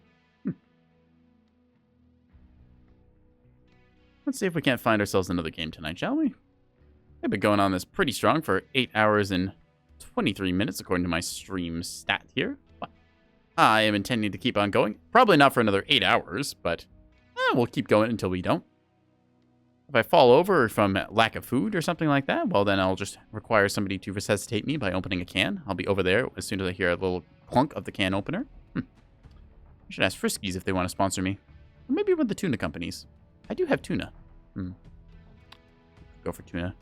Let's see if we can't find ourselves another game tonight, shall we? I've been going on this pretty strong for 8 hours and 23 minutes, according to my stream stat here. But I am intending to keep on going. Probably not for another 8 hours, but we'll keep going until we don't. If I fall over from lack of food or something like that, well, then I'll just require somebody to resuscitate me by opening a can. I'll be over there as soon as I hear a little clunk of the can opener. I should ask Friskies if they want to sponsor me. Or maybe one of the tuna companies. I do have tuna. Go for tuna.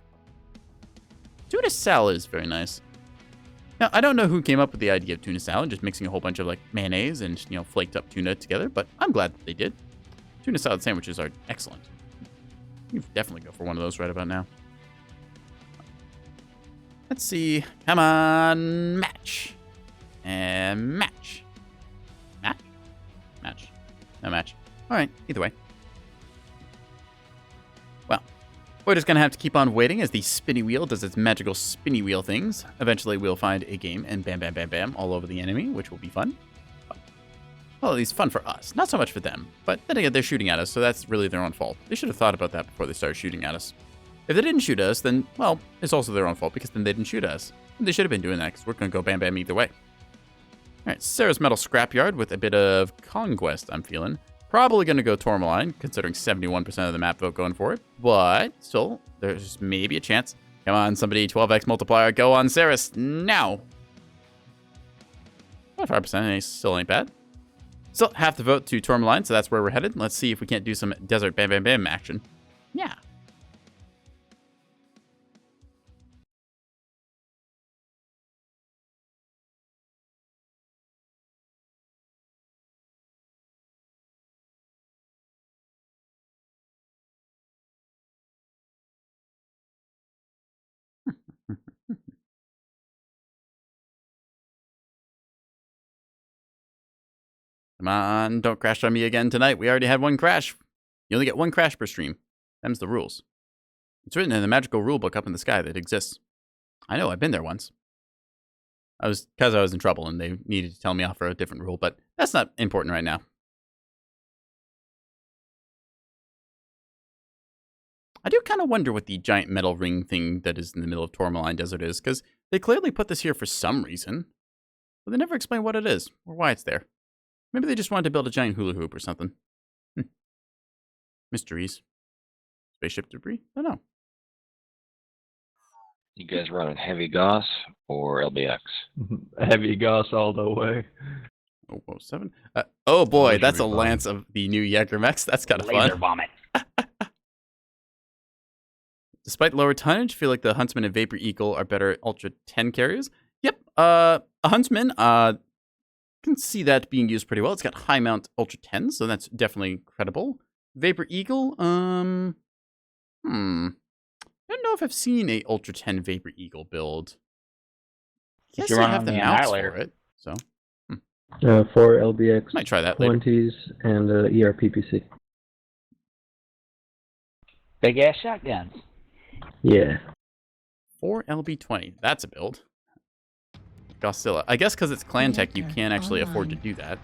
Tuna salad is very nice. Now, I don't know who came up with the idea of tuna salad, just mixing a whole bunch of, like, mayonnaise and, you know, flaked up tuna together, but I'm glad that they did. Tuna salad sandwiches are excellent. You definitely go for one of those right about now. Let's see. Come on. Match. And match. Match? Match. No match. Alright, either way. Well, we're just going to have to keep on waiting as the spinny wheel does its magical spinny wheel things. Eventually, we'll find a game and bam, bam, bam, bam all over the enemy, which will be fun. Well, at least fun for us. Not so much for them. But then again, they're shooting at us, so that's really their own fault. They should have thought about that before they started shooting at us. If they didn't shoot us, then, well, it's also their own fault, because then they didn't shoot us. And they should have been doing that, because we're going to go bam bam either way. Alright, Sarah's Metal Scrapyard with a bit of Conquest, I'm feeling. Probably going to go Tourmaline, considering 71% of the map vote going for it. But, still, there's maybe a chance. Come on, somebody, 12x multiplier, go on Ceres, now! 5% still ain't bad. Still half the vote to Tourmaline, so that's where we're headed. Let's see if we can't do some desert bam bam bam action. Yeah. Come on, don't crash on me again tonight. We already had one crash. You only get one crash per stream. Them's the rules. It's written in the magical rulebook up in the sky that exists. I know, I've been there once. Because I was in trouble and they needed to tell me off for a different rule, but that's not important right now. I do kind of wonder what the giant metal ring thing that is in the middle of Tourmaline Desert is, because they clearly put this here for some reason, but they never explain what it is or why it's there. Maybe they just wanted to build a giant hula hoop or something. Mysteries. Spaceship debris? I don't know. You guys running heavy Gauss or LBX? Heavy Gauss all the way. 007? Oh boy, that's a lance of the new Jägermechs. That's kind of fun. Laser vomit. Despite lower tonnage, I feel like the Huntsman and Vapor Eagle are better Ultra 10 carriers. Yep, a Huntsman, can see that being used pretty well. It's got high mount Ultra 10, so that's definitely credible. Vapor Eagle, I don't know if I've seen a Ultra 10 Vapor Eagle build. I guess I have the mounts for it, so. 4 LBX, might try that later. 20s, and ERPPC. Big ass shotguns. Yeah. 4 LB20, that's a build. Godzilla. I guess because it's clan tech, you can't actually afford to do that.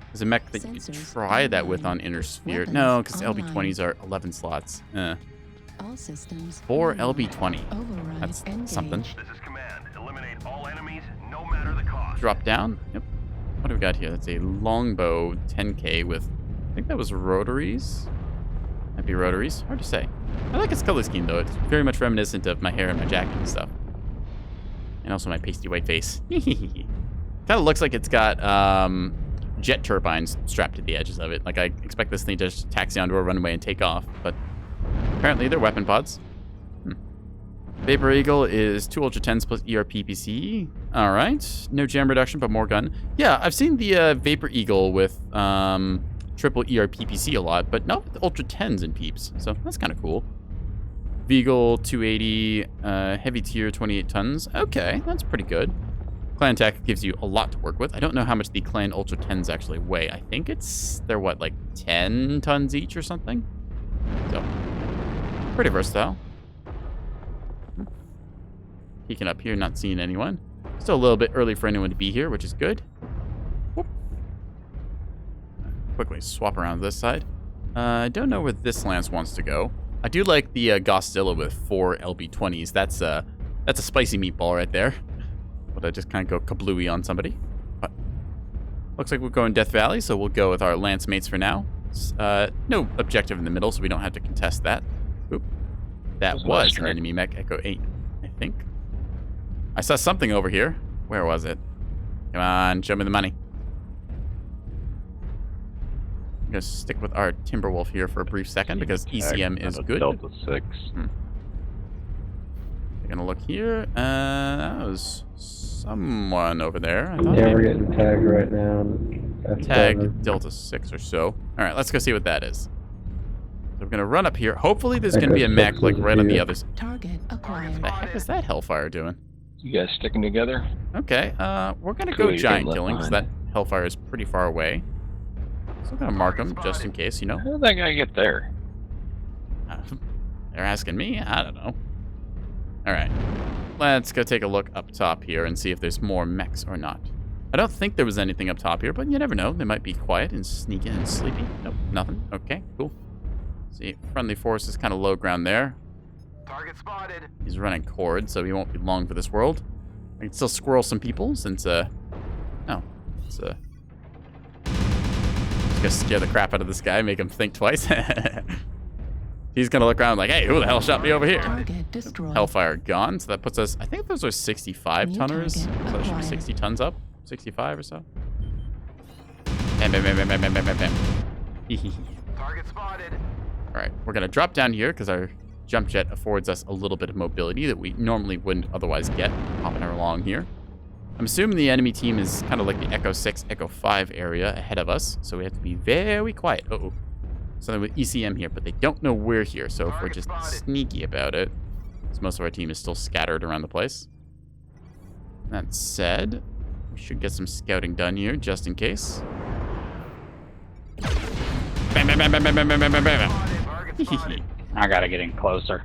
There's a mech that you could try that with on Inner Sphere. No, because LB20s are 11 slots. All systems 4 LB20. That's something. This is command. Eliminate all enemies, no matter the cost. Drop down. Yep. What do we got here? That's a longbow 10K with, I think that was rotaries. Might be rotaries. Hard to say. I like its color scheme though. It's very much reminiscent of my hair and my jacket and stuff. And also my pasty white face. Kind of looks like it's got jet turbines strapped to the edges of it. Like I expect this thing to just taxi onto a runway and take off, but apparently they're weapon pods. Vapor Eagle is 2 Ultra 10s plus ERPPC. All right. No jam reduction, but more gun. Yeah, I've seen the Vapor Eagle with triple ERPPC a lot, but not with the Ultra 10s and peeps. So that's kind of cool. Veagle 280, heavy tier 28 tons. Okay, that's pretty good. Clan Tech gives you a lot to work with. I don't know how much the Clan Ultra 10s actually weigh. I think they're what, like 10 tons each or something? So, pretty versatile. Peeking up here, not seeing anyone. Still a little bit early for anyone to be here, which is good. Whoop. Quickly swap around this side. I don't know where this lance wants to go. I do like the Godzilla with 4 LB20s. That's a spicy meatball right there. But I just kind of go kablooey on somebody. But looks like we're going Death Valley, so we'll go with our lance mates for now. No objective in the middle, so we don't have to contest that. Oop. That was an enemy mech, Echo 8, I think. I saw something over here. Where was it? Come on, show me the money. I'm going to stick with our Timberwolf here for a brief second because ECM is good. Delta 6. We're going to look here. That was someone over there. I thought Yeah, we're getting tagged right now. Tag Delta 6 or so. All right, let's go see what that is. So we're going to run up here. Hopefully there's going to be a mech like right on the other side. Target acquired. What the heck is that Hellfire doing? You guys sticking together? Okay, we're going to Cool, go you're giant getting killing because left that Hellfire is pretty far away. So I'm going to mark them just in case, you know. How did that guy get there? They're asking me? I don't know. All right, let's go take a look up top here and see if there's more mechs or not. I don't think there was anything up top here, but you never know. They might be quiet and sneaky and sleepy. Nope, nothing. Okay, cool. See, friendly force is kind of low ground there. Target spotted. He's running cord, so he won't be long for this world. I can still squirrel some people since, just gonna scare the crap out of this guy, make him think twice. He's gonna look around like, hey, who the hell shot me over here? Hellfire gone, so that puts us, I think those are 65 tonners. So that should be 60 tons up, 65 or so. Bam, bam, bam, bam, bam, bam, bam, bam, bam. Target spotted. All right, we're gonna drop down here because our jump jet affords us a little bit of mobility that we normally wouldn't otherwise get. Hopping along here. I'm assuming the enemy team is kind of like the Echo 6, Echo 5 area ahead of us, so we have to be very quiet. Uh-oh. Something with ECM here, but they don't know we're here, so if we're just sneaky about it, because most of our team is still scattered around the place. That said, we should get some scouting done here, just in case. Bam, bam, bam, bam, bam, bam, bam, bam, bam, bam. I gotta get in closer.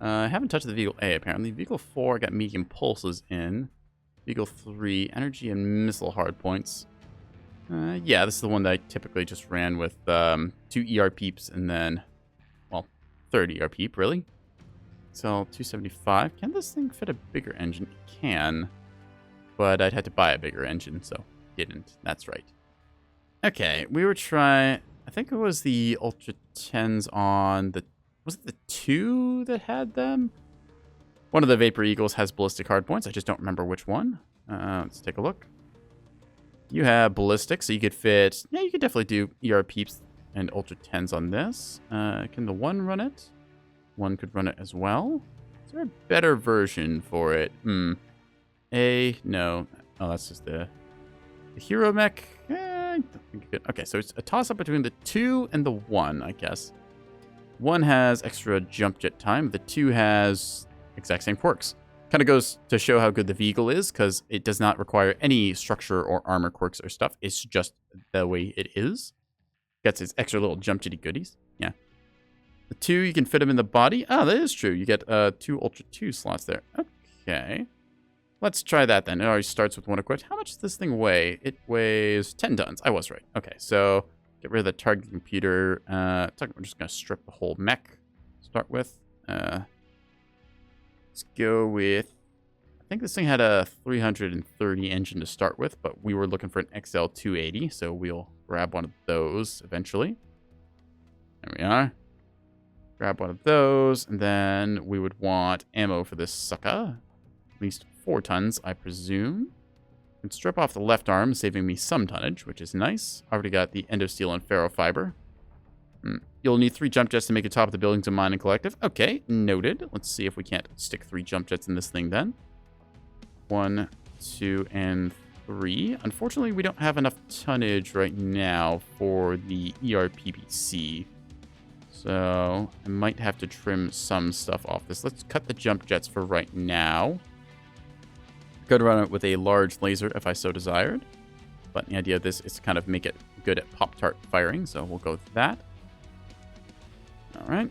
I haven't touched the Vehicle A, apparently. Vehicle 4 got medium pulses in. Vehicle 3, energy and missile hardpoints. Yeah, this is the one that I typically just ran with 2 ER peeps and then, well, 3rd ER peep, really. So, 275. Can this thing fit a bigger engine? It can, but I'd had to buy a bigger engine, so didn't. That's right. Okay, we were trying... I think it was the Ultra 10s on the... Was it the 2 that had them? One of the Vapor Eagles has ballistic hardpoints. I just don't remember which one. Let's take a look. You have ballistic, so you could fit... Yeah, you could definitely do ER peeps and Ultra 10s on this. Can the 1 run it? 1 could run it as well. Is there a better version for it? No. Oh, that's just the Hero Mech. I don't think it could. Okay, so it's a toss-up between the 2 and the 1, I guess. 1 has extra jump jet time. The 2 has exact same quirks. Kind of goes to show how good the Vehicle is, because it does not require any structure or armor quirks or stuff. It's just the way it is. Gets its extra little jump jetty goodies. Yeah. The 2, you can fit them in the body. Oh, that is true. You get 2 Ultra 2 slots there. Okay. Let's try that then. It already starts with 1 equipped. How much does this thing weigh? It weighs 10 tons. I was right. Okay, so get rid of the target computer. We're just going to strip the whole mech to start with. Let's go with... I think this thing had a 330 engine to start with, but we were looking for an XL 280, so we'll grab one of those eventually. There we are. Grab one of those, and then we would want ammo for this sucker. At least 4 tons, I presume. And strip off the left arm, saving me some tonnage, which is nice. Already got the endosteel and ferrofiber. You'll need 3 jump jets to make it top of the building to mine and collective. Okay, noted. Let's see if we can't stick 3 jump jets in this thing then. 1, 2, and 3. Unfortunately, we don't have enough tonnage right now for the ERPPC. So I might have to trim some stuff off this. Let's cut the jump jets for right now. Could run it with a large laser if I so desired. But the idea of this is to kind of make it good at Pop-Tart firing, so we'll go with that. Alright.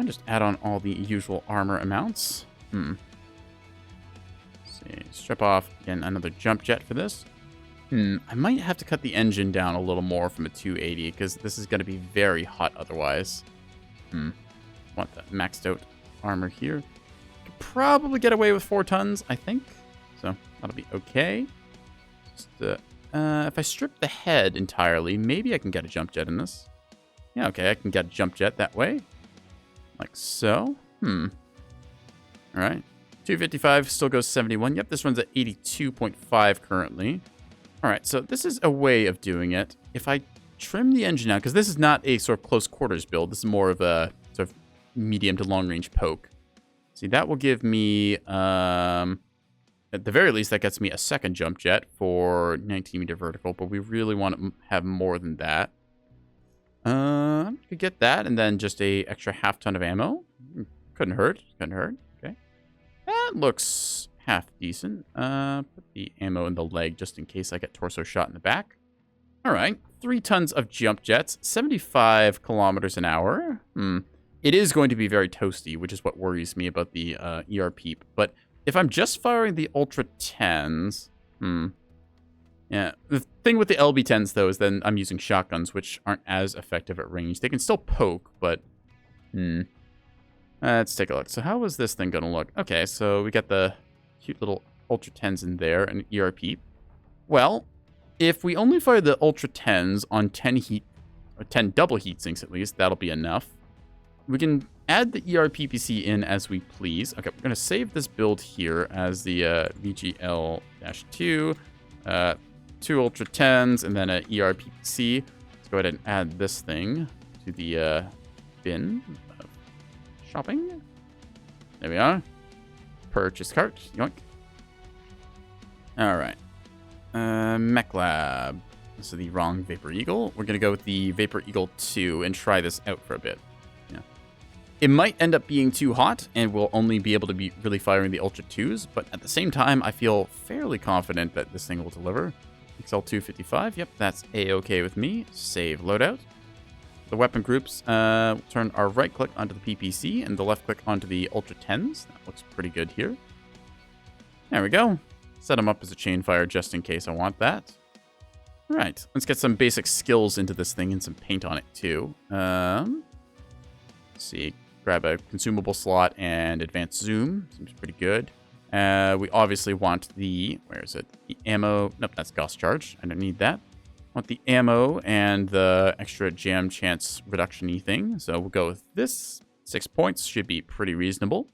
Just add on all the usual armor amounts. Let's see. Strip off, again, another jump jet for this. I might have to cut the engine down a little more from a 280, because this is going to be very hot otherwise. Want that maxed out armor here. Could probably get away with 4 tons, I think. So that'll be okay. Just, if I strip the head entirely, maybe I can get a jump jet in this. Yeah, okay, I can get a jump jet that way. Like so. Alright. 255 still goes 71. Yep, this runs at 82.5 currently. Alright, so this is a way of doing it. If I trim the engine out, because this is not a sort of close quarters build, this is more of a sort of medium to long range poke. See, that will give me, at the very least, that gets me a second jump jet for 19 meter vertical, but we really want to have more than that. Could get that, and then just a extra half ton of ammo. Couldn't hurt. Okay. That looks half decent. Put the ammo in the leg just in case I get torso shot in the back. All right. 3 tons of jump jets, 75 kilometers an hour. It is going to be very toasty, which is what worries me about the ER peep. But if I'm just firing the Ultra 10s, yeah. The thing with the LB10s, though, is then I'm using shotguns, which aren't as effective at range. They can still poke, but... Let's take a look. So how is this thing going to look? Okay, so we got the cute little Ultra 10s in there and an ER peep. Well, if we only fire the Ultra 10s on 10 heat, or 10 double heat sinks at least, that'll be enough. We can add the ERPPC in as we please. Okay, we're going to save this build here as the VGL-2, 2 Ultra 10s, and then an ERPPC. Let's go ahead and add this thing to the bin of shopping. There we are. Purchase cart. Yoink. All right. Mech Lab. This is the wrong Vapor Eagle. We're going to go with the Vapor Eagle 2 and try this out for a bit. It might end up being too hot, and we'll only be able to be really firing the Ultra 2s, but at the same time, I feel fairly confident that this thing will deliver. XL255, yep, that's A-okay with me. Save loadout. the weapon groups. Turn our right click onto the PPC and the left click onto the Ultra 10s. That looks pretty good here. There we go. Set them up as a chain fire just in case I want that. All right, let's get some basic skills into this thing and some paint on it too. Let's see, grab a consumable slot and advanced zoom. Seems pretty good. We obviously want the, where is it? The ammo. Nope, that's Gauss charge. I don't need that. Want the ammo and the extra jam chance reduction-y thing. So we'll go with this. 6 points should be pretty reasonable.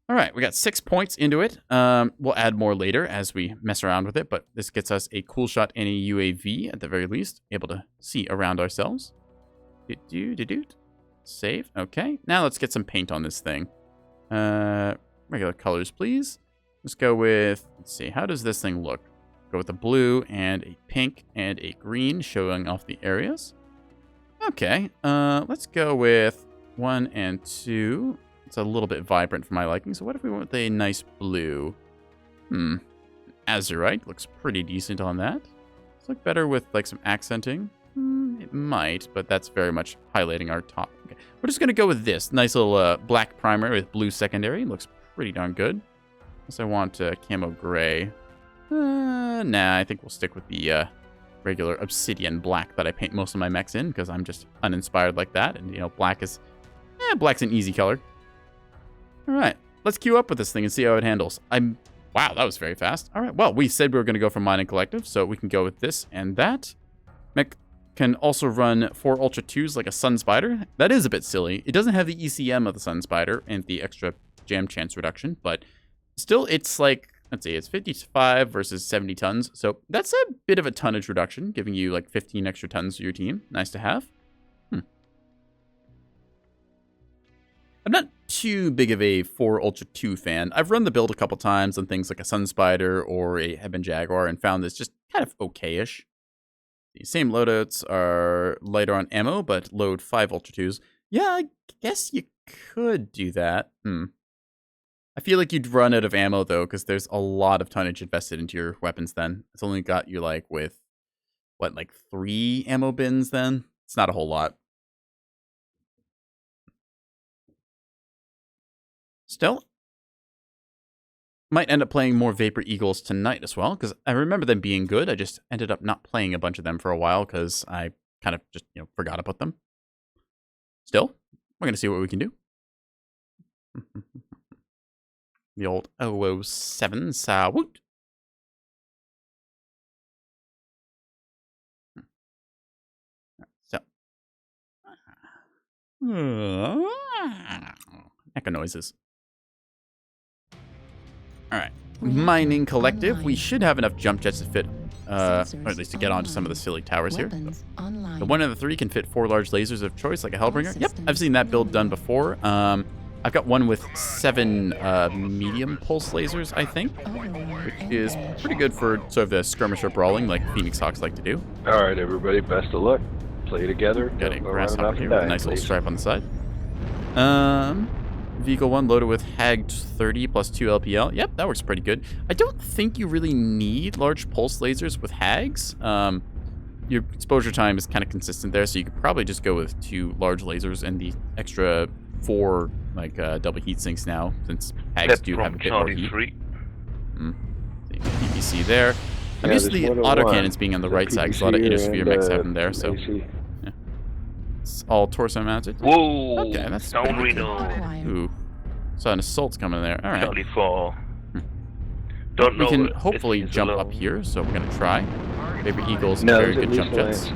All right, we got 6 points into it. We'll add more later as we mess around with it, but this gets us a cool shot and a UAV at the very least, able to see around ourselves. Save. Okay, now let's get some paint on this thing. Regular colors, please. Let's go with, let's see, how does this thing look? Go with a blue and a pink and a green showing off the areas. Okay, let's go with 1 and 2. It's a little bit vibrant for my liking. So what if we went with a nice blue? Azurite looks pretty decent on that. Let's look better with like some accenting. It might, but that's very much highlighting our top. Okay. We're just going to go with this. Nice little black primary with blue secondary. Looks pretty darn good. Unless I want camo gray. Nah, I think we'll stick with the regular obsidian black that I paint most of my mechs in because I'm just uninspired like that. And, you know, black's an easy color. All right, let's queue up with this thing and see how it handles. Wow, that was very fast. All right, well, we said we were going to go for Mining Collective, so we can go with this and that. Mech can also run 4 Ultra 2s like a Sun Spider. That is a bit silly. It doesn't have the ECM of the Sun Spider and the extra jam chance reduction, but still it's like, let's see, it's 55 versus 70 tons. So that's a bit of a tonnage reduction, giving you like 15 extra tons to your team. Nice to have. I'm not too big of a 4 Ultra 2 fan. I've run the build a couple times on things like a Sun Spider or a Hebben Jaguar and found this just kind of okay-ish. The same loadouts are lighter on ammo, but load 5 Ultra 2s. Yeah, I guess you could do that. I feel like you'd run out of ammo, though, because there's a lot of tonnage invested into your weapons then. It's only got you, like, with, what, like 3 ammo bins then? It's not a whole lot. Still, might end up playing more Vapor Eagles tonight as well, because I remember them being good. I just ended up not playing a bunch of them for a while, because I kind of just, forgot about them. Still, we're going to see what we can do. The old 007 Sawoot. So. Echo noises. Alright. Mining Collective. We should have enough jump jets to fit, or at least to get onto some of the silly towers here. The 1 of the 3 can fit 4 large lasers of choice, like a Hellbringer. Yep, I've seen that build done before. I've got one with 7 medium pulse lasers, I think, which is pretty good for sort of the skirmisher brawling like Phoenix Hawks like to do. All right, everybody, best of luck. Play together. Got a grasshopper here with a nice little stripe on the side. Vehicle 1 loaded with HAG 30 plus 2 LPL. Yep, that works pretty good. I don't think you really need large pulse lasers with HAGs. Your exposure time is kind of consistent there, so you could probably just go with 2 large lasers and the extra 4 double heat sinks now, since HAGs do have a bit more heat. PPC there. I'm used to the autocannons being on the right side because a lot of Innersphere mechs have them there, so yeah. It's all torso mounted. Whoa! Okay, that's Don't we know? Ooh, so an assault's coming there. All right. Charlie 4. Don't know. We can hopefully jump up here, so we're gonna try. Vapor Eagles, very good jump jets.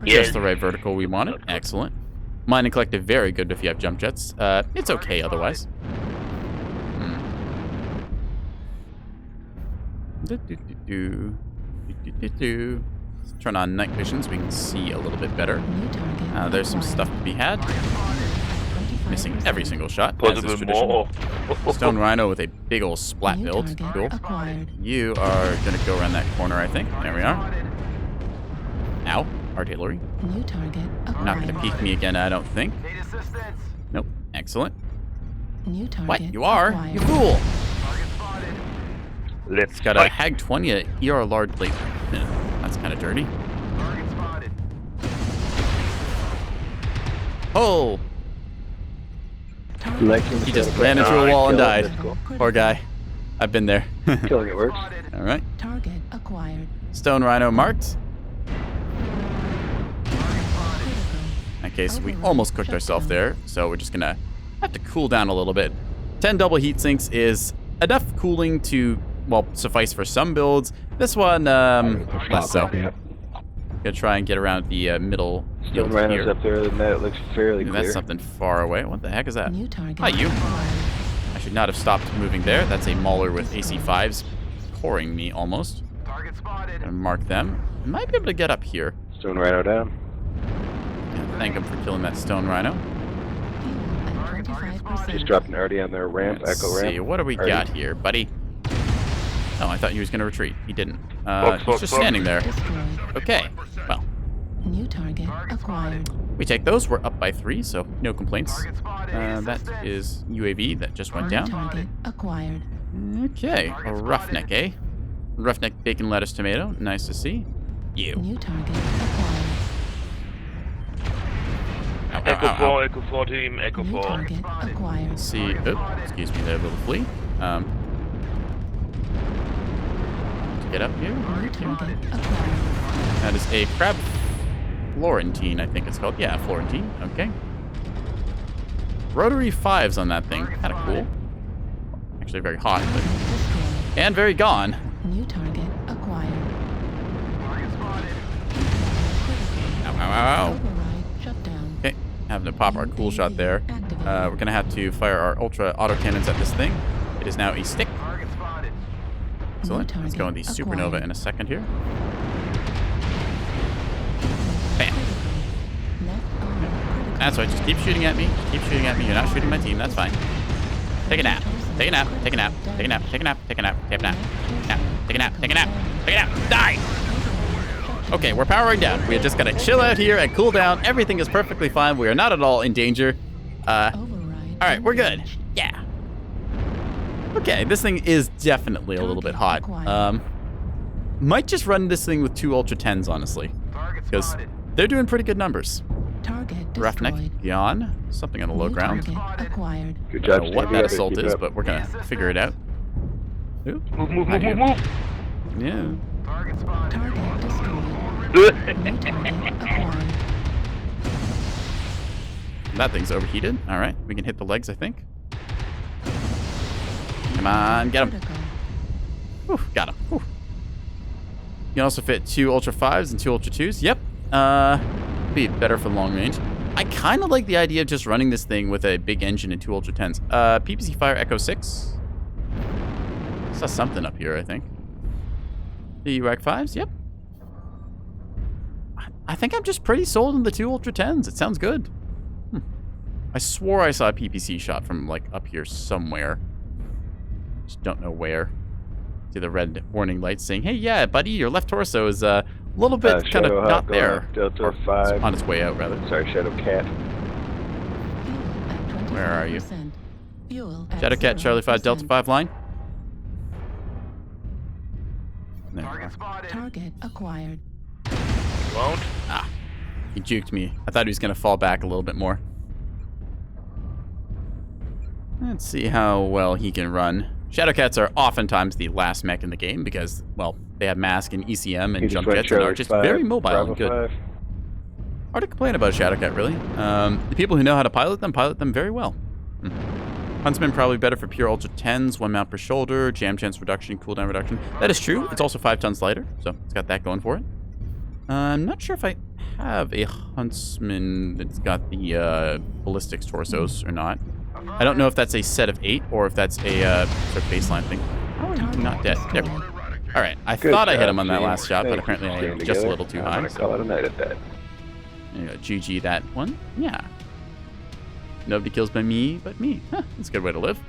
Just the right vertical we wanted. Excellent. Mining Collective, very good if you have jump jets. It's okay otherwise. Let's turn on night vision so we can see a little bit better. There's some stuff to be had. Missing every single shot, as is tradition. Stone Rhino with a big old splat build. Cool. You are going to go around that corner, I think. There we are. Ow. Artillery. New target acquired. Not going to peek me again, I don't think. Nope. Excellent. New target What? You are? acquired. You fool! Let's got a HAG 20 ER large laser. That's kind of dirty. Oh! Lexington He just said, ran into a wall and kill it, died. that's cool. Poor guy. I've been there. Killing it works. All right. Target acquired. Stone Rhino marked. In that case, we almost cooked ourselves there, so we're just gonna have to cool down a little bit. 10 double heat sinks is enough cooling to, well, suffice for some builds. This one, less so. Gonna try and get around the middle Stone field Rhino's here. up there, the net looks fairly Ooh, clear. that's something far away. What the heck is that? New target. Hi, you. acquired. I should not have stopped moving there. That's a Mauler with AC5s coring me almost. Target spotted. Gonna mark them. I might be able to get up here. Stone Rhino down. Yeah, thank him for killing that Stone Rhino. Fuel at 25%. Just dropped an Artie on their ramp, Let's echo see, ramp. what do we Artie. got here, buddy? Oh, I thought he was gonna retreat. He didn't. He's just standing there. Destroyed. Okay, well, New target acquired. we take those. We're up by 3, so no complaints. Target spotted. That is UAV that just went New down. target acquired. Okay, a roughneck, eh? Roughneck bacon, lettuce, tomato. Nice to see. You. New target acquired. Ow, ow, ow, ow. Echo 4 team, Echo New 4. target acquired. Let's see. Oh, excuse me there, little flea. To get up here. New target acquired. That is a crab Florentine, I think it's called. Yeah, Florentine. Okay. Rotary 5s on that thing. Kind of cool. Actually very hot, but... Destroyed. And very gone. New target acquired. Target spotted. Ow, ow, ow, ow. Override shut down. Okay, having to pop our cool shot there. We're going to have to fire our ultra autocannons at this thing. It is now a stick. Target spotted. Excellent. Let's go in the supernova acquired. in a second here. Bam. Left arm critical. That's right. Just keep shooting at me. Keep shooting at me. You're not shooting my team. That's fine. Take a nap. Take a nap. Take a nap. Take a nap. Take a nap. Take a nap. Take a nap. Take a nap. Take a nap. Take a nap. Die! Okay, we're powering down. We just gotta chill out here and cool down. Everything is perfectly fine. We are not at all in danger. Override. All right, we're good. Yeah. Okay, this thing is definitely a little bit hot. Might just run this thing with 2 Ultra 10s, honestly. Target Because spotted. they're doing pretty good numbers. Target Roughneck, destroyed. Gyan, something on the low New ground. target acquired. Good I don't job, know what Stevie. that Keep assault it is, up. but we're gonna figure it out. Ooh, Move. yeah. Target spotted. Target destroyed. New target acquired. That thing's overheated. All right, we can hit the legs, I think. Come on, get him. Critical. Whew, got him. Whew. You can also fit 2 Ultra 5s and 2 Ultra 2s. Yep. Be better for long range. I kind of like the idea of just running this thing with a big engine and 2 Ultra 10s. PPC Fire Echo 6. Saw something up here, I think. The UAC 5s, yep. I think I'm just pretty sold on the 2 Ultra 10s. It sounds good. I swore I saw a PPC shot from, like, up here somewhere. Just don't know where. See the red warning lights saying, hey, yeah, buddy, your left torso is a little bit kind of Shadow not Hawk there. Delta Or 5. on its way out, rather. Sorry, Shadow Cat. Fuel at 25%. Where are you? Fuel at Shadowcat, Charlie 5, Delta 0%. 5 line. There we Target are. spotted. Target acquired. Won't. Ah, he juked me. I thought he was going to fall back a little bit more. Let's see how well he can run. Shadowcats are oftentimes the last mech in the game because, well, they have mask and ECM and He just jump went jets and are Charlie just 5, very mobile Bravo and good. 5. Hard to complain about Shadowcat, really. The people who know how to pilot them very well. Huntsman probably better for pure Ultra 10s, 1 mount per shoulder, jam chance reduction, cooldown reduction. That is true. It's also 5 tons lighter, so it's got that going for it. I'm not sure if I have a Huntsman that's got the ballistics torsos or not. I don't know if that's a set of 8 or if that's a sort of baseline thing. How are you not dead? There we go. All right, I Good thought I hit job, him on that team. last shot, but Thank apparently you for I staying am just a together. little too I'm high. gonna So call it a night at that. GG that one. Yeah. Nobody kills by me but me. Huh, that's a good way to live.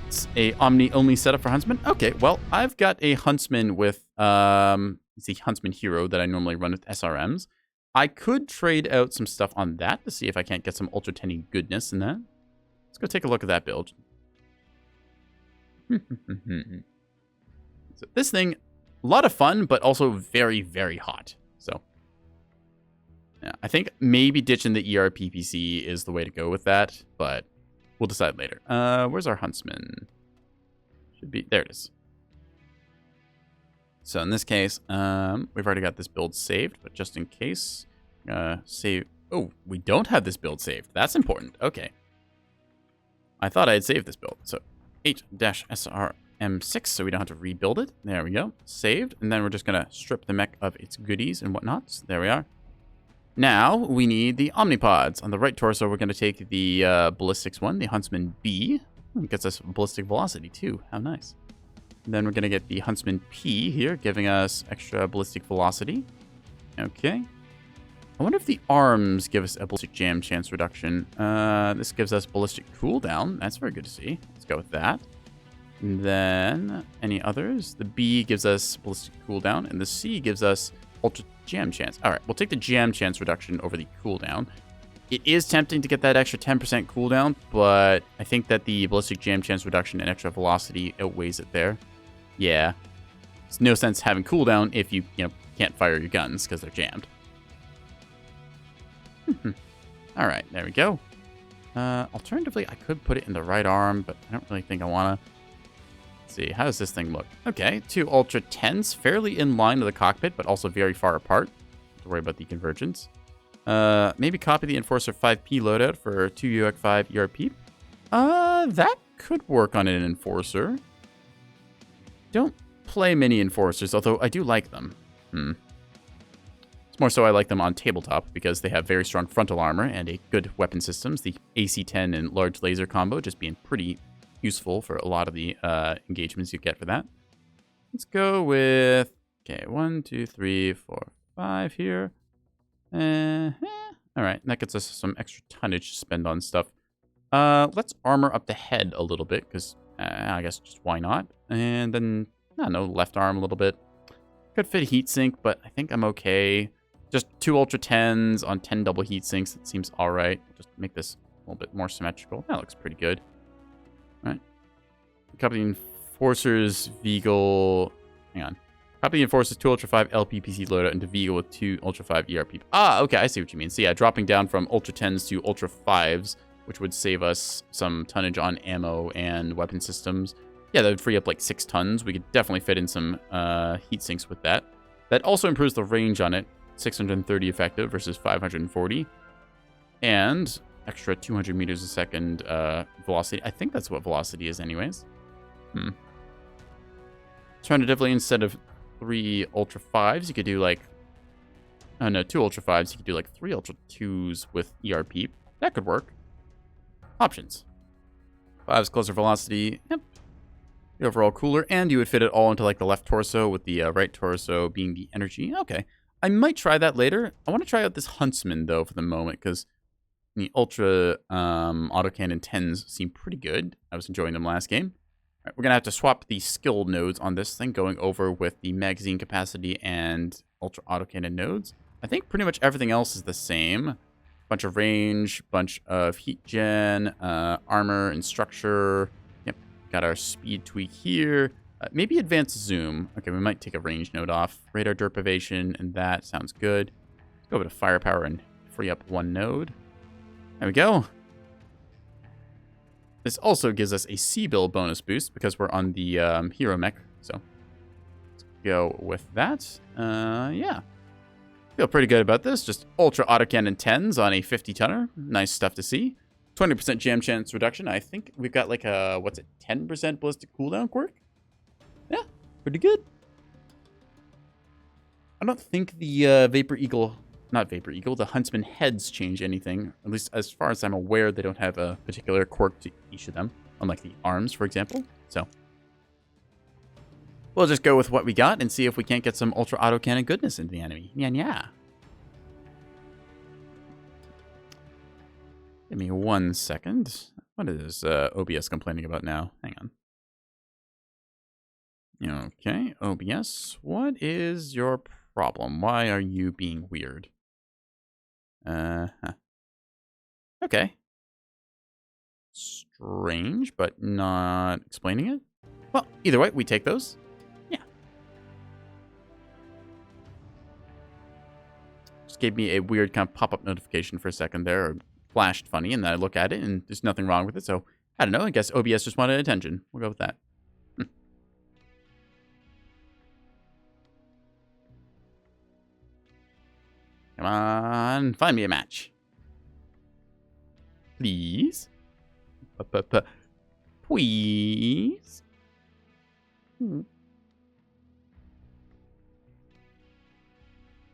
It's a Omni-only setup for Huntsman. Okay, well, I've got a Huntsman with, it's the Huntsman Hero that I normally run with SRMs. I could trade out some stuff on that to see if I can't get some Ultra 10 goodness in that. Let's go take a look at that build. So this thing, a lot of fun, but also very, very hot. So Yeah, I think maybe ditching the ERPPC is the way to go with that, but we'll decide later. Where's our huntsman? Should be there. It is. So in this case, we've already got this build saved, but just in case, save. Oh, we don't have this build saved. That's important. Okay. I thought I had saved this build. So 8-SRM6, so we don't have to rebuild it. There we go. Saved. And then we're just going to strip the mech of its goodies and whatnot. So there we are. Now we need the Omnipods. On the right torso, we're going to take the Ballistics one, the Huntsman B. It gets us Ballistic Velocity too. How nice. And then we're going to get the Huntsman P here, giving us extra Ballistic Velocity. Okay. I wonder if the arms give us a Ballistic Jam chance reduction. This gives us Ballistic Cooldown. That's very good to see. Let's go with that. And then, any others? The B gives us Ballistic Cooldown, and the C gives us Ultra Jam chance. All right, we'll take the Jam chance reduction over the cooldown. It is tempting to get that extra 10% cooldown, but I think that the Ballistic Jam chance reduction and extra velocity outweighs it there. Yeah. There's no sense having cooldown if you can't fire your guns because they're jammed. All right, there we go. Alternatively, I could put it in the right arm, but I don't really think I want to. Let's see, how does this thing look? Okay, 2 Ultra 10s, fairly in line with the cockpit, but also very far apart. Don't worry about the convergence. Maybe copy the Enforcer 5P loadout for 2 UX5 ERP. That could work on an Enforcer. Don't play many Enforcers, although I do like them. It's more so I like them on tabletop because they have very strong frontal armor and a good weapon systems. The AC-10 and large laser combo just being pretty useful for a lot of the engagements you get for that. Let's go with, okay, 1, 2, 3, 4, 5 here. All right, that gets us some extra tonnage to spend on stuff. Let's armor up the head a little bit because I guess just why not? And then, I don't know, left arm a little bit. Could fit heatsink, but I think I'm okay. Just 2 Ultra 10s on 10 double heat sinks. It seems all right. Just make this a little bit more symmetrical. That looks pretty good. All right. Copy the Enforcer's Veagle. Hang on. Copy the Enforcer's 2 Ultra 5 LPPC loadout into Veagle with 2 Ultra 5 ERP. Ah, okay. I see what you mean. So yeah, dropping down from Ultra 10s to Ultra 5s, which would save us some tonnage on ammo and weapon systems. Yeah, that would free up like 6 tons. We could definitely fit in some heat sinks with that. That also improves the range on it. 630 effective versus 540. And extra 200 meters a second velocity. I think that's what velocity is anyways. Alternatively, instead of 3 Ultra 5s, you could do like... Oh no, 2 Ultra 5s. You could do like 3 Ultra 2s with ERP. That could work. Options. 5's closer velocity. Yep. The overall cooler. And you would fit it all into like the left torso with the right torso being the energy. Okay. I might try that later. I want to try out this Huntsman, though, for the moment, because the Ultra Autocannon 10s seem pretty good. I was enjoying them last game. All right, we're going to have to swap the skill nodes on this thing, going over with the magazine capacity and Ultra Autocannon nodes. I think pretty much everything else is the same. Bunch of range, bunch of heat gen, armor and structure. Yep, got our speed tweak here. Maybe advanced zoom. Okay, we might take a range node off. Radar derivation, and that sounds good. Let's go over to firepower and free up 1 node. There we go. This also gives us a C-bill bonus boost because we're on the hero mech. So let's go with that. Yeah. Feel pretty good about this. Just Ultra Autocannon 10s on a 50-tonner. Nice stuff to see. 20% jam chance reduction. I think we've got like a, 10% ballistic cooldown quirk? Yeah, pretty good. I don't think the the Huntsman heads change anything. At least as far as I'm aware, they don't have a particular quirk to each of them, unlike the arms, for example. So we'll just go with what we got and see if we can't get some Ultra Autocannon goodness into the enemy. Yeah. Give me 1 second. What is OBS complaining about now? Hang on. Okay, OBS, what is your problem? Why are you being weird? Okay. Strange, but not explaining it. Well, either way, we take those. Yeah. gave me a weird kind of pop-up notification for a second there, or flashed funny, and then I look at it, and there's nothing wrong with it, so I don't know, I guess OBS just wanted attention. We'll go with that. Come on, find me a match. Please. Please.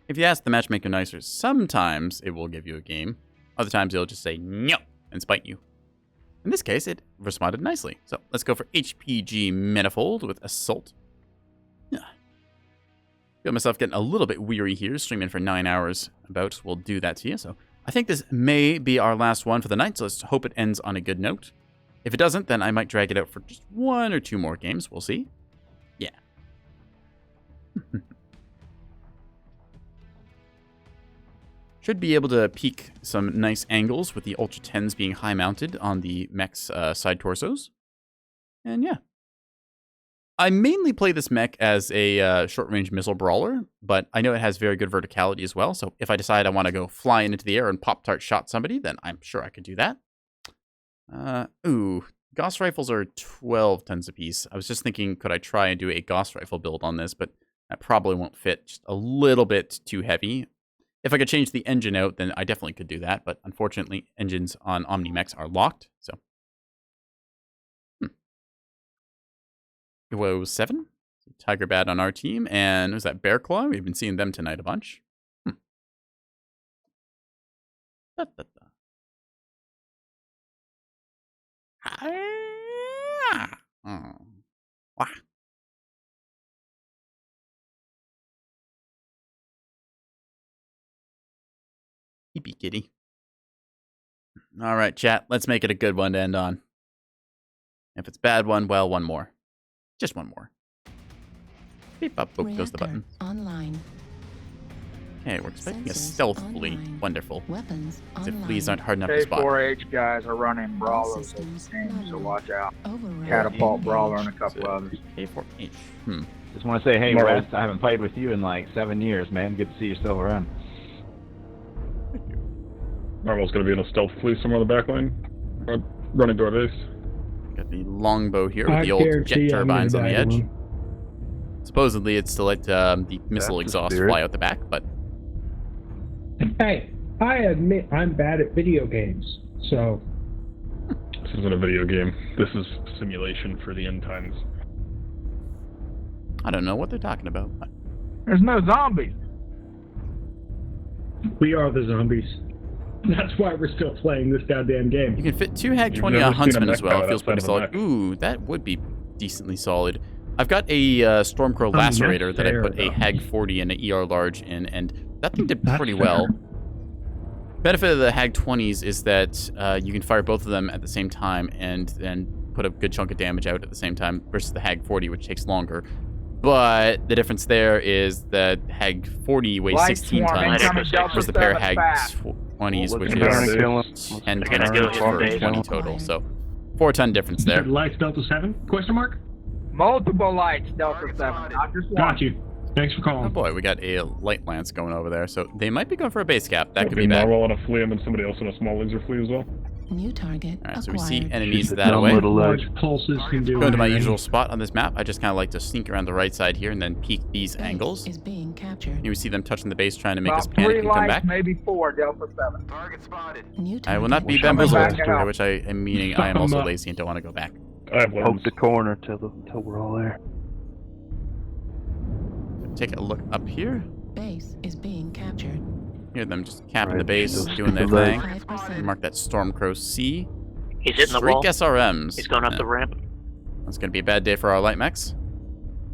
If you ask the matchmaker nicer, sometimes it will give you a game. Other times it'll just say no and spite you. In this case, it responded nicely. So let's go for HPG Manifold with Assault. Feel myself getting a little bit weary here, streaming for 9 hours about will do that to you. So I think this may be our last one for the night, so let's hope it ends on a good note. If it doesn't, then I might drag it out for just 1 or 2 more games. We'll see. Yeah. Should be able to peek some nice angles with the Ultra 10s being high mounted on the mech's side torsos. And yeah. I mainly play this mech as a short-range missile brawler, but I know it has very good verticality as well, so if I decide I want to go flying into the air and pop-tart shot somebody, then I'm sure I could do that. Gauss rifles are 12 tons apiece. I was just thinking, could I try and do a Gauss rifle build on this, but that probably won't fit. Just a little bit too heavy. If I could change the engine out, then I definitely could do that, but unfortunately, engines on Omni-Mechs are locked, so... Whoa, 7? Tiger Bat on our team, and was that Bear Claw? We've been seeing them tonight a bunch. Wah. Keepy kitty. All right, chat. Let's make it a good one to end on. If it's a bad one, well, one more. Just one more. Beep up, boop goes the button. Online. Okay, we're expecting a Sensors stealth flea. online. Wonderful. Weapons As if online. fleas aren't hard enough to spot. K4H guys are running brawlers systems games, so watch out. Override. Catapult Brawler and a Engaged. couple others. K4H. Just want to say, hey, No. West, I haven't played with you in like 7 years, man. Good to see you still around. Marvel's going to be in a stealth flea somewhere in the back lane. Running door base. Got the longbow here with the old jet turbines on the edge. Supposedly it's to let the missile exhaust fly out the back, but... Hey, I admit I'm bad at video games, so... This isn't a video game. This is simulation for the end times. I don't know what they're talking about. But... There's no zombies. We are the zombies. That's why we're still playing this goddamn game. You can fit 2 Hag 20 never on seen a Huntsman mech as well. It pilot feels pretty outside of a solid. mech. Ooh, that would be decently solid. I've got a Stormcrow Lacerator that I put a Hag 40 and an ER Large in, and that thing did pretty well. Benefit of the Hag 20s is that you can fire both of them at the same time and put a good chunk of damage out at the same time versus the Hag 40, which takes longer. But the difference there is that Hag 40 weighs 16 tons versus the pair of Hag 20s, which is 10 tons for 20 total. So 4-ton difference there. Lights Delta 7? Question mark? Multiple lights, Delta 7, not just one. Got you. Thanks for calling. Oh boy, we got a light lance going over there, so they might be going for a base cap. That could Be be bad. Marvel on a flea and then somebody else on a small laser flea as well. New target Alright, so we acquired. see enemies that away. Large pulses can do Going to my anything. usual spot on this map, I just kind of like to sneak around the right side here and then peek these Base angles. is being captured. Here we see them touching the base, trying to make us About panic 3 and come lights, back. maybe 4, Delta 7. Target spotted. New target. I will not be Coming bamboozled, back out. which I am meaning I am also lazy and don't want to go back. I have lens. corner till we're all there. Take a look up here. Base is being captured. Hear them just capping the Right, base, those doing their stupid thing. 5%. Mark that Stormcrow C. He's hitting the Streak wall. SRMs. He's going up the ramp. That's going to be a bad day for our light mechs.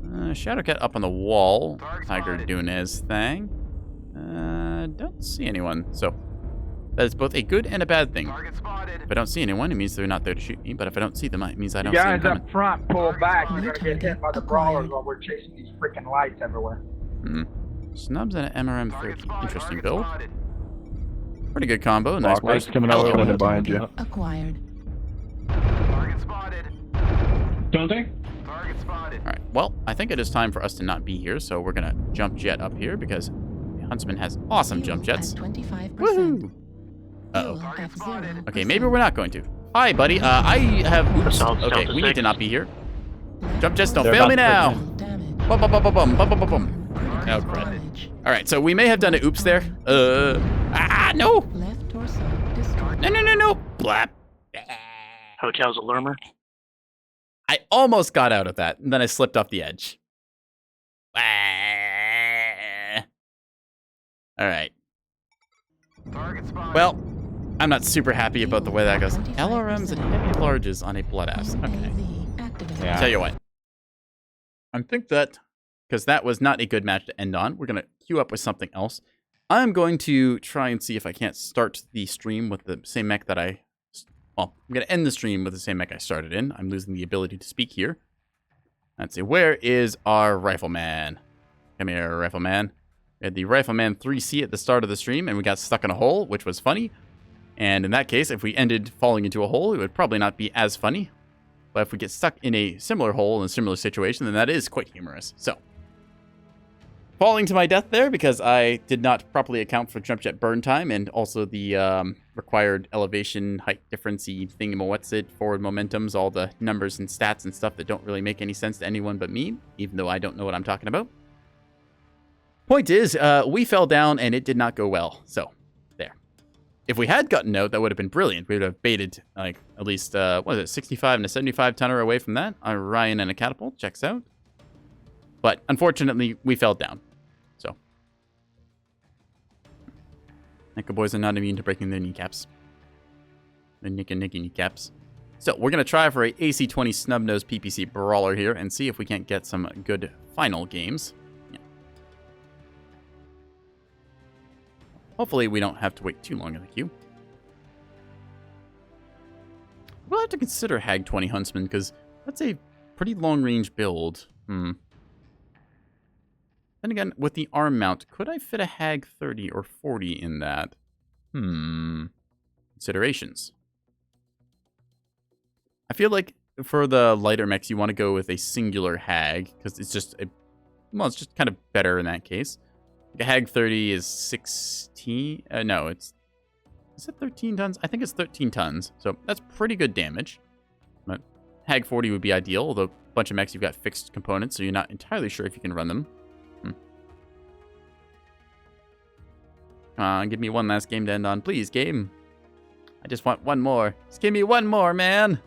Shadowcat up on the wall. Target Tiger spotted. doing his thing. Don't see anyone. So that is both a good and a bad thing. Target spotted. If I don't see anyone, it means they're not there to shoot me. But if I don't see them, it means I You don't see them guys coming. up front, pull back. You're New gonna get hit by the target brawlers acquired. while we're chasing these freaking lights everywhere. Snubs and an Target MRM30. spotted. Interesting Target build. spotted. Pretty good combo. Nice burst. coming out Elegant. window behind you. Acquired. Target spotted. Don't they? Target spotted. All right. Well, I think it is time for us to not be here, so we're gonna jump jet up here because we Huntsman has awesome jump jets. 25%. Woohoo! Uh-oh. F0%. Okay, maybe we're not going to. Hi, buddy. I have... Oops. Assault Okay, Delta we need 6. to not be here. Jump jets, don't They're fail me about to now. Damage. Bum, bum, bum, bum, bum, bum, bum, bum, bum. Critical Oh, crap. damage. Alright, so we may have done an oops there. No! Left torso destroyed. No. Blap. Hotel's a lurmer. I almost got out of that, and then I slipped off the edge. Alright. Target spotted. Well, I'm not super happy about the way that goes. LRMs and heavy larges on a blood ass. Okay. UAV activated. Yeah. Tell you what. I think that, because that was not a good match to end on, we're going to queue up with something else. I'm going to try and see if I can't start the stream with the same mech that I'm going to end the stream with the same mech I started in. I'm losing the ability to speak here. Let's see. Where is our Rifleman? Come here, Rifleman. We had the Rifleman 3C at the start of the stream, and we got stuck in a hole, which was funny. And in that case, if we ended falling into a hole, it would probably not be as funny. But if we get stuck in a similar hole in a similar situation, then that is quite humorous. So, falling to my death there because I did not properly account for jump jet burn time and also the required elevation height difference-y thingamawhatsit, forward momentums, all the numbers and stats and stuff that don't really make any sense to anyone but me, even though I don't know what I'm talking about. Point is, we fell down and it did not go well. So, there. If we had gotten out, that would have been brilliant. We would have baited, like, at least, 65 and a 75 tonner away from that. Ryan and a catapult checks out. But, unfortunately, we fell down. So. Nekoboys are not immune to breaking their kneecaps. The nicky kneecaps. So, we're going to try for a AC-20 snub-nosed PPC brawler here and see if we can't get some good final games. Hopefully, we don't have to wait too long in the queue. We'll have to consider Hag 20 Huntsman, because that's a pretty long-range build. Then again, with the arm mount, could I fit a Hag 30 or 40 in that? Considerations. I feel like for the lighter mechs, you want to go with a singular Hag, because it's just it's just kind of better in that case. A Hag 30 is 16. No, is it 13 tons? I think it's 13 tons. So that's pretty good damage. But Hag 40 would be ideal, although a bunch of mechs you've got fixed components, so you're not entirely sure if you can run them. Give me one last game to end on. Please, game. I just want one more. Just give me one more, man.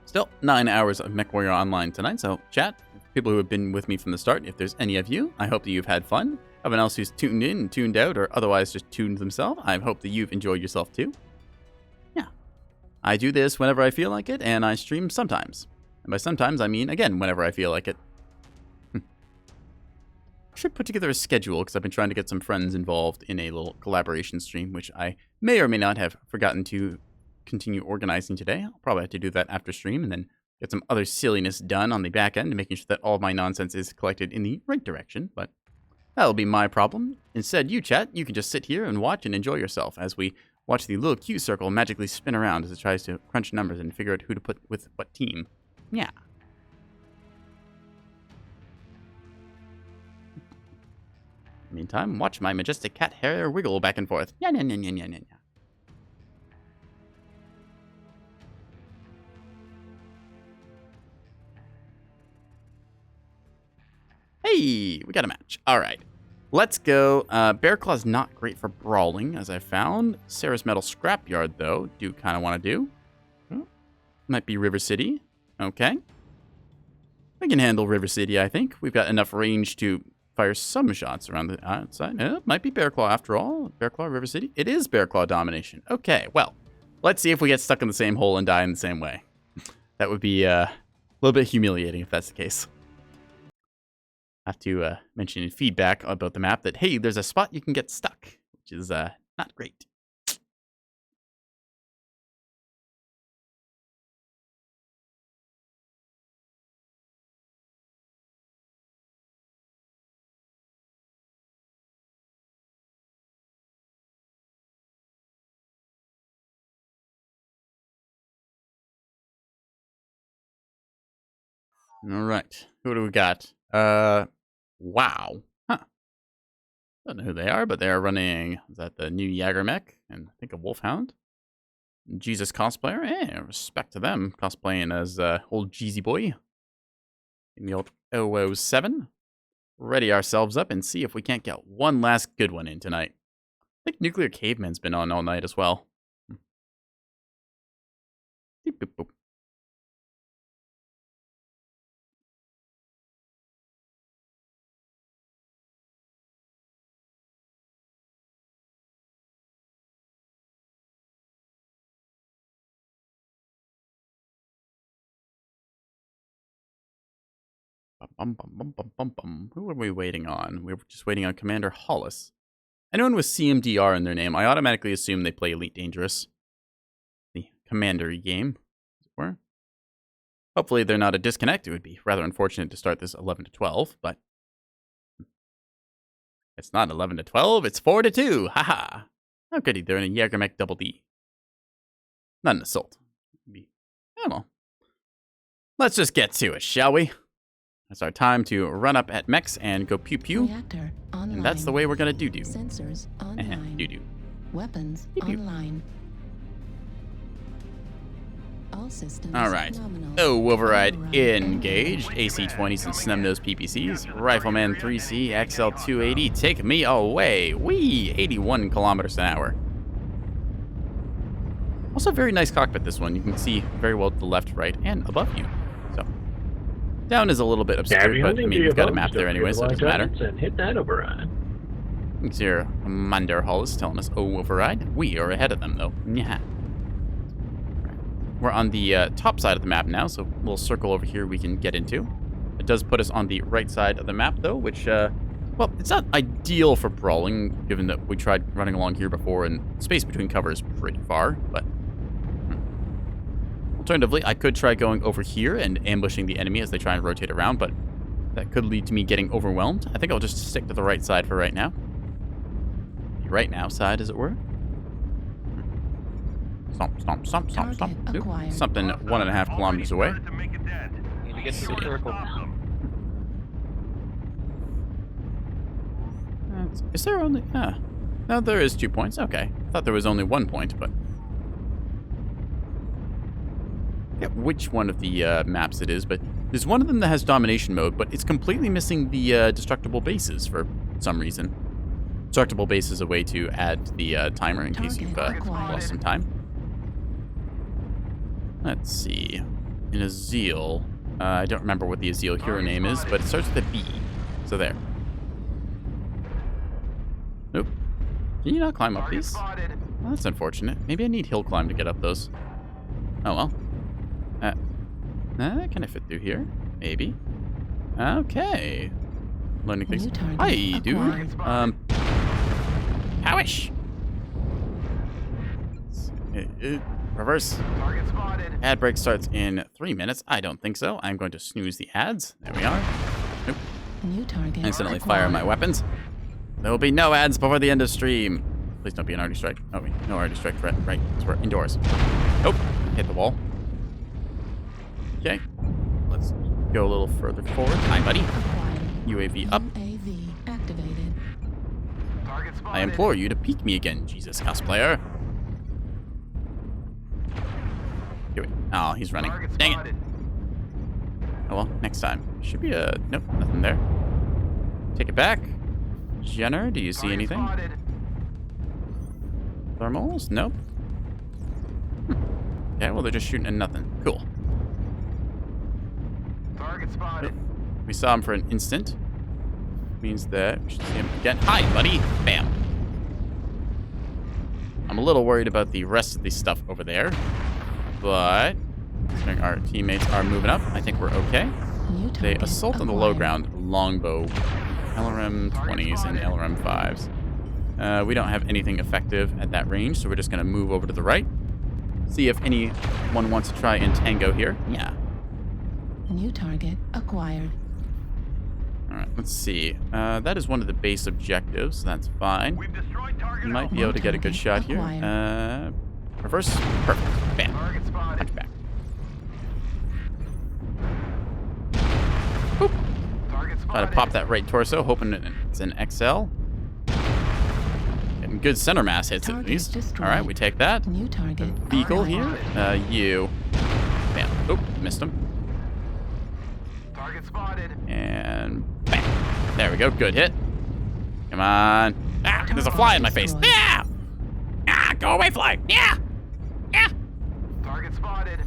Still, 9 hours of Mechwarrior Online tonight, so chat, people who have been with me from the start, if there's any of you, I hope that you've had fun. Everyone else who's tuned in and tuned out, or otherwise just tuned themselves, I hope that you've enjoyed yourself too. Yeah. I do this whenever I feel like it, and I stream sometimes. And by sometimes, I mean, again, whenever I feel like it. I should put together a schedule, because I've been trying to get some friends involved in a little collaboration stream, which I may or may not have forgotten to continue organizing today. I'll probably have to do that after stream and then get some other silliness done on the back end, making sure that all of my nonsense is collected in the right direction, but that'll be my problem. Instead, you chat, you can just sit here and watch and enjoy yourself as we watch the little Q circle magically spin around as it tries to crunch numbers and figure out who to put with what team. Yeah. Meantime, watch my majestic cat hair wiggle back and forth. Yeah. Hey, we got a match. All right, let's go. Bear Claw's not great for brawling, as I found. Sarah's Metal Scrapyard, though, do kind of want to do. Might be River City. Okay. We can handle River City, I think. We've got enough range to fire some shots around the outside. It might be Bear Claw after all. Bear Claw, River City. It is Bear Claw domination. Okay, well, let's see if we get stuck in the same hole and die in the same way. That would be a little bit humiliating if that's the case. I have to mention in feedback about the map that, hey, there's a spot you can get stuck, which is not great. All right. Who do we got? Wow. Huh. Don't know who they are, but they're running. Is that the new Jägermech? And I think a Wolfhound. Jesus cosplayer. Eh, respect to them. Cosplaying as old Jeezy boy. In the old 007. Ready ourselves up and see if we can't get one last good one in tonight. I think Nuclear Caveman's been on all night as well. Beep, boop, boop. Who are we waiting on? We were just waiting on Commander Hollis. Anyone with CMDR in their name, I automatically assume they play Elite Dangerous. The commandery game, as it were. Hopefully they're not a disconnect. It would be rather unfortunate to start this 11 to 12, but it's not 11 to 12, it's 4 to 2. Haha. Oh goody, they're in a Jägermech Double D. Not an assault. Yeah, well. Let's just get to it, shall we? It's our time to run up at mechs and go pew pew. Reactor online. And that's the way we're gonna do. Sensors online. Do. Weapons Pew-pew. online. All systems. All right. nominal. Oh, Wolverine engaged. AC-20s and snub-nosed PPCs. Rifleman 3C XL-280. Take me away. Whee! 81 kilometers an hour. Also, very nice cockpit, this one. You can see very well to the left, right, and above you. So, down is a little bit obscured, but I mean, you've got a map there anyway, so it doesn't matter. And hit that override. It's your Commander Hollis telling us, oh, override. We are ahead of them, though. Yeah. We're on the top side of the map now, so a little circle over here we can get into. It does put us on the right side of the map, though, which, well, it's not ideal for brawling, given that we tried running along here before, and space between cover is pretty far, but... Alternatively, I could try going over here and ambushing the enemy as they try and rotate around, but that could lead to me getting overwhelmed. I think I'll just stick to the right side for right now. The right now side, as it were. Stomp, stomp, stomp, stomp, stomp. Oop, something 1.5 kilometers away. Need to get to the circle. Is there only... no, there is 2 points. Okay. I thought there was only 1 point, but... I forget which one of the maps it is, but there's one of them that has domination mode, but it's completely missing the destructible bases for some reason. Destructible base is a way to add the timer in case you've lost some time. Let's see. In Azil, I don't remember what the Azil hero name is, but it starts with a B. So there. Nope. Can you not climb up these? Well, that's unfortunate. Maybe I need hill climb to get up those. Oh well. Can I fit through here? Maybe. Okay. Learning things. Hi, dude. Howish. Reverse. Ad break starts in 3 minutes. I don't think so. I'm going to snooze the ads. There we are. Nope. New target. Accidentally fire my weapons. There will be no ads before the end of stream. Please don't be an arty strike. Oh wait, no arty strike threat. Right, so we're indoors. Nope. Hit the wall. Okay. Let's go a little further forward. Hi, buddy. UAV up. UAV activated. I implore you to peek me again, Jesus cosplayer. Here we... Oh, he's running. Dang it. Oh well, next time. Should be a... Nope, nothing there. Take it back. Jenner, do you see anything? Thermals? Nope. Okay, well, they're just shooting at nothing. Cool. Target spotted. We saw him for an instant. Means that we should see him again. Hi, buddy. Bam. I'm a little worried about the rest of the stuff over there. But considering our teammates are moving up, I think we're okay. They assault on the low ground, longbow, LRM 20s and LRM 5s. We don't have anything effective at that range, so we're just going to move over to the right. See if anyone wants to try and tango here. Yeah. New target acquired. All right, let's see. That is one of the base objectives. So that's fine. We might be able to get a good shot here. Reverse. Perfect. Bam. Punch back. Try to pop that right torso, hoping it's an XL. Getting good center mass hits at least. All right, we take that. New target. Vehicle here. You. Bam. Oop, missed him. Target spotted. And bam. There we go. Good hit. Come on. Ah, there's a fly in my face. Yeah. Ah, go away, fly. Yeah. Yeah. Target spotted.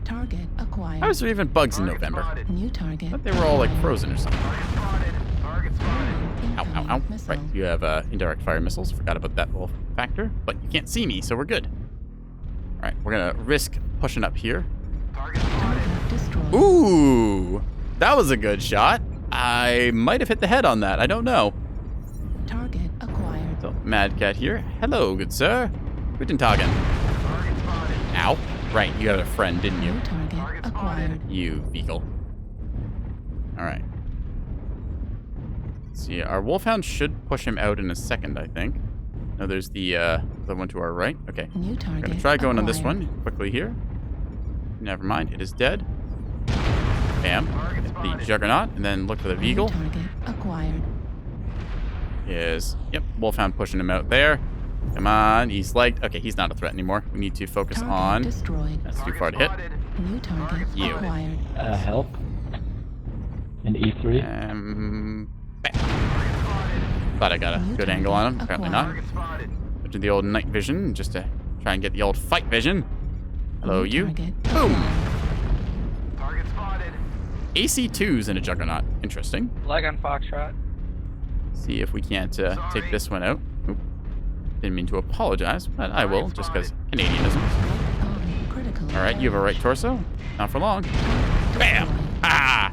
Target acquired. How is there even bugs in November? New target. I thought they were all like frozen or something. Target spotted. Target spotted. Ow, ow, ow. Right, you have indirect fire missiles. Forgot about that little factor. But you can't see me, so we're good. All right, we're going to risk pushing up here. Target spotted. Destroyed. Ooh, that was a good shot. I might have hit the head on that. I don't know. Target acquired. So, Mad Cat here. Hello, good sir. Guten Tagen. Target spotted. Ow. Right, you had a friend, didn't you? New target acquired. You vehicle. All right. Let's see, our Wolfhound should push him out in a second, I think. No, there's the one to our right. Okay. New I'm target gonna try going on this acquired. one quickly here. Never mind, it is dead. Bam. The Juggernaut, and then look for the New Vehicle. target acquired. Yep, Wolfhound pushing him out there. Come on, he's like, okay, he's not a threat anymore. We need to focus Target on. destroyed. That's too far to hit. New target You. acquired. Help. An E3. Bam. Thought I got a New good target angle on him. Apparently not. Target spotted. Go to the old night vision just to try and get the old fight vision. Hello, New you. target Boom. acquired. Target spotted. AC2s in a Juggernaut. Interesting. Leg on Foxtrot. See if we can't take this one out. Oop. Didn't mean to apologize, but I will, just because Canadianisms. Critical. All right, you have a right torso. Not for long. Bam! Destroyed. Ah!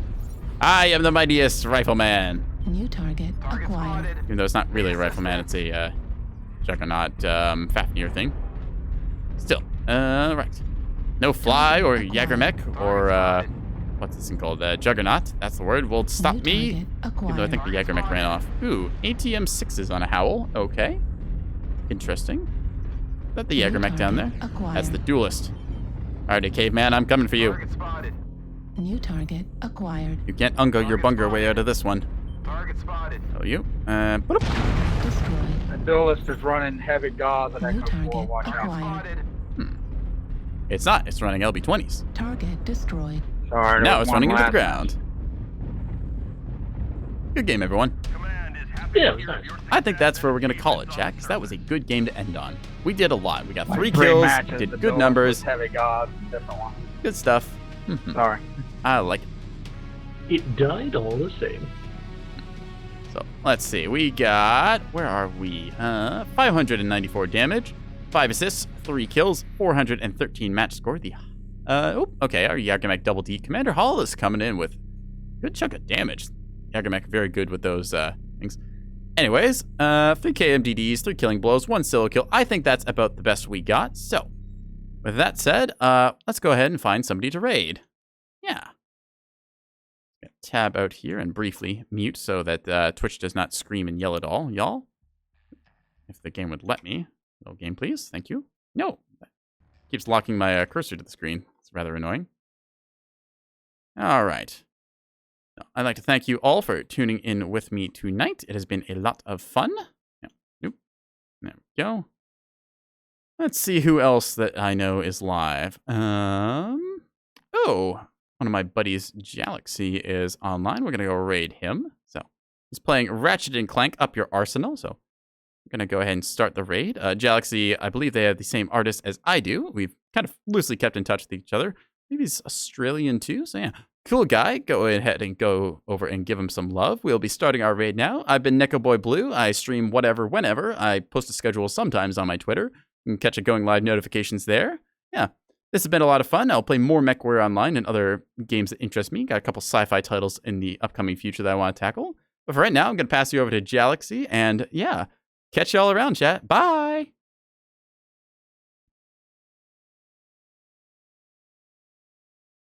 I am the mightiest rifleman. New target acquired. Even though it's not really a rifleman, it's a Juggernaut Fafnir thing. Still, right. No fly or Jägermech or what's this thing called? Juggernaut. That's the word. Will stop New me. target Even though I think the acquired. Jägermech ran off. Ooh, ATM 6s on a Howl. Okay. Interesting. Is that the New Jägermech down there? target acquired. That's the duelist. Alrighty, caveman, I'm coming for you. Target spotted. New target acquired. You can't ungo your bunger way out of this one. Target spotted. Oh, you. Boop. Target destroyed. The duelist is running heavy gauze and New Echo 4. target Watch out. acquired. Spotted. It's not. It's running LB20s. Target destroyed. Sorry, there Now was it's one running into the last- ground. Good game, everyone. Command is happy Yeah, to hear nice. your I think that's where we're going to call it, Jack, because that was a good game to end on. We did a lot. We got 3 Great kills, matches, did the good duelist numbers, was heavy gauze, different one. good stuff. Sorry. I like it. It died all the same. So, let's see. We got, where are we? 594 damage, 5 assists, 3 kills, 413 match score. Okay, our Jägermech Double D Commander Hall is coming in with a good chunk of damage. Jägermech very good with those things. Anyways, 3 KMDDs, 3 killing blows, 1 solo kill. I think that's about the best we got. So, with that said, let's go ahead and find somebody to raid. Yeah. Tab out here and briefly mute so that Twitch does not scream and yell at all, y'all. If the game would let me. Little game, please. Thank you. No. Keeps locking my cursor to the screen. It's rather annoying. All right. I'd like to thank you all for tuning in with me tonight. It has been a lot of fun. Nope. There we go. Let's see who else that I know is live. Oh, one of my buddies, Galaxy, is online. We're going to go raid him. So he's playing Ratchet and Clank Up Your Arsenal. So we're going to go ahead and start the raid. Galaxy, I believe they have the same artist as I do. We've kind of loosely kept in touch with each other. Maybe he's Australian too. So yeah, cool guy. Go ahead and go over and give him some love. We'll be starting our raid now. I've been NekoboyBlue. I stream whatever, whenever. I post a schedule sometimes on my Twitter. You can catch it going live notifications there. Yeah. This has been a lot of fun. I'll play more Mechwarrior Online and other games that interest me. Got a couple sci-fi titles in the upcoming future that I want to tackle. But for right now, I'm going to pass you over to Galaxy. And yeah, catch you all around, chat. Bye!